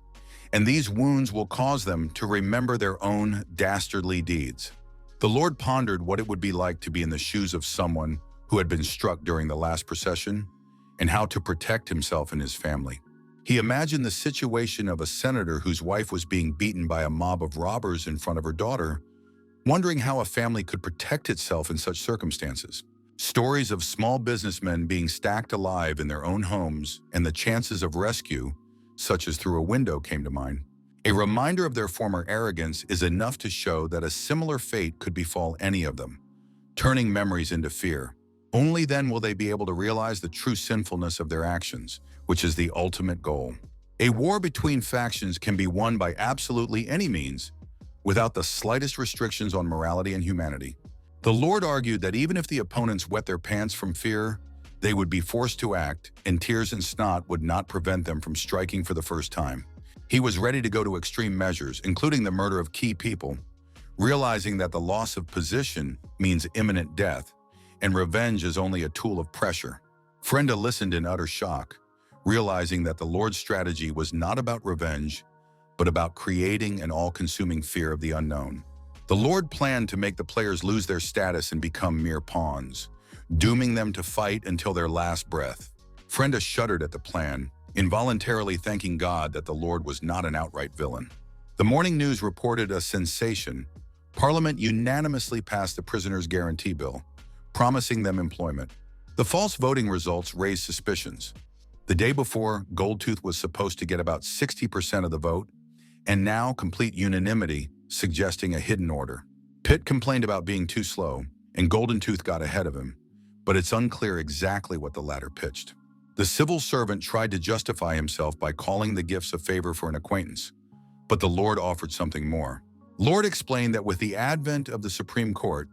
and these wounds will cause them to remember their own dastardly deeds. The Lord pondered what it would be like to be in the shoes of someone who had been struck during the last procession and how to protect himself and his family. He imagined the situation of a senator whose wife was being beaten by a mob of robbers in front of her daughter, wondering how a family could protect itself in such circumstances. Stories of small businessmen being stacked alive in their own homes and the chances of rescue, such as through a window, came to mind. A reminder of their former arrogance is enough to show that a similar fate could befall any of them, turning memories into fear. Only then will they be able to realize the true sinfulness of their actions, which is the ultimate goal. A war between factions can be won by absolutely any means, without the slightest restrictions on morality and humanity. The Lord argued that even if the opponents wet their pants from fear, they would be forced to act, and tears and snot would not prevent them from striking for the first time. He was ready to go to extreme measures, including the murder of key people, realizing that the loss of position means imminent death, and revenge is only a tool of pressure. Frenda listened in utter shock, realizing that the Lord's strategy was not about revenge, but about creating an all-consuming fear of the unknown. The Lord planned to make the players lose their status and become mere pawns, dooming them to fight until their last breath. Frenda shuddered at the plan, involuntarily thanking God that the Lord was not an outright villain. The morning news reported a sensation. Parliament unanimously passed the Prisoners' Guarantee Bill, promising them employment. The false voting results raised suspicions. The day before, Goldtooth was supposed to get about 60% of the vote, and now complete unanimity, suggesting a hidden order. Pitt complained about being too slow, and Goldentooth got ahead of him, but it's unclear exactly what the latter pitched. The civil servant tried to justify himself by calling the gifts a favor for an acquaintance, but the Lord offered something more. Lord explained that with the advent of the Supreme Court,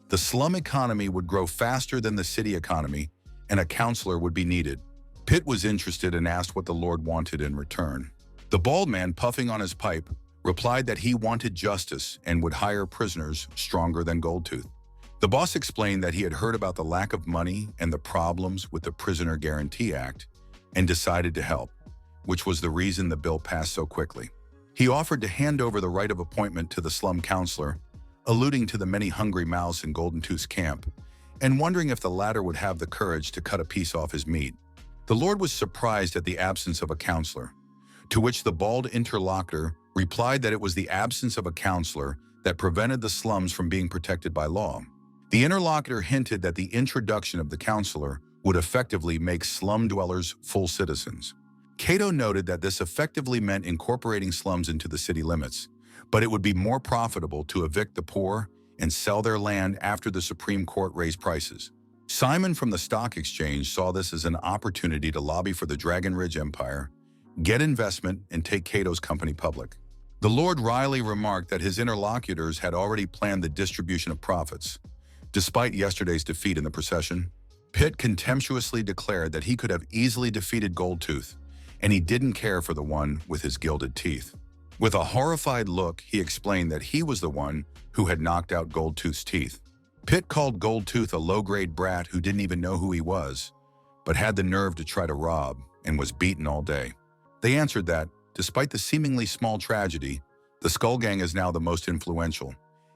the slum economy would grow faster than the city economy, and a counselor would be needed. Pitt was interested and asked what the Lord wanted in return. The bald man, puffing on his pipe, replied that he wanted justice and would hire prisoners stronger than Goldtooth. The boss explained that he had heard about the lack of money and the problems with the Prisoner Guarantee Act and decided to help, which was the reason the bill passed so quickly. He offered to hand over the right of appointment to the slum counselor, alluding to the many hungry mouths in Goldentooth's camp, and wondering if the latter would have the courage to cut a piece off his meat. The Lord was surprised at the absence of a counselor, to which the bald interlocutor replied that it was the absence of a counselor that prevented the slums from being protected by law. The interlocutor hinted that the introduction of the counselor would effectively make slum dwellers full citizens. Cato noted that this effectively meant incorporating slums into the city limits, but it would be more profitable to evict the poor and sell their land after the Supreme Court raised prices. Simon from the stock exchange saw this as an opportunity to lobby for the Dragon Ridge Empire, get investment, and take Cato's company public. The Lord wryly remarked that his interlocutors had already planned the distribution of profits. Despite yesterday's defeat in the procession, Pitt contemptuously declared that he could have easily defeated Goldtooth, and he didn't care for the one with his gilded teeth. With a horrified look, he explained that he was the one who had knocked out Goldtooth's teeth. Pitt called Goldtooth a low-grade brat who didn't even know who he was, but had the nerve to try to rob and was beaten all day. They answered that, despite the seemingly small tragedy, the Skull Gang is now the most influential,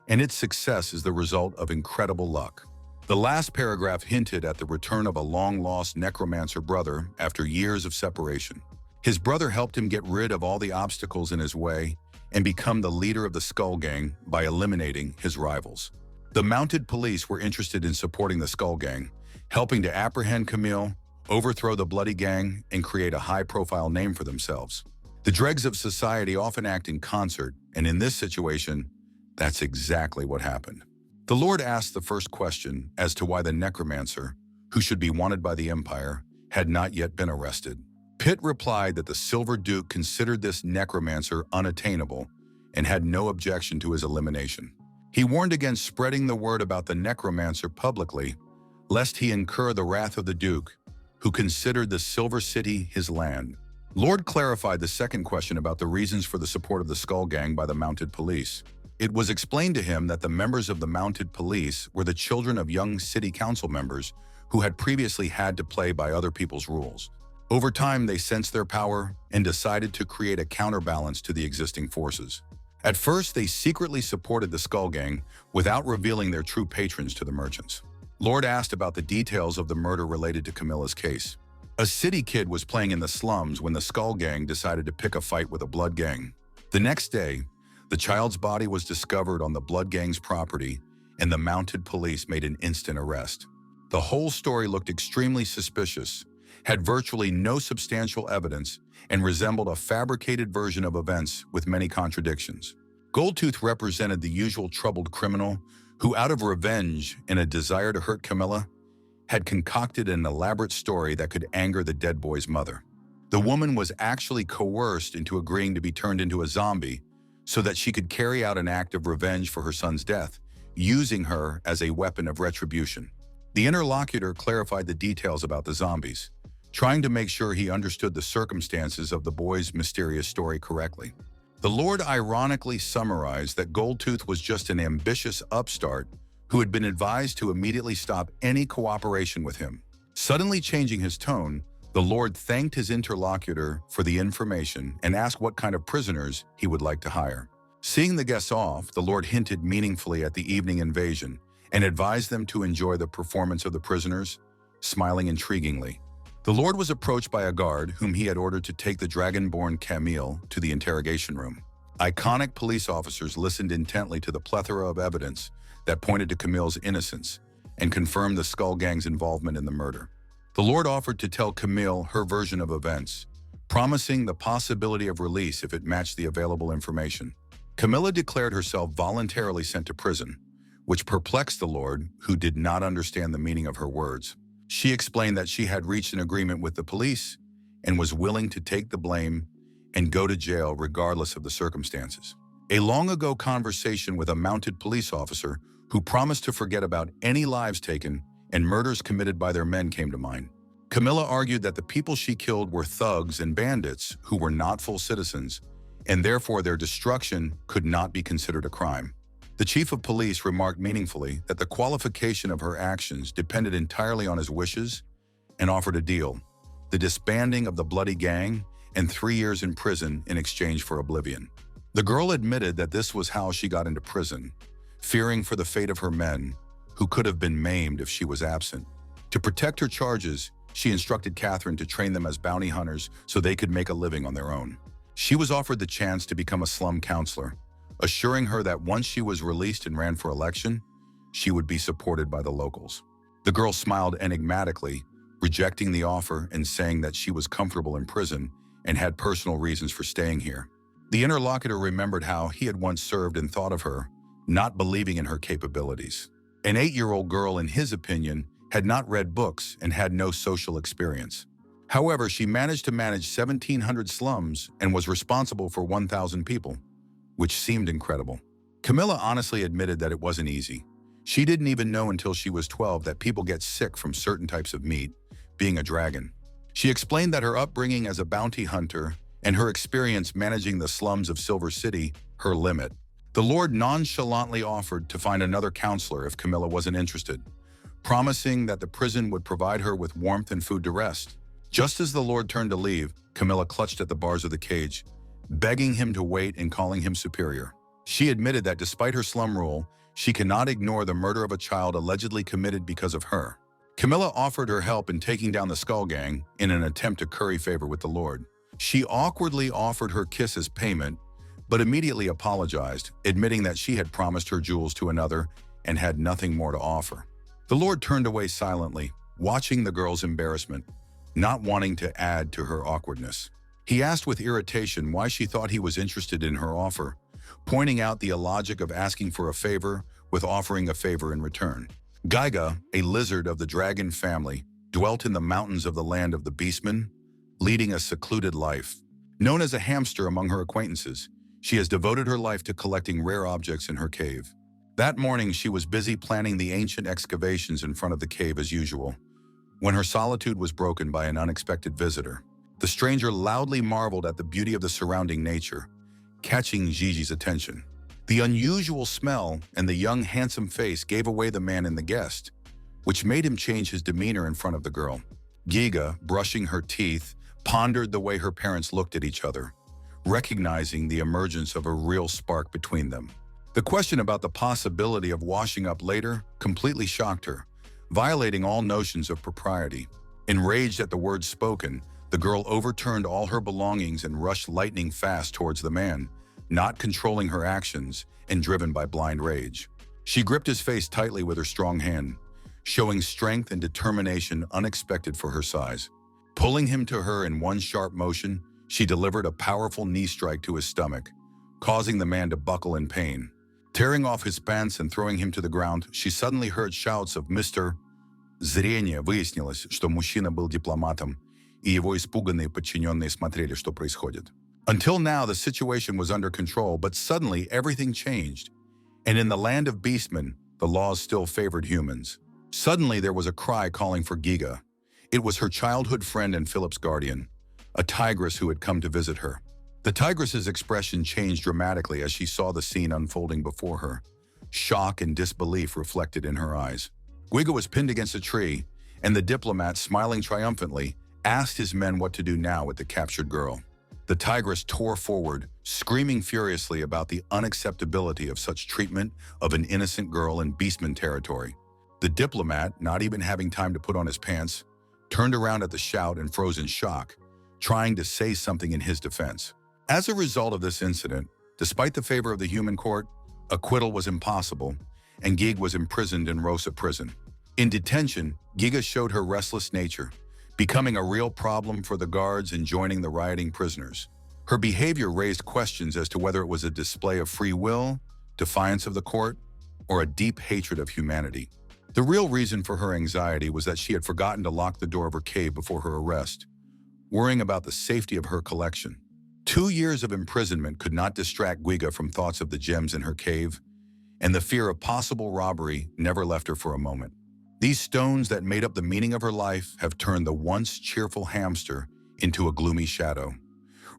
and its success is the result of incredible luck. The last paragraph hinted at the return of a long-lost necromancer brother after years of separation. His brother helped him get rid of all the obstacles in his way and become the leader of the Skull Gang by eliminating his rivals. The mounted police were interested in supporting the Skull Gang, helping to apprehend Camille, overthrow the Bloody Gang, and create a high-profile name for themselves. The dregs of society often act in concert, and in this situation, that's exactly what happened. The Lord asked the first question as to why the necromancer, who should be wanted by the Empire, had not yet been arrested. Pitt replied that the Silver Duke considered this necromancer unattainable and had no objection to his elimination. He warned against spreading the word about the necromancer publicly, lest he incur the wrath of the Duke, who considered the Silver City his land. Lord clarified the second question about the reasons for the support of the Skull Gang by the mounted police. It was explained to him that the members of the mounted police were the children of young city council members who had previously had to play by other people's rules. Over time, they sensed their power and decided to create a counterbalance to the existing forces. At first, they secretly supported the Skull Gang without revealing their true patrons to the merchants. Lord asked about the details of the murder related to Camilla's case. A city kid was playing in the slums when the Skull Gang decided to pick a fight with a Blood Gang. The next day, the child's body was discovered on the Blood Gang's property, and the mounted police made an instant arrest. The whole story looked extremely suspicious, had virtually no substantial evidence, and resembled a fabricated version of events with many contradictions. Goldtooth represented the usual troubled criminal who, out of revenge and a desire to hurt Camilla, had concocted an elaborate story that could anger the dead boy's mother. The woman was actually coerced into agreeing to be turned into a zombie so that she could carry out an act of revenge for her son's death, using her as a weapon of retribution. The interlocutor clarified the details about the zombies, trying to make sure he understood the circumstances of the boy's mysterious story correctly. The Lord ironically summarized that Goldtooth was just an ambitious upstart who had been advised to immediately stop any cooperation with him. Suddenly changing his tone, the The Lord thanked his interlocutor for the information and asked what kind of prisoners he would like to hire. Seeing the guests off, the Lord hinted meaningfully at the evening invasion and advised them to enjoy the performance of the prisoners, smiling intriguingly. The Lord was approached by a guard whom he had ordered to take the dragon-born Camille to the interrogation room. Iconic police officers listened intently to the plethora of evidence that pointed to Camille's innocence and confirmed the Skull Gang's involvement in the murder. The Lord offered to tell Camille her version of events, promising the possibility of release if it matched the available information. Camilla declared herself voluntarily sent to prison, which perplexed the Lord, who did not understand the meaning of her words. She explained that she had reached an agreement with the police and was willing to take the blame and go to jail regardless of the circumstances. A long-ago conversation with a mounted police officer who promised to forget about any lives taken and murders committed by their men came to mind. Camilla argued that the people she killed were thugs and bandits who were not full citizens, and therefore their destruction could not be considered a crime. The chief of police remarked meaningfully that the qualification of her actions depended entirely on his wishes and offered a deal: the disbanding of the bloody gang and 3 years in prison in exchange for oblivion. The girl admitted that this was how she got into prison, fearing for the fate of her men, who could have been maimed if she was absent. To protect her charges, she instructed Catherine to train them as bounty hunters so they could make a living on their own. She was offered the chance to become a slum counselor, assuring her that once she was released and ran for election, she would be supported by the locals. The girl smiled enigmatically, rejecting the offer and saying that she was comfortable in prison and had personal reasons for staying here. The interlocutor remembered how he had once served and thought of her, not believing in her capabilities. An 8-year-old girl, in his opinion, had not read books and had no social experience. However, she managed to manage 1,700 slums and was responsible for 1,000 people, which seemed incredible. Camilla honestly admitted that it wasn't easy. She didn't even know until she was 12 that people get sick from certain types of meat, being a dragon. She explained that her upbringing as a bounty hunter and her experience managing the slums of Silver City, her limit. The Lord nonchalantly offered to find another counselor if Camilla wasn't interested, promising that the prison would provide her with warmth and food to rest. Just as the Lord turned to leave, Camilla clutched at the bars of the cage, begging him to wait and calling him superior. She admitted that despite her slum rule, she cannot ignore the murder of a child allegedly committed because of her. Camilla offered her help in taking down the Skull Gang in an attempt to curry favor with the Lord. She awkwardly offered her kiss as payment, but immediately apologized, admitting that she had promised her jewels to another and had nothing more to offer. The Lord turned away silently, watching the girl's embarrassment, not wanting to add to her awkwardness. He asked with irritation why she thought he was interested in her offer, pointing out the illogic of asking for a favor with offering a favor in return. Gyga, a lizard of the dragon family, dwelt in the mountains of the land of the beastmen, leading a secluded life. Known as a hamster among her acquaintances, she has devoted her life to collecting rare objects in her cave. That morning, she was busy planning the ancient excavations in front of the cave as usual, when her solitude was broken by an unexpected visitor. The stranger loudly marveled at the beauty of the surrounding nature, catching Gigi's attention. The unusual smell and the young, handsome face gave away the man in the guest, which made him change his demeanor in front of the girl. Giga, brushing her teeth, pondered the way her parents looked at each other, recognizing the emergence of a real spark between them. The question about the possibility of washing up later completely shocked her, violating all notions of propriety. Enraged at the words spoken, the girl overturned all her belongings and rushed lightning fast towards the man, not controlling her actions and driven by blind rage. She gripped his face tightly with her strong hand, showing strength and determination unexpected for her size. Pulling him to her in one sharp motion, she delivered a powerful knee strike to his stomach, causing the man to buckle in pain. Tearing off his pants and throwing him to the ground, she suddenly heard shouts of Mr. Зрение. Выяснилось, что мужчина был дипломатом, и его испуганные подчиненные смотрели, что происходит. Until now, the situation was under control, but suddenly everything changed. And in the land of beastmen, the laws still favored humans. Suddenly, there was a cry calling for Giga. It was her childhood friend and Philip's guardian, a tigress who had come to visit her. The tigress's expression changed dramatically as she saw the scene unfolding before her. Shock and disbelief reflected in her eyes. Giga was pinned against a tree, and the diplomat, smiling triumphantly, asked his men what to do now with the captured girl. The tigress tore forward, screaming furiously about the unacceptability of such treatment of an innocent girl in beastman territory. The diplomat, not even having time to put on his pants, turned around at the shout and froze in shock, trying to say something in his defense. As a result of this incident, despite the favor of the human court, acquittal was impossible, and Gig was imprisoned in Rosa prison. In detention, Giga showed her restless nature, becoming a real problem for the guards and joining the rioting prisoners. Her behavior raised questions as to whether it was a display of free will, defiance of the court, or a deep hatred of humanity. The real reason for her anxiety was that she had forgotten to lock the door of her cave before her arrest, worrying about the safety of her collection. 2 years of imprisonment could not distract Giga from thoughts of the gems in her cave, and the fear of possible robbery never left her for a moment. These stones that made up the meaning of her life have turned the once cheerful hamster into a gloomy shadow.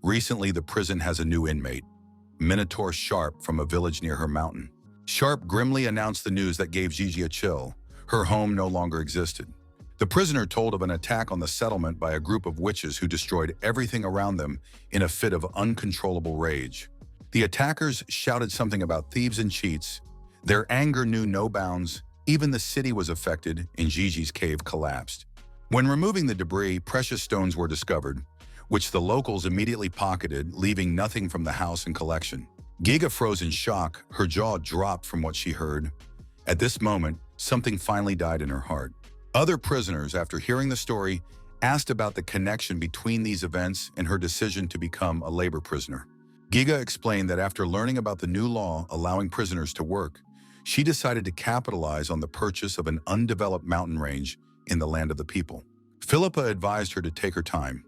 Recently, the prison has a new inmate, Minotaur Sharp from a village near her mountain. Sharp grimly announced the news that gave Gigi a chill. Her home no longer existed. The prisoner told of an attack on the settlement by a group of witches who destroyed everything around them in a fit of uncontrollable rage. The attackers shouted something about thieves and cheats. Their anger knew no bounds. Even the city was affected, and Gigi's cave collapsed. When removing the debris, precious stones were discovered, which the locals immediately pocketed, leaving nothing from the house and collection. Giga froze in shock, her jaw dropped from what she heard. At this moment, something finally died in her heart. Other prisoners, after hearing the story, asked about the connection between these events and her decision to become a labor prisoner. Giga explained that after learning about the new law allowing prisoners to work, she decided to capitalize on the purchase of an undeveloped mountain range in the land of the people. Philippa advised her to take her time,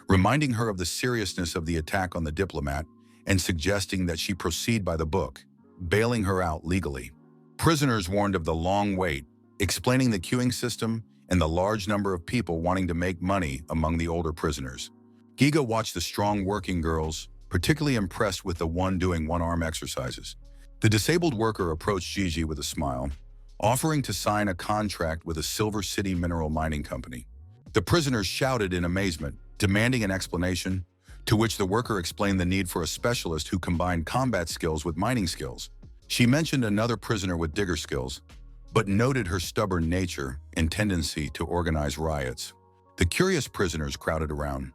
reminding her of the seriousness of the attack on the diplomat and suggesting that she proceed by the book, bailing her out legally. Prisoners warned of the long wait, explaining the queuing system and the large number of people wanting to make money among the older prisoners. Giga watched the strong working girls, particularly impressed with the one doing one-arm exercises. The disabled worker approached Gigi with a smile, offering to sign a contract with a Silver City mineral mining company. The prisoners shouted in amazement, demanding an explanation, to which the worker explained the need for a specialist who combined combat skills with mining skills. She mentioned another prisoner with digger skills, but noted her stubborn nature and tendency to organize riots. The curious prisoners crowded around,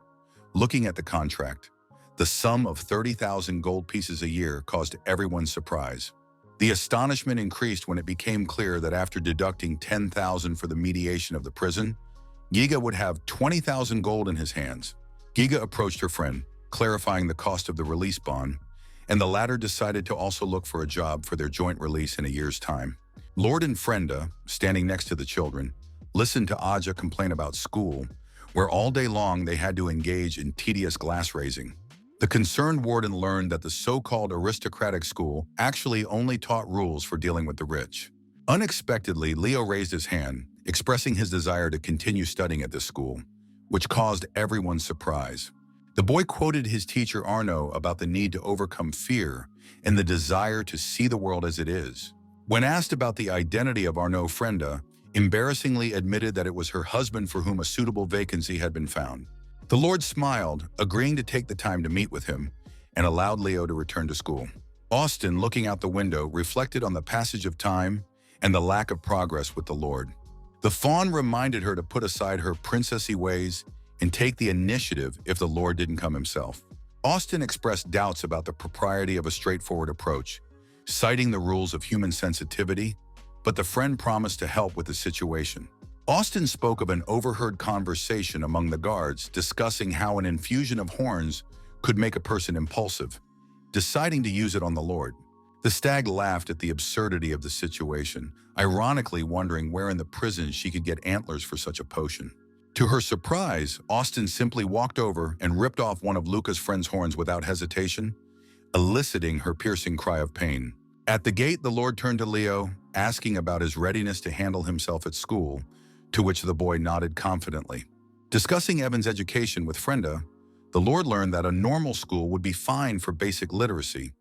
looking at the contract. The sum of 30,000 gold pieces a year caused everyone's surprise. The astonishment increased when it became clear that after deducting 10,000 for the mediation of the prison, Giga would have 20,000 gold in his hands. Giga approached her friend, clarifying the cost of the release bond, and the latter decided to also look for a job for their joint release in a year's time. Lord and Frenda, standing next to the children, listened to Aja complain about school, where all day long they had to engage in tedious glass raising. The concerned warden learned that the so-called aristocratic school actually only taught rules for dealing with the rich. Unexpectedly, Leo raised his hand, expressing his desire to continue studying at this school, which caused everyone's surprise. The boy quoted his teacher Arno about the need to overcome fear and the desire to see the world as it is. When asked about the identity of Arno, Frenda embarrassingly admitted that it was her husband for whom a suitable vacancy had been found. The Lord smiled, agreeing to take the time to meet with him, and allowed Leo to return to school. Austin, looking out the window, reflected on the passage of time and the lack of progress with the Lord. The fawn reminded her to put aside her princessy ways and take the initiative if the Lord didn't come himself. Austin expressed doubts about the propriety of a straightforward approach, citing the rules of human sensitivity, but the friend promised to help with the situation. Austin spoke of an overheard conversation among the guards discussing how an infusion of horns could make a person impulsive, deciding to use it on the Lord. The stag laughed at the absurdity of the situation, ironically wondering where in the prison she could get antlers for such a potion. To her surprise, Austin simply walked over and ripped off one of Luca's friend's horns without hesitation, eliciting her piercing cry of pain. At the gate, the Lord turned to Leo, asking about his readiness to handle himself at school, to which the boy nodded confidently. Discussing Evan's education with Frenda, the Lord learned that a normal school would be fine for basic literacy,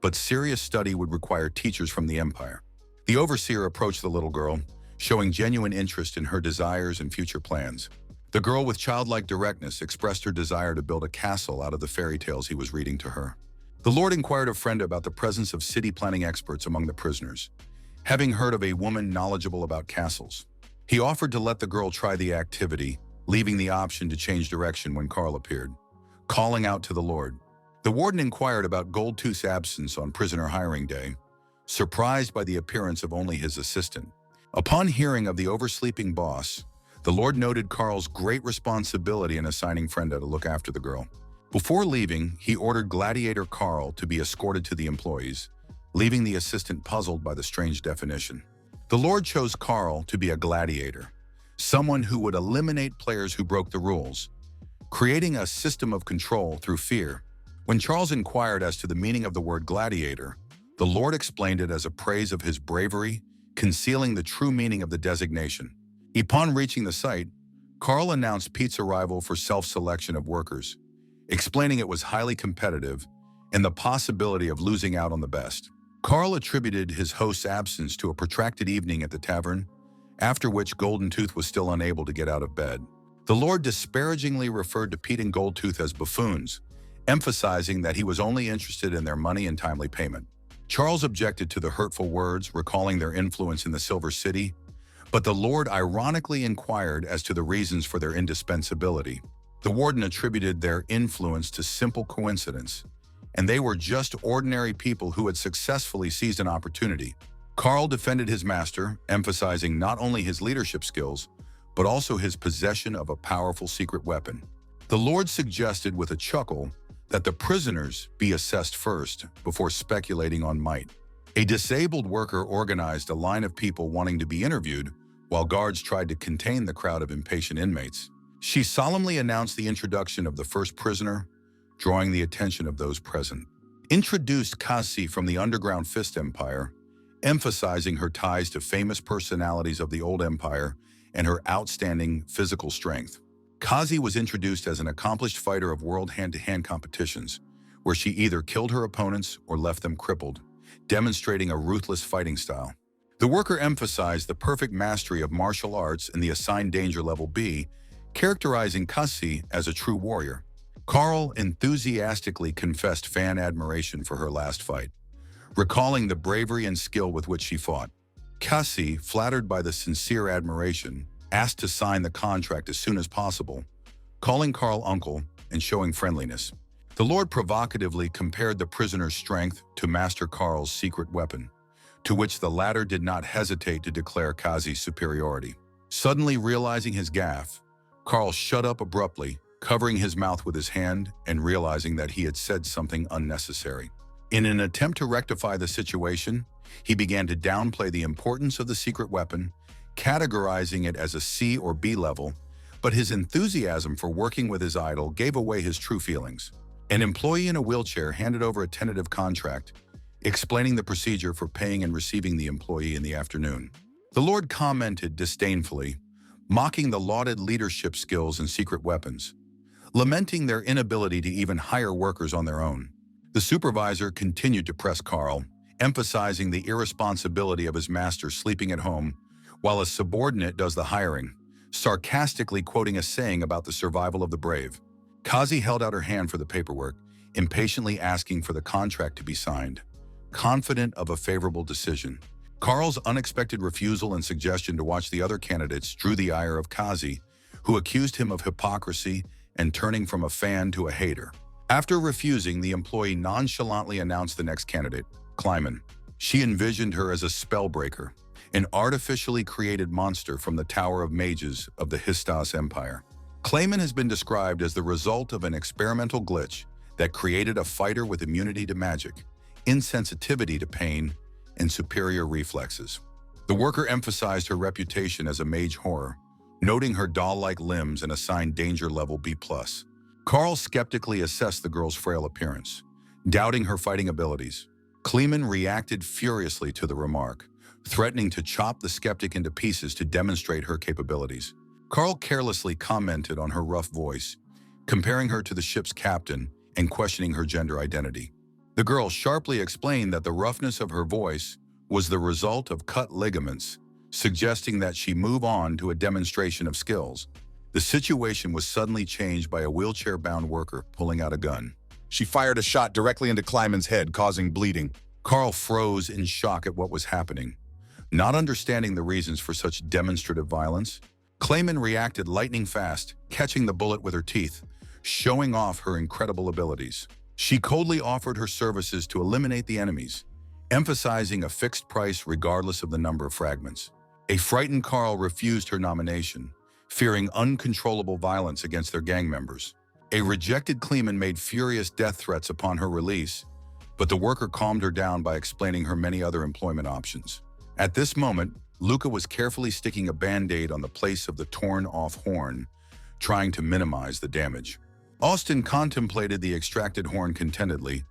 but serious study would require teachers from the Empire. The overseer approached the little girl, showing genuine interest in her desires and future plans. The girl with childlike directness expressed her desire to build a castle out of the fairy tales he was reading to her. The Lord inquired of Frenda about the presence of city planning experts among the prisoners, having heard of a woman knowledgeable about castles. He offered to let the girl try the activity, leaving the option to change direction when Carl appeared, calling out to the Lord. The warden inquired about Goldtooth's absence on prisoner hiring day, surprised by the appearance of only his assistant. Upon hearing of the oversleeping boss, the Lord noted Carl's great responsibility in assigning Frenda to look after the girl. Before leaving, he ordered Gladiator Carl to be escorted to the employees, leaving the assistant puzzled by the strange definition. The Lord chose Carl to be a gladiator, someone who would eliminate players who broke the rules, creating a system of control through fear. When Charles inquired as to the meaning of the word gladiator, the Lord explained it as a praise of his bravery, concealing the true meaning of the designation. Upon reaching the site, Carl announced Pete's arrival for self-selection of workers, explaining it was highly competitive and the possibility of losing out on the best. Carl attributed his host's absence to a protracted evening at the tavern, after which Golden Tooth was still unable to get out of bed. The Lord disparagingly referred to Pete and Goldtooth as buffoons, emphasizing that he was only interested in their money and timely payment. Charles objected to the hurtful words, recalling their influence in the Silver City, but the Lord ironically inquired as to the reasons for their indispensability. The warden attributed their influence to simple coincidence, and they were just ordinary people who had successfully seized an opportunity. Carl defended his master, emphasizing not only his leadership skills, but also his possession of a powerful secret weapon. The Lord suggested with a chuckle that the prisoners be assessed first before speculating on might. A disabled worker organized a line of people wanting to be interviewed, while guards tried to contain the crowd of impatient inmates. She solemnly announced the introduction of the first prisoner, drawing the attention of those present. Introduced Kasi from the Underground Fist Empire, emphasizing her ties to famous personalities of the old empire and her outstanding physical strength. Kazi was introduced as an accomplished fighter of world hand-to-hand competitions, where she either killed her opponents or left them crippled, demonstrating a ruthless fighting style. The worker emphasized the perfect mastery of martial arts in the assigned danger level B, characterizing Kasi as a true warrior. Carl enthusiastically confessed fan admiration for her last fight, recalling the bravery and skill with which she fought. Kasi, flattered by the sincere admiration, asked to sign the contract as soon as possible, calling Carl uncle and showing friendliness. The Lord provocatively compared the prisoner's strength to Master Carl's secret weapon, to which the latter did not hesitate to declare Kazi's superiority. Suddenly realizing his gaffe, Carl shut up abruptly, covering his mouth with his hand and realizing that he had said something unnecessary. In an attempt to rectify the situation, he began to downplay the importance of the secret weapon, categorizing it as a C or B level, but his enthusiasm for working with his idol gave away his true feelings. An employee in a wheelchair handed over a tentative contract, explaining the procedure for paying and receiving the employee in the afternoon. The Lord commented disdainfully, mocking the lauded leadership skills and secret weapons, lamenting their inability to even hire workers on their own. The supervisor continued to press Carl, emphasizing the irresponsibility of his master sleeping at home while a subordinate does the hiring, sarcastically quoting a saying about the survival of the brave. Kazi held out her hand for the paperwork, impatiently asking for the contract to be signed, confident of a favorable decision. Carl's unexpected refusal and suggestion to watch the other candidates drew the ire of Kazi, who accused him of hypocrisy and turning from a fan to a hater. After refusing, the employee nonchalantly announced the next candidate, Kleiman. She envisioned her as a spellbreaker, an artificially created monster from the Tower of Mages of the Histas Empire. Kleiman has been described as the result of an experimental glitch that created a fighter with immunity to magic, insensitivity to pain, and superior reflexes. The worker emphasized her reputation as a mage horror, noting her doll-like limbs and assigned danger level B+. Carl skeptically assessed the girl's frail appearance, doubting her fighting abilities. Kleiman reacted furiously to the remark, threatening to chop the skeptic into pieces to demonstrate her capabilities. Carl carelessly commented on her rough voice, comparing her to the ship's captain and questioning her gender identity. The girl sharply explained that the roughness of her voice was the result of cut ligaments, suggesting that she move on to a demonstration of skills. The situation was suddenly changed by a wheelchair-bound worker pulling out a gun. She fired a shot directly into Kleiman's head, causing bleeding. Carl froze in shock at what was happening. Not understanding the reasons for such demonstrative violence, Kleiman reacted lightning fast, catching the bullet with her teeth, showing off her incredible abilities. She coldly offered her services to eliminate the enemies, emphasizing a fixed price regardless of the number of fragments. A frightened Carl refused her nomination, fearing uncontrollable violence against their gang members. A rejected Kleiman made furious death threats upon her release, but the worker calmed her down by explaining her many other employment options. At this moment, Luca was carefully sticking a band-aid on the place of the torn-off horn, trying to minimize the damage. Austin contemplated the extracted horn contentedly,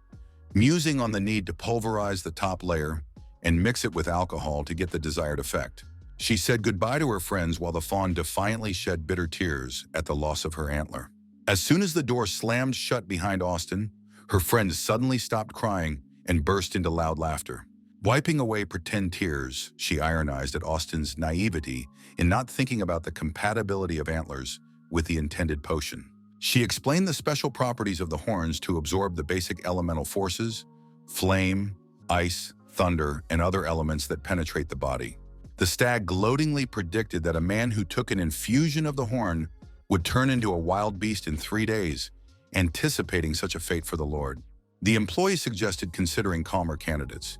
musing on the need to pulverize the top layer and mix it with alcohol to get the desired effect. She said goodbye to her friends while the fawn defiantly shed bitter tears at the loss of her antler. As soon as the door slammed shut behind Austin, her friend suddenly stopped crying and burst into loud laughter. Wiping away pretend tears, she ironized at Austin's naivety in not thinking about the compatibility of antlers with the intended potion. She explained the special properties of the horns to absorb the basic elemental forces, flame, ice, thunder, and other elements that penetrate the body. The stag gloatingly predicted that a man who took an infusion of the horn would turn into a wild beast in 3 days, anticipating such a fate for the Lord. The employee suggested considering calmer candidates,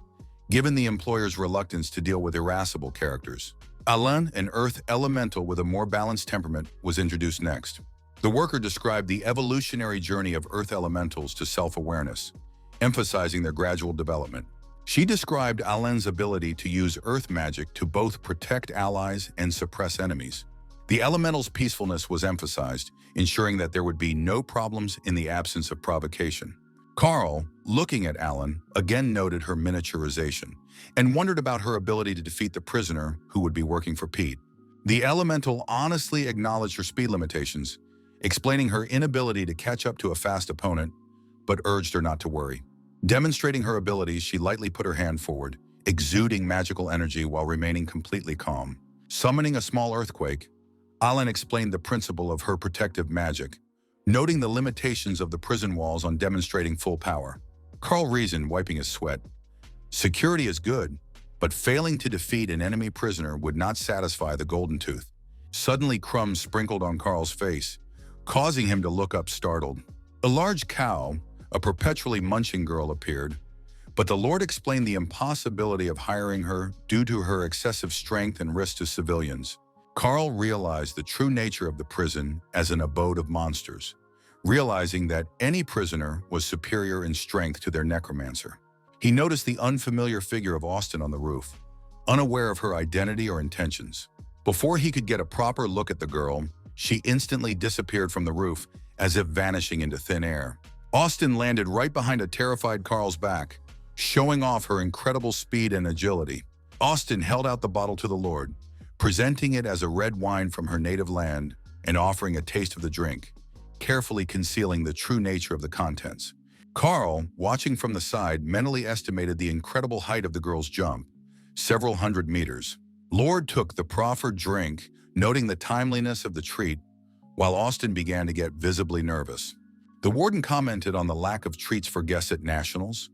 given the employer's reluctance to deal with irascible characters. Alain, an earth elemental with a more balanced temperament, was introduced next. The worker described the evolutionary journey of earth elementals to self-awareness, emphasizing their gradual development. She described Alain's ability to use earth magic to both protect allies and suppress enemies. The elemental's peacefulness was emphasized, ensuring that there would be no problems in the absence of provocation. Carl, looking at Alain, again noted her miniaturization and wondered about her ability to defeat the prisoner who would be working for Pete. The elemental honestly acknowledged her speed limitations, explaining her inability to catch up to a fast opponent, but urged her not to worry. Demonstrating her abilities, she lightly put her hand forward, exuding magical energy while remaining completely calm. Summoning a small earthquake, Alain explained the principle of her protective magic, noting the limitations of the prison walls on demonstrating full power. Carl reasoned, wiping his sweat. Security is good, but failing to defeat an enemy prisoner would not satisfy the Golden Tooth. Suddenly, crumbs sprinkled on Carl's face, causing him to look up startled. A large cow, a perpetually munching girl, appeared, but the Lord explained the impossibility of hiring her due to her excessive strength and risk to civilians. Carl realized the true nature of the prison as an abode of monsters, realizing that any prisoner was superior in strength to their necromancer. He noticed the unfamiliar figure of Austin on the roof, unaware of her identity or intentions. Before he could get a proper look at the girl, she instantly disappeared from the roof, as if vanishing into thin air. Austin landed right behind a terrified Carl's back, showing off her incredible speed and agility. Austin held out the bottle to the Lord, presenting it as a red wine from her native land and offering a taste of the drink, carefully concealing the true nature of the contents. Carl, watching from the side, mentally estimated the incredible height of the girl's jump, several hundred meters. Lord took the proffered drink, noting the timeliness of the treat, while Austin began to get visibly nervous. The warden commented on the lack of treats for guests at nationals,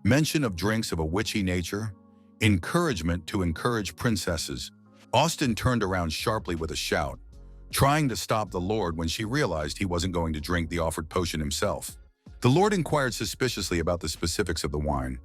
mention of drinks of a witchy nature, encouragement to encourage princesses. Austin turned around sharply with a shout, trying to stop the Lord when she realized he wasn't going to drink the offered potion himself. The Lord inquired suspiciously about the specifics of the wine,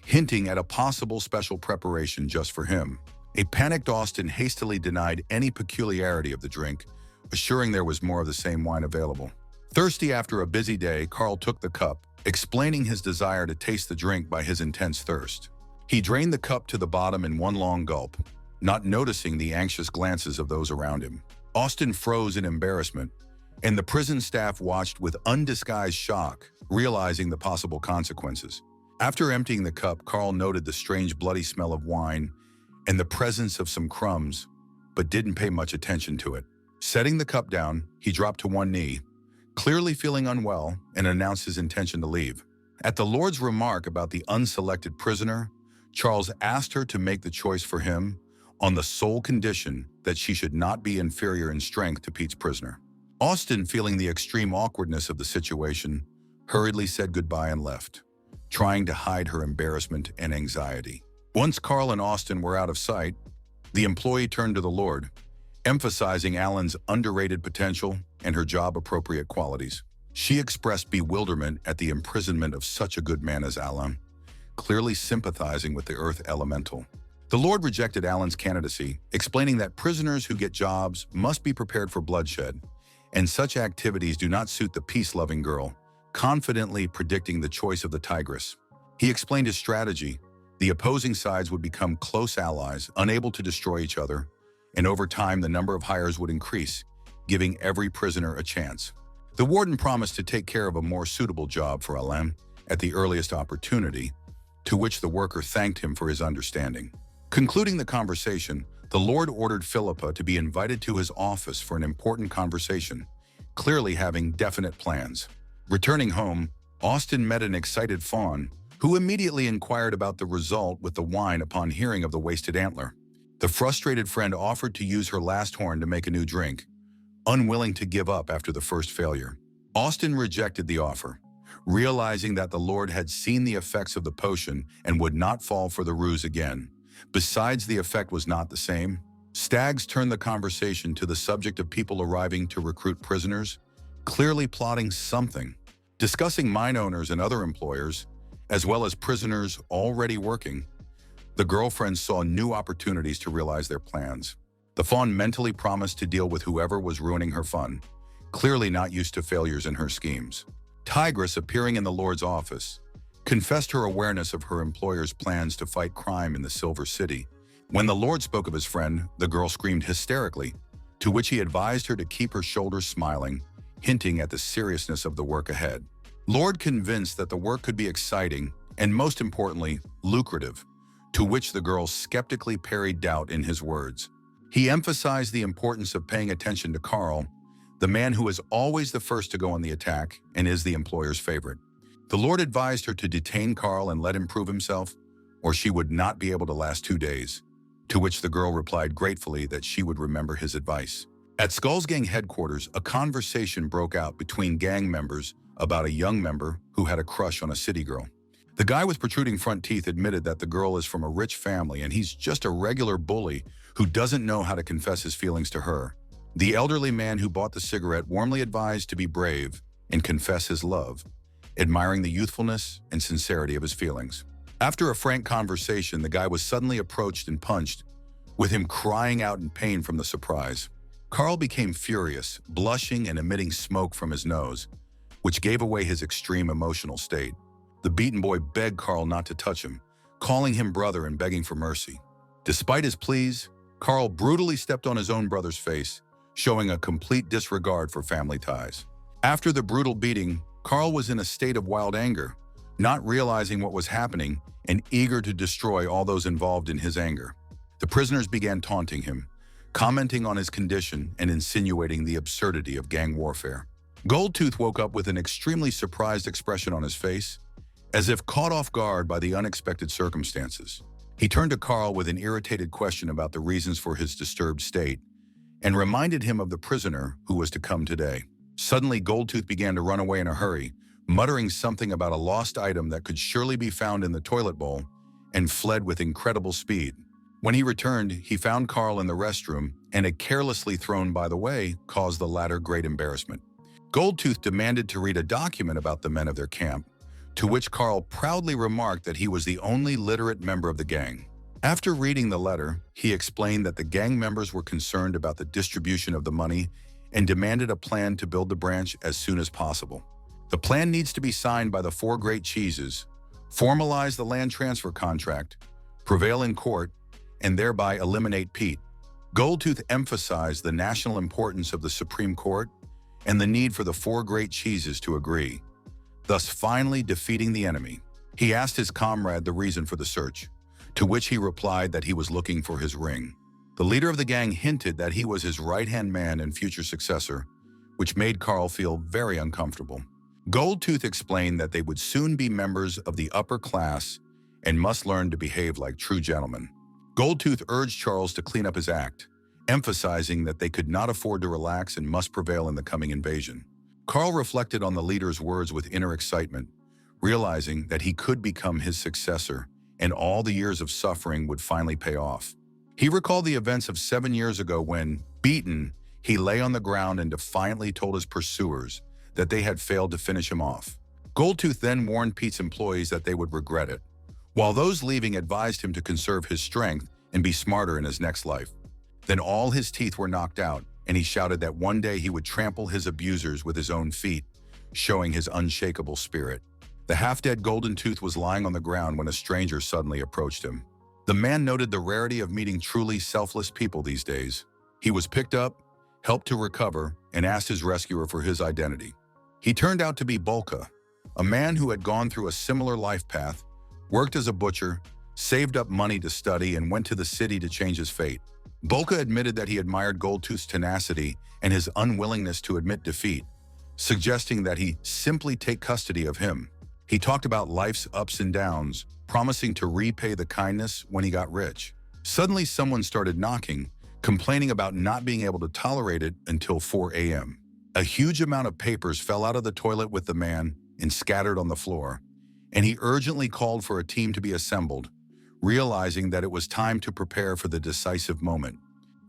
hinting at a possible special preparation just for him. A panicked Austin hastily denied any peculiarity of the drink, assuring there was more of the same wine available. Thirsty after a busy day, Carl took the cup, explaining his desire to taste the drink by his intense thirst. He drained the cup to the bottom in one long gulp, not noticing the anxious glances of those around him. Austin froze in embarrassment, and the prison staff watched with undisguised shock, realizing the possible consequences. After emptying the cup, Carl noted the strange bloody smell of wine and the presence of some crumbs, but didn't pay much attention to it. Setting the cup down, he dropped to one knee, clearly feeling unwell, and announced his intention to leave. At the Lord's remark about the unselected prisoner, Charles asked her to make the choice for him on the sole condition that she should not be inferior in strength to Pete's prisoner. Austin, feeling the extreme awkwardness of the situation, hurriedly said goodbye and left, trying to hide her embarrassment and anxiety. Once Carl and Austin were out of sight, the employee turned to the Lord, emphasizing Alan's underrated potential and her job-appropriate qualities. She expressed bewilderment at the imprisonment of such a good man as Alan, clearly sympathizing with the Earth Elemental. The Lord rejected Alan's candidacy, explaining that prisoners who get jobs must be prepared for bloodshed, and such activities do not suit the peace-loving girl, confidently predicting the choice of the tigress. He explained his strategy. The opposing sides would become close allies, unable to destroy each other, and over time the number of hires would increase, giving every prisoner a chance. The warden promised to take care of a more suitable job for Alan at the earliest opportunity, to which the worker thanked him for his understanding. Concluding the conversation, the Lord ordered Philippa to be invited to his office for an important conversation, clearly having definite plans. Returning home, Austin met an excited fawn, who immediately inquired about the result with the wine upon hearing of the wasted antler. The frustrated friend offered to use her last horn to make a new drink, unwilling to give up after the first failure. Austin rejected the offer, realizing that the Lord had seen the effects of the potion and would not fall for the ruse again. Besides, the effect was not the same. Stags turned the conversation to the subject of people arriving to recruit prisoners, clearly plotting something. Discussing mine owners and other employers, as well as prisoners already working, the girlfriends saw new opportunities to realize their plans. The fawn mentally promised to deal with whoever was ruining her fun, clearly not used to failures in her schemes. Tigress, appearing in the Lord's office, confessed her awareness of her employer's plans to fight crime in the Silver City. When the Lord spoke of his friend, the girl screamed hysterically, to which he advised her to keep her shoulders smiling, hinting at the seriousness of the work ahead. Lord, convinced that the work could be exciting and, most importantly, lucrative, to which the girl skeptically parried doubt in his words. He emphasized the importance of paying attention to Carl, the man who is always the first to go on the attack and is the employer's favorite. The Lord advised her to detain Carl and let him prove himself, or she would not be able to last 2 days, to which the girl replied gratefully that she would remember his advice. At Skull's gang headquarters, a conversation broke out between gang members about a young member who had a crush on a city girl. The guy with protruding front teeth admitted that the girl is from a rich family and he's just a regular bully who doesn't know how to confess his feelings to her. The elderly man who bought the cigarette warmly advised to be brave and confess his love, admiring the youthfulness and sincerity of his feelings. After a frank conversation, the guy was suddenly approached and punched, with him crying out in pain from the surprise. Carl became furious, blushing and emitting smoke from his nose, which gave away his extreme emotional state. The beaten boy begged Carl not to touch him, calling him brother and begging for mercy. Despite his pleas, Carl brutally stepped on his own brother's face, showing a complete disregard for family ties. After the brutal beating, Carl was in a state of wild anger, not realizing what was happening and eager to destroy all those involved in his anger. The prisoners began taunting him, commenting on his condition and insinuating the absurdity of gang warfare. Goldtooth woke up with an extremely surprised expression on his face, as if caught off guard by the unexpected circumstances. He turned to Carl with an irritated question about the reasons for his disturbed state and reminded him of the prisoner who was to come today. Suddenly, Goldtooth began to run away in a hurry, muttering something about a lost item that could surely be found in the toilet bowl, and fled with incredible speed. When he returned, he found Carl in the restroom, and a carelessly thrown by the way caused the latter great embarrassment. Goldtooth demanded to read a document about the men of their camp, to which Carl proudly remarked that he was the only literate member of the gang. After reading the letter, he explained that the gang members were concerned about the distribution of the money and demanded a plan to build the branch as soon as possible. The plan needs to be signed by the 4 great cheeses, formalize the land transfer contract, prevail in court, and thereby eliminate Pete. Goldtooth emphasized the national importance of the Supreme Court and the need for the 4 great cheeses to agree, thus finally defeating the enemy. He asked his comrade the reason for the search, to which he replied that he was looking for his ring. The leader of the gang hinted that he was his right-hand man and future successor, which made Carl feel very uncomfortable. Goldtooth explained that they would soon be members of the upper class and must learn to behave like true gentlemen. Goldtooth urged Charles to clean up his act, emphasizing that they could not afford to relax and must prevail in the coming invasion. Carl reflected on the leader's words with inner excitement, realizing that he could become his successor and all the years of suffering would finally pay off. He recalled the events of 7 years ago when, beaten, he lay on the ground and defiantly told his pursuers that they had failed to finish him off. Goldtooth then warned Pete's employees that they would regret it, while those leaving advised him to conserve his strength and be smarter in his next life. Then all his teeth were knocked out, and he shouted that one day he would trample his abusers with his own feet, showing his unshakable spirit. The half-dead Golden Tooth was lying on the ground when a stranger suddenly approached him. The man noted the rarity of meeting truly selfless people these days. He was picked up, helped to recover, and asked his rescuer for his identity. He turned out to be Bolka, a man who had gone through a similar life path, worked as a butcher, saved up money to study, and went to the city to change his fate. Bolka admitted that he admired Goldtooth's tenacity and his unwillingness to admit defeat, suggesting that he simply take custody of him. He talked about life's ups and downs, promising to repay the kindness when he got rich. Suddenly, someone started knocking, complaining about not being able to tolerate it until 4 a.m. A huge amount of papers fell out of the toilet with the man and scattered on the floor, and he urgently called for a team to be assembled, realizing that it was time to prepare for the decisive moment.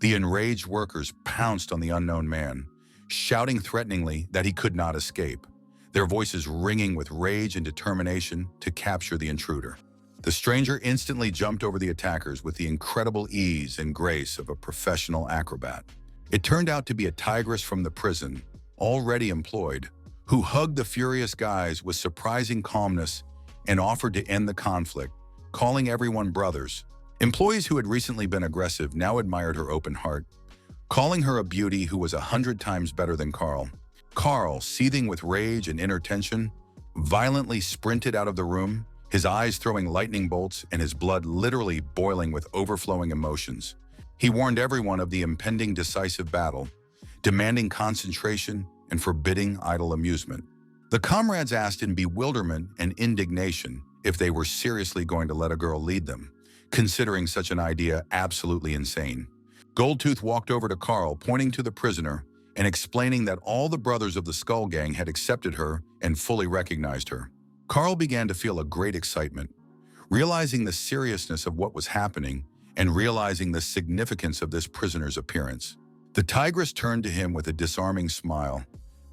The enraged workers pounced on the unknown man, shouting threateningly that he could not escape, their voices ringing with rage and determination to capture the intruder. The stranger instantly jumped over the attackers with the incredible ease and grace of a professional acrobat. It turned out to be a tigress from the prison, already employed, who hugged the furious guys with surprising calmness and offered to end the conflict, calling everyone brothers. Employees who had recently been aggressive now admired her open heart, calling her a beauty who was 100 times better than Carl. Carl, seething with rage and inner tension, violently sprinted out of the room, his eyes throwing lightning bolts and his blood literally boiling with overflowing emotions. He warned everyone of the impending decisive battle, demanding concentration and forbidding idle amusement. The comrades asked in bewilderment and indignation if they were seriously going to let a girl lead them, considering such an idea absolutely insane. Goldtooth walked over to Carl, pointing to the prisoner and explaining that all the brothers of the Skull Gang had accepted her and fully recognized her. Carl began to feel a great excitement, realizing the seriousness of what was happening and realizing the significance of this prisoner's appearance. The tigress turned to him with a disarming smile,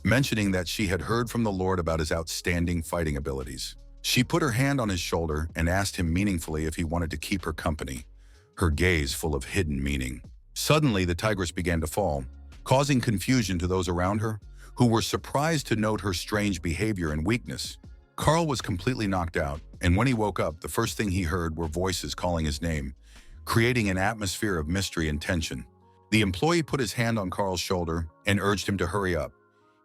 mentioning that she had heard from the Lord about his outstanding fighting abilities. She put her hand on his shoulder and asked him meaningfully if he wanted to keep her company, her gaze full of hidden meaning. Suddenly, the tigress began to fall, causing confusion to those around her, who were surprised to note her strange behavior and weakness. Carl was completely knocked out, and when he woke up, the first thing he heard were voices calling his name, creating an atmosphere of mystery and tension. The employee put his hand on Carl's shoulder and urged him to hurry up,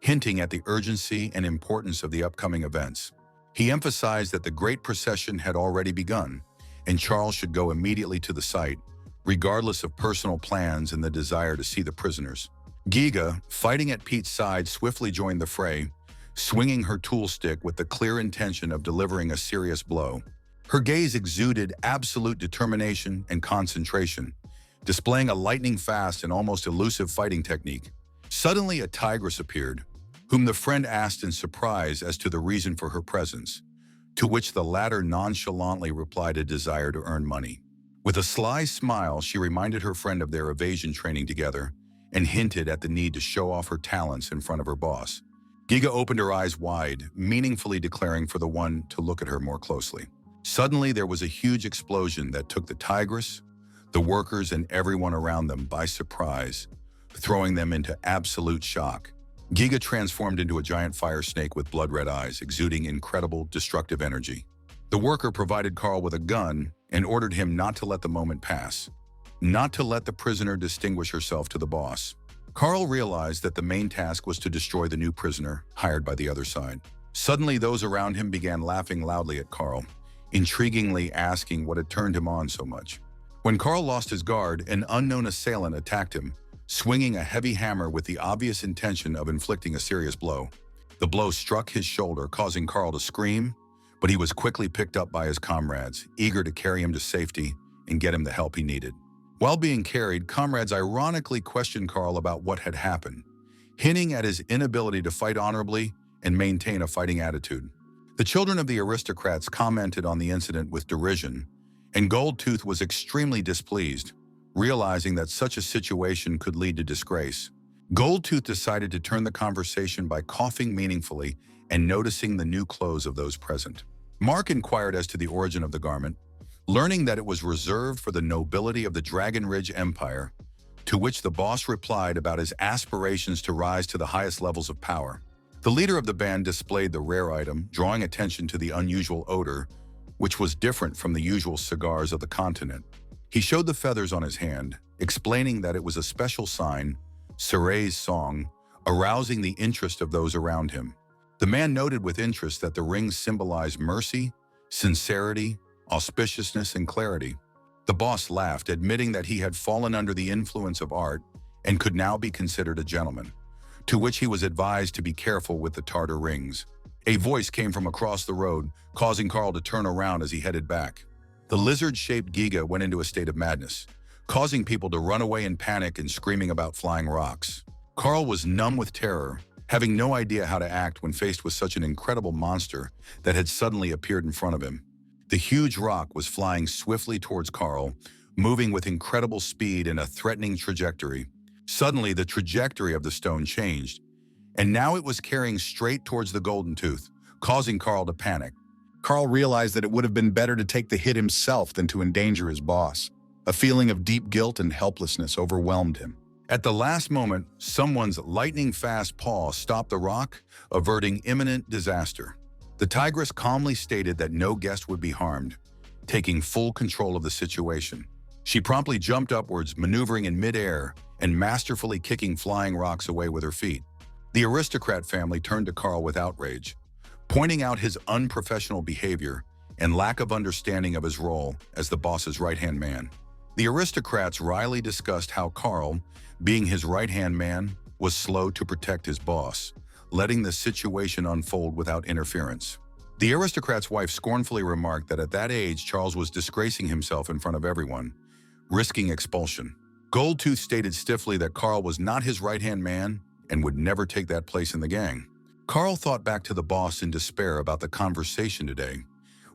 hinting at the urgency and importance of the upcoming events. He emphasized that the great procession had already begun, and Charles should go immediately to the site, regardless of personal plans and the desire to see the prisoners. Giga, fighting at Pete's side, swiftly joined the fray, swinging her tool stick with the clear intention of delivering a serious blow. Her gaze exuded absolute determination and concentration, displaying a lightning-fast and almost elusive fighting technique. Suddenly, a tigress appeared, whom the friend asked in surprise as to the reason for her presence, to which the latter nonchalantly replied a desire to earn money. With a sly smile, she reminded her friend of their evasion training together and hinted at the need to show off her talents in front of her boss. Giga opened her eyes wide, meaningfully declaring for the one to look at her more closely. Suddenly, there was a huge explosion that took the tigress, the workers, and everyone around them by surprise, throwing them into absolute shock. Giga transformed into a giant fire snake with blood-red eyes, exuding incredible, destructive energy. The worker provided Carl with a gun and ordered him not to let the moment pass, not to let the prisoner distinguish herself to the boss. Carl realized that the main task was to destroy the new prisoner hired by the other side. Suddenly, those around him began laughing loudly at Carl, intriguingly asking what had turned him on so much. When Carl lost his guard, an unknown assailant attacked him, swinging a heavy hammer with the obvious intention of inflicting a serious blow. The blow struck his shoulder, causing Carl to scream, but he was quickly picked up by his comrades, eager to carry him to safety and get him the help he needed. While being carried, comrades ironically questioned Carl about what had happened, hinting at his inability to fight honorably and maintain a fighting attitude. The children of the aristocrats commented on the incident with derision, and Goldtooth was extremely displeased, realizing that such a situation could lead to disgrace. Goldtooth decided to turn the conversation by coughing meaningfully and noticing the new clothes of those present. Mark inquired as to the origin of the garment, learning that it was reserved for the nobility of the Dragon Ridge Empire, to which the boss replied about his aspirations to rise to the highest levels of power. The leader of the band displayed the rare item, drawing attention to the unusual odor, which was different from the usual cigars of the continent. He showed the feathers on his hand, explaining that it was a special sign, Suray's song, arousing the interest of those around him. The man noted with interest that the rings symbolized mercy, sincerity, auspiciousness, and clarity. The boss laughed, admitting that he had fallen under the influence of art and could now be considered a gentleman, to which he was advised to be careful with the Tartar rings. A voice came from across the road, causing Carl to turn around as he headed back. The lizard-shaped Giga went into a state of madness, causing people to run away in panic and screaming about flying rocks. Carl was numb with terror, having no idea how to act when faced with such an incredible monster that had suddenly appeared in front of him. The huge rock was flying swiftly towards Carl, moving with incredible speed in a threatening trajectory. Suddenly, the trajectory of the stone changed, and now it was carrying straight towards the Golden Tooth, causing Carl to panic. Carl realized that it would have been better to take the hit himself than to endanger his boss. A feeling of deep guilt and helplessness overwhelmed him. At the last moment, someone's lightning-fast paw stopped the rock, averting imminent disaster. The tigress calmly stated that no guest would be harmed, taking full control of the situation. She promptly jumped upwards, maneuvering in midair and masterfully kicking flying rocks away with her feet. The aristocrat family turned to Carl with outrage, pointing out his unprofessional behavior and lack of understanding of his role as the boss's right-hand man. The aristocrats wryly discussed how Carl, being his right-hand man, was slow to protect his boss, letting the situation unfold without interference. The aristocrat's wife scornfully remarked that at that age, Charles was disgracing himself in front of everyone, risking expulsion. Goldtooth stated stiffly that Carl was not his right-hand man and would never take that place in the gang. Carl thought back to the boss in despair about the conversation today,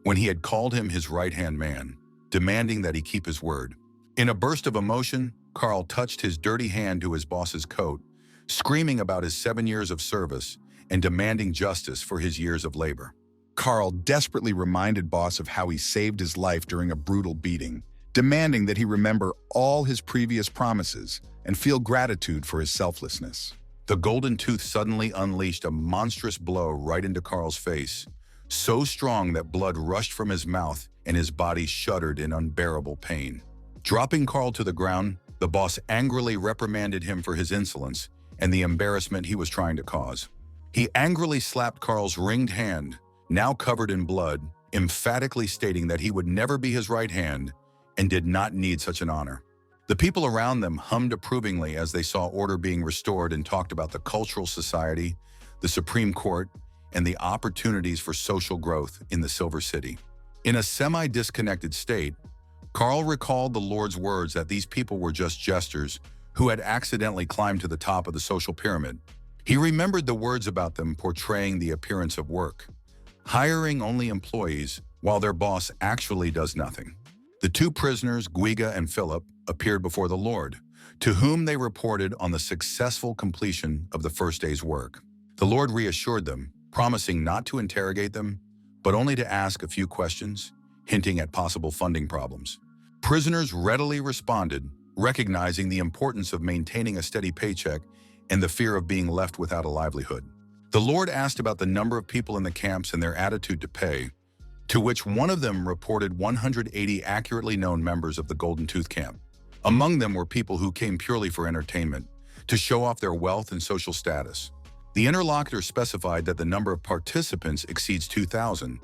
when he had called him his right-hand man, demanding that he keep his word. In a burst of emotion, Carl touched his dirty hand to his boss's coat, screaming about his 7 years of service and demanding justice for his years of labor. Carl desperately reminded boss of how he saved his life during a brutal beating, demanding that he remember all his previous promises and feel gratitude for his selflessness. The Golden Tooth suddenly unleashed a monstrous blow right into Carl's face, so strong that blood rushed from his mouth and his body shuddered in unbearable pain. Dropping Carl to the ground, the boss angrily reprimanded him for his insolence and the embarrassment he was trying to cause. He angrily slapped Carl's ringed hand, now covered in blood, emphatically stating that he would never be his right hand and did not need such an honor. The people around them hummed approvingly as they saw order being restored and talked about the cultural society, the Supreme Court, and the opportunities for social growth in the Silver City. In a semi-disconnected state, Carl recalled the Lord's words that these people were just jesters who had accidentally climbed to the top of the social pyramid. He remembered the words about them portraying the appearance of work, hiring only employees while their boss actually does nothing. The two prisoners, Guiga and Philip, appeared before the Lord, to whom they reported on the successful completion of the first day's work. The Lord reassured them, promising not to interrogate them, but only to ask a few questions, hinting at possible funding problems. Prisoners readily responded, recognizing the importance of maintaining a steady paycheck and the fear of being left without a livelihood. The Lord asked about the number of people in the camps and their attitude to pay, to which one of them reported 180 accurately known members of the Golden Tooth camp. Among them were people who came purely for entertainment, to show off their wealth and social status. The interlocutor specified that the number of participants exceeds 2,000,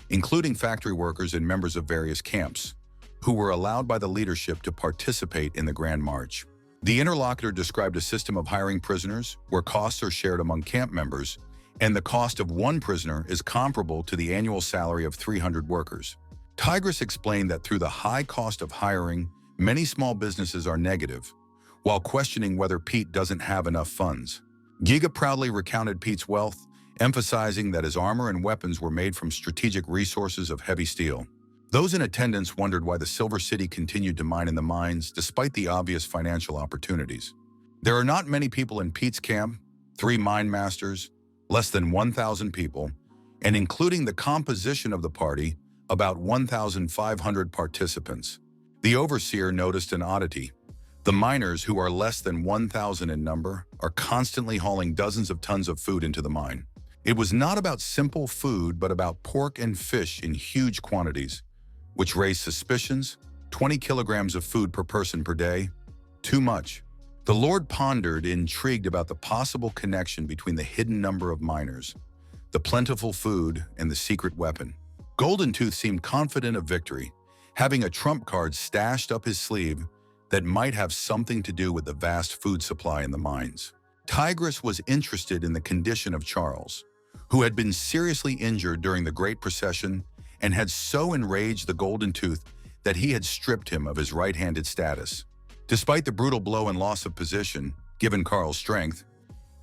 including factory workers and members of various camps, who were allowed by the leadership to participate in the Grand March. The interlocutor described a system of hiring prisoners where costs are shared among camp members, and the cost of one prisoner is comparable to the annual salary of 300 workers. Tigress explained that through the high cost of hiring, Many small businesses are negative, while questioning whether Pete doesn't have enough funds. Giga proudly recounted Pete's wealth, emphasizing that his armor and weapons were made from strategic resources of heavy steel. Those in attendance wondered why the Silver City continued to mine in the mines despite the obvious financial opportunities. There are not many people in Pete's camp, 3 mine masters, less than 1,000 people, and including the composition of the party, about 1,500 participants. The overseer noticed an oddity. The miners, who are less than 1,000 in number, are constantly hauling dozens of tons of food into the mine. It was not about simple food, but about pork and fish in huge quantities, which raised suspicions. 20 kilograms of food per person per day? Too much. The Lord pondered, intrigued about the possible connection between the hidden number of miners, the plentiful food, and the secret weapon. Golden Tooth seemed confident of victory, having a trump card stashed up his sleeve that might have something to do with the vast food supply in the mines. Tigress was interested in the condition of Charles, who had been seriously injured during the Great Procession and had so enraged the Golden Tooth that he had stripped him of his right-handed status. Despite the brutal blow and loss of position, given Carl's strength,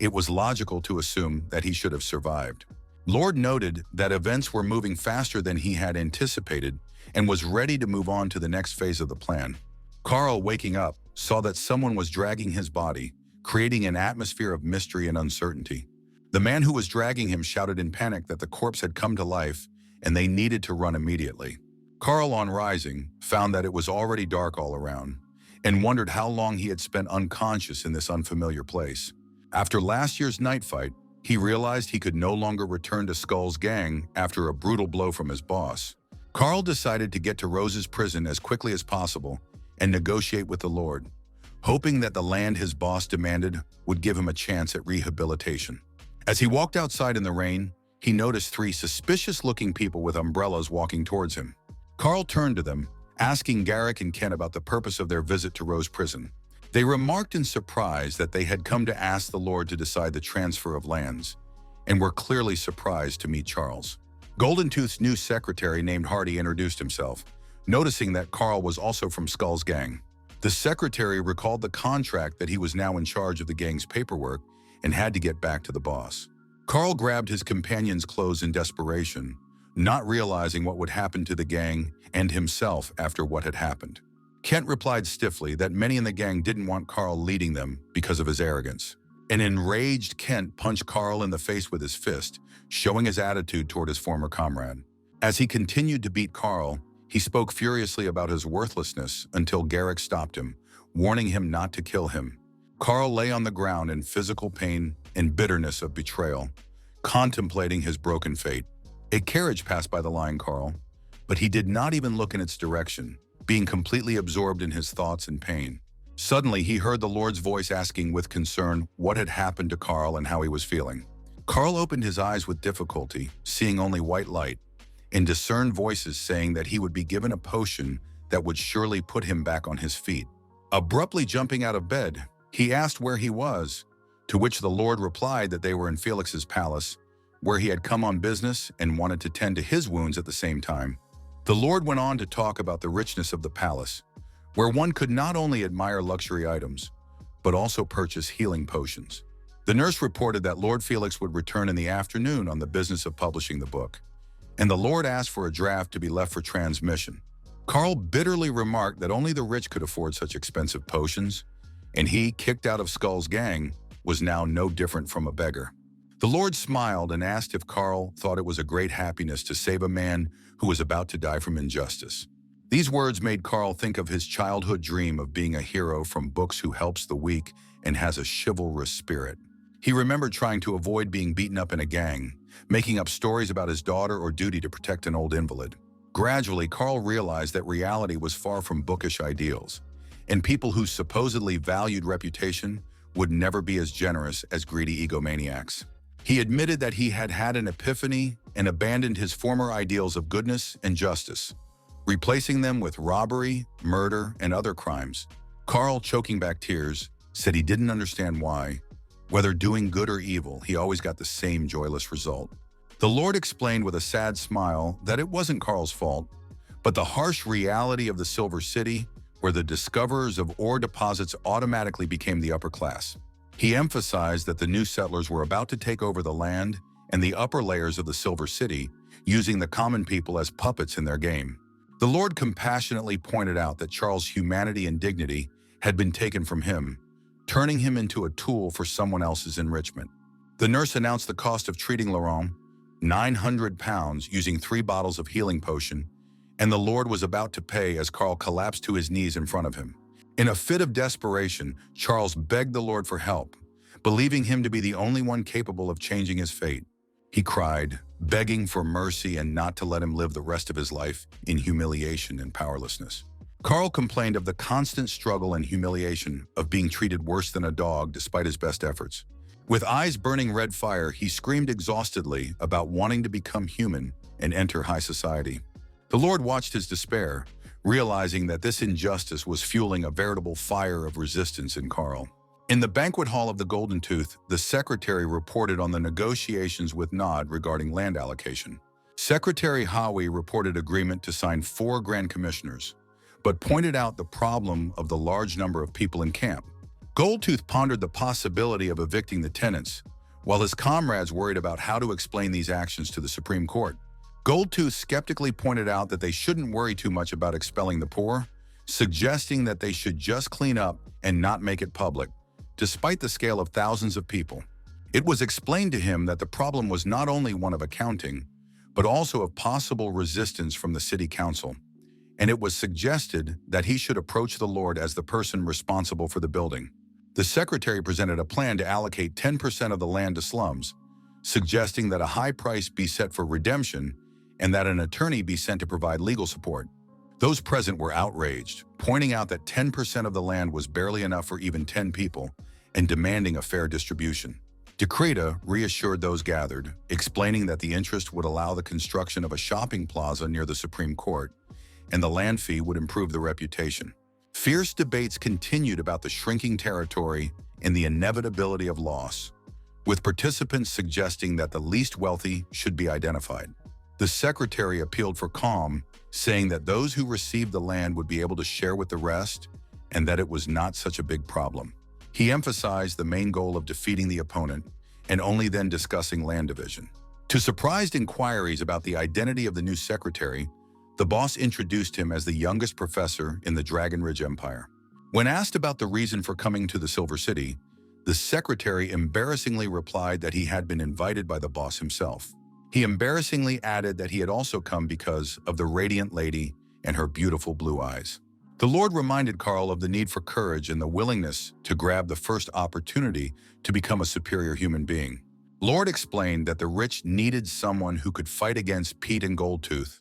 it was logical to assume that he should have survived. Lord noted that events were moving faster than he had anticipated and was ready to move on to the next phase of the plan. Carl, waking up, saw that someone was dragging his body, creating an atmosphere of mystery and uncertainty. The man who was dragging him shouted in panic that the corpse had come to life and they needed to run immediately. Carl, on rising, found that it was already dark all around and wondered how long he had spent unconscious in this unfamiliar place. After last year's night fight, he realized he could no longer return to Skull's gang after a brutal blow from his boss. Carl decided to get to Rose's prison as quickly as possible and negotiate with the Lord, hoping that the land his boss demanded would give him a chance at rehabilitation. As he walked outside in the rain, he noticed 3 suspicious-looking people with umbrellas walking towards him. Carl turned to them, asking Garrick and Ken about the purpose of their visit to Rose Prison. They remarked in surprise that they had come to ask the Lord to decide the transfer of lands, and were clearly surprised to meet Charles. Golden Tooth's new secretary named Hardy introduced himself, noticing that Carl was also from Skull's gang. The secretary recalled the contract that he was now in charge of the gang's paperwork and had to get back to the boss. Carl grabbed his companion's clothes in desperation, not realizing what would happen to the gang and himself after what had happened. Kent replied stiffly that many in the gang didn't want Carl leading them because of his arrogance. An enraged Kent punched Carl in the face with his fist, showing his attitude toward his former comrade. As he continued to beat Carl, he spoke furiously about his worthlessness until Garrick stopped him, warning him not to kill him. Carl lay on the ground in physical pain and bitterness of betrayal, contemplating his broken fate. A carriage passed by the lying Carl, but he did not even look in its direction, being completely absorbed in his thoughts and pain. Suddenly, he heard the Lord's voice asking with concern what had happened to Carl and how he was feeling. Carl opened his eyes with difficulty, seeing only white light, and discerned voices saying that he would be given a potion that would surely put him back on his feet. Abruptly jumping out of bed, he asked where he was, to which the Lord replied that they were in Felix's palace, where he had come on business and wanted to tend to his wounds at the same time. The Lord went on to talk about the richness of the palace, where one could not only admire luxury items, but also purchase healing potions. The nurse reported that Lord Felix would return in the afternoon on the business of publishing the book, and the Lord asked for a draft to be left for transmission. Carl bitterly remarked that only the rich could afford such expensive potions, and he, kicked out of Skull's gang, was now no different from a beggar. The Lord smiled and asked if Carl thought it was a great happiness to save a man who was about to die from injustice. These words made Carl think of his childhood dream of being a hero from books who helps the weak and has a chivalrous spirit. He remembered trying to avoid being beaten up in a gang, making up stories about his daughter or duty to protect an old invalid. Gradually, Carl realized that reality was far from bookish ideals, and people who supposedly valued reputation would never be as generous as greedy egomaniacs. He admitted that he had had an epiphany and abandoned his former ideals of goodness and justice, replacing them with robbery, murder, and other crimes. Carl, choking back tears, said he didn't understand why. Whether doing good or evil, he always got the same joyless result. The Lord explained with a sad smile that it wasn't Carl's fault, but the harsh reality of the Silver City, where the discoverers of ore deposits automatically became the upper class. He emphasized that the new settlers were about to take over the land and the upper layers of the Silver City, using the common people as puppets in their game. The Lord compassionately pointed out that Charles' humanity and dignity had been taken from him, turning him into a tool for someone else's enrichment. The nurse announced the cost of treating Laurent, £900 using 3 bottles of healing potion, and the Lord was about to pay as Carl collapsed to his knees in front of him. In a fit of desperation, Charles begged the Lord for help, believing him to be the only one capable of changing his fate. He cried, begging for mercy and not to let him live the rest of his life in humiliation and powerlessness. Carl complained of the constant struggle and humiliation of being treated worse than a dog despite his best efforts. With eyes burning red fire, he screamed exhaustedly about wanting to become human and enter high society. The Lord watched his despair, realizing that this injustice was fueling a veritable fire of resistance in Carl. In the banquet hall of the Golden Tooth, the secretary reported on the negotiations with Nod regarding land allocation. Secretary Howie reported agreement to sign 4 Grand Commissioners, but pointed out the problem of the large number of people in camp. Goldtooth pondered the possibility of evicting the tenants, while his comrades worried about how to explain these actions to the Supreme Court. Goldtooth skeptically pointed out that they shouldn't worry too much about expelling the poor, suggesting that they should just clean up and not make it public, despite the scale of thousands of people. It was explained to him that the problem was not only one of accounting, but also of possible resistance from the city council, and it was suggested that he should approach the Lord as the person responsible for the building. The secretary presented a plan to allocate 10% of the land to slums, suggesting that a high price be set for redemption and that an attorney be sent to provide legal support. Those present were outraged, pointing out that 10% of the land was barely enough for even 10 people and demanding a fair distribution. Decreta reassured those gathered, explaining that the interest would allow the construction of a shopping plaza near the Supreme Court, and the land fee would improve the reputation. Fierce debates continued about the shrinking territory and the inevitability of loss, with participants suggesting that the least wealthy should be identified. The secretary appealed for calm, saying that those who received the land would be able to share with the rest and that it was not such a big problem. He emphasized the main goal of defeating the opponent and only then discussing land division. To surprised inquiries about the identity of the new secretary, the boss introduced him as the youngest professor in the Dragon Ridge Empire. When asked about the reason for coming to the Silver City, the secretary embarrassingly replied that he had been invited by the boss himself. He embarrassingly added that he had also come because of the radiant lady and her beautiful blue eyes. The Lord reminded Carl of the need for courage and the willingness to grab the first opportunity to become a superior human being. Lord explained that the rich needed someone who could fight against Pete and Goldtooth,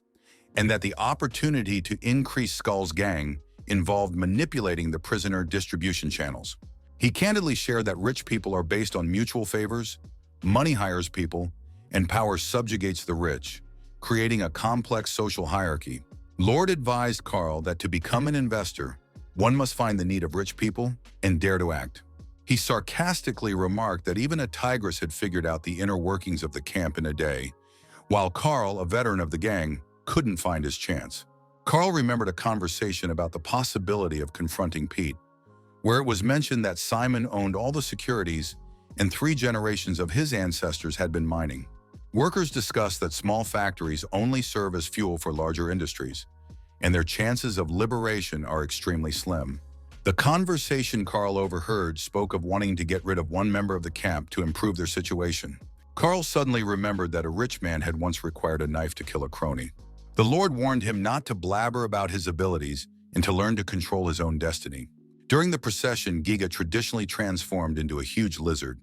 and that the opportunity to increase Skull's gang involved manipulating the prisoner distribution channels. He candidly shared that rich people are based on mutual favors, money hires people, and power subjugates the rich, creating a complex social hierarchy. Lord advised Carl that to become an investor, one must find the need of rich people and dare to act. He sarcastically remarked that even a tigress had figured out the inner workings of the camp in a day, while Carl, a veteran of the gang, couldn't find his chance. Carl remembered a conversation about the possibility of confronting Pete, where it was mentioned that Simon owned all the securities and 3 generations of his ancestors had been mining. Workers discussed that small factories only serve as fuel for larger industries, and their chances of liberation are extremely slim. The conversation Carl overheard spoke of wanting to get rid of one member of the camp to improve their situation. Carl suddenly remembered that a rich man had once required a knife to kill a crony. The Lord warned him not to blabber about his abilities and to learn to control his own destiny. During the procession, Giga traditionally transformed into a huge lizard,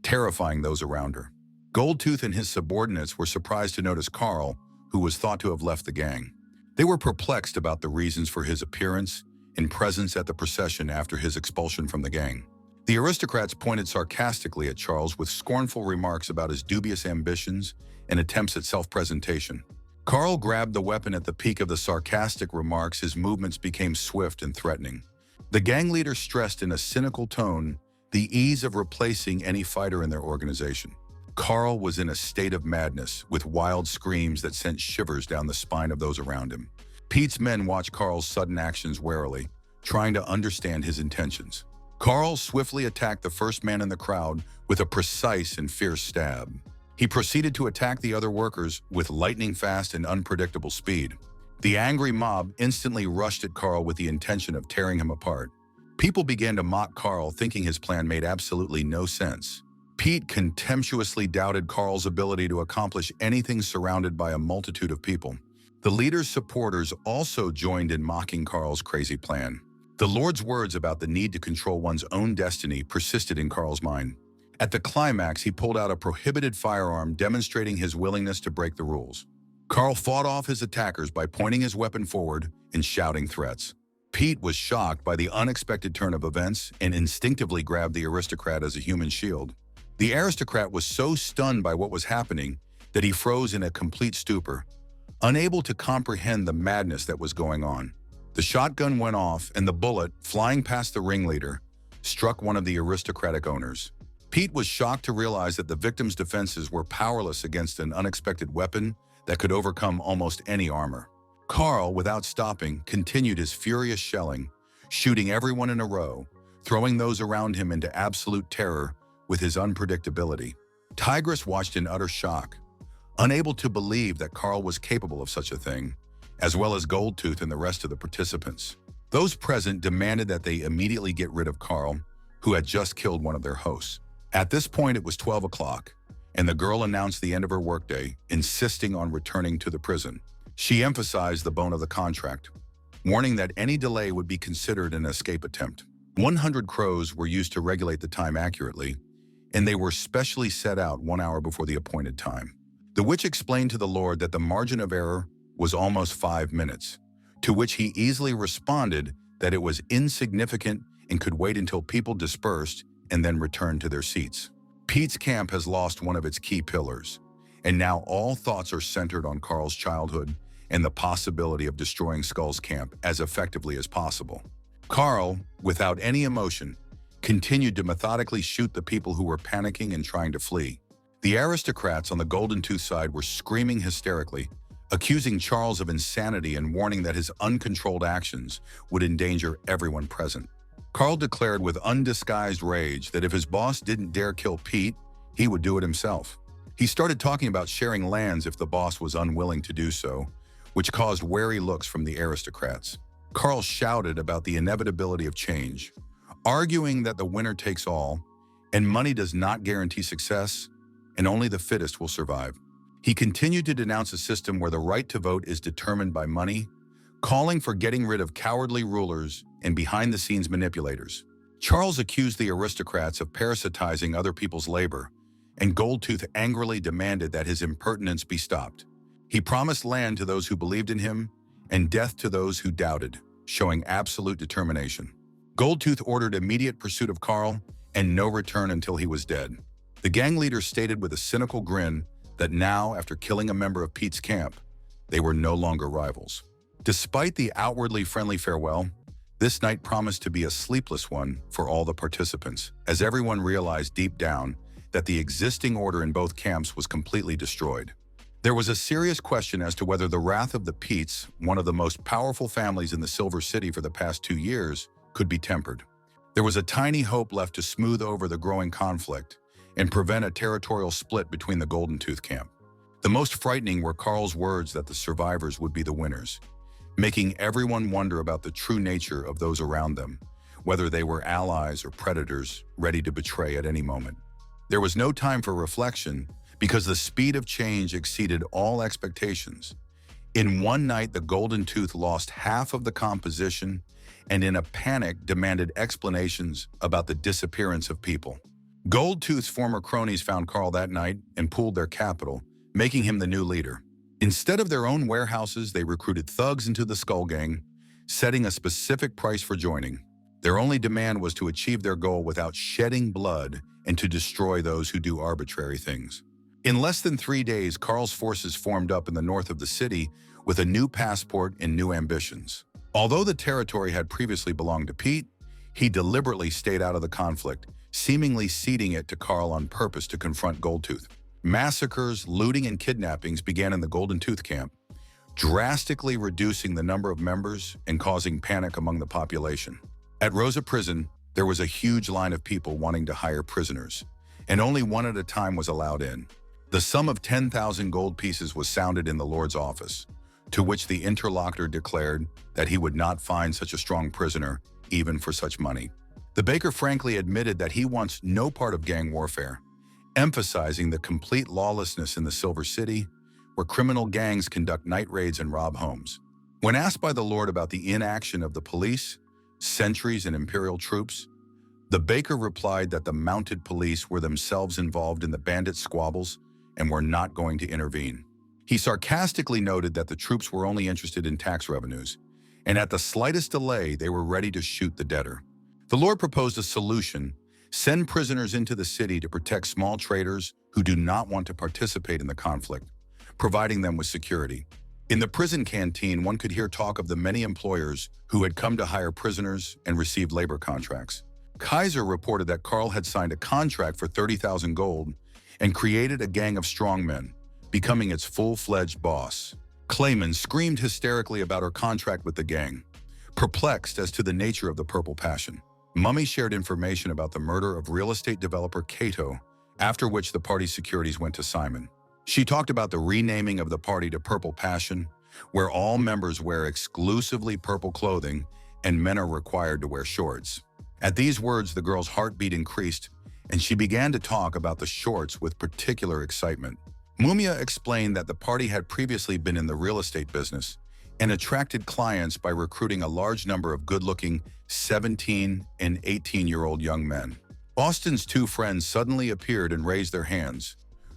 terrifying those around her. Goldtooth and his subordinates were surprised to notice Carl, who was thought to have left the gang. They were perplexed about the reasons for his appearance and presence at the procession after his expulsion from the gang. The aristocrats pointed sarcastically at Charles with scornful remarks about his dubious ambitions and attempts at self-presentation. Carl grabbed the weapon at the peak of the sarcastic remarks. His movements became swift and threatening. The gang leader stressed in a cynical tone the ease of replacing any fighter in their organization. Carl was in a state of madness, with wild screams that sent shivers down the spine of those around him. Pete's men watched Carl's sudden actions warily, trying to understand his intentions. Carl swiftly attacked the first man in the crowd with a precise and fierce stab. He proceeded to attack the other workers with lightning-fast and unpredictable speed. The angry mob instantly rushed at Carl with the intention of tearing him apart. People began to mock Carl, thinking his plan made absolutely no sense. Pete contemptuously doubted Carl's ability to accomplish anything surrounded by a multitude of people. The leader's supporters also joined in mocking Carl's crazy plan. The Lord's words about the need to control one's own destiny persisted in Carl's mind. At the climax, he pulled out a prohibited firearm, demonstrating his willingness to break the rules. Carl fought off his attackers by pointing his weapon forward and shouting threats. Pete was shocked by the unexpected turn of events and instinctively grabbed the aristocrat as a human shield. The aristocrat was so stunned by what was happening that he froze in a complete stupor, unable to comprehend the madness that was going on. The shotgun went off, and the bullet, flying past the ringleader, struck one of the aristocratic owners. Pete was shocked to realize that the victim's defenses were powerless against an unexpected weapon that could overcome almost any armor. Carl, without stopping, continued his furious shelling, shooting everyone in a row, throwing those around him into absolute terror with his unpredictability. Tigress watched in utter shock, unable to believe that Carl was capable of such a thing, as well as Goldtooth and the rest of the participants. Those present demanded that they immediately get rid of Carl, who had just killed one of their hosts. At this point, it was 12 o'clock, and the girl announced the end of her workday, insisting on returning to the prison. She emphasized the bone of the contract, warning that any delay would be considered an escape attempt. 100 crows were used to regulate the time accurately, and they were specially set out 1 hour before the appointed time. The witch explained to the Lord that the margin of error was almost 5 minutes, to which he easily responded that it was insignificant and could wait until people dispersed and then return to their seats. Pete's camp has lost one of its key pillars, and now all thoughts are centered on Carl's childhood and the possibility of destroying Skull's camp as effectively as possible. Carl, without any emotion, continued to methodically shoot the people who were panicking and trying to flee. The aristocrats on the Golden Tooth side were screaming hysterically, accusing Charles of insanity and warning that his uncontrolled actions would endanger everyone present. Carl declared with undisguised rage that if his boss didn't dare kill Pete, he would do it himself. He started talking about sharing lands if the boss was unwilling to do so, which caused wary looks from the aristocrats. Carl shouted about the inevitability of change, arguing that the winner takes all, and money does not guarantee success, and only the fittest will survive. He continued to denounce a system where the right to vote is determined by money, calling for getting rid of cowardly rulers and behind-the-scenes manipulators. Charles accused the aristocrats of parasitizing other people's labor, and Goldtooth angrily demanded that his impertinence be stopped. He promised land to those who believed in him and death to those who doubted, showing absolute determination. Goldtooth ordered immediate pursuit of Carl and no return until he was dead. The gang leader stated with a cynical grin that now, after killing a member of Pete's camp, they were no longer rivals. Despite the outwardly friendly farewell, this night promised to be a sleepless one for all the participants, as everyone realized deep down that the existing order in both camps was completely destroyed. There was a serious question as to whether the wrath of the Petes, one of the most powerful families in the Silver City for the past 2 years, could be tempered. There was a tiny hope left to smooth over the growing conflict and prevent a territorial split between the Golden Tooth camp. The most frightening were Carl's words that the survivors would be the winners, making everyone wonder about the true nature of those around them, whether they were allies or predators ready to betray at any moment. There was no time for reflection because the speed of change exceeded all expectations. In one night, the Golden Tooth lost half of the composition and in a panic demanded explanations about the disappearance of people. Goldtooth's former cronies found Carl that night and pooled their capital, making him the new leader. Instead of their own warehouses, they recruited thugs into the Skull Gang, setting a specific price for joining. Their only demand was to achieve their goal without shedding blood and to destroy those who do arbitrary things. In less than 3 days, Carl's forces formed up in the north of the city with a new passport and new ambitions. Although the territory had previously belonged to Pete, he deliberately stayed out of the conflict, seemingly ceding it to Carl on purpose to confront Goldtooth. Massacres, looting, and kidnappings began in the Golden Tooth camp, drastically reducing the number of members and causing panic among the population. At Rosa Prison, there was a huge line of people wanting to hire prisoners, and only one at a time was allowed in. The sum of 10,000 gold pieces was sounded in the Lord's office, to which the interlocutor declared that he would not find such a strong prisoner, even for such money. The baker frankly admitted that he wants no part of gang warfare, emphasizing the complete lawlessness in the Silver City, where criminal gangs conduct night raids and rob homes. When asked by the Lord about the inaction of the police, sentries, and imperial troops, the baker replied that the mounted police were themselves involved in the bandit squabbles and were not going to intervene. He sarcastically noted that the troops were only interested in tax revenues, and at the slightest delay, they were ready to shoot the debtor. The Lord proposed a solution: send prisoners into the city to protect small traders who do not want to participate in the conflict, providing them with security. In the prison canteen, one could hear talk of the many employers who had come to hire prisoners and received labor contracts. Kaiser reported that Karl had signed a contract for 30,000 gold and created a gang of strongmen, becoming its full-fledged boss. Clayman screamed hysterically about her contract with the gang, perplexed as to the nature of the Purple Passion. Mummy shared information about the murder of real estate developer Kato, after which the party's securities went to Simon. She talked about the renaming of the party to Purple Passion, where all members wear exclusively purple clothing and men are required to wear shorts. At these words, the girl's heartbeat increased, and she began to talk about the shorts with particular excitement. Mumia explained that the party had previously been in the real estate business and attracted clients by recruiting a large number of good-looking 17 and 18-year-old young men. Austin's two friends suddenly appeared and raised their hands,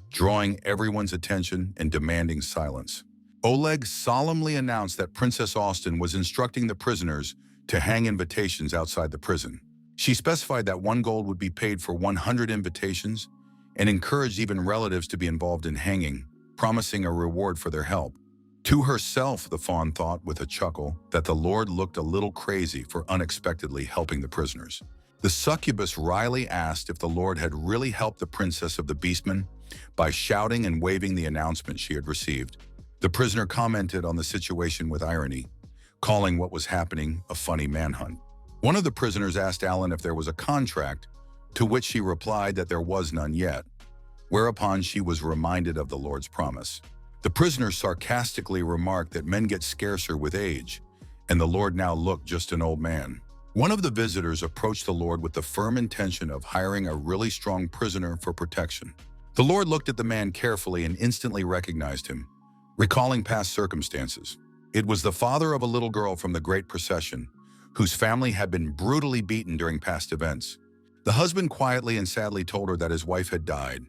drawing everyone's attention and demanding silence. Oleg solemnly announced that Princess Austin was instructing the prisoners to hang invitations outside the prison. She specified that 1 gold would be paid for 100 invitations and encouraged even relatives to be involved in hanging, promising a reward for their help. To herself, the fawn thought with a chuckle that the Lord looked a little crazy for unexpectedly helping the prisoners. The succubus wryly asked if the Lord had really helped the princess of the Beastmen by shouting and waving the announcement she had received. The prisoner commented on the situation with irony, calling what was happening a funny manhunt. One of the prisoners asked Alan if there was a contract, to which she replied that there was none yet, whereupon she was reminded of the Lord's promise. The prisoner sarcastically remarked that men get scarcer with age, and the Lord now looked just an old man. One of the visitors approached the Lord with the firm intention of hiring a really strong prisoner for protection. The Lord looked at the man carefully and instantly recognized him, recalling past circumstances. It was the father of a little girl from the Great Procession, whose family had been brutally beaten during past events. The husband quietly and sadly told her that his wife had died,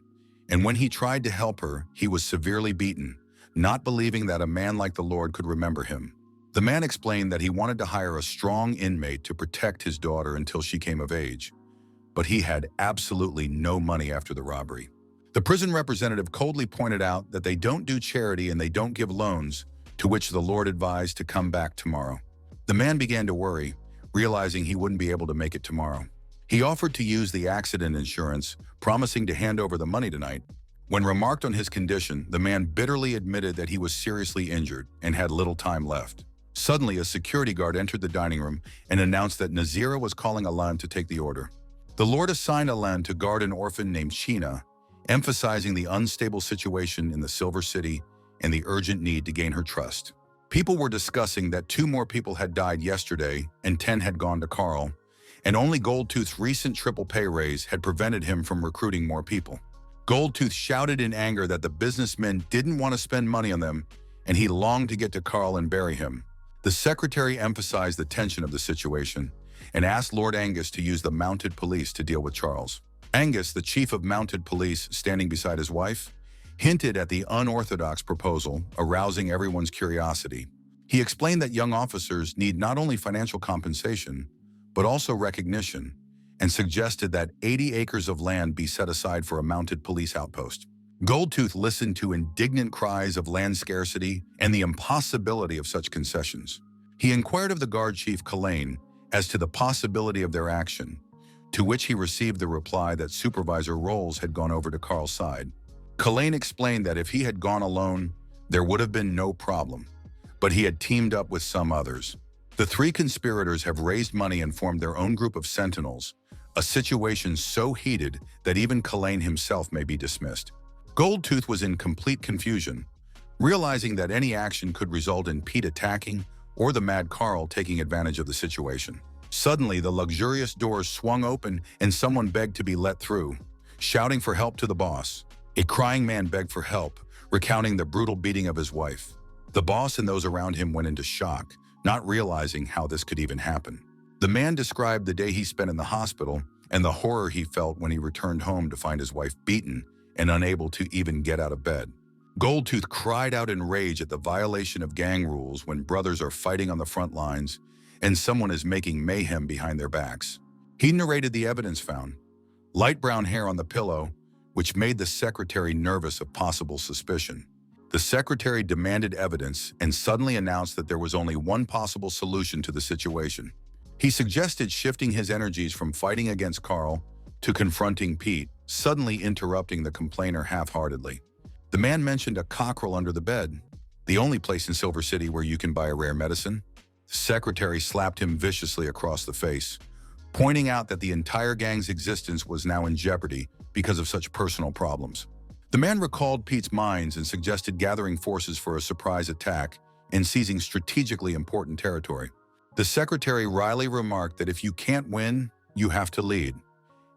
and when he tried to help her, he was severely beaten, not believing that a man like the Lord could remember him. The man explained that he wanted to hire a strong inmate to protect his daughter until she came of age, but he had absolutely no money after the robbery. The prison representative coldly pointed out that they don't do charity and they don't give loans, to which the Lord advised to come back tomorrow. The man began to worry, realizing he wouldn't be able to make it tomorrow. He offered to use the accident insurance, promising to hand over the money tonight. When remarked on his condition, the man bitterly admitted that he was seriously injured and had little time left. Suddenly, a security guard entered the dining room and announced that Nazira was calling Alan to take the order. The Lord assigned Alan to guard an orphan named Sheena, emphasizing the unstable situation in the Silver City and the urgent need to gain her trust. People were discussing that 2 more people had died yesterday and 10 had gone to Karl, and only Goldtooth's recent triple pay raise had prevented him from recruiting more people. Goldtooth shouted in anger that the businessmen didn't want to spend money on them, and he longed to get to Karl and bury him. The secretary emphasized the tension of the situation and asked Lord Angus to use the mounted police to deal with Charles. Angus, the chief of mounted police standing beside his wife, hinted at the unorthodox proposal, arousing everyone's curiosity. He explained that young officers need not only financial compensation, but also recognition, and suggested that 80 acres of land be set aside for a mounted police outpost. Goldtooth listened to indignant cries of land scarcity and the impossibility of such concessions. He inquired of the guard chief Kalane as to the possibility of their action, to which he received the reply that Supervisor Rolls had gone over to Karl's side. Kalane explained that if he had gone alone, there would have been no problem, but he had teamed up with some others. The three conspirators have raised money and formed their own group of sentinels, a situation so heated that even Kalain himself may be dismissed. Goldtooth was in complete confusion, realizing that any action could result in Pete attacking or the Mad Carl taking advantage of the situation. Suddenly, the luxurious doors swung open and someone begged to be let through, shouting for help to the boss. A crying man begged for help, recounting the brutal beating of his wife. The boss and those around him went into shock, not realizing how this could even happen. The man described the day he spent in the hospital and the horror he felt when he returned home to find his wife beaten and unable to even get out of bed. Goldtooth cried out in rage at the violation of gang rules when brothers are fighting on the front lines and someone is making mayhem behind their backs. He narrated the evidence found: light brown hair on the pillow, which made the secretary nervous of possible suspicion. The secretary demanded evidence and suddenly announced that there was only one possible solution to the situation. He suggested shifting his energies from fighting against Carl to confronting Pete, suddenly interrupting the complainer half-heartedly. The man mentioned a cockerel under the bed, the only place in Silver City where you can buy a rare medicine. The secretary slapped him viciously across the face, pointing out that the entire gang's existence was now in jeopardy because of such personal problems. The man recalled Pete's mines and suggested gathering forces for a surprise attack and seizing strategically important territory. The secretary wryly remarked that if you can't win, you have to lead,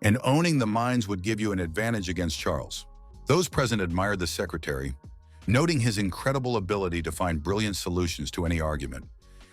and owning the mines would give you an advantage against Charles. Those present admired the secretary, noting his incredible ability to find brilliant solutions to any argument,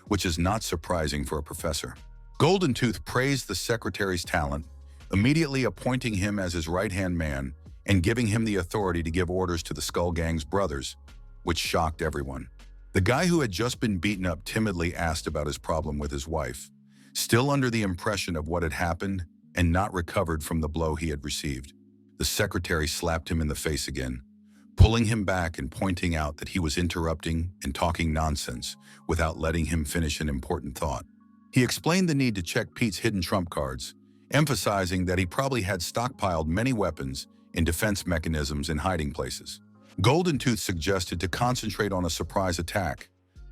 which is not surprising for a professor. Goldtooth praised the secretary's talent, immediately appointing him as his right-hand man and giving him the authority to give orders to the Skull Gang's brothers, which shocked everyone. The guy who had just been beaten up timidly asked about his problem with his wife, still under the impression of what had happened and not recovered from the blow he had received. The secretary slapped him in the face again, pulling him back and pointing out that he was interrupting and talking nonsense without letting him finish an important thought. He explained the need to check Pete's hidden trump cards, emphasizing that he probably had stockpiled many weapons and defense mechanisms in hiding places. Goldtooth suggested to concentrate on a surprise attack,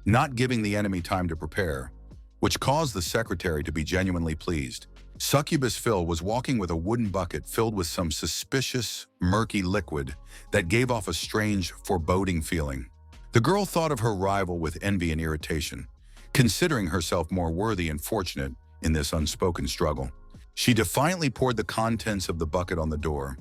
not giving the enemy time to prepare, which caused the secretary to be genuinely pleased. Succubus Phil was walking with a wooden bucket filled with some suspicious, murky liquid that gave off a strange, foreboding feeling. The girl thought of her rival with envy and irritation, considering herself more worthy and fortunate in this unspoken struggle. She defiantly poured the contents of the bucket on the door,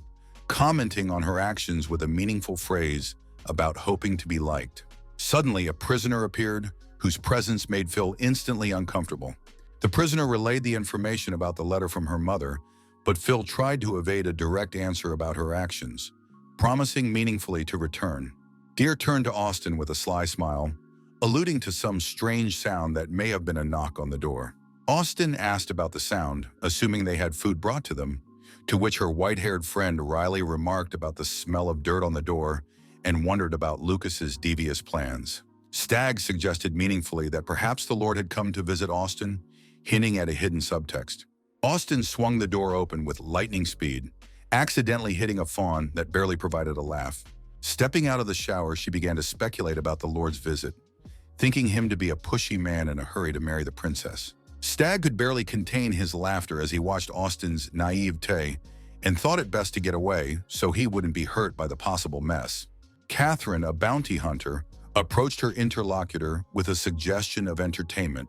commenting on her actions with a meaningful phrase about hoping to be liked. Suddenly, a prisoner appeared, whose presence made Phil instantly uncomfortable. The prisoner relayed the information about the letter from her mother, but Phil tried to evade a direct answer about her actions, promising meaningfully to return. Deer turned to Austin with a sly smile, alluding to some strange sound that may have been a knock on the door. Austin asked about the sound, assuming they had food brought to them, to which her white-haired friend Riley remarked about the smell of dirt on the door and wondered about Lucas's devious plans. Stagg suggested meaningfully that perhaps the Lord had come to visit Austin, hinting at a hidden subtext. Austin swung the door open with lightning speed, accidentally hitting a fawn that barely provided a laugh. Stepping out of the shower, she began to speculate about the Lord's visit, thinking him to be a pushy man in a hurry to marry the princess. Stagg could barely contain his laughter as he watched Austin's naivete and thought it best to get away so he wouldn't be hurt by the possible mess. Catherine, a bounty hunter, approached her interlocutor with a suggestion of entertainment,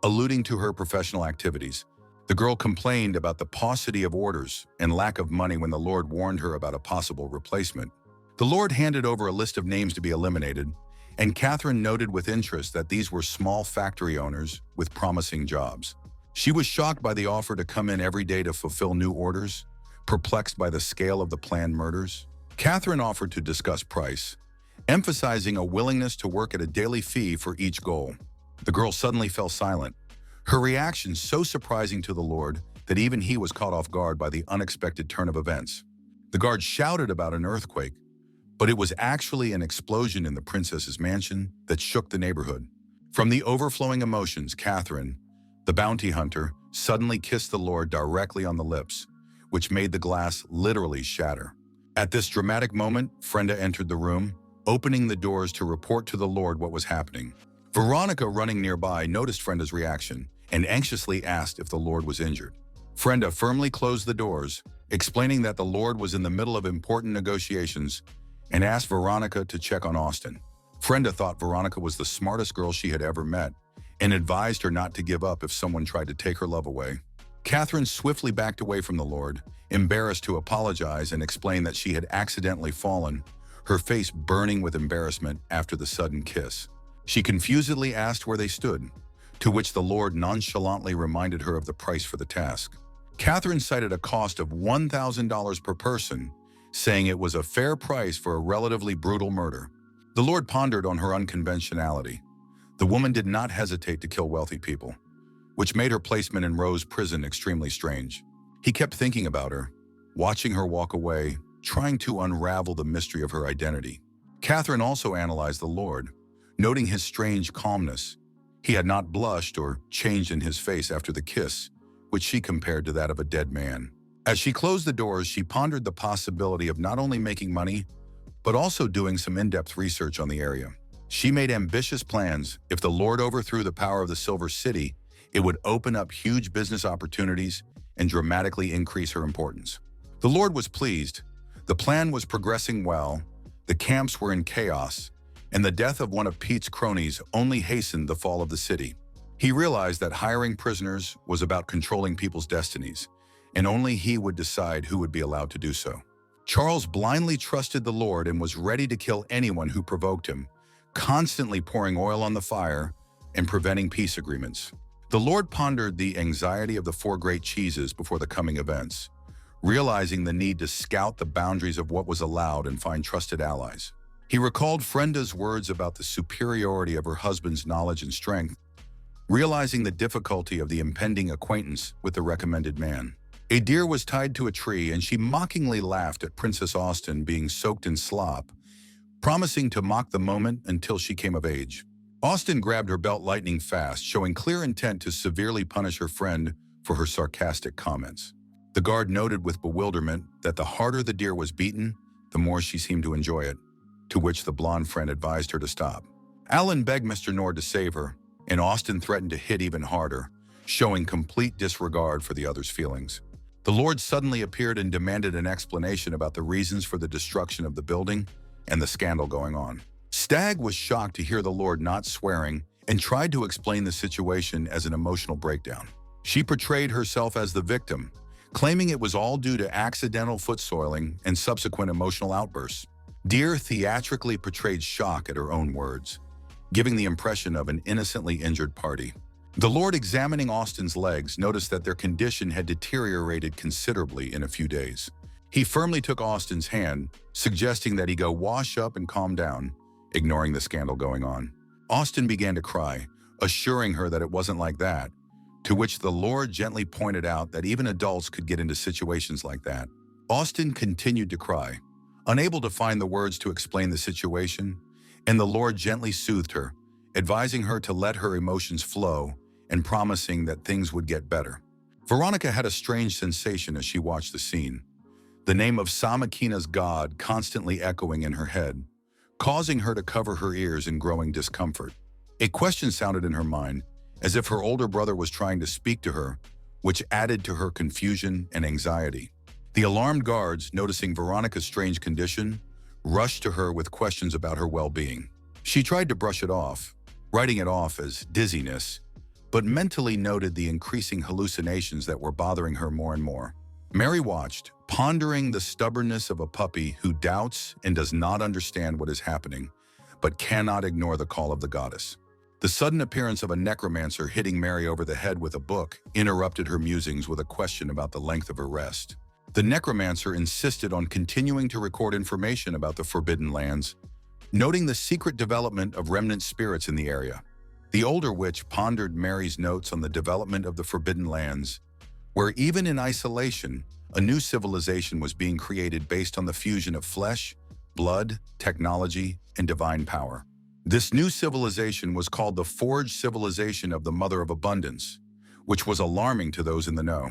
alluding to her professional activities. The girl complained about the paucity of orders and lack of money when the Lord warned her about a possible replacement. The Lord handed over a list of names to be eliminated, and Catherine noted with interest that these were small factory owners with promising jobs. She was shocked by the offer to come in every day to fulfill new orders, perplexed by the scale of the planned murders. Catherine offered to discuss price, emphasizing a willingness to work at a daily fee for each goal. The girl suddenly fell silent, her reaction so surprising to the Lord that even he was caught off guard by the unexpected turn of events. The guard shouted about an earthquake, but it was actually an explosion in the princess's mansion that shook the neighborhood. From the overflowing emotions, Catherine, the bounty hunter, suddenly kissed the Lord directly on the lips, which made the glass literally shatter. At this dramatic moment, Frenda entered the room, opening the doors to report to the Lord what was happening. Veronica, running nearby, noticed Frenda's reaction and anxiously asked if the Lord was injured. Frenda firmly closed the doors, explaining that the Lord was in the middle of important negotiations, and asked Veronica to check on Austin. Frenda thought Veronica was the smartest girl she had ever met and advised her not to give up if someone tried to take her love away. Catherine swiftly backed away from the Lord, embarrassed to apologize and explain that she had accidentally fallen, her face burning with embarrassment after the sudden kiss. She confusedly asked where they stood, to which the Lord nonchalantly reminded her of the price for the task. Catherine cited a cost of $1,000 per person, saying it was a fair price for a relatively brutal murder. The Lord pondered on her unconventionality. The woman did not hesitate to kill wealthy people, which made her placement in Rose's prison extremely strange. He kept thinking about her, watching her walk away, trying to unravel the mystery of her identity. Catherine also analyzed the Lord, noting his strange calmness. He had not blushed or changed in his face after the kiss, which she compared to that of a dead man. As she closed the doors, she pondered the possibility of not only making money, but also doing some in-depth research on the area. She made ambitious plans. If the Lord overthrew the power of the Silver City, it would open up huge business opportunities and dramatically increase her importance. The Lord was pleased. The plan was progressing well, the camps were in chaos, and the death of one of Pete's cronies only hastened the fall of the city. He realized that hiring prisoners was about controlling people's destinies, and only he would decide who would be allowed to do so. Charles blindly trusted the Lord and was ready to kill anyone who provoked him, constantly pouring oil on the fire and preventing peace agreements. The Lord pondered the anxiety of the four great cheeses before the coming events, realizing the need to scout the boundaries of what was allowed and find trusted allies. He recalled Frenda's words about the superiority of her husband's knowledge and strength, realizing the difficulty of the impending acquaintance with the recommended man. A deer was tied to a tree, and she mockingly laughed at Princess Austen being soaked in slop, promising to mock the moment until she came of age. Austen grabbed her belt lightning fast, showing clear intent to severely punish her friend for her sarcastic comments. The guard noted with bewilderment that the harder the deer was beaten, the more she seemed to enjoy it, to which the blonde friend advised her to stop. Alan begged Mr. Nord to save her, and Austen threatened to hit even harder, showing complete disregard for the other's feelings. The Lord suddenly appeared and demanded an explanation about the reasons for the destruction of the building and the scandal going on. Stagg was shocked to hear the Lord not swearing and tried to explain the situation as an emotional breakdown. She portrayed herself as the victim, claiming it was all due to accidental foot soiling and subsequent emotional outbursts. Deer theatrically portrayed shock at her own words, giving the impression of an innocently injured party. The Lord, examining Austen's legs, noticed that their condition had deteriorated considerably in a few days. He firmly took Austen's hand, suggesting that he go wash up and calm down, ignoring the scandal going on. Austen began to cry, assuring her that it wasn't like that, to which the Lord gently pointed out that even adults could get into situations like that. Austen continued to cry, unable to find the words to explain the situation, and the Lord gently soothed her, advising her to let her emotions flow and promising that things would get better. Veronica had a strange sensation as she watched the scene, the name of Samakina's god constantly echoing in her head, causing her to cover her ears in growing discomfort. A question sounded in her mind, as if her older brother was trying to speak to her, which added to her confusion and anxiety. The alarmed guards, noticing Veronica's strange condition, rushed to her with questions about her well-being. She tried to brush it off, writing it off as dizziness, but mentally noted the increasing hallucinations that were bothering her more and more. Mary watched, pondering the stubbornness of a puppy who doubts and does not understand what is happening, but cannot ignore the call of the goddess. The sudden appearance of a necromancer hitting Mary over the head with a book interrupted her musings with a question about the length of her rest. The necromancer insisted on continuing to record information about the Forbidden Lands, noting the secret development of remnant spirits in the area. The older witch pondered Mary's notes on the development of the Forbidden Lands, where even in isolation, a new civilization was being created based on the fusion of flesh, blood, technology, and divine power. This new civilization was called the Forged Civilization of the Mother of Abundance, which was alarming to those in the know.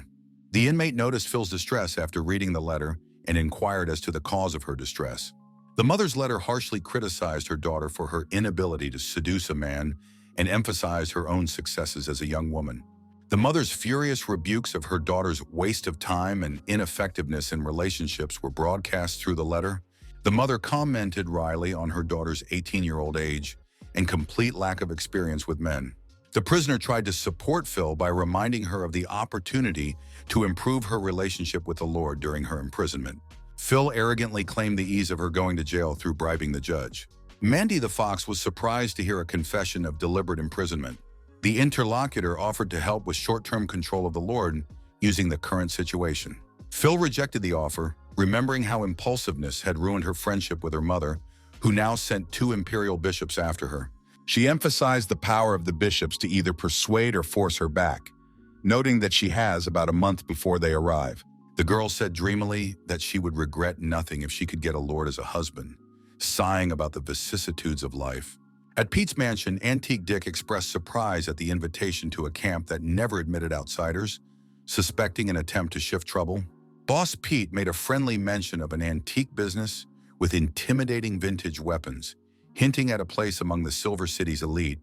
The inmate noticed Phil's distress after reading the letter and inquired as to the cause of her distress. The mother's letter harshly criticized her daughter for her inability to seduce a man and emphasized her own successes as a young woman. The mother's furious rebukes of her daughter's waste of time and ineffectiveness in relationships were broadcast through the letter. The mother commented wryly on her daughter's 18-year-old age and complete lack of experience with men. The prisoner tried to support Phil by reminding her of the opportunity to improve her relationship with the Lord during her imprisonment. Phil arrogantly claimed the ease of her going to jail through bribing the judge. Mandy the Fox was surprised to hear a confession of deliberate imprisonment. The interlocutor offered to help with short-term control of the Lord using the current situation. Phil rejected the offer, remembering how impulsiveness had ruined her friendship with her mother, who now sent 2 imperial bishops after her. She emphasized the power of the bishops to either persuade or force her back, noting that she has about a month before they arrive. The girl said dreamily that she would regret nothing if she could get a lord as a husband, sighing about the vicissitudes of life. At Pete's mansion, Antique Dick expressed surprise at the invitation to a camp that never admitted outsiders, suspecting an attempt to shift trouble. Boss Pete made a friendly mention of an antique business with intimidating vintage weapons, hinting at a place among the Silver City's elite.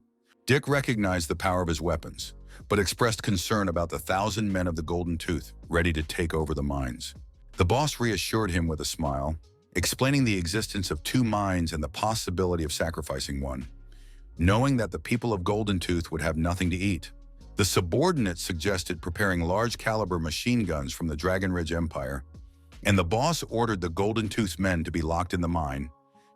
Dick recognized the power of his weapons, but expressed concern about the 1,000 men of the Golden Tooth ready to take over the mines. The boss reassured him with a smile, explaining the existence of 2 mines and the possibility of sacrificing one, knowing that the people of Golden Tooth would have nothing to eat. The subordinate suggested preparing large-caliber machine guns from the Dragon Ridge Empire, and the boss ordered the Golden Tooth men to be locked in the mine,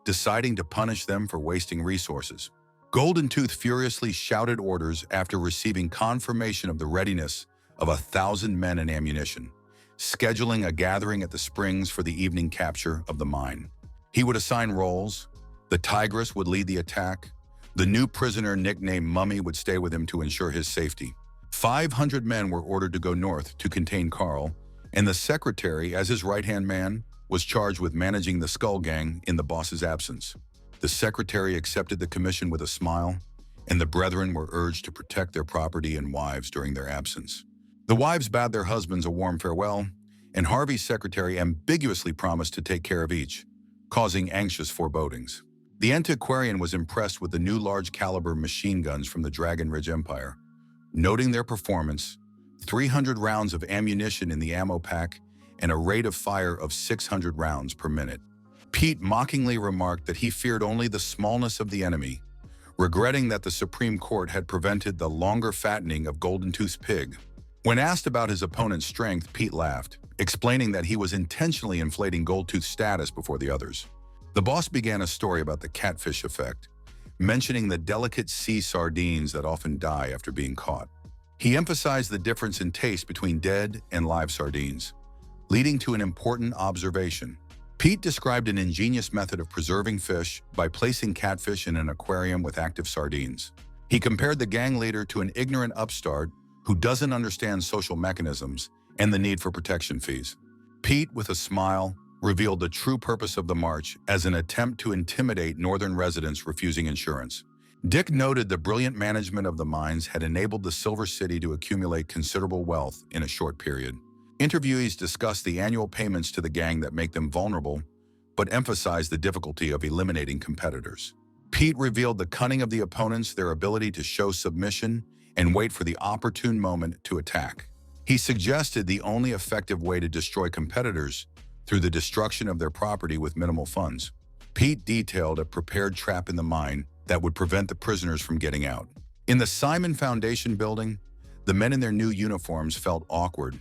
deciding to punish them for wasting resources. Golden Tooth furiously shouted orders after receiving confirmation of the readiness of 1,000 men and ammunition, scheduling a gathering at the springs for the evening capture of the mine. He would assign roles. The Tigress would lead the attack. The new prisoner nicknamed Mummy would stay with him to ensure his safety. 500 men were ordered to go north to contain Carl, and the secretary, as his right-hand man, was charged with managing the Skull Gang in the boss's absence. The secretary accepted the commission with a smile, and the brethren were urged to protect their property and wives during their absence. The wives bade their husbands a warm farewell, and Harvey's secretary ambiguously promised to take care of each, causing anxious forebodings. The antiquarian was impressed with the new large-caliber machine guns from the Dragon Ridge Empire, noting their performance, 300 rounds of ammunition in the ammo pack, and a rate of fire of 600 rounds per minute. Pete mockingly remarked that he feared only the smallness of the enemy, regretting that the Supreme Court had prevented the longer fattening of Golden Tooth's pig. When asked about his opponent's strength, Pete laughed, explaining that he was intentionally inflating Goldtooth's status before the others. The boss began a story about the catfish effect, mentioning the delicate sea sardines that often die after being caught. He emphasized the difference in taste between dead and live sardines, leading to an important observation. Pete described an ingenious method of preserving fish by placing catfish in an aquarium with active sardines. He compared the gang leader to an ignorant upstart who doesn't understand social mechanisms and the need for protection fees. Pete, with a smile, revealed the true purpose of the march as an attempt to intimidate northern residents refusing insurance. Dick noted the brilliant management of the mines had enabled the Silver City to accumulate considerable wealth in a short period. Interviewees discussed the annual payments to the gang that make them vulnerable, but emphasized the difficulty of eliminating competitors. Pete revealed the cunning of the opponents, their ability to show submission and wait for the opportune moment to attack. He suggested the only effective way to destroy competitors through the destruction of their property with minimal funds. Pete detailed a prepared trap in the mine that would prevent the prisoners from getting out. In the Simon Foundation building, the men in their new uniforms felt awkward,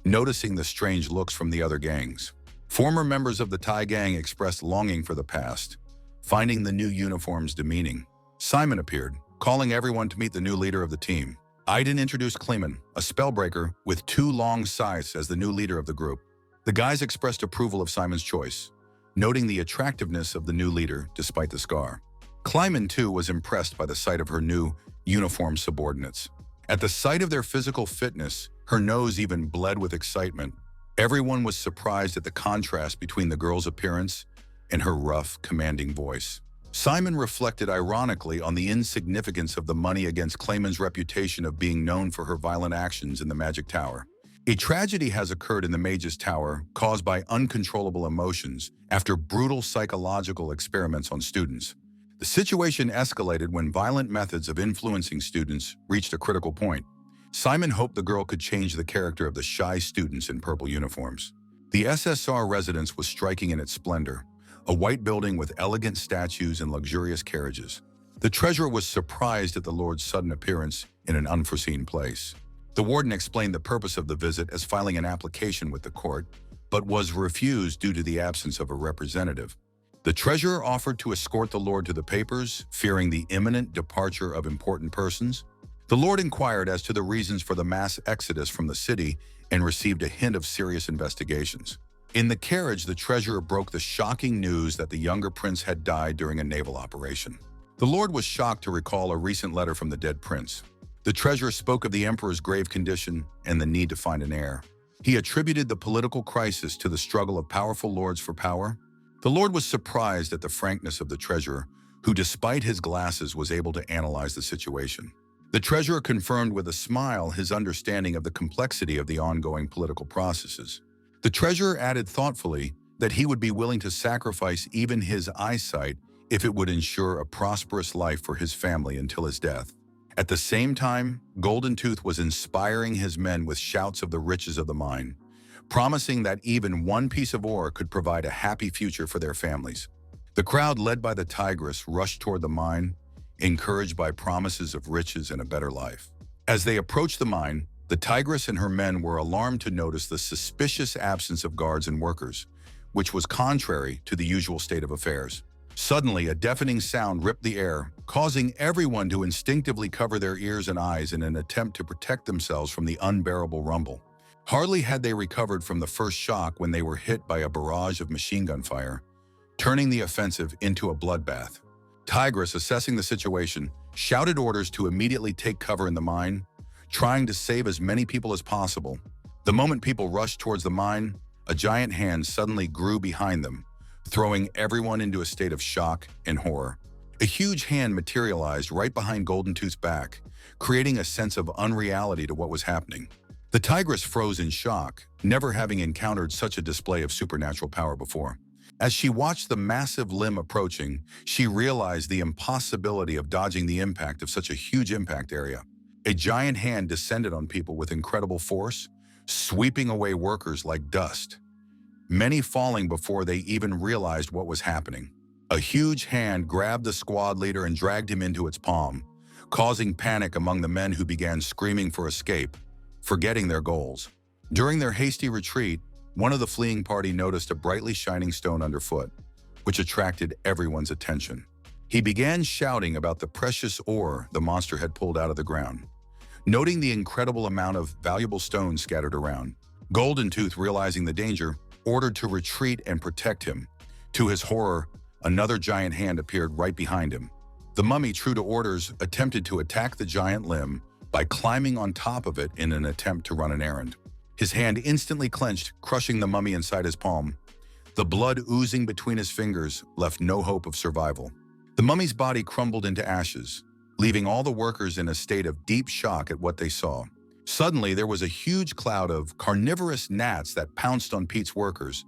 noticing the strange looks from the other gangs. Former members of the Thai gang expressed longing for the past, finding the new uniforms demeaning. Simon appeared, calling everyone to meet the new leader of the team. Aiden introduced Kleeman, a spellbreaker with 2 long scythes, as the new leader of the group. The guys expressed approval of Simon's choice, noting the attractiveness of the new leader despite the scar. Kleiman, too, was impressed by the sight of her new uniformed subordinates. At the sight of their physical fitness, her nose even bled with excitement. Everyone was surprised at the contrast between the girl's appearance and her rough, commanding voice. Simon reflected ironically on the insignificance of the money against Kleiman's reputation of being known for her violent actions in the Magic Tower. A tragedy has occurred in the Mage's Tower caused by uncontrollable emotions after brutal psychological experiments on students. The situation escalated when violent methods of influencing students reached a critical point. Simon hoped the girl could change the character of the shy students in purple uniforms. The SSR residence was striking in its splendor, a white building with elegant statues and luxurious carriages. The treasurer was surprised at the Lord's sudden appearance in an unforeseen place. The warden explained the purpose of the visit as filing an application with the court, but was refused due to the absence of a representative. The treasurer offered to escort the Lord to the papers, fearing the imminent departure of important persons. The Lord inquired as to the reasons for the mass exodus from the city and received a hint of serious investigations. In the carriage, the treasurer broke the shocking news that the younger prince had died during a naval operation. The Lord was shocked to recall a recent letter from the dead prince. The treasurer spoke of the emperor's grave condition and the need to find an heir. He attributed the political crisis to the struggle of powerful lords for power. The Lord was surprised at the frankness of the treasurer, who despite his glasses was able to analyze the situation. The treasurer confirmed with a smile his understanding of the complexity of the ongoing political processes. The treasurer added thoughtfully that he would be willing to sacrifice even his eyesight if it would ensure a prosperous life for his family until his death. At the same time, Golden Tooth was inspiring his men with shouts of the riches of the mine, promising that even one piece of ore could provide a happy future for their families. The crowd, led by the tigress, rushed toward the mine, encouraged by promises of riches and a better life. As they approached the mine, the tigress and her men were alarmed to notice the suspicious absence of guards and workers, which was contrary to the usual state of affairs. Suddenly, a deafening sound ripped the air, causing everyone to instinctively cover their ears and eyes in an attempt to protect themselves from the unbearable rumble. Hardly had they recovered from the first shock when they were hit by a barrage of machine gun fire, turning the offensive into a bloodbath. Tigress, assessing the situation, shouted orders to immediately take cover in the mine, trying to save as many people as possible. The moment people rushed towards the mine, a giant hand suddenly grew behind them, throwing everyone into a state of shock and horror. A huge hand materialized right behind Golden Tooth's back, creating a sense of unreality to what was happening. The tigress froze in shock, never having encountered such a display of supernatural power before. As she watched the massive limb approaching, she realized the impossibility of dodging the impact of such a huge impact area. A giant hand descended on people with incredible force, sweeping away workers like dust, many falling before they even realized what was happening. A huge hand grabbed the squad leader and dragged him into its palm, causing panic among the men who began screaming for escape, forgetting their goals. During their hasty retreat, one of the fleeing party noticed a brightly shining stone underfoot, which attracted everyone's attention. He began shouting about the precious ore the monster had pulled out of the ground. Noting the incredible amount of valuable stones scattered around, Golden Tooth, realizing the danger, ordered to retreat and protect him. To his horror, another giant hand appeared right behind him. The mummy, true to orders, attempted to attack the giant limb by climbing on top of it in an attempt to run an errand. His hand instantly clenched, crushing the mummy inside his palm. The blood oozing between his fingers left no hope of survival. The mummy's body crumbled into ashes, leaving all the workers in a state of deep shock at what they saw. Suddenly, there was a huge cloud of carnivorous gnats that pounced on Pete's workers,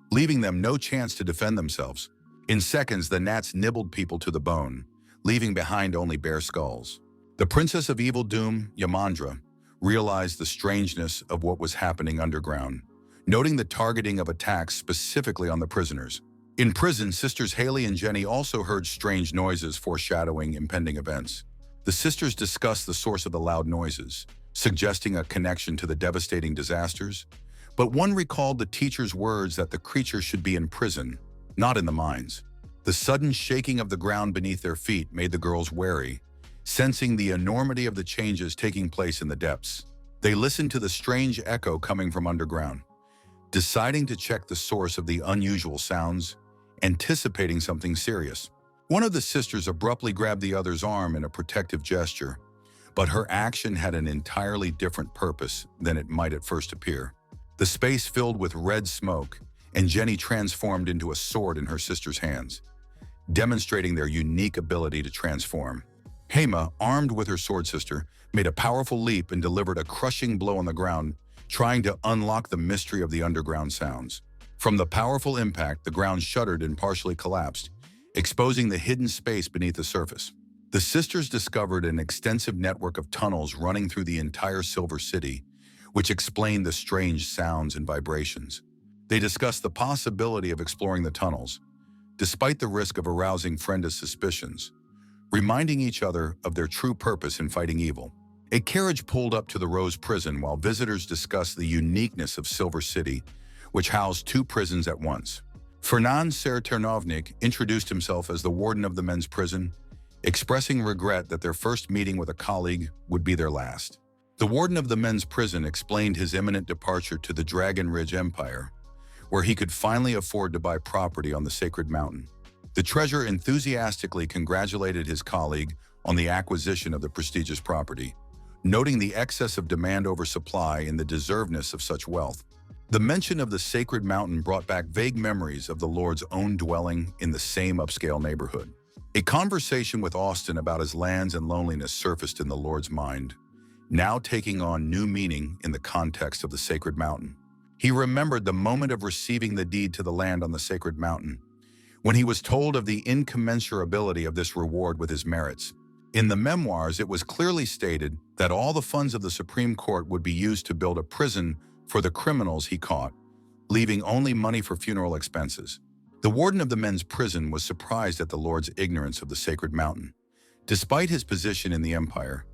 leaving them no chance to defend themselves. In seconds, the gnats nibbled people to the bone, leaving behind only bare skulls. The Princess of Evil Doom, Yamandra, realized the strangeness of what was happening underground, noting the targeting of attacks specifically on the prisoners. In prison, sisters Haley and Jenny also heard strange noises foreshadowing impending events. The sisters discussed the source of the loud noises, suggesting a connection to the devastating disasters, but one recalled the teacher's words that the creature should be in prison, not in the mines. The sudden shaking of the ground beneath their feet made the girls wary, sensing the enormity of the changes taking place in the depths. They listened to the strange echo coming from underground, deciding to check the source of the unusual sounds, anticipating something serious. One of the sisters abruptly grabbed the other's arm in a protective gesture, but her action had an entirely different purpose than it might at first appear. The space filled with red smoke, and Jenny transformed into a sword in her sister's hands, demonstrating their unique ability to transform. Hema, armed with her sword sister, made a powerful leap and delivered a crushing blow on the ground, trying to unlock the mystery of the underground sounds. From the powerful impact, the ground shuddered and partially collapsed, exposing the hidden space beneath the surface. The sisters discovered an extensive network of tunnels running through the entire Silver City, which explained the strange sounds and vibrations. They discussed the possibility of exploring the tunnels, despite the risk of arousing Frenda's suspicions, reminding each other of their true purpose in fighting evil. A carriage pulled up to the Rose Prison while visitors discussed the uniqueness of Silver City, which housed two prisons at once. Fernand Serternovnik introduced himself as the warden of the men's prison, expressing regret that their first meeting with a colleague would be their last. The warden of the men's prison explained his imminent departure to the Dragon Ridge Empire, where he could finally afford to buy property on the Sacred Mountain. The treasurer enthusiastically congratulated his colleague on the acquisition of the prestigious property, noting the excess of demand over supply and the deservedness of such wealth. The mention of the Sacred Mountain brought back vague memories of the Lord's own dwelling in the same upscale neighborhood. A conversation with Austin about his lands and loneliness surfaced in the Lord's mind, now taking on new meaning in the context of the Sacred Mountain. He remembered the moment of receiving the deed to the land on the Sacred Mountain, when he was told of the incommensurability of this reward with his merits. In the memoirs, it was clearly stated that all the funds of the Supreme Court would be used to build a prison for the criminals he caught, leaving only money for funeral expenses. The warden of the men's prison was surprised at the Lord's ignorance of the Sacred Mountain, despite his position in the empire,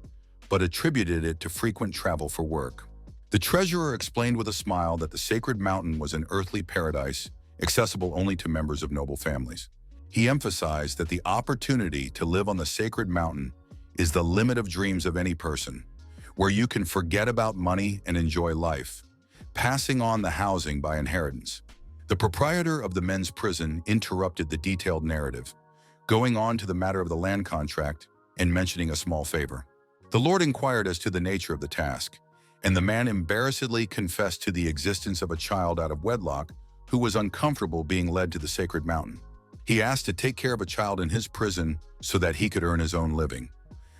but attributed it to frequent travel for work. The treasurer explained with a smile that the Sacred Mountain was an earthly paradise, accessible only to members of noble families. He emphasized that the opportunity to live on the Sacred Mountain is the limit of dreams of any person, where you can forget about money and enjoy life, passing on the housing by inheritance. The proprietor of the men's prison interrupted the detailed narrative, going on to the matter of the land contract and mentioning a small favor. The Lord inquired as to the nature of the task, and the man embarrassedly confessed to the existence of a child out of wedlock who was uncomfortable being led to the Sacred Mountain. He asked to take care of a child in his prison so that he could earn his own living,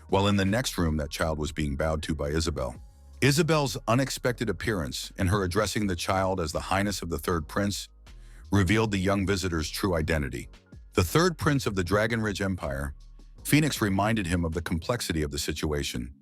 while in the next room that child was being bowed to by Isabel. Isabel's unexpected appearance and her addressing the child as the Highness of the Third Prince revealed the young visitor's true identity. The Third Prince of the Dragon Ridge Empire, Phoenix reminded him of the complexity of the situation,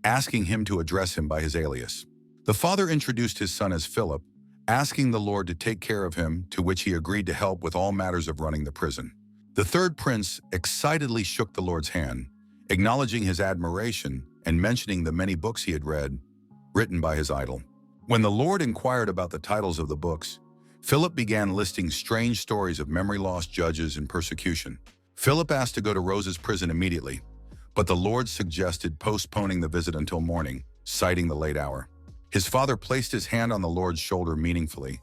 asking him to address him by his alias. The father introduced his son as Philip, asking the Lord to take care of him, to which he agreed to help with all matters of running the prison. The Third Prince excitedly shook the Lord's hand, acknowledging his admiration and mentioning the many books he had read, written by his idol. When the Lord inquired about the titles of the books, Philip began listing strange stories of memory-lost judges and persecution. Philip asked to go to Rose's prison immediately, but the Lord suggested postponing the visit until morning, citing the late hour. His father placed his hand on the Lord's shoulder meaningfully,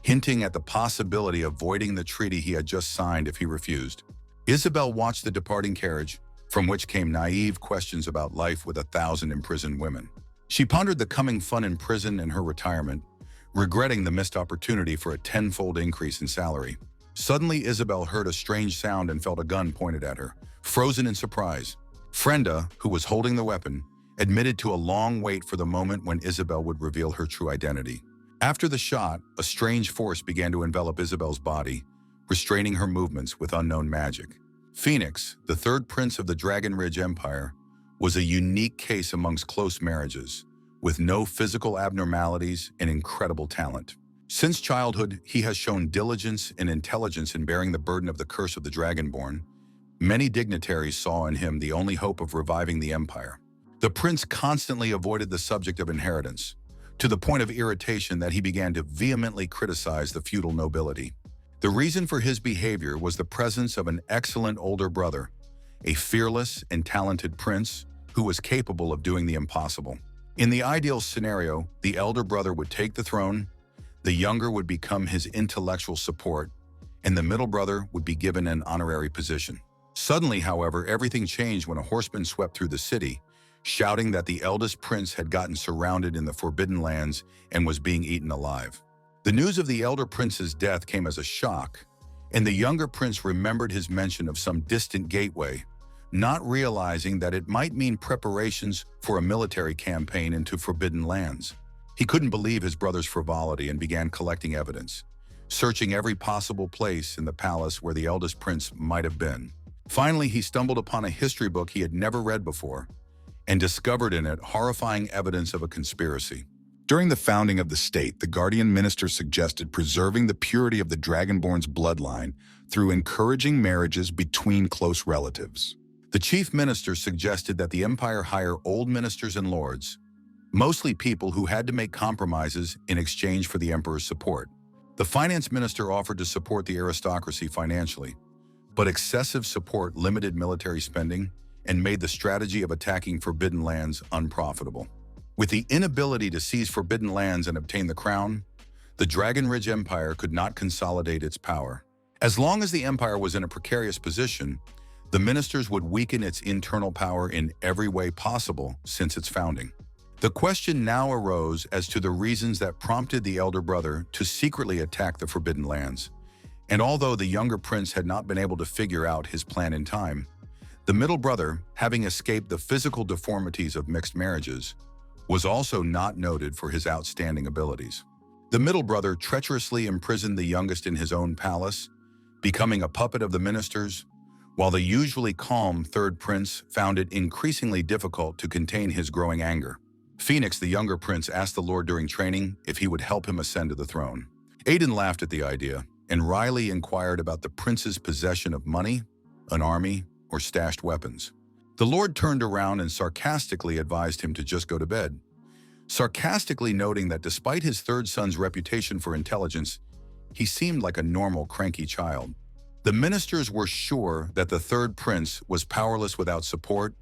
hinting at the possibility of voiding the treaty he had just signed if he refused. Isabel watched the departing carriage, from which came naive questions about life with 1,000 imprisoned women. She pondered the coming fun in prison and her retirement, regretting the missed opportunity for a tenfold increase in salary. Suddenly, Isabel heard a strange sound and felt a gun pointed at her, frozen in surprise. Frenda, who was holding the weapon, admitted to a long wait for the moment when Isabel would reveal her true identity. After the shot, a strange force began to envelop Isabel's body, restraining her movements with unknown magic. Phoenix, the Third Prince of the Dragon Ridge Empire, was a unique case amongst close marriages, with no physical abnormalities and incredible talent. Since childhood, he has shown diligence and intelligence in bearing the burden of the curse of the Dragonborn. Many dignitaries saw in him the only hope of reviving the empire. The prince constantly avoided the subject of inheritance, to the point of irritation that he began to vehemently criticize the feudal nobility. The reason for his behavior was the presence of an excellent older brother, a fearless and talented prince who was capable of doing the impossible. In the ideal scenario, the elder brother would take the throne, the younger would become his intellectual support, and the middle brother would be given an honorary position. Suddenly, however, everything changed when a horseman swept through the city, shouting that the eldest prince had gotten surrounded in the Forbidden Lands and was being eaten alive. The news of the elder prince's death came as a shock, and the younger prince remembered his mention of some distant gateway, not realizing that it might mean preparations for a military campaign into Forbidden Lands. He couldn't believe his brother's frivolity and began collecting evidence, searching every possible place in the palace where the eldest prince might have been. Finally, he stumbled upon a history book he had never read before and discovered in it horrifying evidence of a conspiracy. During the founding of the state, the guardian minister suggested preserving the purity of the Dragonborn's bloodline through encouraging marriages between close relatives. The chief minister suggested that the empire hire old ministers and lords, mostly people who had to make compromises in exchange for the emperor's support. The finance minister offered to support the aristocracy financially, but excessive support limited military spending and made the strategy of attacking forbidden lands unprofitable. With the inability to seize forbidden lands and obtain the crown, the Dragon Ridge Empire could not consolidate its power. As long as the empire was in a precarious position, the ministers would weaken its internal power in every way possible since its founding. The question now arose as to the reasons that prompted the elder brother to secretly attack the forbidden lands. And although the younger prince had not been able to figure out his plan in time, the middle brother, having escaped the physical deformities of mixed marriages, was also not noted for his outstanding abilities. The middle brother treacherously imprisoned the youngest in his own palace, becoming a puppet of the ministers, while the usually calm third prince found it increasingly difficult to contain his growing anger. Phoenix, the younger prince, asked the Lord during training if he would help him ascend to the throne. Aiden laughed at the idea, and Riley inquired about the prince's possession of money, an army, or stashed weapons. The Lord turned around and sarcastically advised him to just go to bed, sarcastically noting that despite his third son's reputation for intelligence, he seemed like a normal, cranky child. The ministers were sure that the third prince was powerless without support,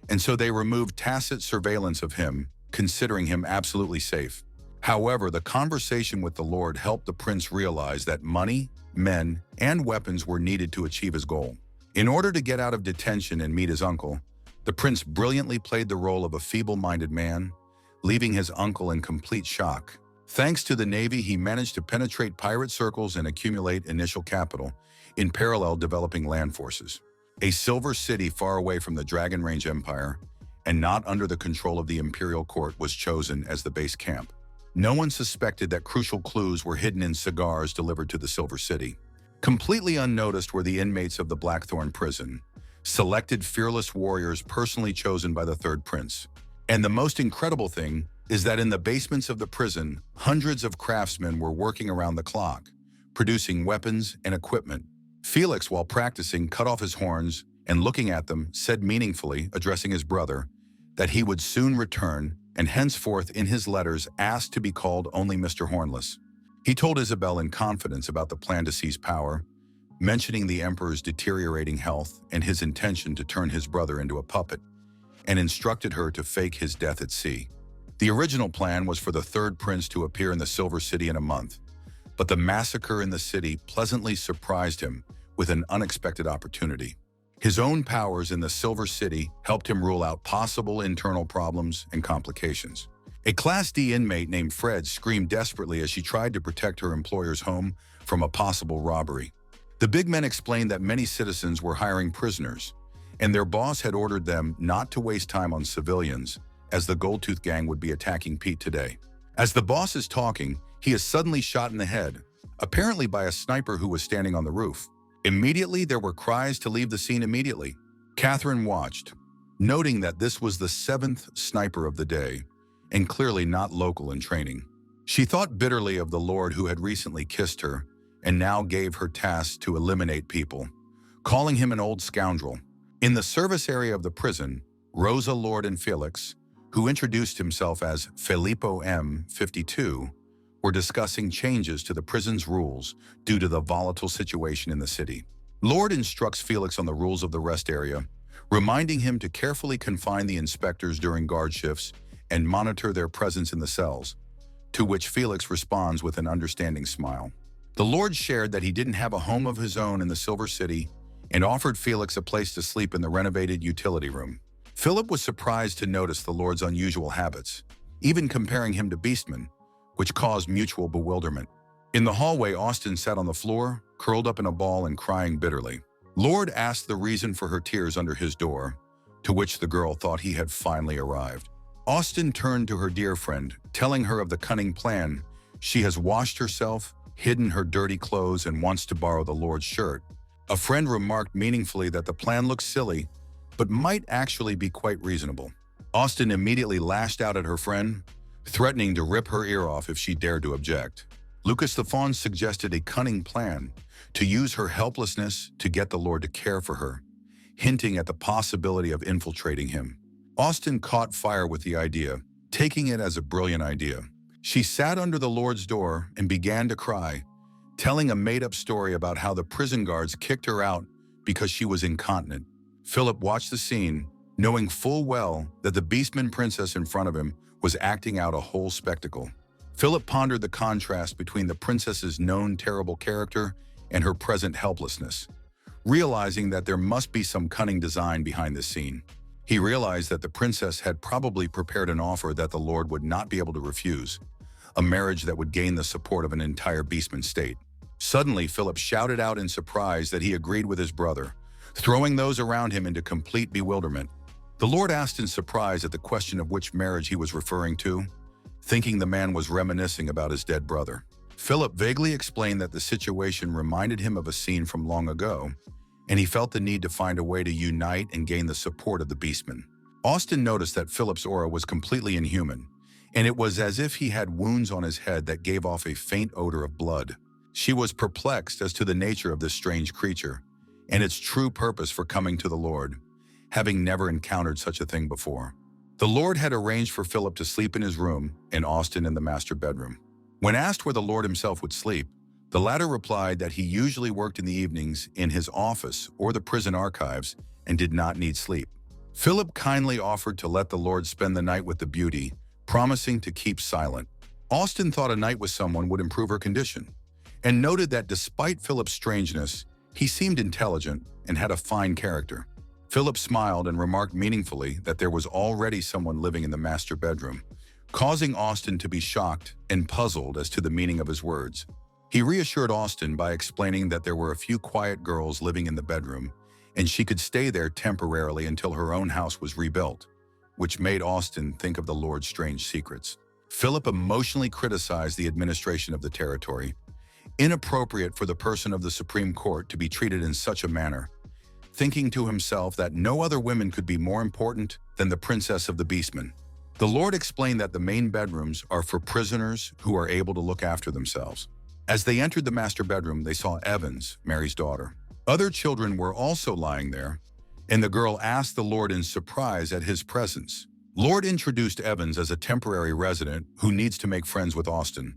and so they removed tacit surveillance of him, considering him absolutely safe. However, the conversation with the Lord helped the prince realize that money, men, and weapons were needed to achieve his goal. In order to get out of detention and meet his uncle, the prince brilliantly played the role of a feeble-minded man, leaving his uncle in complete shock. Thanks to the Navy, he managed to penetrate pirate circles and accumulate initial capital, in parallel developing land forces. A silver city far away from the Dragon Range Empire, and not under the control of the Imperial Court, was chosen as the base camp. No one suspected that crucial clues were hidden in cigars delivered to the Silver City. Completely unnoticed were the inmates of the Blackthorn prison, selected fearless warriors personally chosen by the third prince. And the most incredible thing is that in the basements of the prison, hundreds of craftsmen were working around the clock, producing weapons and equipment. Felix, while practicing, cut off his horns and, looking at them, said meaningfully, addressing his brother, that he would soon return and henceforth in his letters asked to be called only Mr. Hornless. He told Isabel in confidence about the plan to seize power, mentioning the emperor's deteriorating health and his intention to turn his brother into a puppet, and instructed her to fake his death at sea. The original plan was for the third prince to appear in the Silver City in a month, but the massacre in the city pleasantly surprised him with an unexpected opportunity. His own powers in the Silver City helped him rule out possible internal problems and complications. A Class D inmate named Fred screamed desperately as she tried to protect her employer's home from a possible robbery. The big men explained that many citizens were hiring prisoners, and their boss had ordered them not to waste time on civilians, as the Goldtooth gang would be attacking Pete today. As the boss is talking, he is suddenly shot in the head, apparently by a sniper who was standing on the roof. Immediately, there were cries to leave the scene immediately. Catherine watched, noting that this was the 7th sniper of the day, and clearly not local in training. She thought bitterly of the Lord who had recently kissed her, and now gave her tasks to eliminate people, calling him an old scoundrel. In the service area of the prison, Rosa, Lord, and Felix, who introduced himself as Filippo M52, were discussing changes to the prison's rules due to the volatile situation in the city. Lord instructs Felix on the rules of the rest area, reminding him to carefully confine the inspectors during guard shifts and monitor their presence in the cells, to which Felix responds with an understanding smile. The Lord shared that he didn't have a home of his own in the Silver City and offered Felix a place to sleep in the renovated utility room. Philip was surprised to notice the Lord's unusual habits, even comparing him to Beastman, which caused mutual bewilderment. In the hallway, Austin sat on the floor, curled up in a ball and crying bitterly. Lord asked the reason for her tears under his door, to which the girl thought he had finally arrived. Austin turned to her dear friend, telling her of the cunning plan. She has washed herself, hidden her dirty clothes and wants to borrow the Lord's shirt. A friend remarked meaningfully that the plan looks silly, but might actually be quite reasonable. Austen immediately lashed out at her friend, threatening to rip her ear off if she dared to object. Lucas the Fawn suggested a cunning plan to use her helplessness to get the Lord to care for her, hinting at the possibility of infiltrating him. Austen caught fire with the idea, taking it as a brilliant idea. She sat under the Lord's door and began to cry, telling a made-up story about how the prison guards kicked her out because she was incontinent. Philip watched the scene, knowing full well that the Beastman princess in front of him was acting out a whole spectacle. Philip pondered the contrast between the princess's known terrible character and her present helplessness, realizing that there must be some cunning design behind this scene. He realized that the princess had probably prepared an offer that the Lord would not be able to refuse, a marriage that would gain the support of an entire Beastman state. Suddenly, Philip shouted out in surprise that he agreed with his brother, throwing those around him into complete bewilderment. The Lord asked in surprise at the question of which marriage he was referring to, thinking the man was reminiscing about his dead brother. Philip vaguely explained that the situation reminded him of a scene from long ago, and he felt the need to find a way to unite and gain the support of the Beastmen. Austen noticed that Philip's aura was completely inhuman, and it was as if he had wounds on his head that gave off a faint odor of blood. She was perplexed as to the nature of this strange creature, and its true purpose for coming to the Lord, having never encountered such a thing before. The Lord had arranged for Philip to sleep in his room and Austen in the master bedroom. When asked where the Lord himself would sleep, the latter replied that he usually worked in the evenings in his office or the prison archives and did not need sleep. Philip kindly offered to let the Lord spend the night with the beauty, promising to keep silent. Austen thought a night with someone would improve her condition, and noted that despite Philip's strangeness, he seemed intelligent and had a fine character. Philip smiled and remarked meaningfully that there was already someone living in the master bedroom, causing Austen to be shocked and puzzled as to the meaning of his words. He reassured Austen by explaining that there were a few quiet girls living in the bedroom, and she could stay there temporarily until her own house was rebuilt, which made Austen think of the Lord's strange secrets. Philip emotionally criticized the administration of the territory. Inappropriate for the person of the Supreme Court to be treated in such a manner, thinking to himself that no other women could be more important than the princess of the Beastmen. The Lord explained that the main bedrooms are for prisoners who are able to look after themselves. As they entered the master bedroom, they saw Evans, Mary's daughter. Other children were also lying there, and the girl asked the Lord in surprise at his presence. Lord introduced Evans as a temporary resident who needs to make friends with Austen,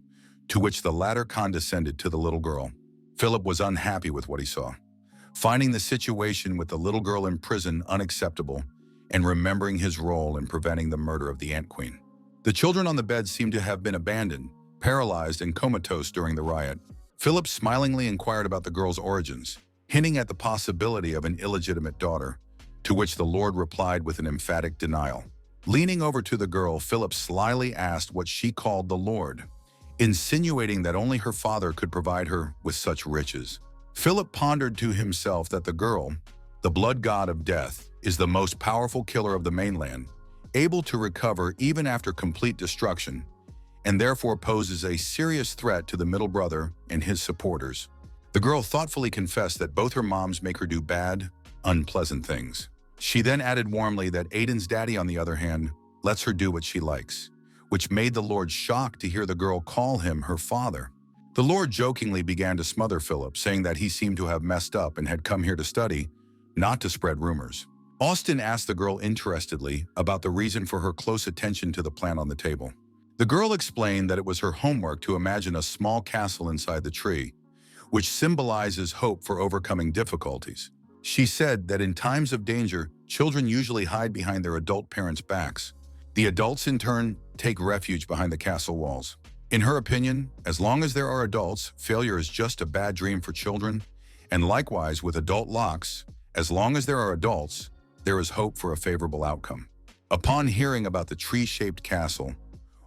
to which the latter condescended to the little girl. Philip was unhappy with what he saw, finding the situation with the little girl in prison unacceptable and remembering his role in preventing the murder of the Ant Queen. The children on the bed seemed to have been abandoned, paralyzed, and comatose during the riot. Philip smilingly inquired about the girl's origins, hinting at the possibility of an illegitimate daughter, to which the Lord replied with an emphatic denial. Leaning over to the girl, Philip slyly asked what she called the Lord, insinuating that only her father could provide her with such riches. Philip pondered to himself that the girl, the blood god of death, is the most powerful killer of the mainland, able to recover even after complete destruction, and therefore poses a serious threat to the middle brother and his supporters. The girl thoughtfully confessed that both her moms make her do bad, unpleasant things. She then added warmly that Aiden's daddy, on the other hand, lets her do what she likes, which made the Lord shocked to hear the girl call him her father. The Lord jokingly began to smother Philip, saying that he seemed to have messed up and had come here to study, not to spread rumors. Austen asked the girl interestedly about the reason for her close attention to the plan on the table. The girl explained that it was her homework to imagine a small castle inside the tree, which symbolizes hope for overcoming difficulties. She said that in times of danger, children usually hide behind their adult parents' backs. The adults, in turn, take refuge behind the castle walls. In her opinion, as long as there are adults, failure is just a bad dream for children, and likewise with adult locks, as long as there are adults, there is hope for a favorable outcome. Upon hearing about the tree-shaped castle,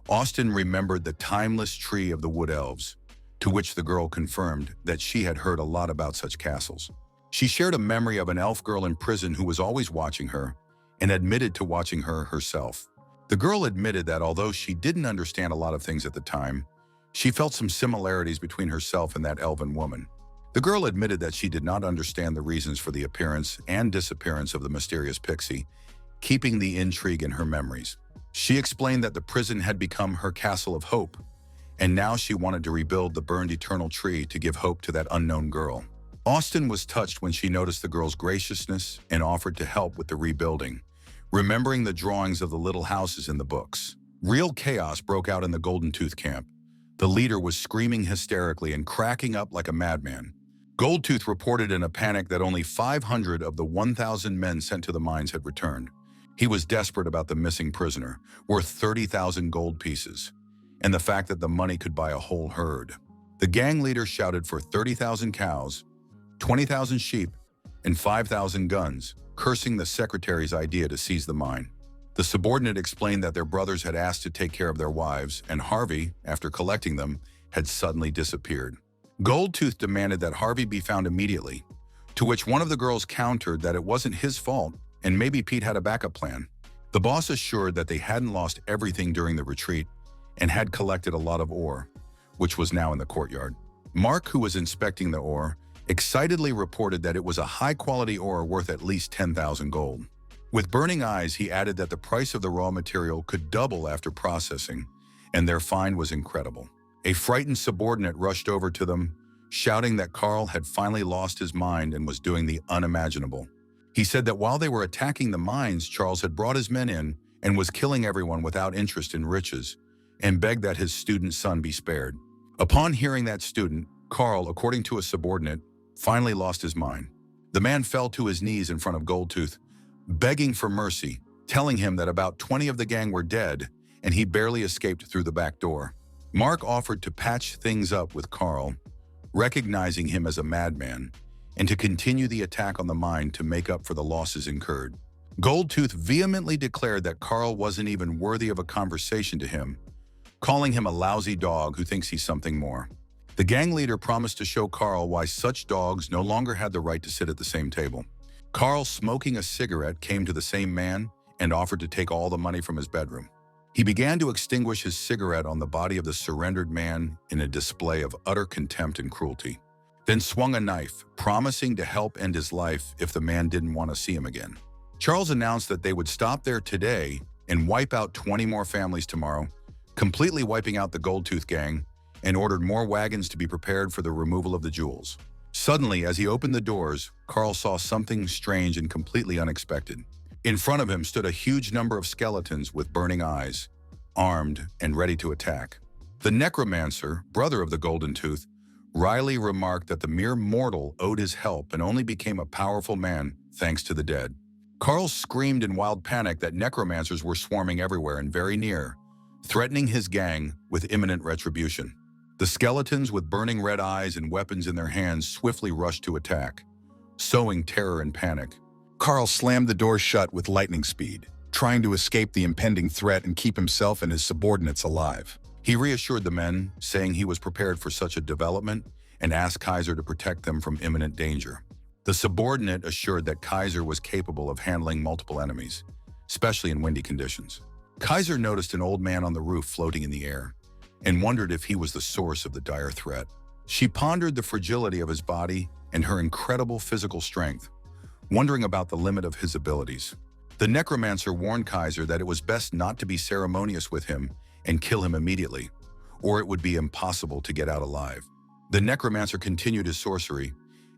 Austen remembered the timeless tree of the Wood Elves, to which the girl confirmed that she had heard a lot about such castles. She shared a memory of an elf girl in prison who was always watching her, and admitted to watching her herself. The girl admitted that although she didn't understand a lot of things at the time, She felt some similarities between herself and that elven woman. The girl admitted that she did not understand the reasons for the appearance and disappearance of the mysterious pixie, keeping the intrigue in her memories. She explained that the prison had become her castle of hope, and now she wanted to rebuild the burned eternal tree to give hope to that unknown girl. Austin was touched when she noticed the girl's graciousness and offered to help with the rebuilding, remembering the drawings of the little houses in the books. Real chaos broke out in the Golden Tooth camp. The leader was screaming hysterically and cracking up like a madman. Goldtooth reported in a panic that only 500 of the 1,000 men sent to the mines had returned. He was desperate about the missing prisoner, worth 30,000 gold pieces, and the fact that the money could buy a whole herd. The gang leader shouted for 30,000 cows, 20,000 sheep, and 5,000 guns, cursing the secretary's idea to seize the mine. The subordinate explained that their brothers had asked to take care of their wives, and Harvey, after collecting them, had suddenly disappeared. Goldtooth demanded that Harvey be found immediately, to which one of the girls countered that it wasn't his fault and maybe Pete had a backup plan. The boss assured that they hadn't lost everything during the retreat and had collected a lot of ore, which was now in the courtyard. Mark, who was inspecting the ore, excitedly reported that it was a high-quality ore worth at least 10,000 gold. With burning eyes, he added that the price of the raw material could double after processing, and their find was incredible. A frightened subordinate rushed over to them, shouting that Carl had finally lost his mind and was doing the unimaginable. He said that while they were attacking the mines, Charles had brought his men in and was killing everyone without interest in riches, and begged that his student son be spared. Upon hearing that student, Carl, according to a subordinate, finally lost his mind. The man fell to his knees in front of Goldtooth, begging for mercy, telling him that about 20 of the gang were dead and he barely escaped through the back door. Mark offered to patch things up with Carl, recognizing him as a madman, and to continue the attack on the mine to make up for the losses incurred. Goldtooth vehemently declared that Carl wasn't even worthy of a conversation to him, calling him a lousy dog who thinks he's something more. The gang leader promised to show Carl why such dogs no longer had the right to sit at the same table. Carl, smoking a cigarette, came to the same man and offered to take all the money from his bedroom. He began to extinguish his cigarette on the body of the surrendered man in a display of utter contempt and cruelty, then swung a knife, promising to help end his life if the man didn't want to see him again. Charles announced that they would stop there today and wipe out 20 more families tomorrow, completely wiping out the Goldtooth gang, and ordered more wagons to be prepared for the removal of the jewels. Suddenly, as he opened the doors, Carl saw something strange and completely unexpected. In front of him stood a huge number of skeletons with burning eyes, armed and ready to attack. The necromancer, brother of the Golden Tooth, wryly remarked that the mere mortal owed his help and only became a powerful man thanks to the dead. Carl screamed in wild panic that necromancers were swarming everywhere and very near, threatening his gang with imminent retribution. The skeletons with burning red eyes and weapons in their hands swiftly rushed to attack, sowing terror and panic. Carl slammed the door shut with lightning speed, trying to escape the impending threat and keep himself and his subordinates alive. He reassured the men, saying he was prepared for such a development and asked Kaiser to protect them from imminent danger. The subordinate assured that Kaiser was capable of handling multiple enemies, especially in windy conditions. Kaiser noticed an old man on the roof floating in the air and wondered if he was the source of the dire threat. She pondered the fragility of his body and her incredible physical strength, wondering about the limit of his abilities. The necromancer warned Kaiser that it was best not to be ceremonious with him and kill him immediately, or it would be impossible to get out alive. The necromancer continued his sorcery,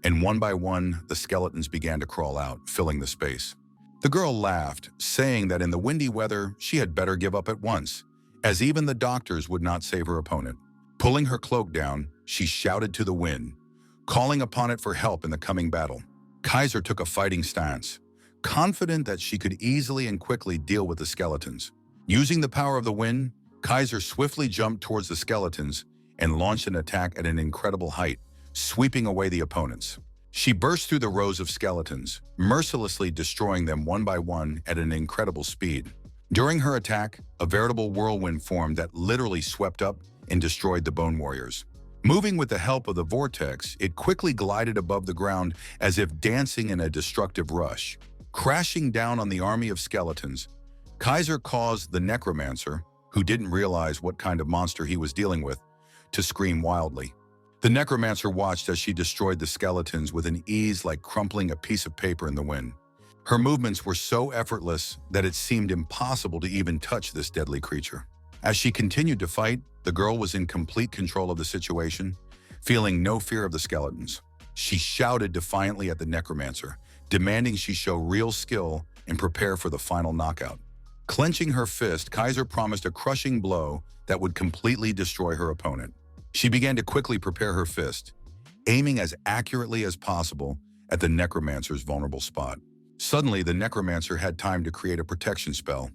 and one by one, the skeletons began to crawl out, filling the space. The girl laughed, saying that in the windy weather, she had better give up at once, as even the doctors would not save her opponent. Pulling her cloak down, she shouted to the wind, calling upon it for help in the coming battle. Kaiser took a fighting stance, confident that she could easily and quickly deal with the skeletons. Using the power of the wind, Kaiser swiftly jumped towards the skeletons and launched an attack at an incredible height, sweeping away the opponents. She burst through the rows of skeletons, mercilessly destroying them one by one at an incredible speed. During her attack, a veritable whirlwind formed that literally swept up and destroyed the Bone Warriors. Moving with the help of the vortex, it quickly glided above the ground as if dancing in a destructive rush. Crashing down on the army of skeletons, Kaiser caused the necromancer, who didn't realize what kind of monster he was dealing with, to scream wildly. The necromancer watched as she destroyed the skeletons with an ease like crumpling a piece of paper in the wind. Her movements were so effortless that it seemed impossible to even touch this deadly creature. As she continued to fight, the girl was in complete control of the situation, feeling no fear of the skeletons. She shouted defiantly at the necromancer, demanding she show real skill and prepare for the final knockout. Clenching her fist, Kaiser promised a crushing blow that would completely destroy her opponent. She began to quickly prepare her fist, aiming as accurately as possible at the necromancer's vulnerable spot. Suddenly, the necromancer had time to create a protection spell,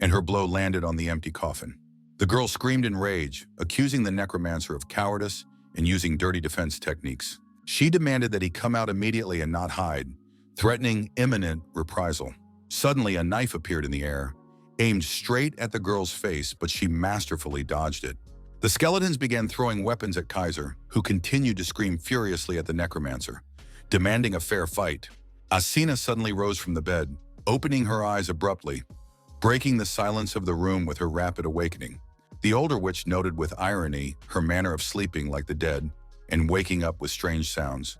and her blow landed on the empty coffin. The girl screamed in rage, accusing the necromancer of cowardice and using dirty defense techniques. She demanded that he come out immediately and not hide, threatening imminent reprisal. Suddenly, a knife appeared in the air, aimed straight at the girl's face, but she masterfully dodged it. The skeletons began throwing weapons at Kaiser, who continued to scream furiously at the necromancer, demanding a fair fight. Asina suddenly rose from the bed, opening her eyes abruptly, breaking the silence of the room with her rapid awakening. The older witch noted with irony her manner of sleeping like the dead and waking up with strange sounds,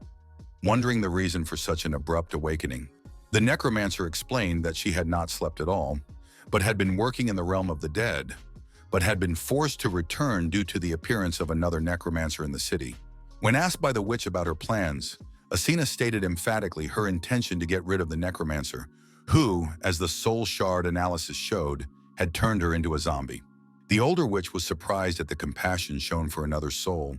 wondering the reason for such an abrupt awakening. The necromancer explained that she had not slept at all, but had been working in the realm of the dead, but had been forced to return due to the appearance of another necromancer in the city. When asked by the witch about her plans, Asina stated emphatically her intention to get rid of the necromancer, who, as the soul shard analysis showed, had turned her into a zombie. The older witch was surprised at the compassion shown for another soul,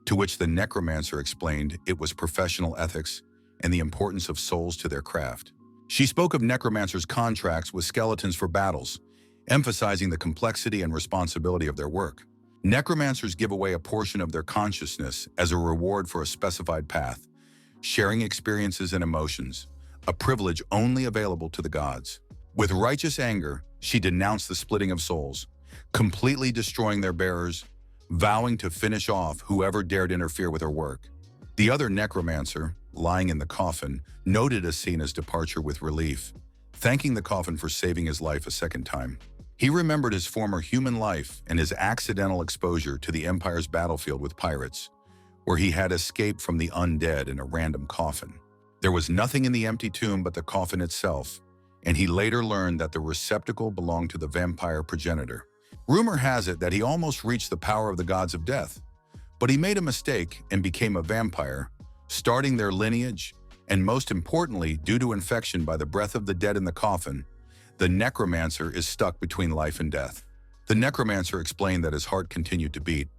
to which the necromancer explained it was professional ethics and the importance of souls to their craft. She spoke of necromancers' contracts with skeletons for battles, emphasizing the complexity and responsibility of their work. Necromancers give away a portion of their consciousness as a reward for a specified path, sharing experiences and emotions, a privilege only available to the gods. With righteous anger, she denounced the splitting of souls, completely destroying their bearers, vowing to finish off whoever dared interfere with her work. The other necromancer, lying in the coffin, noted Asina's departure with relief, thanking the coffin for saving his life a second time. He remembered his former human life and his accidental exposure to the Empire's battlefield with pirates, where he had escaped from the undead in a random coffin. There was nothing in the empty tomb but the coffin itself, and he later learned that the receptacle belonged to the vampire progenitor. Rumor has it that he almost reached the power of the gods of death, but he made a mistake and became a vampire, starting their lineage, and most importantly, due to infection by the breath of the dead in the coffin, the necromancer is stuck between life and death. The necromancer explained that his heart continued to beat,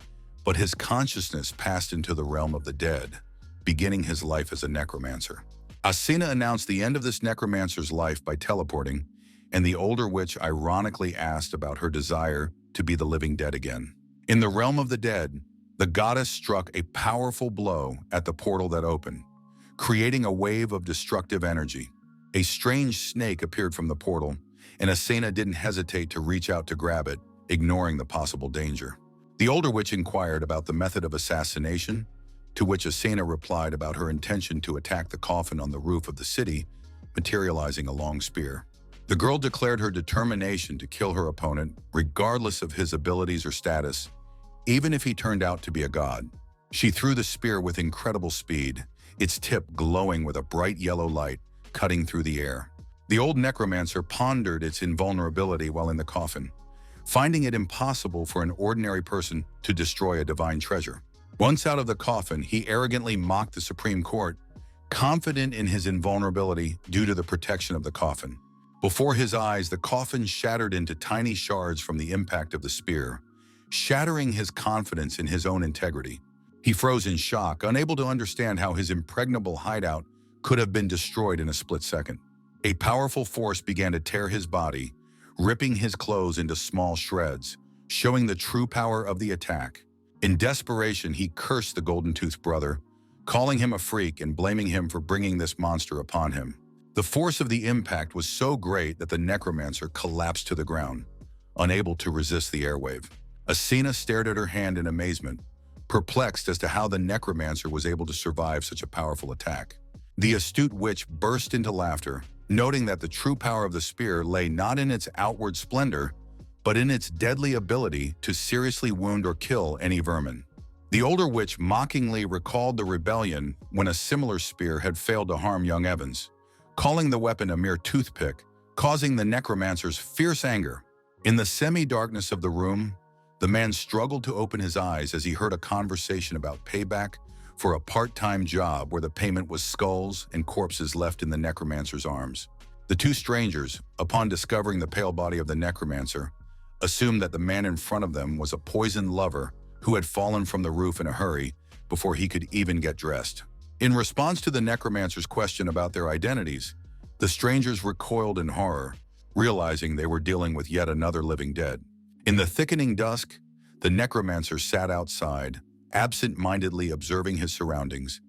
but his consciousness passed into the realm of the dead, beginning his life as a necromancer. Asina announced the end of this necromancer's life by teleporting, and the older witch ironically asked about her desire to be the living dead again. In the realm of the dead, the goddess struck a powerful blow at the portal that opened, creating a wave of destructive energy. A strange snake appeared from the portal, and Asina didn't hesitate to reach out to grab it, ignoring the possible danger. The older witch inquired about the method of assassination, to which Asina replied about her intention to attack the coffin on the roof of the city, materializing a long spear. The girl declared her determination to kill her opponent, regardless of his abilities or status, even if he turned out to be a god. She threw the spear with incredible speed, its tip glowing with a bright yellow light, cutting through the air. The old necromancer pondered its invulnerability while in the coffin, finding it impossible for an ordinary person to destroy a divine treasure. Once out of the coffin, he arrogantly mocked the Supreme Court, confident in his invulnerability due to the protection of the coffin. Before his eyes, the coffin shattered into tiny shards from the impact of the spear, shattering his confidence in his own integrity. He froze in shock, unable to understand how his impregnable hideout could have been destroyed in a split second. A powerful force began to tear his body, ripping his clothes into small shreds, showing the true power of the attack. In desperation, he cursed the golden-toothed brother, calling him a freak and blaming him for bringing this monster upon him. The force of the impact was so great that the necromancer collapsed to the ground, unable to resist the airwave. Asina stared at her hand in amazement, perplexed as to how the necromancer was able to survive such a powerful attack. The astute witch burst into laughter, noting that the true power of the spear lay not in its outward splendor, but in its deadly ability to seriously wound or kill any vermin. The older witch mockingly recalled the rebellion when a similar spear had failed to harm young Evans, calling the weapon a mere toothpick, causing the necromancer's fierce anger. In the semi-darkness of the room, the man struggled to open his eyes as he heard a conversation about payback for a part-time job where the payment was skulls and corpses left in the necromancer's arms. The two strangers, upon discovering the pale body of the necromancer, assumed that the man in front of them was a poisoned lover who had fallen from the roof in a hurry before he could even get dressed. In response to the necromancer's question about their identities, the strangers recoiled in horror, realizing they were dealing with yet another living dead. In the thickening dusk, the necromancer sat outside, absent-mindedly observing his surroundings,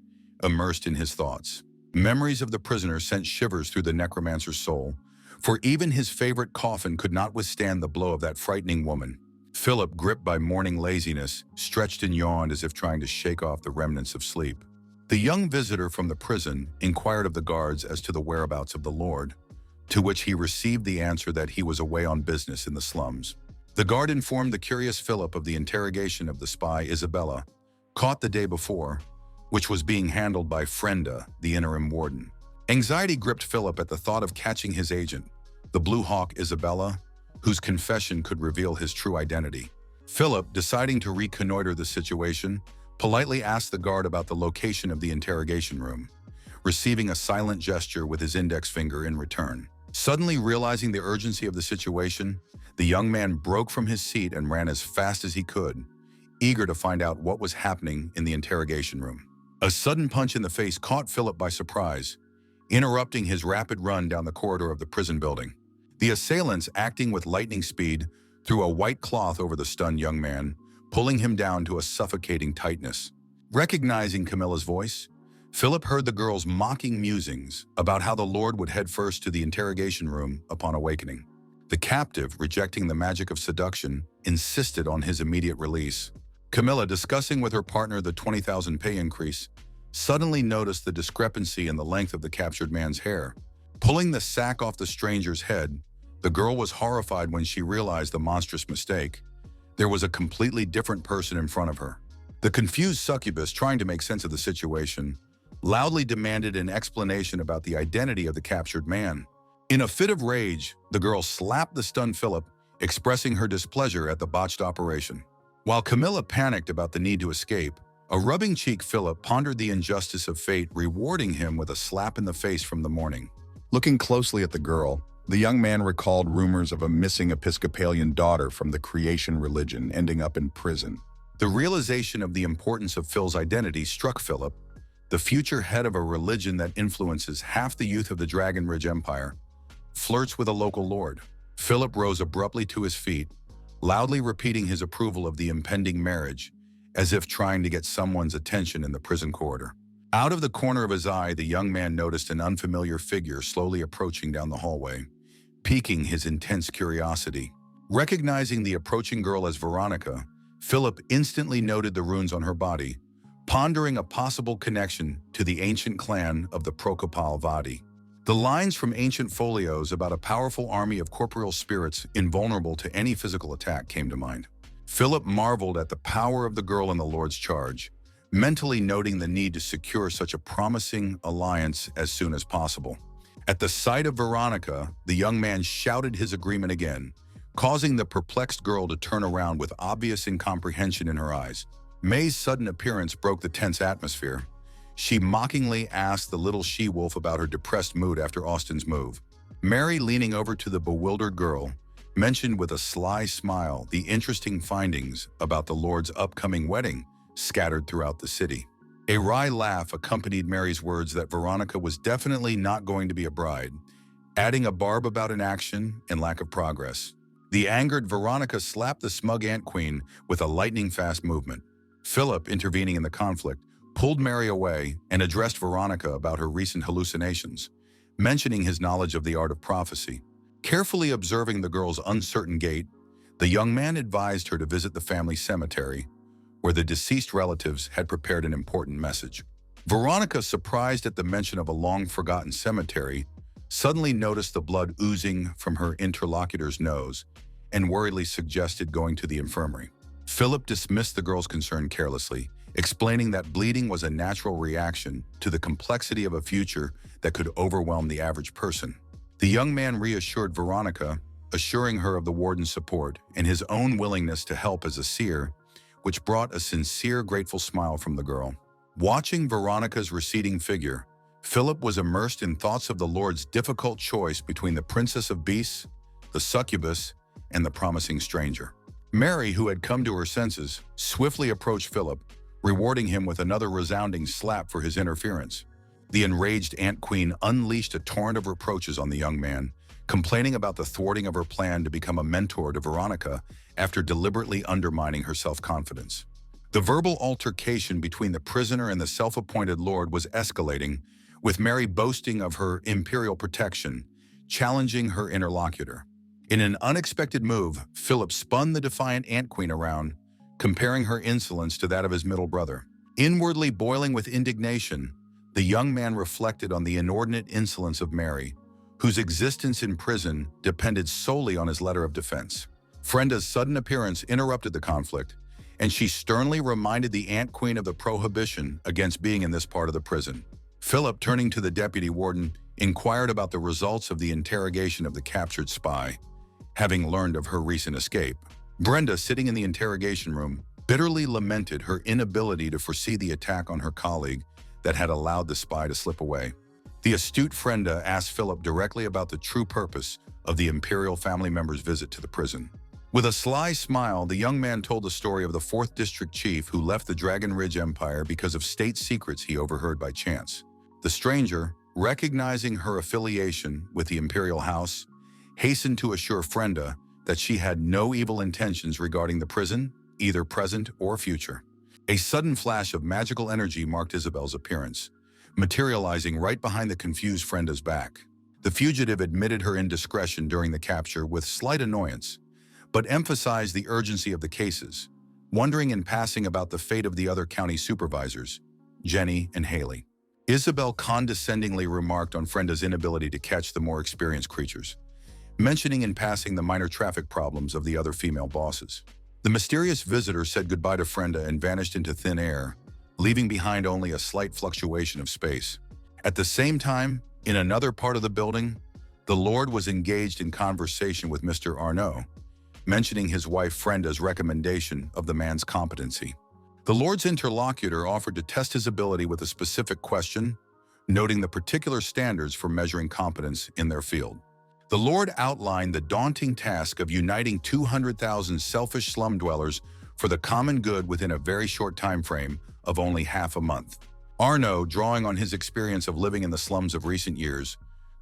immersed in his thoughts. Memories of the prisoner sent shivers through the necromancer's soul, for even his favorite coffin could not withstand the blow of that frightening woman. Philip, gripped by morning laziness, stretched and yawned as if trying to shake off the remnants of sleep. The young visitor from the prison inquired of the guards as to the whereabouts of the Lord, to which he received the answer that he was away on business in the slums. The guard informed the curious Philip of the interrogation of the spy Isabella, caught the day before, which was being handled by Frenda, the interim warden. Anxiety gripped Philip at the thought of catching his agent, the Blue Hawk Isabella, whose confession could reveal his true identity. Philip, deciding to reconnoiter the situation, politely asked the guard about the location of the interrogation room, receiving a silent gesture with his index finger in return. Suddenly realizing the urgency of the situation, the young man broke from his seat and ran as fast as he could, eager to find out what was happening in the interrogation room. A sudden punch in the face caught Philip by surprise, interrupting his rapid run down the corridor of the prison building. The assailants, acting with lightning speed, threw a white cloth over the stunned young man, pulling him down to a suffocating tightness. Recognizing Camilla's voice, Philip heard the girl's mocking musings about how the Lord would head first to the interrogation room upon awakening. The captive, rejecting the magic of seduction, insisted on his immediate release. Camilla, discussing with her partner the 20,000 pay increase, suddenly noticed the discrepancy in the length of the captured man's hair. Pulling the sack off the stranger's head, the girl was horrified when she realized the monstrous mistake. There was a completely different person in front of her. The confused succubus, trying to make sense of the situation, loudly demanded an explanation about the identity of the captured man. In a fit of rage, the girl slapped the stunned Philip, expressing her displeasure at the botched operation. While Camilla panicked about the need to escape, a rubbing cheek Philip pondered the injustice of fate, rewarding him with a slap in the face from the morning. Looking closely at the girl, the young man recalled rumors of a missing Episcopalian daughter from the creation religion ending up in prison. The realization of the importance of Phil's identity struck Philip, the future head of a religion that influences half the youth of the Dragon Ridge Empire, flirts with a local lord. Philip rose abruptly to his feet, loudly repeating his approval of the impending marriage, as if trying to get someone's attention in the prison corridor. Out of the corner of his eye, the young man noticed an unfamiliar figure slowly approaching down the hallway, piquing his intense curiosity. Recognizing the approaching girl as Veronica, Philip instantly noted the runes on her body, pondering a possible connection to the ancient clan of the Procopal Vadi. The lines from ancient folios about a powerful army of corporeal spirits invulnerable to any physical attack came to mind. Philip marveled at the power of the girl in the Lord's charge, mentally noting the need to secure such a promising alliance as soon as possible. At the sight of Veronica, the young man shouted his agreement again, causing the perplexed girl to turn around with obvious incomprehension in her eyes. May's sudden appearance broke the tense atmosphere. She mockingly asked the little she-wolf about her depressed mood after Austin's move. Mary, leaning over to the bewildered girl, mentioned with a sly smile the interesting findings about the Lord's upcoming wedding scattered throughout the city. A wry laugh accompanied Mary's words that Veronica was definitely not going to be a bride, adding a barb about inaction and lack of progress. The angered Veronica slapped the smug ant queen with a lightning-fast movement. Philip, intervening in the conflict, pulled Mary away and addressed Veronica about her recent hallucinations, mentioning his knowledge of the art of prophecy. Carefully observing the girl's uncertain gait, the young man advised her to visit the family cemetery, where the deceased relatives had prepared an important message. Veronica, surprised at the mention of a long-forgotten cemetery, suddenly noticed the blood oozing from her interlocutor's nose and worriedly suggested going to the infirmary. Philip dismissed the girl's concern carelessly, explaining that bleeding was a natural reaction to the complexity of a future that could overwhelm the average person. The young man reassured Veronica, assuring her of the warden's support and his own willingness to help as a seer, which brought a sincere, grateful smile from the girl. Watching Veronica's receding figure, Philip was immersed in thoughts of the Lord's difficult choice between the princess of beasts, the succubus, and the promising stranger. Mary, who had come to her senses, swiftly approached Philip, rewarding him with another resounding slap for his interference. The enraged Ant Queen unleashed a torrent of reproaches on the young man, complaining about the thwarting of her plan to become a mentor to Veronica after deliberately undermining her self-confidence. The verbal altercation between the prisoner and the self-appointed lord was escalating, with Mary boasting of her imperial protection, challenging her interlocutor. In an unexpected move, Philip spun the defiant Ant Queen around, comparing her insolence to that of his middle brother. Inwardly boiling with indignation, the young man reflected on the inordinate insolence of Mary, whose existence in prison depended solely on his letter of defense. Frenda's sudden appearance interrupted the conflict, and she sternly reminded the Ant Queen of the prohibition against being in this part of the prison. Philip, turning to the deputy warden, inquired about the results of the interrogation of the captured spy, having learned of her recent escape. Brenda, sitting in the interrogation room, bitterly lamented her inability to foresee the attack on her colleague that had allowed the spy to slip away. The astute Frenda asked Philip directly about the true purpose of the imperial family member's visit to the prison. With a sly smile, the young man told the story of the 4th District Chief who left the Dragon Ridge Empire because of state secrets he overheard by chance. The stranger, recognizing her affiliation with the imperial house, hastened to assure Frenda that she had no evil intentions regarding the prison, either present or future. A sudden flash of magical energy marked Isabel's appearance, materializing right behind the confused Frenda's back. The fugitive admitted her indiscretion during the capture with slight annoyance, but emphasized the urgency of the cases, wondering in passing about the fate of the other county supervisors, Jenny and Haley. Isabel condescendingly remarked on Frenda's inability to catch the more experienced creatures, mentioning in passing the minor traffic problems of the other female bosses. The mysterious visitor said goodbye to Frenda and vanished into thin air, leaving behind only a slight fluctuation of space. At the same time, in another part of the building, the Lord was engaged in conversation with Mr. Arnaud, mentioning his wife Frenda's recommendation of the man's competency. The Lord's interlocutor offered to test his ability with a specific question, noting the particular standards for measuring competence in their field. The Lord outlined the daunting task of uniting 200,000 selfish slum dwellers for the common good within a very short time frame of only half a month. Arnaud, drawing on his experience of living in the slums of recent years,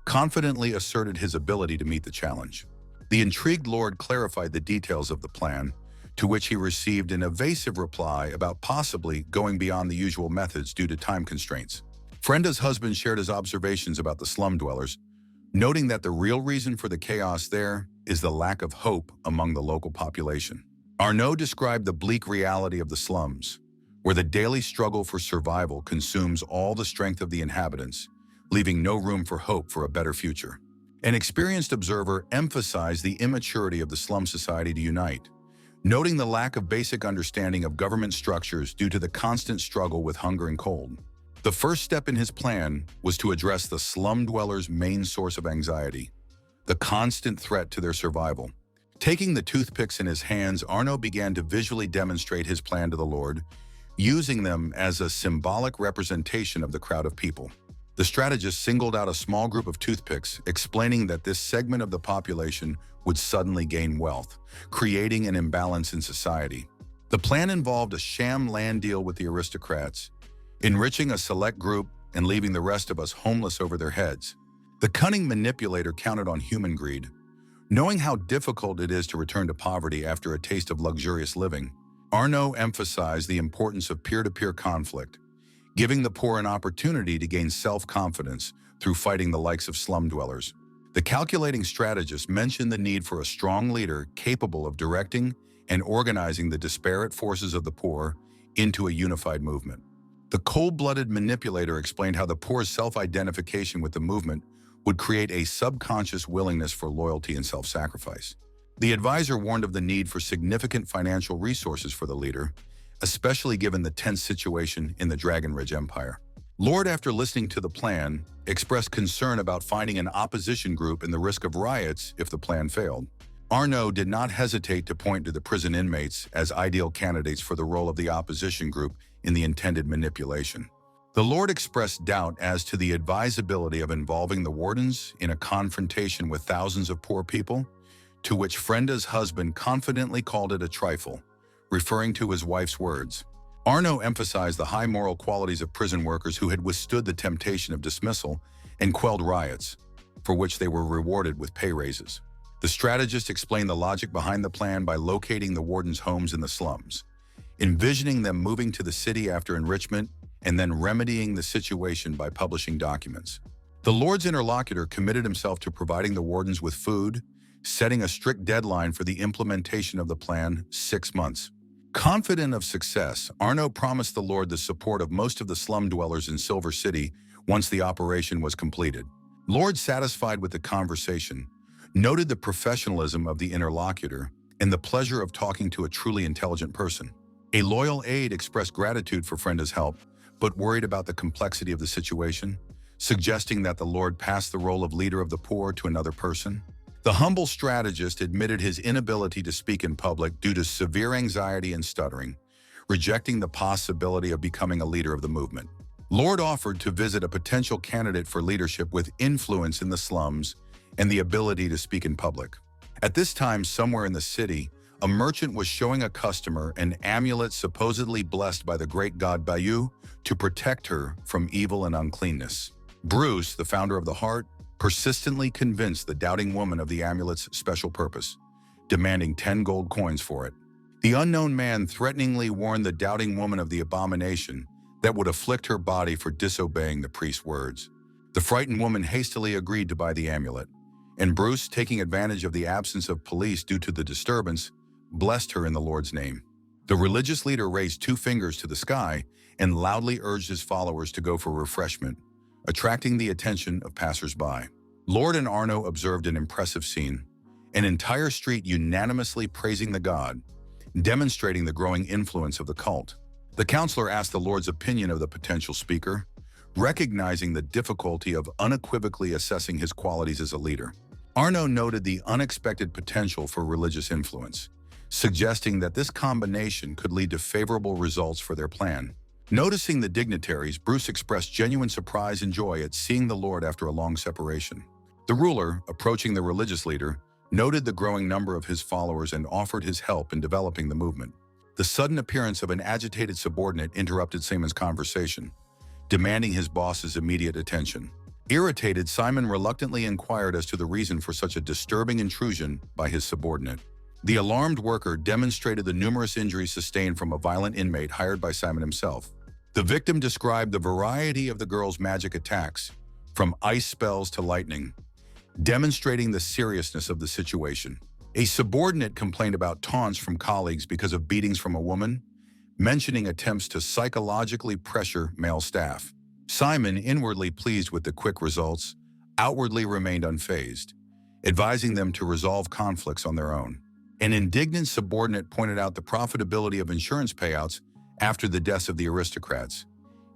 confidently asserted his ability to meet the challenge. The intrigued Lord clarified the details of the plan, to which he received an evasive reply about possibly going beyond the usual methods due to time constraints. Frenda's husband shared his observations about the slum dwellers, noting that the real reason for the chaos there is the lack of hope among the local population. Arnaud described the bleak reality of the slums, where the daily struggle for survival consumes all the strength of the inhabitants, leaving no room for hope for a better future. An experienced observer emphasized the immaturity of the slum society to unite, noting the lack of basic understanding of government structures due to the constant struggle with hunger and cold. The first step in his plan was to address the slum dwellers' main source of anxiety, the constant threat to their survival. Taking the toothpicks in his hands, Arnaud began to visually demonstrate his plan to the Lord, using them as a symbolic representation of the crowd of people. The strategist singled out a small group of toothpicks, explaining that this segment of the population would suddenly gain wealth, creating an imbalance in society. The plan involved a sham land deal with the aristocrats, enriching a select group and leaving the rest of us homeless over their heads. The cunning manipulator counted on human greed. Knowing how difficult it is to return to poverty after a taste of luxurious living, Arnaud emphasized the importance of peer-to-peer conflict, giving the poor an opportunity to gain self-confidence through fighting the likes of slum dwellers. The calculating strategist mentioned the need for a strong leader capable of directing and organizing the disparate forces of the poor into a unified movement. The cold-blooded manipulator explained how the poor's self-identification with the movement would create a subconscious willingness for loyalty and self-sacrifice. The advisor warned of the need for significant financial resources for the leader, especially given the tense situation in the Dragon Ridge Empire. Lord, after listening to the plan, expressed concern about finding an opposition group and the risk of riots if the plan failed. Arno did not hesitate to point to the prison inmates as ideal candidates for the role of the opposition group in the intended manipulation. The Lord expressed doubt as to the advisability of involving the wardens in a confrontation with thousands of poor people, to which Frenda's husband confidently called it a trifle, referring to his wife's words. Arno emphasized the high moral qualities of prison workers who had withstood the temptation of dismissal and quelled riots, for which they were rewarded with pay raises. The strategist explained the logic behind the plan by locating the wardens' homes in the slums, envisioning them moving to the city after enrichment, and then remedying the situation by publishing documents. The Lord's interlocutor committed himself to providing the wardens with food, setting a strict deadline for the implementation of the plan, 6 months. Confident of success, Arno promised the Lord the support of most of the slum dwellers in Silver City once the operation was completed. Lord, satisfied with the conversation, noted the professionalism of the interlocutor and the pleasure of talking to a truly intelligent person. A loyal aide expressed gratitude for Frenda's help, but worried about the complexity of the situation, suggesting that the Lord pass the role of leader of the poor to another person. The humble strategist admitted his inability to speak in public due to severe anxiety and stuttering, rejecting the possibility of becoming a leader of the movement. Lord offered to visit a potential candidate for leadership with influence in the slums and the ability to speak in public. At this time, somewhere in the city, a merchant was showing a customer an amulet supposedly blessed by the great god Bayou to protect her from evil and uncleanness. Bruce, the founder of the Heart, persistently convinced the doubting woman of the amulet's special purpose, demanding 10 gold coins for it. The unknown man threateningly warned the doubting woman of the abomination that would afflict her body for disobeying the priest's words. The frightened woman hastily agreed to buy the amulet, and Bruce, taking advantage of the absence of police due to the disturbance, blessed her in the Lord's name. The religious leader raised 2 fingers to the sky and loudly urged his followers to go for refreshment, attracting the attention of passers-by. Lord and Arno observed an impressive scene, an entire street unanimously praising the god, demonstrating the growing influence of the cult. The counselor asked the Lord's opinion of the potential speaker, recognizing the difficulty of unequivocally assessing his qualities as a leader. Arno noted the unexpected potential for religious influence, suggesting that this combination could lead to favorable results for their plan. Noticing the dignitaries, Bruce expressed genuine surprise and joy at seeing the Lord after a long separation. The ruler, approaching the religious leader, noted the growing number of his followers and offered his help in developing the movement. The sudden appearance of an agitated subordinate interrupted Simon's conversation, demanding his boss's immediate attention. Irritated, Simon reluctantly inquired as to the reason for such a disturbing intrusion by his subordinate. The alarmed worker demonstrated the numerous injuries sustained from a violent inmate hired by Simon himself. The victim described the variety of the girl's magic attacks, from ice spells to lightning, demonstrating the seriousness of the situation. A subordinate complained about taunts from colleagues because of beatings from a woman, mentioning attempts to psychologically pressure male staff. Simon, inwardly pleased with the quick results, outwardly remained unfazed, advising them to resolve conflicts on their own. An indignant subordinate pointed out the profitability of insurance payouts after the deaths of the aristocrats,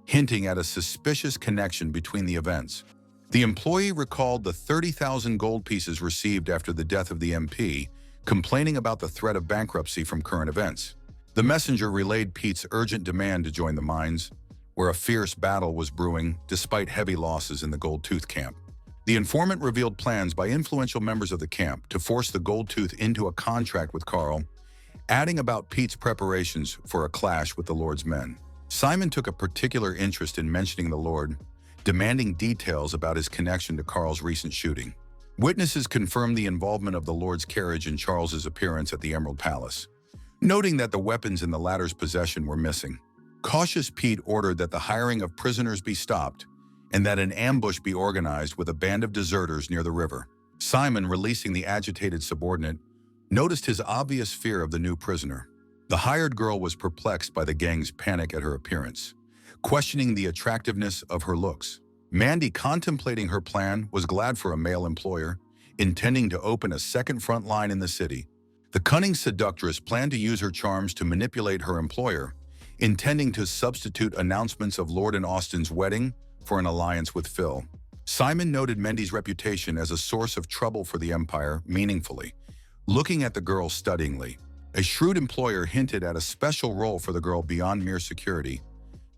hinting at a suspicious connection between the events. The employee recalled the 30,000 gold pieces received after the death of the MP, complaining about the threat of bankruptcy from current events. The messenger relayed Pete's urgent demand to join the mines, where a fierce battle was brewing despite heavy losses in the Gold Tooth camp. The informant revealed plans by influential members of the camp to force the Gold Tooth into a contract with Carl, adding about Pete's preparations for a clash with the Lord's men. Simon took a particular interest in mentioning the Lord, demanding details about his connection to Carl's recent shooting. Witnesses confirmed the involvement of the Lord's carriage in Charles's appearance at the Emerald Palace, noting that the weapons in the latter's possession were missing. Cautious Pete ordered that the hiring of prisoners be stopped and that an ambush be organized with a band of deserters near the river. Simon, releasing the agitated subordinate, noticed his obvious fear of the new prisoner. The hired girl was perplexed by the gang's panic at her appearance, questioning the attractiveness of her looks. Mandy, contemplating her plan, was glad for a male employer, intending to open a second front line in the city. The cunning seductress planned to use her charms to manipulate her employer, intending to substitute announcements of Lord and Austin's wedding for an alliance with Phil. Simon noted Mendy's reputation as a source of trouble for the Empire meaningfully, looking at the girl studyingly. A shrewd employer hinted at a special role for the girl beyond mere security,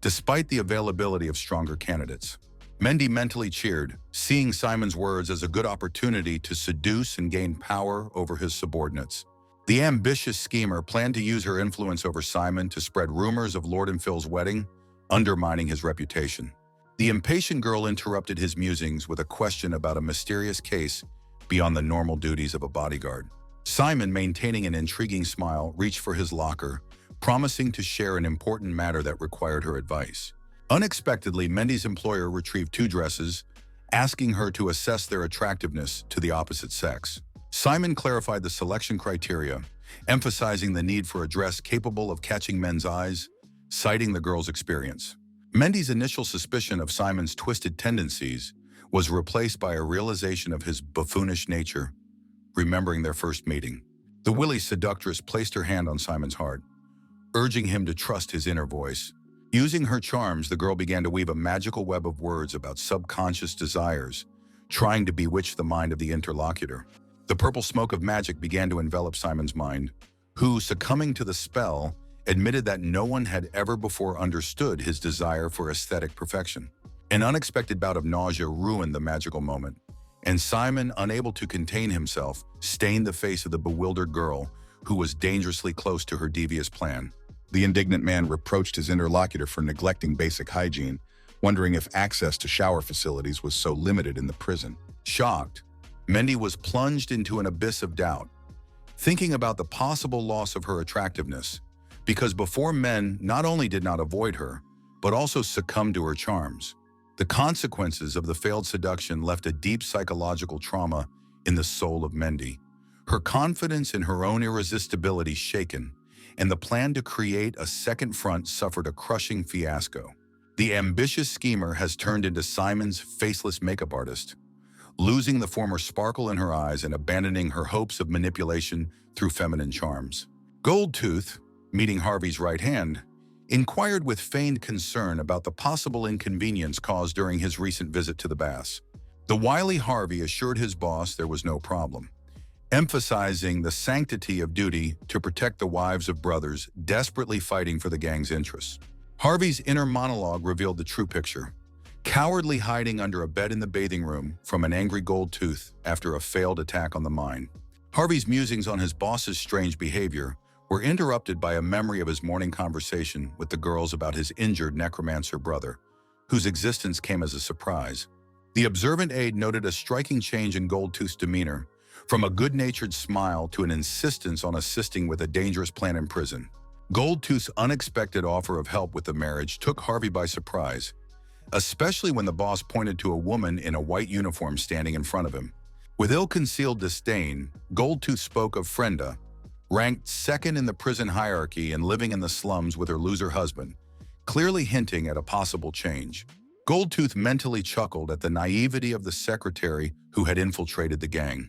despite the availability of stronger candidates. Mendy mentally cheered, seeing Simon's words as a good opportunity to seduce and gain power over his subordinates. The ambitious schemer planned to use her influence over Simon to spread rumors of Lord and Phil's wedding, undermining his reputation. The impatient girl interrupted his musings with a question about a mysterious case beyond the normal duties of a bodyguard. Simon, maintaining an intriguing smile, reached for his locker, promising to share an important matter that required her advice. Unexpectedly, Mendy's employer retrieved 2 dresses, asking her to assess their attractiveness to the opposite sex. Simon clarified the selection criteria, emphasizing the need for a dress capable of catching men's eyes, citing the girl's experience. Mendy's initial suspicion of Simon's twisted tendencies was replaced by a realization of his buffoonish nature, remembering their first meeting. The wily seductress placed her hand on Simon's heart, urging him to trust his inner voice. Using her charms, the girl began to weave a magical web of words about subconscious desires, trying to bewitch the mind of the interlocutor. The purple smoke of magic began to envelop Simon's mind, who, succumbing to the spell, admitted that no one had ever before understood his desire for aesthetic perfection. An unexpected bout of nausea ruined the magical moment, and Simon, unable to contain himself, stained the face of the bewildered girl, who was dangerously close to her devious plan. The indignant man reproached his interlocutor for neglecting basic hygiene, wondering if access to shower facilities was so limited in the prison. Shocked, Mendy was plunged into an abyss of doubt, thinking about the possible loss of her attractiveness, because before men not only did not avoid her, but also succumbed to her charms. The consequences of the failed seduction left a deep psychological trauma in the soul of Mendy, her confidence in her own irresistibility shaken, and the plan to create a second front suffered a crushing fiasco. The ambitious schemer has turned into Simon's faceless makeup artist, losing the former sparkle in her eyes and abandoning her hopes of manipulation through feminine charms. Goldtooth, meeting Harvey's right hand, inquired with feigned concern about the possible inconvenience caused during his recent visit to the baths. The wily Harvey assured his boss there was no problem, emphasizing the sanctity of duty to protect the wives of brothers desperately fighting for the gang's interests. Harvey's inner monologue revealed the true picture, cowardly hiding under a bed in the bathing room from an angry Goldtooth after a failed attack on the mine. Harvey's musings on his boss's strange behavior were interrupted by a memory of his morning conversation with the girls about his injured necromancer brother, whose existence came as a surprise. The observant aide noted a striking change in Goldtooth's demeanor, from a good-natured smile to an insistence on assisting with a dangerous plan in prison. Goldtooth's unexpected offer of help with the marriage took Harvey by surprise, especially when the boss pointed to a woman in a white uniform standing in front of him. With ill-concealed disdain, Goldtooth spoke of Frenda, ranked second in the prison hierarchy and living in the slums with her loser husband, clearly hinting at a possible change. Goldtooth mentally chuckled at the naivety of the secretary who had infiltrated the gang.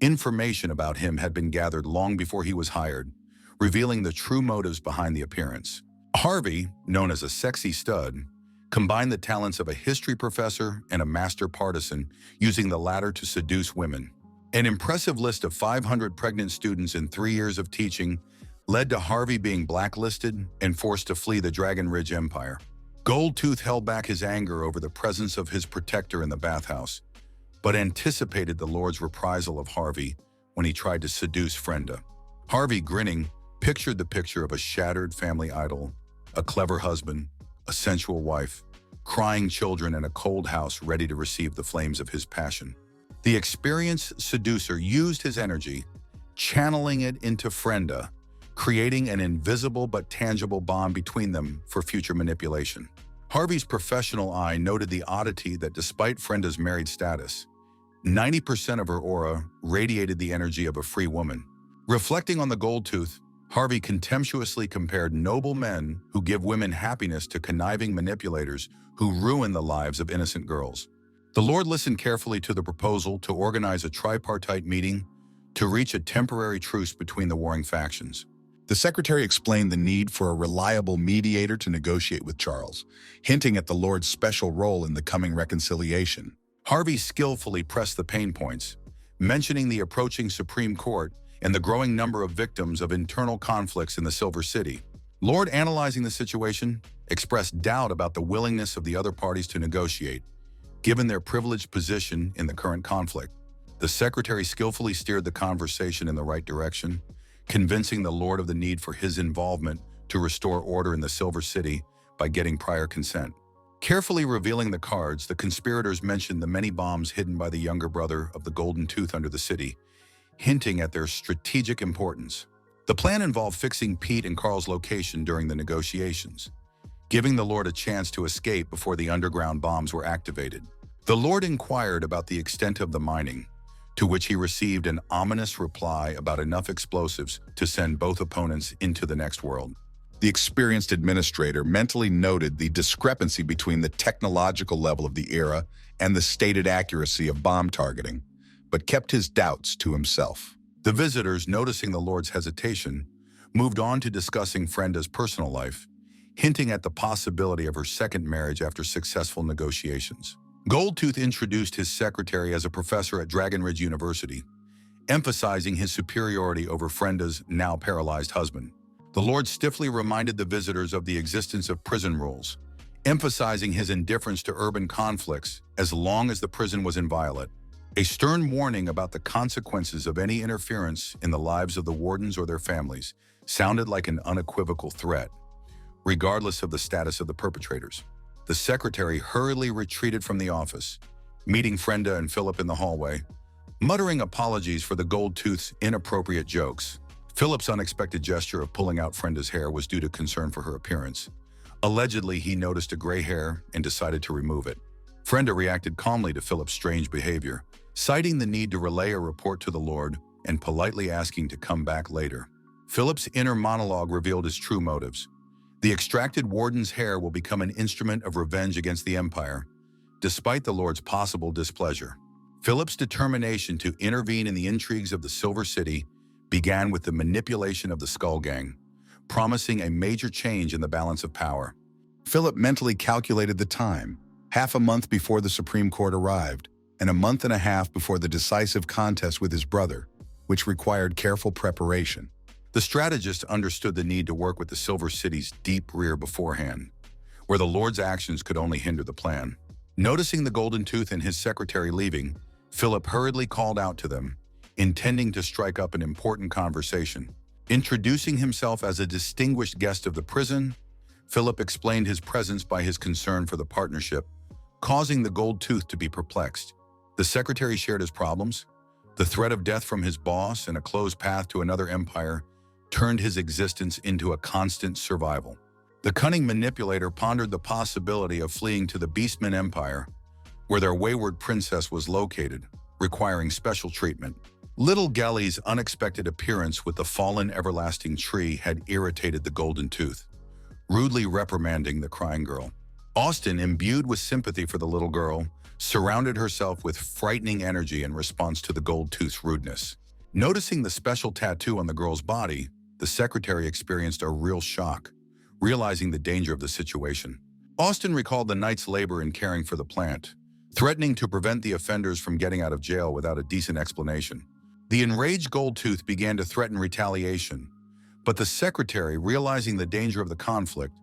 Information about him had been gathered long before he was hired, revealing the true motives behind the appearance. Harvey, known as a sexy stud, combined the talents of a history professor and a master partisan, using the latter to seduce women. An impressive list of 500 pregnant students in 3 years of teaching led to Harvey being blacklisted and forced to flee the Dragon Ridge Empire. Goldtooth held back his anger over the presence of his protector in the bathhouse, but anticipated the Lord's reprisal of Harvey when he tried to seduce Frenda. Harvey, grinning, pictured the picture of a shattered family idol, a clever husband, a sensual wife, crying children, and a cold house ready to receive the flames of his passion. The experienced seducer used his energy, channeling it into Frenda, creating an invisible but tangible bond between them for future manipulation. Harvey's professional eye noted the oddity that despite Frenda's married status, 90% of her aura radiated the energy of a free woman. Reflecting on the Goldtooth, Harvey contemptuously compared noble men who give women happiness to conniving manipulators who ruin the lives of innocent girls. The Lord listened carefully to the proposal to organize a tripartite meeting to reach a temporary truce between the warring factions. The secretary explained the need for a reliable mediator to negotiate with Charles, hinting at the Lord's special role in the coming reconciliation. Harvey skillfully pressed the pain points, mentioning the approaching Supreme Court and the growing number of victims of internal conflicts in the Silver City. Lord, analyzing the situation, expressed doubt about the willingness of the other parties to negotiate, given their privileged position in the current conflict. The secretary skillfully steered the conversation in the right direction, convincing the Lord of the need for his involvement to restore order in the Silver City by getting prior consent. Carefully revealing the cards, the conspirators mentioned the many bombs hidden by the younger brother of the Golden Tooth under the city, hinting at their strategic importance. The plan involved fixing Pete and Carl's location during the negotiations, giving the Lord a chance to escape before the underground bombs were activated. The Lord inquired about the extent of the mining, to which he received an ominous reply about enough explosives to send both opponents into the next world. The experienced administrator mentally noted the discrepancy between the technological level of the era and the stated accuracy of bomb targeting, but kept his doubts to himself. The visitors, noticing the Lord's hesitation, moved on to discussing Frenda's personal life, hinting at the possibility of her second marriage after successful negotiations. Goldtooth introduced his secretary as a professor at Dragon Ridge University, emphasizing his superiority over Frenda's now paralyzed husband. The Lord stiffly reminded the visitors of the existence of prison rules, emphasizing his indifference to urban conflicts as long as the prison was inviolate. A stern warning about the consequences of any interference in the lives of the wardens or their families sounded like an unequivocal threat, regardless of the status of the perpetrators. The secretary hurriedly retreated from the office, meeting Frenda and Philip in the hallway, muttering apologies for the Goldtooth's inappropriate jokes. Philip's unexpected gesture of pulling out Frenda's hair was due to concern for her appearance. Allegedly, he noticed a gray hair and decided to remove it. Frenda reacted calmly to Philip's strange behavior, citing the need to relay a report to the Lord and politely asking to come back later. Philip's inner monologue revealed his true motives. The extracted warden's hair will become an instrument of revenge against the Empire, despite the Lord's possible displeasure. Philip's determination to intervene in the intrigues of the Silver City began with the manipulation of the Skull Gang, promising a major change in the balance of power. Philip mentally calculated the time, half a month before the Supreme Court arrived, and a month and a half before the decisive contest with his brother, which required careful preparation. The strategist understood the need to work with the Silver City's deep rear beforehand, where the Lord's actions could only hinder the plan. Noticing the Golden Tooth and his secretary leaving, Philip hurriedly called out to them, intending to strike up an important conversation. Introducing himself as a distinguished guest of the prison, Philip explained his presence by his concern for the partnership, causing the Gold Tooth to be perplexed. The secretary shared his problems. The threat of death from his boss and a closed path to another empire turned his existence into a constant survival. The cunning manipulator pondered the possibility of fleeing to the Beastman Empire, where their wayward princess was located, requiring special treatment. Little Gelly's unexpected appearance with the fallen everlasting tree had irritated the Golden Tooth, rudely reprimanding the crying girl. Austin, imbued with sympathy for the little girl, surrounded herself with frightening energy in response to the Gold Tooth's rudeness. Noticing the special tattoo on the girl's body, the secretary experienced a real shock, realizing the danger of the situation. Austin recalled the night's labor in caring for the plant, threatening to prevent the offenders from getting out of jail without a decent explanation. The enraged Gold Tooth began to threaten retaliation, but the secretary, realizing the danger of the conflict,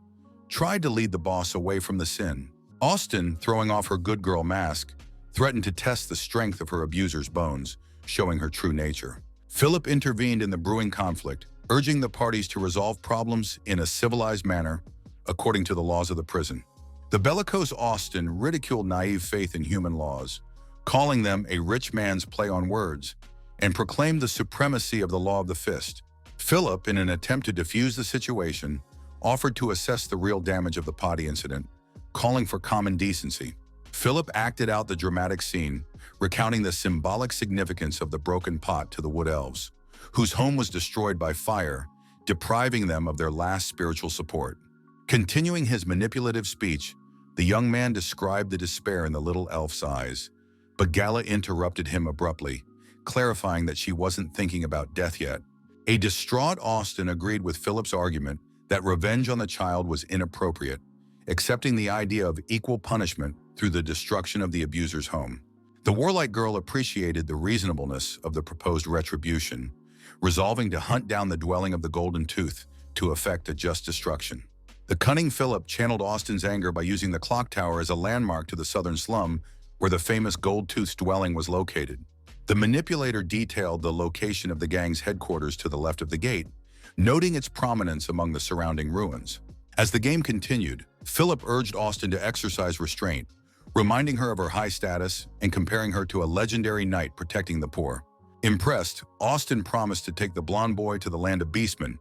tried to lead the boss away from the sin. Austin, throwing off her good girl mask, threatened to test the strength of her abuser's bones, showing her true nature. Philip intervened in the brewing conflict, urging the parties to resolve problems in a civilized manner, according to the laws of the prison. The bellicose Austin ridiculed naive faith in human laws, calling them a rich man's play on words, and proclaimed the supremacy of the law of the fist. Philip, in an attempt to defuse the situation, offered to assess the real damage of the potty incident, calling for common decency. Philip acted out the dramatic scene, recounting the symbolic significance of the broken pot to the Wood Elves, whose home was destroyed by fire, depriving them of their last spiritual support. Continuing his manipulative speech, The young man described the despair in the little elf's eyes, but Gala interrupted him abruptly, clarifying that she wasn't thinking about death yet. A distraught Austin agreed with Philip's argument that revenge on the child was inappropriate, accepting the idea of equal punishment through the destruction of the abuser's home. The warlike girl appreciated the reasonableness of the proposed retribution, resolving to hunt down the dwelling of the Golden Tooth to effect a just destruction. The cunning Philip channeled Austin's anger by using the clock tower as a landmark to the southern slum where the famous Gold Tooth's dwelling was located. The manipulator detailed the location of the gang's headquarters to the left of the gate, noting its prominence among the surrounding ruins. As the game continued, Philip urged Austin to exercise restraint, reminding her of her high status and comparing her to a legendary knight protecting the poor. Impressed, Austin promised to take the blonde boy to the land of beastmen,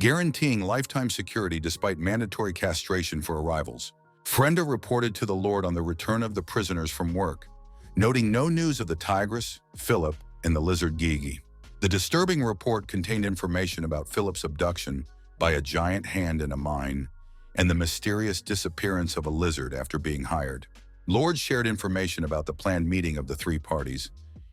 guaranteeing lifetime security despite mandatory castration for arrivals. Frenda reported to the Lord on the return of the prisoners from work, noting no news of the tigress, Philip, and the lizard Gigi. The disturbing report contained information about Philip's abduction by a giant hand in a mine and the mysterious disappearance of a lizard after being hired. Lord shared information about the planned meeting of the three parties,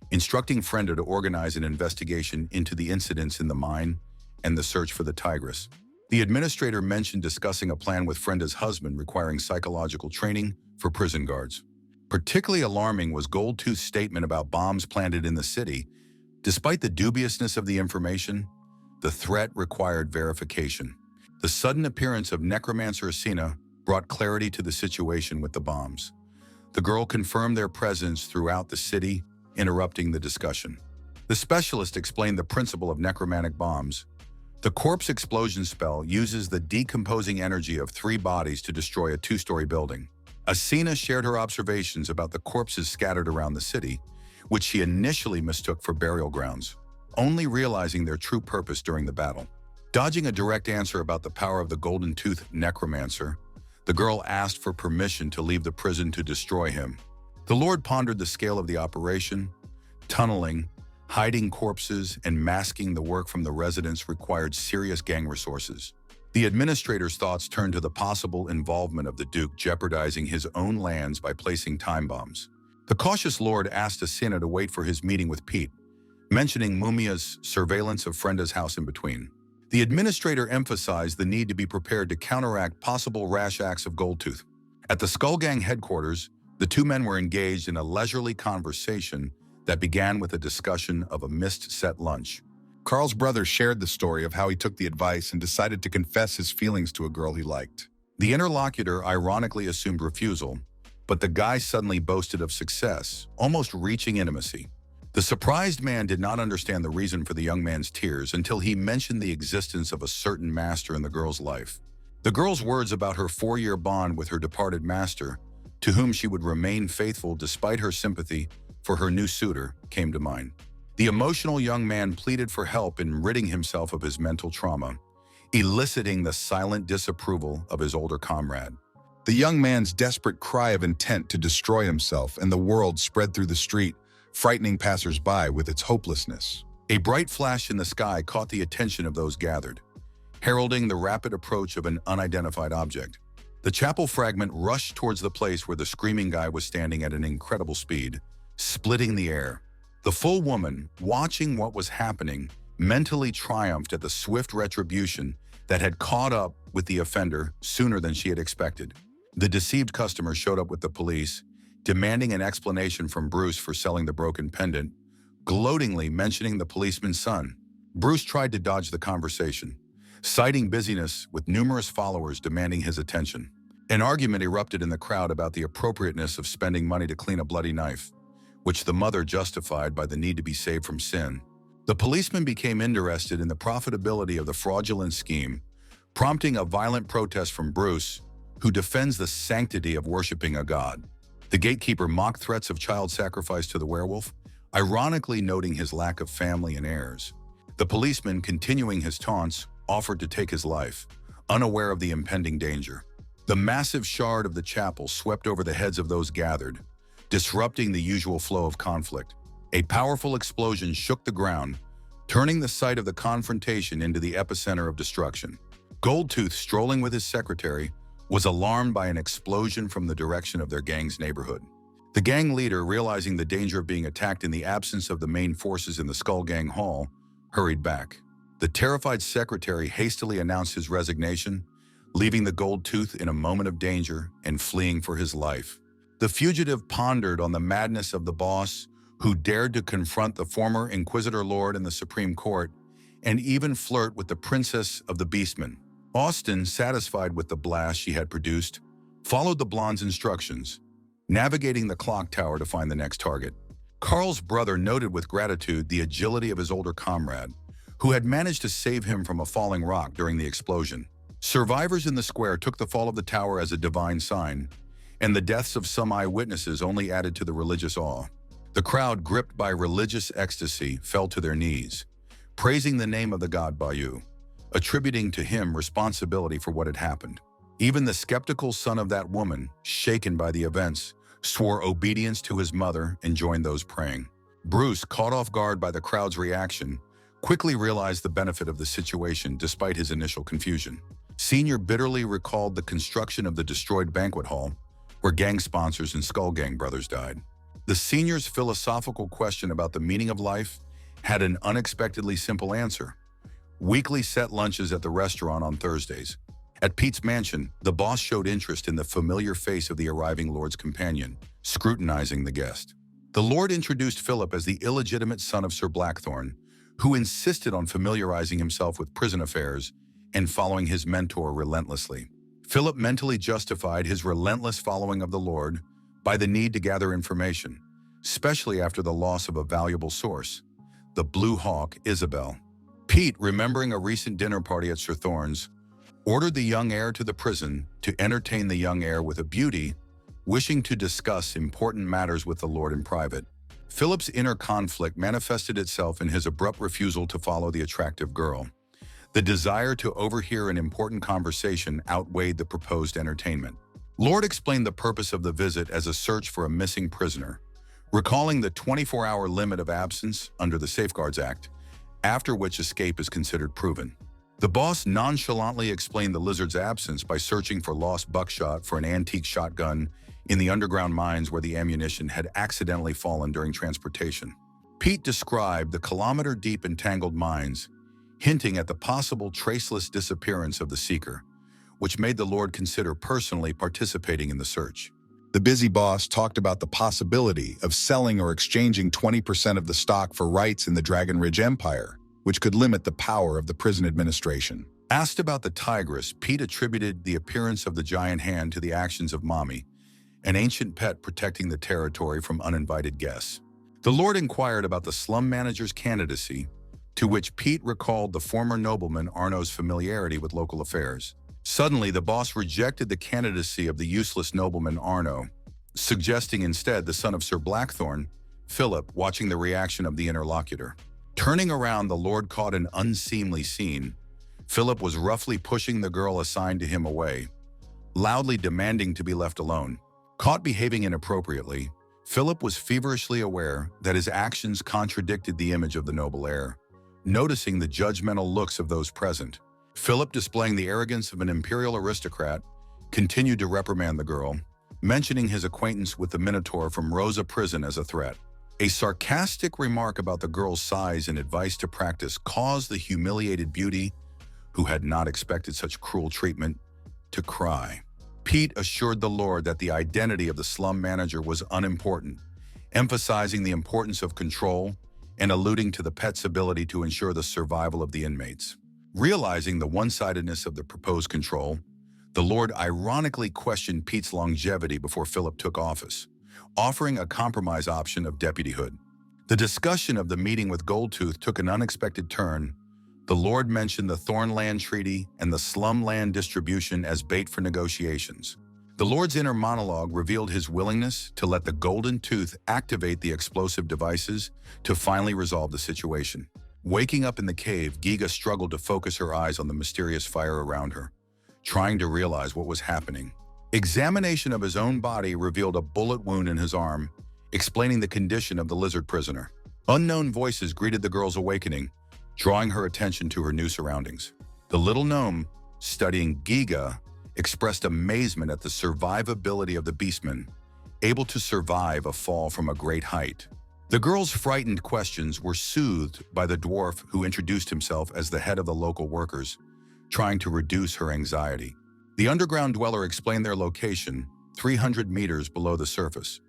instructing Frenda to organize an investigation into the incidents in the mine and the search for the tigress. The administrator mentioned discussing a plan with Frenda's husband requiring psychological training for prison guards. Particularly alarming was Goldtooth's statement about bombs planted in the city. Despite the dubiousness of the information, the threat required verification. The sudden appearance of necromancer Asina brought clarity to the situation with the bombs. The girl confirmed their presence throughout the city, interrupting the discussion. The specialist explained the principle of necromantic bombs. The corpse explosion spell uses the decomposing energy of 3 bodies to destroy a 2-story building. Asina shared her observations about the corpses scattered around the city, which she initially mistook for burial grounds, only realizing their true purpose during the battle. Dodging a direct answer about the power of the Golden Tooth necromancer, the girl asked for permission to leave the prison to destroy him. The Lord pondered the scale of the operation. Tunneling, hiding corpses, and masking the work from the residents required serious gang resources. The administrator's thoughts turned to the possible involvement of the Duke jeopardizing his own lands by placing time bombs. The cautious Lord asked Asina to wait for his meeting with Pete, mentioning Mumia's surveillance of Frenda's house in between. The administrator emphasized the need to be prepared to counteract possible rash acts of Goldtooth. At the Skull Gang headquarters, the two men were engaged in a leisurely conversation that began with a discussion of a missed-set lunch. Carl's brother shared the story of how he took the advice and decided to confess his feelings to a girl he liked. The interlocutor ironically assumed refusal, but the guy suddenly boasted of success, almost reaching intimacy. The surprised man did not understand the reason for the young man's tears until he mentioned the existence of a certain master in the girl's life. The girl's words about her 4-year bond with her departed master, to whom she would remain faithful despite her sympathy for her new suitor, came to mind. The emotional young man pleaded for help in ridding himself of his mental trauma, eliciting the silent disapproval of his older comrade. The young man's desperate cry of intent to destroy himself and the world spread through the street, frightening passers-by with its hopelessness. A bright flash in the sky caught the attention of those gathered, heralding the rapid approach of an unidentified object. The chapel fragment rushed towards the place where the screaming guy was standing at an incredible speed, splitting the air. The full woman, watching what was happening, mentally triumphed at the swift retribution that had caught up with the offender sooner than she had expected. The deceived customer showed up with the police, demanding an explanation from Bruce for selling the broken pendant, gloatingly mentioning the policeman's son. Bruce tried to dodge the conversation, citing busyness with numerous followers demanding his attention. An argument erupted in the crowd about the appropriateness of spending money to clean a bloody knife, which the mother justified by the need to be saved from sin. The policeman became interested in the profitability of the fraudulent scheme, prompting a violent protest from Bruce, who defends the sanctity of worshiping a god. The gatekeeper mocked threats of child sacrifice to the werewolf, ironically noting his lack of family and heirs. The policeman, continuing his taunts, offered to take his life, unaware of the impending danger. The massive shard of the chapel swept over the heads of those gathered, disrupting the usual flow of conflict. A powerful explosion shook the ground, turning the site of the confrontation into the epicenter of destruction. Goldtooth, strolling with his secretary, was alarmed by an explosion from the direction of their gang's neighborhood. The gang leader, realizing the danger of being attacked in the absence of the main forces in the Skull Gang Hall, hurried back. The terrified secretary hastily announced his resignation, leaving the gold tooth in a moment of danger and fleeing for his life. The fugitive pondered on the madness of the boss, who dared to confront the former Inquisitor Lord in the Supreme Court and even flirt with the Princess of the Beastmen. Austin, satisfied with the blast she had produced, followed the blonde's instructions, navigating the clock tower to find the next target. Carl's brother noted with gratitude the agility of his older comrade, who had managed to save him from a falling rock during the explosion. Survivors in the square took the fall of the tower as a divine sign, and the deaths of some eyewitnesses only added to the religious awe. The crowd, gripped by religious ecstasy, fell to their knees, praising the name of the god Bayou, attributing to him responsibility for what had happened. Even the skeptical son of that woman, shaken by the events, swore obedience to his mother and joined those praying. Bruce, caught off guard by the crowd's reaction, quickly realized the benefit of the situation despite his initial confusion. Senior bitterly recalled the construction of the destroyed banquet hall, where gang sponsors and Skull Gang brothers died. The senior's philosophical question about the meaning of life had an unexpectedly simple answer: weekly set lunches at the restaurant on Thursdays. At Pete's mansion, the boss showed interest in the familiar face of the arriving Lord's companion, scrutinizing the guest. The Lord introduced Philip as the illegitimate son of Sir Blackthorn, who insisted on familiarizing himself with prison affairs and following his mentor relentlessly. Philip mentally justified his relentless following of the Lord by the need to gather information, especially after the loss of a valuable source, the Blue Hawk, Isabel. Pete, remembering a recent dinner party at Sir Thorne's, ordered the young heir to the prison to entertain the young heir with a beauty, wishing to discuss important matters with the Lord in private. Philip's inner conflict manifested itself in his abrupt refusal to follow the attractive girl. The desire to overhear an important conversation outweighed the proposed entertainment. Lord explained the purpose of the visit as a search for a missing prisoner, recalling the 24-hour limit of absence under the Safeguards Act, after which escape is considered proven. The boss nonchalantly explained the lizard's absence by searching for lost buckshot for an antique shotgun in the underground mines where the ammunition had accidentally fallen during transportation. Pete described the kilometer-deep entangled mines, hinting at the possible traceless disappearance of the seeker, which made the Lord consider personally participating in the search. The busy boss talked about the possibility of selling or exchanging 20% of the stock for rights in the Dragon Ridge Empire, which could limit the power of the prison administration. Asked about the tigress, Pete attributed the appearance of the giant hand to the actions of Mommy, an ancient pet protecting the territory from uninvited guests. The Lord inquired about the slum manager's candidacy, to which Pete recalled the former nobleman Arno's familiarity with local affairs. Suddenly, the boss rejected the candidacy of the useless nobleman Arno, suggesting instead the son of Sir Blackthorn, Philip, watching the reaction of the interlocutor. Turning around, the Lord caught an unseemly scene. Philip was roughly pushing the girl assigned to him away, loudly demanding to be left alone. Caught behaving inappropriately, Philip was feverishly aware that his actions contradicted the image of the noble heir. Noticing the judgmental looks of those present, Philip, displaying the arrogance of an imperial aristocrat, continued to reprimand the girl, mentioning his acquaintance with the Minotaur from Rosa Prison as a threat. A sarcastic remark about the girl's size and advice to practice caused the humiliated beauty, who had not expected such cruel treatment, to cry. Pete assured the Lord that the identity of the slum manager was unimportant, emphasizing the importance of control and alluding to the pet's ability to ensure the survival of the inmates. Realizing the one-sidedness of the proposed control, the Lord ironically questioned Pete's longevity before Philip took office, offering a compromise option of deputyhood. The discussion of the meeting with Goldtooth took an unexpected turn. The Lord mentioned the Thornland Treaty and the slum land distribution as bait for negotiations. The Lord's inner monologue revealed his willingness to let the Golden Tooth activate the explosive devices to finally resolve the situation. Waking up in the cave, Giga struggled to focus her eyes on the mysterious fire around her, trying to realize what was happening. Examination of his own body revealed a bullet wound in his arm, explaining the condition of the lizard prisoner. Unknown voices greeted the girl's awakening, drawing her attention to her new surroundings. The little gnome, studying Giga expressed amazement at the survivability of the beastman, able to survive a fall from a great height. The girl's frightened questions were soothed by the dwarf, who introduced himself as the head of the local workers, trying to reduce her anxiety. The underground dweller explained their location, 300 meters below the surface,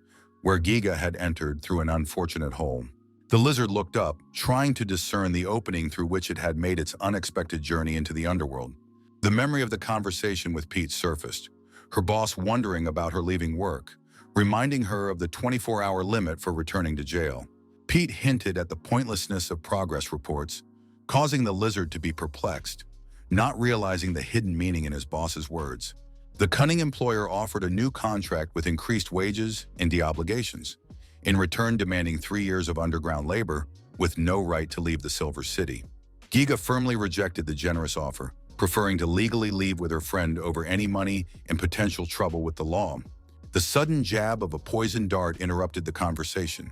where Giga had entered through an unfortunate hole. The lizard looked up, trying to discern the opening through which it had made its unexpected journey into the underworld. The memory of the conversation with Pete surfaced, her boss wondering about her leaving work, reminding her of the 24-hour limit for returning to jail. Pete hinted at the pointlessness of progress reports, causing the lizard to be perplexed, not realizing the hidden meaning in his boss's words. The cunning employer offered a new contract with increased wages and de-obligations, in return demanding 3 years of underground labor with no right to leave the Silver City. Giga firmly rejected the generous offer, preferring to legally leave with her friend over any money and potential trouble with the law. The sudden jab of a poisoned dart interrupted the conversation,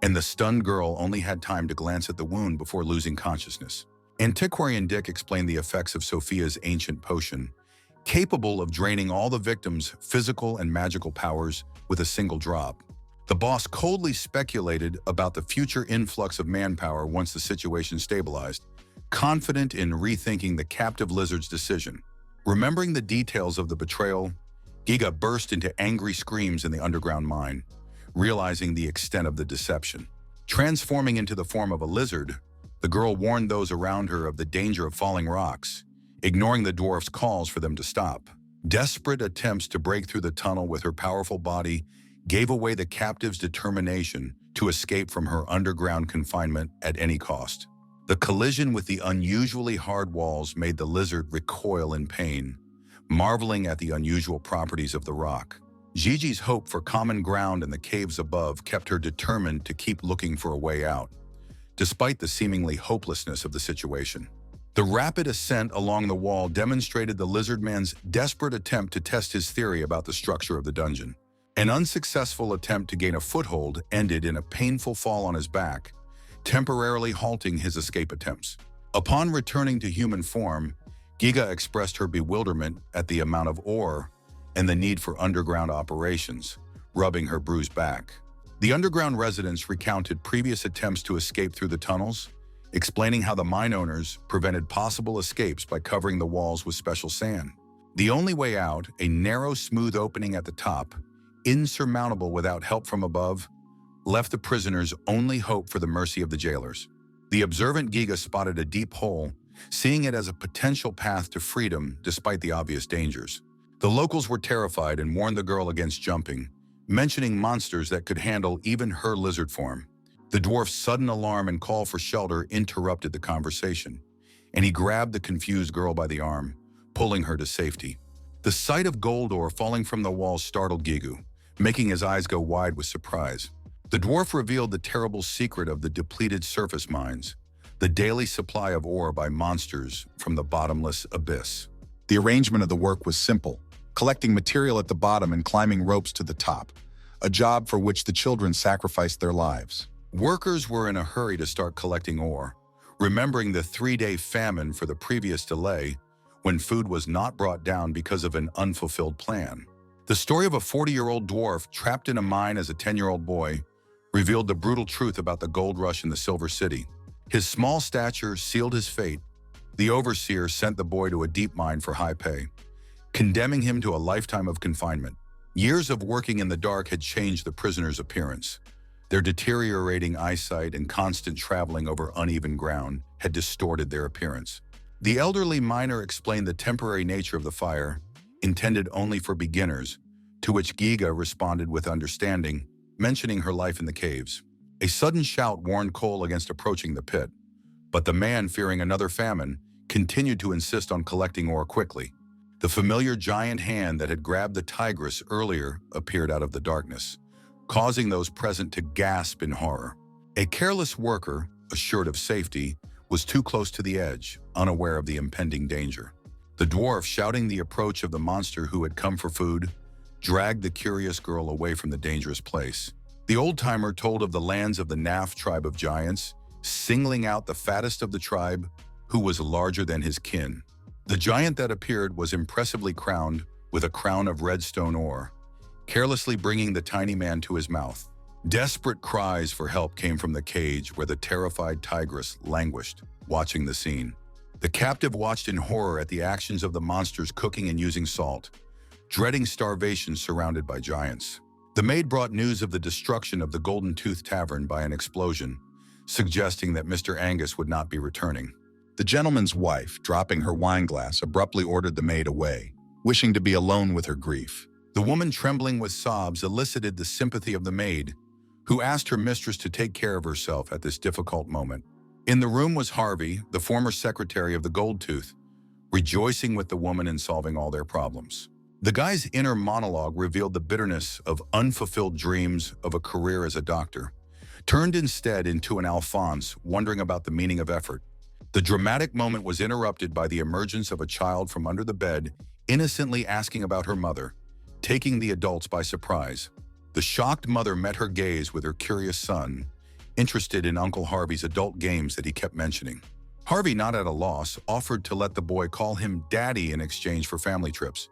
and the stunned girl only had time to glance at the wound before losing consciousness. Antiquarian Dick explained the effects of Sophia's ancient potion, capable of draining all the victim's physical and magical powers with a single drop. The boss coldly speculated about the future influx of manpower once the situation stabilized, confident in rethinking the captive lizard's decision. Remembering the details of the betrayal, Giga burst into angry screams in the underground mine, realizing the extent of the deception. Transforming into the form of a lizard, the girl warned those around her of the danger of falling rocks, ignoring the dwarf's calls for them to stop. Desperate attempts to break through the tunnel with her powerful body gave away the captive's determination to escape from her underground confinement at any cost. The collision with the unusually hard walls made the lizard recoil in pain, marveling at the unusual properties of the rock. Gigi's hope for common ground in the caves above kept her determined to keep looking for a way out, despite the seemingly hopelessness of the situation. The rapid ascent along the wall demonstrated the lizard man's desperate attempt to test his theory about the structure of the dungeon. An unsuccessful attempt to gain a foothold ended in a painful fall on his back, temporarily halting his escape attempts. Upon returning to human form, Giga expressed her bewilderment at the amount of ore and the need for underground operations, rubbing her bruised back. The underground residents recounted previous attempts to escape through the tunnels, explaining how the mine owners prevented possible escapes by covering the walls with special sand. The only way out, a narrow, smooth opening at the top, insurmountable without help from above, left the prisoners only hope for the mercy of the jailers. The observant Giga spotted a deep hole, seeing it as a potential path to freedom despite the obvious dangers. The locals were terrified and warned the girl against jumping, mentioning monsters that could handle even her lizard form. The dwarf's sudden alarm and call for shelter interrupted the conversation, and he grabbed the confused girl by the arm, pulling her to safety. The sight of gold ore falling from the walls startled Gigu, making his eyes go wide with surprise. The dwarf revealed the terrible secret of the depleted surface mines, the daily supply of ore by monsters from the bottomless abyss. The arrangement of the work was simple, collecting material at the bottom and climbing ropes to the top, a job for which the children sacrificed their lives. Workers were in a hurry to start collecting ore, remembering the 3-day famine for the previous delay when food was not brought down because of an unfulfilled plan. The story of a 40-year-old dwarf trapped in a mine as a 10-year-old boy revealed the brutal truth about the gold rush in the Silver City. His small stature sealed his fate. The overseer sent the boy to a deep mine for high pay, condemning him to a lifetime of confinement. Years of working in the dark had changed the prisoner's appearance. Their deteriorating eyesight and constant traveling over uneven ground had distorted their appearance. The elderly miner explained the temporary nature of the fire, intended only for beginners, to which Giga responded with understanding, mentioning her life in the caves. A sudden shout warned Cole against approaching the pit, but the man, fearing another famine, continued to insist on collecting ore quickly. The familiar giant hand that had grabbed the tigress earlier appeared out of the darkness, causing those present to gasp in horror. A careless worker, assured of safety, was too close to the edge, unaware of the impending danger. The dwarf, shouting the approach of the monster who had come for food, dragged the curious girl away from the dangerous place. The old-timer told of the lands of the Naf tribe of giants, singling out the fattest of the tribe, who was larger than his kin. The giant that appeared was impressively crowned, with a crown of red stone ore, carelessly bringing the tiny man to his mouth. Desperate cries for help came from the cage where the terrified tigress languished, watching the scene. The captive watched in horror at the actions of the monsters cooking and using salt, dreading starvation surrounded by giants. The maid brought news of the destruction of the Golden Tooth Tavern by an explosion, suggesting that Mr. Angus would not be returning. The gentleman's wife, dropping her wine glass, abruptly ordered the maid away, wishing to be alone with her grief. The woman, trembling with sobs, elicited the sympathy of the maid, who asked her mistress to take care of herself at this difficult moment. In the room was Harvey, the former secretary of the Gold Tooth, rejoicing with the woman in solving all their problems. The guy's inner monologue revealed the bitterness of unfulfilled dreams of a career as a doctor, turned instead into an Alphonse wondering about the meaning of effort. The dramatic moment was interrupted by the emergence of a child from under the bed, innocently asking about her mother, taking the adults by surprise. The shocked mother met her gaze with her curious son, interested in Uncle Harvey's adult games that he kept mentioning. Harvey, not at a loss, offered to let the boy call him Daddy in exchange for family trips,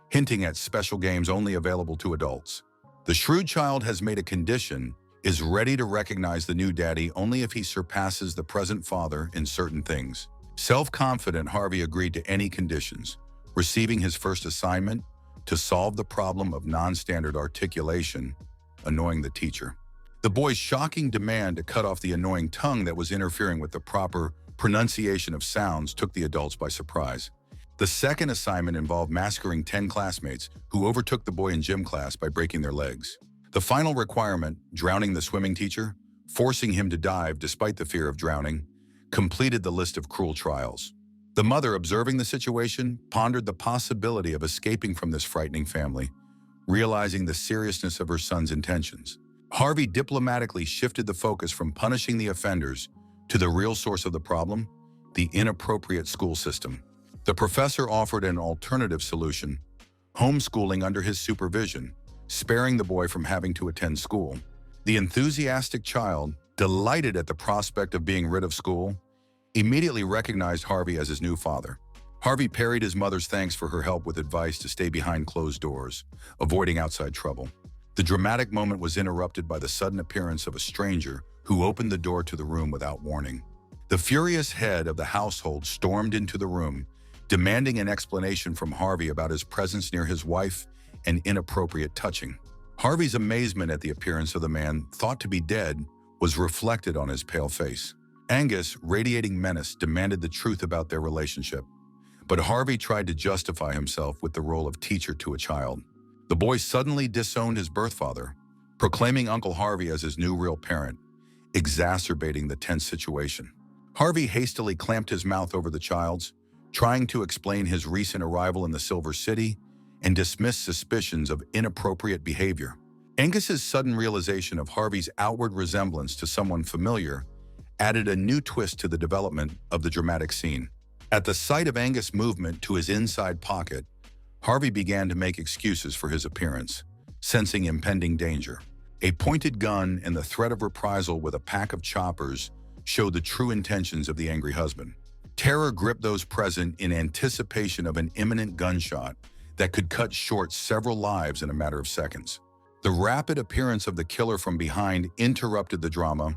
hinting at special games only available to adults. The shrewd child has made a condition, is ready to recognize the new daddy only if he surpasses the present father in certain things. Self-confident, Harvey agreed to any conditions, receiving his first assignment to solve the problem of non-standard articulation, annoying the teacher. The boy's shocking demand to cut off the annoying tongue that was interfering with the proper pronunciation of sounds took the adults by surprise. The second assignment involved massacring 10 classmates who overtook the boy in gym class by breaking their legs. The final requirement, drowning the swimming teacher, forcing him to dive despite the fear of drowning, completed the list of cruel trials. The mother, observing the situation, pondered the possibility of escaping from this frightening family, realizing the seriousness of her son's intentions. Harvey diplomatically shifted the focus from punishing the offenders to the real source of the problem, the inappropriate school system. The professor offered an alternative solution, homeschooling under his supervision, sparing the boy from having to attend school. The enthusiastic child, delighted at the prospect of being rid of school, immediately recognized Harvey as his new father. Harvey parried his mother's thanks for her help with advice to stay behind closed doors, avoiding outside trouble. The dramatic moment was interrupted by the sudden appearance of a stranger who opened the door to the room without warning. The furious head of the household stormed into the room, demanding an explanation from Harvey about his presence near his wife and inappropriate touching. Harvey's amazement at the appearance of the man thought to be dead was reflected on his pale face. Angus, radiating menace, demanded the truth about their relationship, but Harvey tried to justify himself with the role of teacher to a child. The boy suddenly disowned his birth father, proclaiming Uncle Harvey as his new real parent, exacerbating the tense situation. Harvey hastily clamped his mouth over the child's, trying to explain his recent arrival in the Silver City and dismiss suspicions of inappropriate behavior. Angus's sudden realization of Harvey's outward resemblance to someone familiar added a new twist to the development of the dramatic scene. At the sight of Angus' movement to his inside pocket, Harvey began to make excuses for his appearance, sensing impending danger. A pointed gun and the threat of reprisal with a pack of choppers showed the true intentions of the angry husband. Terror gripped those present in anticipation of an imminent gunshot that could cut short several lives in a matter of seconds. The rapid appearance of the killer from behind interrupted the drama.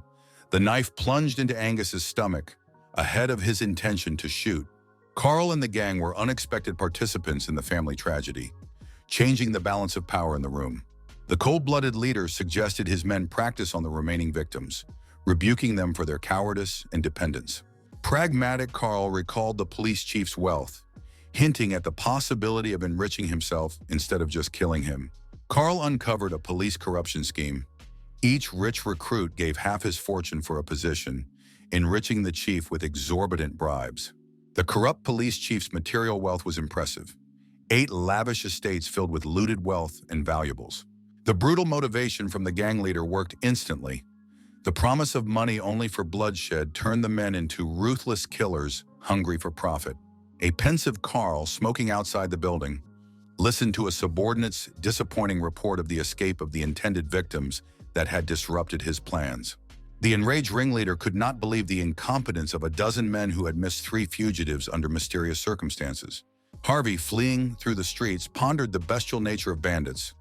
The knife plunged into Angus's stomach, ahead of his intention to shoot. Carl and the gang were unexpected participants in the family tragedy, changing the balance of power in the room. The cold-blooded leader suggested his men practice on the remaining victims, rebuking them for their cowardice and dependence. Pragmatic Carl recalled the police chief's wealth, hinting at the possibility of enriching himself instead of just killing him. Carl uncovered a police corruption scheme. Each rich recruit gave half his fortune for a position, enriching the chief with exorbitant bribes. The corrupt police chief's material wealth was impressive. 8 lavish estates filled with looted wealth and valuables. The brutal motivation from the gang leader worked instantly. The promise of money only for bloodshed turned the men into ruthless killers hungry for profit. A pensive Carl, smoking outside the building, listened to a subordinate's disappointing report of the escape of the intended victims that had disrupted his plans. The enraged ringleader could not believe the incompetence of a dozen men who had missed 3 fugitives under mysterious circumstances. Harvey, fleeing through the streets, pondered the bestial nature of bandits,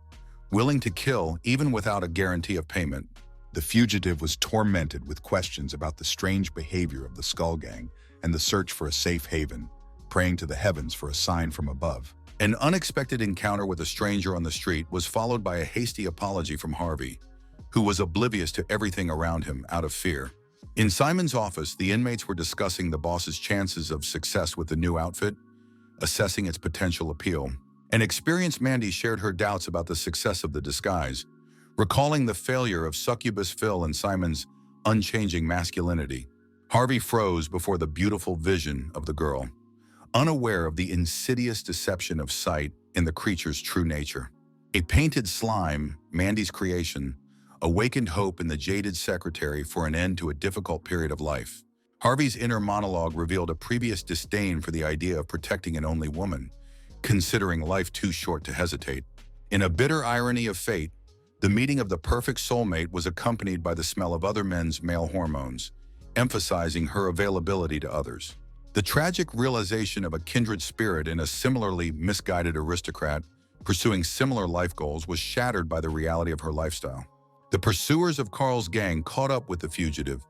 willing to kill even without a guarantee of payment. The fugitive was tormented with questions about the strange behavior of the Skull Gang and the search for a safe haven, praying to the heavens for a sign from above. An unexpected encounter with a stranger on the street was followed by a hasty apology from Harvey, who was oblivious to everything around him out of fear. In Simon's office, the inmates were discussing the boss's chances of success with the new outfit, assessing its potential appeal. An experienced Mandy shared her doubts about the success of the disguise, recalling the failure of Succubus Phil and Simon's unchanging masculinity. Harvey froze before the beautiful vision of the girl, unaware of the insidious deception of sight in the creature's true nature. A painted slime, Mandy's creation, awakened hope in the jaded secretary for an end to a difficult period of life. Harvey's inner monologue revealed a previous disdain for the idea of protecting an only woman, considering life too short to hesitate. In a bitter irony of fate, the meeting of the perfect soulmate was accompanied by the smell of other men's male hormones, emphasizing her availability to others. The tragic realization of a kindred spirit in a similarly misguided aristocrat pursuing similar life goals was shattered by the reality of her lifestyle. The pursuers of Carl's gang caught up with the fugitive,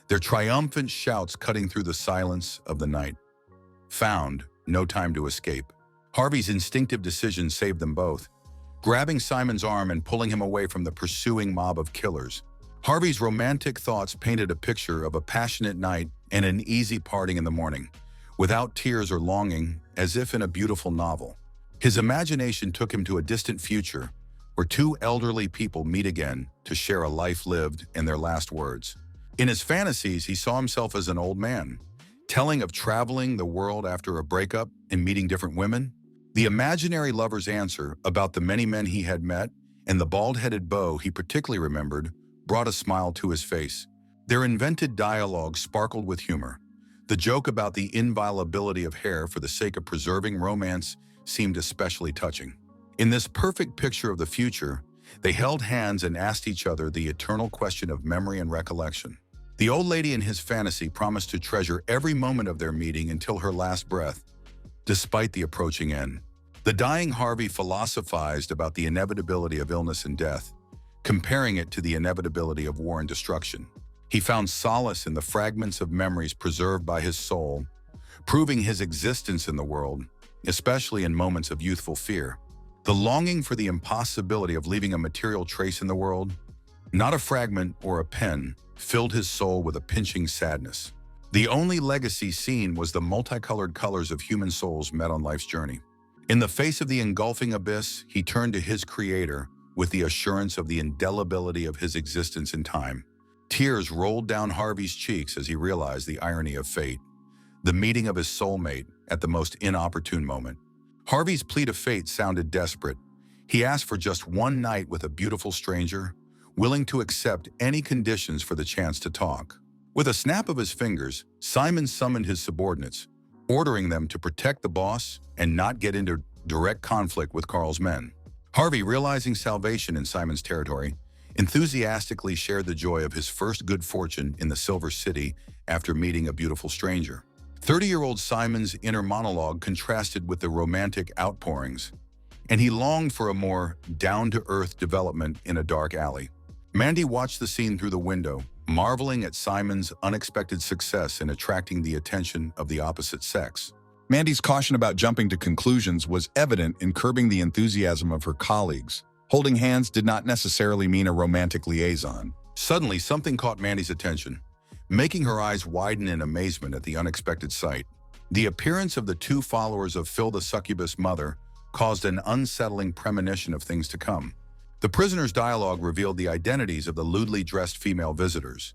their triumphant shouts cutting through the silence of the night. Found, no time to escape. Harvey's instinctive decision saved them both, grabbing Simon's arm and pulling him away from the pursuing mob of killers. Harvey's romantic thoughts painted a picture of a passionate night and an easy parting in the morning, without tears or longing, as if in a beautiful novel. His imagination took him to a distant future, where two elderly people meet again to share a life lived and their last words. In his fantasies, he saw himself as an old man, telling of traveling the world after a breakup and meeting different women. The imaginary lover's answer about the many men he had met and the bald-headed beau he particularly remembered brought a smile to his face. Their invented dialogue sparkled with humor. The joke about the inviolability of hair for the sake of preserving romance seemed especially touching. In this perfect picture of the future, they held hands and asked each other the eternal question of memory and recollection. The old lady in his fantasy promised to treasure every moment of their meeting until her last breath, despite the approaching end. The dying Harvey philosophized about the inevitability of illness and death, comparing it to the inevitability of war and destruction. He found solace in the fragments of memories preserved by his soul, proving his existence in the world, especially in moments of youthful fear. The longing for the impossibility of leaving a material trace in the world, not a fragment or a pen, filled his soul with a pinching sadness. The only legacy seen was the multicolored colors of human souls met on life's journey. In the face of the engulfing abyss, he turned to his creator with the assurance of the indelibility of his existence in time. Tears rolled down Harvey's cheeks as he realized the irony of fate, the meeting of his soulmate at the most inopportune moment. Harvey's plea to fate sounded desperate. He asked for just one night with a beautiful stranger, willing to accept any conditions for the chance to talk. With a snap of his fingers, Simon summoned his subordinates, ordering them to protect the boss and not get into direct conflict with Carl's men. Harvey, realizing salvation in Simon's territory, enthusiastically shared the joy of his first good fortune in the Silver City after meeting a beautiful stranger. 30-year-old Simon's inner monologue contrasted with the romantic outpourings, and he longed for a more down-to-earth development in a dark alley. Mandy watched the scene through the window, marveling at Simon's unexpected success in attracting the attention of the opposite sex. Mandy's caution about jumping to conclusions was evident in curbing the enthusiasm of her colleagues. Holding hands did not necessarily mean a romantic liaison. Suddenly, something caught Mandy's attention, making her eyes widen in amazement at the unexpected sight. The appearance of the two followers of Phil the Succubus mother caused an unsettling premonition of things to come. The prisoner's dialogue revealed the identities of the lewdly dressed female visitors.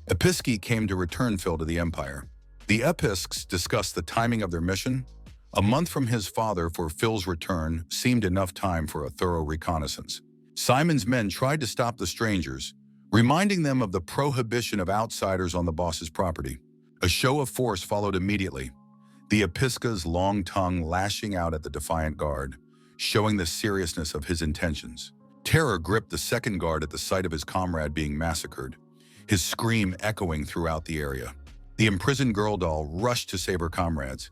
Episki came to return Phil to the Empire. The Episks discussed the timing of their mission. A month from his father for Phil's return seemed enough time for a thorough reconnaissance. Simon's men tried to stop the strangers, reminding them of the prohibition of outsiders on the boss's property. A show of force followed immediately, the Episka's long tongue lashing out at the defiant guard, showing the seriousness of his intentions. Terror gripped the second guard at the sight of his comrade being massacred, his scream echoing throughout the area. The imprisoned girl doll rushed to save her comrades,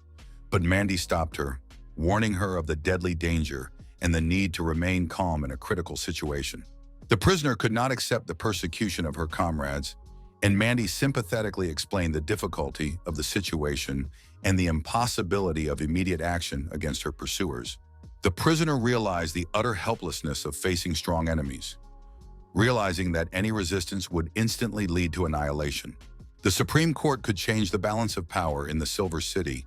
but Mandy stopped her, warning her of the deadly danger and the need to remain calm in a critical situation. The prisoner could not accept the persecution of her comrades, and Mandy sympathetically explained the difficulty of the situation and the impossibility of immediate action against her pursuers. The prisoner realized the utter helplessness of facing strong enemies, realizing that any resistance would instantly lead to annihilation. The Supreme Court could change the balance of power in the Silver City,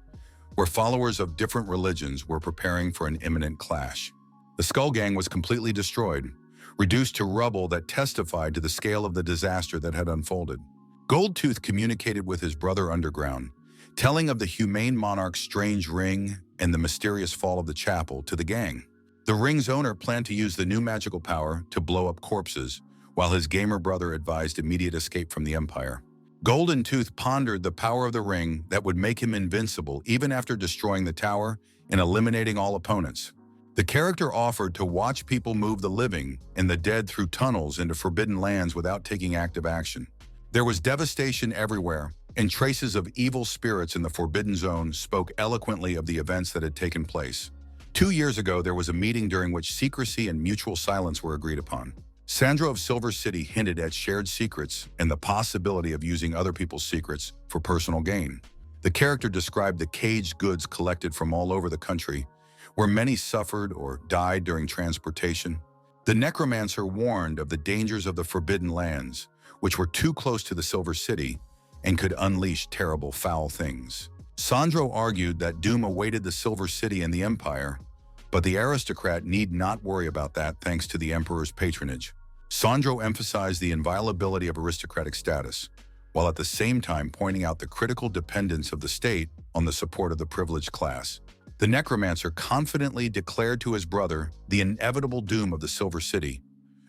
where followers of different religions were preparing for an imminent clash. The Skull Gang was completely destroyed, reduced to rubble that testified to the scale of the disaster that had unfolded. Goldtooth communicated with his brother underground, telling of the humane monarch's strange ring and the mysterious fall of the chapel to the gang. The ring's owner planned to use the new magical power to blow up corpses, while his gamer brother advised immediate escape from the Empire. Golden Tooth pondered the power of the ring that would make him invincible even after destroying the tower and eliminating all opponents. The character offered to watch people move the living and the dead through tunnels into forbidden lands without taking active action. There was devastation everywhere, and traces of evil spirits in the Forbidden Zone spoke eloquently of the events that had taken place. 2 years ago, there was a meeting during which secrecy and mutual silence were agreed upon. Sandra of Silver City hinted at shared secrets and the possibility of using other people's secrets for personal gain. The character described the caged goods collected from all over the country, where many suffered or died during transportation. The necromancer warned of the dangers of the Forbidden Lands, which were too close to the Silver City and could unleash terrible, foul things. Sandro argued that doom awaited the Silver City and the Empire, but the aristocrat need not worry about that thanks to the Emperor's patronage. Sandro emphasized the inviolability of aristocratic status, while at the same time pointing out the critical dependence of the state on the support of the privileged class. The necromancer confidently declared to his brother the inevitable doom of the Silver City,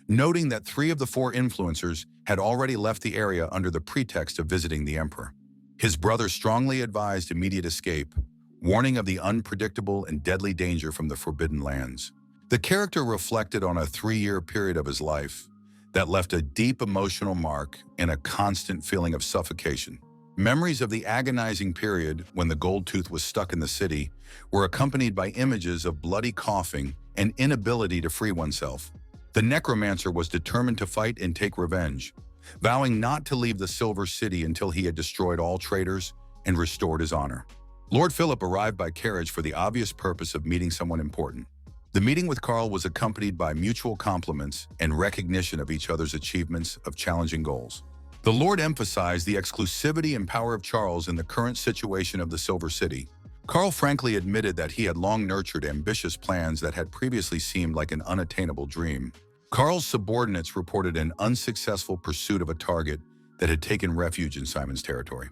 noting that 3 of the 4 influencers had already left the area under the pretext of visiting the Emperor. His brother strongly advised immediate escape, warning of the unpredictable and deadly danger from the Forbidden Lands. The character reflected on a 3-year period of his life that left a deep emotional mark and a constant feeling of suffocation. Memories of the agonizing period when the Gold Tooth was stuck in the city were accompanied by images of bloody coughing and inability to free oneself. The necromancer was determined to fight and take revenge, vowing not to leave the Silver City until he had destroyed all traitors and restored his honor. Lord Philip arrived by carriage for the obvious purpose of meeting someone important. The meeting with Carl was accompanied by mutual compliments and recognition of each other's achievements of challenging goals. The Lord emphasized the exclusivity and power of Charles in the current situation of the Silver City. Carl frankly admitted that he had long nurtured ambitious plans that had previously seemed like an unattainable dream. Carl's subordinates reported an unsuccessful pursuit of a target that had taken refuge in Simon's territory.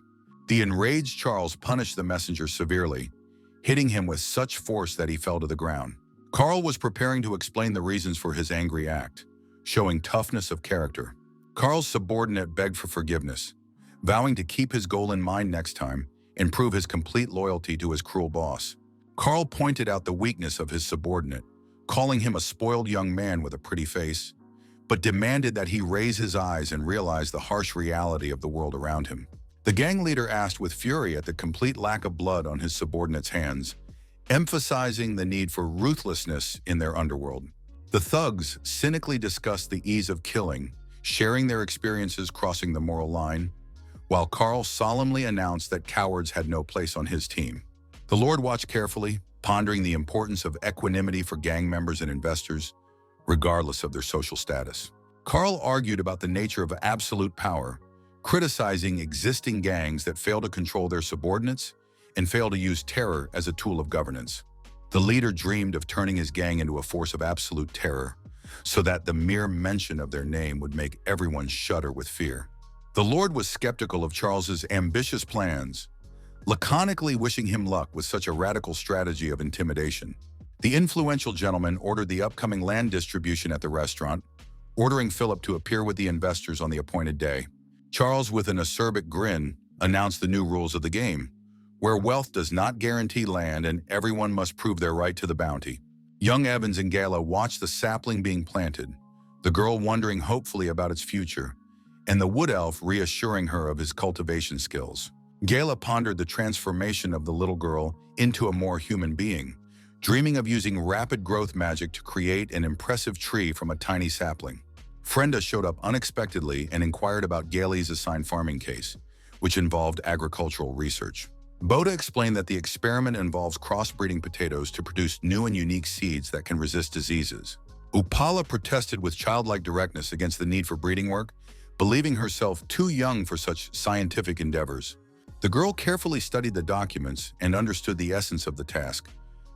The enraged Charles punished the messenger severely, hitting him with such force that he fell to the ground. Carl was preparing to explain the reasons for his angry act, showing toughness of character. Carl's subordinate begged for forgiveness, vowing to keep his goal in mind next time and prove his complete loyalty to his cruel boss. Carl pointed out the weakness of his subordinate, calling him a spoiled young man with a pretty face, but demanded that he raise his eyes and realize the harsh reality of the world around him. The gang leader asked with fury at the complete lack of blood on his subordinate's hands, emphasizing the need for ruthlessness in their underworld. The thugs cynically discussed the ease of killing, sharing their experiences crossing the moral line, while Carl solemnly announced that cowards had no place on his team. The Lord watched carefully, pondering the importance of equanimity for gang members and investors, regardless of their social status. Carl argued about the nature of absolute power, criticizing existing gangs that fail to control their subordinates and fail to use terror as a tool of governance. The leader dreamed of turning his gang into a force of absolute terror, so that the mere mention of their name would make everyone shudder with fear. The Lord was skeptical of Charles's ambitious plans, laconically wishing him luck with such a radical strategy of intimidation. The influential gentleman ordered the upcoming land distribution at the restaurant, ordering Philip to appear with the investors on the appointed day. Charles, with an acerbic grin, announced the new rules of the game, where wealth does not guarantee land and everyone must prove their right to the bounty. Young Evans and Gala watched the sapling being planted, the girl wondering hopefully about its future, and the wood elf reassuring her of his cultivation skills. Gala pondered the transformation of the little girl into a more human being, dreaming of using rapid growth magic to create an impressive tree from a tiny sapling. Frenda showed up unexpectedly and inquired about Gailey's assigned farming case, which involved agricultural research. Boda explained that the experiment involves crossbreeding potatoes to produce new and unique seeds that can resist diseases. Upala protested with childlike directness against the need for breeding work, believing herself too young for such scientific endeavors. The girl carefully studied the documents and understood the essence of the task: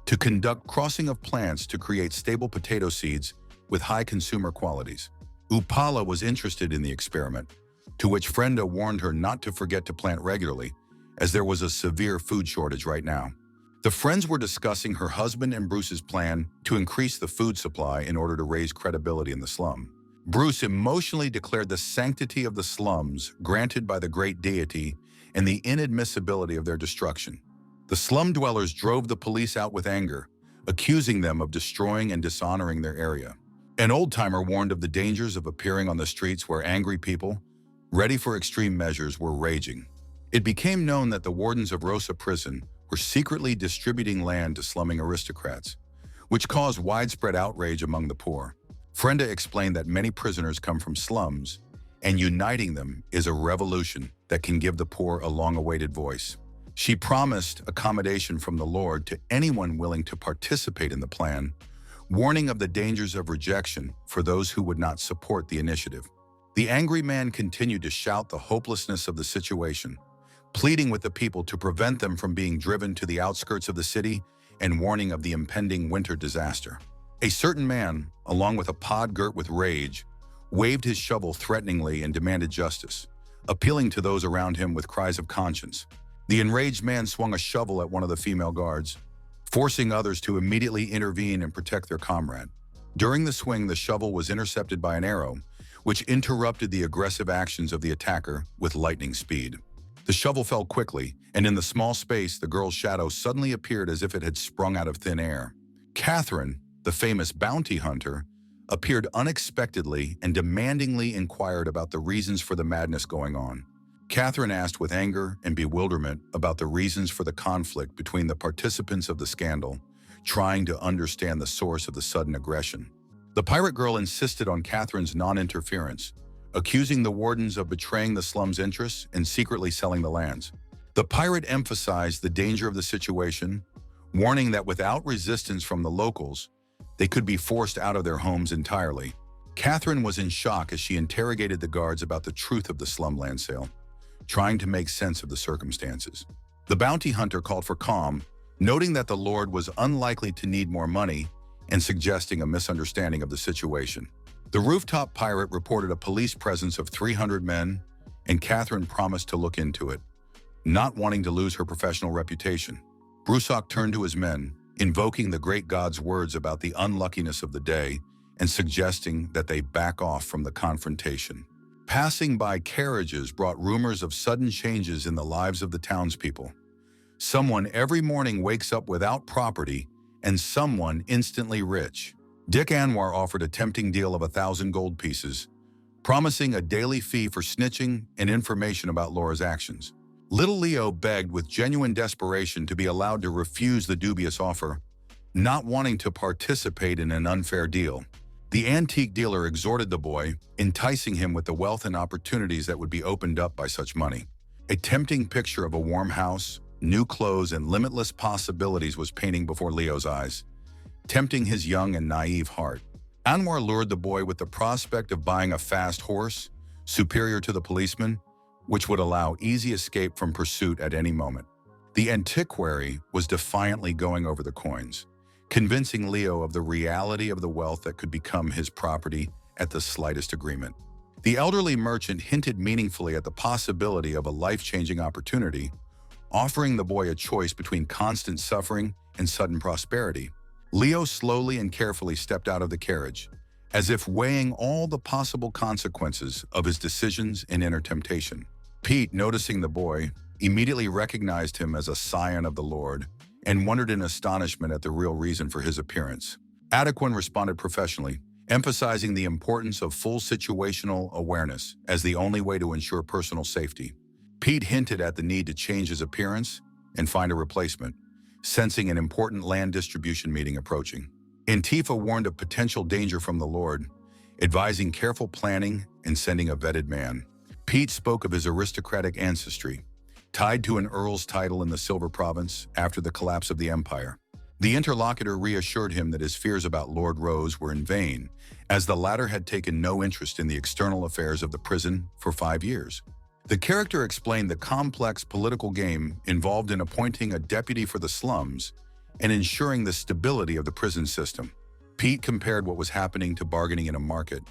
to conduct crossing of plants to create stable potato seeds with high consumer qualities. Upala was interested in the experiment, to which Frenda warned her not to forget to plant regularly, as there was a severe food shortage right now. The friends were discussing her husband and Bruce's plan to increase the food supply in order to raise credibility in the slum. Bruce emotionally declared the sanctity of the slums granted by the great deity and the inadmissibility of their destruction. The slum dwellers drove the police out with anger, accusing them of destroying and dishonoring their area. An old-timer warned of the dangers of appearing on the streets where angry people, ready for extreme measures, were raging. It became known that the wardens of Rosa prison were secretly distributing land to slumming aristocrats, which caused widespread outrage among the poor. Frenda explained that many prisoners come from slums, and uniting them is a revolution that can give the poor a long-awaited voice. She promised accommodation from the Lord to anyone willing to participate in the plan, warning of the dangers of rejection for those who would not support the initiative. The angry man continued to shout the hopelessness of the situation, pleading with the people to prevent them from being driven to the outskirts of the city and warning of the impending winter disaster. A certain man, along with a pod girt with rage, waved his shovel threateningly and demanded justice, appealing to those around him with cries of conscience. The enraged man swung a shovel at one of the female guards, forcing others to immediately intervene and protect their comrade. During the swing, the shovel was intercepted by an arrow, which interrupted the aggressive actions of the attacker with lightning speed. The shovel fell quickly, and in the small space, the girl's shadow suddenly appeared as if it had sprung out of thin air. Catherine, the famous bounty hunter, appeared unexpectedly and demandingly inquired about the reasons for the madness going on. Catherine asked with anger and bewilderment about the reasons for the conflict between the participants of the scandal, trying to understand the source of the sudden aggression. The pirate girl insisted on Catherine's non-interference, accusing the wardens of betraying the slum's interests and secretly selling the lands. The pirate emphasized the danger of the situation, warning that without resistance from the locals, they could be forced out of their homes entirely. Catherine was in shock as she interrogated the guards about the truth of the slum land sale, trying to make sense of the circumstances. The bounty hunter called for calm, noting that the Lord was unlikely to need more money and suggesting a misunderstanding of the situation. The rooftop pirate reported a police presence of 300 men, and Catherine promised to look into it, not wanting to lose her professional reputation. Brusock turned to his men, invoking the great god's words about the unluckiness of the day and suggesting that they back off from the confrontation. Passing by carriages brought rumors of sudden changes in the lives of the townspeople. Someone every morning wakes up without property and someone instantly rich. Dick Anwar offered a tempting deal of 1,000 gold pieces, promising a daily fee for snitching and information about Laura's actions. Little Leo begged with genuine desperation to be allowed to refuse the dubious offer, not wanting to participate in an unfair deal. The antique dealer exhorted the boy, enticing him with the wealth and opportunities that would be opened up by such money. A tempting picture of a warm house, new clothes, and limitless possibilities was painting before Leo's eyes, tempting his young and naive heart. Anwar lured the boy with the prospect of buying a fast horse, superior to the policeman, which would allow easy escape from pursuit at any moment. The antiquary was defiantly going over the coins, convincing Leo of the reality of the wealth that could become his property at the slightest agreement. The elderly merchant hinted meaningfully at the possibility of a life-changing opportunity, offering the boy a choice between constant suffering and sudden prosperity. Leo slowly and carefully stepped out of the carriage, as if weighing all the possible consequences of his decisions in inner temptation. Pete, noticing the boy, immediately recognized him as a scion of the Lord and wondered in astonishment at the real reason for his appearance. Adequan responded professionally, emphasizing the importance of full situational awareness as the only way to ensure personal safety. Pete hinted at the need to change his appearance and find a replacement, sensing an important land distribution meeting approaching. Antifa warned of potential danger from the Lord, advising careful planning and sending a vetted man. Pete spoke of his aristocratic ancestry, tied to an earl's title in the Silver Province after the collapse of the empire. The interlocutor reassured him that his fears about Lord Rose were in vain, as the latter had taken no interest in the external affairs of the prison for 5 years. The character explained the complex political game involved in appointing a deputy for the slums and ensuring the stability of the prison system. Pete compared what was happening to bargaining in a market,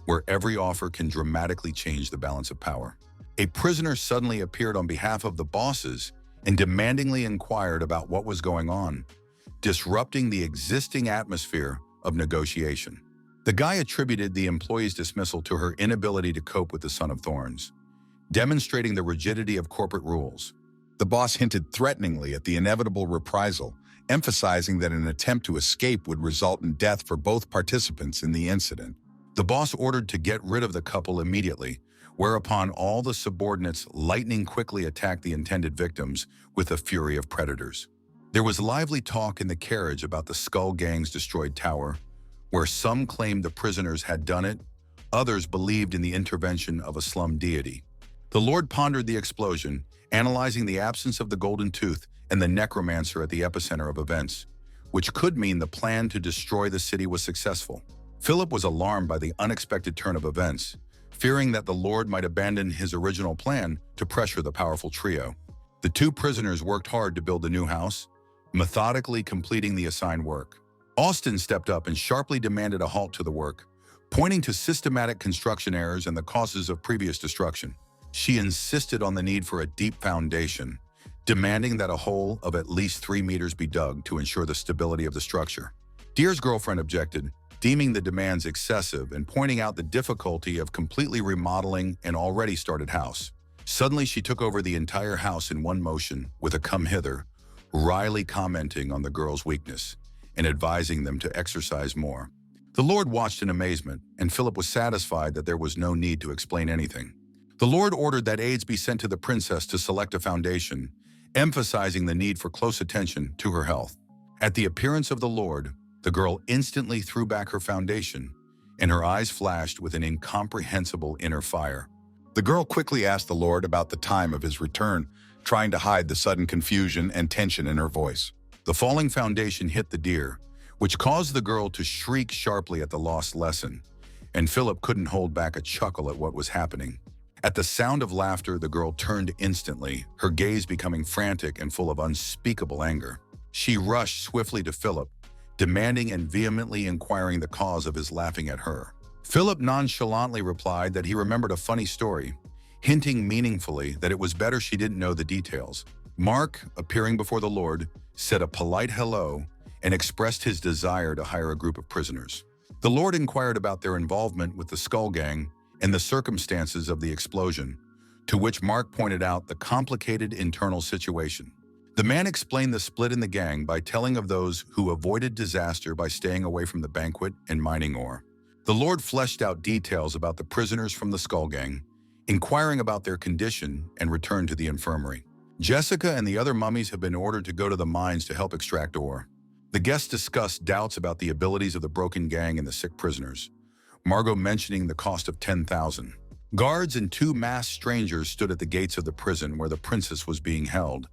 where every offer can dramatically change the balance of power. A prisoner suddenly appeared on behalf of the bosses and demandingly inquired about what was going on, disrupting the existing atmosphere of negotiation. The guy attributed the employee's dismissal to her inability to cope with the Son of Thorns, demonstrating the rigidity of corporate rules. The boss hinted threateningly at the inevitable reprisal, emphasizing that an attempt to escape would result in death for both participants in the incident. The boss ordered to get rid of the couple immediately, whereupon all the subordinates lightning quickly attacked the intended victims with the fury of predators. There was lively talk in the carriage about the Skull Gang's destroyed tower, where some claimed the prisoners had done it, others believed in the intervention of a slum deity. The Lord pondered the explosion, analyzing the absence of the Golden Tooth and the necromancer at the epicenter of events, which could mean the plan to destroy the city was successful. Philip was alarmed by the unexpected turn of events, fearing that the Lord might abandon his original plan to pressure the powerful trio. The two prisoners worked hard to build the new house, methodically completing the assigned work. Austin stepped up and sharply demanded a halt to the work, pointing to systematic construction errors and the causes of previous destruction. She insisted on the need for a deep foundation, demanding that a hole of at least 3 meters be dug to ensure the stability of the structure. Deer's girlfriend objected, deeming the demands excessive and pointing out the difficulty of completely remodeling an already started house. Suddenly, she took over the entire house in one motion with a come hither, wryly commenting on the girl's weakness and advising them to exercise more. The Lord watched in amazement, and Philip was satisfied that there was no need to explain anything. The Lord ordered that aides be sent to the princess to select a foundation, emphasizing the need for close attention to her health. At the appearance of the Lord, the girl instantly threw back her foundation, and her eyes flashed with an incomprehensible inner fire. The girl quickly asked the Lord about the time of his return, trying to hide the sudden confusion and tension in her voice. The falling foundation hit the deer, which caused the girl to shriek sharply at the lost lesson, and Philip couldn't hold back a chuckle at what was happening. At the sound of laughter, the girl turned instantly, her gaze becoming frantic and full of unspeakable anger. She rushed swiftly to Philip, demanding and vehemently inquiring the cause of his laughing at her. Philip nonchalantly replied that he remembered a funny story, hinting meaningfully that it was better she didn't know the details. Mark, appearing before the Lord, said a polite hello and expressed his desire to hire a group of prisoners. The Lord inquired about their involvement with the Skull Gang and the circumstances of the explosion, to which Mark pointed out the complicated internal situation. The man explained the split in the gang by telling of those who avoided disaster by staying away from the banquet and mining ore. The Lord fleshed out details about the prisoners from the Skull Gang, inquiring about their condition and returned to the infirmary. Jessica and the other mummies have been ordered to go to the mines to help extract ore. The guests discussed doubts about the abilities of the broken gang and the sick prisoners, Margot mentioning the cost of 10,000. Guards and 2 masked strangers stood at the gates of the prison where the princess was being held,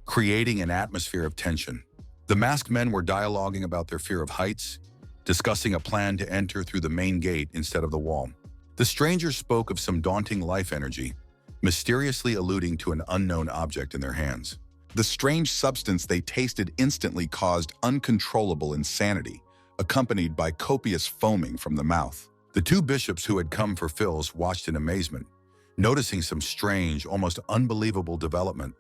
creating an atmosphere of tension. The masked men were dialoguing about their fear of heights, discussing a plan to enter through the main gate instead of the wall. The strangers spoke of some daunting life energy, mysteriously alluding to an unknown object in their hands. The strange substance they tasted instantly caused uncontrollable insanity, accompanied by copious foaming from the mouth. The 2 bishops who had come for fills watched in amazement, noticing some strange, almost unbelievable development.